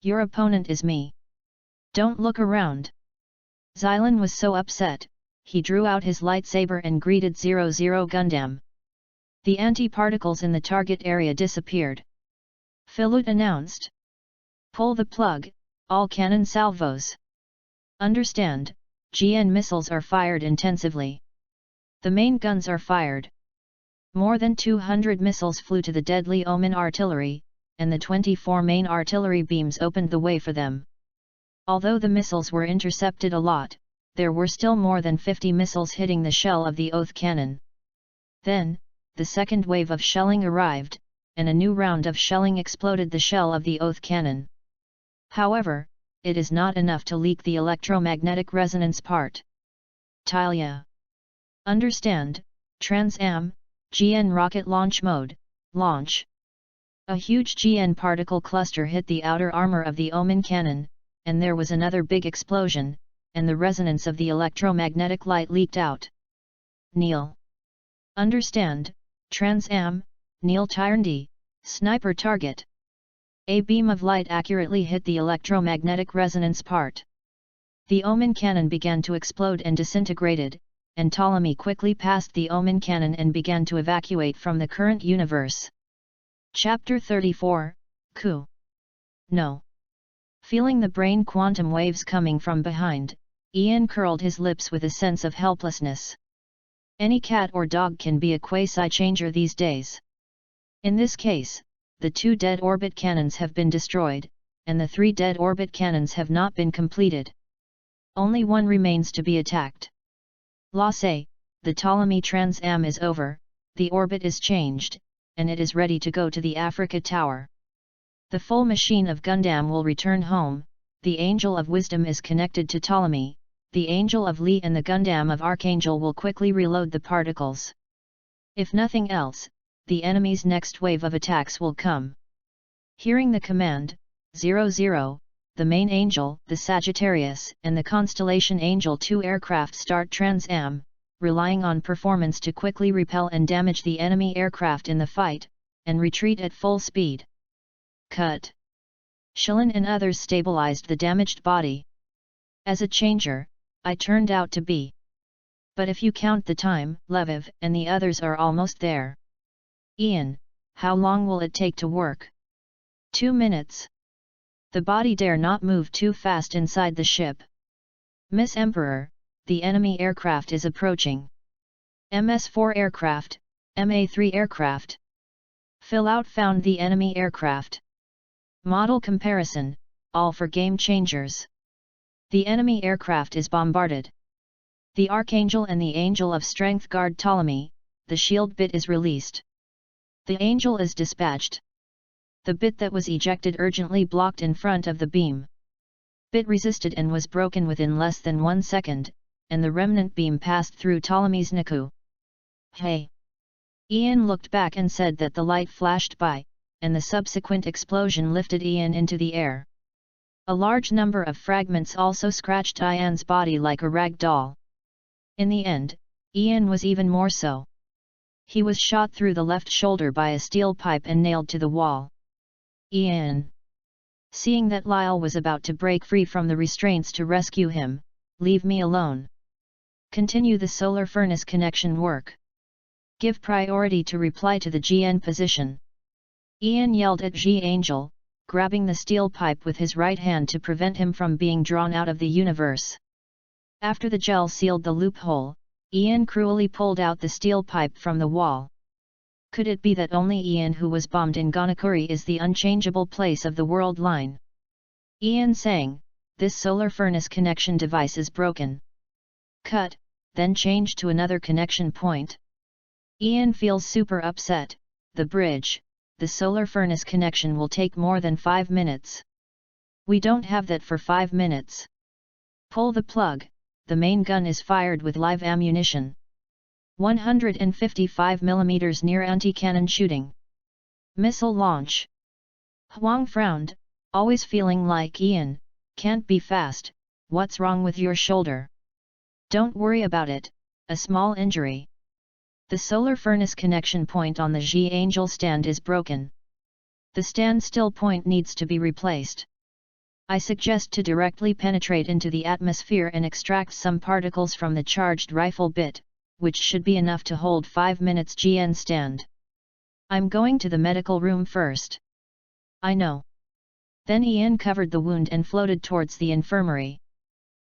Your opponent is me. Don't look around. Xylan was so upset, he drew out his lightsaber and greeted 00 Gundam. The anti-particles in the target area disappeared. Philut announced. Pull the plug, all cannon salvos. Understand, GN missiles are fired intensively. The main guns are fired. More than 200 missiles flew to the deadly Omen artillery, and the 24 main artillery beams opened the way for them. Although the missiles were intercepted a lot, there were still more than 50 missiles hitting the shell of the oath cannon. Then, the second wave of shelling arrived, and a new round of shelling exploded the shell of the oath cannon. However, it is not enough to leak the electromagnetic resonance part. Talia. Understand, Trans-Am, GN rocket launch mode, launch. A huge GN particle cluster hit the outer armor of the Omen cannon, and there was another big explosion, and the resonance of the electromagnetic light leaked out. Neil. Understand, Trans-Am, Neil Tyrandi, sniper target. A beam of light accurately hit the electromagnetic resonance part. The Omen cannon began to explode and disintegrated, and Ptolemy quickly passed the Omen cannon and began to evacuate from the current universe. Chapter 34, Coup. No. Feeling the brain quantum waves coming from behind, Ian curled his lips with a sense of helplessness. Any cat or dog can be a quasi-changer these days. In this case, the 2 dead orbit cannons have been destroyed, and the 3 dead orbit cannons have not been completed. Only one remains to be attacked. Lasse, the Ptolemy Trans-Am is over, the orbit is changed, and it is ready to go to the Africa Tower. The full machine of Gundam will return home, the Angel of Wisdom is connected to Ptolemy, the Angel of Lee and the Gundam of Archangel will quickly reload the particles. If nothing else, the enemy's next wave of attacks will come. Hearing the command, 00, the main Angel, the Sagittarius, and the Constellation Angel 2 aircraft start Trans-Am, relying on performance to quickly repel and damage the enemy aircraft in the fight, and retreat at full speed. Cut. Shilin and others stabilized the damaged body. As a changer, I turned out to be. But if you count the time, Lviv and the others are almost there. Ian, how long will it take to work? 2 minutes. The body dare not move too fast inside the ship. Miss Emperor, the enemy aircraft is approaching. MS-4 aircraft, MA-3 aircraft. Fill out found the enemy aircraft. Model comparison, all for game changers. The enemy aircraft is bombarded. The Archangel and the Angel of Strength guard Ptolemy, the shield bit is released. The Angel is dispatched. The bit that was ejected urgently blocked in front of the beam. Bit resisted and was broken within less than 1 second, and the remnant beam passed through Ptolemy's Niku. Hey! Ian looked back and said that the light flashed by, and the subsequent explosion lifted Ian into the air. A large number of fragments also scratched Ian's body like a rag doll. In the end, Ian was even more so. He was shot through the left shoulder by a steel pipe and nailed to the wall. Ian. Seeing that Lyle was about to break free from the restraints to rescue him, leave me alone. Continue the solar furnace connection work. Give priority to reply to the GN position. Ian yelled at G Angel, grabbing the steel pipe with his right hand to prevent him from being drawn out of the universe. After the gel sealed the loophole, Ian cruelly pulled out the steel pipe from the wall. Could it be that only Ian who was bombed in Gonakuri is the unchangeable place of the world line? Ian sang, this solar furnace connection device is broken. Cut, then change to another connection point. Ian feels super upset, the bridge, the solar furnace connection will take more than 5 minutes. We don't have that for 5 minutes. Pull the plug, the main gun is fired with live ammunition. 155 mm near anti-cannon shooting. Missile launch. Huang frowned, always feeling like Ian, can't be fast, what's wrong with your shoulder? Don't worry about it, a small injury. The solar furnace connection point on the G Angel stand is broken. The standstill point needs to be replaced. I suggest to directly penetrate into the atmosphere and extract some particles from the charged rifle bit, which should be enough to hold 5 minutes GN stand. I'm going to the medical room first. I know. Then Ian covered the wound and floated towards the infirmary.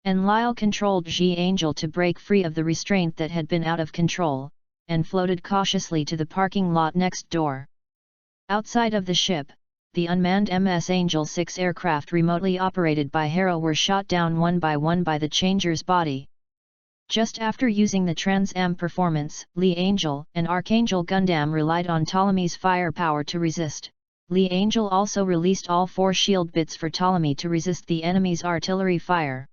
And Lyle controlled G Angel to break free of the restraint that had been out of control, and floated cautiously to the parking lot next door. Outside of the ship, the unmanned MS Angel 6 aircraft remotely operated by Harrow were shot down one by the changer's body. Just after using the Trans-Am performance, Lee Angel and Archangel Gundam relied on Ptolemy's firepower to resist. Lee Angel also released all 4 shield bits for Ptolemy to resist the enemy's artillery fire.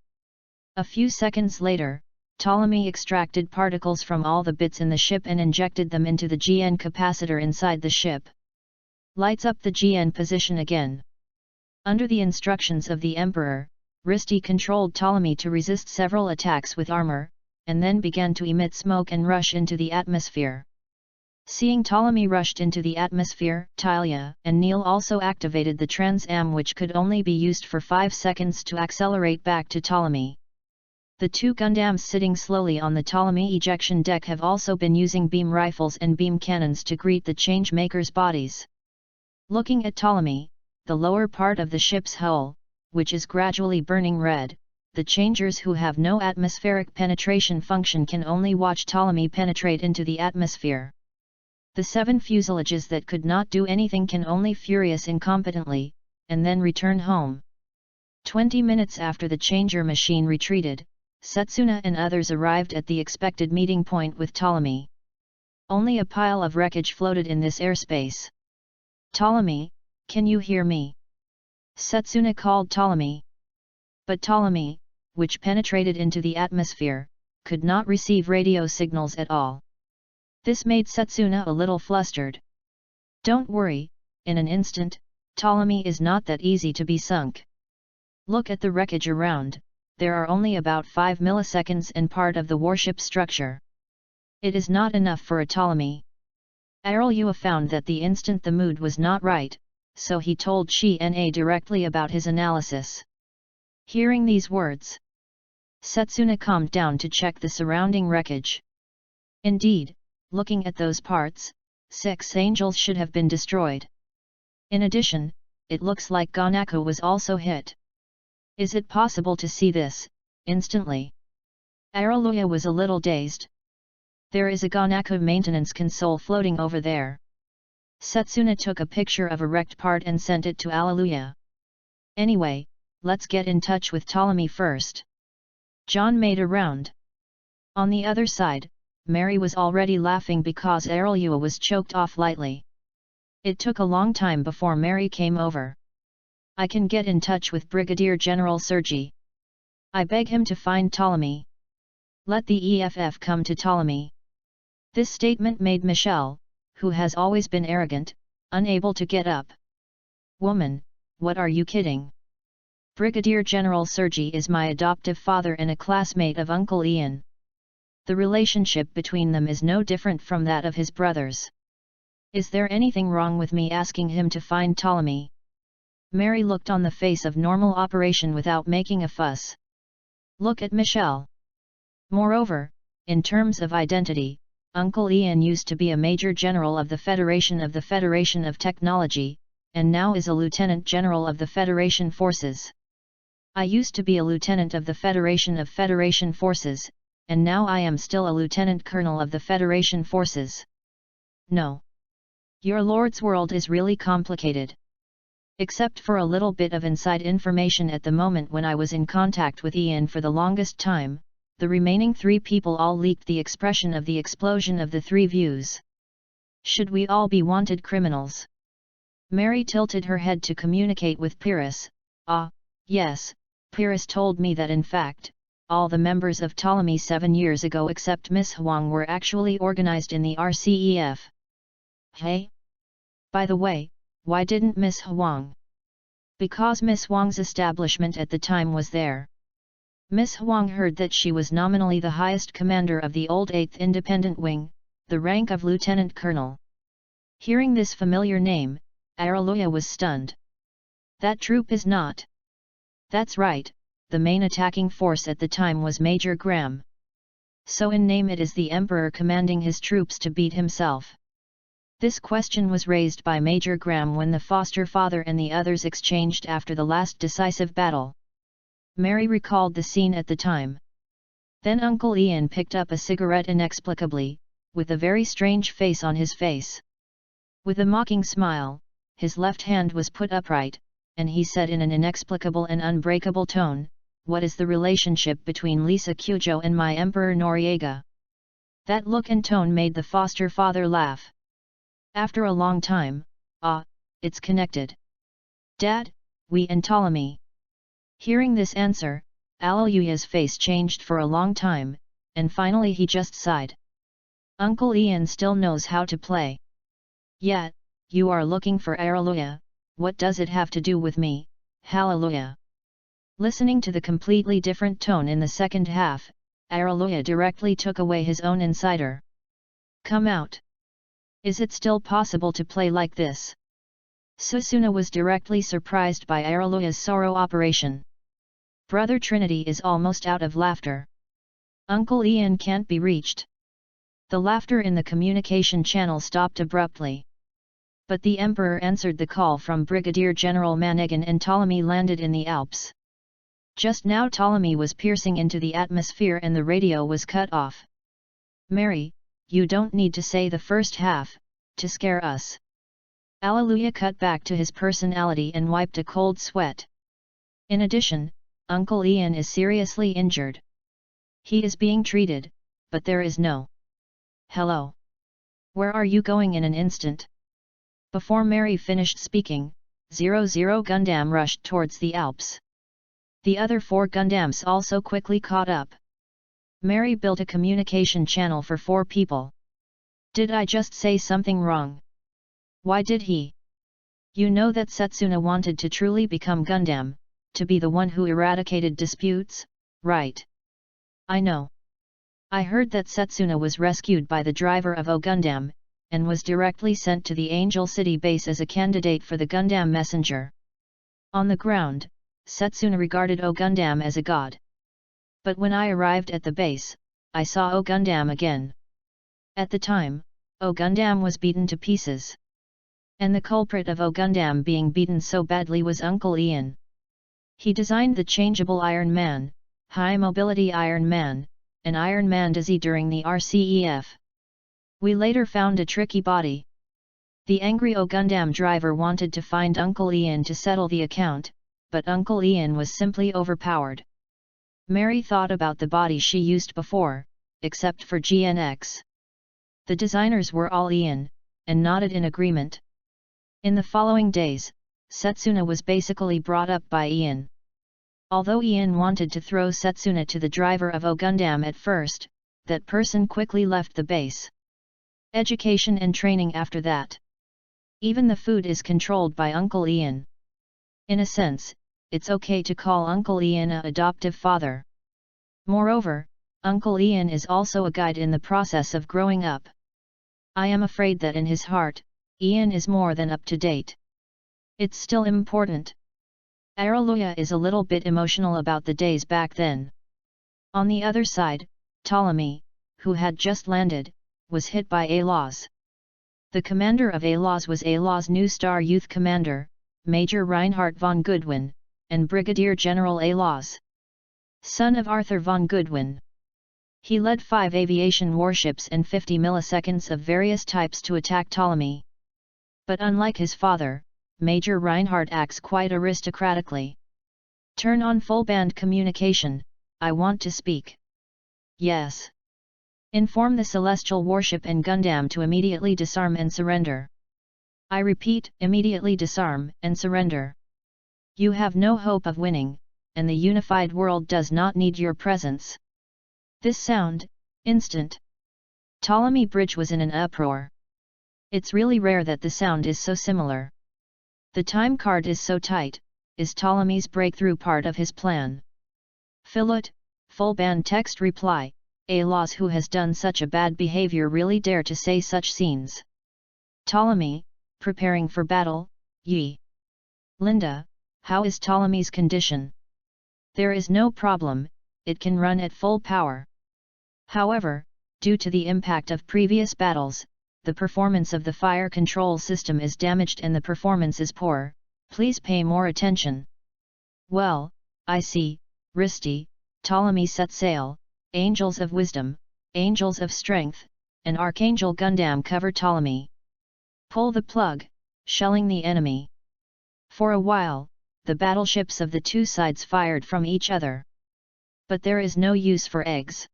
A few seconds later, Ptolemy extracted particles from all the bits in the ship and injected them into the GN capacitor inside the ship. Lights up the GN position again. Under the instructions of the Emperor, Risti controlled Ptolemy to resist several attacks with armor, and then began to emit smoke and rush into the atmosphere. Seeing Ptolemy rushed into the atmosphere, Talia and Neil also activated the Trans-Am, which could only be used for 5 seconds to accelerate back to Ptolemy. The 2 Gundams sitting slowly on the Ptolemy ejection deck have also been using beam rifles and beam cannons to greet the changemakers' bodies. Looking at Ptolemy, the lower part of the ship's hull, which is gradually burning red, the changers who have no atmospheric penetration function can only watch Ptolemy penetrate into the atmosphere. The 7 fuselages that could not do anything can only furious incompetently, and then return home. 20 minutes after the changer machine retreated, Setsuna and others arrived at the expected meeting point with Ptolemy. Only a pile of wreckage floated in this airspace. Ptolemy, can you hear me? Setsuna called Ptolemy. But Ptolemy, which penetrated into the atmosphere, could not receive radio signals at all. This made Setsuna a little flustered. Don't worry, in an instant, Ptolemy is not that easy to be sunk. Look at the wreckage around, there are only about 5 milliseconds in part of the warship structure. It is not enough for a Ptolemy. Aralua found that the instant the mood was not right, so he told Shi-Na directly about his analysis. Hearing these words, Setsuna calmed down to check the surrounding wreckage. Indeed, looking at those parts, 6 angels should have been destroyed. In addition, it looks like Ganaku was also hit. Is it possible to see this, instantly? Aralua was a little dazed. There is a Ganaku maintenance console floating over there. Setsuna took a picture of a wrecked part and sent it to Aralua. Anyway, let's get in touch with Ptolemy first. John made a round. On the other side, Mary was already laughing because Aralua was choked off lightly. It took a long time before Mary came over. I can get in touch with Brigadier General Sergi. I beg him to find Ptolemy. Let the EFF come to Ptolemy. This statement made Michelle, who has always been arrogant, unable to get up. Woman, what are you kidding? Brigadier General Sergi is my adoptive father and a classmate of Uncle Ian. The relationship between them is no different from that of his brothers. Is there anything wrong with me asking him to find Ptolemy? Mary looked on the face of normal operation without making a fuss. Look at Michelle. Moreover, in terms of identity, Uncle Ian used to be a Major General of the Federation of Technology, and now is a Lieutenant General of the Federation Forces. I used to be a Lieutenant of the Federation Forces, and now I am still a Lieutenant Colonel of the Federation Forces. No. Your Lord's world is really complicated. Except for a little bit of inside information at the moment when I was in contact with Ian for the longest time, the remaining 3 people all leaked the expression of the explosion of the 3 views. Should we all be wanted criminals? Mary tilted her head to communicate with Pyrrhus. Yes, Pyrrhus told me that in fact, all the members of Ptolemy 7 years ago except Miss Huang were actually organized in the RCEF. Hey? By the way, why didn't Miss Huang? Because Miss Huang's establishment at the time was there. Miss Huang heard that she was nominally the highest commander of the old 8th Independent Wing, the rank of Lieutenant Colonel. Hearing this familiar name, Aralua was stunned. That troop is not. That's right, the main attacking force at the time was Major Graham. So in name it is the Emperor commanding his troops to beat himself. This question was raised by Major Graham when the foster father and the others exchanged after the last decisive battle. Mary recalled the scene at the time. Then Uncle Ian picked up a cigarette inexplicably, with a very strange face on his face. With a mocking smile, his left hand was put upright, and he said in an inexplicable and unbreakable tone, "What is the relationship between Lisa Cujo and my Emperor Noriega?" That look and tone made the foster father laugh. After a long time, it's connected. Dad, we and Ptolemy. Hearing this answer, Aralua's face changed for a long time, and finally he just sighed. Uncle Ian still knows how to play. Yeah, you are looking for Aralua, what does it have to do with me, hallelujah. Listening to the completely different tone in the second half, Aralua directly took away his own insider. Come out. Is it still possible to play like this? Susuna was directly surprised by Aralua's sorrow operation. Brother Trinity is almost out of laughter. Uncle Ian can't be reached. The laughter in the communication channel stopped abruptly. But the Emperor answered the call from Brigadier General Manegan and Ptolemy landed in the Alps. Just now Ptolemy was piercing into the atmosphere and the radio was cut off. Mary, you don't need to say the first half, to scare us. Aralua cut back to his personality and wiped a cold sweat. In addition, Uncle Ian is seriously injured. He is being treated, but there is no. Hello. Where are you going in an instant? Before Mary finished speaking, 00 Gundam rushed towards the Alps. The other 4 Gundams also quickly caught up. Mary built a communication channel for 4 people. Did I just say something wrong? Why did he? You know that Setsuna wanted to truly become Gundam, to be the one who eradicated disputes, right? I know. I heard that Setsuna was rescued by the driver of O Gundam, and was directly sent to the Angel City base as a candidate for the Gundam messenger. On the ground, Setsuna regarded O Gundam as a god. But when I arrived at the base, I saw O Gundam again. At the time, O Gundam was beaten to pieces. And the culprit of O Gundam being beaten so badly was Uncle Ian. He designed the changeable Iron Man, High Mobility Iron Man, and Iron Man DZ during the RCEF. We later found a tricky body. The angry O Gundam driver wanted to find Uncle Ian to settle the account, but Uncle Ian was simply overpowered. Mary thought about the body she used before, except for GNX. The designers were all Ian, and nodded in agreement. In the following days, Setsuna was basically brought up by Ian. Although Ian wanted to throw Setsuna to the driver of O Gundam at first, that person quickly left the base. Education and training after that. Even the food is controlled by Uncle Ian. In a sense, it's okay to call Uncle Ian an adoptive father. Moreover, Uncle Ian is also a guide in the process of growing up. I am afraid that in his heart, Ian is more than up to date. It's still important. Araluya is a little bit emotional about the days back then. On the other side, Ptolemy, who had just landed, was hit by Alaus. The commander of Alaus was Alaus' new star youth commander, Major Reinhard von Goodwin, and Brigadier General Alaus, son of Arthur von Goodwin. He led 5 aviation warships and 50 milliseconds of various types to attack Ptolemy. But unlike his father, Major Reinhard acts quite aristocratically. Turn on full band communication, I want to speak. Yes. Inform the Celestial Warship and Gundam to immediately disarm and surrender. I repeat, immediately disarm and surrender. You have no hope of winning, and the unified world does not need your presence. This sound, instant. Ptolemy Bridge was in an uproar. It's really rare that the sound is so similar. The time card is so tight. Is Ptolemy's breakthrough part of his plan? Philot, full band text reply, Alaus who has done such a bad behavior really dare to say such scenes. Ptolemy, preparing for battle, ye. Linda, how is Ptolemy's condition? There is no problem, it can run at full power. However, due to the impact of previous battles, the performance of the fire control system is damaged and the performance is poor, please pay more attention. Well, I see, Risti, Ptolemy set sail, Angels of Wisdom, Angels of Strength, and Archangel Gundam cover Ptolemy. Pull the plug, shelling the enemy. For a while, the battleships of the two sides fired from each other. But there is no use for eggs.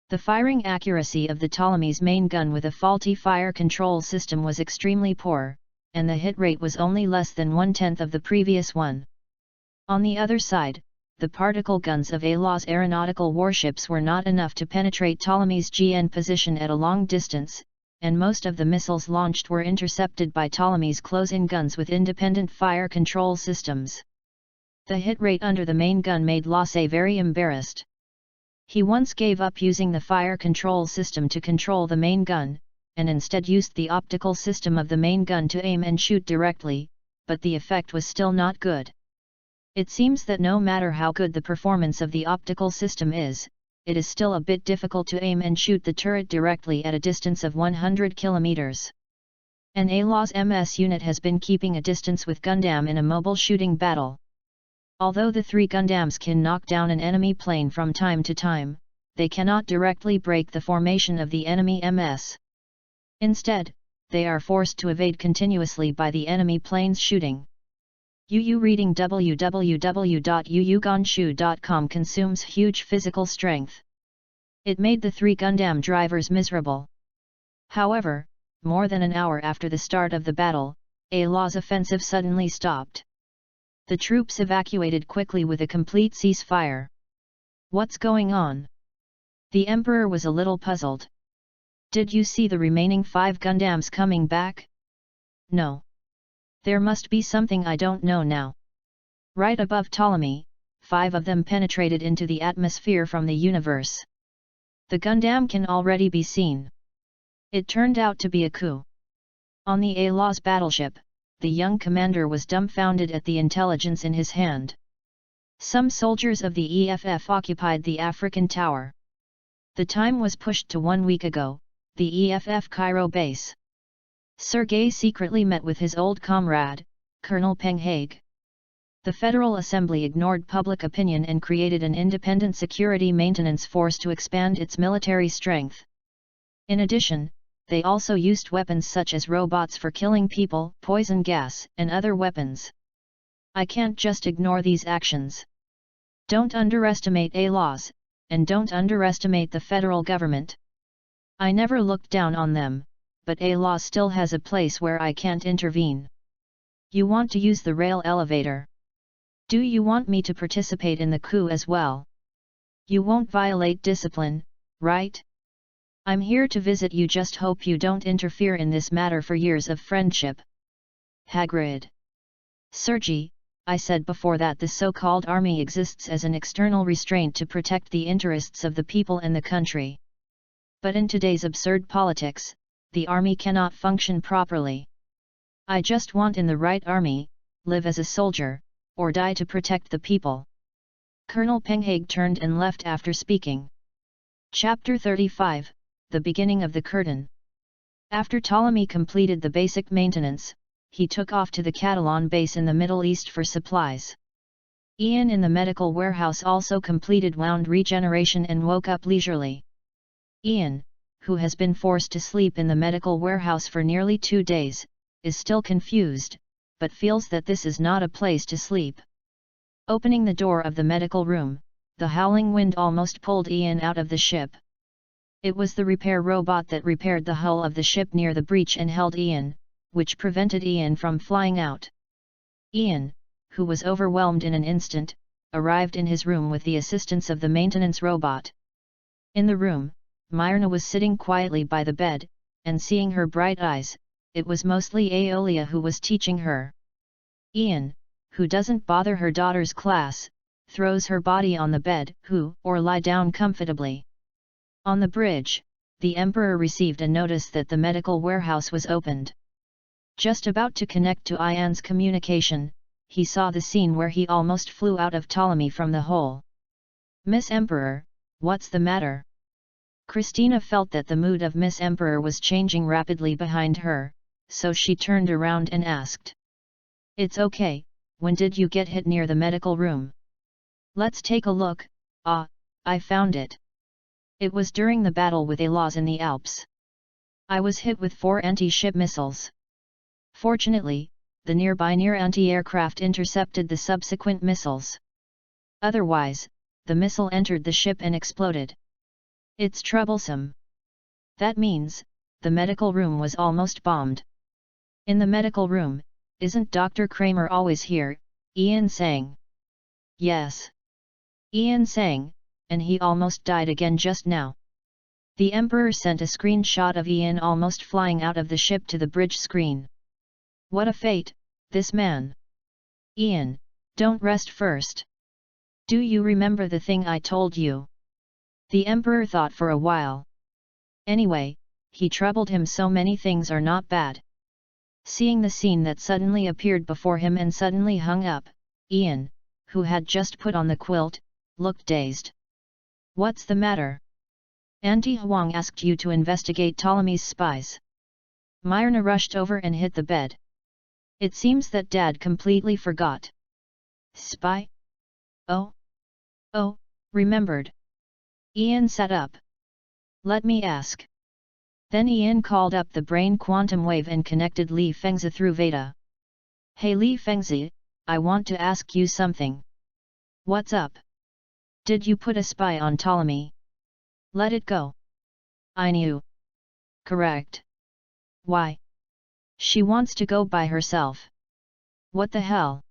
The firing accuracy of the Ptolemy's main gun with a faulty fire control system was extremely poor, and the hit rate was only less than 1/10 of the previous one. On the other side, the particle guns of Alaus' aeronautical warships were not enough to penetrate Ptolemy's GN position at a long distance, and most of the missiles launched were intercepted by Ptolemy's close-in guns with independent fire control systems. The hit rate under the main gun made Lasse very embarrassed. He once gave up using the fire control system to control the main gun, and instead used the optical system of the main gun to aim and shoot directly, but the effect was still not good. It seems that no matter how good the performance of the optical system is, it is still a bit difficult to aim and shoot the turret directly at a distance of 100 kilometers. An Alaus MS unit has been keeping a distance with Gundam in a mobile shooting battle. Although the 3 Gundams can knock down an enemy plane from time to time, they cannot directly break the formation of the enemy MS. Instead, they are forced to evade continuously by the enemy plane's shooting. UU reading www.uugonshu.com consumes huge physical strength. It made the 3 Gundam drivers miserable. However, more than an hour after the start of the battle, Alaus' offensive suddenly stopped. The troops evacuated quickly with a complete ceasefire. What's going on? The Emperor was a little puzzled. Did you see the remaining 5 Gundams coming back? No. There must be something I don't know now. Right above Ptolemy, 5 of them penetrated into the atmosphere from the universe. The Gundam can already be seen. It turned out to be a coup. On the A-Law's battleship, the young commander was dumbfounded at the intelligence in his hand. Some soldiers of the EFF occupied the African tower. The time was pushed to 1 week ago, the EFF Cairo base. Sergei secretly met with his old comrade, Colonel Peng Haig. The Federal Assembly ignored public opinion and created an independent security maintenance force to expand its military strength. In addition, they also used weapons such as robots for killing people, poison gas, and other weapons. I can't just ignore these actions. Don't underestimate A-Laws, and don't underestimate the federal government. I never looked down on them, but A-Law still has a place where I can't intervene. You want to use the rail elevator. Do you want me to participate in the coup as well? You won't violate discipline, right? I'm here to visit you, just hope you don't interfere in this matter for years of friendship. Hagrid. Sergei, I said before that the so-called army exists as an external restraint to protect the interests of the people and the country. But in today's absurd politics, the army cannot function properly. I just want in the right army, live as a soldier, or die to protect the people. Colonel Peng Haig turned and left after speaking. Chapter 35, The Beginning of the Curtain. After Ptolemy completed the basic maintenance, he took off to the Catalan base in the Middle East for supplies. Ian in the medical warehouse also completed wound regeneration and woke up leisurely. Ian, who has been forced to sleep in the medical warehouse for nearly 2 days, is still confused, but feels that this is not a place to sleep. Opening the door of the medical room, the howling wind almost pulled Ian out of the ship. It was the repair robot that repaired the hull of the ship near the breach and held Ian, which prevented Ian from flying out. Ian, who was overwhelmed in an instant, arrived in his room with the assistance of the maintenance robot. In the room, Myrna was sitting quietly by the bed, and seeing her bright eyes, it was mostly Aeolia who was teaching her. Ian, who doesn't bother her daughter's class, throws her body on the bed, or lie down comfortably. On the bridge, the Emperor received a notice that the medical warehouse was opened. Just about to connect to Ian's communication, he saw the scene where he almost flew out of Ptolemy from the hole. Miss Emperor, what's the matter? Christina felt that the mood of Miss Emperor was changing rapidly behind her, so she turned around and asked. It's okay, when did you get hit near the medical room? Let's take a look. I found it. It was during the battle with A-Laws in the Alps. I was hit with 4 anti-ship missiles. Fortunately, the nearby anti-aircraft intercepted the subsequent missiles. Otherwise, the missile entered the ship and exploded. It's troublesome. That means, the medical room was almost bombed. In the medical room, isn't Dr. Kramer always here? Ian sang. Yes. Ian sang, and he almost died again just now. The Emperor sent a screenshot of Ian almost flying out of the ship to the bridge screen. What a fate, this man. Ian, don't rest first. Do you remember the thing I told you? The Emperor thought for a while. Anyway, he troubled him, so many things are not bad. Seeing the scene that suddenly appeared before him and suddenly hung up, Ian, who had just put on the quilt, looked dazed. What's the matter? Auntie Huang asked you to investigate Ptolemy's spies. Myrna rushed over and hit the bed. It seems that Dad completely forgot. Spy? Oh, remembered. Ian sat up. Let me ask. Then Ian called up the brain quantum wave and connected Li Fengzi through Veda. Hey Li Fengzi, I want to ask you something. What's up? Did you put a spy on Ptolemy? Let it go. I knew. Correct. Why? She wants to go by herself. What the hell?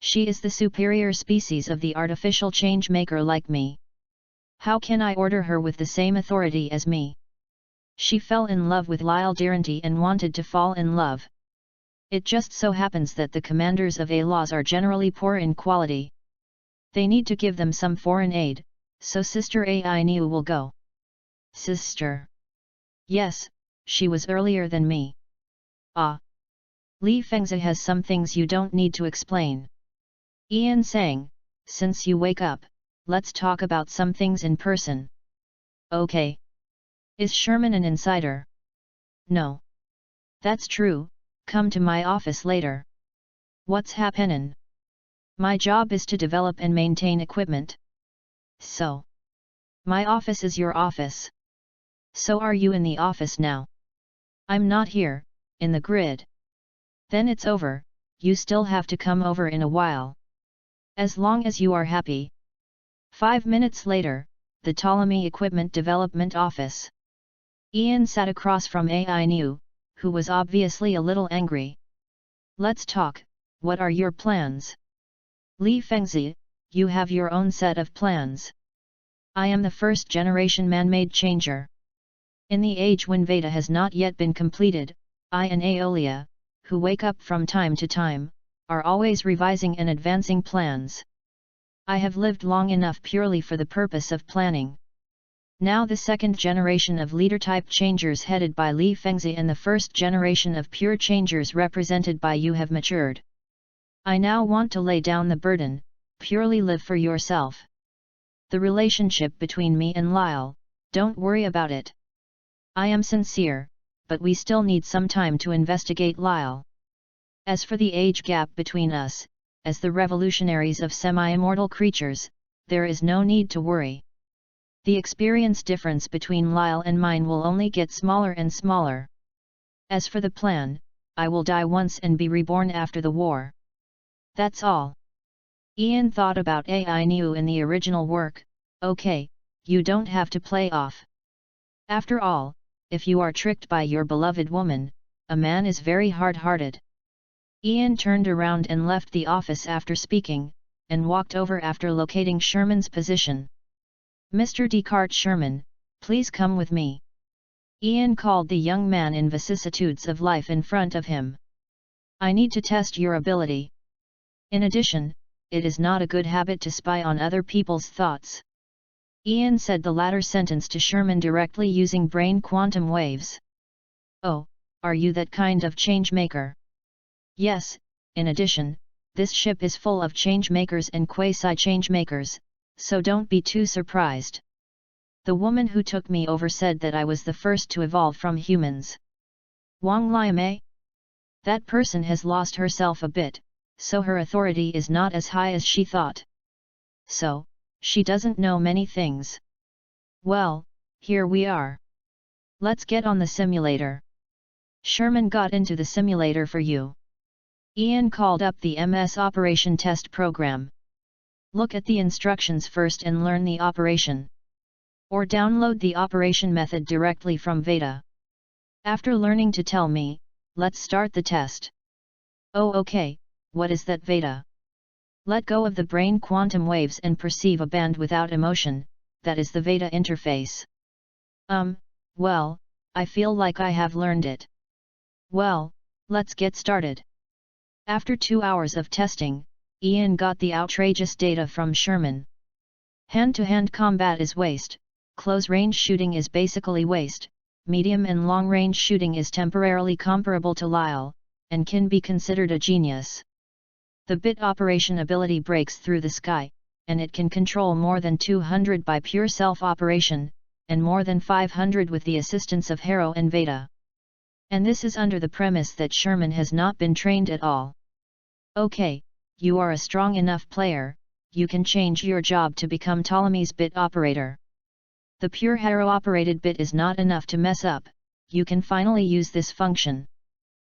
She is the superior species of the artificial change maker like me. How can I order her with the same authority as me? She fell in love with Lyle Durante and wanted to fall in love. It just so happens that the commanders of A-laws are generally poor in quality. They need to give them some foreign aid, so Sister Ai Niu will go. Sister. Yes, she was earlier than me. Ah. Li Fengzi has some things you don't need to explain. Ian sang, since you wake up, let's talk about some things in person. Okay. Is Sherman an insider? No. That's true, come to my office later. What's happenin'? My job is to develop and maintain equipment. So. My office is your office. So are you in the office now? I'm not here, in the grid. Then it's over, you still have to come over in a while. As long as you are happy. 5 minutes later, the Ptolemy Equipment Development Office. Ian sat across from Ai Niu, who was obviously a little angry. Let's talk, what are your plans? Li Fengzi, you have your own set of plans. I am the first generation man-made changer. In the age when Veda has not yet been completed, I and Aeolia, who wake up from time to time, are always revising and advancing plans. I have lived long enough purely for the purpose of planning. Now the second generation of leader-type changers headed by Li Fengzi and the first generation of pure changers represented by you have matured. I now want to lay down the burden, purely live for yourself. The relationship between me and Lyle, don't worry about it. I am sincere, but we still need some time to investigate Lyle. As for the age gap between us, as the revolutionaries of semi-immortal creatures, there is no need to worry. The experience difference between Lyle and mine will only get smaller and smaller. As for the plan, I will die once and be reborn after the war. That's all. Ian thought about Ai Niu in the original work. Okay, you don't have to play off. After all, if you are tricked by your beloved woman, a man is very hard-hearted. Ian turned around and left the office after speaking, and walked over after locating Sherman's position. Mr. Descartes Sherman, please come with me. Ian called the young man in vicissitudes of life in front of him. I need to test your ability. In addition, it is not a good habit to spy on other people's thoughts. Ian said the latter sentence to Sherman directly using brain quantum waves. Oh, are you that kind of change-maker? Yes, in addition, this ship is full of change-makers and quasi-change-makers, so don't be too surprised. The woman who took me over said that I was the first to evolve from humans. Wang Liamei? That person has lost herself a bit, so her authority is not as high as she thought. So, she doesn't know many things. Well, here we are. Let's get on the simulator. Sherman got into the simulator for you. Ian called up the MS Operation Test Program. Look at the instructions first and learn the operation. Or download the operation method directly from Veda. After learning to tell me, let's start the test. Oh okay, what is that Veda? Let go of the brain quantum waves and perceive a band without emotion, that is the Veda interface. Well, I feel like I have learned it. Well, let's get started. After 2 hours of testing, Ian got the outrageous data from Sherman. Hand-to-hand combat is waste, close-range shooting is basically waste, medium and long-range shooting is temporarily comparable to Lyle, and can be considered a genius. The bit operation ability breaks through the sky, and it can control more than 200 by pure self-operation, and more than 500 with the assistance of Harrow and Veda. And this is under the premise that Sherman has not been trained at all. Okay, you are a strong enough player, you can change your job to become Ptolemy's bit operator. The pure Harrow-operated bit is not enough to mess up, you can finally use this function.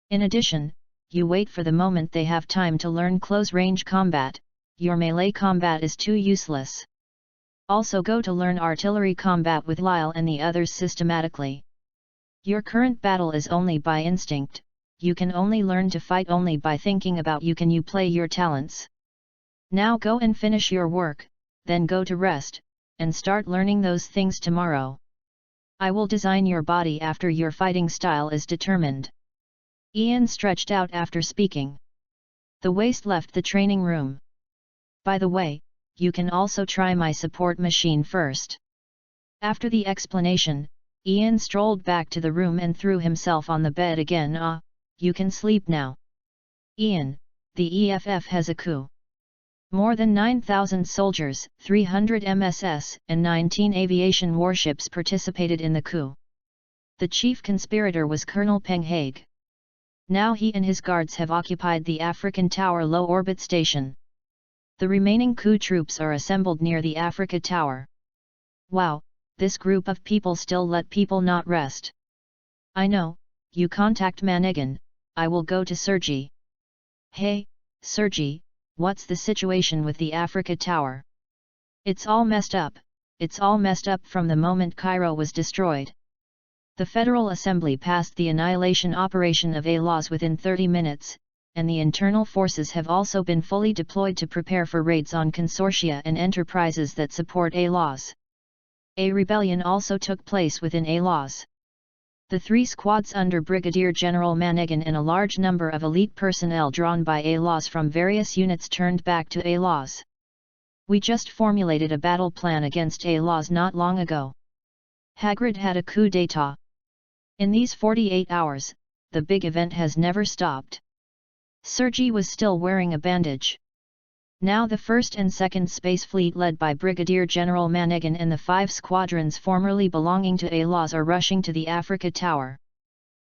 In addition, you wait for the moment they have time to learn close-range combat, your melee combat is too useless. Also go to learn artillery combat with Lyle and the others systematically. Your current battle is only by instinct, you can only learn to fight only by thinking about you play your talents. Now go and finish your work, then go to rest, and start learning those things tomorrow. I will design your body after your fighting style is determined. Ian stretched out after speaking. The waste left the training room. By the way, you can also try my support machine first. After the explanation, Ian strolled back to the room and threw himself on the bed again. You can sleep now. Ian, the EFF has a coup. More than 9,000 soldiers, 300 MSS, and 19 aviation warships participated in the coup. The chief conspirator was Colonel Peng Haig. Now he and his guards have occupied the African Tower low orbit station. The remaining coup troops are assembled near the Africa Tower. Wow, this group of people still let people not rest. I know, you contact Manegan, I will go to Sergi. Hey, Sergi, what's the situation with the Africa Tower? It's all messed up from the moment Cairo was destroyed. The Federal Assembly passed the annihilation operation of A-laws within 30 minutes, and the internal forces have also been fully deployed to prepare for raids on consortia and enterprises that support A-laws. A rebellion also took place within A-laws. The 3 squads under Brigadier General Manegan and a large number of elite personnel drawn by A-laws from various units turned back to A-laws. We just formulated a battle plan against A-laws not long ago. Hagrid had a coup d'état. In these 48 hours, the big event has never stopped. Sergi was still wearing a bandage. Now the 1st and 2nd Space Fleet led by Brigadier General Manegan and the 5 squadrons formerly belonging to A-laws are rushing to the Africa Tower.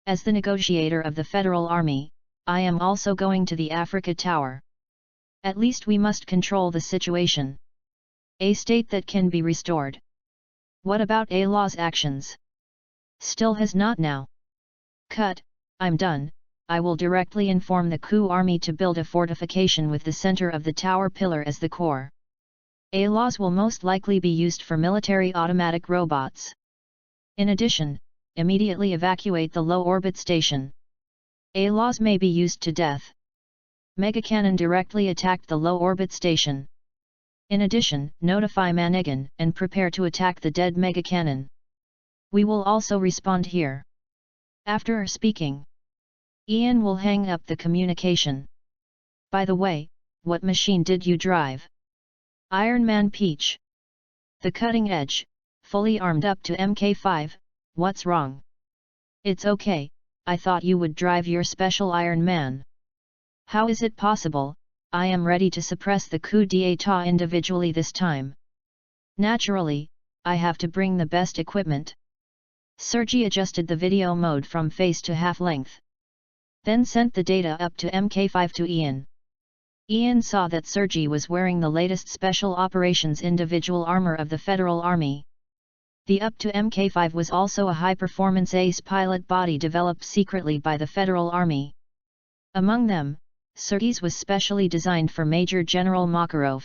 As the negotiator of the Federal Army, I am also going to the Africa Tower. At least we must control the situation. A state that can be restored. What about A-laws' actions? Still has not now. Cut, I'm done. I will directly inform the coup army to build a fortification with the center of the tower pillar as the core. A-laws will most likely be used for military automatic robots. In addition, immediately evacuate the low-orbit station. A-laws may be used to death. Megacannon directly attacked the low-orbit station. In addition, notify Manegan and prepare to attack the dead megacannon. We will also respond here. After speaking, Ian will hang up the communication. By the way, what machine did you drive? Iron Man Peach. The cutting edge, fully armed up to Mk5, what's wrong? It's okay, I thought you would drive your special Iron Man. How is it possible? I am ready to suppress the coup d'état individually this time. Naturally, I have to bring the best equipment. Sergi adjusted the video mode from face to half length. Then sent the data up to Mk5 to Ian. Ian saw that Sergi was wearing the latest Special Operations individual armor of the Federal Army. The up to Mk5 was also a high-performance ace pilot body developed secretly by the Federal Army. Among them, Sergi's was specially designed for Major General Makarov.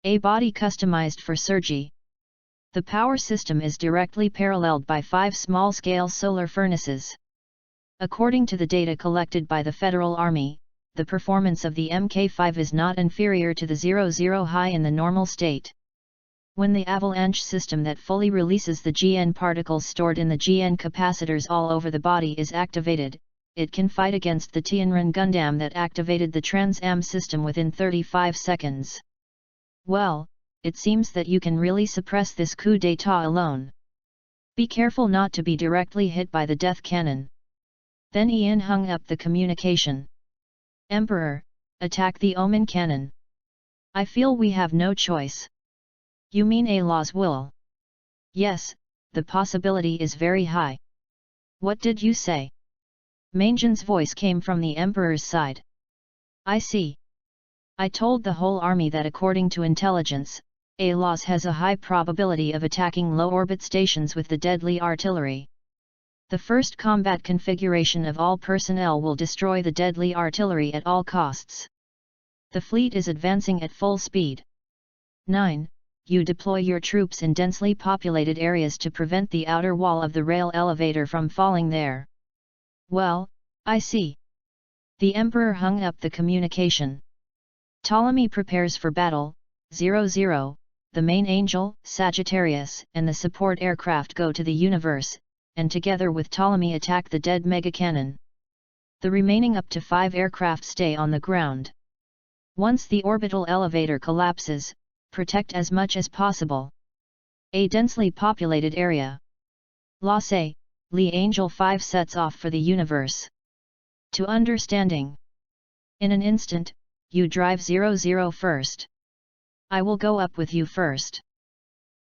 A body customized for Sergi. The power system is directly paralleled by 5 small-scale solar furnaces. According to the data collected by the Federal Army, the performance of the Mk5 is not inferior to the 00 high in the normal state. When the avalanche system that fully releases the GN particles stored in the GN capacitors all over the body is activated, it can fight against the Tianren Gundam that activated the Trans-Am system within 35 seconds. Well, it seems that you can really suppress this coup d'état alone. Be careful not to be directly hit by the death cannon. Then Ian hung up the communication. Emperor, attack the Omen cannon. I feel we have no choice. You mean A-laws will? Yes, the possibility is very high. What did you say? Mainjan's voice came from the Emperor's side. I see. I told the whole army that according to intelligence, A-laws has a high probability of attacking low-orbit stations with the deadly artillery. The first combat configuration of all personnel will destroy the deadly artillery at all costs. The fleet is advancing at full speed. 9. You deploy your troops in densely populated areas to prevent the outer wall of the rail elevator from falling there. Well, I see. The Emperor hung up the communication. Ptolemy prepares for battle. 00. The main angel, Sagittarius, and the support aircraft go to the universe, and together with Ptolemy attack the dead megacannon. The remaining up to 5 aircraft stay on the ground. Once the orbital elevator collapses, protect as much as possible. A densely populated area. Los Lee Angel 5 sets off for the universe. To understanding. In an instant, you drive 00 first. I will go up with you first.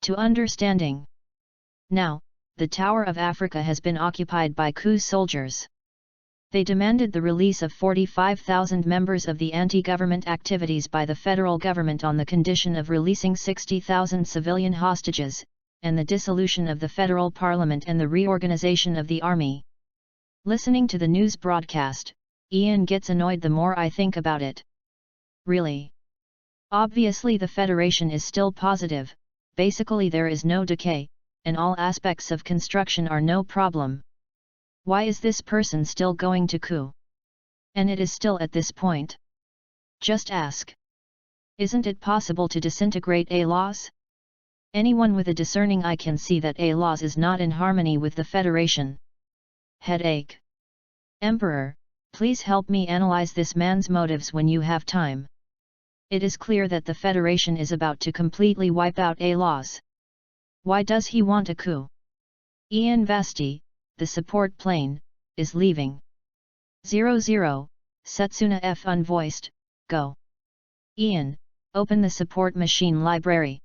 To understanding. Now, the Tower of Africa has been occupied by coup soldiers. They demanded the release of 45,000 members of the anti-government activities by the federal government on the condition of releasing 60,000 civilian hostages, and the dissolution of the federal parliament and the reorganization of the army. Listening to the news broadcast, Ian gets annoyed the more I think about it. Really? Obviously the Federation is still positive, basically there is no decay, and all aspects of construction are no problem. Why is this person still going to coup? And it is still at this point? Just ask. Isn't it possible to disintegrate A-laws? Anyone with a discerning eye can see that A-laws is not in harmony with the Federation. Headache. Emperor, please help me analyze this man's motives when you have time. It is clear that the Federation is about to completely wipe out A-laws. Why does he want a coup? Ian Vasti, the support plane, is leaving. 00, Setsuna F unvoiced, go. Ian, open the support machine library.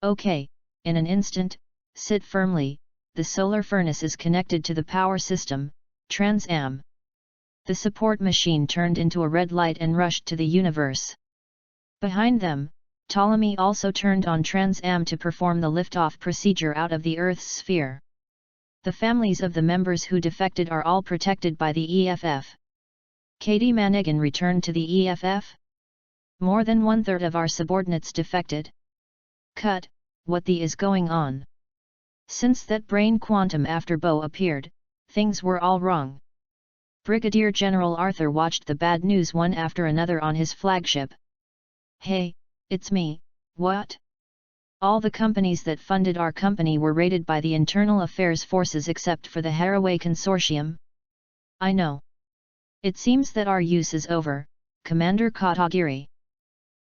OK, in an instant, sit firmly, the solar furnace is connected to the power system, Trans-Am. The support machine turned into a red light and rushed to the universe. Behind them, Ptolemy also turned on Trans-Am to perform the liftoff procedure out of the Earth's sphere. The families of the members who defected are all protected by the EFF. Katie Manegan returned to the EFF? More than 1/3 of our subordinates defected? Cut, what the is going on? Since that brain quantum after Bo appeared, things were all wrong. Brigadier General Arthur watched the bad news one after another on his flagship. Hey, it's me, what? All the companies that funded our company were raided by the Internal Affairs Forces except for the Haraway Consortium? I know. It seems that our use is over, Commander Katagiri.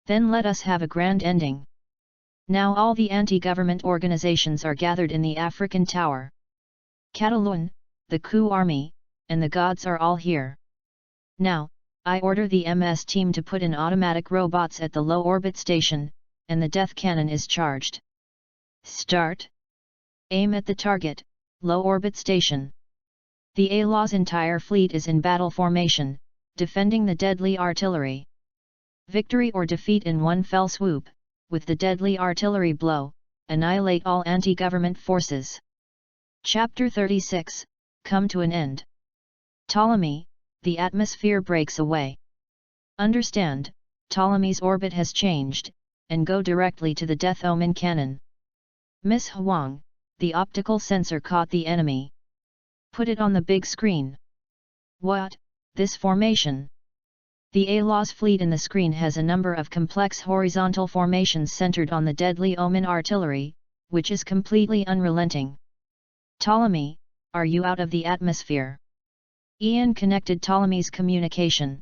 Then let us have a grand ending. Now all the anti-government organizations are gathered in the African Tower. Catalan, the coup army, and the gods are all here. Now, I order the MS team to put in automatic robots at the low orbit station, and the death cannon is charged. Start. Aim at the target, low orbit station. The A-Law's entire fleet is in battle formation, defending the deadly artillery. Victory or defeat in one fell swoop, with the deadly artillery blow, annihilate all anti-government forces. Chapter 36, come to an end. Ptolemy, the atmosphere breaks away. Understand, Ptolemy's orbit has changed, and go directly to the Death Omen cannon. Miss Huang, the optical sensor caught the enemy. Put it on the big screen. What, this formation? The A-Law's fleet in the screen has a number of complex horizontal formations centered on the deadly Omen artillery, which is completely unrelenting. Ptolemy, are you out of the atmosphere? Ian connected Ptolemy's communication.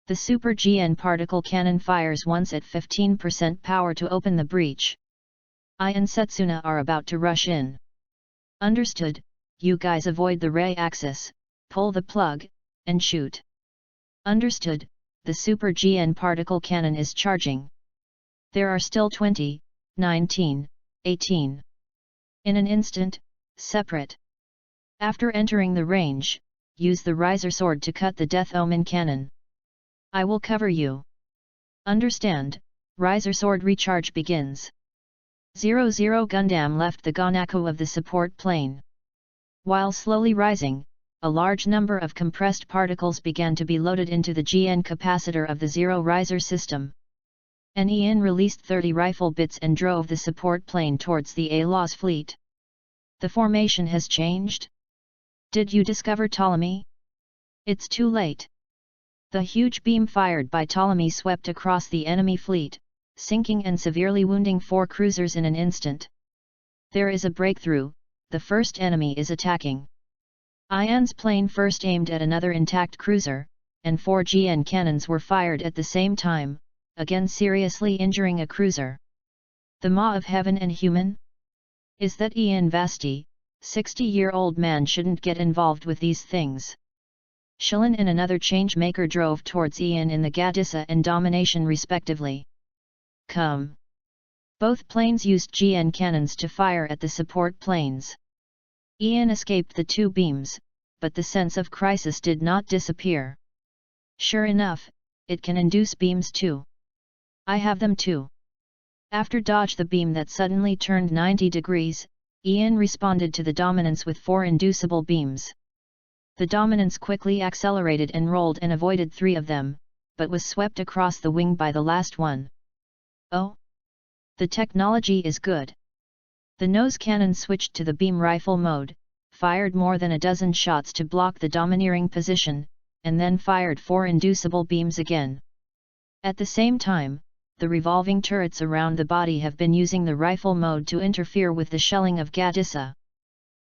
The Super GN particle cannon fires once at 15% power to open the breach. I and Setsuna are about to rush in. Understood, you guys avoid the ray axis, pull the plug, and shoot. Understood, the Super GN particle cannon is charging. There are still 20, 19, 18. In an instant, separate. After entering the range, use the riser sword to cut the Death Omen cannon. I will cover you. Understand, riser sword recharge begins. 00 Gundam left the Gonako of the support plane. While slowly rising, a large number of compressed particles began to be loaded into the GN capacitor of the Zero riser system. Ian released 30 rifle bits and drove the support plane towards the A-Law's fleet. The formation has changed? Did you discover Ptolemy? It's too late. The huge beam fired by Ptolemy swept across the enemy fleet, sinking and severely wounding 4 cruisers in an instant. There is a breakthrough, the first enemy is attacking. Ian's plane first aimed at another intact cruiser, and 4 GN cannons were fired at the same time, again seriously injuring a cruiser. The maw of heaven and human? Is that Ian Vasti, 60-year-old man, shouldn't get involved with these things. Shilin and another changemaker drove towards Ian in the Gadissa and Domination respectively. Come! Both planes used GN cannons to fire at the support planes. Ian escaped the 2 beams, but the sense of crisis did not disappear. Sure enough, it can induce beams too. I have them too. After dodge the beam that suddenly turned 90 degrees, Ian responded to the dominance with 4 inducible beams. The dominance quickly accelerated and rolled and avoided 3 of them, but was swept across the wing by the last one. Oh! The technology is good. The nose cannon switched to the beam rifle mode, fired more than a dozen shots to block the domineering position, and then fired 4 inducible beams again. At the same time, the revolving turrets around the body have been using the rifle mode to interfere with the shelling of Gadissa.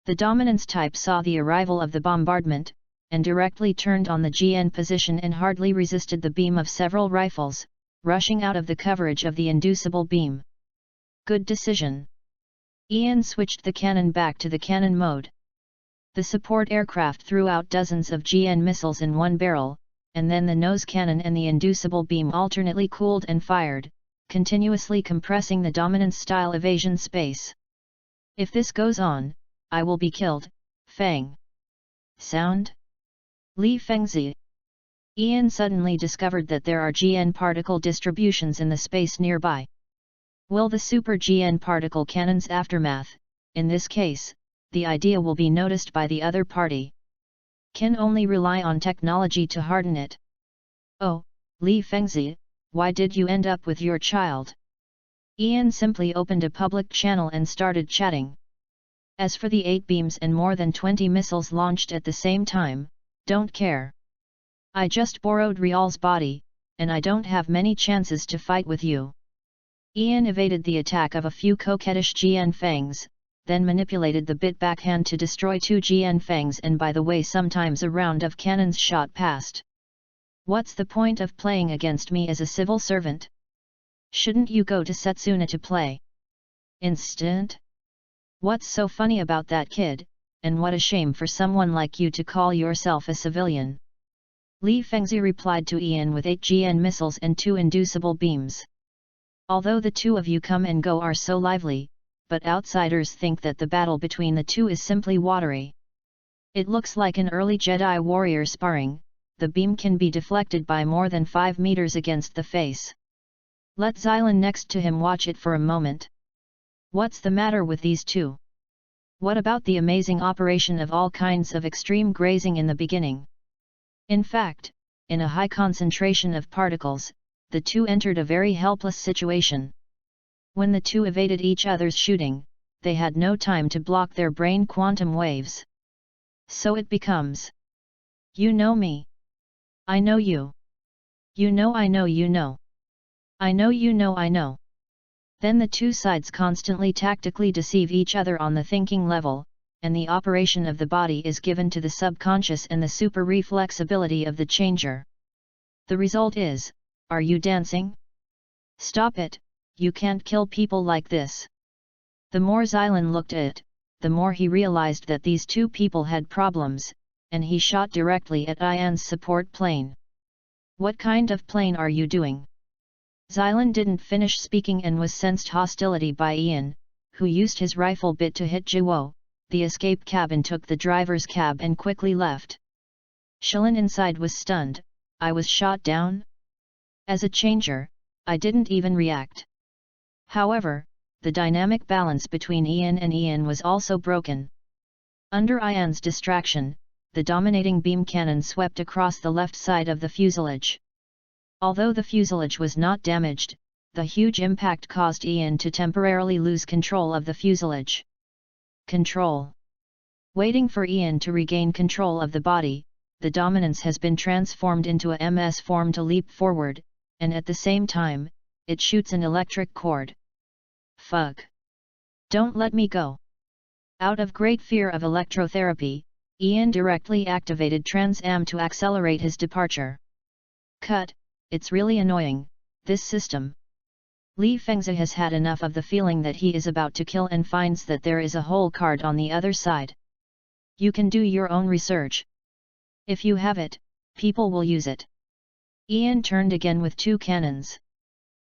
The dominance type saw the arrival of the bombardment, and directly turned on the GN position and hardly resisted the beam of several rifles, rushing out of the coverage of the inducible beam. Good decision. Ian switched the cannon back to the cannon mode. The support aircraft threw out dozens of GN missiles in one barrel, and then the nose cannon and the inducible beam alternately cooled and fired, continuously compressing the dominance-style evasion space. If this goes on, I will be killed. Fang. Sound? Li Fengzi. Ian suddenly discovered that there are GN particle distributions in the space nearby. Will the super GN particle cannon's aftermath, in this case, the idea will be noticed by the other party. Can only rely on technology to harden it. Oh, Li Fengzi, why did you end up with your child? Ian simply opened a public channel and started chatting. As for the 8 beams and more than 20 missiles launched at the same time, don't care. I just borrowed Rial's body, and I don't have many chances to fight with you. Ian evaded the attack of a few coquettish GN fangs, then manipulated the bit backhand to destroy 2 GN fangs, and by the way sometimes a round of cannons shot past. What's the point of playing against me as a civil servant? Shouldn't you go to Setsuna to play? Instant? What's so funny about that kid, and what a shame for someone like you to call yourself a civilian? Li Fengzi replied to Ian with 8 GN missiles and 2 inducible beams. Although the 2 of you come and go are so lively, but outsiders think that the battle between the 2 is simply watery. It looks like an early Jedi warrior sparring. The beam can be deflected by more than 5 meters against the face. Let Xylan next to him watch it for a moment. What's the matter with these 2? What about the amazing operation of all kinds of extreme grazing in the beginning? In fact, in a high concentration of particles, the 2 entered a very helpless situation. When the 2 evaded each other's shooting, they had no time to block their brain quantum waves. So it becomes, you know me. I know you. You know I know you know. I know you know I know. Then the 2 sides constantly tactically deceive each other on the thinking level, and the operation of the body is given to the subconscious and the super reflexibility of the changer. The result is, are you dancing? Stop it, you can't kill people like this. The more Xylan looked at it, the more he realized that these 2 people had problems, and he shot directly at Ian's support plane. What kind of plane are you doing? Xylan didn't finish speaking and was sensed hostility by Ian, who used his rifle bit to hit Jiwo. The escape cabin took the driver's cab and quickly left. Shilin inside was stunned. I was shot down? As a changer, I didn't even react. However, the dynamic balance between Ian and Ian was also broken. Under Ian's distraction, the dominating beam cannon swept across the left side of the fuselage. Although the fuselage was not damaged, the huge impact caused Ian to temporarily lose control of the fuselage. Control. Waiting for Ian to regain control of the body, the dominance has been transformed into a MS form to leap forward, and at the same time, it shoots an electric cord. Fuck. Don't let me go. Out of great fear of electrotherapy, Ian directly activated Trans-Am to accelerate his departure. Cut, it's really annoying, this system. Li Fengzi has had enough of the feeling that he is about to kill and finds that there is a whole card on the other side. You can do your own research. If you have it, people will use it. Ian turned again with 2 cannons.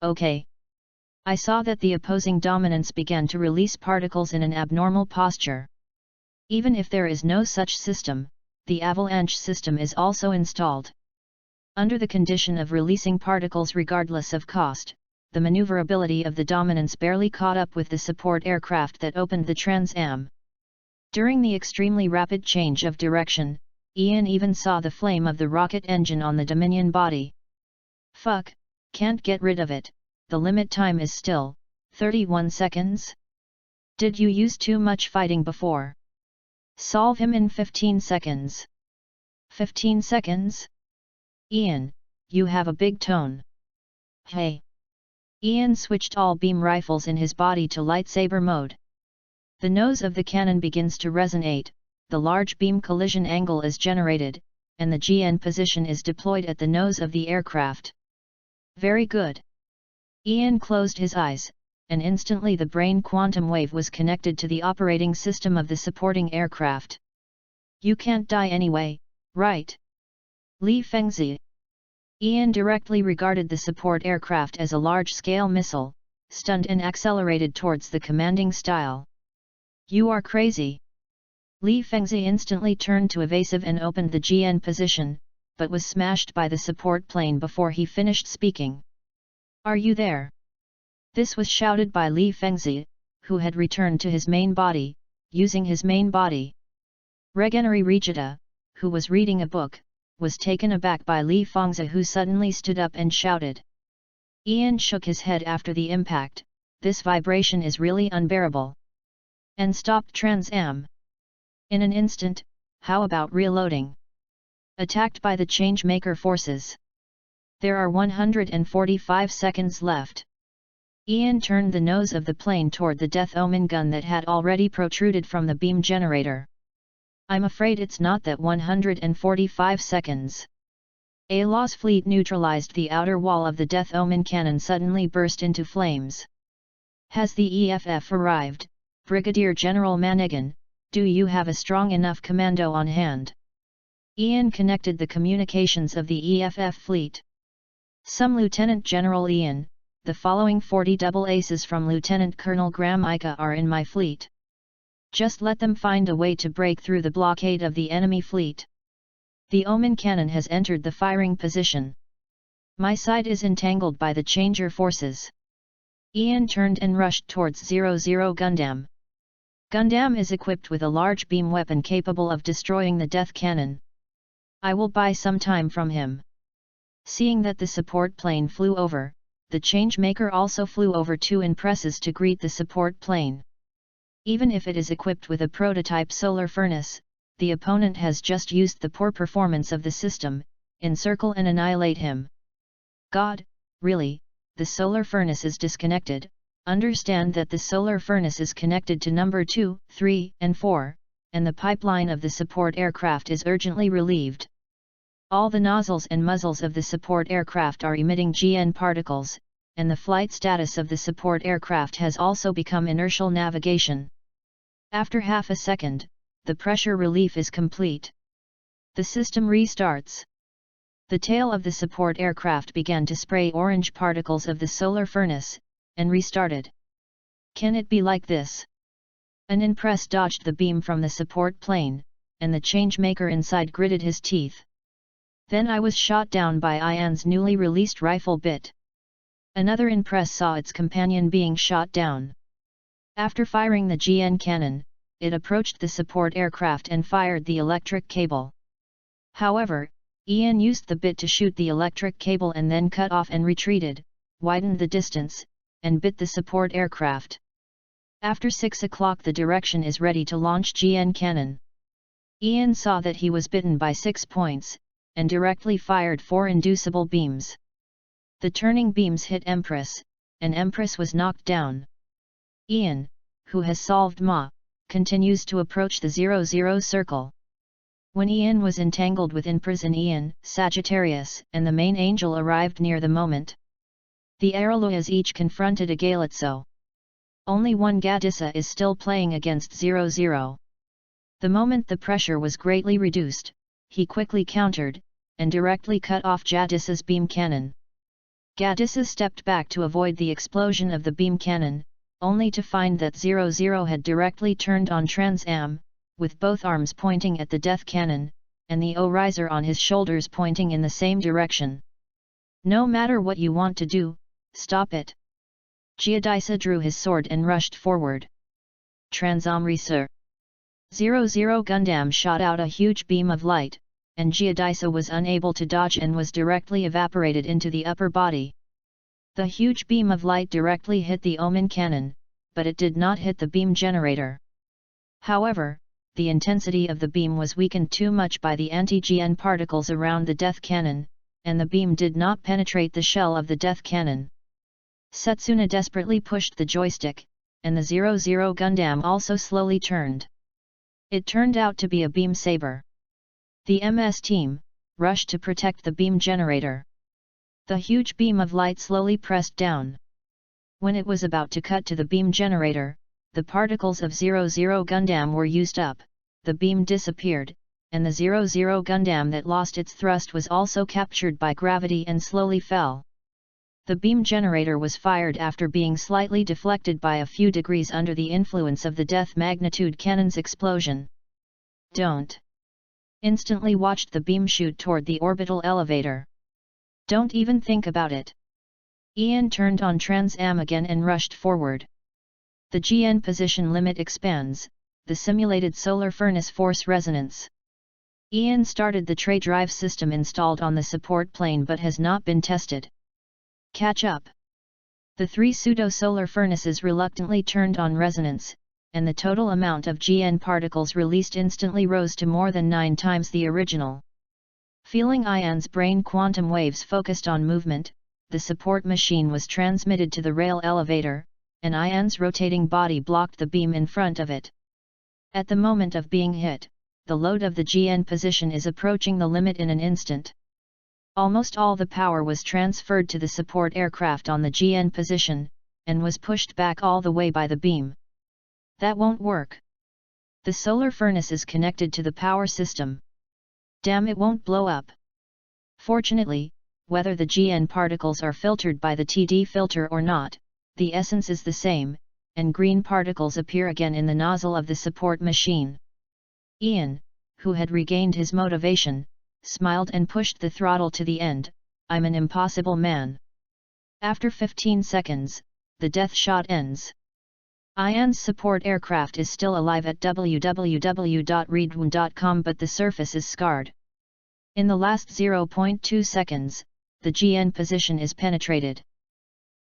Okay. I saw that the opposing dominants began to release particles in an abnormal posture. Even if there is no such system, the avalanche system is also installed. Under the condition of releasing particles regardless of cost, the maneuverability of the dominants barely caught up with the support aircraft that opened the Trans-Am. During the extremely rapid change of direction, Ian even saw the flame of the rocket engine on the Dominion body. Fuck, can't get rid of it, the limit time is still 31 seconds? Did you use too much fighting before? Solve him in 15 seconds. 15 seconds? Ian, you have a big tone. Hey! Ian switched all beam rifles in his body to lightsaber mode. The nose of the cannon begins to resonate, the large beam collision angle is generated, and the GN position is deployed at the nose of the aircraft. Very good. Ian closed his eyes, and instantly the brain quantum wave was connected to the operating system of the supporting aircraft. You can't die anyway, right? Li Fengzi. Ian directly regarded the support aircraft as a large-scale missile, stunned and accelerated towards the commanding style. You are crazy. Li Fengzi instantly turned to evasive and opened the GN position, but was smashed by the support plane before he finished speaking. Are you there? This was shouted by Li Fengzi, who had returned to his main body, using his main body. Regeneri Regita, who was reading a book, was taken aback by Li Fengzi, who suddenly stood up and shouted. Ian shook his head after the impact, this vibration is really unbearable. And stopped Trans-Am. In an instant, how about reloading? Attacked by the Changemaker forces. There are 145 seconds left. Ian turned the nose of the plane toward the Death Omen gun that had already protruded from the beam generator. I'm afraid it's not that 145 seconds. Allah's fleet neutralized the outer wall of the Death Omen cannon suddenly burst into flames. Has the EFF arrived, Brigadier General Manigan? Do you have a strong enough commando on hand? Ian connected the communications of the EFF fleet. Some Lieutenant General Ian, the following 40 double aces from Lieutenant Colonel Graham Ika are in my fleet. Just let them find a way to break through the blockade of the enemy fleet. The Omen cannon has entered the firing position. My side is entangled by the Changer forces. Ian turned and rushed towards 00 Gundam. Gundam is equipped with a large beam weapon capable of destroying the death cannon. I will buy some time from him. Seeing that the support plane flew over, the Changemaker also flew over 2 impresses to greet the support plane. Even if it is equipped with a prototype solar furnace, the opponent has just used the poor performance of the system, encircle and annihilate him. God, really, the solar furnace is disconnected. Understand that the solar furnace is connected to number 2, 3, and 4, and the pipeline of the support aircraft is urgently relieved. All the nozzles and muzzles of the support aircraft are emitting GN particles, and the flight status of the support aircraft has also become inertial navigation. After half a second, the pressure relief is complete. The system restarts. The tail of the support aircraft began to spray orange particles of the solar furnace, and restarted. Can it be like this? An impress dodged the beam from the support plane, and the Changemaker inside gritted his teeth. Then I was shot down by Ian's newly released rifle bit. Another impress saw its companion being shot down. After firing the GN cannon, it approached the support aircraft and fired the electric cable. However, Ian used the bit to shoot the electric cable and then cut off and retreated, widened the distance, and bit the support aircraft. After 6 o'clock the direction is ready to launch GN cannon. Ian saw that he was bitten by 6 points, and directly fired 4 inducible beams. The turning beams hit Empress, and Empress was knocked down. Ian, who has solved Ma, continues to approach the 00 circle. When Ian was entangled with Imprison Ian, Sagittarius, and the main angel arrived near the moment. The Araloyas each confronted a Galitso. Only one Gadissa is still playing against 0-0. The moment the pressure was greatly reduced, he quickly countered, and directly cut off Gadissa's beam cannon. Gadissa stepped back to avoid the explosion of the beam cannon, only to find that 0-0 had directly turned on Trans-Am, with both arms pointing at the death cannon, and the O-riser on his shoulders pointing in the same direction. No matter what you want to do, stop it. Giadissa drew his sword and rushed forward. Trans-Am Reser. 0-0 Gundam shot out a huge beam of light, and Giadissa was unable to dodge and was directly evaporated into the upper body. The huge beam of light directly hit the Omen cannon, but it did not hit the beam generator. However, the intensity of the beam was weakened too much by the anti-GN particles around the death cannon, and the beam did not penetrate the shell of the death cannon. Setsuna desperately pushed the joystick, and the 0-0 Gundam also slowly turned. It turned out to be a beam saber. The MS team rushed to protect the beam generator. The huge beam of light slowly pressed down. When it was about to cut to the beam generator, the particles of 0-0 Gundam were used up, the beam disappeared, and the 0-0 Gundam that lost its thrust was also captured by gravity and slowly fell. The beam generator was fired after being slightly deflected by a few degrees under the influence of the death magnitude cannon's explosion. Don't instantly watched the beam shoot toward the orbital elevator. Don't even think about it. Ian turned on Trans-Am again and rushed forward. The GN position limit expands, the simulated solar furnace force resonance. Ian started the tray drive system installed on the support plane but has not been tested. Catch up. The 3 pseudo-solar furnaces reluctantly turned on resonance, and the total amount of GN particles released instantly rose to more than 9 times the original. Feeling Ian's brain quantum waves focused on movement, the support machine was transmitted to the rail elevator, and Ian's rotating body blocked the beam in front of it. At the moment of being hit, the load of the GN position is approaching the limit in an instant. Almost all the power was transferred to the support aircraft on the GN position, and was pushed back all the way by the beam. That won't work. The solar furnace is connected to the power system. Damn, it won't blow up. Fortunately, whether the GN particles are filtered by the TD filter or not, the essence is the same, and green particles appear again in the nozzle of the support machine. Ian, who had regained his motivation, smiled and pushed the throttle to the end. I'm an impossible man. After 15 seconds, the death shot ends. Ian's support aircraft is still alive at www.readaloud.com, but the surface is scarred. In the last 0.2 seconds, the GN position is penetrated.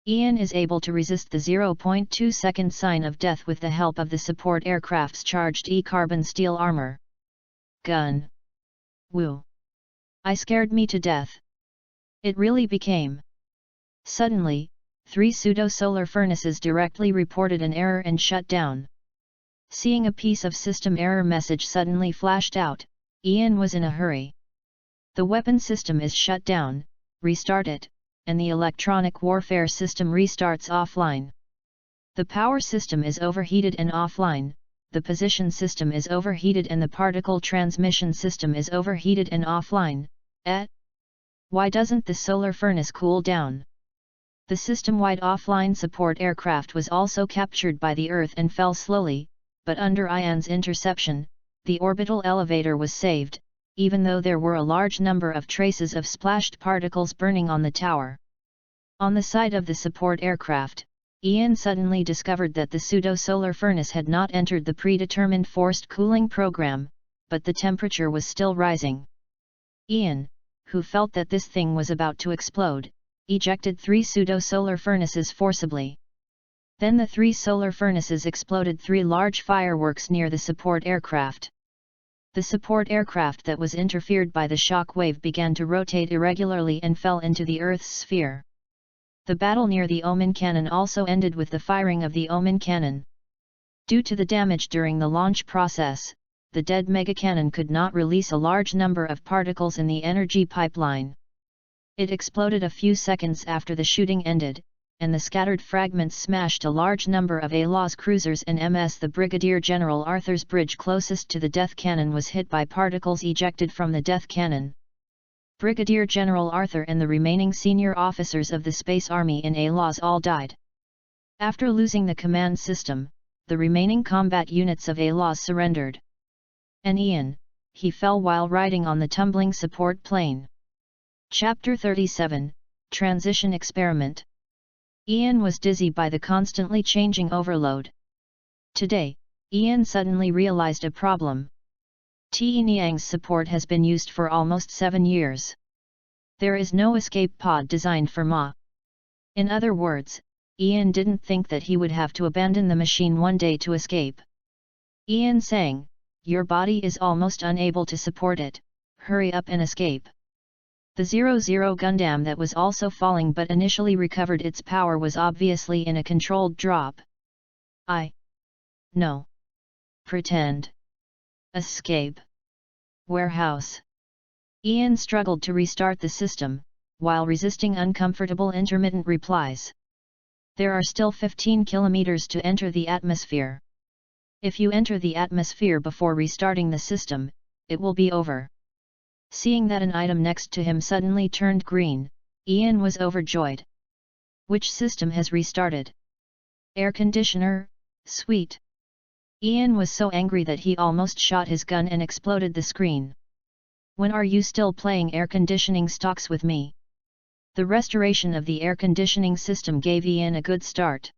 Ian is able to resist the 0.2 second sign of death with the help of the support aircraft's charged E-carbon steel armor. Gun. Woo. I scared me to death. It really became. Suddenly, 3 pseudo-solar furnaces directly reported an error and shut down. Seeing a piece of system error message suddenly flashed out, Ian was in a hurry. The weapon system is shut down, restart it, and the electronic warfare system restarts offline. The power system is overheated and offline, the position system is overheated and the particle transmission system is overheated and offline. Why doesn't the solar furnace cool down? The system-wide offline support aircraft was also captured by the Earth and fell slowly, but under Ian's interception, the orbital elevator was saved, even though there were a large number of traces of splashed particles burning on the tower. On the side of the support aircraft, Ian suddenly discovered that the pseudo-solar furnace had not entered the predetermined forced cooling program, but the temperature was still rising. Ian, who felt that this thing was about to explode, ejected 3 pseudo-solar furnaces forcibly. Then the 3 solar furnaces exploded 3 large fireworks near the support aircraft. The support aircraft that was interfered by the shock wave began to rotate irregularly and fell into the Earth's sphere. The battle near the Omen cannon also ended with the firing of the Omen cannon. Due to the damage during the launch process, the dead megacannon could not release a large number of particles in the energy pipeline. It exploded a few seconds after the shooting ended, and the scattered fragments smashed a large number of ALAW's cruisers and MS. The Brigadier General Arthur's bridge closest to the death cannon was hit by particles ejected from the death cannon. Brigadier General Arthur and the remaining senior officers of the Space Army in ALAW's all died. After losing the command system, the remaining combat units of ALAW's surrendered. And Ian, he fell while riding on the tumbling support plane. Chapter 37, Transition Experiment. Ian was dizzy by the constantly changing overload. Today, Ian suddenly realized a problem. Niang's support has been used for almost 7 years. There is no escape pod designed for Ma. In other words, Ian didn't think that he would have to abandon the machine one day to escape. Ian sang, "Your body is almost unable to support it, hurry up and escape." The 00 Gundam that was also falling but initially recovered its power was obviously in a controlled drop. No. Pretend. Escape. Warehouse. Ian struggled to restart the system, while resisting uncomfortable intermittent replies. There are still 15 kilometers to enter the atmosphere. If you enter the atmosphere before restarting the system, it will be over. Seeing that an item next to him suddenly turned green, Ian was overjoyed. Which system has restarted? Air conditioner, sweet. Ian was so angry that he almost shot his gun and exploded the screen. When are you still playing air conditioning stocks with me? The restoration of the air conditioning system gave Ian a good start.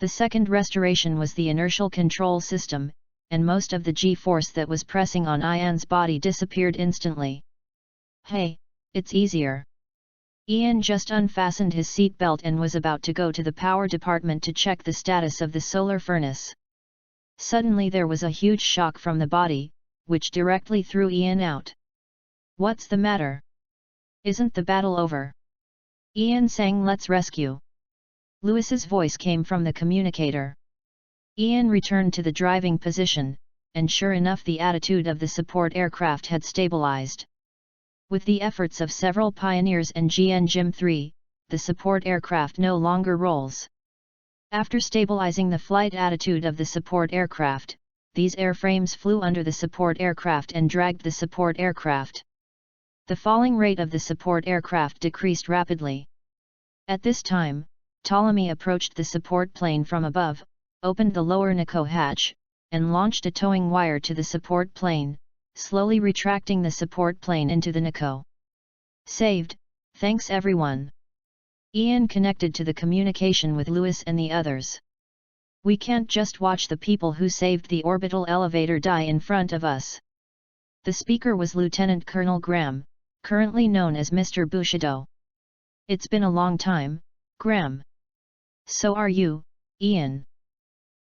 The second restoration was the inertial control system, and most of the G-force that was pressing on Ian's body disappeared instantly. Hey, it's easier. Ian just unfastened his seatbelt and was about to go to the power department to check the status of the solar furnace. Suddenly there was a huge shock from the body, which directly threw Ian out. What's the matter? Isn't the battle over? Ian sang, "Let's rescue." Lewis's voice came from the communicator. Ian returned to the driving position, and sure enough the attitude of the support aircraft had stabilized. With the efforts of several pioneers and GN Jim 3, the support aircraft no longer rolls. After stabilizing the flight attitude of the support aircraft, these airframes flew under the support aircraft and dragged the support aircraft. The falling rate of the support aircraft decreased rapidly. At this time, Ptolemy approached the support plane from above, opened the lower NACO hatch, and launched a towing wire to the support plane, slowly retracting the support plane into the NACO. Saved, thanks everyone. Ian connected to the communication with Lewis and the others. We can't just watch the people who saved the orbital elevator die in front of us. The speaker was Lieutenant Colonel Graham, currently known as Mr. Bushido. It's been a long time, Graham. So are you, Ian.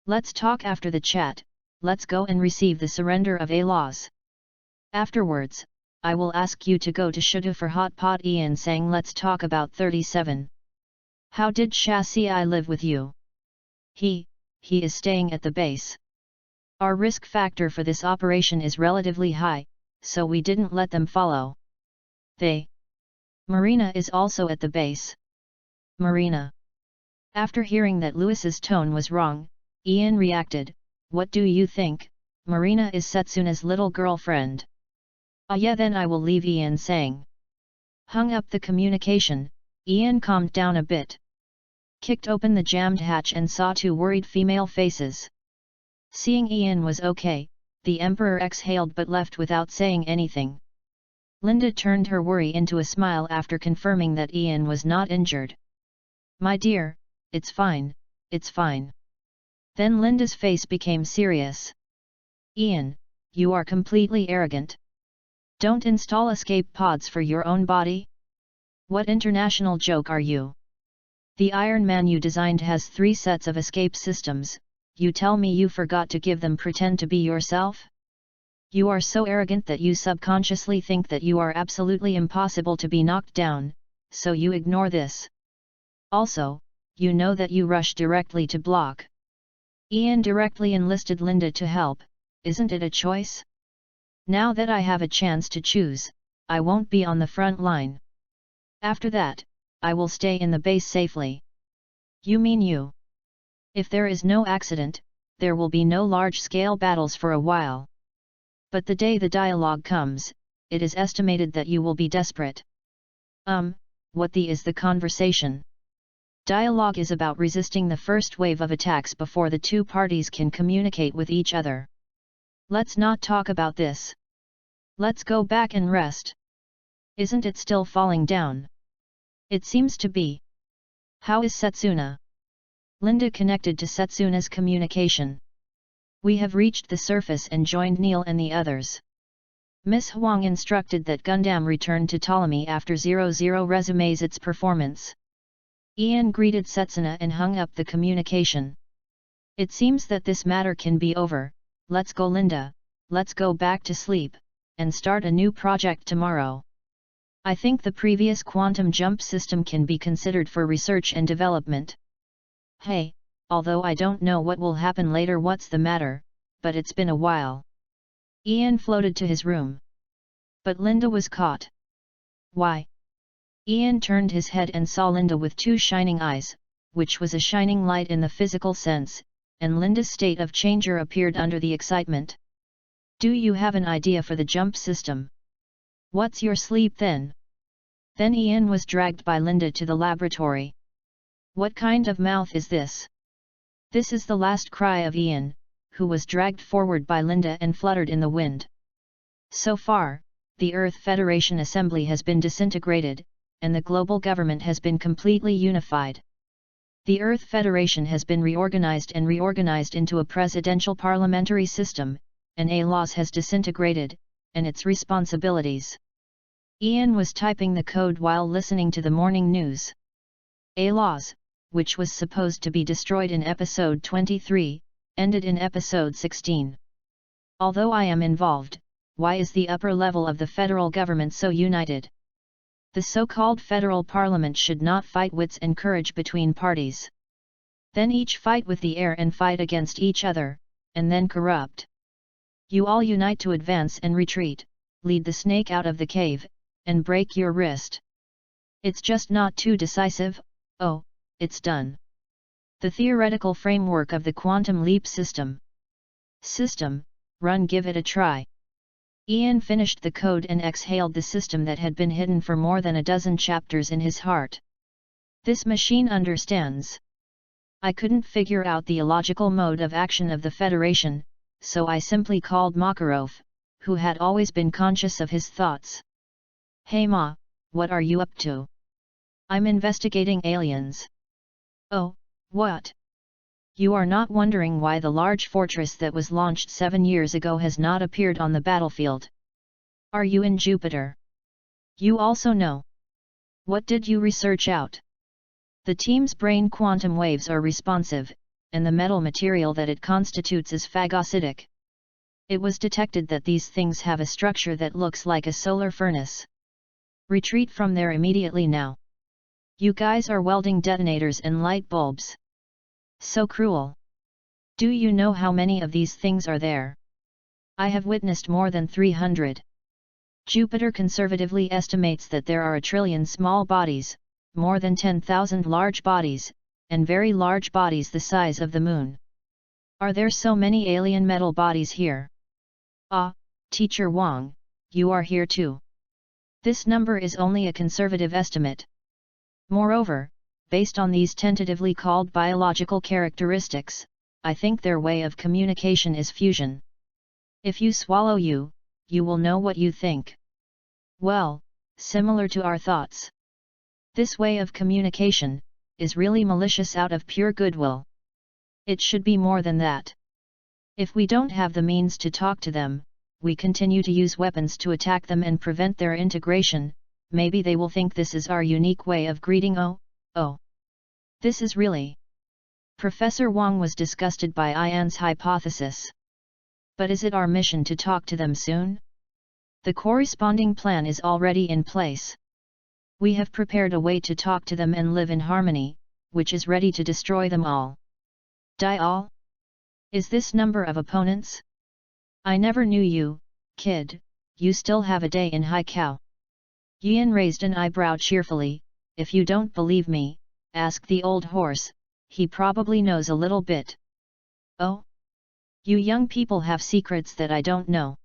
Let's talk after the chat. Let's go and receive the surrender of ALAWs. Afterwards, I will ask you to go to Shudu for hot pot. Ian sang, "Let's talk about 37. How did Chassis live with you?" He is staying at the base. Our risk factor for this operation is relatively high, so we didn't let them follow. Marina is also at the base. Marina. After hearing that Lewis's tone was wrong, Ian reacted, "What do you think? Marina is Setsuna's little girlfriend." Yeah, then I will leave," Ian sang. Hung up the communication, Ian calmed down a bit. Kicked open the jammed hatch and saw 2 worried female faces. Seeing Ian was okay, the Emperor exhaled but left without saying anything. Linda turned her worry into a smile after confirming that Ian was not injured. "My dear, it's fine, it's fine." Then Linda's face became serious. "Ian, you are completely arrogant. Don't install escape pods for your own body? What international joke are you? The Iron Man you designed has 3 sets of escape systems, you tell me you forgot to give them pretend to be yourself? You are so arrogant that you subconsciously think that you are absolutely impossible to be knocked down, so you ignore this. Also, you know that you rush directly to block." Ian directly enlisted Linda to help. "Isn't it a choice? Now that I have a chance to choose, I won't be on the front line. After that, I will stay in the base safely. You mean you? If there is no accident, there will be no large-scale battles for a while. But the day the dialogue comes, it is estimated that you will be desperate. What is the conversation? Dialogue is about resisting the first wave of attacks before the two parties can communicate with each other. Let's not talk about this. Let's go back and rest. Isn't it still falling down? It seems to be. How is Setsuna? Linda connected to Setsuna's communication. We have reached the surface and joined Neil and the others. Miss Huang instructed that Gundam return to Ptolemy after 00 resumes its performance. Ian greeted Setsuna and hung up the communication. It seems that this matter can be over. Let's go, Linda, let's go back to sleep, and start a new project tomorrow. I think the previous quantum jump system can be considered for research and development. Hey, although I don't know what will happen later, what's the matter, but it's been a while. Ian floated to his room. But Linda was caught. Why? Ian turned his head and saw Linda with two shining eyes, which was a shining light in the physical sense, and Linda's state of changer appeared under the excitement. Do you have an idea for the jump system? What's your sleep then? Then Ian was dragged by Linda to the laboratory. What kind of mouth is this? This is the last cry of Ian, who was dragged forward by Linda and fluttered in the wind. So far, the Earth Federation Assembly has been disintegrated, and the global government has been completely unified. The Earth Federation has been reorganized into a presidential parliamentary system, and A-Laws has disintegrated, and its responsibilities. Ian was typing the code while listening to the morning news. A-Laws, which was supposed to be destroyed in episode 23, ended in episode 16. Although I am involved, why is the upper level of the federal government so united? The so-called federal parliament should not fight wits and courage between parties. Then each fight with the air and fight against each other, and then corrupt. You all unite to advance and retreat, lead the snake out of the cave, and break your wrist. It's just not too decisive. Oh, it's done. The theoretical framework of the quantum leap system. Run, give it a try. Ian finished the code and exhaled the system that had been hidden for more than a dozen chapters in his heart. This machine understands. I couldn't figure out the illogical mode of action of the Federation, so I simply called Makarov, who had always been conscious of his thoughts. Hey Ma, what are you up to? I'm investigating aliens. Oh, what? You are not wondering why the large fortress that was launched 7 years ago has not appeared on the battlefield? Are you in Jupiter? You also know. What did you research out? The team's brain quantum waves are responsive, and the metal material that it constitutes is phagocytic. It was detected that these things have a structure that looks like a solar furnace. Retreat from there immediately now. You guys are welding detonators and light bulbs. So cruel. Do you know how many of these things are there? I have witnessed more than 300. Jupiter conservatively estimates that there are a trillion small bodies, more than 10,000 large bodies, and very large bodies the size of the moon. Are there so many alien metal bodies here? Ah, Teacher Wang, you are here too. This number is only a conservative estimate. Moreover, based on these tentatively called biological characteristics, I think their way of communication is fusion. If you swallow you will know what you think. Well, similar to our thoughts. This way of communication is really malicious out of pure goodwill. It should be more than that. If we don't have the means to talk to them, we continue to use weapons to attack them and prevent their integration. Maybe they will think this is our unique way of greeting. Oh. This is really. Professor Wang was disgusted by Ian's hypothesis. But is it our mission to talk to them soon? The corresponding plan is already in place. We have prepared a way to talk to them and live in harmony, which is ready to destroy them all. Die all? Is this number of opponents? I never knew you, Kid, you still have a day in Haikou. Ian raised an eyebrow cheerfully. If you don't believe me, ask the old horse, he probably knows a little bit. Oh? You young people have secrets that I don't know.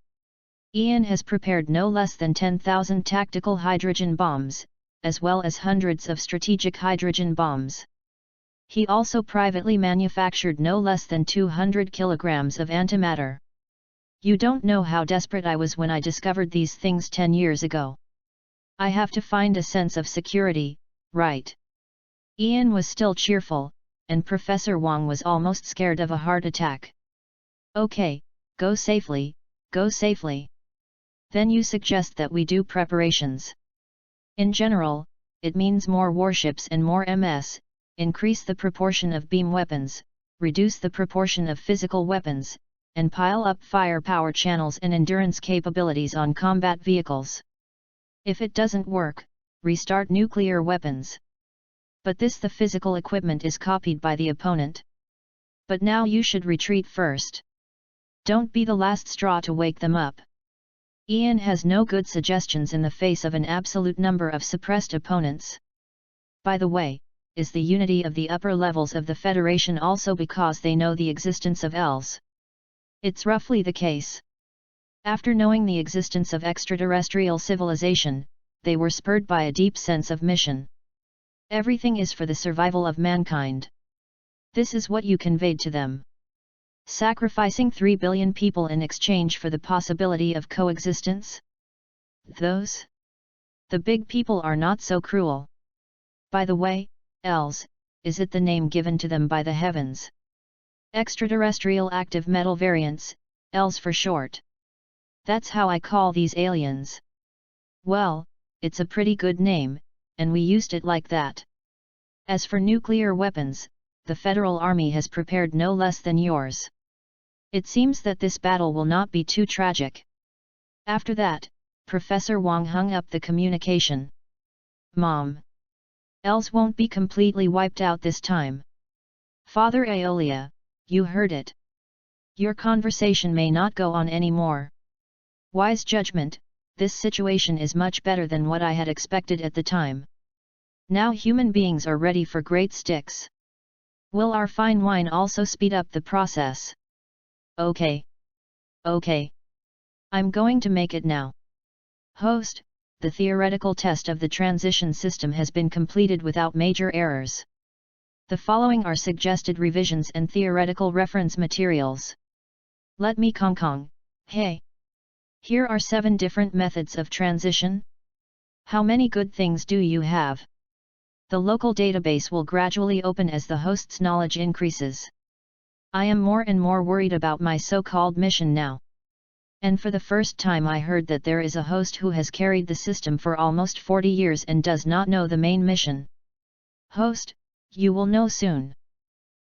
Ian has prepared no less than 10,000 tactical hydrogen bombs, as well as hundreds of strategic hydrogen bombs. He also privately manufactured no less than 200 kilograms of antimatter. You don't know how desperate I was when I discovered these things 10 years ago. I have to find a sense of security, right? Ian was still cheerful, and Professor Wang was almost scared of a heart attack. Okay, go safely, go safely. Then you suggest that we do preparations. In general, it means more warships and more MS, increase the proportion of beam weapons, reduce the proportion of physical weapons, and pile up firepower channels and endurance capabilities on combat vehicles. If it doesn't work, restart nuclear weapons. But the physical equipment is copied by the opponent. But now you should retreat first. Don't be the last straw to wake them up. Ian has no good suggestions in the face of an absolute number of suppressed opponents. By the way, is the unity of the upper levels of the Federation also because they know the existence of Els? It's roughly the case. After knowing the existence of extraterrestrial civilization, they were spurred by a deep sense of mission. Everything is for the survival of mankind. This is what you conveyed to them. Sacrificing 3 billion people in exchange for the possibility of coexistence? The big people are not so cruel. By the way, Els, is it the name given to them by the heavens? Extraterrestrial active metal variants, Els for short. That's how I call these aliens. Well, it's a pretty good name, and we used it like that. As for nuclear weapons, the Federal Army has prepared no less than yours. It seems that this battle will not be too tragic. After that, Professor Wang hung up the communication. Mom. Els won't be completely wiped out this time. Father Aeolia, you heard it. Your conversation may not go on anymore. Wise judgment, this situation is much better than what I had expected at the time. Now human beings are ready for great sticks. Will our fine wine also speed up the process? Okay. Okay. I'm going to make it now. Host, the theoretical test of the transition system has been completed without major errors. The following are suggested revisions and theoretical reference materials. Let me Kong. Hey. Here are 7 different methods of transition. How many good things do you have? The local database will gradually open as the host's knowledge increases. I am more and more worried about my so-called mission now. And for the first time I heard that there is a host who has carried the system for almost 40 years and does not know the main mission. Host, you will know soon.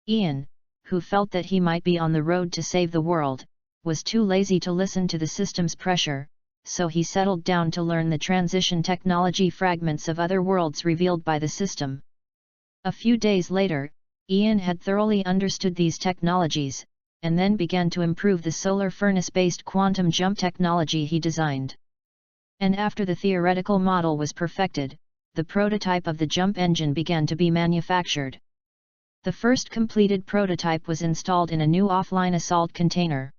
Ian, who felt that he might be on the road to save the world, was too lazy to listen to the system's pressure, so he settled down to learn the transition technology fragments of other worlds revealed by the system. A few days later, Ian had thoroughly understood these technologies, and then began to improve the solar furnace-based quantum jump technology he designed. And after the theoretical model was perfected, the prototype of the jump engine began to be manufactured. The first completed prototype was installed in a new offline assault container.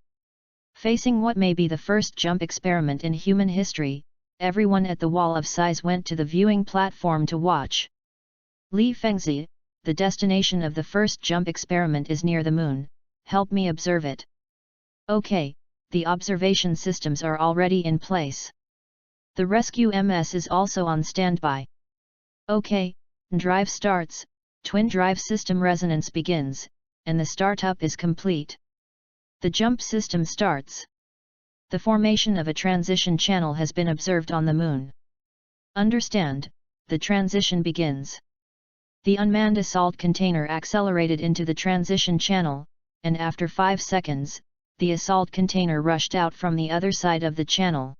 Facing what may be the first jump experiment in human history, everyone at the Wall of Size went to the viewing platform to watch. Li Fengzi, the destination of the first jump experiment is near the moon, help me observe it. Okay, the observation systems are already in place. The rescue MS is also on standby. Okay, drive starts, twin drive system resonance begins, and the startup is complete. The jump system starts. The formation of a transition channel has been observed on the moon. Understand, the transition begins. The unmanned assault container accelerated into the transition channel, and after 5 seconds, the assault container rushed out from the other side of the channel.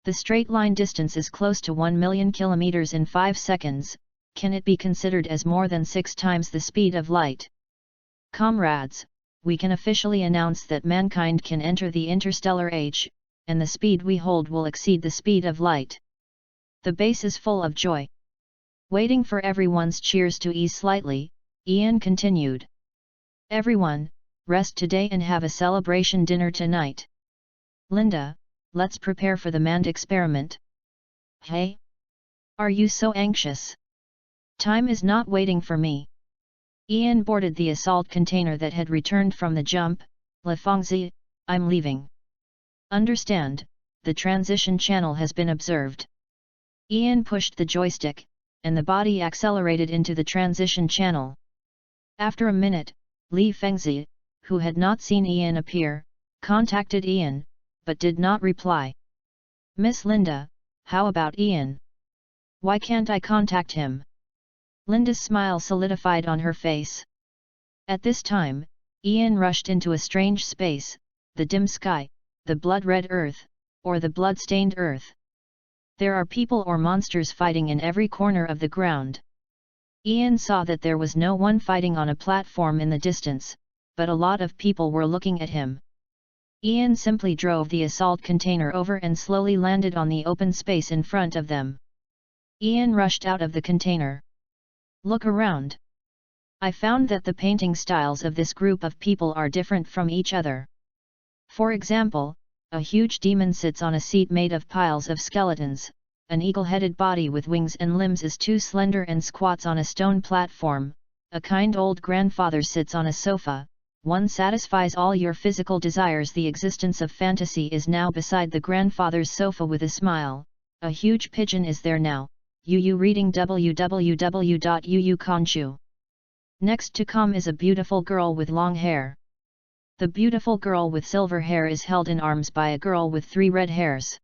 The straight line distance is close to 1 million kilometers in 5 seconds, can it be considered as more than 6 times the speed of light? Comrades, we can officially announce that mankind can enter the interstellar age, and the speed we hold will exceed the speed of light. The base is full of joy. Waiting for everyone's cheers to ease slightly, Ian continued. Everyone, rest today and have a celebration dinner tonight. Linda, let's prepare for the manned experiment. Hey? Are you so anxious? Time is not waiting for me. Ian boarded the assault container that had returned from the jump. La Fengzi, I'm leaving. Understand, the transition channel has been observed. Ian pushed the joystick, and the body accelerated into the transition channel. After a minute, Li Fengzi, who had not seen Ian appear, contacted Ian, but did not reply. Miss Linda, how about Ian? Why can't I contact him? Linda's smile solidified on her face. At this time, Ian rushed into a strange space, the dim sky, the blood-red earth, or the blood-stained earth. There are people or monsters fighting in every corner of the ground. Ian saw that there was no one fighting on a platform in the distance, but a lot of people were looking at him. Ian simply drove the assault container over and slowly landed on the open space in front of them. Ian rushed out of the container. Look around. I found that the painting styles of this group of people are different from each other. For example, a huge demon sits on a seat made of piles of skeletons, an eagle-headed body with wings and limbs is too slender and squats on a stone platform, a kind old grandfather sits on a sofa, one satisfies all your physical desires. The existence of fantasy is now beside the grandfather's sofa with a smile, a huge pigeon is there now, Yu reading www.uuconchu. Next to come is a beautiful girl with long hair. The beautiful girl with silver hair is held in arms by a girl with 3 red hairs.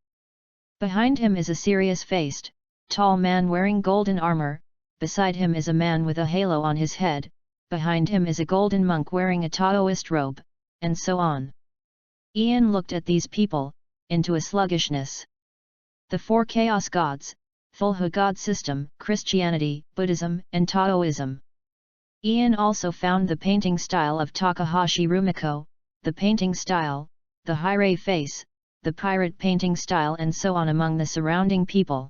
Behind him is a serious-faced, tall man wearing golden armor, beside him is a man with a halo on his head, behind him is a golden monk wearing a Taoist robe, and so on. Ian looked at these people, into a sluggishness. The 4 chaos gods, Thulhu god system, Christianity, Buddhism, and Taoism. Ian also found the painting style of Takahashi Rumiko, the painting style, the Hire face, the pirate painting style and so on among the surrounding people.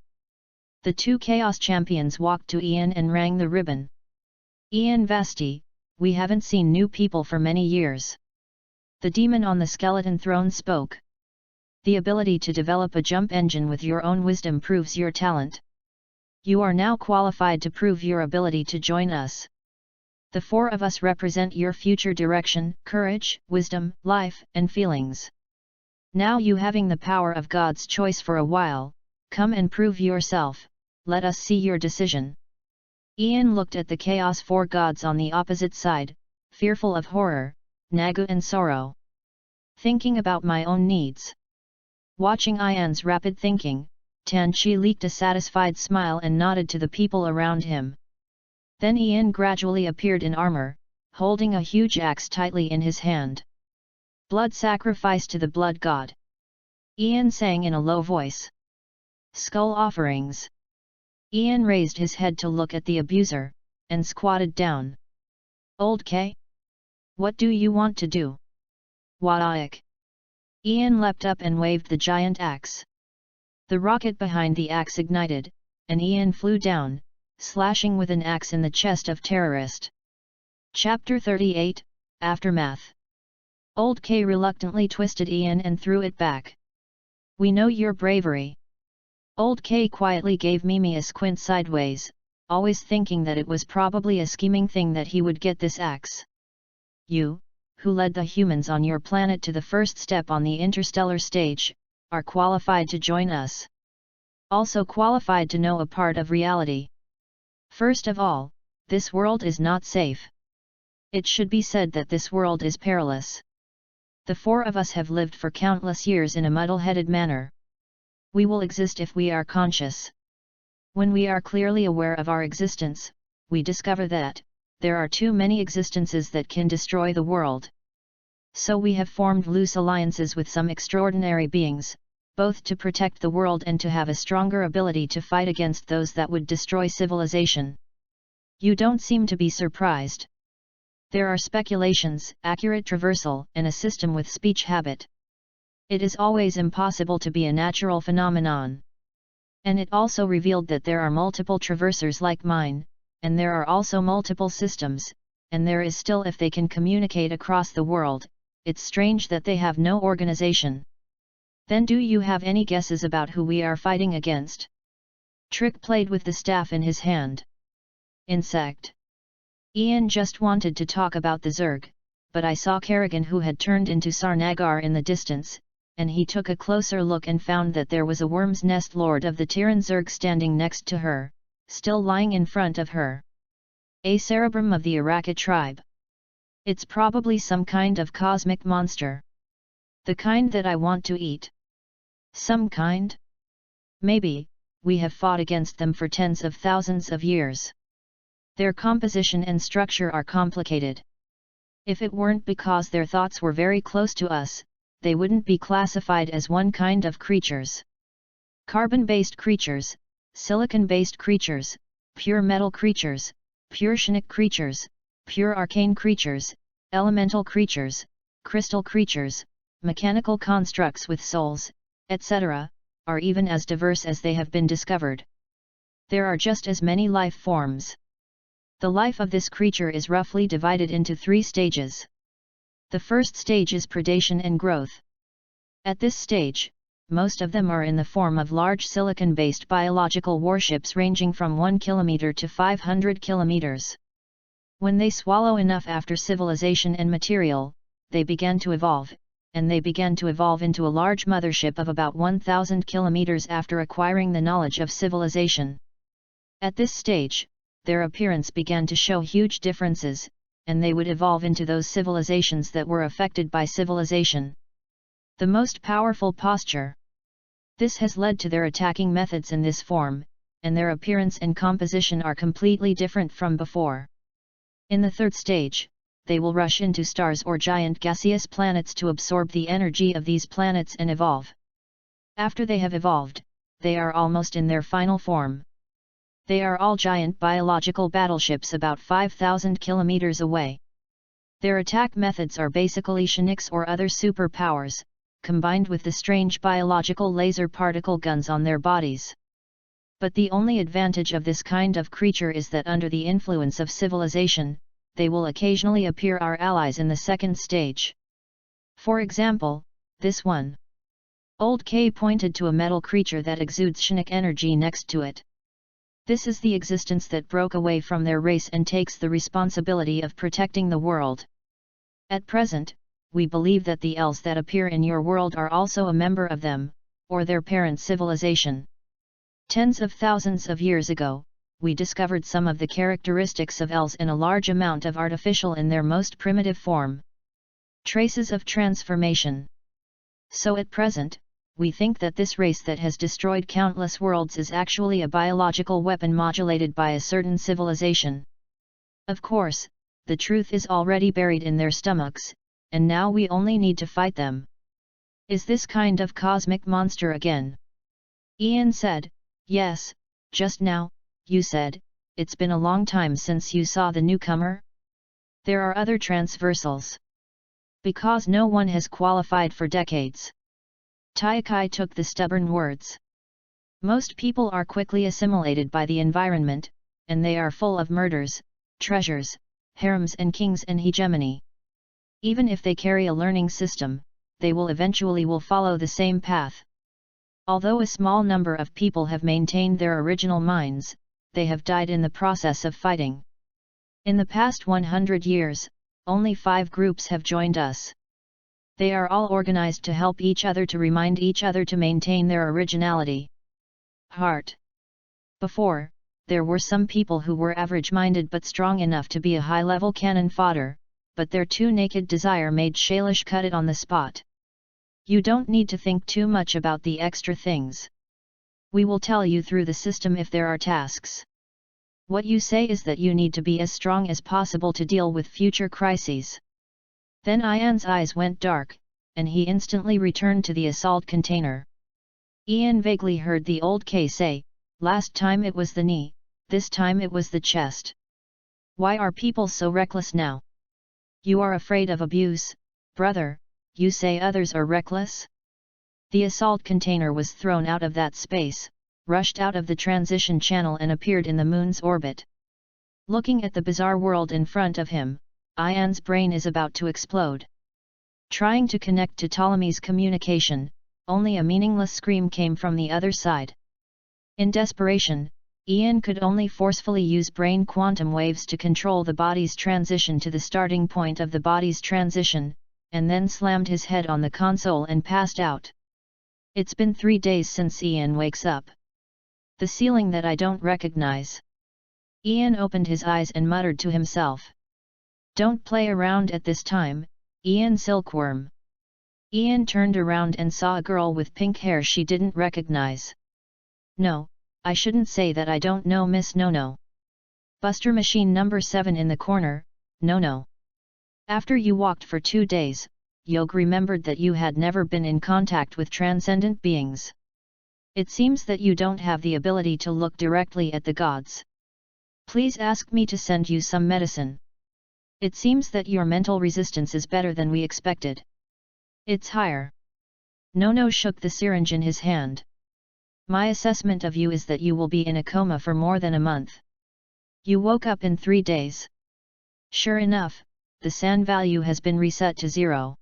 The 2 chaos champions walked to Ian and rang the ribbon. Ian Vasti, we haven't seen new people for many years. The demon on the skeleton throne spoke. The ability to develop a jump engine with your own wisdom proves your talent. You are now qualified to prove your ability to join us. The 4 of us represent your future direction, courage, wisdom, life, and feelings. Now you having the power of God's choice for a while, come and prove yourself, let us see your decision. Ian looked at the Chaos 4 gods on the opposite side, fearful of horror, nagu and sorrow. Thinking about my own needs. Watching Ian's rapid thinking, Tan Chi leaked a satisfied smile and nodded to the people around him. Then Ian gradually appeared in armor, holding a huge axe tightly in his hand. Blood sacrifice to the blood god. Ian sang in a low voice. Skull offerings. Ian raised his head to look at the abuser, and squatted down. Old K? What do you want to do? Wadaik. Ian leapt up and waved the giant axe. The rocket behind the axe ignited, and Ian flew down, slashing with an axe in the chest of terrorist. Chapter 38, Aftermath. Old K reluctantly twisted Ian and threw it back. We know your bravery. Old K quietly gave Mimi a squint sideways, always thinking that it was probably a scheming thing that he would get this axe. You, who led the humans on your planet to the first step on the interstellar stage, are qualified to join us. Also qualified to know a part of reality. First of all, this world is not safe. It should be said that this world is perilous. The 4 of us have lived for countless years in a muddle-headed manner. We will exist if we are conscious. When we are clearly aware of our existence, we discover that there are too many existences that can destroy the world. So we have formed loose alliances with some extraordinary beings, both to protect the world and to have a stronger ability to fight against those that would destroy civilization. You don't seem to be surprised. There are speculations, accurate traversal, and a system with speech habit. It is always impossible to be a natural phenomenon. And it also revealed that there are multiple traversers like mine, and there are also multiple systems, and there is still if they can communicate across the world, it's strange that they have no organization. Then do you have any guesses about who we are fighting against? Trick played with the staff in his hand. Insect. Ian just wanted to talk about the Zerg, but I saw Kerrigan who had turned into Sarnagar in the distance, and he took a closer look and found that there was a worm's nest lord of the Terran Zerg standing next to her, still lying in front of her. A cerebrum of the Araka tribe. It's probably some kind of cosmic monster. The kind that I want to eat. Some kind? Maybe, we have fought against them for tens of thousands of years. Their composition and structure are complicated. If it weren't because their thoughts were very close to us, they wouldn't be classified as one kind of creatures. Carbon-based creatures, silicon-based creatures, pure metal creatures, pure psionic creatures, pure arcane creatures, elemental creatures, crystal creatures, mechanical constructs with souls, etc., are even as diverse as they have been discovered. There are just as many life forms. The life of this creature is roughly divided into 3 stages. The first stage is predation and growth. At this stage, most of them are in the form of large silicon-based biological warships ranging from 1 kilometer to 500 kilometers. When they swallow enough after civilization and material, they began to evolve, and they began to evolve into a large mothership of about 1,000 kilometers after acquiring the knowledge of civilization. At this stage, their appearance began to show huge differences, and they would evolve into those civilizations that were affected by civilization. The most powerful posture. This has led to their attacking methods in this form, and their appearance and composition are completely different from before. In the third stage, they will rush into stars or giant gaseous planets to absorb the energy of these planets and evolve. After they have evolved, they are almost in their final form. They are all giant biological battleships about 5,000 kilometers away. Their attack methods are basically psionics or other superpowers, combined with the strange biological laser particle guns on their bodies. But the only advantage of this kind of creature is that under the influence of civilization, they will occasionally appear our allies in the second stage. For example, this one. Old K pointed to a metal creature that exudes psionic energy next to it. This is the existence that broke away from their race and takes the responsibility of protecting the world. At present, we believe that the elves that appear in your world are also a member of them, or their parent civilization. Tens of thousands of years ago, we discovered some of the characteristics of elves in a large amount of artificial in their most primitive form. Traces of transformation. So at present, we think that this race that has destroyed countless worlds is actually a biological weapon modulated by a certain civilization. Of course, the truth is already buried in their stomachs, and now we only need to fight them. Is this kind of cosmic monster again? Ian said, yes, just now, you said, it's been a long time since you saw the newcomer? There are other transversals. Because no one has qualified for decades. Taikai took the stubborn words. Most people are quickly assimilated by the environment, and they are full of murders, treasures, harems and kings and hegemony. Even if they carry a learning system, they will eventually follow the same path. Although a small number of people have maintained their original minds, they have died in the process of fighting. In the past 100 years, only 5 groups have joined us. They are all organized to help each other to remind each other to maintain their originality. Heart. Before, there were some people who were average-minded but strong enough to be a high-level cannon fodder, but their too naked desire made Shailesh cut it on the spot. You don't need to think too much about the extra things. We will tell you through the system if there are tasks. What you say is that you need to be as strong as possible to deal with future crises. Then Ian's eyes went dark, and he instantly returned to the assault container. Ian vaguely heard the old K say, last time it was the knee, this time it was the chest. Why are people so reckless now? You are afraid of abuse, brother, you say others are reckless? The assault container was thrown out of that space, rushed out of the transition channel and appeared in the moon's orbit. Looking at the bizarre world in front of him, Ian's brain is about to explode. Trying to connect to Ptolemy's communication, only a meaningless scream came from the other side. In desperation, Ian could only forcefully use brain quantum waves to control the body's transition to the starting point of the body's transition, and then slammed his head on the console and passed out. It's been 3 days since Ian wakes up. The ceiling that I don't recognize. Ian opened his eyes and muttered to himself. Don't play around at this time, Ian Silkworm. Ian turned around and saw a girl with pink hair she didn't recognize. No, I shouldn't say that I don't know Miss No-No. Buster machine number 7 in the corner, No-No. After you walked for 2 days, Yog remembered that you had never been in contact with transcendent beings. It seems that you don't have the ability to look directly at the gods. Please ask me to send you some medicine. It seems that your mental resistance is better than we expected. It's higher. No-No shook the syringe in his hand. My assessment of you is that you will be in a coma for more than a month. You woke up in 3 days. Sure enough, the SAN value has been reset to 0.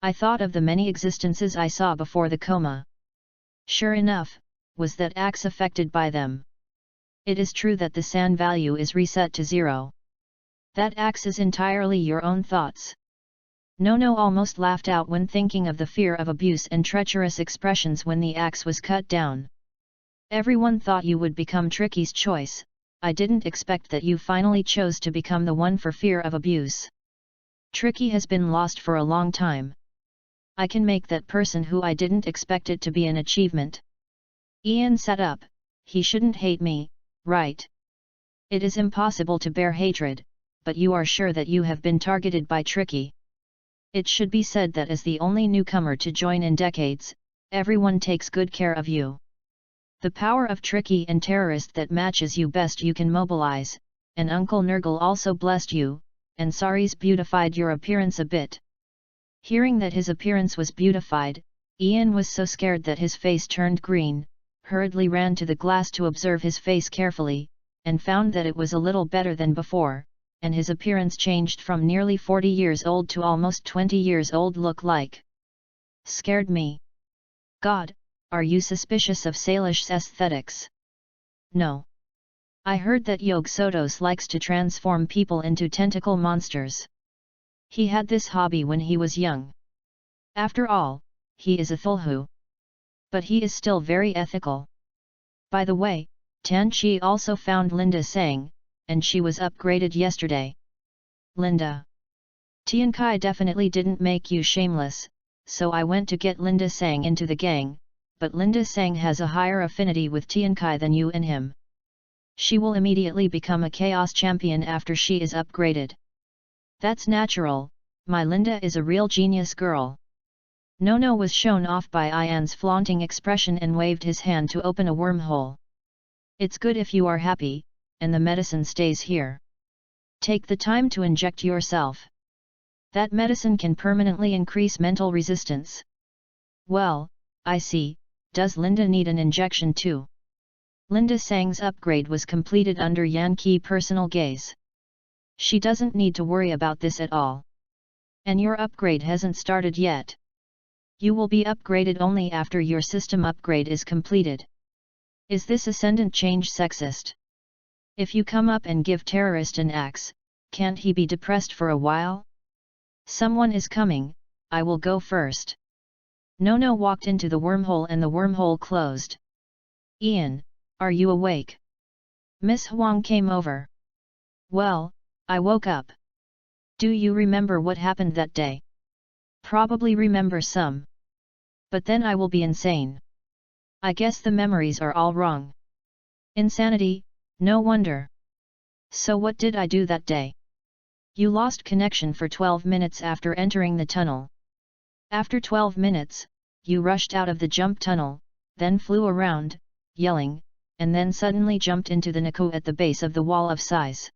I thought of the many existences I saw before the coma. Sure enough, was that axe affected by them? It is true that the SAN value is reset to 0. That axe is entirely your own thoughts. No-No almost laughed out when thinking of the fear of abuse and treacherous expressions when the axe was cut down. Everyone thought you would become Tricky's choice. I didn't expect that you finally chose to become the one for fear of abuse. Tricky has been lost for a long time. I can make that person who I didn't expect it to be an achievement. Ian sat up. He shouldn't hate me, right? It is impossible to bear hatred, but you are sure that you have been targeted by Tricky. It should be said that as the only newcomer to join in decades, everyone takes good care of you. The power of Tricky and terrorist that matches you best you can mobilize, and Uncle Nurgle also blessed you, and Saris beautified your appearance a bit. Hearing that his appearance was beautified, Ian was so scared that his face turned green, hurriedly ran to the glass to observe his face carefully, and found that it was a little better than before, and his appearance changed from nearly 40 years old to almost 20 years old look like. Scared me. God, are you suspicious of Salish's aesthetics? No. I heard that Yog Sotos likes to transform people into tentacle monsters. He had this hobby when he was young. After all, he is a Thulhu. But he is still very ethical. By the way, Tan Chi also found Linda Sang, and she was upgraded yesterday. Linda. Tian Kai definitely didn't make you shameless, so I went to get Linda Sang into the gang, but Linda Sang has a higher affinity with Tian Kai than you and him. She will immediately become a Chaos Champion after she is upgraded. That's natural, my Linda is a real genius girl. No-No was shown off by Ian's flaunting expression and waved his hand to open a wormhole. It's good if you are happy, and the medicine stays here. Take the time to inject yourself. That medicine can permanently increase mental resistance. Well, I see, does Linda need an injection too? Linda Sang's upgrade was completed under Yankee personal gaze. She doesn't need to worry about this at all. And your upgrade hasn't started yet. You will be upgraded only after your system upgrade is completed. Is this ascendant change sexist? If you come up and give terrorist an axe, can't he be depressed for a while? Someone is coming, I will go first. No-No walked into the wormhole and the wormhole closed. Ian, are you awake? Miss Huang came over. Well, I woke up. Do you remember what happened that day? Probably remember some. But then I will be insane. I guess the memories are all wrong. Insanity, no wonder. So what did I do that day? You lost connection for 12 minutes after entering the tunnel. After 12 minutes, you rushed out of the jump tunnel, then flew around, yelling, and then suddenly jumped into the Naku at the base of the wall of size.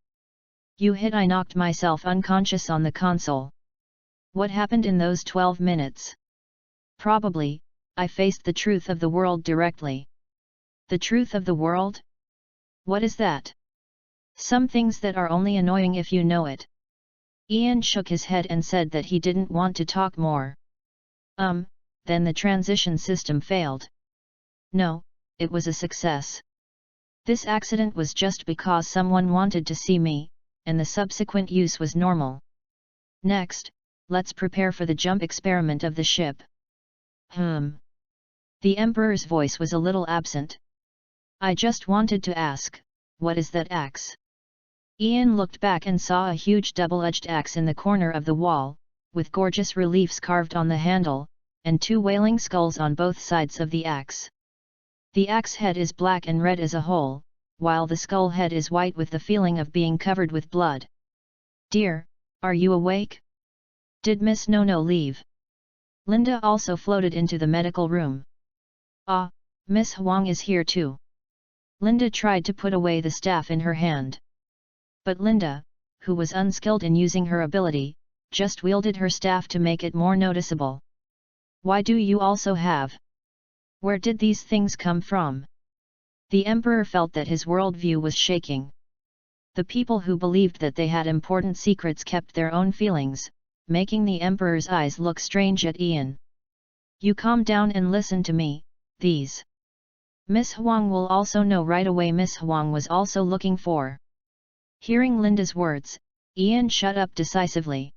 I knocked myself unconscious on the console. What happened in those 12 minutes? Probably, I faced the truth of the world directly. The truth of the world? What is that? Some things that are only annoying if you know it. Ian shook his head and said that he didn't want to talk more. Then the transition system failed. No, it was a success. This accident was just because someone wanted to see me, and the subsequent use was normal. Next, let's prepare for the jump experiment of the ship. The Emperor's voice was a little absent. I just wanted to ask, what is that axe? Ian looked back and saw a huge double-edged axe in the corner of the wall, with gorgeous reliefs carved on the handle, and 2 wailing skulls on both sides of the axe. The axe head is black and red as a whole, while the skull head is white with the feeling of being covered with blood. Dear, are you awake? Did Miss Nono leave? Linda also floated into the medical room. Ah, Miss Huang is here too. Linda tried to put away the staff in her hand. But Linda, who was unskilled in using her ability, just wielded her staff to make it more noticeable. Why do you also have? Where did these things come from? The Emperor felt that his worldview was shaking. The people who believed that they had important secrets kept their own feelings, making the Emperor's eyes look strange at Ian. You calm down and listen to me, these. Miss Huang will also know right away. Miss Huang was also looking for. Hearing Linda's words, Ian shut up decisively.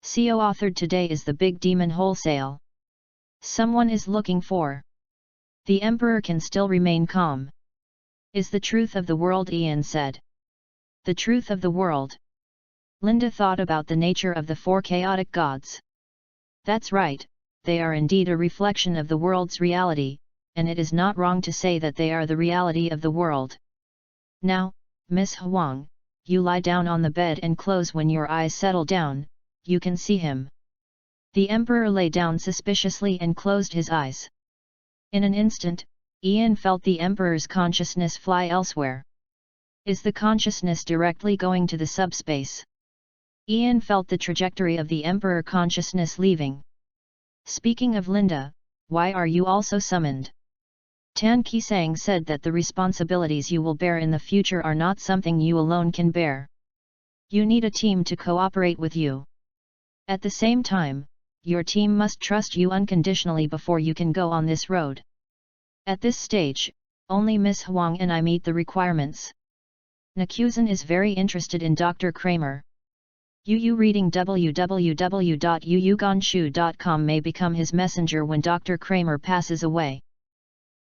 CO authored today is the big demon wholesale. Someone is looking for. The Emperor can still remain calm. Is the truth of the world, Ian said. The truth of the world. Linda thought about the nature of the 4 chaotic gods. That's right, they are indeed a reflection of the world's reality, and it is not wrong to say that they are the reality of the world. Now, Miss Huang, you lie down on the bed and close. When your eyes settle down, you can see him. The Emperor lay down suspiciously and closed his eyes. In an instant, Ian felt the Emperor's consciousness fly elsewhere. Is the consciousness directly going to the subspace? Ian felt the trajectory of the Emperor consciousness leaving. Speaking of Linda, why are you also summoned? Tan Qisang said that the responsibilities you will bear in the future are not something you alone can bear. You need a team to cooperate with you. At the same time, your team must trust you unconditionally before you can go on this road. At this stage, only Miss Huang and I meet the requirements. Nakuzen is very interested in Dr. Kramer. Yu reading www.yuyuganshu.com may become his messenger when Dr. Kramer passes away.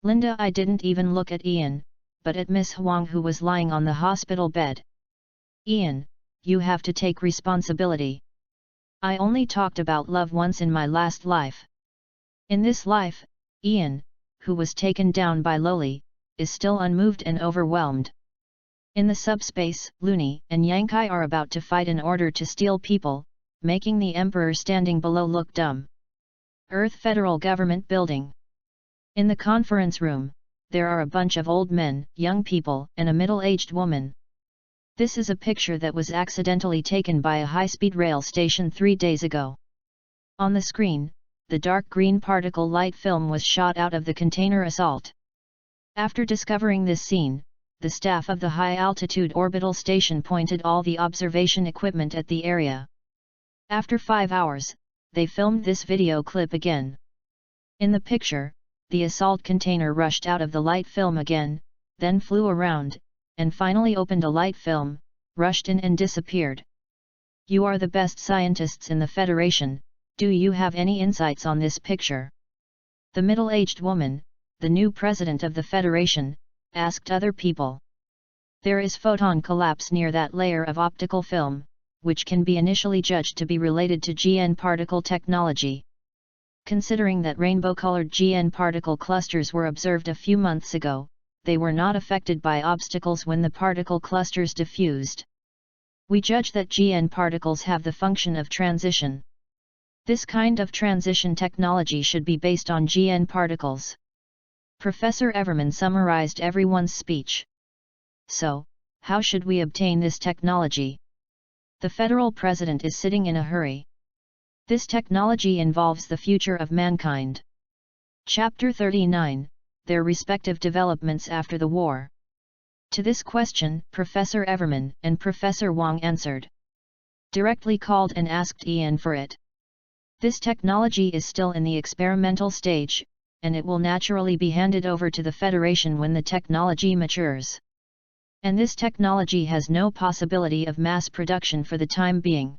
Linda, I didn't even look at Ian, but at Miss Huang, who was lying on the hospital bed. Ian, you have to take responsibility. I only talked about love once in my last life. In this life, Ian, who was taken down by Loli, is still unmoved and overwhelmed. In the subspace, Luni and Yankai are about to fight in order to steal people, making the Emperor standing below look dumb. Earth Federal Government Building. In the conference room, there are a bunch of old men, young people, and a middle-aged woman. This is a picture that was accidentally taken by a high-speed rail station 3 days ago. On the screen, the dark green particle light film was shot out of the container assault. After discovering this scene, the staff of the high-altitude orbital station pointed all the observation equipment at the area. After 5 hours, they filmed this video clip again. In the picture, the assault container rushed out of the light film again, then flew around, and finally opened a light film, rushed in and disappeared. You are the best scientists in the Federation, do you have any insights on this picture? The middle-aged woman, the new president of the Federation, asked other people. There is photon collapse near that layer of optical film, which can be initially judged to be related to GN particle technology. Considering that rainbow-colored GN particle clusters were observed a few months ago, they were not affected by obstacles when the particle clusters diffused. We judge that GN particles have the function of transition. This kind of transition technology should be based on GN particles. Professor Everman summarized everyone's speech. So, how should we obtain this technology? The federal president is sitting in a hurry. This technology involves the future of mankind. Chapter 39, Their respective developments after the war. To this question, Professor Everman and Professor Wang answered. Directly called and asked Ian for it. This technology is still in the experimental stage, and it will naturally be handed over to the Federation when the technology matures. And this technology has no possibility of mass production for the time being.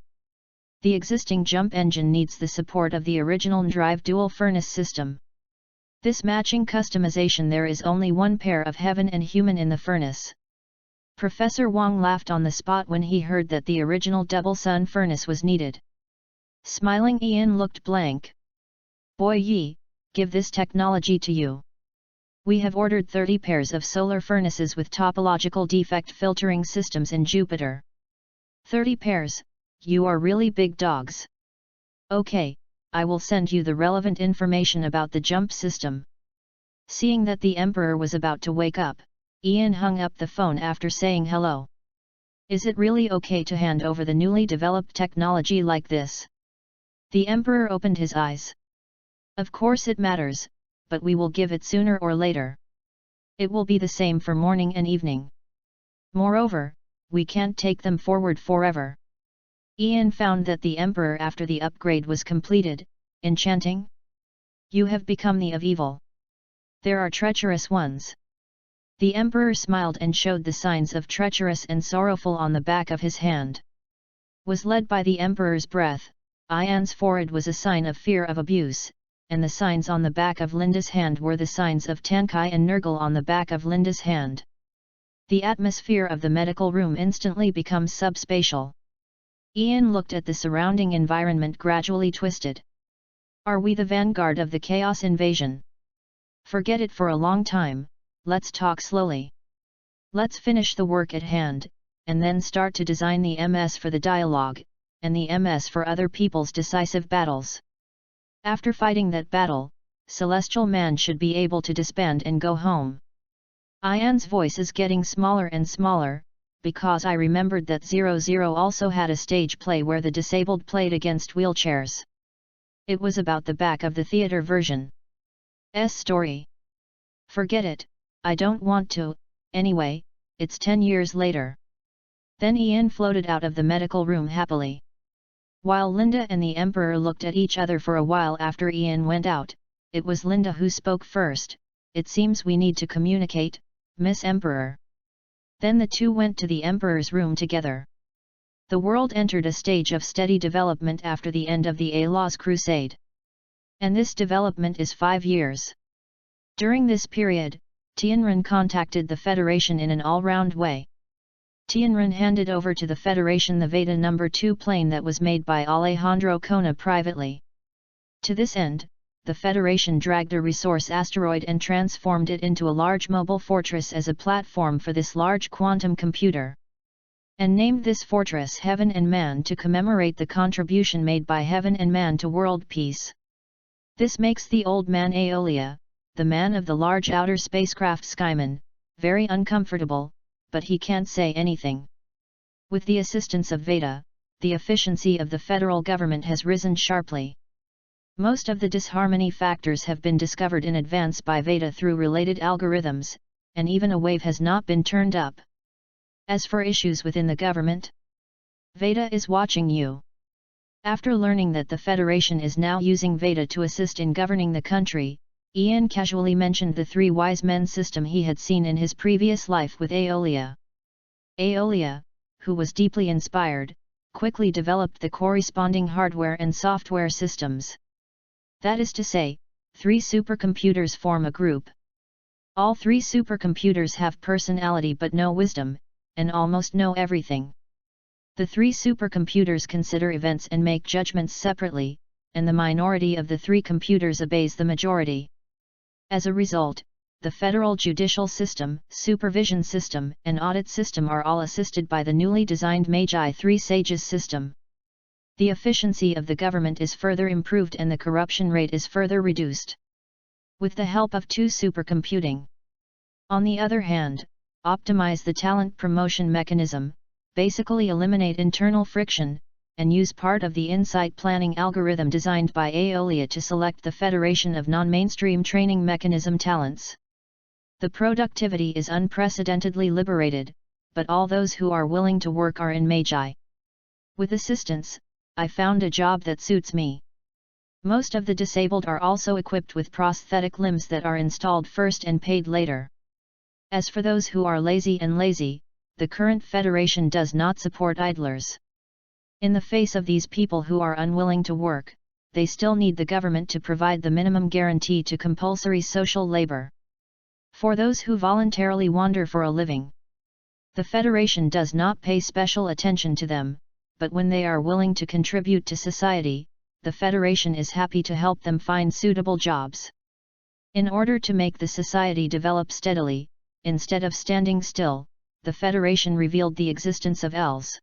The existing jump engine needs the support of the original drive dual furnace system. This matching customization, there is only one pair of heaven and human in the furnace. Professor Wang laughed on the spot when he heard that the original double sun furnace was needed. Smiling, Ian looked blank. Boy Yi, give this technology to you. We have ordered 30 pairs of solar furnaces with topological defect filtering systems in Jupiter. 30 pairs, you are really big dogs. Okay, I will send you the relevant information about the jump system. Seeing that the Emperor was about to wake up, Ian hung up the phone after saying hello. Is it really okay to hand over the newly developed technology like this? The Emperor opened his eyes. Of course it matters, but we will give it sooner or later. It will be the same for morning and evening. Moreover, we can't take them forward forever. Ian found that the Emperor, after the upgrade was completed, enchanting. You have become the of evil. There are treacherous ones. The Emperor smiled and showed the signs of treacherous and sorrowful on the back of his hand. Was led by the Emperor's breath, Ian's forehead was a sign of fear of abuse, and the signs on the back of Linda's hand were the signs of Tankai and Nurgle on the back of Linda's hand. The atmosphere of the medical room instantly becomes subspatial. Ian looked at the surrounding environment, gradually twisted. Are we the vanguard of the chaos invasion? Forget it for a long time, let's talk slowly. Let's finish the work at hand, and then start to design the MS for the dialogue, and the MS for other people's decisive battles. After fighting that battle, Celestial Man should be able to disband and go home. Ian's voice is getting smaller and smaller, because I remembered that 00 also had a stage play where the disabled played against wheelchairs. It was about the back of the theater version. Story. Forget it, I don't want to, anyway, it's 10 years later. Then Ian floated out of the medical room happily. While Linda and the Emperor looked at each other for a while after Ian went out, it was Linda who spoke first. It seems we need to communicate, Miss Emperor. Then the two went to the Emperor's room together. The world entered a stage of steady development after the end of the Allah's Crusade. And this development is 5 years. During this period, Tianren contacted the Federation in an all-round way. Tianren handed over to the Federation the Veda No. 2 plane that was made by Alejandro Kona privately. To this end, the Federation dragged a resource asteroid and transformed it into a large mobile fortress as a platform for this large quantum computer. And named this fortress Heaven and Man to commemorate the contribution made by Heaven and Man to world peace. This makes the old man Aeolia, the man of the large outer spacecraft Skyman, very uncomfortable, but he can't say anything. With the assistance of Veda, the efficiency of the federal government has risen sharply. Most of the disharmony factors have been discovered in advance by Veda through related algorithms, and even a wave has not been turned up. As for issues within the government, Veda is watching you. After learning that the Federation is now using Veda to assist in governing the country, Ian casually mentioned the 3 wise men system he had seen in his previous life with Aeolia. Aeolia, who was deeply inspired, quickly developed the corresponding hardware and software systems. That is to say, 3 supercomputers form a group. All 3 supercomputers have personality but no wisdom, and almost know everything. The 3 supercomputers consider events and make judgments separately, and the minority of the 3 computers obeys the majority. As a result, the federal judicial system, supervision system, and audit system are all assisted by the newly designed Magi 3 Sages system. The efficiency of the government is further improved and the corruption rate is further reduced. With the help of 2 supercomputing. On the other hand, optimize the talent promotion mechanism, basically eliminate internal friction, and use part of the insight planning algorithm designed by Aeolia to select the Federation of non-mainstream training mechanism talents. The productivity is unprecedentedly liberated, but all those who are willing to work are in Magi. With assistance, I found a job that suits me. Most of the disabled are also equipped with prosthetic limbs that are installed first and paid later. As for those who are lazy, the current Federation does not support idlers. In the face of these people who are unwilling to work, they still need the government to provide the minimum guarantee to compulsory social labor. For those who voluntarily wander for a living, the Federation does not pay special attention to them, but when they are willing to contribute to society, the Federation is happy to help them find suitable jobs. In order to make the society develop steadily, instead of standing still, the Federation revealed the existence of ELs.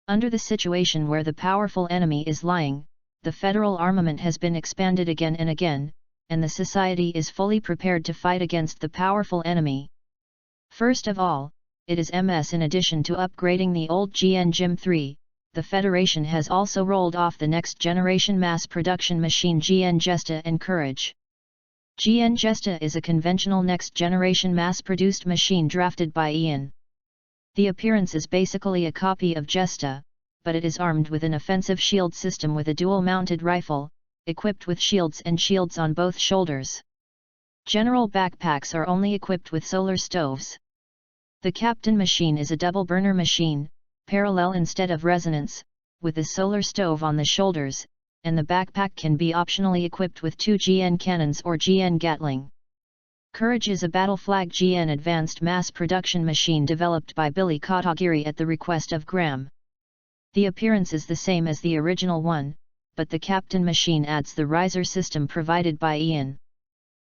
Under the situation where the powerful enemy is lying, the federal armament has been expanded again and again, and the society is fully prepared to fight against the powerful enemy. First of all, it is MS. In addition to upgrading the old GN Gym 3, the Federation has also rolled off the next generation mass production machine GN Gesta and Courage. GN Gesta is a conventional next generation mass produced machine drafted by Ian. The appearance is basically a copy of Gesta, but it is armed with an offensive shield system with a dual-mounted rifle, equipped with shields on both shoulders. General backpacks are only equipped with solar stoves. The Captain machine is a double-burner machine, parallel instead of resonance, with a solar stove on the shoulders, and the backpack can be optionally equipped with 2 GN cannons or GN Gatling. Courage is a battle flag GN advanced mass production machine developed by Billy Katagiri at the request of Graham. The appearance is the same as the original one, but the Captain machine adds the riser system provided by Ian.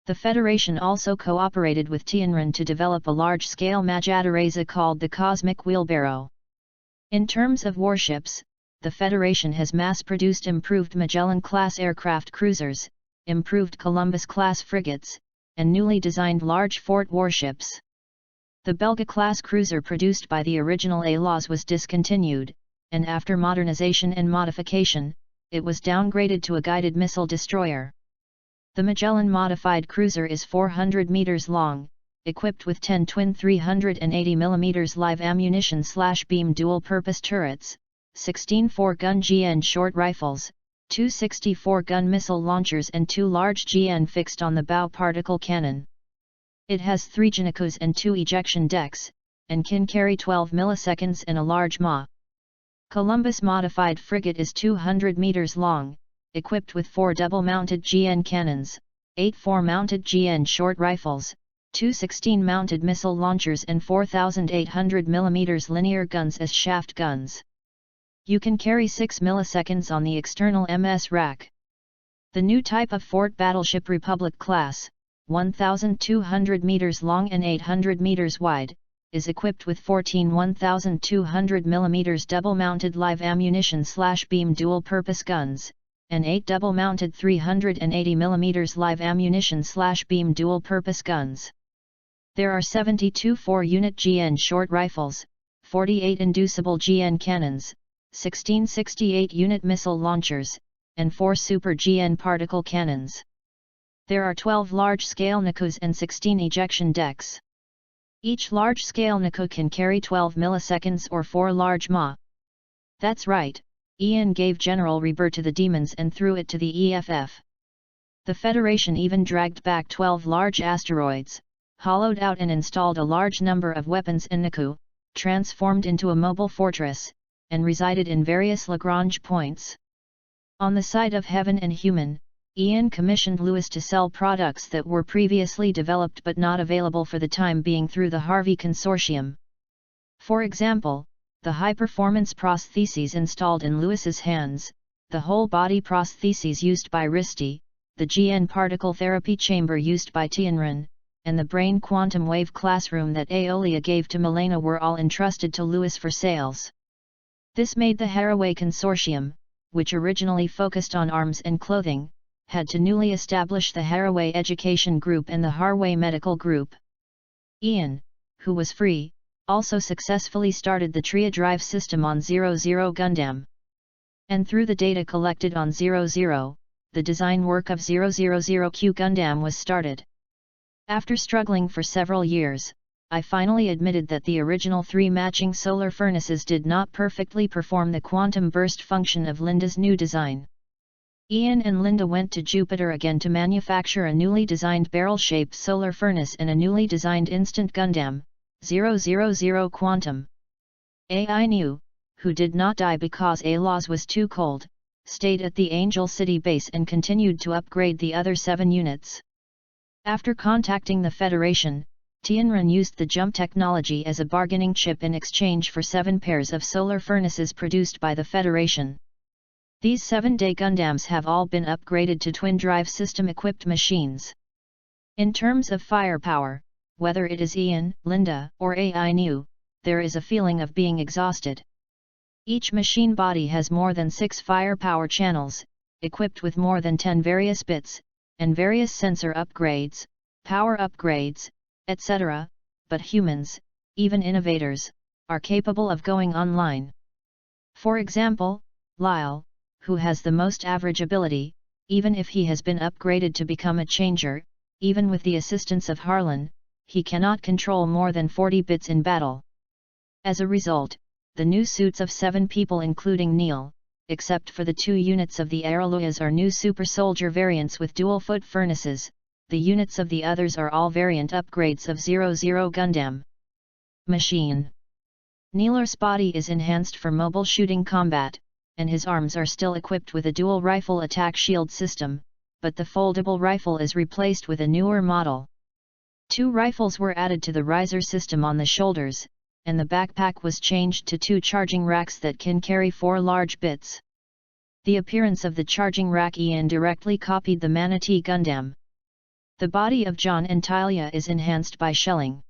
The Federation also cooperated with Tianran to develop a large-scale Majadareza called the Cosmic Wheelbarrow. In terms of warships, the Federation has mass-produced improved Magellan-class aircraft cruisers, improved Columbus-class frigates, and newly designed large fort warships. The Belga-class cruiser produced by the original A-Laws was discontinued, and after modernization and modification, it was downgraded to a guided missile destroyer. The Magellan modified cruiser is 400 meters long, equipped with 10 twin 380 mm live ammunition/beam dual-purpose turrets, 16 4-gun GN short rifles, 2 64-gun missile launchers and 2 large GN fixed on the bow particle cannon. It has 3 Genecos and 2 ejection decks, and can carry 12 milliseconds and a large Ma. Columbus modified frigate is 200 meters long, equipped with 4 double-mounted GN cannons, 8 4-mounted GN short rifles, 2 16-mounted missile launchers and 4,800 mm linear guns as shaft guns. You can carry 6 milliseconds on the external MS rack. The new type of fort battleship Republic class, 1,200 meters long and 800 meters wide, is equipped with 14 1,200 mm double-mounted live ammunition/beam dual-purpose guns, and 8 double-mounted 380 mm live ammunition/beam dual-purpose guns. There are 72 4-unit GN short rifles, 48 inducible GN cannons, 16 68-unit missile launchers, and 4 super GN particle cannons. There are 12 large-scale NACOs and 16 ejection decks. Each large-scale NACO can carry 12 milliseconds or 4 large Ma. That's right, Ian gave General Reber to the demons and threw it to the EFF. The Federation even dragged back 12 large asteroids, hollowed out and installed a large number of weapons in NACO, transformed into a mobile fortress, and resided in various Lagrange points. On the side of heaven and human, Ian commissioned Lewis to sell products that were previously developed but not available for the time being through the Harvey Consortium. For example, the high-performance prostheses installed in Lewis's hands, the whole-body prostheses used by Risti, the GN particle therapy chamber used by Tianran, and the brain quantum wave classroom that Aeolia gave to Milena were all entrusted to Lewis for sales. This made the Haraway Consortium, which originally focused on arms and clothing, had to newly establish the Haraway Education Group and the Harway Medical Group. Ian, who was free, also successfully started the Tria drive system on 00 Gundam. and through the data collected on 00, the design work of 000Q Gundam was started. After struggling for several years, I finally admitted that the original 3 matching solar furnaces did not perfectly perform the quantum burst function of Linda's new design. Ian and Linda went to Jupiter again to manufacture a newly designed barrel-shaped solar furnace and a newly designed instant Gundam, 000 Quantum. AI New, who did not die because A-Laws was too cold, stayed at the Angel City base and continued to upgrade the other 7 units. After contacting the Federation, Tianren used the jump technology as a bargaining chip in exchange for 7 pairs of solar furnaces produced by the Federation. These 7-day Gundams have all been upgraded to twin-drive system-equipped machines. In terms of firepower, whether it is Ian, Linda, or AI New, there is a feeling of being exhausted. Each machine body has more than 6 firepower channels, equipped with more than 10 various bits, and various sensor upgrades, power upgrades, etc., but humans, even innovators, are capable of going online. For example, Lyle, who has the most average ability, even if he has been upgraded to become a changer, even with the assistance of Harlan, he cannot control more than 40 bits in battle. As a result, the new suits of 7 people including Neil, except for the 2 units of the Araluyas are new super soldier variants with dual-foot furnaces, the units of the others are all variant upgrades of 00 Gundam. Machine. Neil's body is enhanced for mobile shooting combat, and his arms are still equipped with a dual rifle attack shield system, but the foldable rifle is replaced with a newer model. 2 rifles were added to the riser system on the shoulders, and the backpack was changed to 2 charging racks that can carry 4 large bits. The appearance of the charging rack indirectly copied the Manatee Gundam. The body of John and Talia is enhanced by shelling.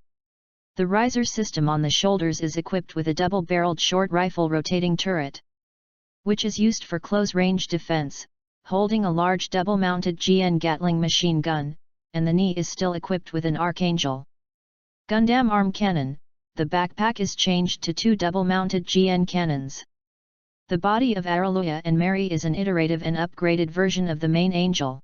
The riser system on the shoulders is equipped with a double-barreled short rifle rotating turret, which is used for close-range defense, holding a large double-mounted GN Gatling machine gun, and the knee is still equipped with an Archangel Gundam arm cannon. The backpack is changed to 2 double-mounted GN cannons. The body of Araluya and Mary is an iterative and upgraded version of the main Angel.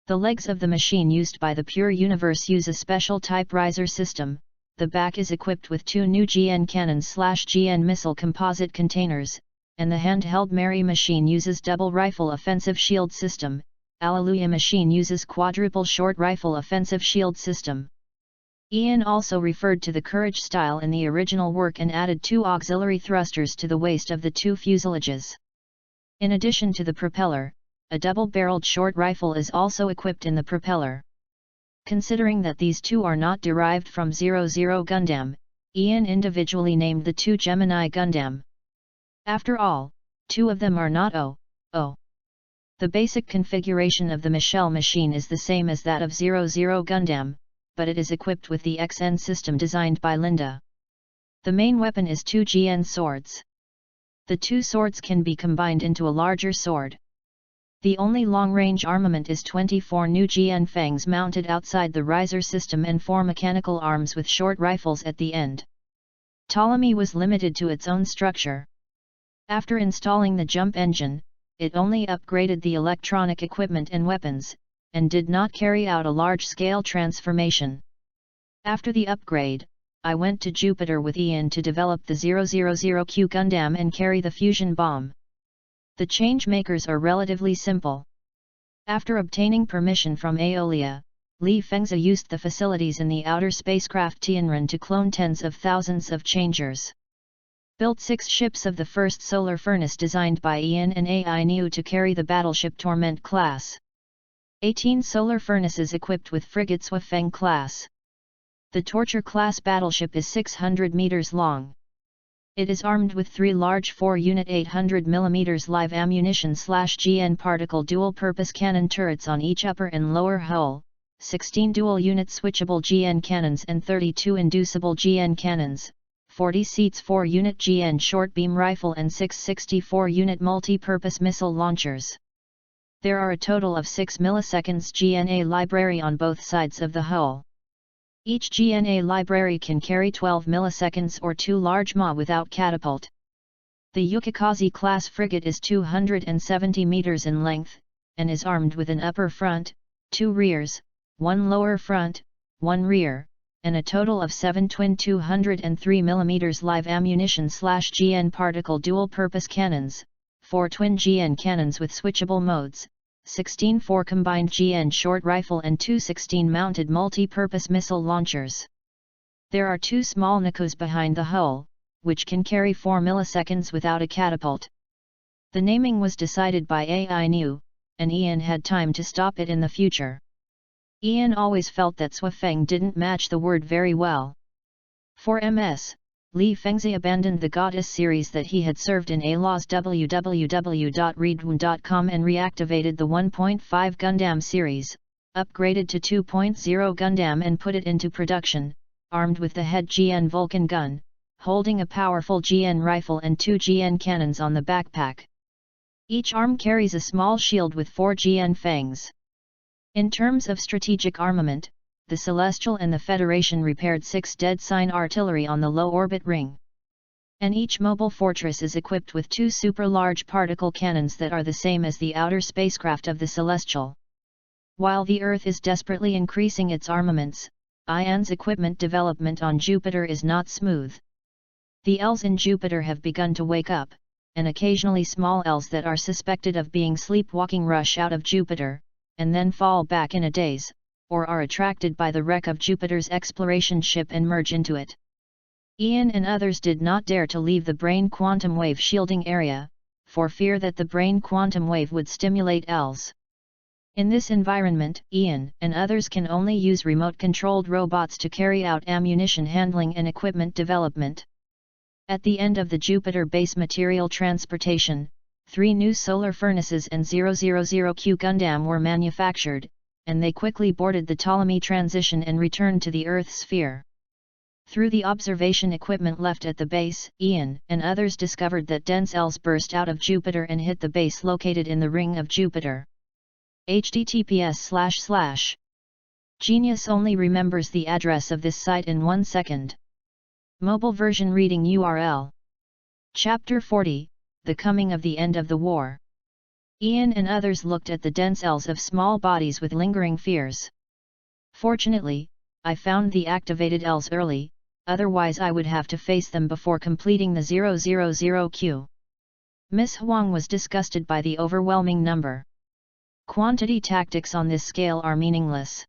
The legs of the machine used by the Pure Universe use a special type riser system. The back is equipped with 2 new GN cannons/GN missile composite containers, and the handheld Mary machine uses double rifle offensive shield system. Araluya machine uses quadruple short rifle offensive shield system. Ian also referred to the Courage style in the original work and added 2 auxiliary thrusters to the waist of the 2 fuselages. In addition to the propeller, a double-barreled short rifle is also equipped in the propeller. Considering that these 2 are not derived from 00 Gundam, Ian individually named the 2 Gemini Gundam. After all, 2 of them are not O. The basic configuration of the Michelle machine is the same as that of 00 Gundam, but it is equipped with the XN system designed by Linda. The main weapon is 2 GN swords. The 2 swords can be combined into a larger sword. The only long-range armament is 24 new GN fangs mounted outside the riser system and 4 mechanical arms with short rifles at the end. Ptolemy was limited to its own structure. After installing the jump engine, it only upgraded the electronic equipment and weapons, and did not carry out a large-scale transformation. After the upgrade, I went to Jupiter with Ian to develop the 000Q Gundam and carry the fusion bomb. The change-makers are relatively simple. After obtaining permission from Aeolia, Li Fengzi used the facilities in the outer spacecraft Tianren to clone tens of thousands of changers. Built 6 ships of the first solar furnace designed by Ian and AI New to carry the battleship Torment class. 18 solar furnaces equipped with frigates Wafeng class. The Torture class battleship is 600 meters long. It is armed with 3 large 4-unit 800mm live ammunition/GN particle dual-purpose cannon turrets on each upper and lower hull, 16 dual-unit switchable GN cannons and 32 inducible GN cannons, 40 seats 4-unit GN short-beam rifle and 6 64-unit multi-purpose missile launchers. There are a total of 6 milliseconds GNA library on both sides of the hull. Each GNA library can carry 12 milliseconds or 2 large Ma without catapult. The Yukikaze-class frigate is 270 meters in length, and is armed with an upper front, 2 rears, 1 lower front, 1 rear, and a total of 7 twin 203 mm live ammunition/GN particle dual-purpose cannons, 4 twin GN cannons with switchable modes, 16 4 combined GN short rifle and 2 16-mounted multi-purpose missile launchers. There are 2 small Nikos behind the hull, which can carry 4 milliseconds without a catapult. The naming was decided by AI New, and Ian had time to stop it in the future. Ian always felt that Swafeng didn't match the word very well. For MS, Li Fengzi abandoned the Goddess series that he had served in ALAW's www.readaloud.com and reactivated the 1.5 Gundam series, upgraded to 2.0 Gundam and put it into production, armed with the head GN Vulcan gun, holding a powerful GN rifle and 2 GN cannons on the backpack. Each arm carries a small shield with 4 GN fangs. In terms of strategic armament, the Celestial and the Federation repaired 6 Dead Sign artillery on the low-orbit ring. And each mobile fortress is equipped with 2 super-large particle cannons that are the same as the outer spacecraft of the Celestial. While the Earth is desperately increasing its armaments, Ian's equipment development on Jupiter is not smooth. The elves in Jupiter have begun to wake up, and occasionally small elves that are suspected of being sleepwalking rush out of Jupiter, and then fall back in a daze, or are attracted by the wreck of Jupiter's exploration ship and merge into it. Ian and others did not dare to leave the brain quantum wave shielding area, for fear that the brain quantum wave would stimulate elves. In this environment, Ian and others can only use remote-controlled robots to carry out ammunition handling and equipment development. At the end of the Jupiter base material transportation, 3 new solar furnaces and 000Q Gundam were manufactured, and they quickly boarded the Ptolemy transition and returned to the Earth's sphere. Through the observation equipment left at the base, Ian and others discovered that dense elves burst out of Jupiter and hit the base located in the ring of Jupiter. https:// Genius only remembers the address of this site in 1 second. Mobile version reading URL. Chapter 40, The Coming of the End of the War. Ian and others looked at the dense elves of small bodies with lingering fears. Fortunately, I found the activated elves early, otherwise I would have to face them before completing the 000Q. Miss Huang was disgusted by the overwhelming number. Quantity tactics on this scale are meaningless.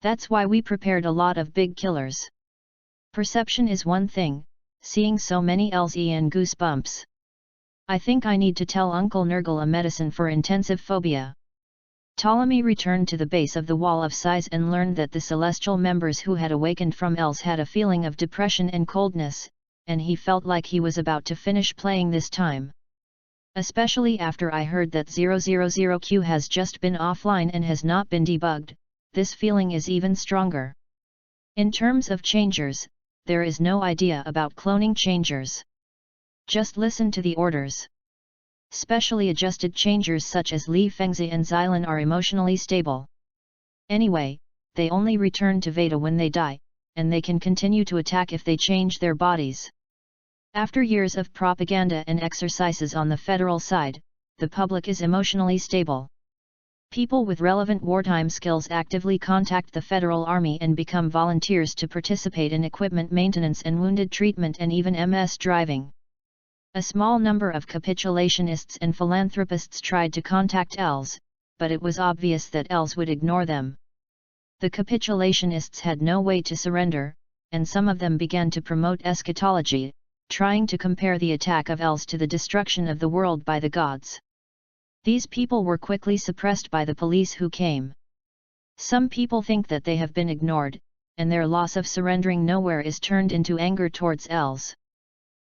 That's why we prepared a lot of big killers. Perception is one thing, seeing so many elves and goosebumps. I think I need to tell Uncle Nurgle a medicine for intensive phobia. Ptolemy returned to the base of the Wall of Sighs and learned that the celestial members who had awakened from elves had a feeling of depression and coldness, and he felt like he was about to finish playing this time. Especially after I heard that 000Q has just been offline and has not been debugged, this feeling is even stronger. In terms of changers, there is no idea about cloning changers. Just listen to the orders. Specially adjusted changers such as Li Fengzi and Xylan are emotionally stable. Anyway, they only return to Veda when they die, and they can continue to attack if they change their bodies. After years of propaganda and exercises on the federal side, the public is emotionally stable. People with relevant wartime skills actively contact the Federal Army and become volunteers to participate in equipment maintenance and wounded treatment and even MS driving. A small number of capitulationists and philanthropists tried to contact elves, but it was obvious that elves would ignore them. The capitulationists had no way to surrender, and some of them began to promote eschatology, trying to compare the attack of elves to the destruction of the world by the gods. These people were quickly suppressed by the police who came. Some people think that they have been ignored, and their loss of surrendering nowhere is turned into anger towards elves.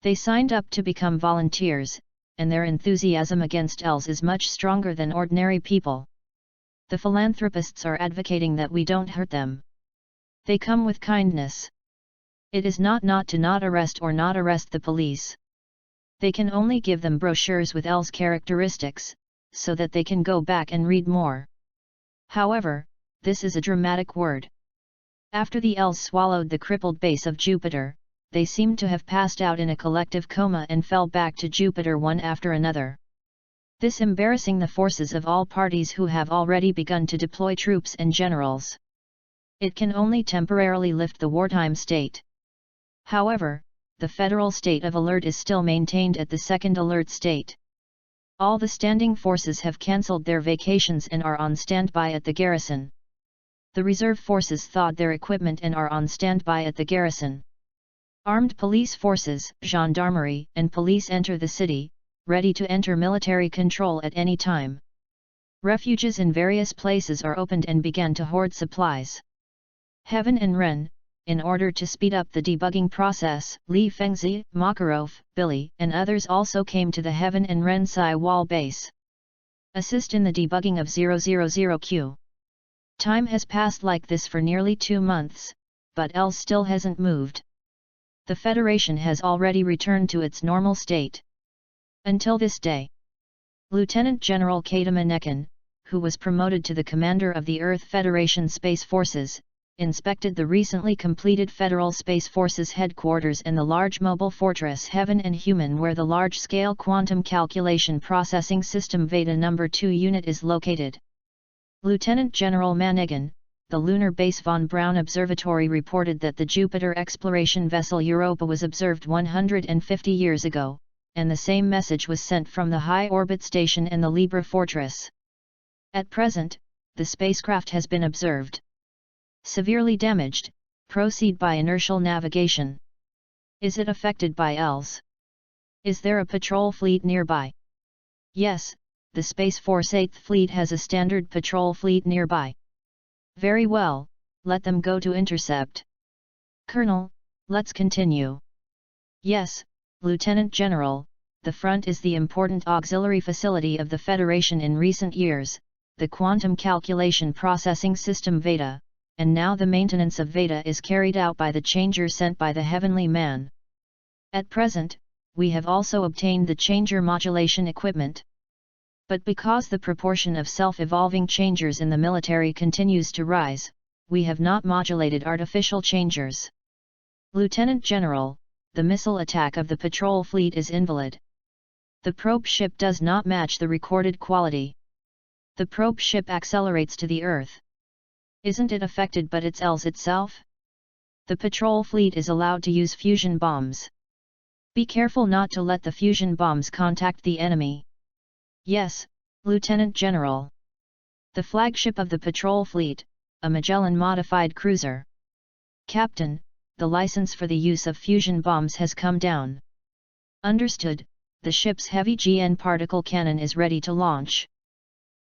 They signed up to become volunteers, and their enthusiasm against elves is much stronger than ordinary people. The philanthropists are advocating that we don't hurt them. They come with kindness. It is not to not arrest or not arrest the police. They can only give them brochures with elves' characteristics, so that they can go back and read more. However, this is a dramatic word. After the elves swallowed the crippled base of Jupiter, they seemed to have passed out in a collective coma and fell back to Jupiter one after another. This embarrassing the forces of all parties who have already begun to deploy troops and generals. It can only temporarily lift the wartime state. However, the federal state of alert is still maintained at the second alert state. All the standing forces have cancelled their vacations and are on standby at the garrison. The reserve forces thawed their equipment and are on standby at the garrison. Armed police forces, gendarmerie, and police enter the city, ready to enter military control at any time. Refuges in various places are opened and began to hoard supplies. Heaven and Ren, in order to speed up the debugging process, Li Fengzi, Makarov, Billy, and others also came to the Heaven and Ren Psi Wall base. Assist in the debugging of 000Q. Time has passed like this for nearly 2 months, but Els still hasn't moved. The Federation has already returned to its normal state. Until this day. Lieutenant General Kadama Nekin, who was promoted to the commander of the Earth Federation Space Forces, inspected the recently completed Federal Space Forces headquarters and the large mobile fortress Heaven and Human where the large-scale quantum calculation processing system Veda No. 2 unit is located. Lieutenant General Manegan, the lunar base von Braun Observatory reported that the Jupiter exploration vessel Europa was observed 150 years ago, and the same message was sent from the high orbit station and the Libra fortress. At present, the spacecraft has been observed. Severely damaged, proceed by inertial navigation. Is it affected by Els? Is there a patrol fleet nearby? Yes, the Space Force 8th Fleet has a standard patrol fleet nearby. Very well, let them go to intercept. Colonel, let's continue. Yes, Lieutenant General, the front is the important auxiliary facility of the Federation in recent years, the quantum calculation processing system Veda, and now the maintenance of Veda is carried out by the changer sent by the Heavenly Man. At present, we have also obtained the changer modulation equipment. But because the proportion of self-evolving changers in the military continues to rise, we have not modulated artificial changers. Lieutenant General, the missile attack of the patrol fleet is invalid. The probe ship does not match the recorded quality. The probe ship accelerates to the Earth. Isn't it affected but it's Els itself? The patrol fleet is allowed to use fusion bombs. Be careful not to let the fusion bombs contact the enemy. Yes, Lieutenant General. The flagship of the patrol fleet, a Magellan-modified cruiser. Captain, the license for the use of fusion bombs has come down. Understood, the ship's heavy GN particle cannon is ready to launch.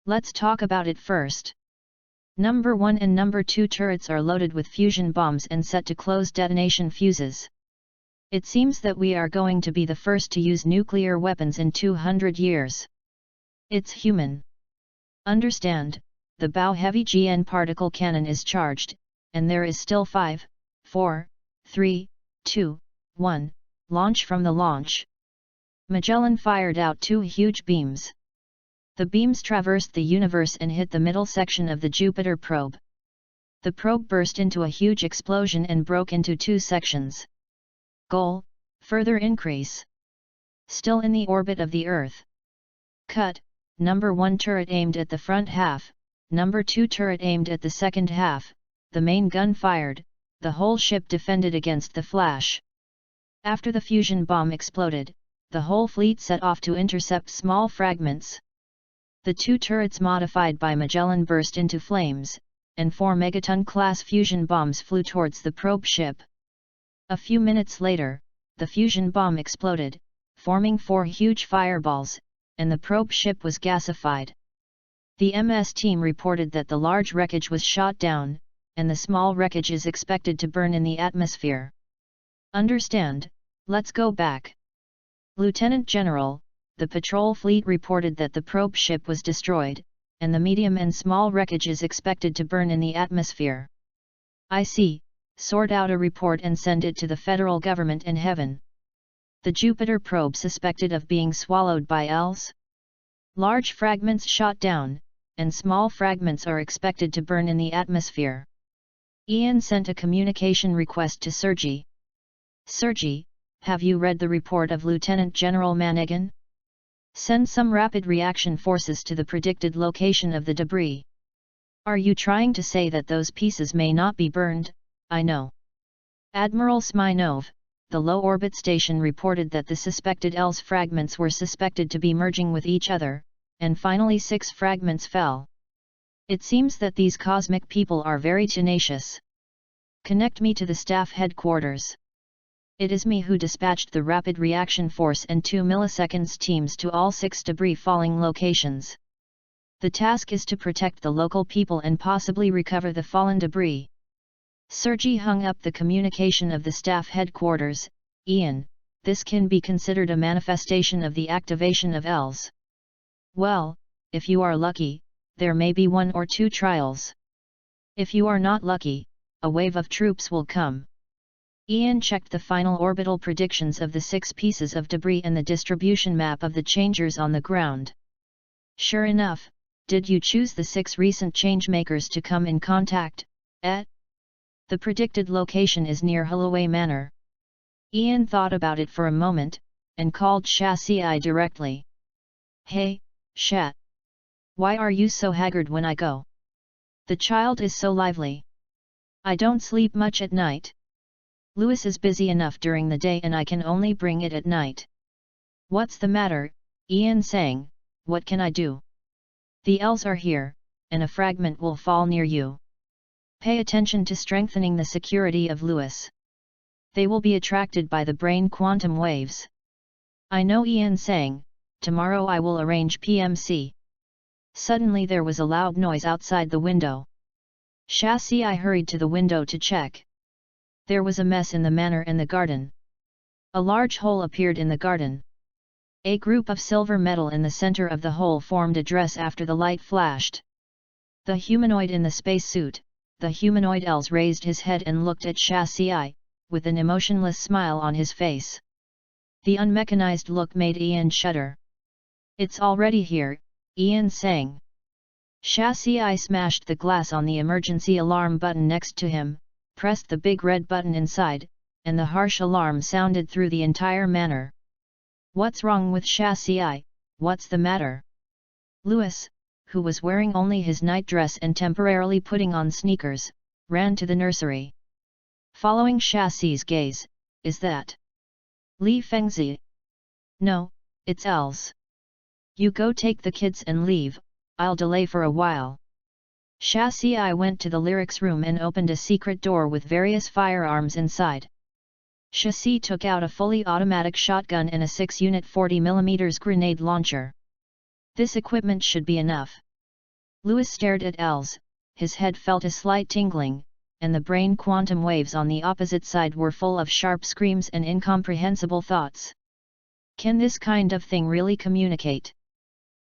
Let's talk about it first. Number 1 and Number 2 turrets are loaded with fusion bombs and set to close detonation fuses. It seems that we are going to be the first to use nuclear weapons in 200 years. It's human. Understand, the bow heavy GN particle cannon is charged, and there is still 5, 4, 3, 2, 1, launch from the launch. Magellan fired out 2 huge beams. The beams traversed the universe and hit the middle section of the Jupiter probe. The probe burst into a huge explosion and broke into 2 sections. Goal, further increase. Still in the orbit of the Earth. Cut, Number 1 turret aimed at the front half, Number 2 turret aimed at the second half, the main gun fired, the whole ship defended against the flash. After the fusion bomb exploded, the whole fleet set off to intercept small fragments. The 2 turrets modified by Magellan burst into flames, and 4 megaton-class fusion bombs flew towards the probe ship. A few minutes later, the fusion bomb exploded, forming 4 huge fireballs, and the probe ship was gasified. The MS team reported that the large wreckage was shot down, and the small wreckage is expected to burn in the atmosphere. Understand, let's go back. Lieutenant General, the patrol fleet reported that the probe ship was destroyed, and the medium and small wreckage is expected to burn in the atmosphere. I see, sort out a report and send it to the federal government and Heaven. The Jupiter probe suspected of being swallowed by Els? Large fragments shot down, and small fragments are expected to burn in the atmosphere. Ian sent a communication request to Sergei. Sergei, have you read the report of Lieutenant General Manegan? Send some rapid reaction forces to the predicted location of the debris. Are you trying to say that those pieces may not be burned? I know. Admiral Smirnov, the low-orbit station reported that the suspected ELS fragments were suspected to be merging with each other, and finally 6 fragments fell. It seems that these cosmic people are very tenacious. Connect me to the staff headquarters. It is me who dispatched the Rapid Reaction Force and 2 milliseconds teams to all 6 debris falling locations. The task is to protect the local people and possibly recover the fallen debris. Sergei hung up the communication of the staff headquarters. Ian, this can be considered a manifestation of the activation of ELS. Well, if you are lucky, there may be 1 or 2 trials. If you are not lucky, a wave of troops will come. Ian checked the final orbital predictions of the 6 pieces of debris and the distribution map of the changers on the ground. Sure enough, did you choose the 6 recent changemakers to come in contact? The predicted location is near Holloway Manor. Ian thought about it for a moment, and called Chassis directly. Hey, Shat. Why are you so haggard when I go? The child is so lively. I don't sleep much at night. Louis is busy enough during the day and I can only bring it at night. What's the matter? Ian sang, what can I do? The ELS are here, and a fragment will fall near you. Pay attention to strengthening the security of Louis. They will be attracted by the brain quantum waves. I know, Ian sang, tomorrow I will arrange PMC. Suddenly there was a loud noise outside the window. Chassis hurried to the window to check. There was a mess in the manor and the garden. A large hole appeared in the garden. A group of silver metal in the center of the hole formed a dress after the light flashed. The humanoid in the spacesuit, the humanoid ELS, raised his head and looked at Chassis, with an emotionless smile on his face. The unmechanized look made Ian shudder. It's already here, Ian sang. Chassis smashed the glass on the emergency alarm button next to him, pressed the big red button inside, and the harsh alarm sounded through the entire manor. What's wrong with Chassis? What's the matter? Louis, who was wearing only his nightdress and temporarily putting on sneakers, ran to the nursery. Following Chassis' gaze, is that Li Fengzi? No, it's ELS. You go take the kids and leave, I'll delay for a while. Chassis went to the lyrics room and opened a secret door with various firearms inside. Chassis took out a fully automatic shotgun and a 6-unit 40mm grenade launcher. This equipment should be enough. Louis stared at ELS, his head felt a slight tingling, and the brain quantum waves on the opposite side were full of sharp screams and incomprehensible thoughts. Can this kind of thing really communicate?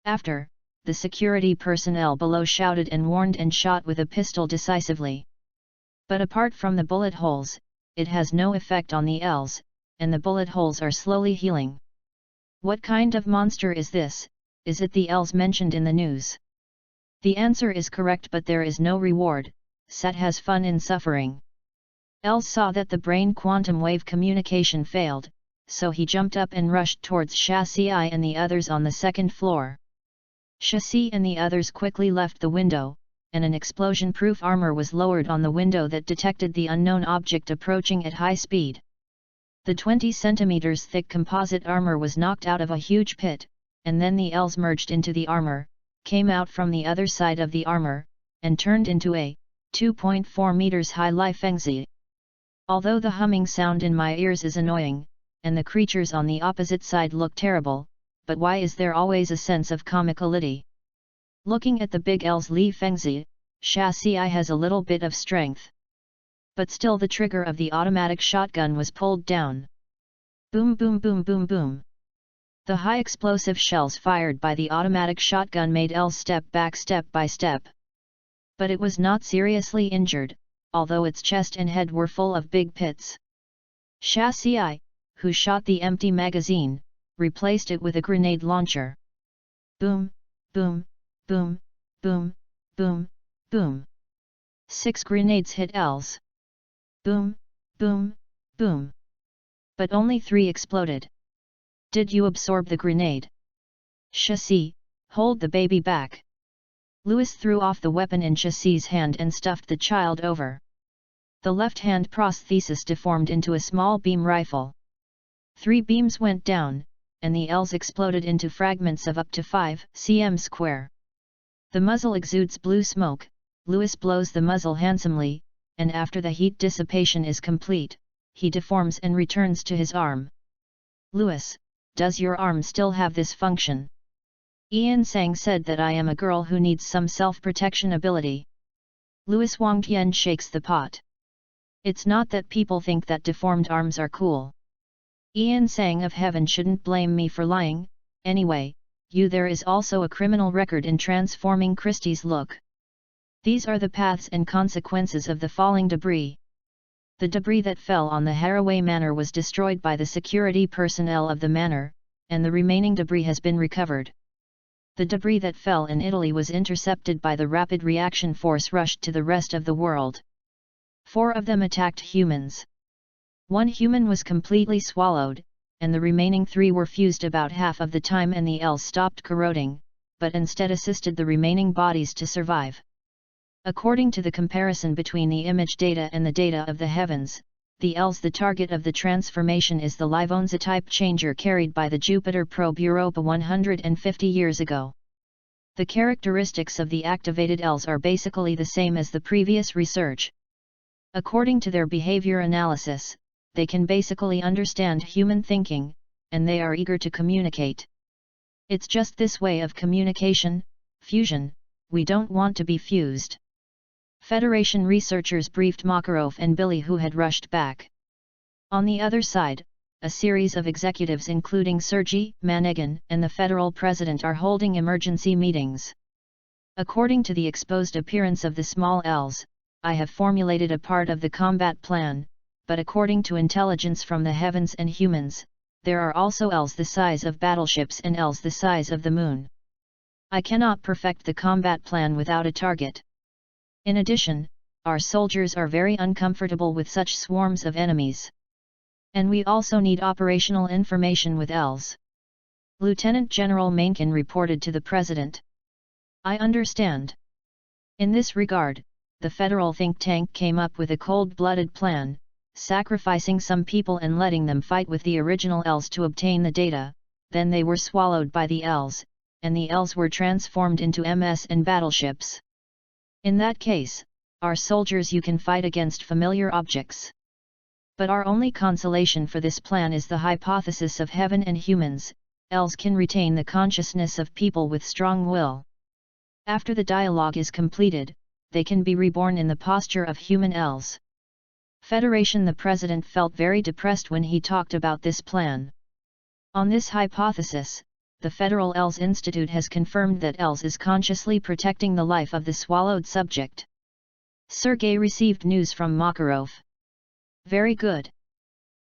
After, the security personnel below shouted and warned and shot with a pistol decisively. But apart from the bullet holes, it has no effect on the ELS, and the bullet holes are slowly healing. What kind of monster is this? Is it the ELS mentioned in the news? The answer is correct, but there is no reward. Sat has fun in suffering. ELS saw that the brain quantum wave communication failed, so he jumped up and rushed towards Chassis and the others on the 2nd floor. Chassis and the others quickly left the window, and an explosion-proof armor was lowered on the window that detected the unknown object approaching at high speed. The 20 cm thick composite armor was knocked out of a huge pit, and then the ELS merged into the armor, came out from the other side of the armor, and turned into a 2.4 meters high Li Fengzi. Although the humming sound in my ears is annoying, and the creatures on the opposite side look terrible, but why is there always a sense of comicality? Looking at the big ELS Li Fengzi, Chassis has a little bit of strength. But still the trigger of the automatic shotgun was pulled down. Boom boom boom boom boom. The high explosive shells fired by the automatic shotgun made ELS step back step by step. But it was not seriously injured, although its chest and head were full of big pits. Chassis, who shot the empty magazine, replaced it with a grenade launcher. Boom, boom, boom, boom, boom, boom. 6 grenades hit ELS. Boom, boom, boom. But only 3 exploded. Did you absorb the grenade? Chassis, hold the baby back. Louis threw off the weapon in Chassis's hand and stuffed the child over. The left-hand prosthesis deformed into a small beam rifle. 3 beams went down, and the Ls exploded into fragments of up to 5 cm square. The muzzle exudes blue smoke. Louis blows the muzzle handsomely, and after the heat dissipation is complete, he deforms and returns to his arm. Louis, does your arm still have this function? Ian Sang said that I am a girl who needs some self-protection ability. Louis Wangtian shakes the pot. It's not that people think that deformed arms are cool. Ian Sang of Heaven shouldn't blame me for lying. Anyway, there is also a criminal record in transforming Christie's look. These are the paths and consequences of the falling debris. The debris that fell on the Haraway Manor was destroyed by the security personnel of the manor, and the remaining debris has been recovered. The debris that fell in Italy was intercepted by the Rapid Reaction Force rushed to the rest of the world. 4 of them attacked humans. 1 human was completely swallowed, and the remaining 3 were fused about half of the time, and the Ls stopped corroding, but instead assisted the remaining bodies to survive. According to the comparison between the image data and the data of the heavens, the Ls, the target of the transformation is the Livonza type changer carried by the Jupiter probe Europa 150 years ago. The characteristics of the activated Ls are basically the same as the previous research. According to their behavior analysis, they can basically understand human thinking, and they are eager to communicate. It's just this way of communication, fusion, we don't want to be fused. Federation researchers briefed Makarov and Billy, who had rushed back. On the other side, a series of executives including Sergei Manegan and the federal president are holding emergency meetings. According to the exposed appearance of the small Ls, I have formulated a part of the combat plan, but according to intelligence from the heavens and humans, there are also Ls the size of battleships and Ls the size of the moon. I cannot perfect the combat plan without a target. In addition, our soldiers are very uncomfortable with such swarms of enemies. And we also need operational information with Ls. Lieutenant General Mainkin reported to the President. I understand. In this regard, the federal think tank came up with a cold-blooded plan, sacrificing some people and letting them fight with the original Ls to obtain the data, then they were swallowed by the Ls, and the Ls were transformed into MS and battleships. In that case, our soldiers you can fight against familiar objects. But our only consolation for this plan is the hypothesis of heaven and humans, Ls can retain the consciousness of people with strong will. After the dialogue is completed, they can be reborn in the posture of human Ls. Federation. The President felt very depressed when he talked about this plan. On this hypothesis, the Federal Ls Institute has confirmed that Ls is consciously protecting the life of the swallowed subject. Sergei received news from Makarov. Very good.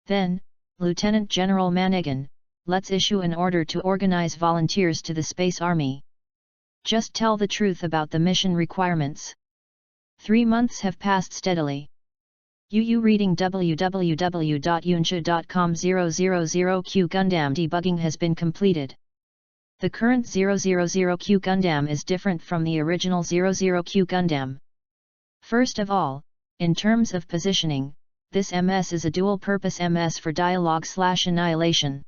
Then, Lieutenant General Manegan, let's issue an order to organize volunteers to the Space Army. Just tell the truth about the mission requirements. 3 months have passed steadily. Reading www.yunsha.com 000Q Gundam debugging has been completed. The current 000Q Gundam is different from the original 00Q Gundam. First of all, in terms of positioning, this MS is a dual-purpose MS for dialogue/annihilation.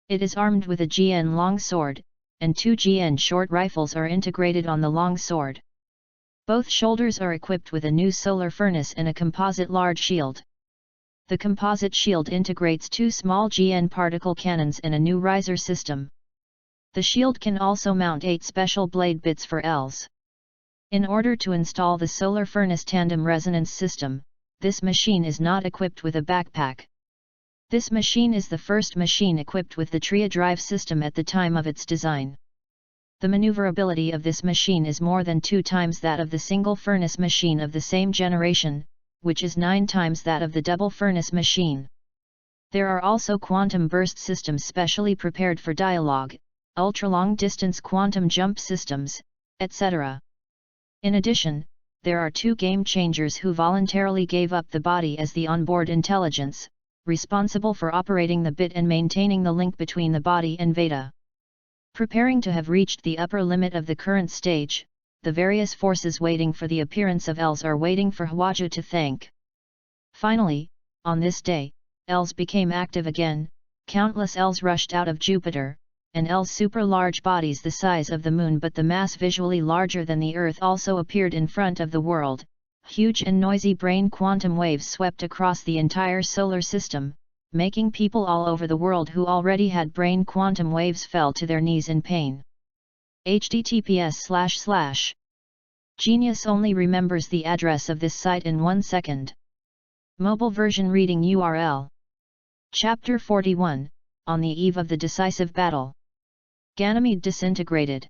It is armed with a GN longsword, and 2 GN short rifles are integrated on the longsword. Both shoulders are equipped with a new solar furnace and a composite large shield. The composite shield integrates 2 small GN particle cannons and a new riser system. The shield can also mount 8 special blade bits for Ls. In order to install the solar furnace tandem resonance system, this machine is not equipped with a backpack. This machine is the first machine equipped with the TRIA drive system at the time of its design. The maneuverability of this machine is more than 2 times that of the single furnace machine of the same generation, which is 9 times that of the double furnace machine. There are also quantum burst systems specially prepared for dialogue, ultra-long distance quantum jump systems, etc. In addition, there are 2 game changers who voluntarily gave up the body as the onboard intelligence, responsible for operating the bit and maintaining the link between the body and Veda. Preparing to have reached the upper limit of the current stage, the various forces waiting for the appearance of Els are waiting for Hwaju to thank. Finally, on this day, Els became active again. Countless Els rushed out of Jupiter, and Els super-large bodies the size of the Moon but the mass visually larger than the Earth also appeared in front of the world. Huge and noisy brain quantum waves swept across the entire solar system, making people all over the world who already had brain quantum waves fell to their knees in pain. https:// Genius only remembers the address of this site in 1 second. Mobile version reading URL. Chapter 41, On the Eve of the Decisive Battle. Ganymede disintegrated.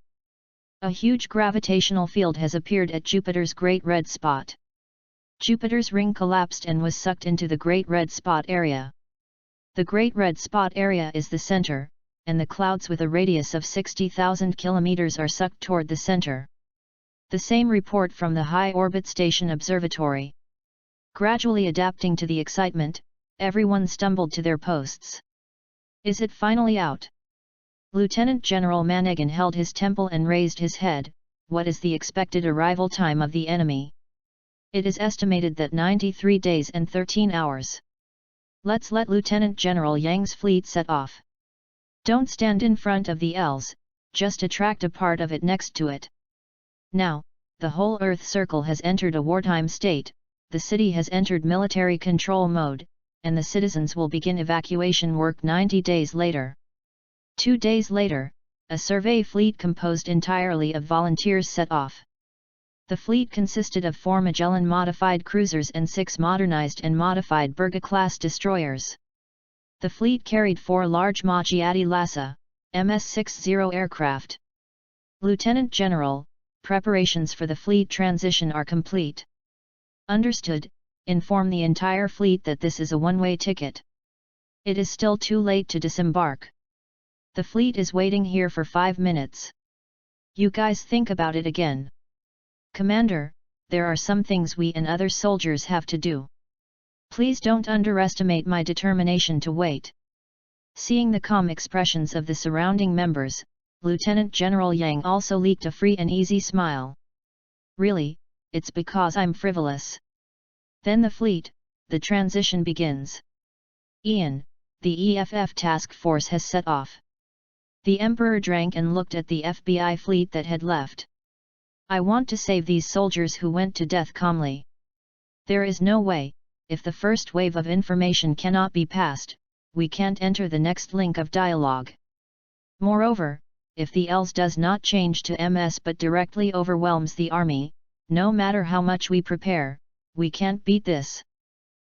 A huge gravitational field has appeared at Jupiter's Great Red Spot. Jupiter's ring collapsed and was sucked into the Great Red Spot area. The Great Red Spot area is the center, and the clouds with a radius of 60,000 kilometers are sucked toward the center. The same report from the High Orbit Station Observatory. Gradually adapting to the excitement, everyone stumbled to their posts. Is it finally out? Lieutenant General Manegan held his temple and raised his head. What is the expected arrival time of the enemy? It is estimated that 93 days and 13 hours. Let's let Lieutenant General Yang's fleet set off. Don't stand in front of the Els, just attract a part of it next to it. Now, the whole Earth circle has entered a wartime state, the city has entered military control mode, and the citizens will begin evacuation work 90 days later. 2 days later, a survey fleet composed entirely of volunteers set off. The fleet consisted of 4 Magellan-modified cruisers and 6 modernized and modified Berga-class destroyers. The fleet carried 4 large Machiati Lhasa, MS-60 aircraft. Lieutenant General, preparations for the fleet transition are complete. Understood. Inform the entire fleet that this is a one-way ticket. It is still too late to disembark. The fleet is waiting here for 5 minutes. You guys think about it again. Commander, there are some things we and other soldiers have to do. Please don't underestimate my determination to wait. Seeing the calm expressions of the surrounding members, Lieutenant General Yang also leaked a free and easy smile. Really, it's because I'm frivolous. Then the fleet, the transition begins. Ian, the EFF task force has set off. The Emperor drank and looked at the FBI fleet that had left. I want to save these soldiers who went to death calmly. There is no way, if the first wave of information cannot be passed, we can't enter the next link of dialogue. Moreover, if the Els does not change to MS but directly overwhelms the army, no matter how much we prepare, we can't beat this.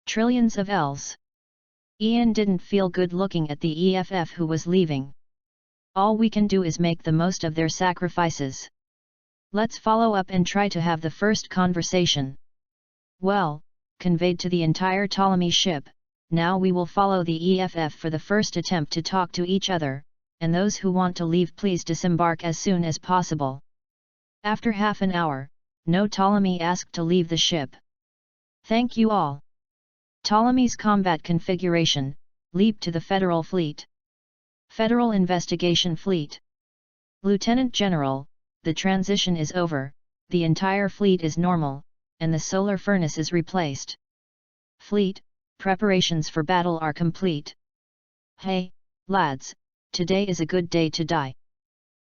Trillions of Els. Ian didn't feel good looking at the EFF who was leaving. All we can do is make the most of their sacrifices. Let's follow up and try to have the first conversation. Well, conveyed to the entire Ptolemy ship, now we will follow the EFF for the first attempt to talk to each other, and those who want to leave please disembark as soon as possible. After half an hour, no Ptolemy asked to leave the ship. Thank you all. Ptolemy's combat configuration, leap to the Federal Fleet. Federal Investigation Fleet. Lieutenant General, the transition is over, the entire fleet is normal, and the solar furnace is replaced. Fleet, preparations for battle are complete. Hey, lads, today is a good day to die.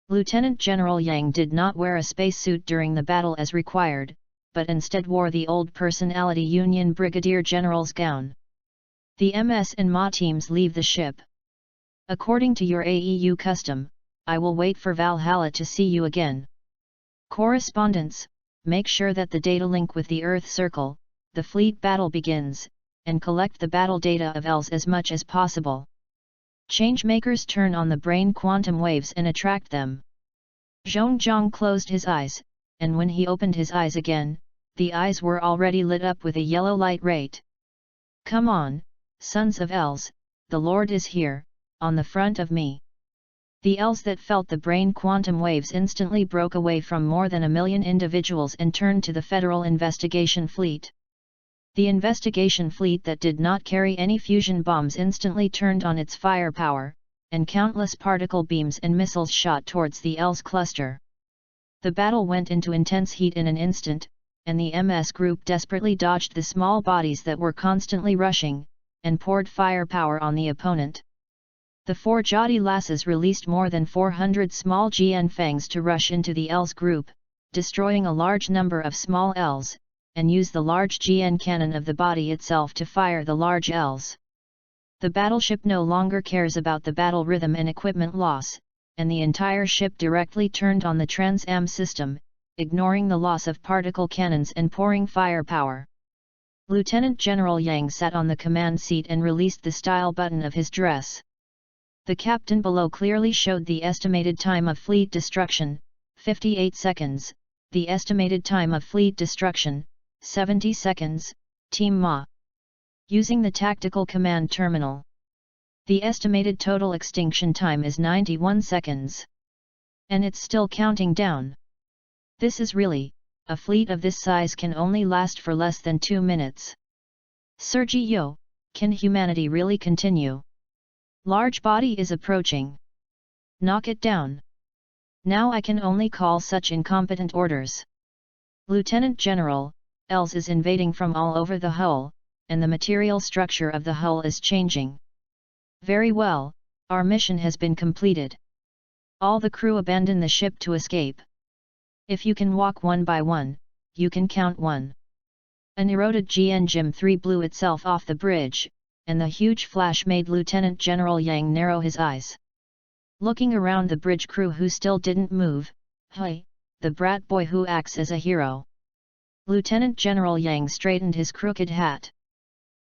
Lieutenant General Yang did not wear a spacesuit during the battle as required, but instead wore the old Personality Union Brigadier General's gown. The MS and MA teams leave the ship. According to your AEU custom, I will wait for Valhalla to see you again. Correspondence, make sure that the data link with the Earth circle, the fleet battle begins, and collect the battle data of Els as much as possible. Changemakers turn on the brain quantum waves and attract them. Zhongzhang closed his eyes, and when he opened his eyes again, the eyes were already lit up with a yellow light rate. Come on, sons of Els, the Lord is here, on the front of me. The Els that felt the brain quantum waves instantly broke away from more than 1 million individuals and turned to the Federal Investigation Fleet. The investigation fleet that did not carry any fusion bombs instantly turned on its firepower, and countless particle beams and missiles shot towards the Els cluster. The battle went into intense heat in an instant, and the MS group desperately dodged the small bodies that were constantly rushing, and poured firepower on the opponent. The four Jati lasses released more than 400 small GN fangs to rush into the Els group, destroying a large number of small Els, and use the large GN cannon of the body itself to fire the large Els. The battleship no longer cares about the battle rhythm and equipment loss, and the entire ship directly turned on the Trans-Am system, ignoring the loss of particle cannons and pouring firepower. Lieutenant General Yang sat on the command seat and released the style button of his dress. The captain below clearly showed the estimated time of fleet destruction, 58 seconds, the estimated time of fleet destruction, 70 seconds, Team Ma. Using the tactical command terminal. The estimated total extinction time is 91 seconds. And it's still counting down. This is really, a fleet of this size can only last for less than 2 minutes. Sergio, can humanity really continue? Large body is approaching. Knock it down. Now I can only call such incompetent orders. Lieutenant General, Els is invading from all over the hull, and the material structure of the hull is changing. Very well, our mission has been completed. All the crew abandon the ship to escape. If you can walk one by one, you can count one. An eroded GN Jim 3 blew itself off the bridge, and the huge flash made Lieutenant General Yang narrow his eyes. Looking around the bridge crew who still didn't move, hey, the brat boy who acts as a hero. Lieutenant General Yang straightened his crooked hat.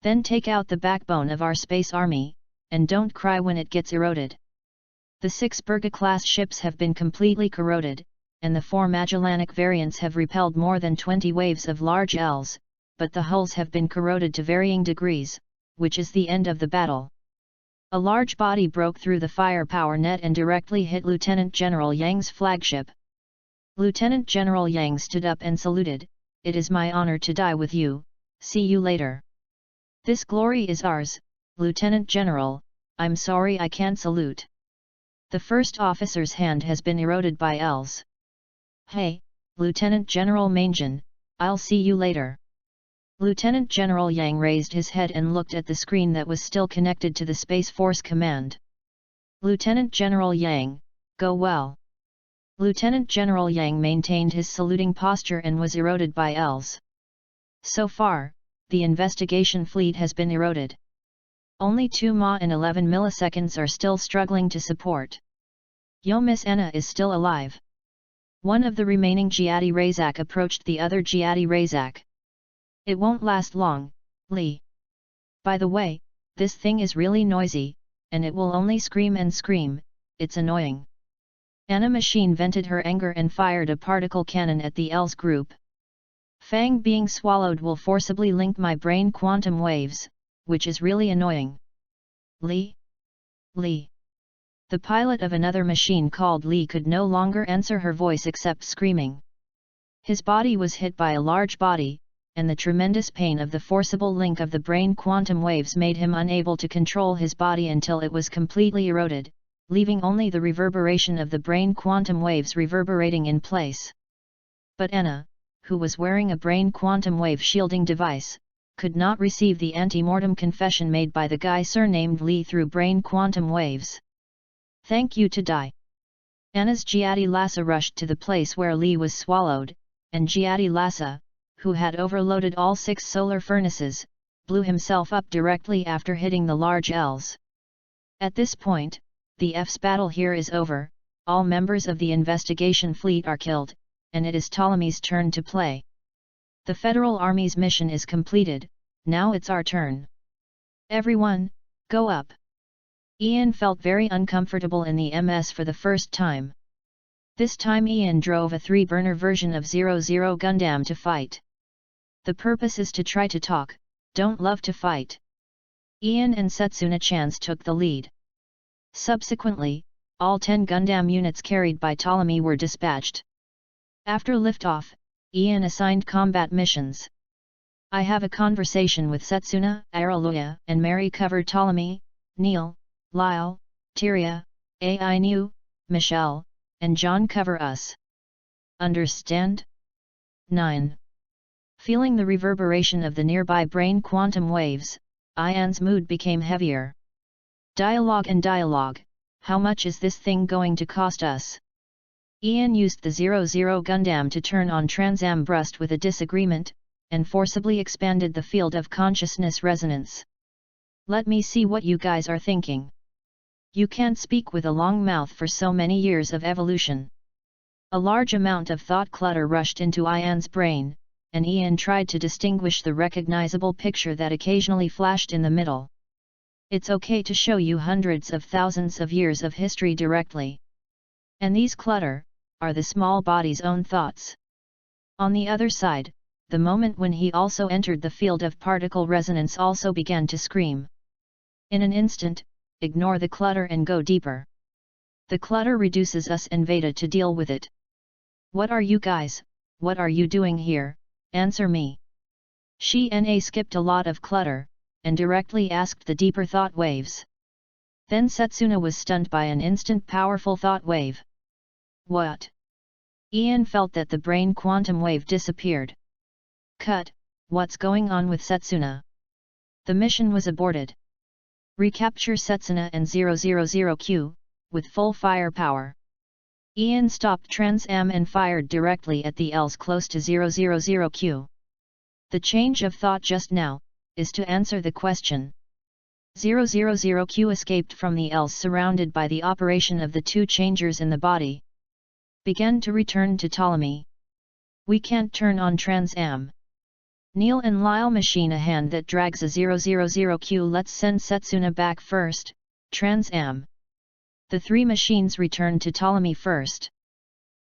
Then take out the backbone of our space army, and don't cry when it gets eroded. The 6 Berga-class ships have been completely corroded, and the 4 Magellanic variants have repelled more than 20 waves of large Els, but the hulls have been corroded to varying degrees, which is the end of the battle. A large body broke through the firepower net and directly hit Lieutenant General Yang's flagship. Lieutenant General Yang stood up and saluted, "It is my honor to die with you, see you later." "This glory is ours, Lieutenant General, I'm sorry I can't salute. The first officer's hand has been eroded by Els." "Hey, Lieutenant General Mainjin, I'll see you later." Lieutenant General Yang raised his head and looked at the screen that was still connected to the Space Force Command. "Lieutenant General Yang, go well." Lieutenant General Yang maintained his saluting posture and was eroded by Els. So far, the investigation fleet has been eroded. Only 2 Ma and 11 milliseconds are still struggling to support. Yo, Miss Anna is still alive. One of the remaining Giadi Razak approached the other Giadi Razak. "It won't last long, Lee. By the way, this thing is really noisy, and it will only scream and scream, it's annoying." Anna machine vented her anger and fired a particle cannon at the Els group. "Fang being swallowed will forcibly link my brain quantum waves, which is really annoying." "Lee? Lee?" The pilot of another machine called Lee could no longer answer her voice except screaming. His body was hit by a large body, and the tremendous pain of the forcible link of the brain quantum waves made him unable to control his body until it was completely eroded, leaving only the reverberation of the brain quantum waves reverberating in place. But Anna, who was wearing a brain quantum wave shielding device, could not receive the anti-mortem confession made by the guy surnamed Lee through brain quantum waves. "Thank you to die." Anna's Giadi Lassa rushed to the place where Lee was swallowed, and Giadi Lassa, who had overloaded all 6 solar furnaces, blew himself up directly after hitting the large Els. At this point, the F's battle here is over, all members of the investigation fleet are killed, and it is Ptolemy's turn to play. The Federal Army's mission is completed, now it's our turn. Everyone, go up. Ian felt very uncomfortable in the MS for the first time. This time Ian drove a 3-burner version of 00 Gundam to fight. The purpose is to try to talk, don't love to fight. Ian and Setsuna-chans took the lead. Subsequently, all 10 Gundam units carried by Ptolemy were dispatched. After liftoff, Ian assigned combat missions. I have a conversation with Setsuna, Araluya, and Mary cover Ptolemy, Neil, Lyle, Tyria, Ainu, Michelle, and John cover us. Understand? 9. Feeling the reverberation of the nearby brain quantum waves, Ian's mood became heavier. Dialogue and dialogue, how much is this thing going to cost us? Ian used the 00 Gundam to turn on Transam Brust with a disagreement, and forcibly expanded the field of consciousness resonance. Let me see what you guys are thinking. You can't speak with a long mouth for so many years of evolution. A large amount of thought clutter rushed into Ian's brain, and Ian tried to distinguish the recognizable picture that occasionally flashed in the middle. It's okay to show you hundreds of thousands of years of history directly. And these clutter are the small body's own thoughts. On the other side, the moment when he also entered the field of particle resonance also began to scream. In an instant, ignore the clutter and go deeper. The clutter reduces us and Veda to deal with it. What are you guys, what are you doing here, answer me. She skipped a lot of clutter, and directly asked the deeper thought waves. Then Setsuna was stunned by an instant powerful thought wave. What? Ian felt that the brain quantum wave disappeared. Cut, what's going on with Setsuna? The mission was aborted. Recapture Setsuna and 000Q, with full firepower. Ian stopped Transam and fired directly at the Ls close to 000Q. The change of thought just now is to answer the question. 000Q escaped from the Ls surrounded by the operation of the two changers in the body. Began to return to Ptolemy. We can't turn on Transam. Neil and Lyle machine a hand that drags a 000Q. Let's send Setsuna back first, Transam. The three machines return to Ptolemy first.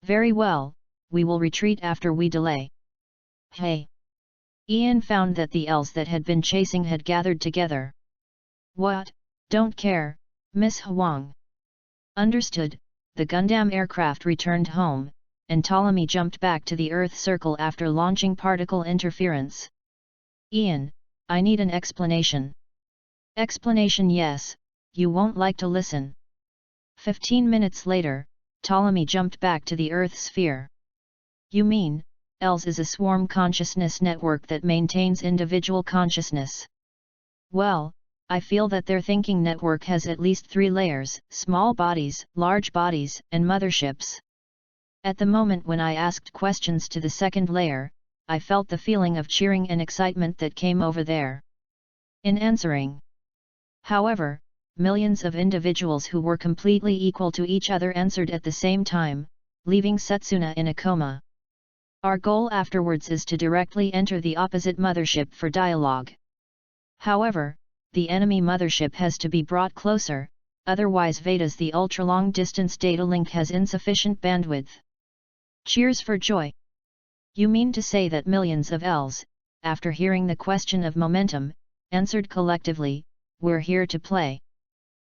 Very well, we will retreat after we delay. Hey! Ian found that the Ls that had been chasing had gathered together. What? Don't care, Miss Huang. Understood, the Gundam aircraft returned home, and Ptolemy jumped back to the Earth circle after launching particle interference. Ian, I need an explanation. Explanation? Yes, you won't like to listen. 15 minutes later, Ptolemy jumped back to the Earth sphere. You mean, ELS is a swarm consciousness network that maintains individual consciousness? Well, I feel that their thinking network has at least 3 layers, small bodies, large bodies, and motherships. At the moment when I asked questions to the second layer, I felt the feeling of cheering and excitement that came over there. In answering. However, millions of individuals who were completely equal to each other answered at the same time, leaving Setsuna in a coma. Our goal afterwards is to directly enter the opposite mothership for dialogue. However, the enemy mothership has to be brought closer, otherwise Veda's the ultra-long distance data link has insufficient bandwidth. Cheers for joy! You mean to say that millions of ELs, after hearing the question of momentum, answered collectively, we're here to play.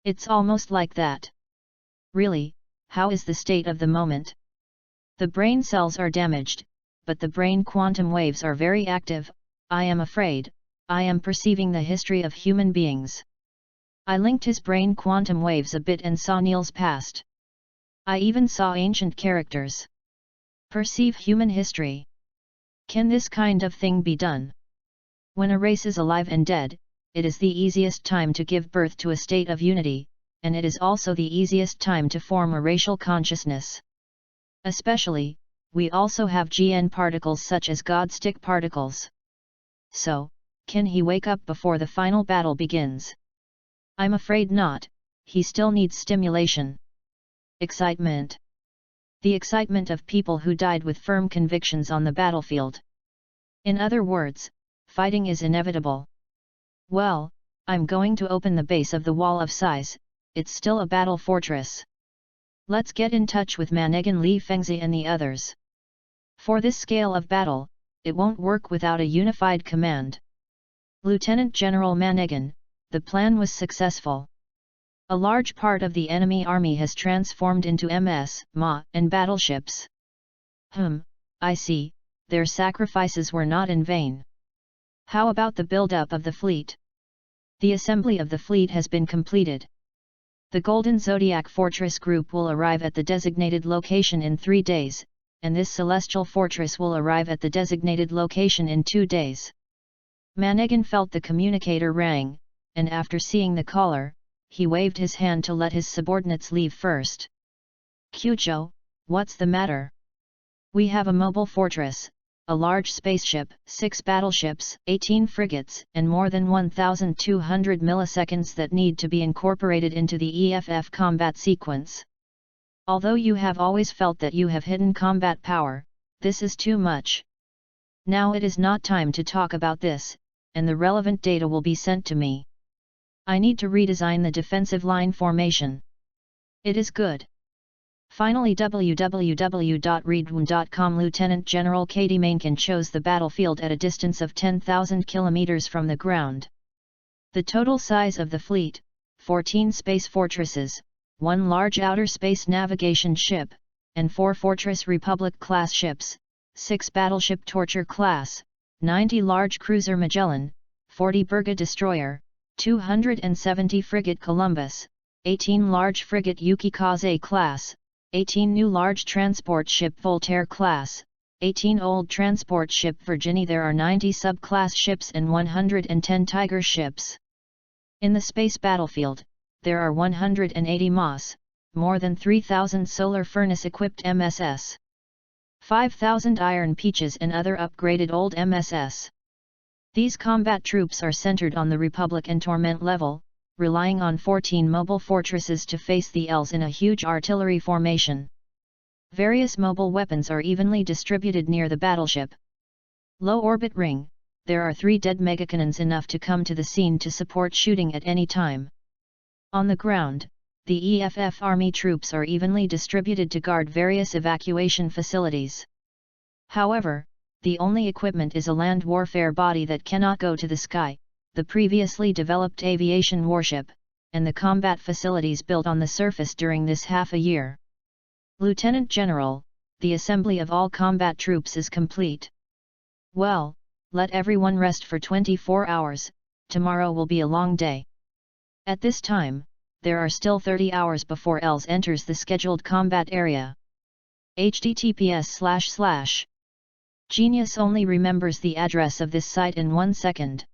It's almost like that. Really, how is the state of the moment? The brain cells are damaged, but the brain quantum waves are very active. I am afraid, I am perceiving the history of human beings. I linked his brain quantum waves a bit and saw Neil's past. I even saw ancient characters. Perceive human history. Can this kind of thing be done? When a race is alive and dead, it is the easiest time to give birth to a state of unity, and it is also the easiest time to form a racial consciousness. Especially, we also have GN particles such as God stick particles. So, can he wake up before the final battle begins? I'm afraid not, he still needs stimulation. Excitement. The excitement of people who died with firm convictions on the battlefield. In other words, fighting is inevitable. Well, I'm going to open the base of the wall of size, it's still a battle fortress. Let's get in touch with Manegan Li Fengzi and the others. For this scale of battle, it won't work without a unified command. Lieutenant General Manegan, the plan was successful. A large part of the enemy army has transformed into MS, MA, and battleships. I see, their sacrifices were not in vain. How about the build-up of the fleet? The assembly of the fleet has been completed. The Golden Zodiac Fortress group will arrive at the designated location in 3 days, and this celestial fortress will arrive at the designated location in 2 days. Manegan felt the communicator rang, and after seeing the caller, he waved his hand to let his subordinates leave first. Kyujo, what's the matter? We have a mobile fortress, a large spaceship, 6 battleships, 18 frigates, and more than 1,200 milliseconds that need to be incorporated into the EFF combat sequence. Although you have always felt that you have hidden combat power, this is too much. Now it is not time to talk about this, and the relevant data will be sent to me. I need to redesign the defensive line formation. It is good. Finally, www.readaloud.com Lieutenant General Katie Mainkin chose the battlefield at a distance of 10,000 kilometers from the ground. The total size of the fleet, 14 space fortresses, 1 large outer space navigation ship, and 4 Fortress Republic-class ships, 6 battleship Torture class, 90 large cruiser Magellan, 40 Berga destroyer, 270 frigate Columbus, 18 large frigate Yuki Kaze class, 18 new large transport ship Voltaire class, 18 old transport ship Virginie. There are 90 subclass ships and 110 Tiger ships. In the space battlefield, there are 180 MOS, more than 3,000 solar furnace-equipped MSS, 5,000 iron peaches and other upgraded old MSS. These combat troops are centered on the Republic and Torment level, relying on 14 mobile fortresses to face the Ls in a huge artillery formation. Various mobile weapons are evenly distributed near the battleship. Low orbit ring, there are 3 dead megacannons, enough to come to the scene to support shooting at any time. On the ground, the EFF Army troops are evenly distributed to guard various evacuation facilities. However, the only equipment is a land warfare body that cannot go to the sky, the previously developed aviation warship, and the combat facilities built on the surface during this half a year. Lieutenant General, the assembly of all combat troops is complete. Well, let everyone rest for 24 hours, tomorrow will be a long day. At this time, there are still 30 hours before Els enters the scheduled combat area. https:// Genius only remembers the address of this site in 1 second.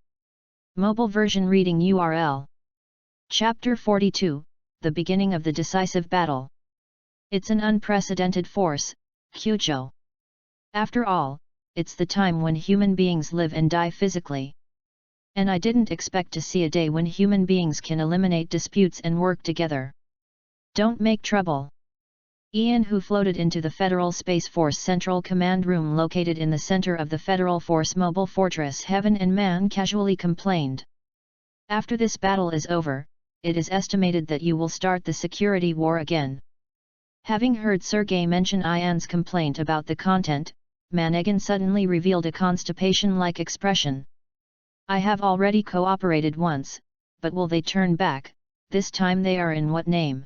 Mobile version reading URL. Chapter 42, The Beginning of the Decisive Battle. It's an unprecedented force, Kyujo. After all, it's the time when human beings live and die physically. And I didn't expect to see a day when human beings can eliminate disputes and work together. Don't make trouble. Ian, who floated into the Federal Space Force Central Command Room located in the center of the Federal Force Mobile Fortress Heaven and Man, casually complained. After this battle is over, it is estimated that you will start the security war again. Having heard Sergei mention Ian's complaint about the content, Manegan suddenly revealed a constipation-like expression. I have already cooperated once, but will they turn back? This time they are in what name?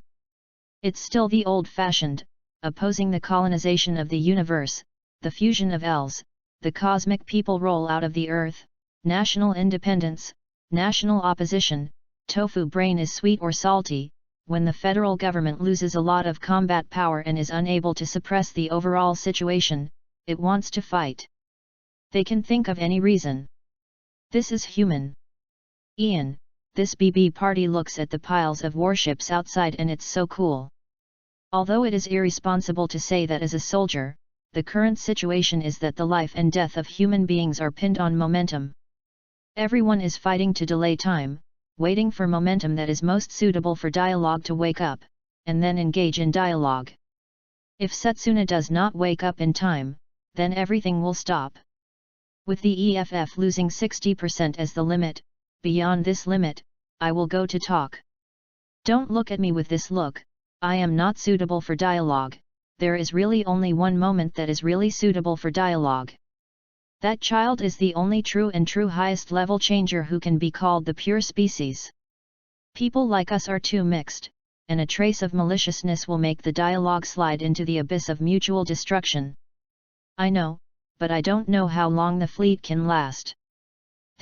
It's still the old-fashioned, opposing the colonization of the universe, the fusion of Els, the cosmic people roll out of the earth, national independence, national opposition, tofu brain is sweet or salty. When the federal government loses a lot of combat power and is unable to suppress the overall situation, it wants to fight. They can think of any reason. This is human. Ian, this BB party looks at the piles of warships outside and it's so cool. Although it is irresponsible to say that as a soldier, the current situation is that the life and death of human beings are pinned on momentum. Everyone is fighting to delay time, waiting for momentum that is most suitable for dialogue to wake up, and then engage in dialogue. If Setsuna does not wake up in time, then everything will stop. With the EFF losing 60% as the limit, beyond this limit, I will go to talk. Don't look at me with this look, I am not suitable for dialogue. There is really only one moment that is really suitable for dialogue. That child is the only true highest level changer who can be called the pure species. People like us are too mixed, and a trace of maliciousness will make the dialogue slide into the abyss of mutual destruction. I know, but I don't know how long the fleet can last.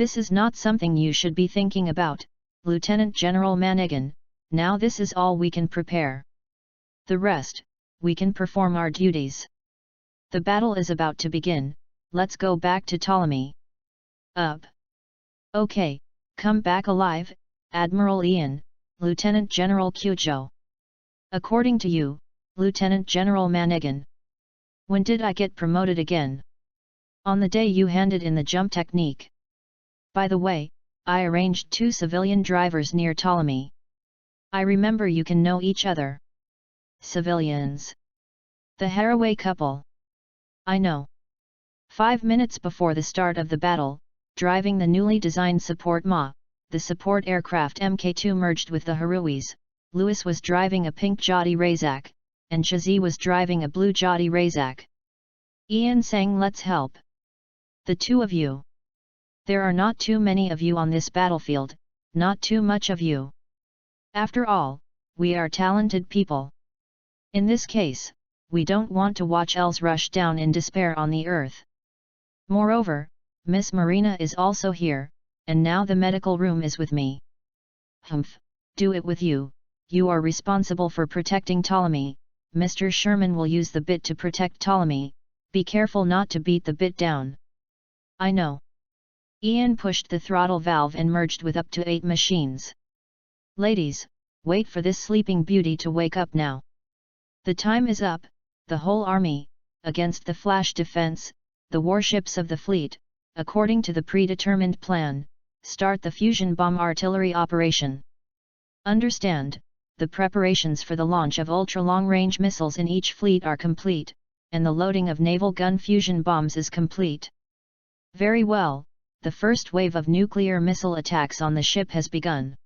This is not something you should be thinking about, Lieutenant General Manigan. Now this is all we can prepare. The rest, we can perform our duties. The battle is about to begin, let's go back to Ptolemy. Up. Okay, come back alive, Admiral Ian, Lieutenant General Cujo. According to you, Lieutenant General Manigan. When did I get promoted again? On the day you handed in the jump technique. By the way, I arranged 2 civilian drivers near Ptolemy. I remember you can know each other. Civilians. The Haraway couple. I know. 5 minutes before the start of the battle, driving the newly designed support MA, the support aircraft Mk2 merged with the Harawis, Lewis was driving a pink Jati Razak, and Chazi was driving a blue Jati Razak. Ian sang let's help. The 2 of you. There are not too many of you on this battlefield, not too much of you. After all, we are talented people. In this case, we don't want to watch Els rush down in despair on the earth. Moreover, Miss Marina is also here, and now the medical room is with me. Humph, do it with you, you are responsible for protecting Ptolemy. Mr. Sherman will use the bit to protect Ptolemy, be careful not to beat the bit down. I know. Ian pushed the throttle valve and merged with up to 8 machines. Ladies, wait for this sleeping beauty to wake up now. The time is up, the whole army, against the flash defense, the warships of the fleet, according to the predetermined plan, start the fusion bomb artillery operation. Understand, the preparations for the launch of ultra-long-range missiles in each fleet are complete, and the loading of naval gun fusion bombs is complete. Very well, the first wave of nuclear missile attacks on the ship has begun.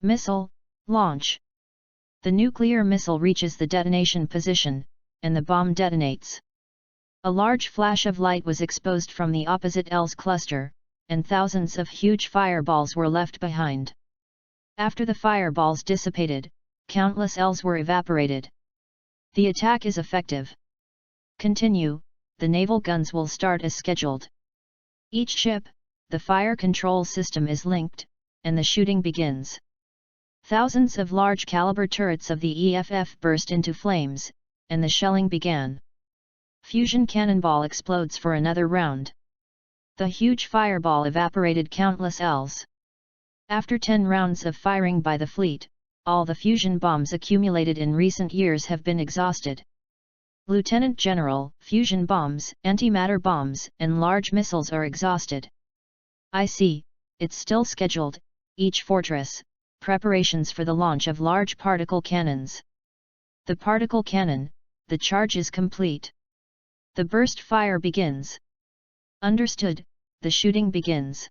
Missile, launch. The nuclear missile reaches the detonation position, and the bomb detonates. A large flash of light was exposed from the opposite Els cluster, and thousands of huge fireballs were left behind. After the fireballs dissipated, countless Els were evaporated. The attack is effective. Continue, the naval guns will start as scheduled. Each ship, the fire control system is linked, and the shooting begins. Thousands of large-caliber turrets of the EFF burst into flames, and the shelling began. Fusion cannonball explodes for another round. The huge fireball evaporated countless Els. After 10 rounds of firing by the fleet, all the fusion bombs accumulated in recent years have been exhausted. Lieutenant General, fusion bombs, antimatter bombs, and large missiles are exhausted. I see, it's still scheduled, each fortress, preparations for the launch of large particle cannons. The particle cannon, the charge is complete. The burst fire begins. Understood, the shooting begins.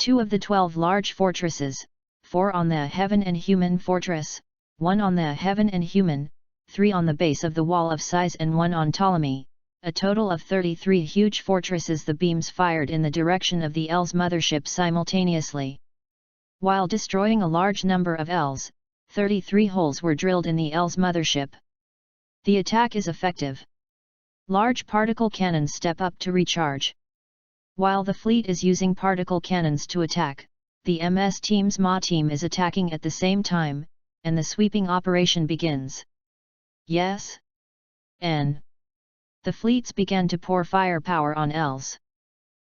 2 of the 12 large fortresses, 4 on the Heaven and Human fortress, 1 on the Heaven and Human, 3 on the base of the Wall of Size and 1 on Ptolemy, a total of 33 huge fortresses. The beams fired in the direction of the Els mothership simultaneously. While destroying a large number of Els, 33 holes were drilled in the Els mothership. The attack is effective. Large particle cannons step up to recharge. While the fleet is using particle cannons to attack, the MS team's MA team is attacking at the same time, and the sweeping operation begins. Yes? N. The fleets began to pour firepower on Els.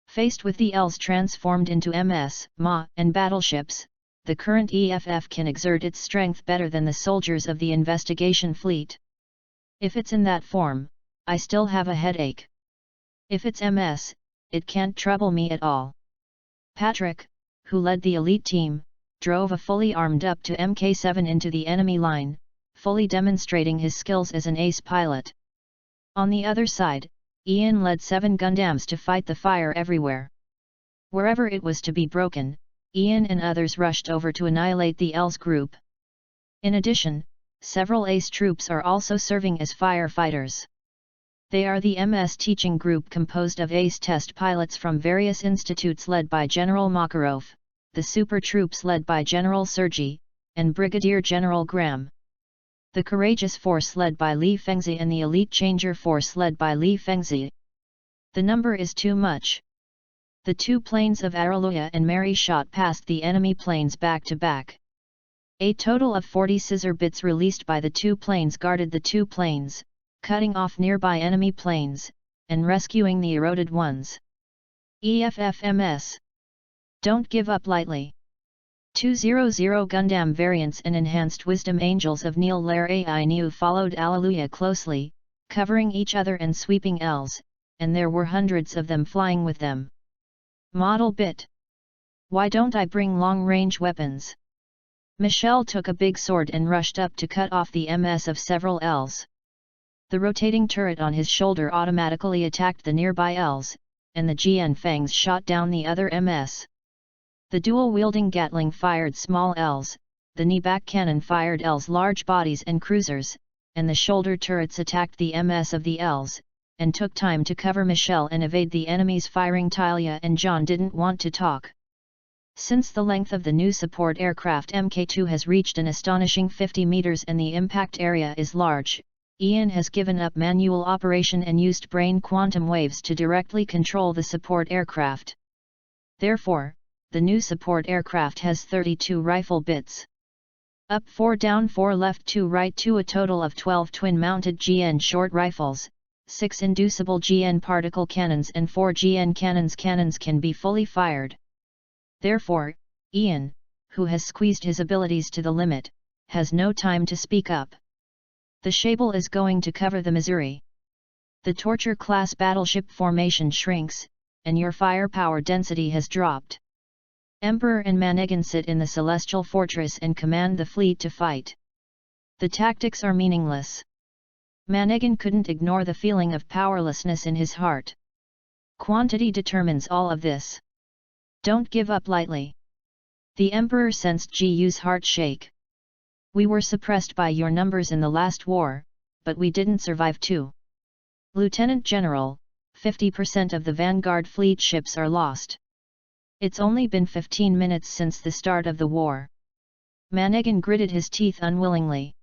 Faced with the Els transformed into MS, MA, and battleships, the current EFF can exert its strength better than the soldiers of the investigation fleet. If it's in that form, I still have a headache. If it's MS, it can't trouble me at all. Patrick, who led the elite team, drove a fully armed up to Mk7 into the enemy line, fully demonstrating his skills as an ace pilot. On the other side, Ian led 7 Gundams to fight the fire everywhere. Wherever it was to be broken, Ian and others rushed over to annihilate the Els group. In addition, several ace troops are also serving as firefighters. They are the MS teaching group composed of ace test pilots from various institutes led by General Makarov, the super troops led by General Sergei, and Brigadier General Graham. The courageous force led by Li Fengzi and the elite changer force led by Li Fengzi. The number is too much. The two planes of Araluya and Mary shot past the enemy planes back to back. A total of 40 scissor bits released by the two planes guarded the two planes, cutting off nearby enemy planes, and rescuing the eroded ones. EFFMS. Don't give up lightly. 200 Gundam variants and enhanced wisdom angels of Neil Lair AI New followed Alleluia closely, covering each other and sweeping Ls, and there were hundreds of them flying with them. Model bit. Why don't I bring long-range weapons? Michel took a big sword and rushed up to cut off the MS of several Ls. The rotating turret on his shoulder automatically attacked the nearby Ls, and the GN fangs shot down the other MS. The dual-wielding Gatling fired small Ls, the knee-back cannon fired Ls large bodies and cruisers, and the shoulder turrets attacked the MS of the Ls, and took time to cover Michel and evade the enemy's firing. Talia and John didn't want to talk. Since the length of the new support aircraft Mk2 has reached an astonishing 50 meters and the impact area is large, Ian has given up manual operation and used brain quantum waves to directly control the support aircraft. Therefore, the new support aircraft has 32 rifle bits. Up 4 down 4 left 2 right 2, a total of 12 twin-mounted GN short rifles, 6 inducible GN particle cannons and 4 GN cannons. Cannons can be fully fired. Therefore, Ian, who has squeezed his abilities to the limit, has no time to speak up. The Shable is going to cover the Missouri. The Torture-class battleship formation shrinks, and your firepower density has dropped. Emperor and Manegan sit in the Celestial Fortress and command the fleet to fight. The tactics are meaningless. Manegan couldn't ignore the feeling of powerlessness in his heart. Quantity determines all of this. Don't give up lightly. The Emperor sensed Gu's heart shake. We were suppressed by your numbers in the last war, but we didn't survive too. Lieutenant General, 50% of the Vanguard fleet ships are lost. It's only been 15 minutes since the start of the war. Manegan gritted his teeth unwillingly.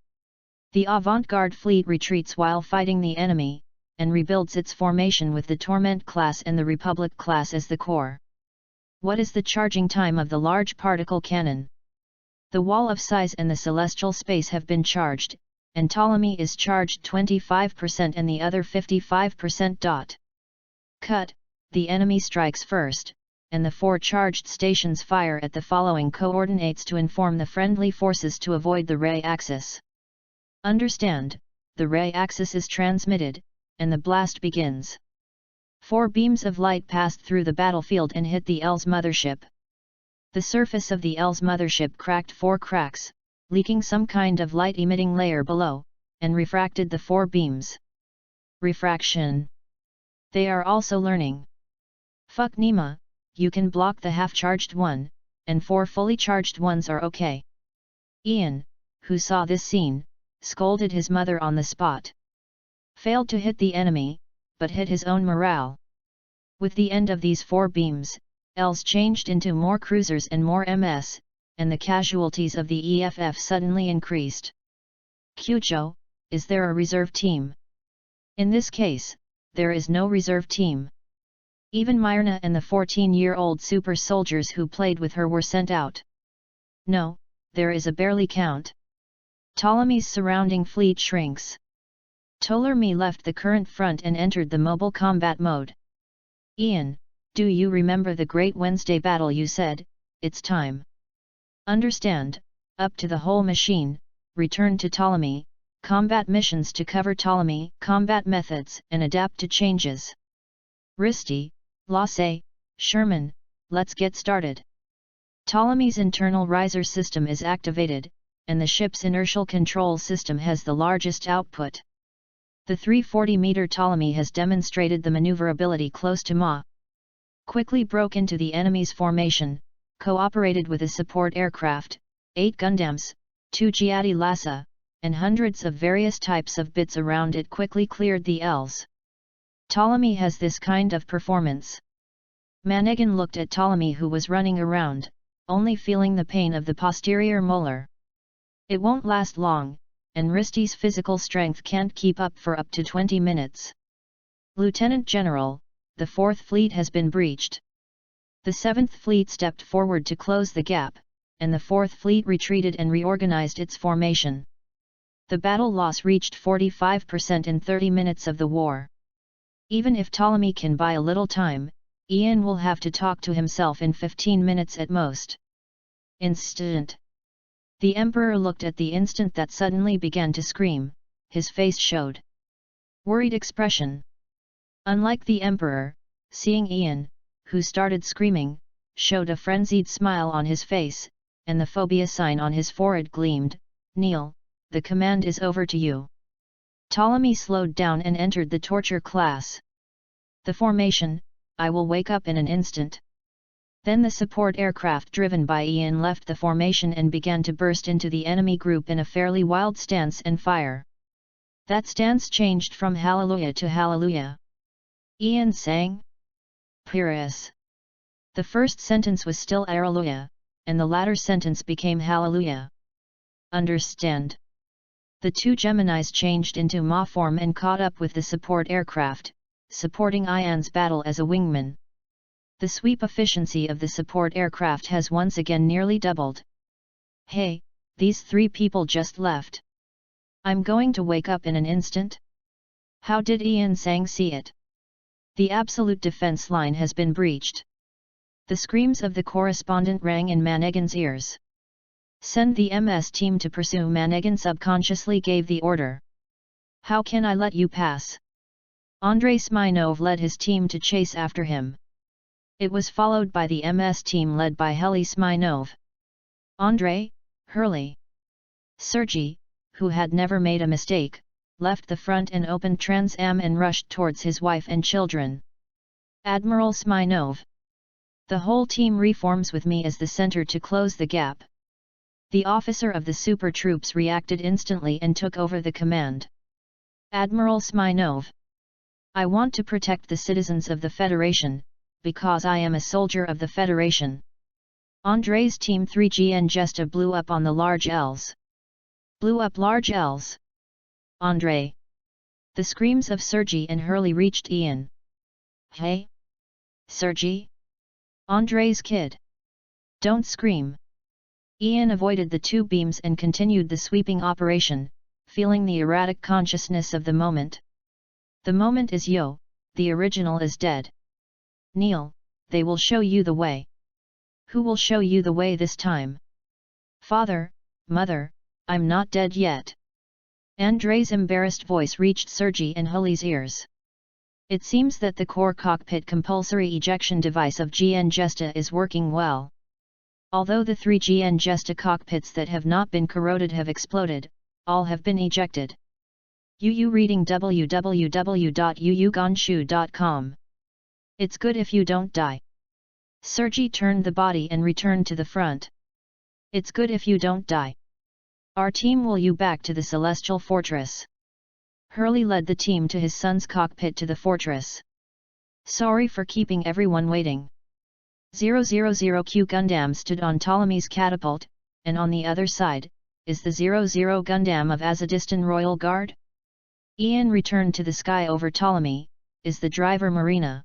The Avant-Garde fleet retreats while fighting the enemy, and rebuilds its formation with the Torment class and the Republic class as the core. What is the charging time of the large particle cannon? The Wall of Size and the Celestial Space have been charged, and Ptolemy is charged 25% and the other 55%. Cut, the enemy strikes first, and the 4 charged stations fire at the following coordinates to inform the friendly forces to avoid the ray axis. Understand, the ray axis is transmitted, and the blast begins. 4 beams of light passed through the battlefield and hit the L's mothership. The surface of the L's mothership cracked 4 cracks, leaking some kind of light-emitting layer below, and refracted the 4 beams. Refraction. They are also learning. Fuck Nima, you can block the half-charged one, and 4 fully charged ones are okay. Ian, who saw this scene, scolded his mother on the spot. Failed to hit the enemy, but hit his own morale. With the end of these 4 beams, Ls changed into more cruisers and more MS, and the casualties of the EFF suddenly increased. Kyujo, is there a reserve team? In this case, there is no reserve team. Even Myrna and the 14-year-old super soldiers who played with her were sent out. No, there is a barely count. Ptolemy's surrounding fleet shrinks. Ptolemy left the current front and entered the mobile combat mode. Ian, do you remember the Great Wednesday battle? You said, it's time. Understand, up to the whole machine, return to Ptolemy, combat missions to cover Ptolemy, combat methods and adapt to changes. Risti, Lasse, Sherman, let's get started. Ptolemy's internal riser system is activated, and the ship's inertial control system has the largest output. The 340-meter Ptolemy has demonstrated the maneuverability close to Ma. Quickly broke into the enemy's formation, cooperated with a support aircraft, 8 Gundams, 2 Giatti Lassa, and hundreds of various types of bits around it. Quickly cleared the Ls. Ptolemy has this kind of performance. Manegan looked at Ptolemy, who was running around, only feeling the pain of the posterior molar. It won't last long, and Risti's physical strength can't keep up for up to 20 minutes. Lieutenant General, the 4th Fleet has been breached. The 7th Fleet stepped forward to close the gap, and the 4th Fleet retreated and reorganized its formation. The battle loss reached 45% in 30 minutes of the war. Even if Ptolemy can buy a little time, Ian will have to talk to himself in 15 minutes at most. Instant. The Emperor looked at the instant that suddenly began to scream. His face showed worried expression. Unlike the Emperor, seeing Ian, who started screaming, showed a frenzied smile on his face, and the phobia sign on his forehead gleamed. "Kneel, the command is over to you." Ptolemy slowed down and entered the torture class. "The formation, I will wake up in an instant." Then the support aircraft driven by Ian left the formation and began to burst into the enemy group in a fairly wild stance and fire. That stance changed from Hallelujah to Hallelujah. Ian sang. Pyrrhus. The first sentence was still Alleluia, and the latter sentence became Hallelujah. Understand? The two Geminis changed into Ma form and caught up with the support aircraft, supporting Ian's battle as a wingman. The sweep efficiency of the support aircraft has once again nearly doubled. "Hey, these 3 people just left. I'm going to wake up in an instant." How did Ian Sang see it? The absolute defense line has been breached. The screams of the correspondent rang in Manegan's ears. "Send the MS team to pursue." Manegan subconsciously gave the order. "How can I let you pass?" Andrei Smirnov led his team to chase after him. It was followed by the MS team led by Heli Smirnov. Andrei, Hurley. Sergei, who had never made a mistake, left the front and opened Trans Am and rushed towards his wife and children. Admiral Smirnov. "The whole team reforms with me as the center to close the gap." The officer of the super troops reacted instantly and took over the command. Admiral Smirnov. "I want to protect the citizens of the Federation, because I am a soldier of the Federation." Andrei's Team 3G and Gesta blew up on the large Ls. Blew up large Ls. Andrei. The screams of Sergei and Hurley reached Ian. "Hey? Sergei? Andrei's kid. Don't scream." Ian avoided the 2 beams and continued the sweeping operation, feeling the erratic consciousness of the moment. The moment is yo, the original is dead. "Kneel, they will show you the way." "Who will show you the way this time?" "Father, Mother, I'm not dead yet." Andrei's embarrassed voice reached Sergei and Hurley's ears. It seems that the core cockpit compulsory ejection device of GN Gesta is working well. Although the 3 GN Gesta cockpits that have not been corroded have exploded, all have been ejected. UU reading www.uugonshu.com. It's good if you don't die. Sergei turned the body and returned to the front. It's good if you don't die. Our team will you back to the Celestial Fortress. Hurley led the team to his son's cockpit to the fortress. Sorry for keeping everyone waiting. 000Q Gundam stood on Ptolemy's catapult, and on the other side, is the 00 Gundam of Azadistan Royal Guard? Ian returned to the sky over Ptolemy, is the driver Marina.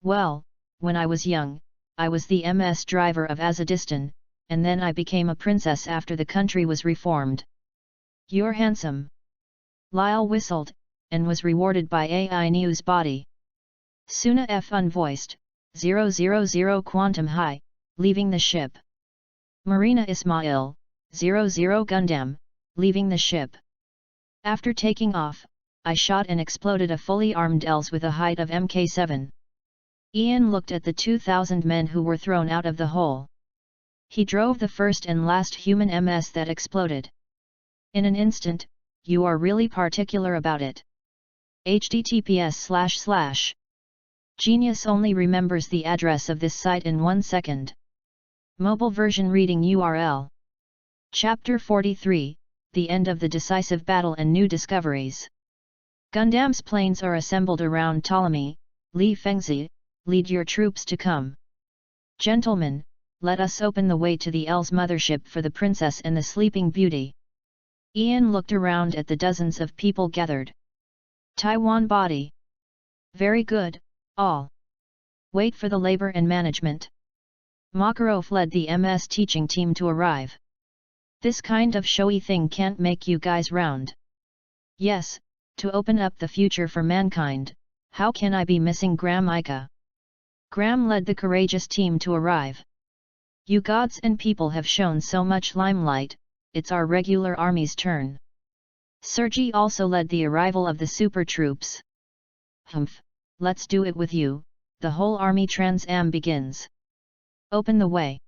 Well, when I was young, I was the MS driver of Azadistan, and then I became a princess after the country was reformed. You're handsome. Lyle whistled, and was rewarded by AI News body. Suna F unvoiced, 000 Quantum High, leaving the ship. Marina Ismail, 00 Gundam, leaving the ship. After taking off, I shot and exploded a fully armed Els with a height of Mk7. Ian looked at the 2,000 men who were thrown out of the hole. He drove the first and last human MS that exploded. In an instant, you are really particular about it. https:// Genius only remembers the address of this site in 1 second. Mobile version reading URL. Chapter 43, The End of the Decisive Battle and New Discoveries. Gundam's planes are assembled around Ptolemy. Li Fengzi, lead your troops to come. Gentlemen, let us open the way to the Els mothership for the princess and the sleeping beauty. Ian looked around at the dozens of people gathered. Taiwan body. Very good, all. Wait for the labor and management. Makarov led the MS teaching team to arrive. This kind of showy thing can't make you guys round. Yes, to open up the future for mankind, how can I be missing Gram Ika? Gram led the courageous team to arrive. You gods and people have shown so much limelight, it's our regular army's turn. Sergei also led the arrival of the super troops. Humph, let's do it with you, the whole army Trans-Am begins. Open the way.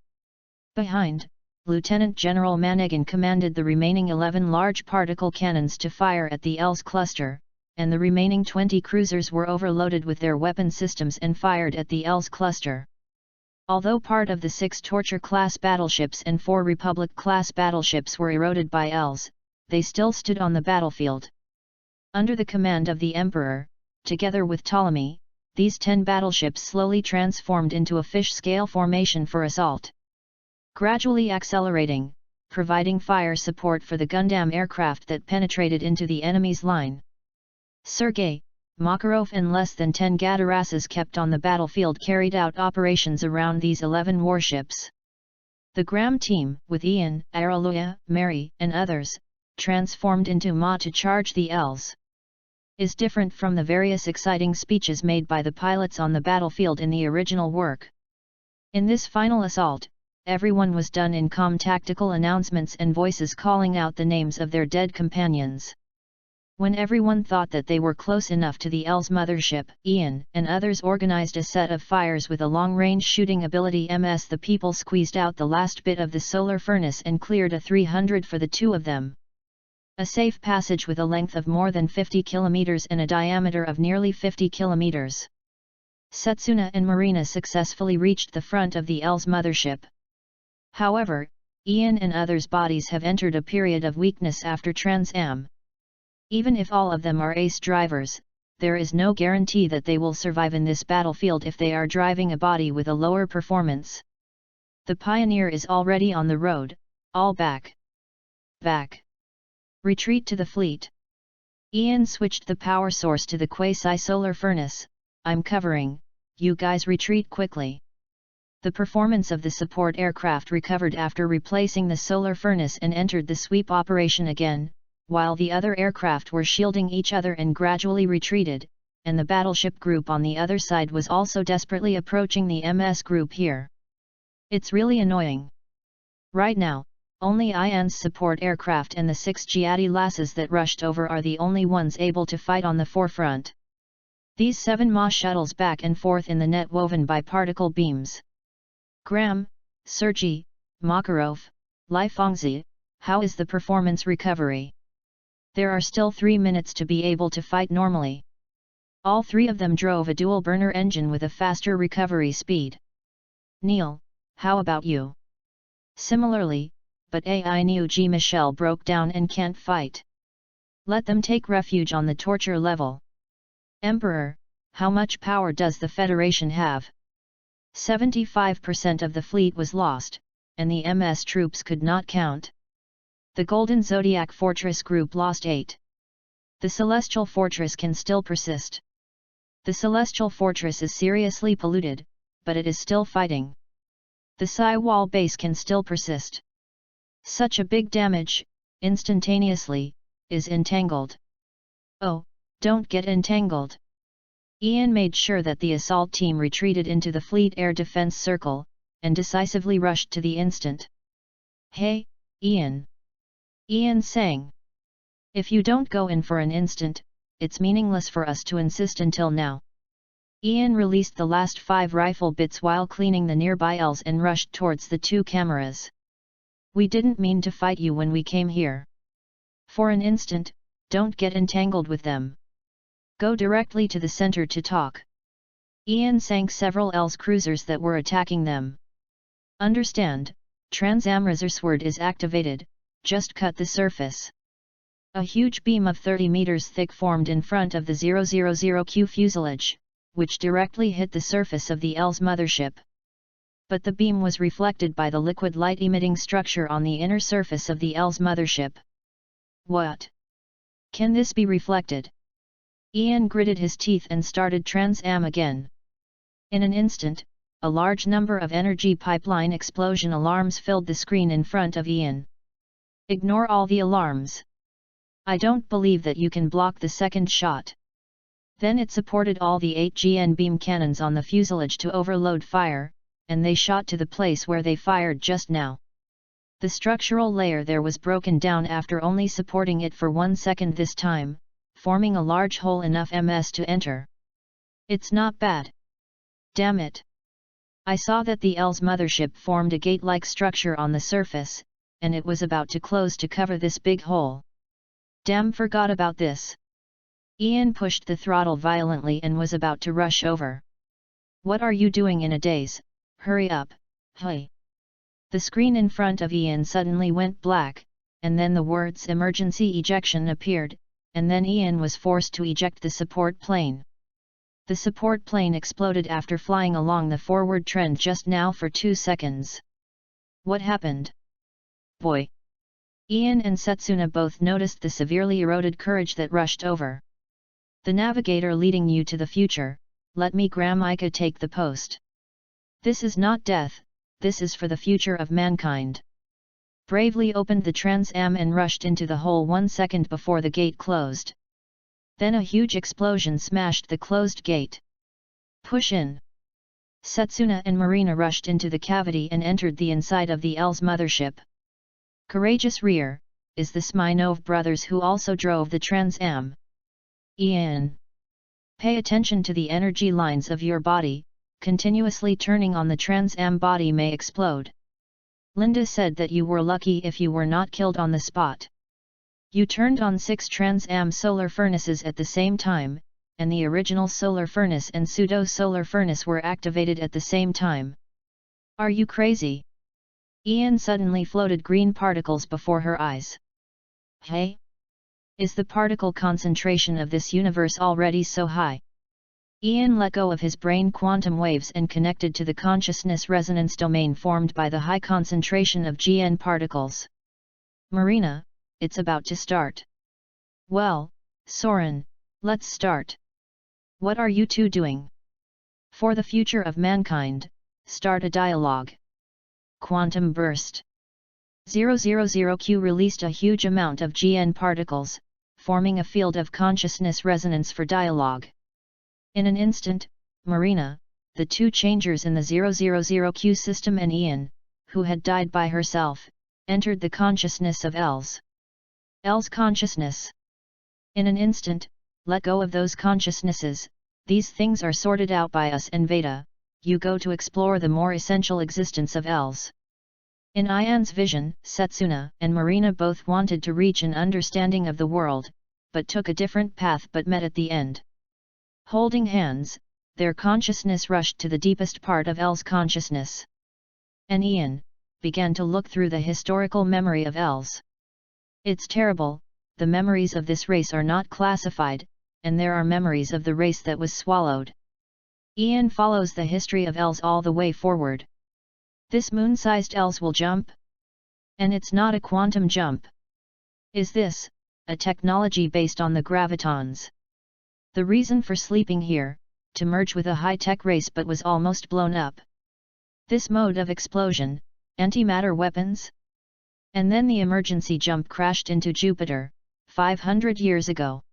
Behind, Lieutenant General Manegan commanded the remaining 11 large particle cannons to fire at the Els cluster, and the remaining 20 cruisers were overloaded with their weapon systems and fired at the Els cluster. Although part of the 6 Torture-class battleships and 4 Republic-class battleships were eroded by Els, they still stood on the battlefield. Under the command of the Emperor, together with Ptolemy, these 10 battleships slowly transformed into a fish-scale formation for assault. Gradually accelerating, providing fire support for the Gundam aircraft that penetrated into the enemy's line. Sergei, Makarov and less than 10 Gadarasas kept on the battlefield carried out operations around these 11 warships. The Gram team, with Ian, Araluya, Mary, and others, transformed into Ma to charge the Els. Is different from the various exciting speeches made by the pilots on the battlefield in the original work. In this final assault, everyone was done in calm tactical announcements and voices calling out the names of their dead companions. When everyone thought that they were close enough to the Els mothership, Ian and others organized a set of fires with a long-range shooting ability. The people squeezed out the last bit of the solar furnace and cleared a 300 for the 2 of them. A safe passage with a length of more than 50 kilometers and a diameter of nearly 50 kilometers. Setsuna and Marina successfully reached the front of the Els mothership. However, Ian and others' bodies have entered a period of weakness after Trans-Am. Even if all of them are ace drivers, there is no guarantee that they will survive in this battlefield if they are driving a body with a lower performance. The Pioneer is already on the road, all back. Back. Retreat to the fleet. Ian switched the power source to the quasi-solar furnace. I'm covering, you guys retreat quickly. The performance of the support aircraft recovered after replacing the solar furnace and entered the sweep operation again, while the other aircraft were shielding each other and gradually retreated, and the battleship group on the other side was also desperately approaching the MS group here. It's really annoying. Right now, only Ian's support aircraft and the 6 Giatti Lasses that rushed over are the only ones able to fight on the forefront. These 7 Ma shuttles back and forth in the net woven by particle beams. Gram, Sergei, Makarov, Li Fengzi, how is the performance recovery? There are still 3 minutes to be able to fight normally. All 3 of them drove a dual-burner engine with a faster recovery speed. Neil, how about you? Similarly, but AI New G Michelle broke down and can't fight. Let them take refuge on the torture level. Emperor, how much power does the Federation have? 75% of the fleet was lost, and the MS troops could not count. The Golden Zodiac Fortress group lost 8. The Celestial Fortress can still persist. The Celestial Fortress is seriously polluted, but it is still fighting. The Psi Wall base can still persist. Such a big damage, instantaneously, is entangled. Oh, don't get entangled. Ian made sure that the assault team retreated into the fleet air defense circle, and decisively rushed to the instant. Hey, Ian. Ian sang. If you don't go in for an instant, it's meaningless for us to insist until now. Ian released the last 5 rifle bits while cleaning the nearby Els and rushed towards the 2 cameras. We didn't mean to fight you when we came here. For an instant, don't get entangled with them. Go directly to the center to talk. Ian sank several Els cruisers that were attacking them. Understand, Trans-Am Reservoir is activated, just cut the surface. A huge beam of 30 meters thick formed in front of the 000Q fuselage, which directly hit the surface of the Els mothership. But the beam was reflected by the liquid light-emitting structure on the inner surface of the Els mothership. What? Can this be reflected? Ian gritted his teeth and started Trans-Am again. In an instant, a large number of energy pipeline explosion alarms filled the screen in front of Ian. Ignore all the alarms. I don't believe that you can block the second shot. Then it supported all the 8 GN beam cannons on the fuselage to overload fire, and they shot to the place where they fired just now. The structural layer there was broken down after only supporting it for 1 second this time, forming a large hole enough ms to enter. It's not bad. Damn it. I saw that the L's mothership formed a gate-like structure on the surface, and it was about to close to cover this big hole. Damn, forgot about this. Ian pushed the throttle violently and was about to rush over. What are you doing in a daze? Hurry up, hey. The screen in front of Ian suddenly went black, and then the words emergency ejection appeared, and then Ian was forced to eject the support plane. The support plane exploded after flying along the forward trend just now for 2 seconds. What happened? Boy! Ian and Setsuna both noticed the severely eroded courage that rushed over. The navigator leading you to the future, let me Gramaika take the post. This is not death, this is for the future of mankind. Bravely opened the Trans-Am and rushed into the hole 1 second before the gate closed. Then a huge explosion smashed the closed gate. Push in. Setsuna and Marina rushed into the cavity and entered the inside of the L's mothership. Courageous rear, is the Smirnov brothers who also drove the Trans-Am. Ian. Pay attention to the energy lines of your body, continuously turning on the Trans-Am body may explode. Linda said that you were lucky if you were not killed on the spot. You turned on 6 Trans-Am solar furnaces at the same time, and the original solar furnace and pseudo-solar furnace were activated at the same time. Are you crazy? Ian suddenly floated green particles before her eyes. Hey? Is the particle concentration of this universe already so high? Ian let go of his brain quantum waves and connected to the consciousness resonance domain formed by the high concentration of GN particles. Marina, it's about to start. Well, Soren, let's start. What are you two doing? For the future of mankind, start a dialogue. Quantum burst. 000Q released a huge amount of GN particles, forming a field of consciousness resonance for dialogue. In an instant, Marina, the 2 changers in the 000Q system and Ian, who had died by herself, entered the consciousness of L's consciousness. In an instant, let go of those consciousnesses, these things are sorted out by us and Veda, you go to explore the more essential existence of L's. In Ian's vision, Setsuna and Marina both wanted to reach an understanding of the world, but took a different path but met at the end. Holding hands, their consciousness rushed to the deepest part of L's consciousness. And Ian began to look through the historical memory of L's. It's terrible, the memories of this race are not classified, and there are memories of the race that was swallowed. Ian follows the history of L's all the way forward. This moon-sized L's will jump? And it's not a quantum jump. Is this a technology based on the gravitons? The reason for sleeping here, to merge with a high-tech race but was almost blown up. This mode of explosion, antimatter weapons? And then the emergency jump crashed into Jupiter, 500 years ago.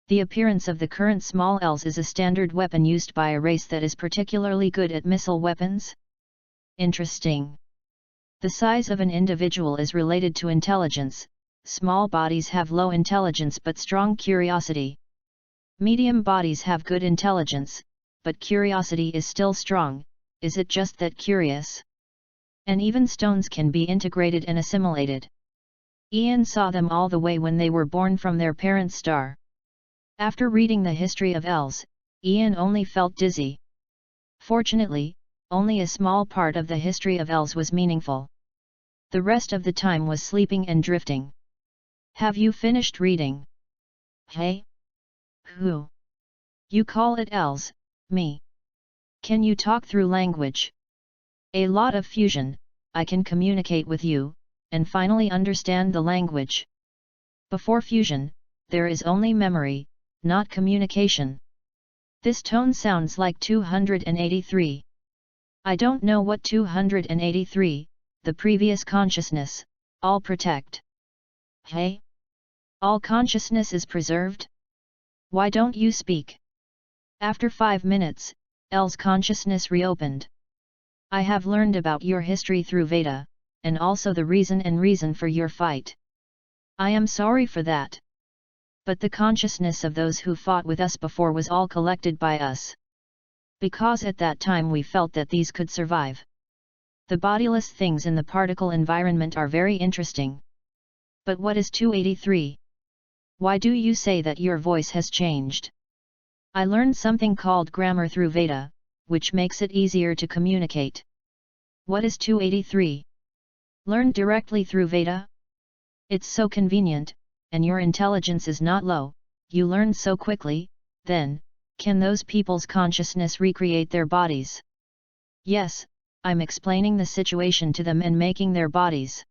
The appearance of the current small L's is a standard weapon used by a race that is particularly good at missile weapons? Interesting. The size of an individual is related to intelligence, small bodies have low intelligence but strong curiosity. Medium bodies have good intelligence, but curiosity is still strong, is it just that curious? And even stones can be integrated and assimilated. Ian saw them all the way when they were born from their parent star. After reading the history of L's, Ian only felt dizzy. Fortunately, only a small part of the history of L's was meaningful. The rest of the time was sleeping and drifting. Have you finished reading? Hey? Who? You call it L's, me. Can you talk through language? A lot of fusion, I can communicate with you, and finally understand the language. Before fusion, there is only memory, not communication. This tone sounds like 283. I don't know what 283, the previous consciousness, all protect. Hey? All consciousness is preserved? Why don't you speak? After 5 minutes, L's consciousness reopened. I have learned about your history through Veda, and also the reason for your fight. I am sorry for that. But the consciousness of those who fought with us before was all collected by us. Because at that time we felt that these could survive. The bodiless things in the particle environment are very interesting. But what is 283? Why do you say that your voice has changed? I learned something called grammar through Veda, which makes it easier to communicate. What is 283? Learned directly through Veda? It's so convenient, and your intelligence is not low, you learn so quickly. Then, can those people's consciousness recreate their bodies? Yes, I'm explaining the situation to them and making their bodies.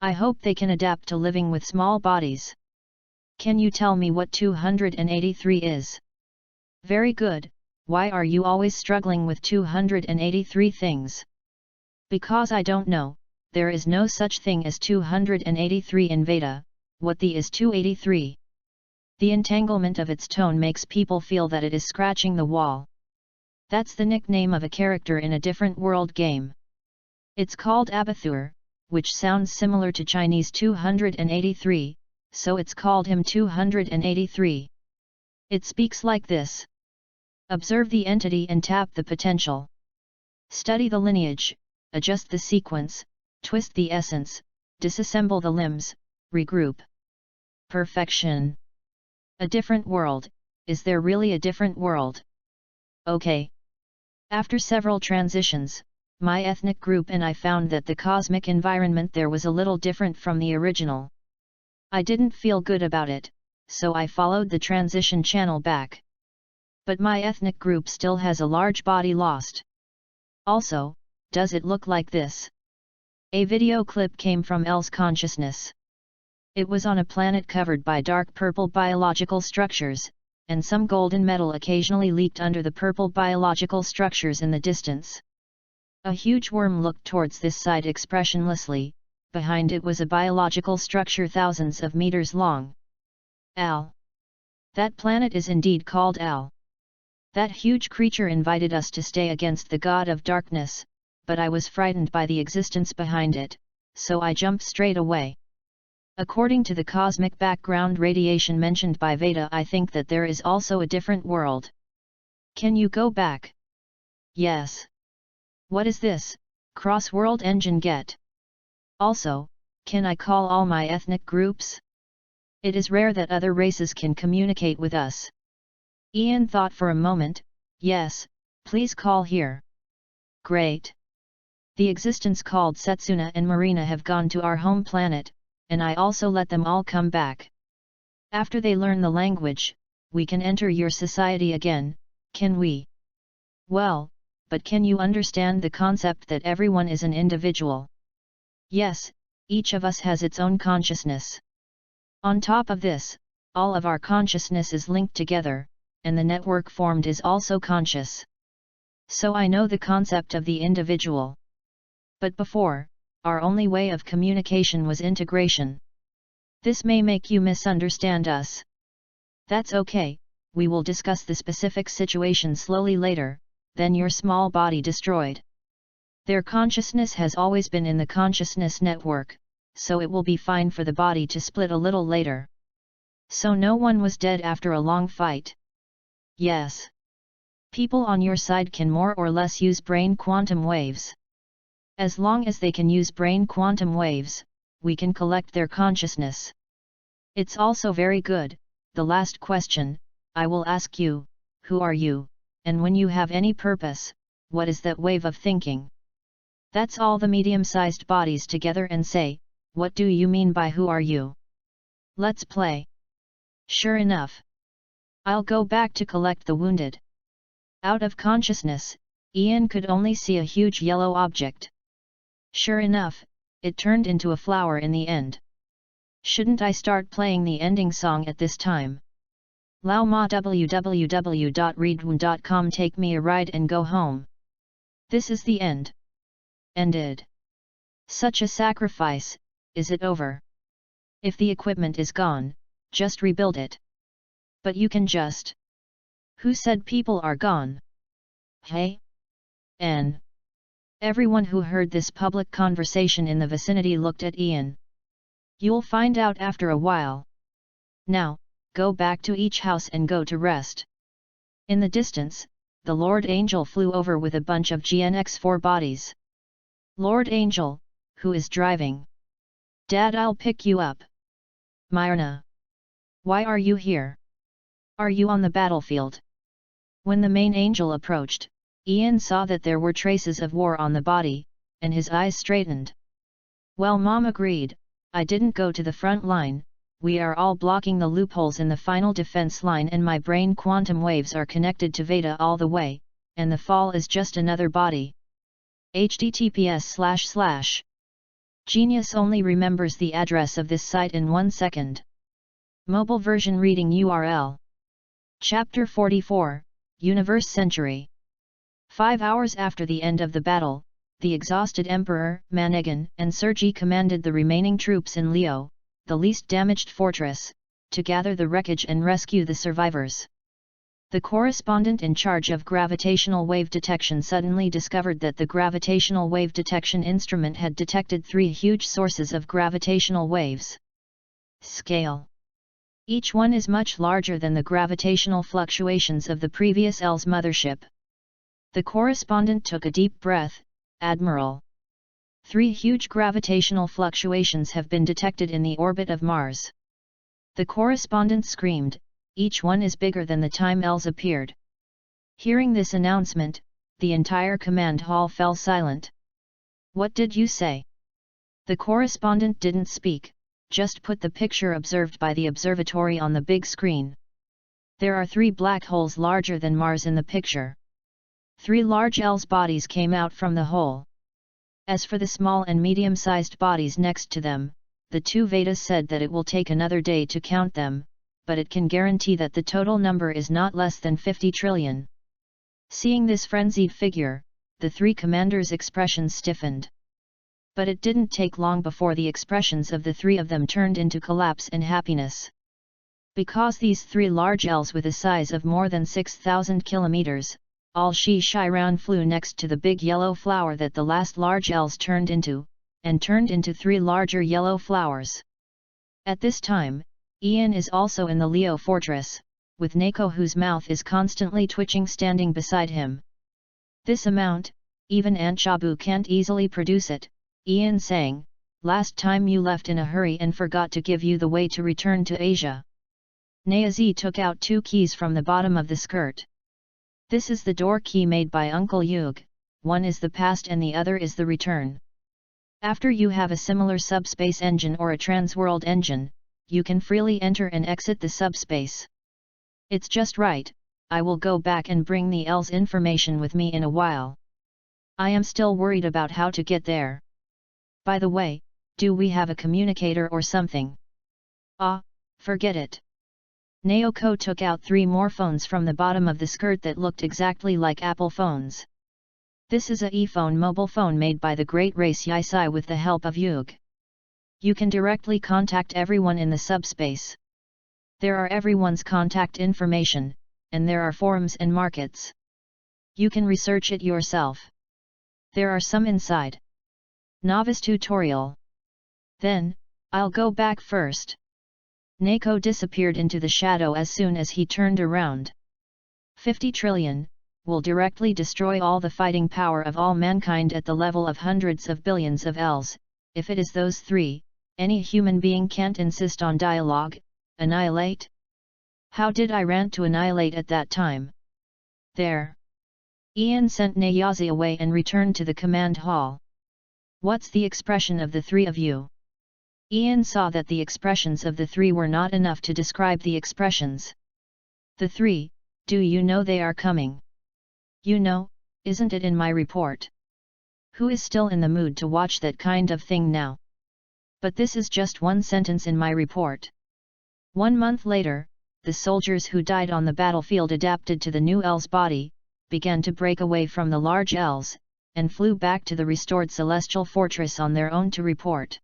I hope they can adapt to living with small bodies. Can you tell me what 283 is? Very good. Why are you always struggling with 283 things? Because I don't know, there is no such thing as 283 in Veda. What the is 283? The entanglement of its tone makes people feel that it is scratching the wall. That's the nickname of a character in a different world game. It's called Abathur, which sounds similar to Chinese 283, so it's called him 283. It speaks like this. Observe the entity and tap the potential. Study the lineage, adjust the sequence, twist the essence, disassemble the limbs, regroup. Perfection. A different world, is there really a different world? Okay. After several transitions, my ethnic group and I found that the cosmic environment there was a little different from the original. I didn't feel good about it, so I followed the transition channel back. But my ethnic group still has a large body lost. Also, does it look like this? A video clip came from L's consciousness. It was on a planet covered by dark purple biological structures, and some golden metal occasionally leaked under the purple biological structures in the distance. A huge worm looked towards this side expressionlessly, behind it was a biological structure thousands of meters long. Al. That planet is indeed called Al. That huge creature invited us to stay against the god of darkness, but I was frightened by the existence behind it, so I jumped straight away. According to the cosmic background radiation mentioned by Veda, I think that there is also a different world. Can you go back? Yes. What is this, cross-world engine get? Also, can I call all my ethnic groups? It is rare that other races can communicate with us. Ian thought for a moment. Yes, please call here. Great. The existence called Setsuna and Marina have gone to our home planet, and I also let them all come back. After they learn the language, we can enter your society again, can we? Well, but can you understand the concept that everyone is an individual? Yes, each of us has its own consciousness. On top of this, all of our consciousness is linked together, and the network formed is also conscious. So I know the concept of the individual. But before, our only way of communication was integration. This may make you misunderstand us. That's okay, we will discuss the specific situation slowly later, then your small body destroyed. Their consciousness has always been in the consciousness network, so it will be fine for the body to split a little later. So no one was dead after a long fight. Yes. People on your side can more or less use brain quantum waves. As long as they can use brain quantum waves, we can collect their consciousness. It's also very good. The last question, I will ask you, who are you, and when you have any purpose, what is that wave of thinking? That's all the medium-sized bodies together and say, what do you mean by who are you? Let's play. Sure enough. I'll go back to collect the wounded. Out of consciousness, Ian could only see a huge yellow object. Sure enough, it turned into a flower in the end. Shouldn't I start playing the ending song at this time? Lao ma www.readaloud.com take me a ride and go home. This is the end. Ended. Such a sacrifice, is it over? If the equipment is gone, just rebuild it. But you can just. Who said people are gone? Hey? N. Everyone who heard this public conversation in the vicinity looked at Ian. You'll find out after a while. Now, go back to each house and go to rest. In the distance, the Lord Angel flew over with a bunch of GNX4 bodies. Lord Angel, who is driving? Dad, I'll pick you up. Myrna. Why are you here? Are you on the battlefield? When the main angel approached, Ian saw that there were traces of war on the body, and his eyes straightened. Well, Mom agreed, I didn't go to the front line, we are all blocking the loopholes in the final defense line and my brain quantum waves are connected to Veda all the way, and the fall is just another body. https:// Genius only remembers the address of this site in 1 second. Mobile version reading URL. Chapter 44, Universe Century. 5 hours after the end of the battle, the exhausted Emperor, Manegan, and Sergi commanded the remaining troops in Leo, the least damaged fortress, to gather the wreckage and rescue the survivors. The correspondent in charge of gravitational wave detection suddenly discovered that the gravitational wave detection instrument had detected 3 huge sources of gravitational waves. Scale. Each one is much larger than the gravitational fluctuations of the previous L's mothership. The correspondent took a deep breath. Admiral. 3 huge gravitational fluctuations have been detected in the orbit of Mars. The correspondent screamed, each one is bigger than the time L's appeared. Hearing this announcement, the entire command hall fell silent. What did you say? The correspondent didn't speak, just put the picture observed by the observatory on the big screen. There are 3 black holes larger than Mars in the picture. 3 large L's bodies came out from the hole. As for the small and medium-sized bodies next to them, the 2 Vedas said that it will take another day to count them, but it can guarantee that the total number is not less than 50 trillion. Seeing this frenzied figure, the 3 commanders' expressions stiffened. But it didn't take long before the expressions of the 3 of them turned into collapse and happiness. Because these 3 large L's with a size of more than 6,000 kilometers, all Shiran flew next to the big yellow flower that the last large L's turned into, and turned into 3 larger yellow flowers. At this time, Ian is also in the Leo fortress, with Neko whose mouth is constantly twitching standing beside him. This amount, even Anshabu can't easily produce it, Ian sang, last time you left in a hurry and forgot to give you the way to return to Asia. Nayazi took out 2 keys from the bottom of the skirt. This is the door key made by Uncle Yug, one is the past and the other is the return. After you have a similar subspace engine or a transworld engine, you can freely enter and exit the subspace. It's just right, I will go back and bring the L's information with me in a while. I am still worried about how to get there. By the way, do we have a communicator or something? Ah, forget it. Naoko took out 3 more phones from the bottom of the skirt that looked exactly like Apple phones. This is a e-phone mobile phone made by the great race Yisai with the help of Yug. You can directly contact everyone in the subspace. There are everyone's contact information, and there are forums and markets. You can research it yourself. There are some inside. Novice tutorial. Then, I'll go back first. Neko disappeared into the shadow as soon as he turned around. 50 trillion, will directly destroy all the fighting power of all mankind at the level of hundreds of billions of L's. If it is those 3, any human being can't insist on dialogue. Annihilate? How did I rant to annihilate at that time? There. Ian sent Nayazi away and returned to the command hall. What's the expression of the 3 of you? Ian saw that the expressions of the 3 were not enough to describe the expressions. The 3, do you know they are coming? You know, isn't it in my report? Who is still in the mood to watch that kind of thing now? But this is just 1 sentence in my report. 1 month later, the soldiers who died on the battlefield adapted to the new L's body, began to break away from the large L's, and flew back to the restored celestial fortress on their own to report.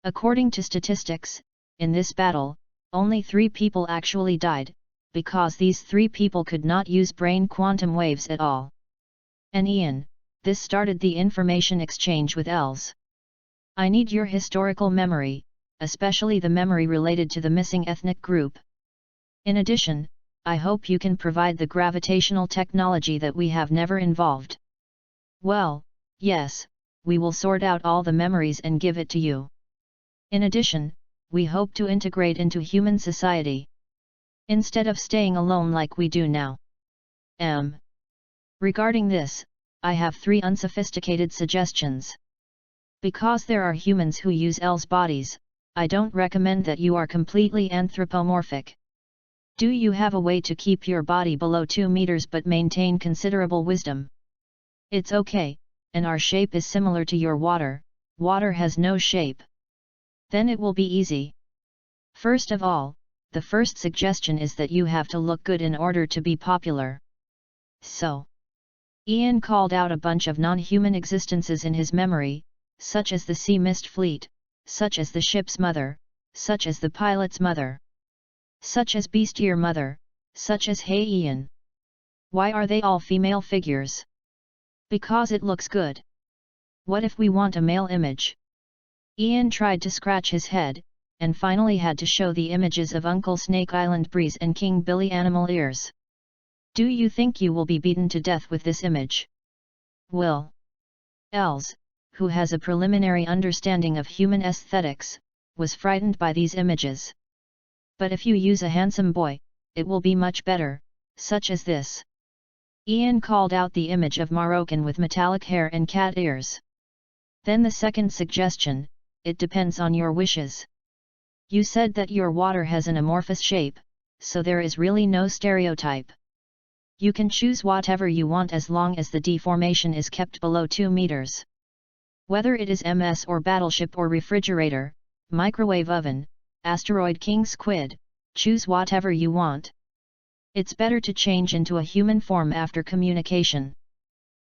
According to statistics, in this battle, only 3 people actually died, because these 3 people could not use brain quantum waves at all. And Ian, this started the information exchange with L's. I need your historical memory, especially the memory related to the missing ethnic group. In addition, I hope you can provide the gravitational technology that we have never involved. Well, yes, we will sort out all the memories and give it to you. In addition, we hope to integrate into human society, instead of staying alone like we do now. Regarding this, I have 3 unsophisticated suggestions. Because there are humans who use L's bodies, I don't recommend that you are completely anthropomorphic. Do you have a way to keep your body below 2 meters but maintain considerable wisdom? It's okay, and our shape is similar to your water. Water has no shape. Then it will be easy. First of all, the first suggestion is that you have to look good in order to be popular. So, Ian called out a bunch of non-human existences in his memory, such as the sea mist fleet, such as the ship's mother, such as the pilot's mother, such as Beastier Mother, such as Hey Ian. Why are they all female figures? Because it looks good. What if we want a male image? Ian tried to scratch his head, and finally had to show the images of Uncle Snake Island Breeze and King Billy Animal Ears. Do you think you will be beaten to death with this image? Will. Els, who has a preliminary understanding of human aesthetics, was frightened by these images. But if you use a handsome boy, it will be much better, such as this. Ian called out the image of Moroccan with metallic hair and cat ears. Then the second suggestion, it depends on your wishes. You said that your water has an amorphous shape, so there is really no stereotype. You can choose whatever you want as long as the deformation is kept below 2 meters. Whether it is MS or battleship or refrigerator, microwave oven, asteroid king squid, choose whatever you want. It's better to change into a human form after communication.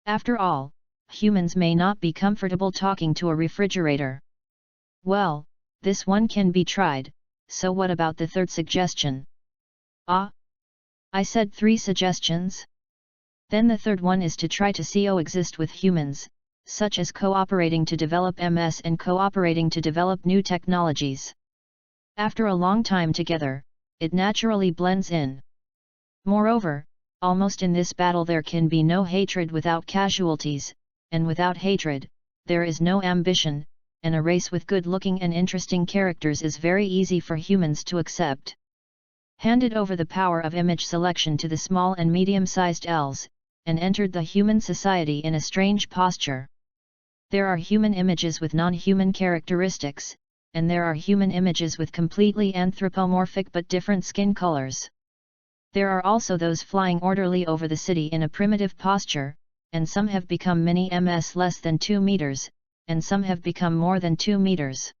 After all, humans may not be comfortable talking to a refrigerator. Well, this one can be tried, so what about the third suggestion? Ah! I said 3 suggestions? Then the third one is to try to coexist with humans, such as cooperating to develop MS and cooperating to develop new technologies. After a long time together, it naturally blends in. Moreover, almost in this battle there can be no hatred without casualties, and without hatred, there is no ambition, and a race with good-looking and interesting characters is very easy for humans to accept. Handed over the power of image selection to the small and medium-sized L's, and entered the human society in a strange posture. There are human images with non-human characteristics, and there are human images with completely anthropomorphic but different skin colors. There are also those flying orderly over the city in a primitive posture, and some have become mini MS less than 2 meters, and some have become more than 2 meters.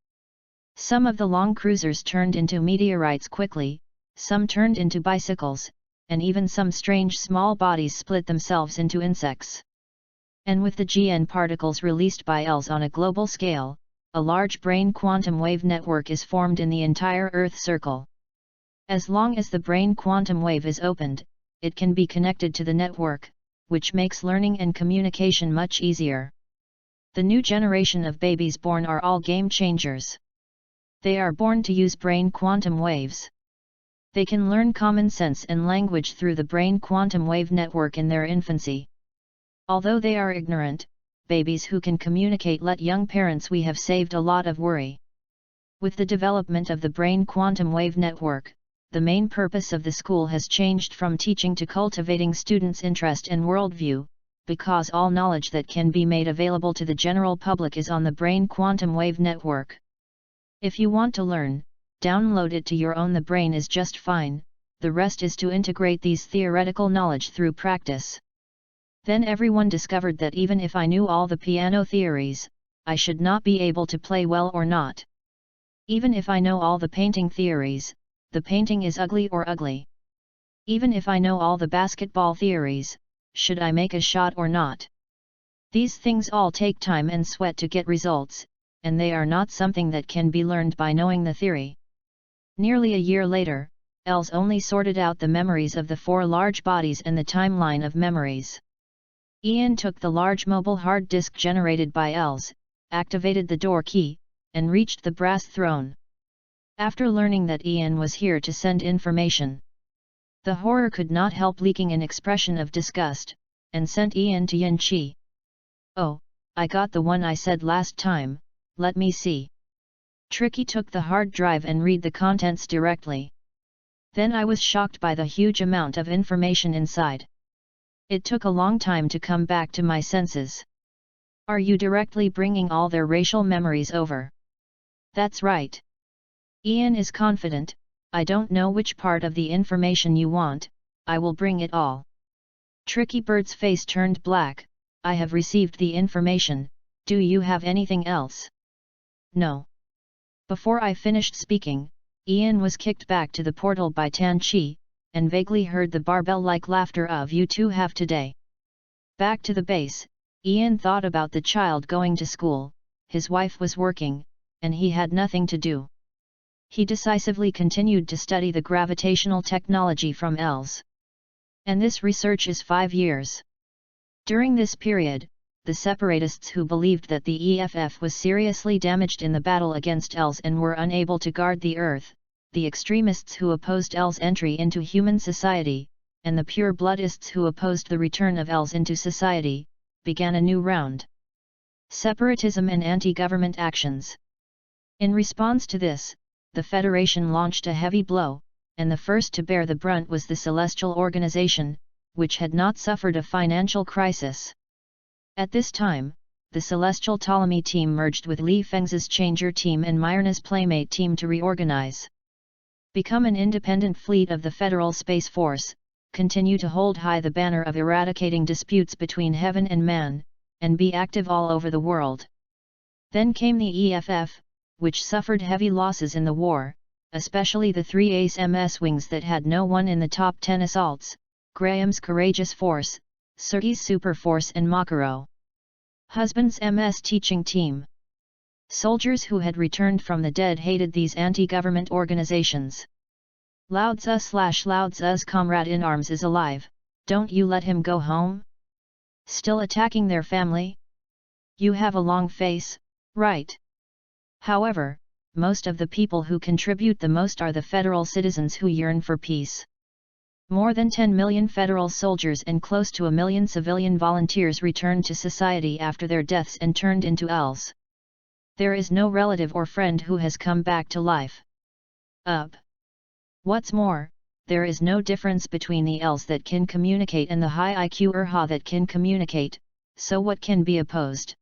Some of the long cruisers turned into meteorites quickly, some turned into bicycles, and even some strange small bodies split themselves into insects. And with the GN particles released by L's on a global scale, a large brain quantum wave network is formed in the entire Earth circle. As long as the brain quantum wave is opened, it can be connected to the network, which makes learning and communication much easier. The new generation of babies born are all game changers. They are born to use brain quantum waves. They can learn common sense and language through the brain quantum wave network in their infancy. Although they are ignorant, babies who can communicate let young parents we have saved a lot of worry. With the development of the brain quantum wave network, the main purpose of the school has changed from teaching to cultivating students' interest and worldview, because all knowledge that can be made available to the general public is on the brain quantum wave network. If you want to learn, download it to your own. The brain is just fine, the rest is to integrate these theoretical knowledge through practice. Then everyone discovered that even if I knew all the piano theories, I should not be able to play well or not. Even if I know all the painting theories, the painting is ugly or ugly. Even if I know all the basketball theories, should I make a shot or not? These things all take time and sweat to get results, and they are not something that can be learned by knowing the theory. Nearly a year later, Els only sorted out the memories of the 4 large bodies and the timeline of memories. Ian took the large mobile hard disk generated by Els, activated the door key, and reached the brass throne. After learning that Ian was here to send information, the horror could not help leaking an expression of disgust, and sent Ian to Yin Chi. "Oh, I got the one I said last time, let me see." Tricky took the hard drive and read the contents directly. Then I was shocked by the huge amount of information inside. It took a long time to come back to my senses. "Are you directly bringing all their racial memories over?" "That's right." Ian is confident. "I don't know which part of the information you want, I will bring it all." Tricky Bird's face turned black. "I have received the information, do you have anything else?" "No." Before I finished speaking, Ian was kicked back to the portal by Tan Chi, and vaguely heard the barbell-like laughter of "You two have today." Back to the base, Ian thought about the child going to school, his wife was working, and he had nothing to do. He decisively continued to study the gravitational technology from Els. And this research is 5 years. During this period, the separatists who believed that the EFF was seriously damaged in the battle against Els and were unable to guard the Earth, the extremists who opposed Els' entry into human society, and the pure-bloodists who opposed the return of Els into society, began a new round. Separatism and anti-government actions. In response to this, the Federation launched a heavy blow, and the first to bear the brunt was the Celestial Organization, which had not suffered a financial crisis. At this time, the Celestial Ptolemy team merged with Li Feng's Changer team and Myrna's Playmate team to reorganize. Become an independent fleet of the Federal Space Force, continue to hold high the banner of eradicating disputes between heaven and man, and be active all over the world. Then came the EFF, which suffered heavy losses in the war, especially the 3 Ace MS wings that had no one in the top 10 assaults, Graham's Courageous Force, Sergei's Super Force and Makaro. Husband's MS teaching team. Soldiers who had returned from the dead hated these anti-government organizations. Lao Tzu's comrade in arms is alive, don't you let him go home? Still attacking their family? You have a long face, right? However, most of the people who contribute the most are the federal citizens who yearn for peace. More than 10 million federal soldiers and close to 1 million civilian volunteers returned to society after their deaths and turned into Els. There is no relative or friend who has come back to life. What's more, there is no difference between the Els that can communicate and the high IQ Urha that can communicate, so what can be opposed?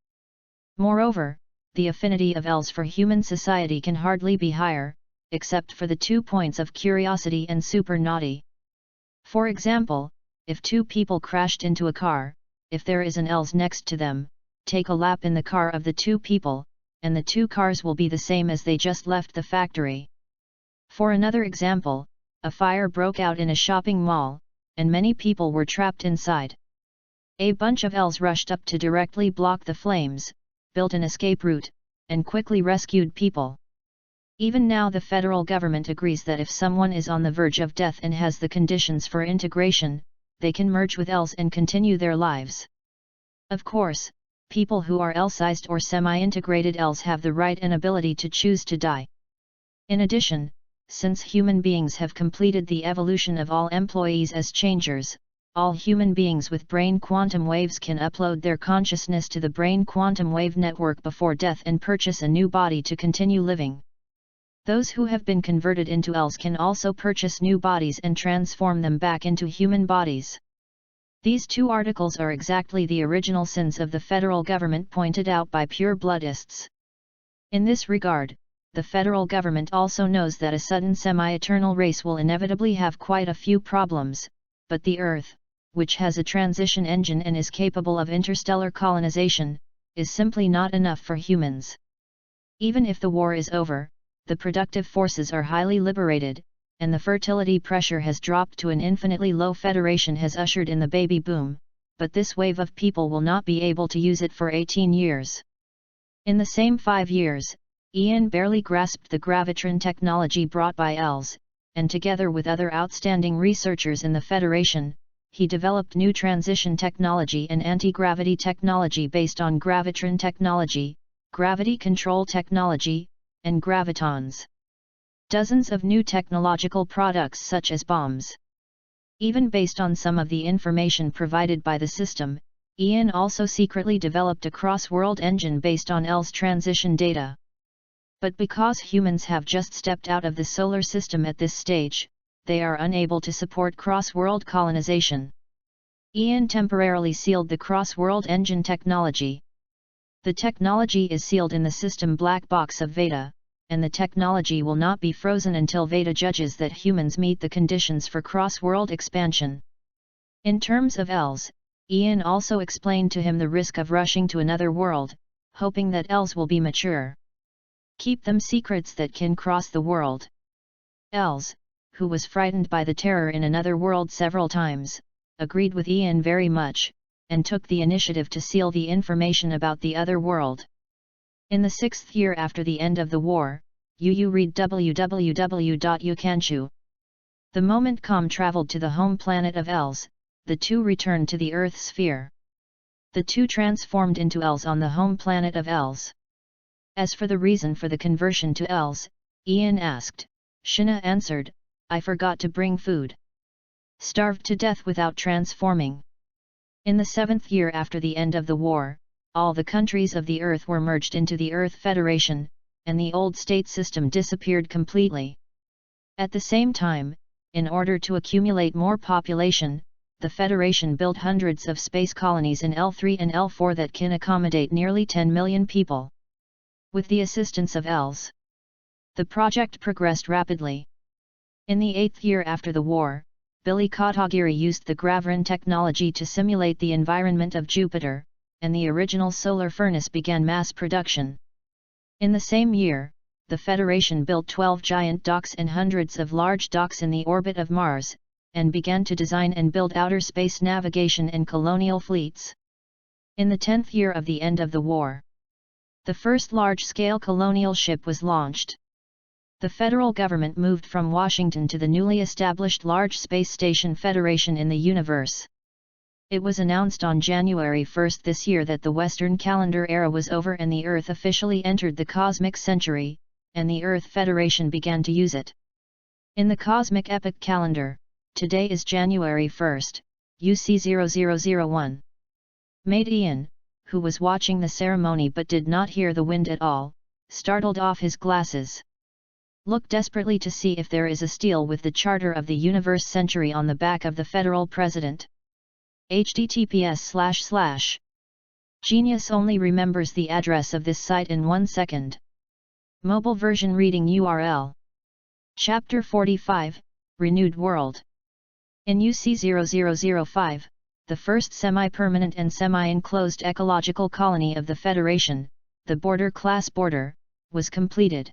Moreover, the affinity of Els for human society can hardly be higher, except for the 2 points of curiosity and super naughty. For example, if 2 people crashed into a car, if there is an Els next to them, take a lap in the car of the 2 people, and the 2 cars will be the same as they just left the factory. For another example, a fire broke out in a shopping mall, and many people were trapped inside. A bunch of Els rushed up to directly block the flames, built an escape route, and quickly rescued people. Even now the federal government agrees that if someone is on the verge of death and has the conditions for integration, they can merge with Els and continue their lives. Of course, people who are Els-sized or semi-integrated Els have the right and ability to choose to die. In addition, since human beings have completed the evolution of all employees as changers, all human beings with brain quantum waves can upload their consciousness to the brain quantum wave network before death and purchase a new body to continue living. Those who have been converted into Els can also purchase new bodies and transform them back into human bodies. These 2 articles are exactly the original sins of the federal government pointed out by pure-bloodists. In this regard, the federal government also knows that a sudden semi-eternal race will inevitably have quite a few problems, but the Earth, which has a transition engine and is capable of interstellar colonization, is simply not enough for humans. Even if the war is over, the productive forces are highly liberated, and the fertility pressure has dropped to an infinitely low. Federation has ushered in the baby boom, but this wave of people will not be able to use it for 18 years. In the same 5 years, Ian barely grasped the gravitron technology brought by ELS, and together with other outstanding researchers in the Federation, he developed new transition technology and anti-gravity technology based on gravitron technology, gravity control technology, and gravitons. Dozens of new technological products such as bombs. Even based on some of the information provided by the system, Ian also secretly developed a cross-world engine based on ELS transition data. But because humans have just stepped out of the solar system at this stage, they are unable to support cross-world colonization. Ian temporarily sealed the cross-world engine technology. The technology is sealed in the system black box of Veda, and the technology will not be frozen until Veda judges that humans meet the conditions for cross-world expansion. In terms of ELS, Ian also explained to him the risk of rushing to another world, hoping that ELS will be mature. Keep them secrets that can cross the world. ELS, who was frightened by the terror in another world several times, agreed with Ian very much, and took the initiative to seal the information about the other world. In the 6th year after the end of the war, read www.ukanshu. The moment Com traveled to the home planet of ELS, the two returned to the Earth sphere. The two transformed into ELS on the home planet of ELS. As for the reason for the conversion to ELS, Ian asked. Shina answered, I forgot to bring food. Starved to death without transforming. In the 7th year after the end of the war, all the countries of the Earth were merged into the Earth Federation, and the old state system disappeared completely. At the same time, in order to accumulate more population, the Federation built hundreds of space colonies in L3 and L4 that can accommodate nearly 10 million people. With the assistance of ELS, the project progressed rapidly. In the 8th year after the war, Billy Kotagiri used the gravitron technology to simulate the environment of Jupiter, and the original solar furnace began mass production. In the same year, the Federation built 12 giant docks and hundreds of large docks in the orbit of Mars, and began to design and build outer space navigation and colonial fleets. In the 10th year of the end of the war, the first large-scale colonial ship was launched. The federal government moved from Washington to the newly established Large Space Station Federation in the universe. It was announced on January 1 this year that the Western calendar era was over and the Earth officially entered the cosmic century, and the Earth Federation began to use it. In the cosmic epoch calendar, today is January 1, UC 0001. Mate Ian, who was watching the ceremony but did not hear the wind at all, startled off his glasses. Look desperately to see if there is a stele with the Charter of the Universe Century on the back of the federal president. https:// Genius only remembers the address of this site in 1 second. Mobile version reading URL. Chapter 45, Renewed World. In UC 0005, the first semi-permanent and semi-enclosed ecological colony of the Federation, the Border Class Border, was completed.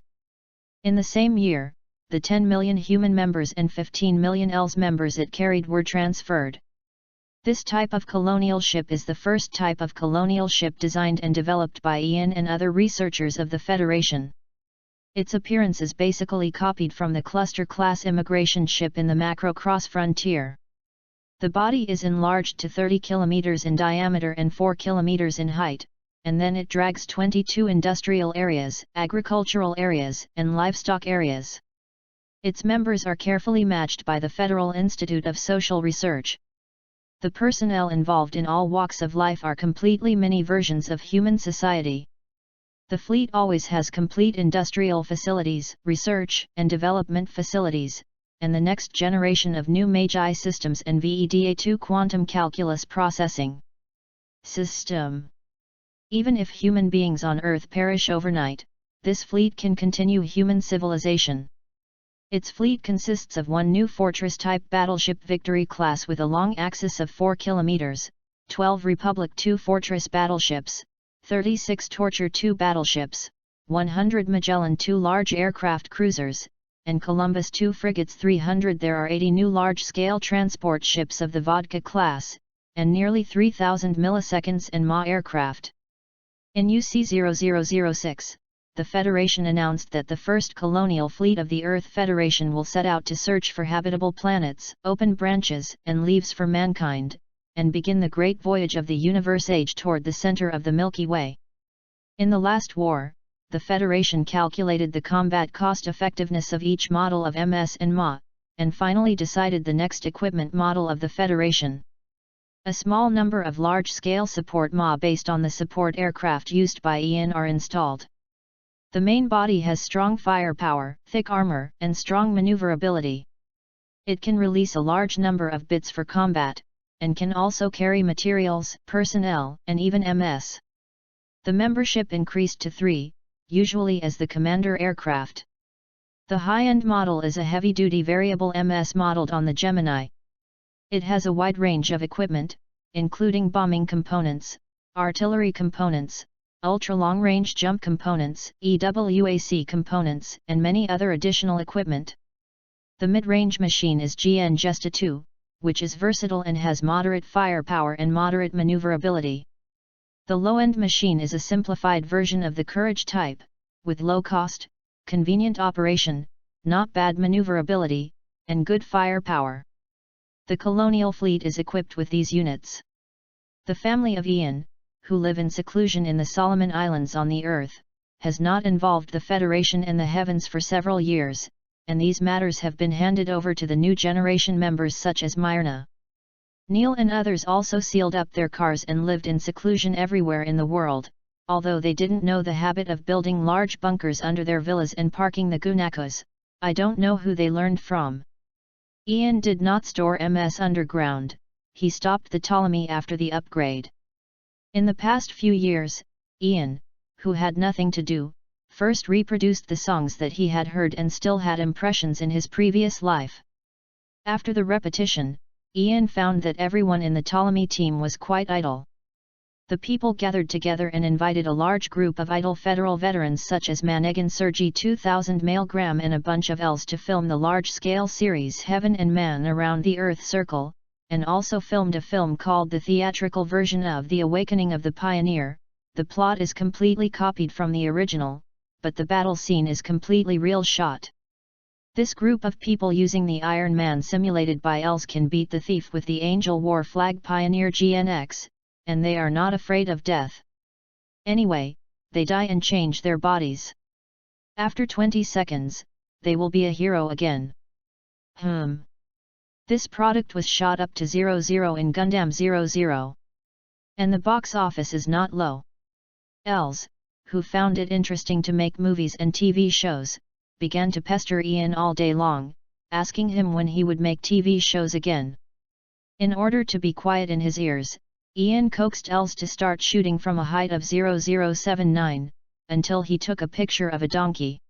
In the same year, the 10 million human members and 15 million ELS members it carried were transferred. This type of colonial ship is the first type of colonial ship designed and developed by Ian and other researchers of the Federation. Its appearance is basically copied from the cluster-class immigration ship in the Macro Cross Frontier. The body is enlarged to 30 km in diameter and 4 km in height, and then it drags 22 industrial areas, agricultural areas, and livestock areas. Its members are carefully matched by the Federal Institute of Social Research. The personnel involved in all walks of life are completely mini versions of human society. The fleet always has complete industrial facilities, research and development facilities, and the next generation of new MAGI systems and VEDA2 quantum calculus processing system. Even if human beings on Earth perish overnight, this fleet can continue human civilization. Its fleet consists of one new fortress-type battleship Victory class with a long axis of 4 km, 12 Republic II fortress battleships, 36 Torture II battleships, 100 Magellan II large aircraft cruisers, and Columbus 2 frigates 300. There are 80 new large-scale transport ships of the Vodka class, and nearly 3,000 milliseconds and Ma aircraft. In UC 0006, the Federation announced that the first colonial fleet of the Earth Federation will set out to search for habitable planets, open branches and leaves for mankind, and begin the great voyage of the universe age toward the center of the Milky Way. In the last war, the Federation calculated the combat cost-effectiveness of each model of MS and MA, and finally decided the next equipment model of the Federation. A small number of large-scale support MA based on the support aircraft used by Ian are installed. The main body has strong firepower, thick armor, and strong maneuverability. It can release a large number of bits for combat, and can also carry materials, personnel, and even MS. The membership increased to 3, usually as the commander aircraft. The high-end model is a heavy-duty variable MS modeled on the Gemini. It has a wide range of equipment, including bombing components, artillery components, ultra-long-range jump components, EWAC components, and many other additional equipment. The mid-range machine is GN Gesta 2, which is versatile and has moderate firepower and moderate maneuverability. The low-end machine is a simplified version of the Courage type, with low cost, convenient operation, not bad maneuverability, and good firepower. The colonial fleet is equipped with these units. The family of Ian, who live in seclusion in the Solomon Islands on the Earth, has not involved the Federation and the heavens for several years, and these matters have been handed over to the new generation members such as Myrna. Neil and others also sealed up their cars and lived in seclusion everywhere in the world, although they didn't know the habit of building large bunkers under their villas and parking the gunakos. I don't know who they learned from. Ian did not store MS underground, he stopped the Ptolemy after the upgrade. In the past few years, Ian, who had nothing to do, first reproduced the songs that he had heard and still had impressions in his previous life. After the repetition, Ian found that everyone in the Ptolemy team was quite idle. The people gathered together and invited a large group of idle federal veterans such as Manegan Sergi 2000 Male Graham and a bunch of Els to film the large-scale series Heaven and Man Around the Earth Circle, and also filmed a film called the theatrical version of The Awakening of the Pioneer. The plot is completely copied from the original, but the battle scene is completely real shot. This group of people using the Iron Man simulated by Els can beat the thief with the Angel War Flag Pioneer GNX, and they are not afraid of death. Anyway, they die and change their bodies. After 20 seconds, they will be a hero again. This product was shot up to 00 in Gundam 00. And the box office is not low. Els, who found it interesting to make movies and TV shows, began to pester Ian all day long, asking him when he would make TV shows again. In order to be quiet in his ears, Ian coaxed Els to start shooting from a height of 0079, until he took a picture of a donkey.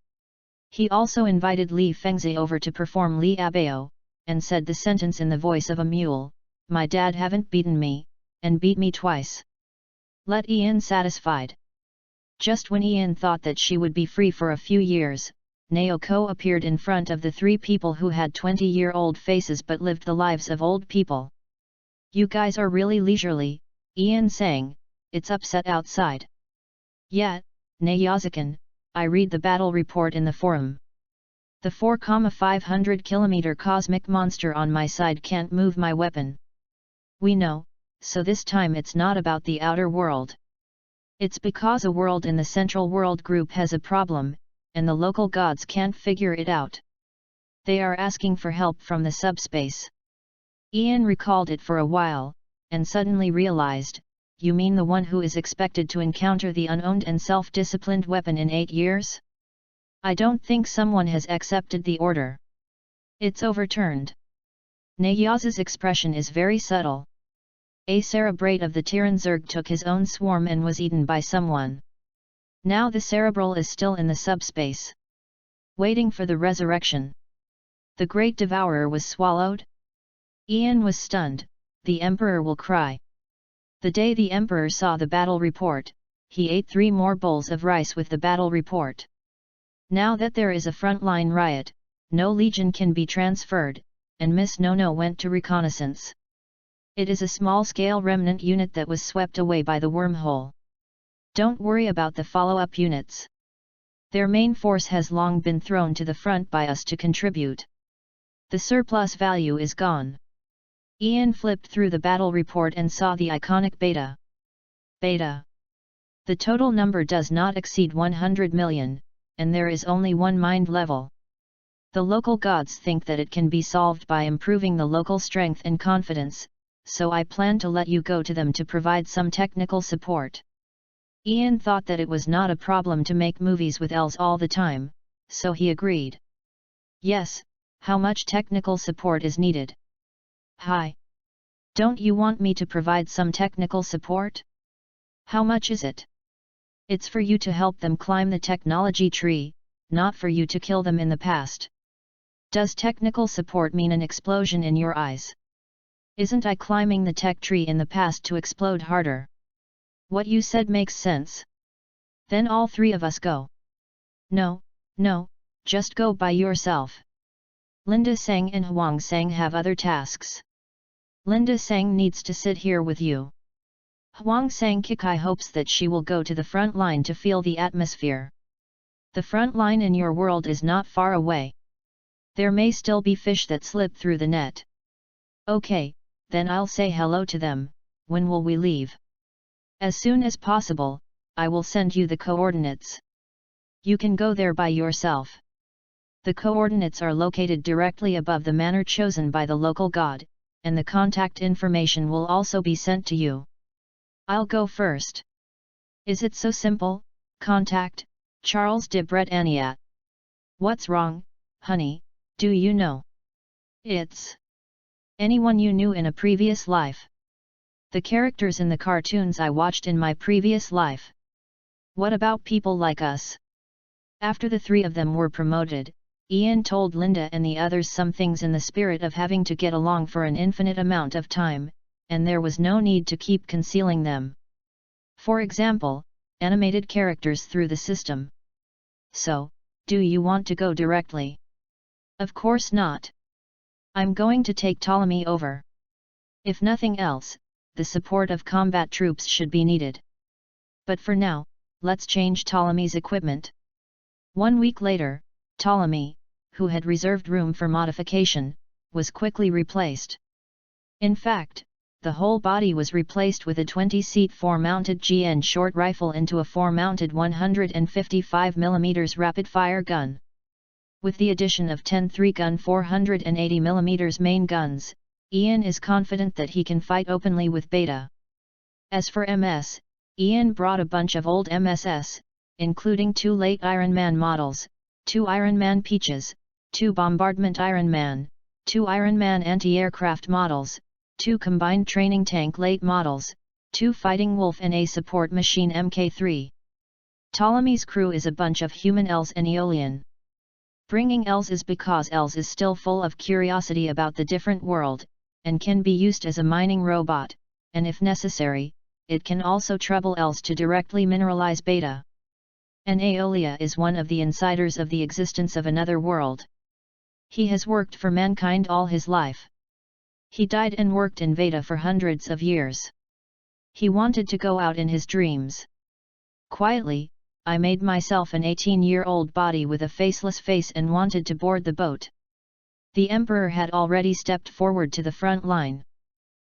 He also invited Li Fengzi over to perform Li Abeo, and said the sentence in the voice of a mule, "My dad haven't beaten me, and beat me twice." Let Ian satisfied. Just when Ian thought that she would be free for a few years, Naoko appeared in front of the 3 people who had 20-year-old faces but lived the lives of old people. "You guys are really leisurely," Ian sang, "it's upset outside." "Yeah, Nayazakan, I read the battle report in the forum. The 4,500 km cosmic monster on my side can't move my weapon." "We know, so this time it's not about the outer world. It's because a world in the Central World Group has a problem, and the local gods can't figure it out. They are asking for help from the subspace." Ian recalled it for a while, and suddenly realized, "You mean the one who is expected to encounter the unowned and self-disciplined weapon in 8 years? I don't think someone has accepted the order. It's overturned." Nayaza's expression is very subtle. A cerebrate of the Tiranzerg took his own swarm and was eaten by someone. Now the cerebral is still in the subspace, waiting for the resurrection. The great devourer was swallowed? Ian was stunned. The Emperor will cry. The day the Emperor saw the battle report, he ate 3 more bowls of rice with the battle report. Now that there is a frontline riot, no legion can be transferred, and Miss Nono went to reconnaissance. It is a small-scale remnant unit that was swept away by the wormhole. Don't worry about the follow-up units. Their main force has long been thrown to the front by us to contribute. The surplus value is gone. Ian flipped through the battle report and saw the iconic beta. Beta. The total number does not exceed 100 million, and there is only one mind level. The local gods think that it can be solved by improving the local strength and confidence, so I plan to let you go to them to provide some technical support. Ian thought that it was not a problem to make movies with elves all the time, so he agreed. Yes, how much technical support is needed? Hi. Don't you want me to provide some technical support? How much is it? It's for you to help them climb the technology tree, not for you to kill them in the past. Does technical support mean an explosion in your eyes? Isn't I climbing the tech tree in the past to explode harder? What you said makes sense. Then all three of us go. No, just go by yourself. Linda Sang and Huang Sang have other tasks. Linda Sang needs to sit here with you. Huang Sang Kikai hopes that she will go to the front line to feel the atmosphere. The front line in your world is not far away. There may still be fish that slip through the net. Okay, then I'll say hello to them. When will we leave? As soon as possible. I will send you the coordinates. You can go there by yourself. The coordinates are located directly above the manor chosen by the local god, and the contact information will also be sent to you. I'll go first. Is it so simple? Contact Charles de Bretagne. What's wrong, honey? Do you know? It's anyone you knew in a previous life. The characters in the cartoons I watched in my previous life. What about people like us? After the three of them were promoted, Ian told Linda and the others some things in the spirit of having to get along for an infinite amount of time, and there was no need to keep concealing them. For example, animated characters through the system. So, do you want to go directly? Of course not. I'm going to take Ptolemy over. If nothing else, the support of combat troops should be needed. But for now, let's change Ptolemy's equipment. 1 week later, Ptolemy, who had reserved room for modification, was quickly replaced. In fact, the whole body was replaced with a 20-seat 4-mounted GN short rifle into a 4-mounted 155mm rapid-fire gun. With the addition of 10 3-gun 480mm main guns, Ian is confident that he can fight openly with Beta. As for MS, Ian brought a bunch of old MSS, including 2 late Iron Man models, 2 Iron Man Peaches, 2 Bombardment Iron Man, 2 Iron Man anti-aircraft models, 2 combined training tank late models, 2 Fighting Wolf and a support machine Mk3. Ptolemy's crew is a bunch of human elves and Aeolian. Bringing elves is because elves is still full of curiosity about the different world, and can be used as a mining robot, and if necessary, it can also trouble elves to directly mineralize Beta. And Aeolia is one of the insiders of the existence of another world. He has worked for mankind all his life. He died and worked in Beta for hundreds of years. He wanted to go out in his dreams. Quietly, I made myself an 18-year-old body with a faceless face and wanted to board the boat. The Emperor had already stepped forward to the front line.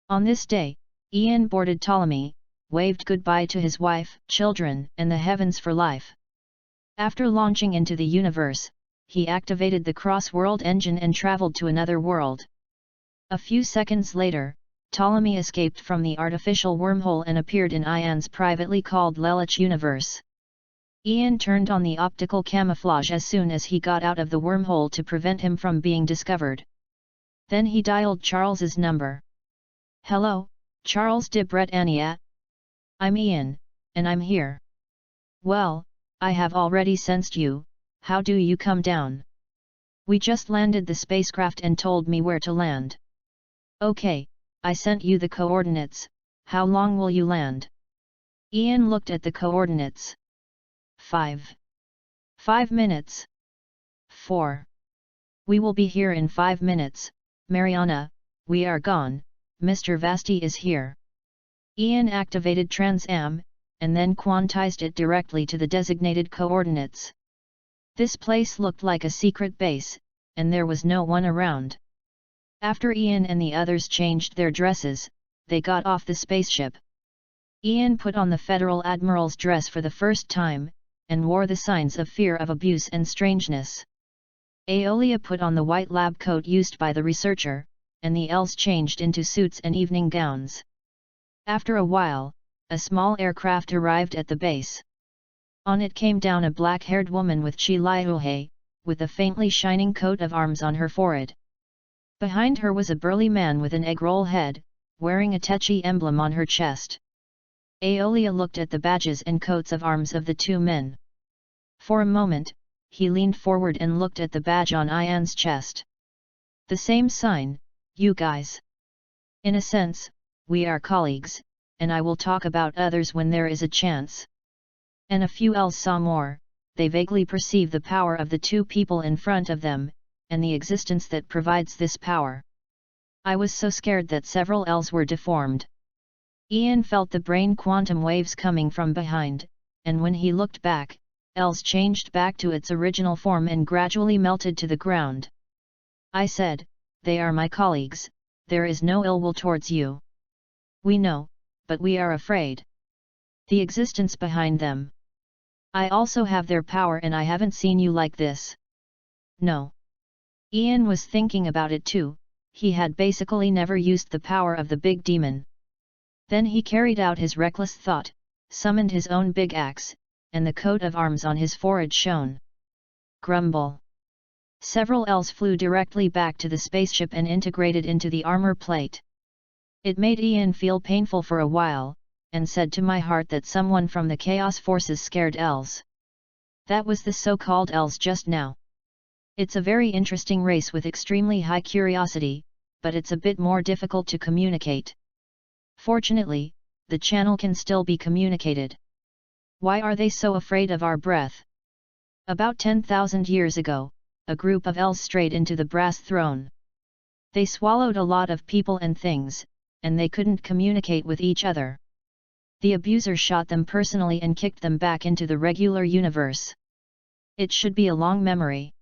On this day, Ian boarded Ptolemy, waved goodbye to his wife, children, and the heavens for life. After launching into the universe, he activated the cross-world engine and traveled to another world. A few seconds later, Ptolemy escaped from the artificial wormhole and appeared in Ian's privately called Lelich universe. Ian turned on the optical camouflage as soon as he got out of the wormhole to prevent him from being discovered. Then he dialed Charles's number. Hello, Charles de Bretagne. I'm Ian, and I'm here. Well, I have already sensed you. How do you come down? We just landed the spacecraft and told me where to land. Okay, I sent you the coordinates. How long will you land? Ian looked at the coordinates. 5 minutes. 4 We will be here in 5 minutes, Mariana, we are gone, Mr. Vasti is here. Ian activated Trans-Am, and then quantized it directly to the designated coordinates. This place looked like a secret base, and there was no one around. After Ian and the others changed their dresses, they got off the spaceship. Ian put on the Federal Admiral's dress for the first time, and wore the signs of fear of abuse and strangeness. Aeolia put on the white lab coat used by the researcher, and the elves changed into suits and evening gowns. After a while, a small aircraft arrived at the base. On it came down a black-haired woman with Chiliuhe, with a faintly shining coat of arms on her forehead. Behind her was a burly man with an egg-roll head, wearing a Techi emblem on her chest. Aeolia looked at the badges and coats of arms of the two men. For a moment, he leaned forward and looked at the badge on Ian's chest. The same sign, you guys. In a sense, we are colleagues, and I will talk about others when there is a chance. And a few elves saw more, they vaguely perceive the power of the two people in front of them, and the existence that provides this power. I was so scared that several elves were deformed. Ian felt the brain quantum waves coming from behind, and when he looked back, elves changed back to its original form and gradually melted to the ground. I said, they are my colleagues, there is no ill will towards you. We know, but we are afraid. The existence behind them. I also have their power and I haven't seen you like this. No. Ian was thinking about it too, he had basically never used the power of the big demon. Then he carried out his reckless thought, summoned his own big axe, and the coat of arms on his forehead shone. Grumble. Several elves flew directly back to the spaceship and integrated into the armor plate. It made Ian feel painful for a while, and said to my heart that someone from the Chaos Forces scared elves. That was the so-called elves just now. It's a very interesting race with extremely high curiosity, but it's a bit more difficult to communicate. Fortunately, the channel can still be communicated. Why are they so afraid of our breath? About 10,000 years ago, a group of elves strayed into the brass throne. They swallowed a lot of people and things, and they couldn't communicate with each other. The abuser shot them personally and kicked them back into the regular universe. It should be a long memory.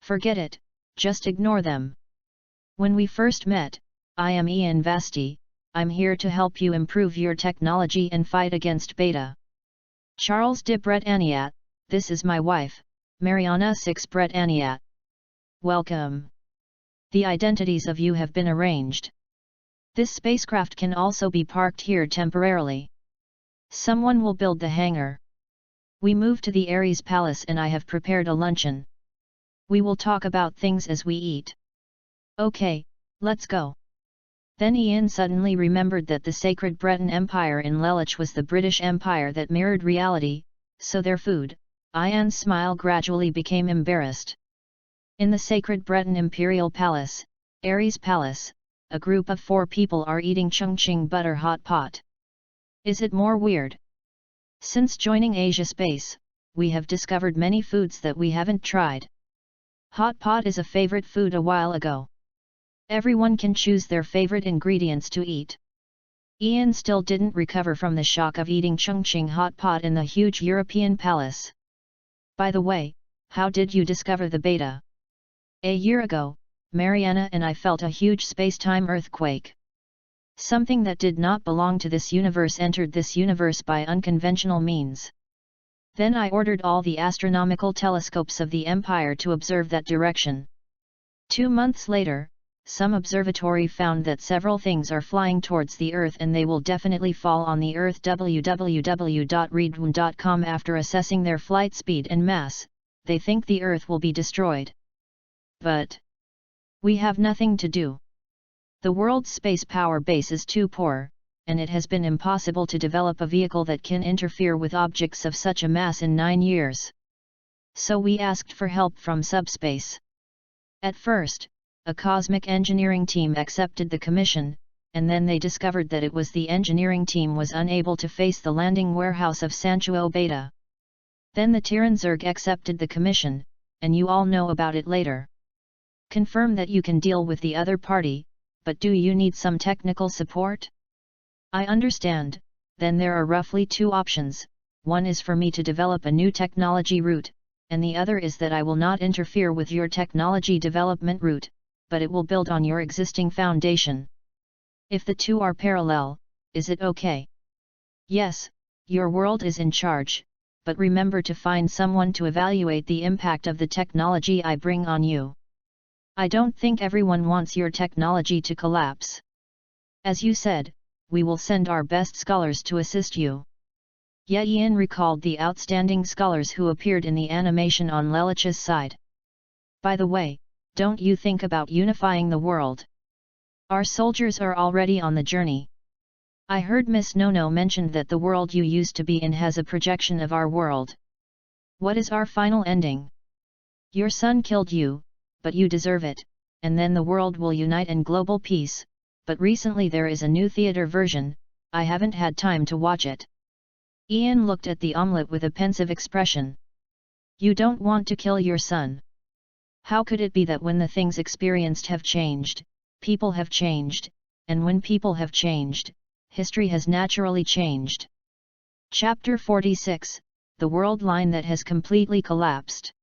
Forget it, just ignore them. When we first met, I am Ian Vasti, I'm here to help you improve your technology and fight against Beta. Charles de Bretagnat, this is my wife, Mariana 6 Bretagnat. Welcome. The identities of you have been arranged. This spacecraft can also be parked here temporarily. Someone will build the hangar. We move to the Ares Palace and I have prepared a luncheon. We will talk about things as we eat. Okay, let's go. Then Ian suddenly remembered that the Sacred Breton Empire in Lelich was the British Empire that mirrored reality, so their food. Ian's smile gradually became embarrassed. In the Sacred Breton Imperial Palace, Ares Palace, a group of 4 people are eating Chongqing butter hot pot. Is it more weird? Since joining Asia Space, we have discovered many foods that we haven't tried. Hot pot is a favorite food a while ago. Everyone can choose their favorite ingredients to eat. Ian still didn't recover from the shock of eating Chongqing hot pot in the huge European palace. By the way, how did you discover the Beta? A year ago, Mariana and I felt a huge space-time earthquake. Something that did not belong to this universe entered this universe by unconventional means. Then I ordered all the astronomical telescopes of the Empire to observe that direction. 2 months later, some observatory found that several things are flying towards the Earth and they will definitely fall on the Earth. www.readaloud.com. After assessing their flight speed and mass, they think the Earth will be destroyed. But we have nothing to do. The world's space power base is too poor, and it has been impossible to develop a vehicle that can interfere with objects of such a mass in 9 years. So we asked for help from subspace. At first, a cosmic engineering team accepted the commission, and then they discovered that it was the engineering team was unable to face the landing warehouse of Sanchuo Beta. Then the Tiranzerg accepted the commission, and you all know about it later. Confirm that you can deal with the other party, but do you need some technical support? I understand. Then there are roughly two options. One is for me to develop a new technology route, and the other is that I will not interfere with your technology development route, but it will build on your existing foundation. If the two are parallel, is it okay? Yes, your world is in charge, but remember to find someone to evaluate the impact of the technology I bring on you. I don't think everyone wants your technology to collapse. As you said, we will send our best scholars to assist you. Ian recalled the outstanding scholars who appeared in the animation on Lelich's side. By the way, don't you think about unifying the world? Our soldiers are already on the journey. I heard Miss Nono mention that the world you used to be in has a projection of our world. What is our final ending? Your son killed you, but you deserve it, and then the world will unite in global peace, but recently there is a new theater version, I haven't had time to watch it. Ian looked at the omelette with a pensive expression. You don't want to kill your son. How could it be that when the things experienced have changed, people have changed, and when people have changed, history has naturally changed? Chapter 46, The World Line That Has Completely Collapsed.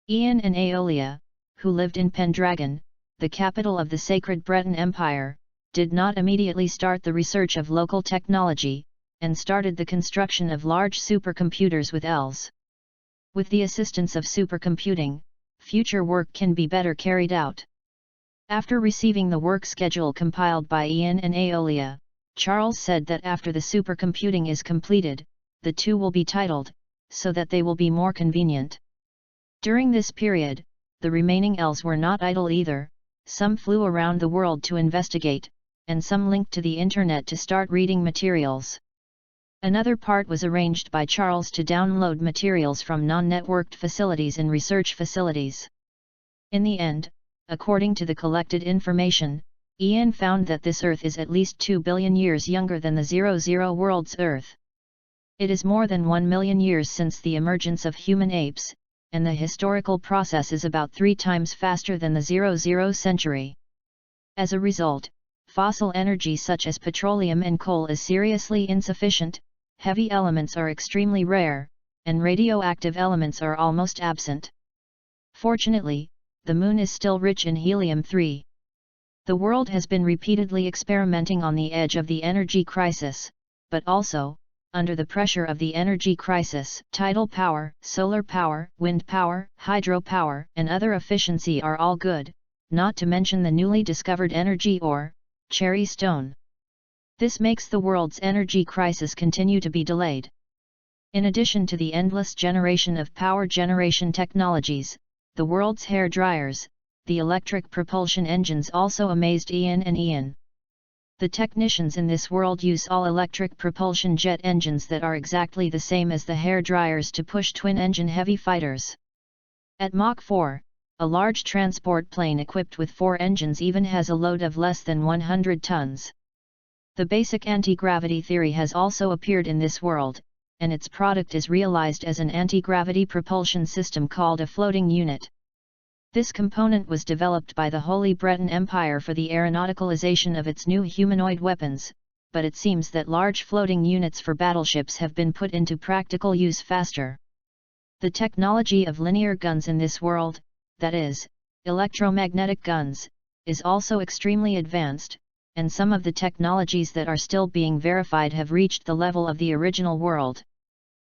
Ian and Aeolia, who lived in Pendragon, the capital of the Sacred Breton Empire, did not immediately start the research of local technology, and started the construction of large supercomputers with Els. With the assistance of supercomputing, future work can be better carried out. After receiving the work schedule compiled by Ian and Aeolia, Charles said that after the supercomputing is completed, the two will be titled, so that they will be more convenient. During this period, the remaining Els were not idle either, some flew around the world to investigate, and some linked to the internet to start reading materials. Another part was arranged by Charles to download materials from non-networked facilities and research facilities. In the end, according to the collected information, Ian found that this Earth is at least 2 billion years younger than the 00 world's Earth. It is more than 1 million years since the emergence of human apes, and the historical process is about 3 times faster than the 00 century. As a result, fossil energy such as petroleum and coal is seriously insufficient, heavy elements are extremely rare, and radioactive elements are almost absent. Fortunately, the Moon is still rich in helium-3. The world has been repeatedly experimenting on the edge of the energy crisis, but also, under the pressure of the energy crisis, tidal power, solar power, wind power, hydropower, and other efficiency are all good, not to mention the newly discovered energy ore, cherry stone. This makes the world's energy crisis continue to be delayed. In addition to the endless generation of power generation technologies, the world's hair dryers, the electric propulsion engines also amazed Ian and Ian. The technicians in this world use all-electric propulsion jet engines that are exactly the same as the hair dryers to push twin-engine heavy fighters. At Mach 4, a large transport plane equipped with 4 engines even has a load of less than 100 tons. The basic anti-gravity theory has also appeared in this world, and its product is realized as an anti-gravity propulsion system called a floating unit. This component was developed by the Holy Breton Empire for the aeronauticalization of its new humanoid weapons, but it seems that large floating units for battleships have been put into practical use faster. The technology of linear guns in this world, that is, electromagnetic guns, is also extremely advanced, and some of the technologies that are still being verified have reached the level of the original world.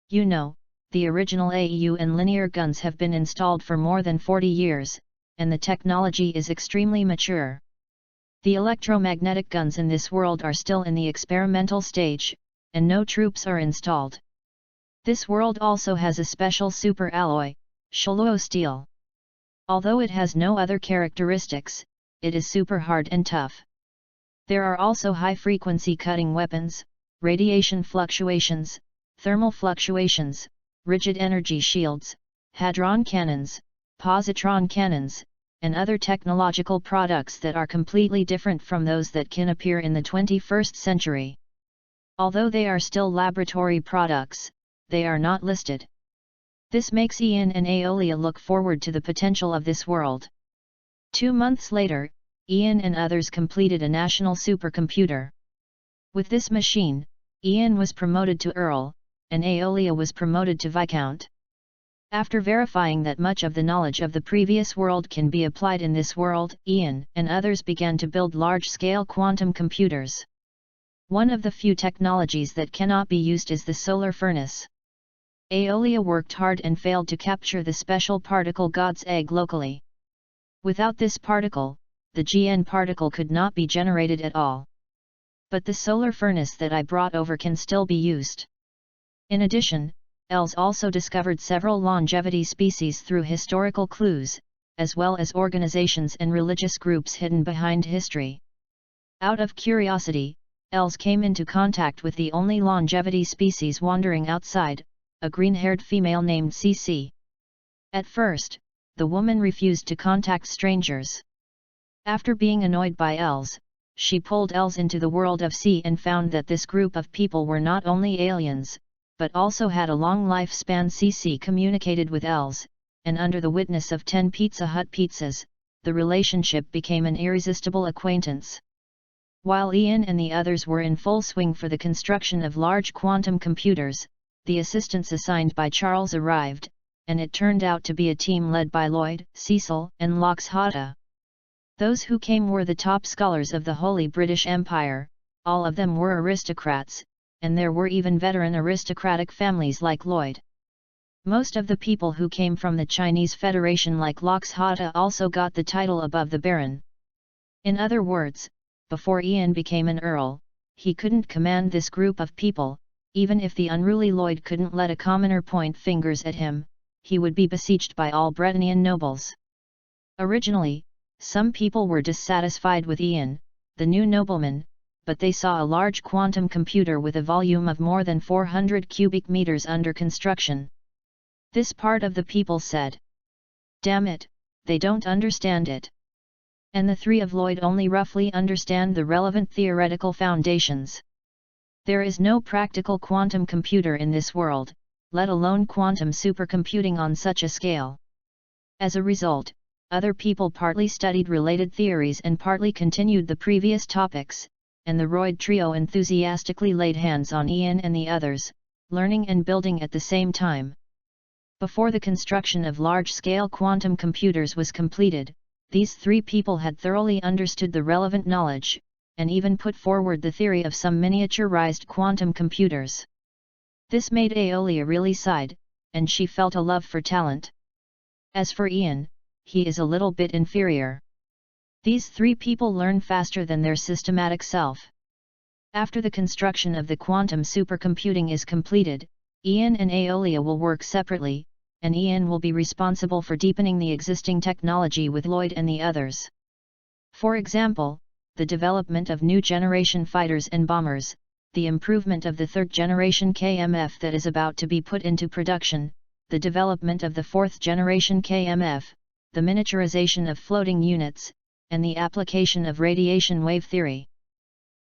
You know, the original AEU and linear guns have been installed for more than 40 years, and the technology is extremely mature. The electromagnetic guns in this world are still in the experimental stage, and no troops are installed. This world also has a special super alloy, Sholuo steel. Although it has no other characteristics, it is super hard and tough. There are also high-frequency cutting weapons, radiation fluctuations, thermal fluctuations, rigid energy shields, hadron cannons, positron cannons, and other technological products that are completely different from those that can appear in the 21st century. Although they are still laboratory products, they are not listed. This makes Ian and Aeolia look forward to the potential of this world. 2 months later, Ian and others completed a national supercomputer. With this machine, Ian was promoted to Earl, and Aeolia was promoted to Viscount. After verifying that much of the knowledge of the previous world can be applied in this world, Ian and others began to build large-scale quantum computers. One of the few technologies that cannot be used is the solar furnace. Aeolia worked hard and failed to capture the special particle God's egg locally. Without this particle, the GN particle could not be generated at all. But the solar furnace that I brought over can still be used. In addition, Els also discovered several longevity species through historical clues, as well as organizations and religious groups hidden behind history. Out of curiosity, Els came into contact with the only longevity species wandering outside, a green-haired female named CC. At first, the woman refused to contact strangers. After being annoyed by Els, she pulled Els into the world of C and found that this group of people were not only aliens, but also had a long lifespan. CC communicated with Els, and under the witness of 10 Pizza Hut pizzas, the relationship became an irresistible acquaintance. While Ian and the others were in full swing for the construction of large quantum computers, the assistants assigned by Charles arrived, and it turned out to be a team led by Lloyd, Cecil, and Lox Hata. Those who came were the top scholars of the Holy British Empire, all of them were aristocrats, and there were even veteran aristocratic families like Lloyd. Most of the people who came from the Chinese Federation like Lox Hata also got the title above the Baron. In other words, before Ian became an earl, he couldn't command this group of people. Even if the unruly Lloyd couldn't let a commoner point fingers at him, he would be besieged by all Bretonian nobles. Originally, some people were dissatisfied with Ian, the new nobleman, but they saw a large quantum computer with a volume of more than 400 cubic meters under construction. This part of the people said, "Damn it, they don't understand it." And the three of Lloyd only roughly understand the relevant theoretical foundations. There is no practical quantum computer in this world, let alone quantum supercomputing on such a scale. As a result, other people partly studied related theories and partly continued the previous topics, and the Royd trio enthusiastically laid hands on Ian and the others, learning and building at the same time. Before the construction of large-scale quantum computers was completed, these three people had thoroughly understood the relevant knowledge, and even put forward the theory of some miniaturized quantum computers. This made Aeolia really sigh, and she felt a love for talent. As for Ian, he is a little bit inferior. These three people learn faster than their systematic self. After the construction of the quantum supercomputing is completed, Ian and Aeolia will work separately, and Ian will be responsible for deepening the existing technology with Lloyd and the others. For example, the development of new generation fighters and bombers, the improvement of the third generation KMF that is about to be put into production, the development of the fourth generation KMF, the miniaturization of floating units, and the application of radiation wave theory.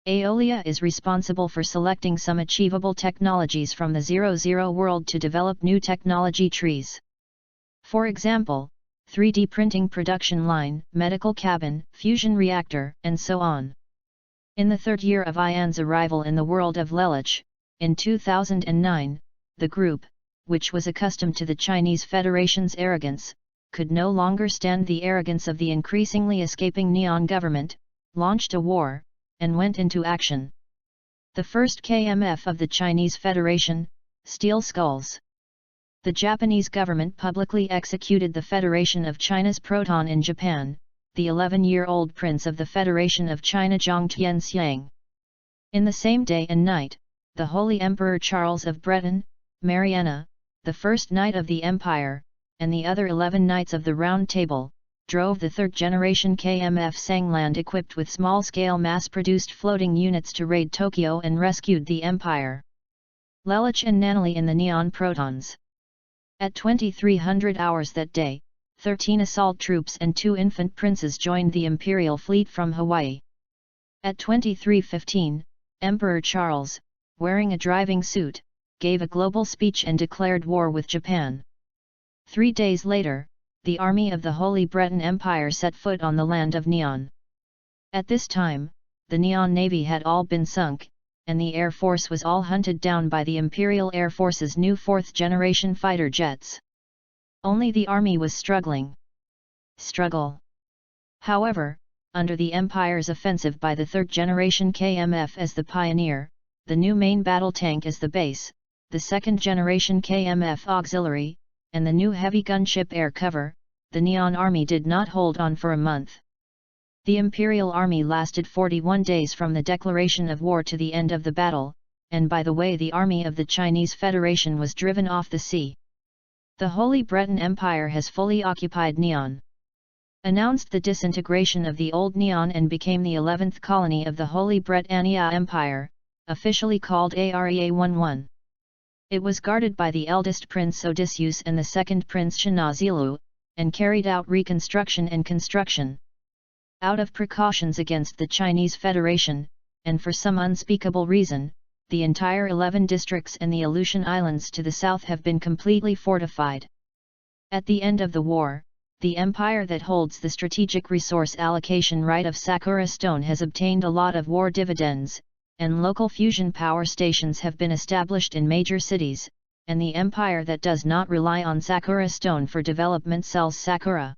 Aeolia is responsible for selecting some achievable technologies from the 00 world to develop new technology trees. For example, 3D printing production line, medical cabin, fusion reactor, and so on. In the third year of Ian's arrival in the world of Lelich, in 2009, the group, which was accustomed to the Chinese Federation's arrogance, could no longer stand the arrogance of the increasingly escaping Neon government, launched a war, and went into action. The first KMF of the Chinese Federation, Steel Skulls. The Japanese government publicly executed the Federation of China's Proton in Japan, the 11-year-old prince of the Federation of China Zhang Tianxiang. In the same day and night, the Holy Emperor Charles of Breton, Mariana, the first knight of the empire, and the other 11 knights of the Round Table, drove the third-generation KMF Sangland equipped with small-scale mass-produced floating units to raid Tokyo and rescued the empire. Lelich and Nanali in the Neon Protons. At 2300 hours that day, 13 assault troops and 2 infant princes joined the imperial fleet from Hawaii. At 2315, Emperor Charles, wearing a driving suit, gave a global speech and declared war with Japan. 3 days later, the army of the Holy Breton Empire set foot on the land of Neon. At this time, the Neon Navy had all been sunk, and the Air Force was all hunted down by the Imperial Air Force's new fourth-generation fighter jets. Only the army was struggling. However, under the Empire's offensive by the third-generation KMF as the pioneer, the new main battle tank as the base, the second-generation KMF auxiliary, and the new heavy gunship air cover, the Neon Army did not hold on for a month. The Imperial Army lasted 41 days from the declaration of war to the end of the battle, and by the way the army of the Chinese Federation was driven off the sea. The Holy Breton Empire has fully occupied Neon. Announced the disintegration of the old Neon and became the 11th colony of the Holy Britannia Empire, officially called Area-11. It was guarded by the eldest Prince Odysseus and the second Prince Shinazilu, and carried out reconstruction and construction. Out of precautions against the Chinese Federation, and for some unspeakable reason, the entire 11 districts and the Aleutian Islands to the south have been completely fortified. At the end of the war, the empire that holds the strategic resource allocation right of Sakura Stone has obtained a lot of war dividends, and local fusion power stations have been established in major cities, and the empire that does not rely on Sakura Stone for development sells Sakura.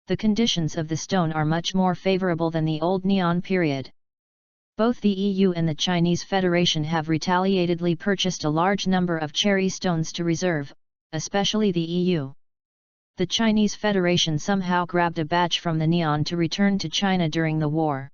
The conditions of the stone are much more favorable than the old Neon period. Both the EU and the Chinese Federation have retaliatedly purchased a large number of cherry stones to reserve, especially the EU. The Chinese Federation somehow grabbed a batch from the Neon to return to China during the war.